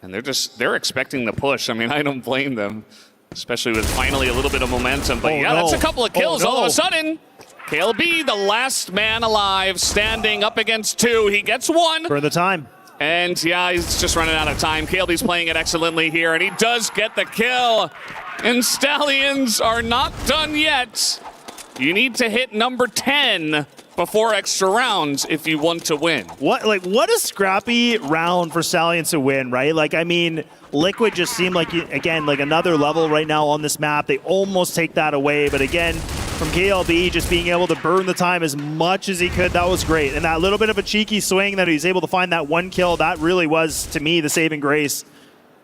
And they're expecting the push. I mean, I don't blame them, especially with finally a little bit of momentum. But that's a couple of kills all of a sudden. KLB, the last man alive, standing up against 2. He gets 1. For the time. And yeah, he's just running out of time. KLB's playing it excellently here, and he does get the kill. And Stallions are not done yet. You need to hit number 10 before extra rounds if you want to win. What a scrappy round for Stallions to win, right? Like, I mean, Liquid just seemed like, again, like another level right now on this map. They almost take that away, but again, from KLB just being able to burn the time as much as he could, that was great. And that little bit of a cheeky swing that he was able to find that one kill, that really was, to me, the saving grace.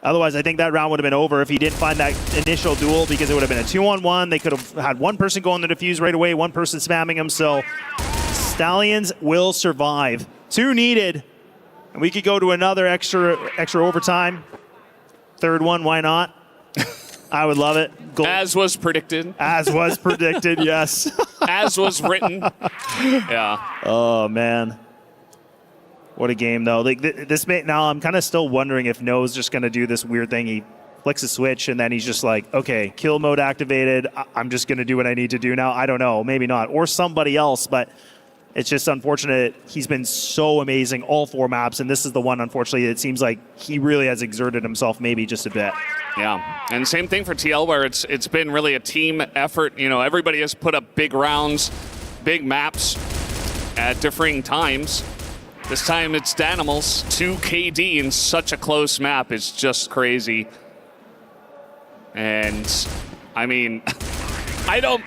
Otherwise, I think that round would have been over if he didn't find that initial duel, because it would have been a 2-on-1. They could have had one person go on the defuse right away, one person spamming him. So Stallions will survive. 2 needed. And we could go to another extra overtime. Third one, why not? I would love it. As was predicted. As was predicted, yes. As was written. Yeah. Oh, man. What a game, though. Like now I'm kind of still wondering if No's just going to do this weird thing. He flicks a switch, and then he's just like, okay, kill mode activated. I'm just going to do what I need to do now. I don't know. Maybe not. Or somebody else. But It's just unfortunate. He's been so amazing all 4 maps, and this is the one, unfortunately, it seems like he really has exerted himself maybe just a bit. Yeah, and same thing for TL, where it's been really a team effort. You know, everybody has put up big rounds, big maps at differing times. This time it's Danimals, 2 KD in such a close map is just crazy. And I mean, I don't,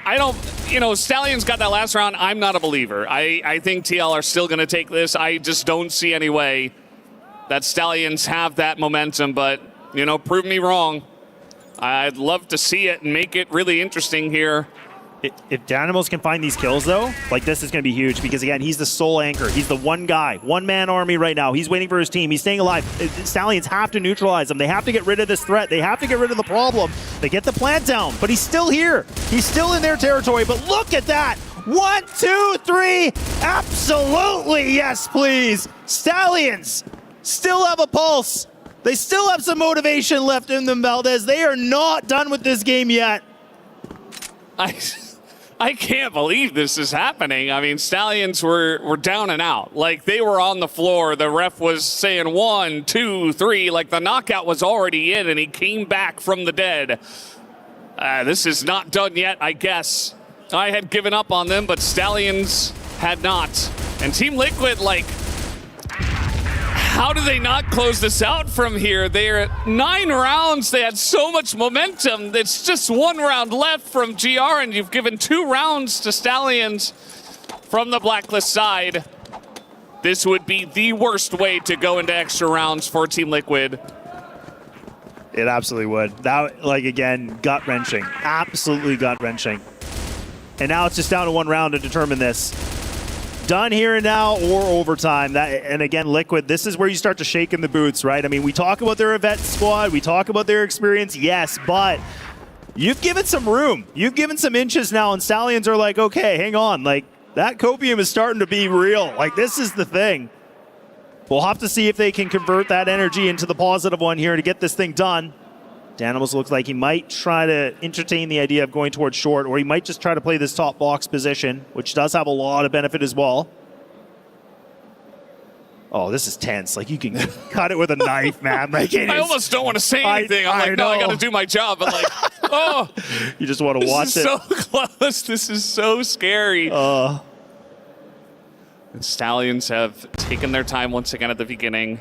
you know, Stallions got that last round. I'm not a believer. I think TL are still going to take this. I just don't see any way that Stallions have that momentum, but, you know, prove me wrong. I'd love to see it and make it really interesting here. If Danimals can find these kills, though, like, this is going to be huge because, again, he's the sole anchor. He's the one guy, one-man army right now. He's waiting for his team. He's staying alive. Stallions have to neutralize him. They have to get rid of this threat. They have to get rid of the problem. They get the plant down, but he's still here. He's still in their territory, but look at that. 1, 2, 3. Absolutely, yes, please. Stallions still have a pulse. They still have some motivation left in them, Valdez. They are not done with this game yet. I can't believe this is happening. I mean, Stallions were down and out. Like, they were on the floor. The ref was saying 1, 2, 3. Like, the knockout was already in, and he came back from the dead. This is not done yet, I guess. I had given up on them, but Stallions had not. And Team Liquid, like, how do they not close this out from here? They're at 9 rounds. They had so much momentum. It's just 1 round left from GR, and you've given 2 rounds to Stallions from the Blacklist side. This would be the worst way to go into extra rounds for Team Liquid. It absolutely would. That, like, again, gut-wrenching. Absolutely gut-wrenching. And now it's just down to 1 round to determine this. Done here and now or overtime. And again, Liquid, this is where you start to shake in the boots, right? I mean, we talk about their event squad, we talk about their experience, yes, but you've given some room. You've given some inches now, and Stallions are like, okay, hang on. Like, that copium is starting to be real. Like, this is the thing. We'll have to see if they can convert that energy into the positive one here to get this thing done. Danimals looks like he might try to entertain the idea of going towards short, or he might just try to play this top box position, which does have a lot of benefit as well. Oh, this is tense. Like, you can cut it with a knife, man. Like, I almost don't want to say anything. I'm like, no, I got to do my job. But, like, oh. You just want to watch it. This is so close. This is so scary. And Stallions have taken their time once again at the beginning.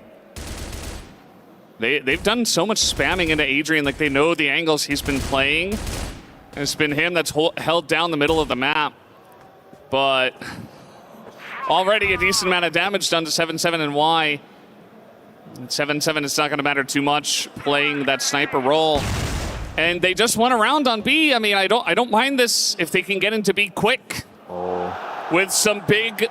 They've done so much spamming into Adrian, like they know the angles he's been playing. And it's been him that's held down the middle of the map. But already a decent amount of damage done to 7-7 and Y. 7-7, it's not going to matter too much playing that sniper role. And they just won a round on B. I mean, I don't mind this if they can get into B quick. With some big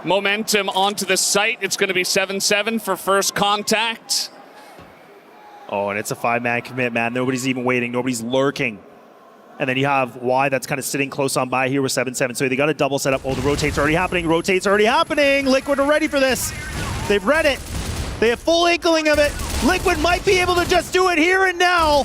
momentum onto the site. It's going to be 7-7 for first contact. Oh, and it's a 5-man commit, man. Nobody's even waiting. Nobody's lurking. And then you have Y that's kind of sitting close on by here with 7-7. So they got a double setup. Oh, the rotate's already happening. Rotate's already happening. Liquid are ready for this. They've read it. They have full inkling of it. Liquid might be able to just do it here and now.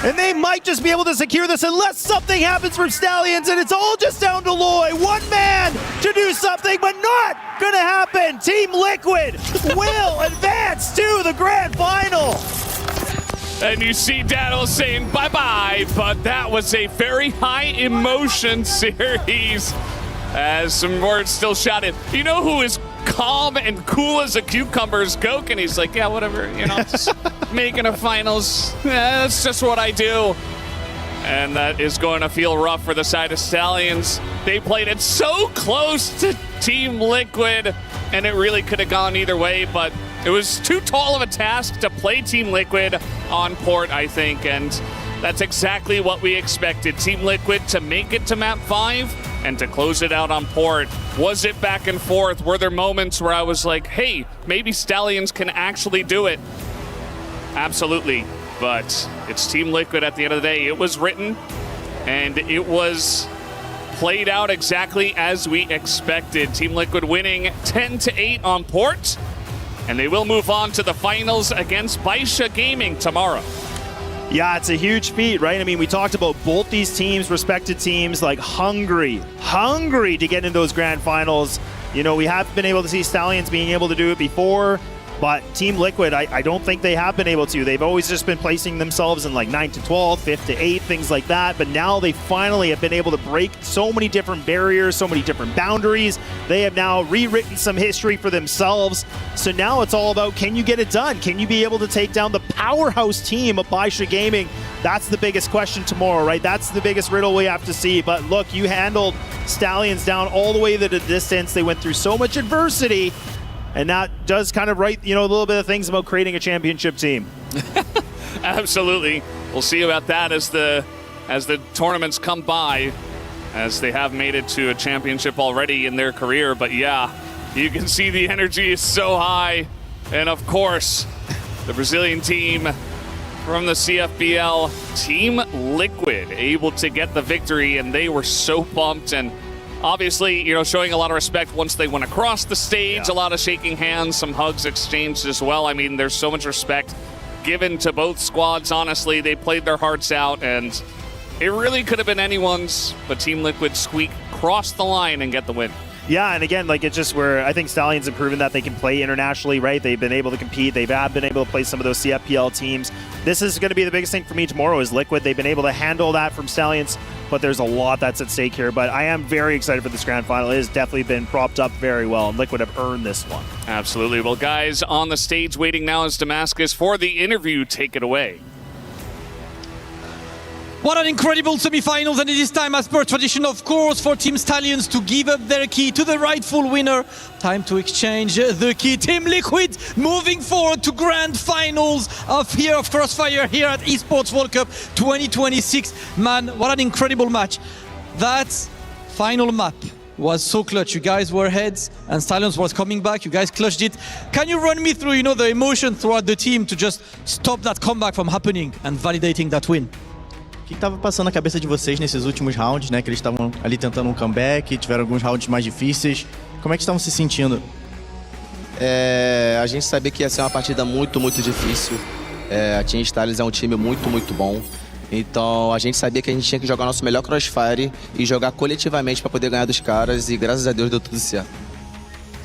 And they might just be able to secure this unless something happens from Stallions, and it's all just down to Loy. 1 man to do something, but not gonna happen. Team Liquid will advance to the grand final. And you see Daniel saying bye-bye, but that was a very high emotion series. As some words still shouted. You know who is calm and cool as a cucumber is Goke, and he's like, yeah, whatever, you know, just making a finals. Yeah, that's just what I do. And that is going to feel rough for the side of Stallions. They played it so close to Team Liquid, and it really could have gone either way, but it was too tall of a task to play Team Liquid on port, I think, and that's exactly what we expected. Team Liquid to make it to map 5 and to close it out on port. Was it back and forth? Were there moments where I was like, hey, maybe Stallions can actually do it? Absolutely, but it's Team Liquid at the end of the day. It was written, and it was played out exactly as we expected. Team Liquid winning 10-8 on port, and they will move on to the finals against Baisha Gaming tomorrow. Yeah, it's a huge feat, right? I mean, we talked about both these teams, respected teams, like hungry to get into those grand finals. You know, we have been able to see Stallions being able to do it before, but Team Liquid, I don't think they have been able to. They've always just been placing themselves in like 9 to 12, 5 to 8, things like that. But now they finally have been able to break so many different barriers, so many different boundaries. They have now rewritten some history for themselves. So now it's all about, can you get it done? Can you be able to take down the powerhouse team of Baisha Gaming? That's the biggest question tomorrow, right? That's the biggest riddle we have to see. But look, you handled Stallions down all the way to the distance. They went through so much adversity. And that does kind of write, you know, a little bit of things about creating a championship team. Absolutely. We'll see about that as the tournaments come by, as they have made it to a championship already in their career. But yeah, you can see the energy is so high. And of course, the Brazilian team from the CFBL, Team Liquid, able to get the victory, and they were so pumped. And obviously, you know, showing a lot of respect once they went across the stage, a lot of shaking hands, some hugs exchanged as well. I mean, there's so much respect given to both squads, honestly. They played their hearts out, and it really could have been anyone's, but Team Liquid cross the line and get the win. Yeah, and again, like, it's just where I think Stallions have proven that they can play internationally, right? They've been able to compete. They've been able to play some of those CFPL teams. This is going to be the biggest thing for me tomorrow is Liquid. They've been able to handle that from Stallions, but there's a lot that's at stake here. But I am very excited for this grand final. It has definitely been propped up very well, and Liquid have earned this one. Absolutely. Well, guys, on the stage waiting now is Damascus for the interview. Take it away. What an incredible semi-finals, and it is time, as per tradition, of course, for Team Stallions to give up their key to the rightful winner. Time to exchange the key. Team Liquid moving forward to grand finals of Crossfire here at Esports World Cup 2026. Man, what an incredible match. That final map was so clutch. You guys were heads and Stallions was coming back. You guys clutched it. Can you run me through, you know, the emotion throughout the team to just stop that comeback from happening and validating that win? O que estava passando na cabeça de vocês nesses últimos rounds, né? Que eles estavam ali tentando um comeback, tiveram alguns rounds mais difíceis. Como é que estavam se sentindo? A gente sabia que ia ser uma partida muito, muito difícil. A Team Stallions é um time muito, muito bom. Então a gente sabia que a gente tinha que jogar nosso melhor Crossfire e jogar coletivamente para poder ganhar dos caras, e graças a Deus deu tudo certo.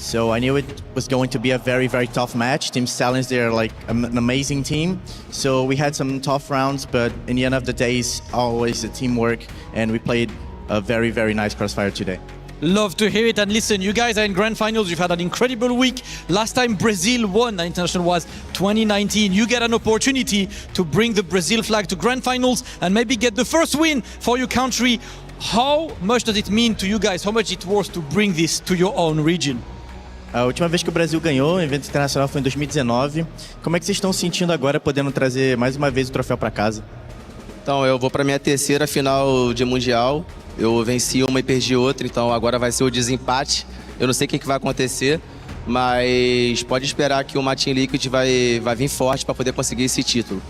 So I knew it was going to be a very, very tough match. Team Stallions, they're like an amazing team. So we had some tough rounds, but in the end of the day, it's always a teamwork, and we played a very, very nice Crossfire today. Love to hear it. And listen, you guys are in grand finals. You've had an incredible week. Last time Brazil won the international was 2019. You get an opportunity to bring the Brazil flag to grand finals and maybe get the first win for your country. How much does it mean to you guys? How much it was to bring this to your own region? A última vez que o Brasil ganhou o evento internacional foi em 2019. Como é que vocês estão se sentindo agora, podendo trazer mais uma vez o troféu para casa? Então, eu vou para minha terceira final de Mundial. Eu venci uma e perdi outra, então agora vai ser o desempate. Eu não sei o que vai acontecer, mas pode esperar que o Team Liquid vai vir forte para poder conseguir esse título.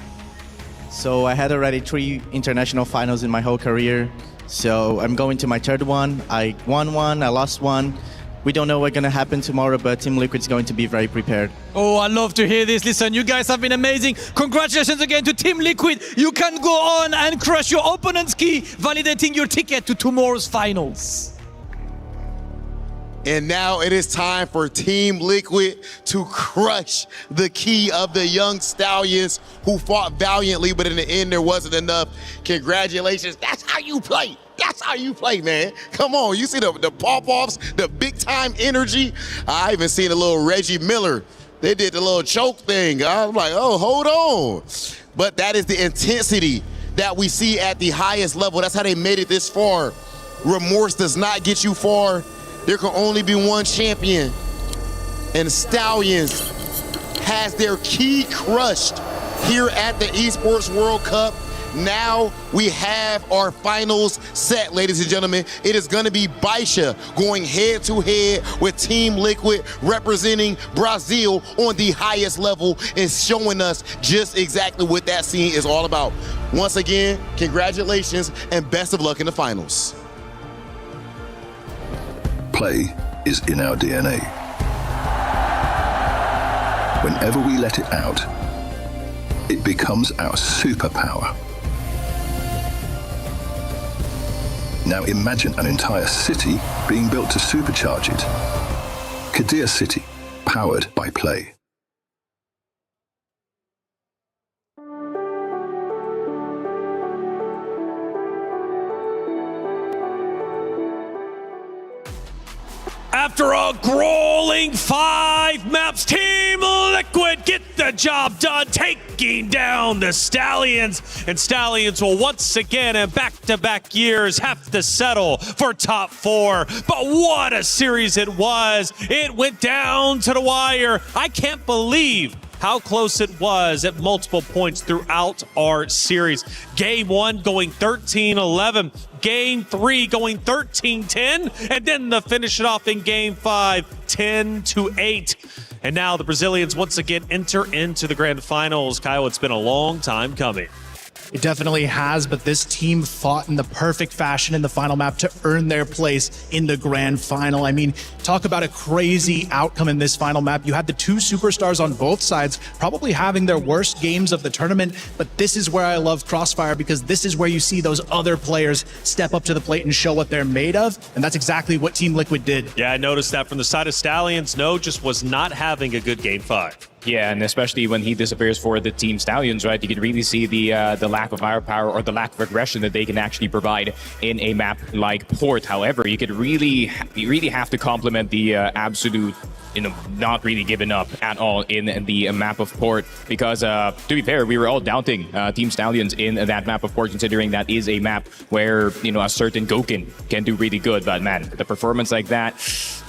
So I had already 3 international finals in my whole career. So I'm going to my third one. I won one, I lost one. We don't know what's going to happen tomorrow, but Team Liquid is going to be very prepared. Oh, I love to hear this. Listen, you guys have been amazing. Congratulations again to Team Liquid. You can go on and crush your opponent's key, validating your ticket to tomorrow's finals. And now it is time for Team Liquid to crush the key of the young Stallions who fought valiantly, but in the end, there wasn't enough. Congratulations. That's how you play. That's how you play, man. Come on, you see the pop-offs, the big-time energy. I even seen a little Reggie Miller. They did the little choke thing. I was like, oh, hold on. But that is the intensity that we see at the highest level. That's how they made it this far. Remorse does not get you far. There can only be one champion. And Stallions has their key crushed here at the Esports World Cup. Now we have our finals set, ladies and gentlemen. It is going to be Baisha going head-to-head with Team Liquid, representing Brazil on the highest level and showing us just exactly what that scene is all about. Once again, congratulations and best of luck in the finals. Play is in our DNA. Whenever we let it out, it becomes our superpower. Now imagine an entire city being built to supercharge it. Kadir City, powered by play. After a grueling 5 maps, Team Liquid get the job done, taking down the Stallions. And Stallions will once again, in back-to-back years, have to settle for top 4. But what a series it was. It went down to the wire. I can't believe how close it was at multiple points throughout our series. Game 1 going 13-11. Game 3 going 13-10. And then to finish it off in Game 5, 10-8. And now the Brazilians once again enter into the grand finals. Kyle, it's been a long time coming. It definitely has, but this team fought in the perfect fashion in the final map to earn their place in the grand final. I mean, talk about a crazy outcome in this final map. You had the 2 superstars on both sides probably having their worst games of the tournament, but this is where I love Crossfire, because this is where you see those other players step up to the plate and show what they're made of, and that's exactly what Team Liquid did. Yeah, I noticed that from the side of Stallions. No just was not having a good Game 5. Yeah, and especially when he disappears for the Team Stallions, right? You can really see the lack of firepower or the lack of aggression that they can actually provide in a map like Port. However, you could really have to compliment the absolute, not really giving up at all in the map of Port, because to be fair, we were all doubting Team Stallions in that map of Port, considering that is a map where a certain Gouken can do really good. But man, the performance like that,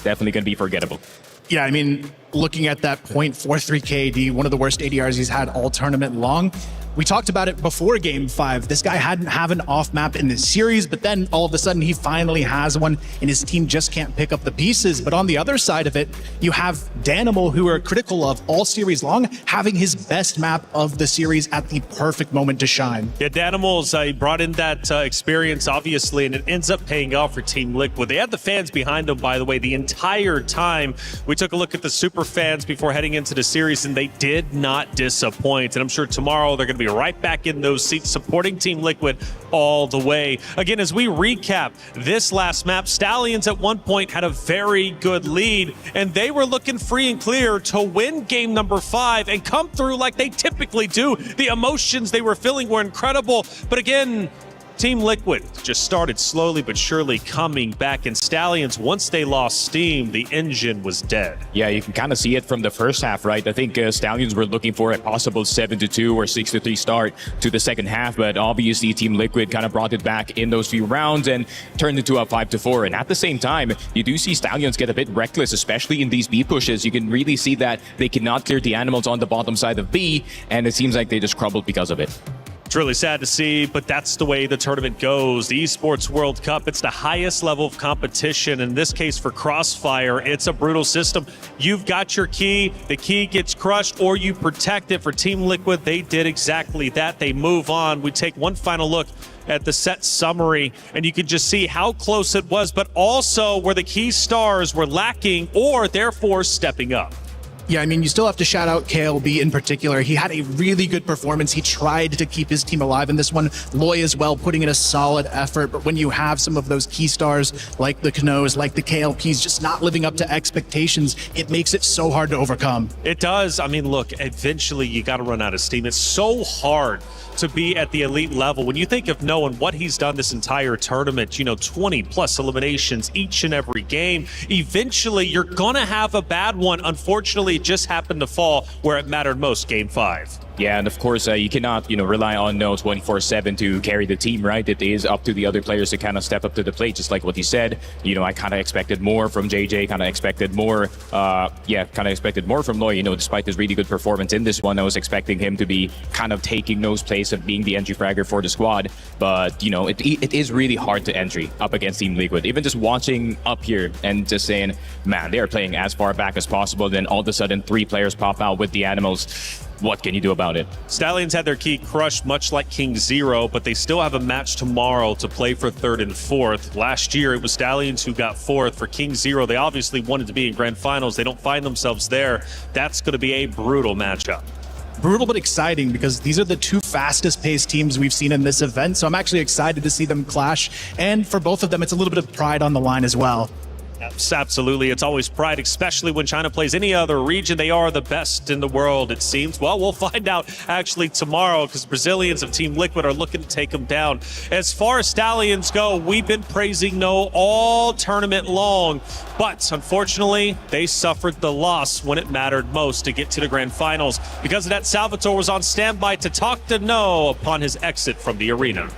definitely going to be forgettable. Yeah, I mean, looking at that 0.43 KD, one of the worst ADRs he's had all tournament long. We talked about it before Game 5. This guy hadn't have an off map in this series, but then all of a sudden he finally has one, and his team just can't pick up the pieces. But on the other side of it, you have Danimal, who are critical of all series long, having his best map of the series at the perfect moment to shine. Yeah, Danimal's he brought in that experience, obviously, and it ends up paying off for Team Liquid. They had the fans behind them, by the way, the entire time. We took a look at the super fans before heading into the series, and they did not disappoint. And I'm sure tomorrow they're going to be right back in those seats supporting Team Liquid all the way. Again, as we recap this last map, Stallions at one point had a very good lead, and they were looking free and clear to win game number 5 and come through like they typically do. The emotions they were feeling were incredible, but again, Team Liquid just started slowly but surely coming back, and Stallions, once they lost steam, the engine was dead. Yeah, you can kind of see it from the first half, right? I think Stallions were looking for a possible 7-2 or 6-3 start to the second half, but obviously Team Liquid kind of brought it back in those few rounds and turned into a 5-4. And at the same time, you do see Stallions get a bit reckless, especially in these B pushes. You can really see that they cannot clear the animals on the bottom side of B, and it seems like they just crumbled because of it. It's really sad to see, but that's the way the tournament goes. The Esports World Cup, it's the highest level of competition. In this case, for Crossfire, it's a brutal system. You've got your key, the key gets crushed, or you protect it. For Team Liquid, they did exactly that. They move on. We take one final look at the set summary, and you can just see how close it was, but also where the key stars were lacking or therefore stepping up. Yeah, I mean, you still have to shout out KLB in particular. He had a really good performance. He tried to keep his team alive in this one. Loy as well, putting in a solid effort. But when you have some of those key stars like the Knows, like the KLPs, just not living up to expectations, it makes it so hard to overcome. It does. I mean, look, eventually you got to run out of steam. It's so hard to be at the elite level. When you think of Noah and what he's done this entire tournament, 20 plus eliminations each and every game, eventually you're going to have a bad one. Unfortunately, it just happened to fall where it mattered most, game 5. Yeah, and of course, you cannot, rely on No 24/7 to carry the team, right? It is up to the other players to kind of step up to the plate, just like what he said. I kind of expected more from JJ, kind of expected more from Loy, despite his really good performance in this one. I was expecting him to be kind of taking No's place of being the entry fragger for the squad. But, it is really hard to entry up against Team Liquid. Even just watching up here and just saying, man, they are playing as far back as possible. Then all of a sudden, 3 players pop out with the animals. What can you do about it? Stallions had their key crushed, much like King Zero, but they still have a match tomorrow to play for 3rd and 4th. Last year, it was Stallions who got 4th. For King Zero, they obviously wanted to be in grand finals. They don't find themselves there. That's going to be a brutal matchup. brutal but exciting because these are the two fastest paced teams we've seen in this event. So I'm actually excited to see them clash. And for both of them, it's a little bit of pride on the line as well. Absolutely. It's always pride, especially when China plays any other region. They are the best in the world, it seems. Well, we'll find out actually tomorrow because Brazilians of Team Liquid are looking to take them down. As far as Stallions go, we've been praising No all tournament long, but unfortunately, they suffered the loss when it mattered most to get to the grand finals. Because of that, Salvatore was on standby to talk to No upon his exit from the arena.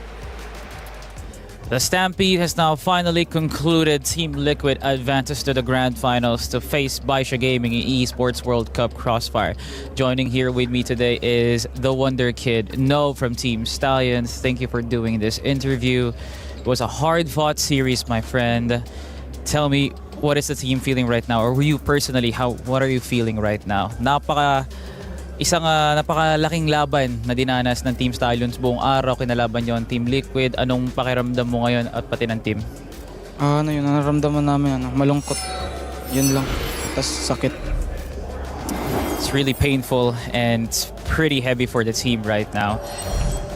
The Stampede has now finally concluded. Team Liquid advances to the grand finals to face Baisha Gaming in Esports World Cup Crossfire. Joining here with me today is the Wonder Kid, No from Team Stallions. Thank you for doing this interview. It was a hard-fought series, my friend. Tell me, what is the team feeling right now? Or you personally, what are you feeling right now? Napakalaking laban na dinanas ng Team Stallions buong araw. Kinalaban yon Team Liquid. Anong pakiramdam mo ngayon at pati ng team? Yun, nararamdaman namin, malungkot. Yun lang. Tas sakit. It's really painful and it's pretty heavy for the team right now.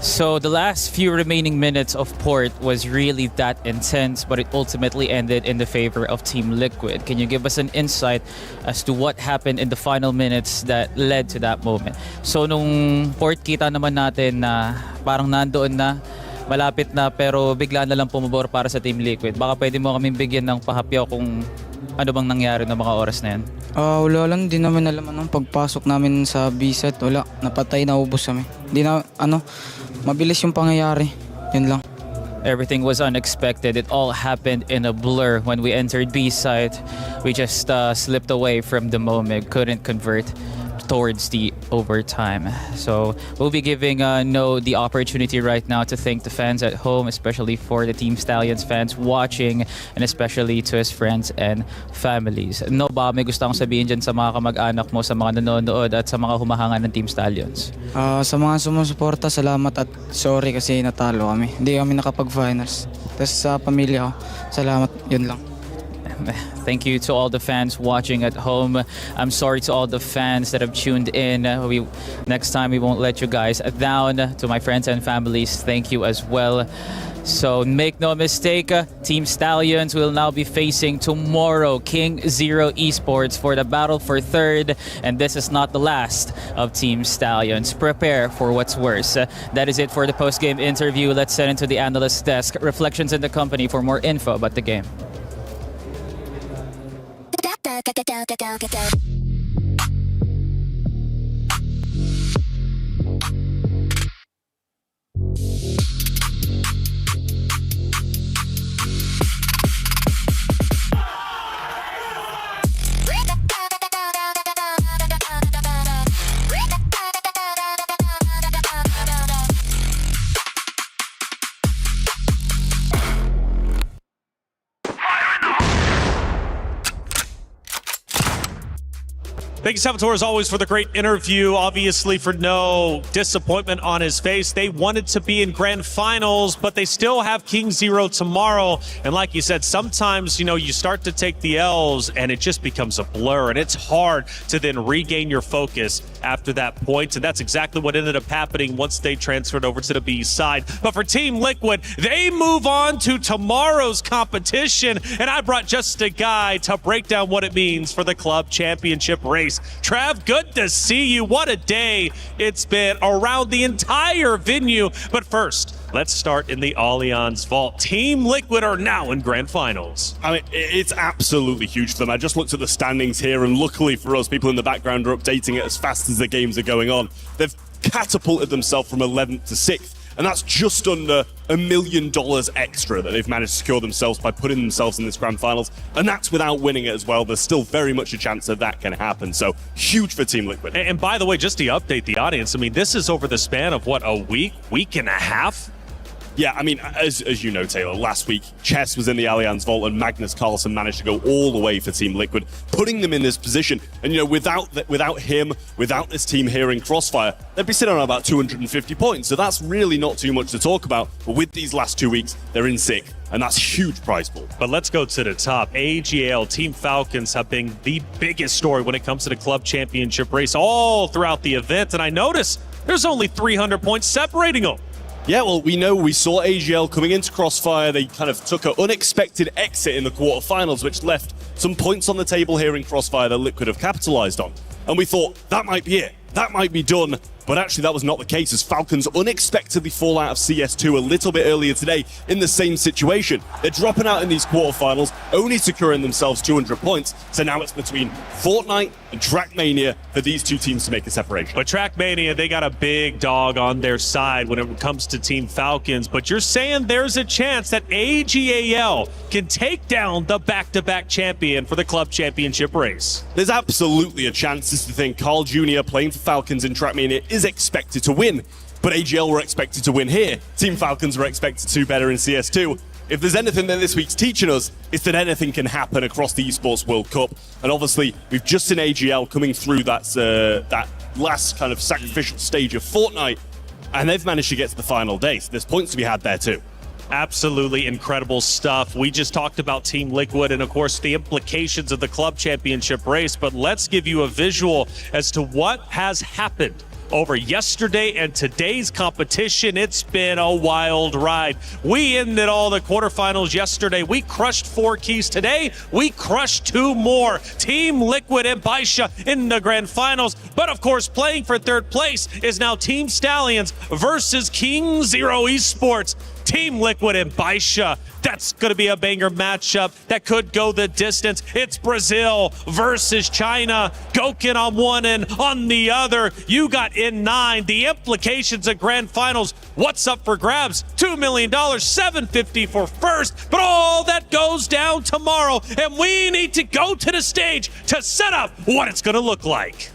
So the last few remaining minutes of Port was really that intense, but it ultimately ended in the favor of Team Liquid. Can you give us an insight as to what happened in the final minutes that led to that moment? So nung Port, kita naman natin na parang nandoon na, malapit na, pero bigla na lang pumabor para sa Team Liquid. Baka pwede mo kaming bigyan ng pahapyaw kung ano bang nangyari ng mga oras na yan? Wala lang, di namin alam anong pagpasok namin sa B-set. Wala, napatay, naubos kami. Di na, mabilis yung pangyayari. Yun lang. Everything was unexpected. It all happened in a blur. When we entered B-site, we just slipped away from the moment, couldn't convert towards the overtime. So we'll be giving No the opportunity right now to thank the fans at home, especially for the Team Stallions fans watching, and especially to his friends and families. No ba, may gusto akong sabihin dyan sa mga kamag-anak mo, sa mga nanonood at sa mga humahanga ng Team Stallions? Sa mga sumusuporta, salamat at sorry kasi natalo kami. Hindi kami nakapag-finals. Tapos sa pamilya ko, salamat, yun lang. Thank you to all the fans watching at home. I'm sorry to all the fans that have tuned in. Next time we won't let you guys down. To my friends and families, thank you as well. So make no mistake, Team Stallions will now be facing tomorrow King Zero Esports for the battle for third, and this is not the last of Team Stallions. Prepare for what's worse. That is it for the post-game interview. Let's head into the analyst desk. Reflections in the company for more info about the game. Thank you, Salvatore, as always, for the great interview. Obviously, for No disappointment on his face. They wanted to be in grand finals, but they still have King Zero tomorrow. And like you said, sometimes, you start to take the L's and it just becomes a blur. And it's hard to then regain your focus after that point. And that's exactly what ended up happening once they transferred over to the B side. But for Team Liquid, they move on to tomorrow's competition. And I brought just a guy to break down what it means for the club championship race. Trav, good to see you. What a day it's been around the entire venue. But first, let's start in the Allianz Vault. Team Liquid are now in grand finals. I mean, it's absolutely huge for them. I just looked at the standings here, and luckily for us, people in the background are updating it as fast as the games are going on. They've catapulted themselves from 11th to 6th. And that's just under $1 million extra that they've managed to secure themselves by putting themselves in this grand finals. And that's without winning it as well. There's still very much a chance that can happen. So huge for Team Liquid. And by the way, just to update the audience, I mean, this is over the span of what, a week and a half? Yeah, I mean, as you know, Taylor, last week, Chess was in the Allianz Vault and Magnus Carlsen managed to go all the way for Team Liquid, putting them in this position. And, you know, without him, without this team here in Crossfire, they'd be sitting on about 250 points. So that's really not too much to talk about. But with these last 2 weeks, they're in sick. And that's huge prize pool. But let's go to the top. AGL, Team Falcons have been the biggest story when it comes to the club championship race all throughout the event. And I notice there's only 300 points separating them. Yeah, well, we saw AGL coming into Crossfire. They kind of took an unexpected exit in the quarterfinals, which left some points on the table here in Crossfire that Liquid have capitalized on. And we thought, that might be it. That might be done. But actually, that was not the case, as Falcons unexpectedly fall out of CS2 a little bit earlier today in the same situation. They're dropping out in these quarterfinals, only securing themselves 200 points. So now it's between Fortnite and Trackmania for these two teams to make a separation. But Trackmania, they got a big dog on their side when it comes to Team Falcons. But you're saying there's a chance that AGAL can take down the back-to-back champion for the club championship race. There's absolutely a chance. This is the thing. Carl Jr. playing for Falcons in Trackmania is expected to win, but AGL were expected to win here. Team Falcons were expected to do better in CS2. If there's anything that this week's teaching us, it's that anything can happen across the Esports World Cup. And obviously, we've just seen AGL coming through that last kind of sacrificial stage of Fortnite, and they've managed to get to the final day. So there's points to be had there too. Absolutely incredible stuff. We just talked about Team Liquid and, of course, the implications of the club championship race, but let's give you a visual as to what has happened over yesterday and today's competition. It's been a wild ride. We ended all the quarterfinals yesterday. We crushed 4 keys. Today, we crushed 2 more. Team Liquid and Baisha in the grand finals. But of course, playing for 3rd place is now Team Stallions versus King Zero Esports. Team Liquid and Baisha. That's going to be a banger matchup that could go the distance. It's Brazil versus China. Goken on one and on the other. You got N9. The implications of grand finals. What's up for grabs? $2 million, $750 for first. But all that goes down tomorrow. And we need to go to the stage to set up what it's going to look like.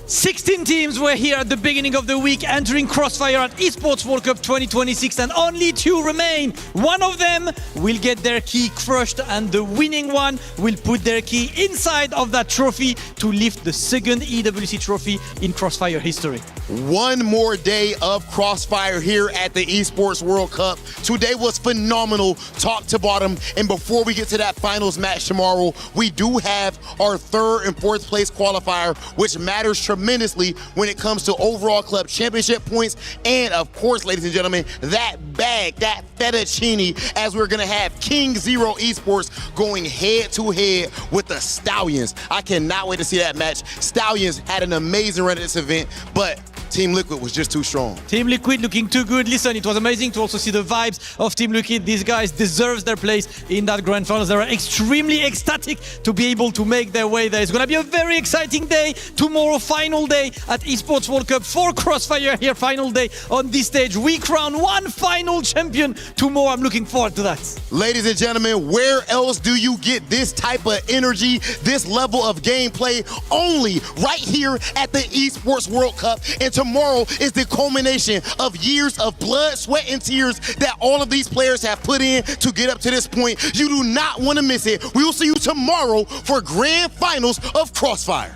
16 teams were here at the beginning of the week entering Crossfire at Esports World Cup 2026, and only 2 remain. One of them will get their key crushed, and the winning one will put their key inside of that trophy to lift the 2nd EWC trophy in Crossfire history. One more day of Crossfire here at the Esports World Cup. Today was phenomenal, top to bottom. And before we get to that finals match tomorrow, we do have our 3rd and 4th place qualifier, which matters tremendously when it comes to overall club championship points. And of course, ladies and gentlemen, that bag, that fettuccine, as we're gonna have King Zero Esports going head to head with the Stallions. I cannot wait to see that match. Stallions had an amazing run at this event, but Team Liquid was just too strong. Team Liquid looking too good. Listen, it was amazing to also see the vibes of Team Liquid. These guys deserve their place in that grand finals. They are extremely ecstatic to be able to make their way there. It's going to be a very exciting day. Tomorrow, final day at Esports World Cup for Crossfire here. Final day on this stage. We crown one final champion tomorrow. I'm looking forward to that. Ladies and gentlemen, where else do you get this type of energy, this level of gameplay? Only right here at the Esports World Cup. And tomorrow is the culmination of years of blood, sweat, and tears that all of these players have put in to get up to this point. You do not want to miss it. We will see you tomorrow for grand finals of Crossfire.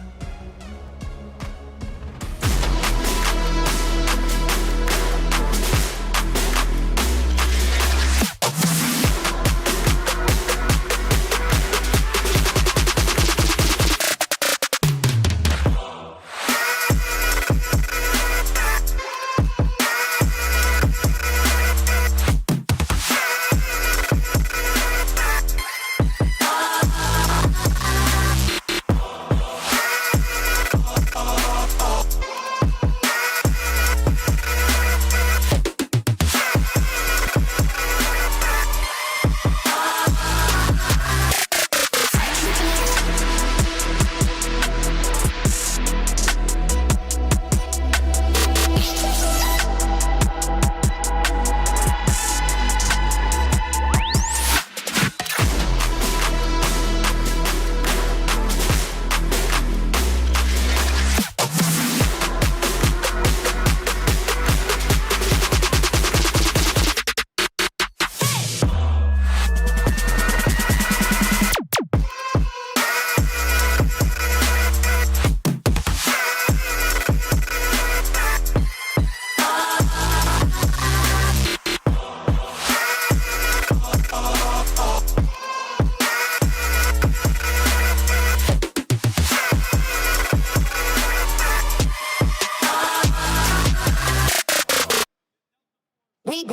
we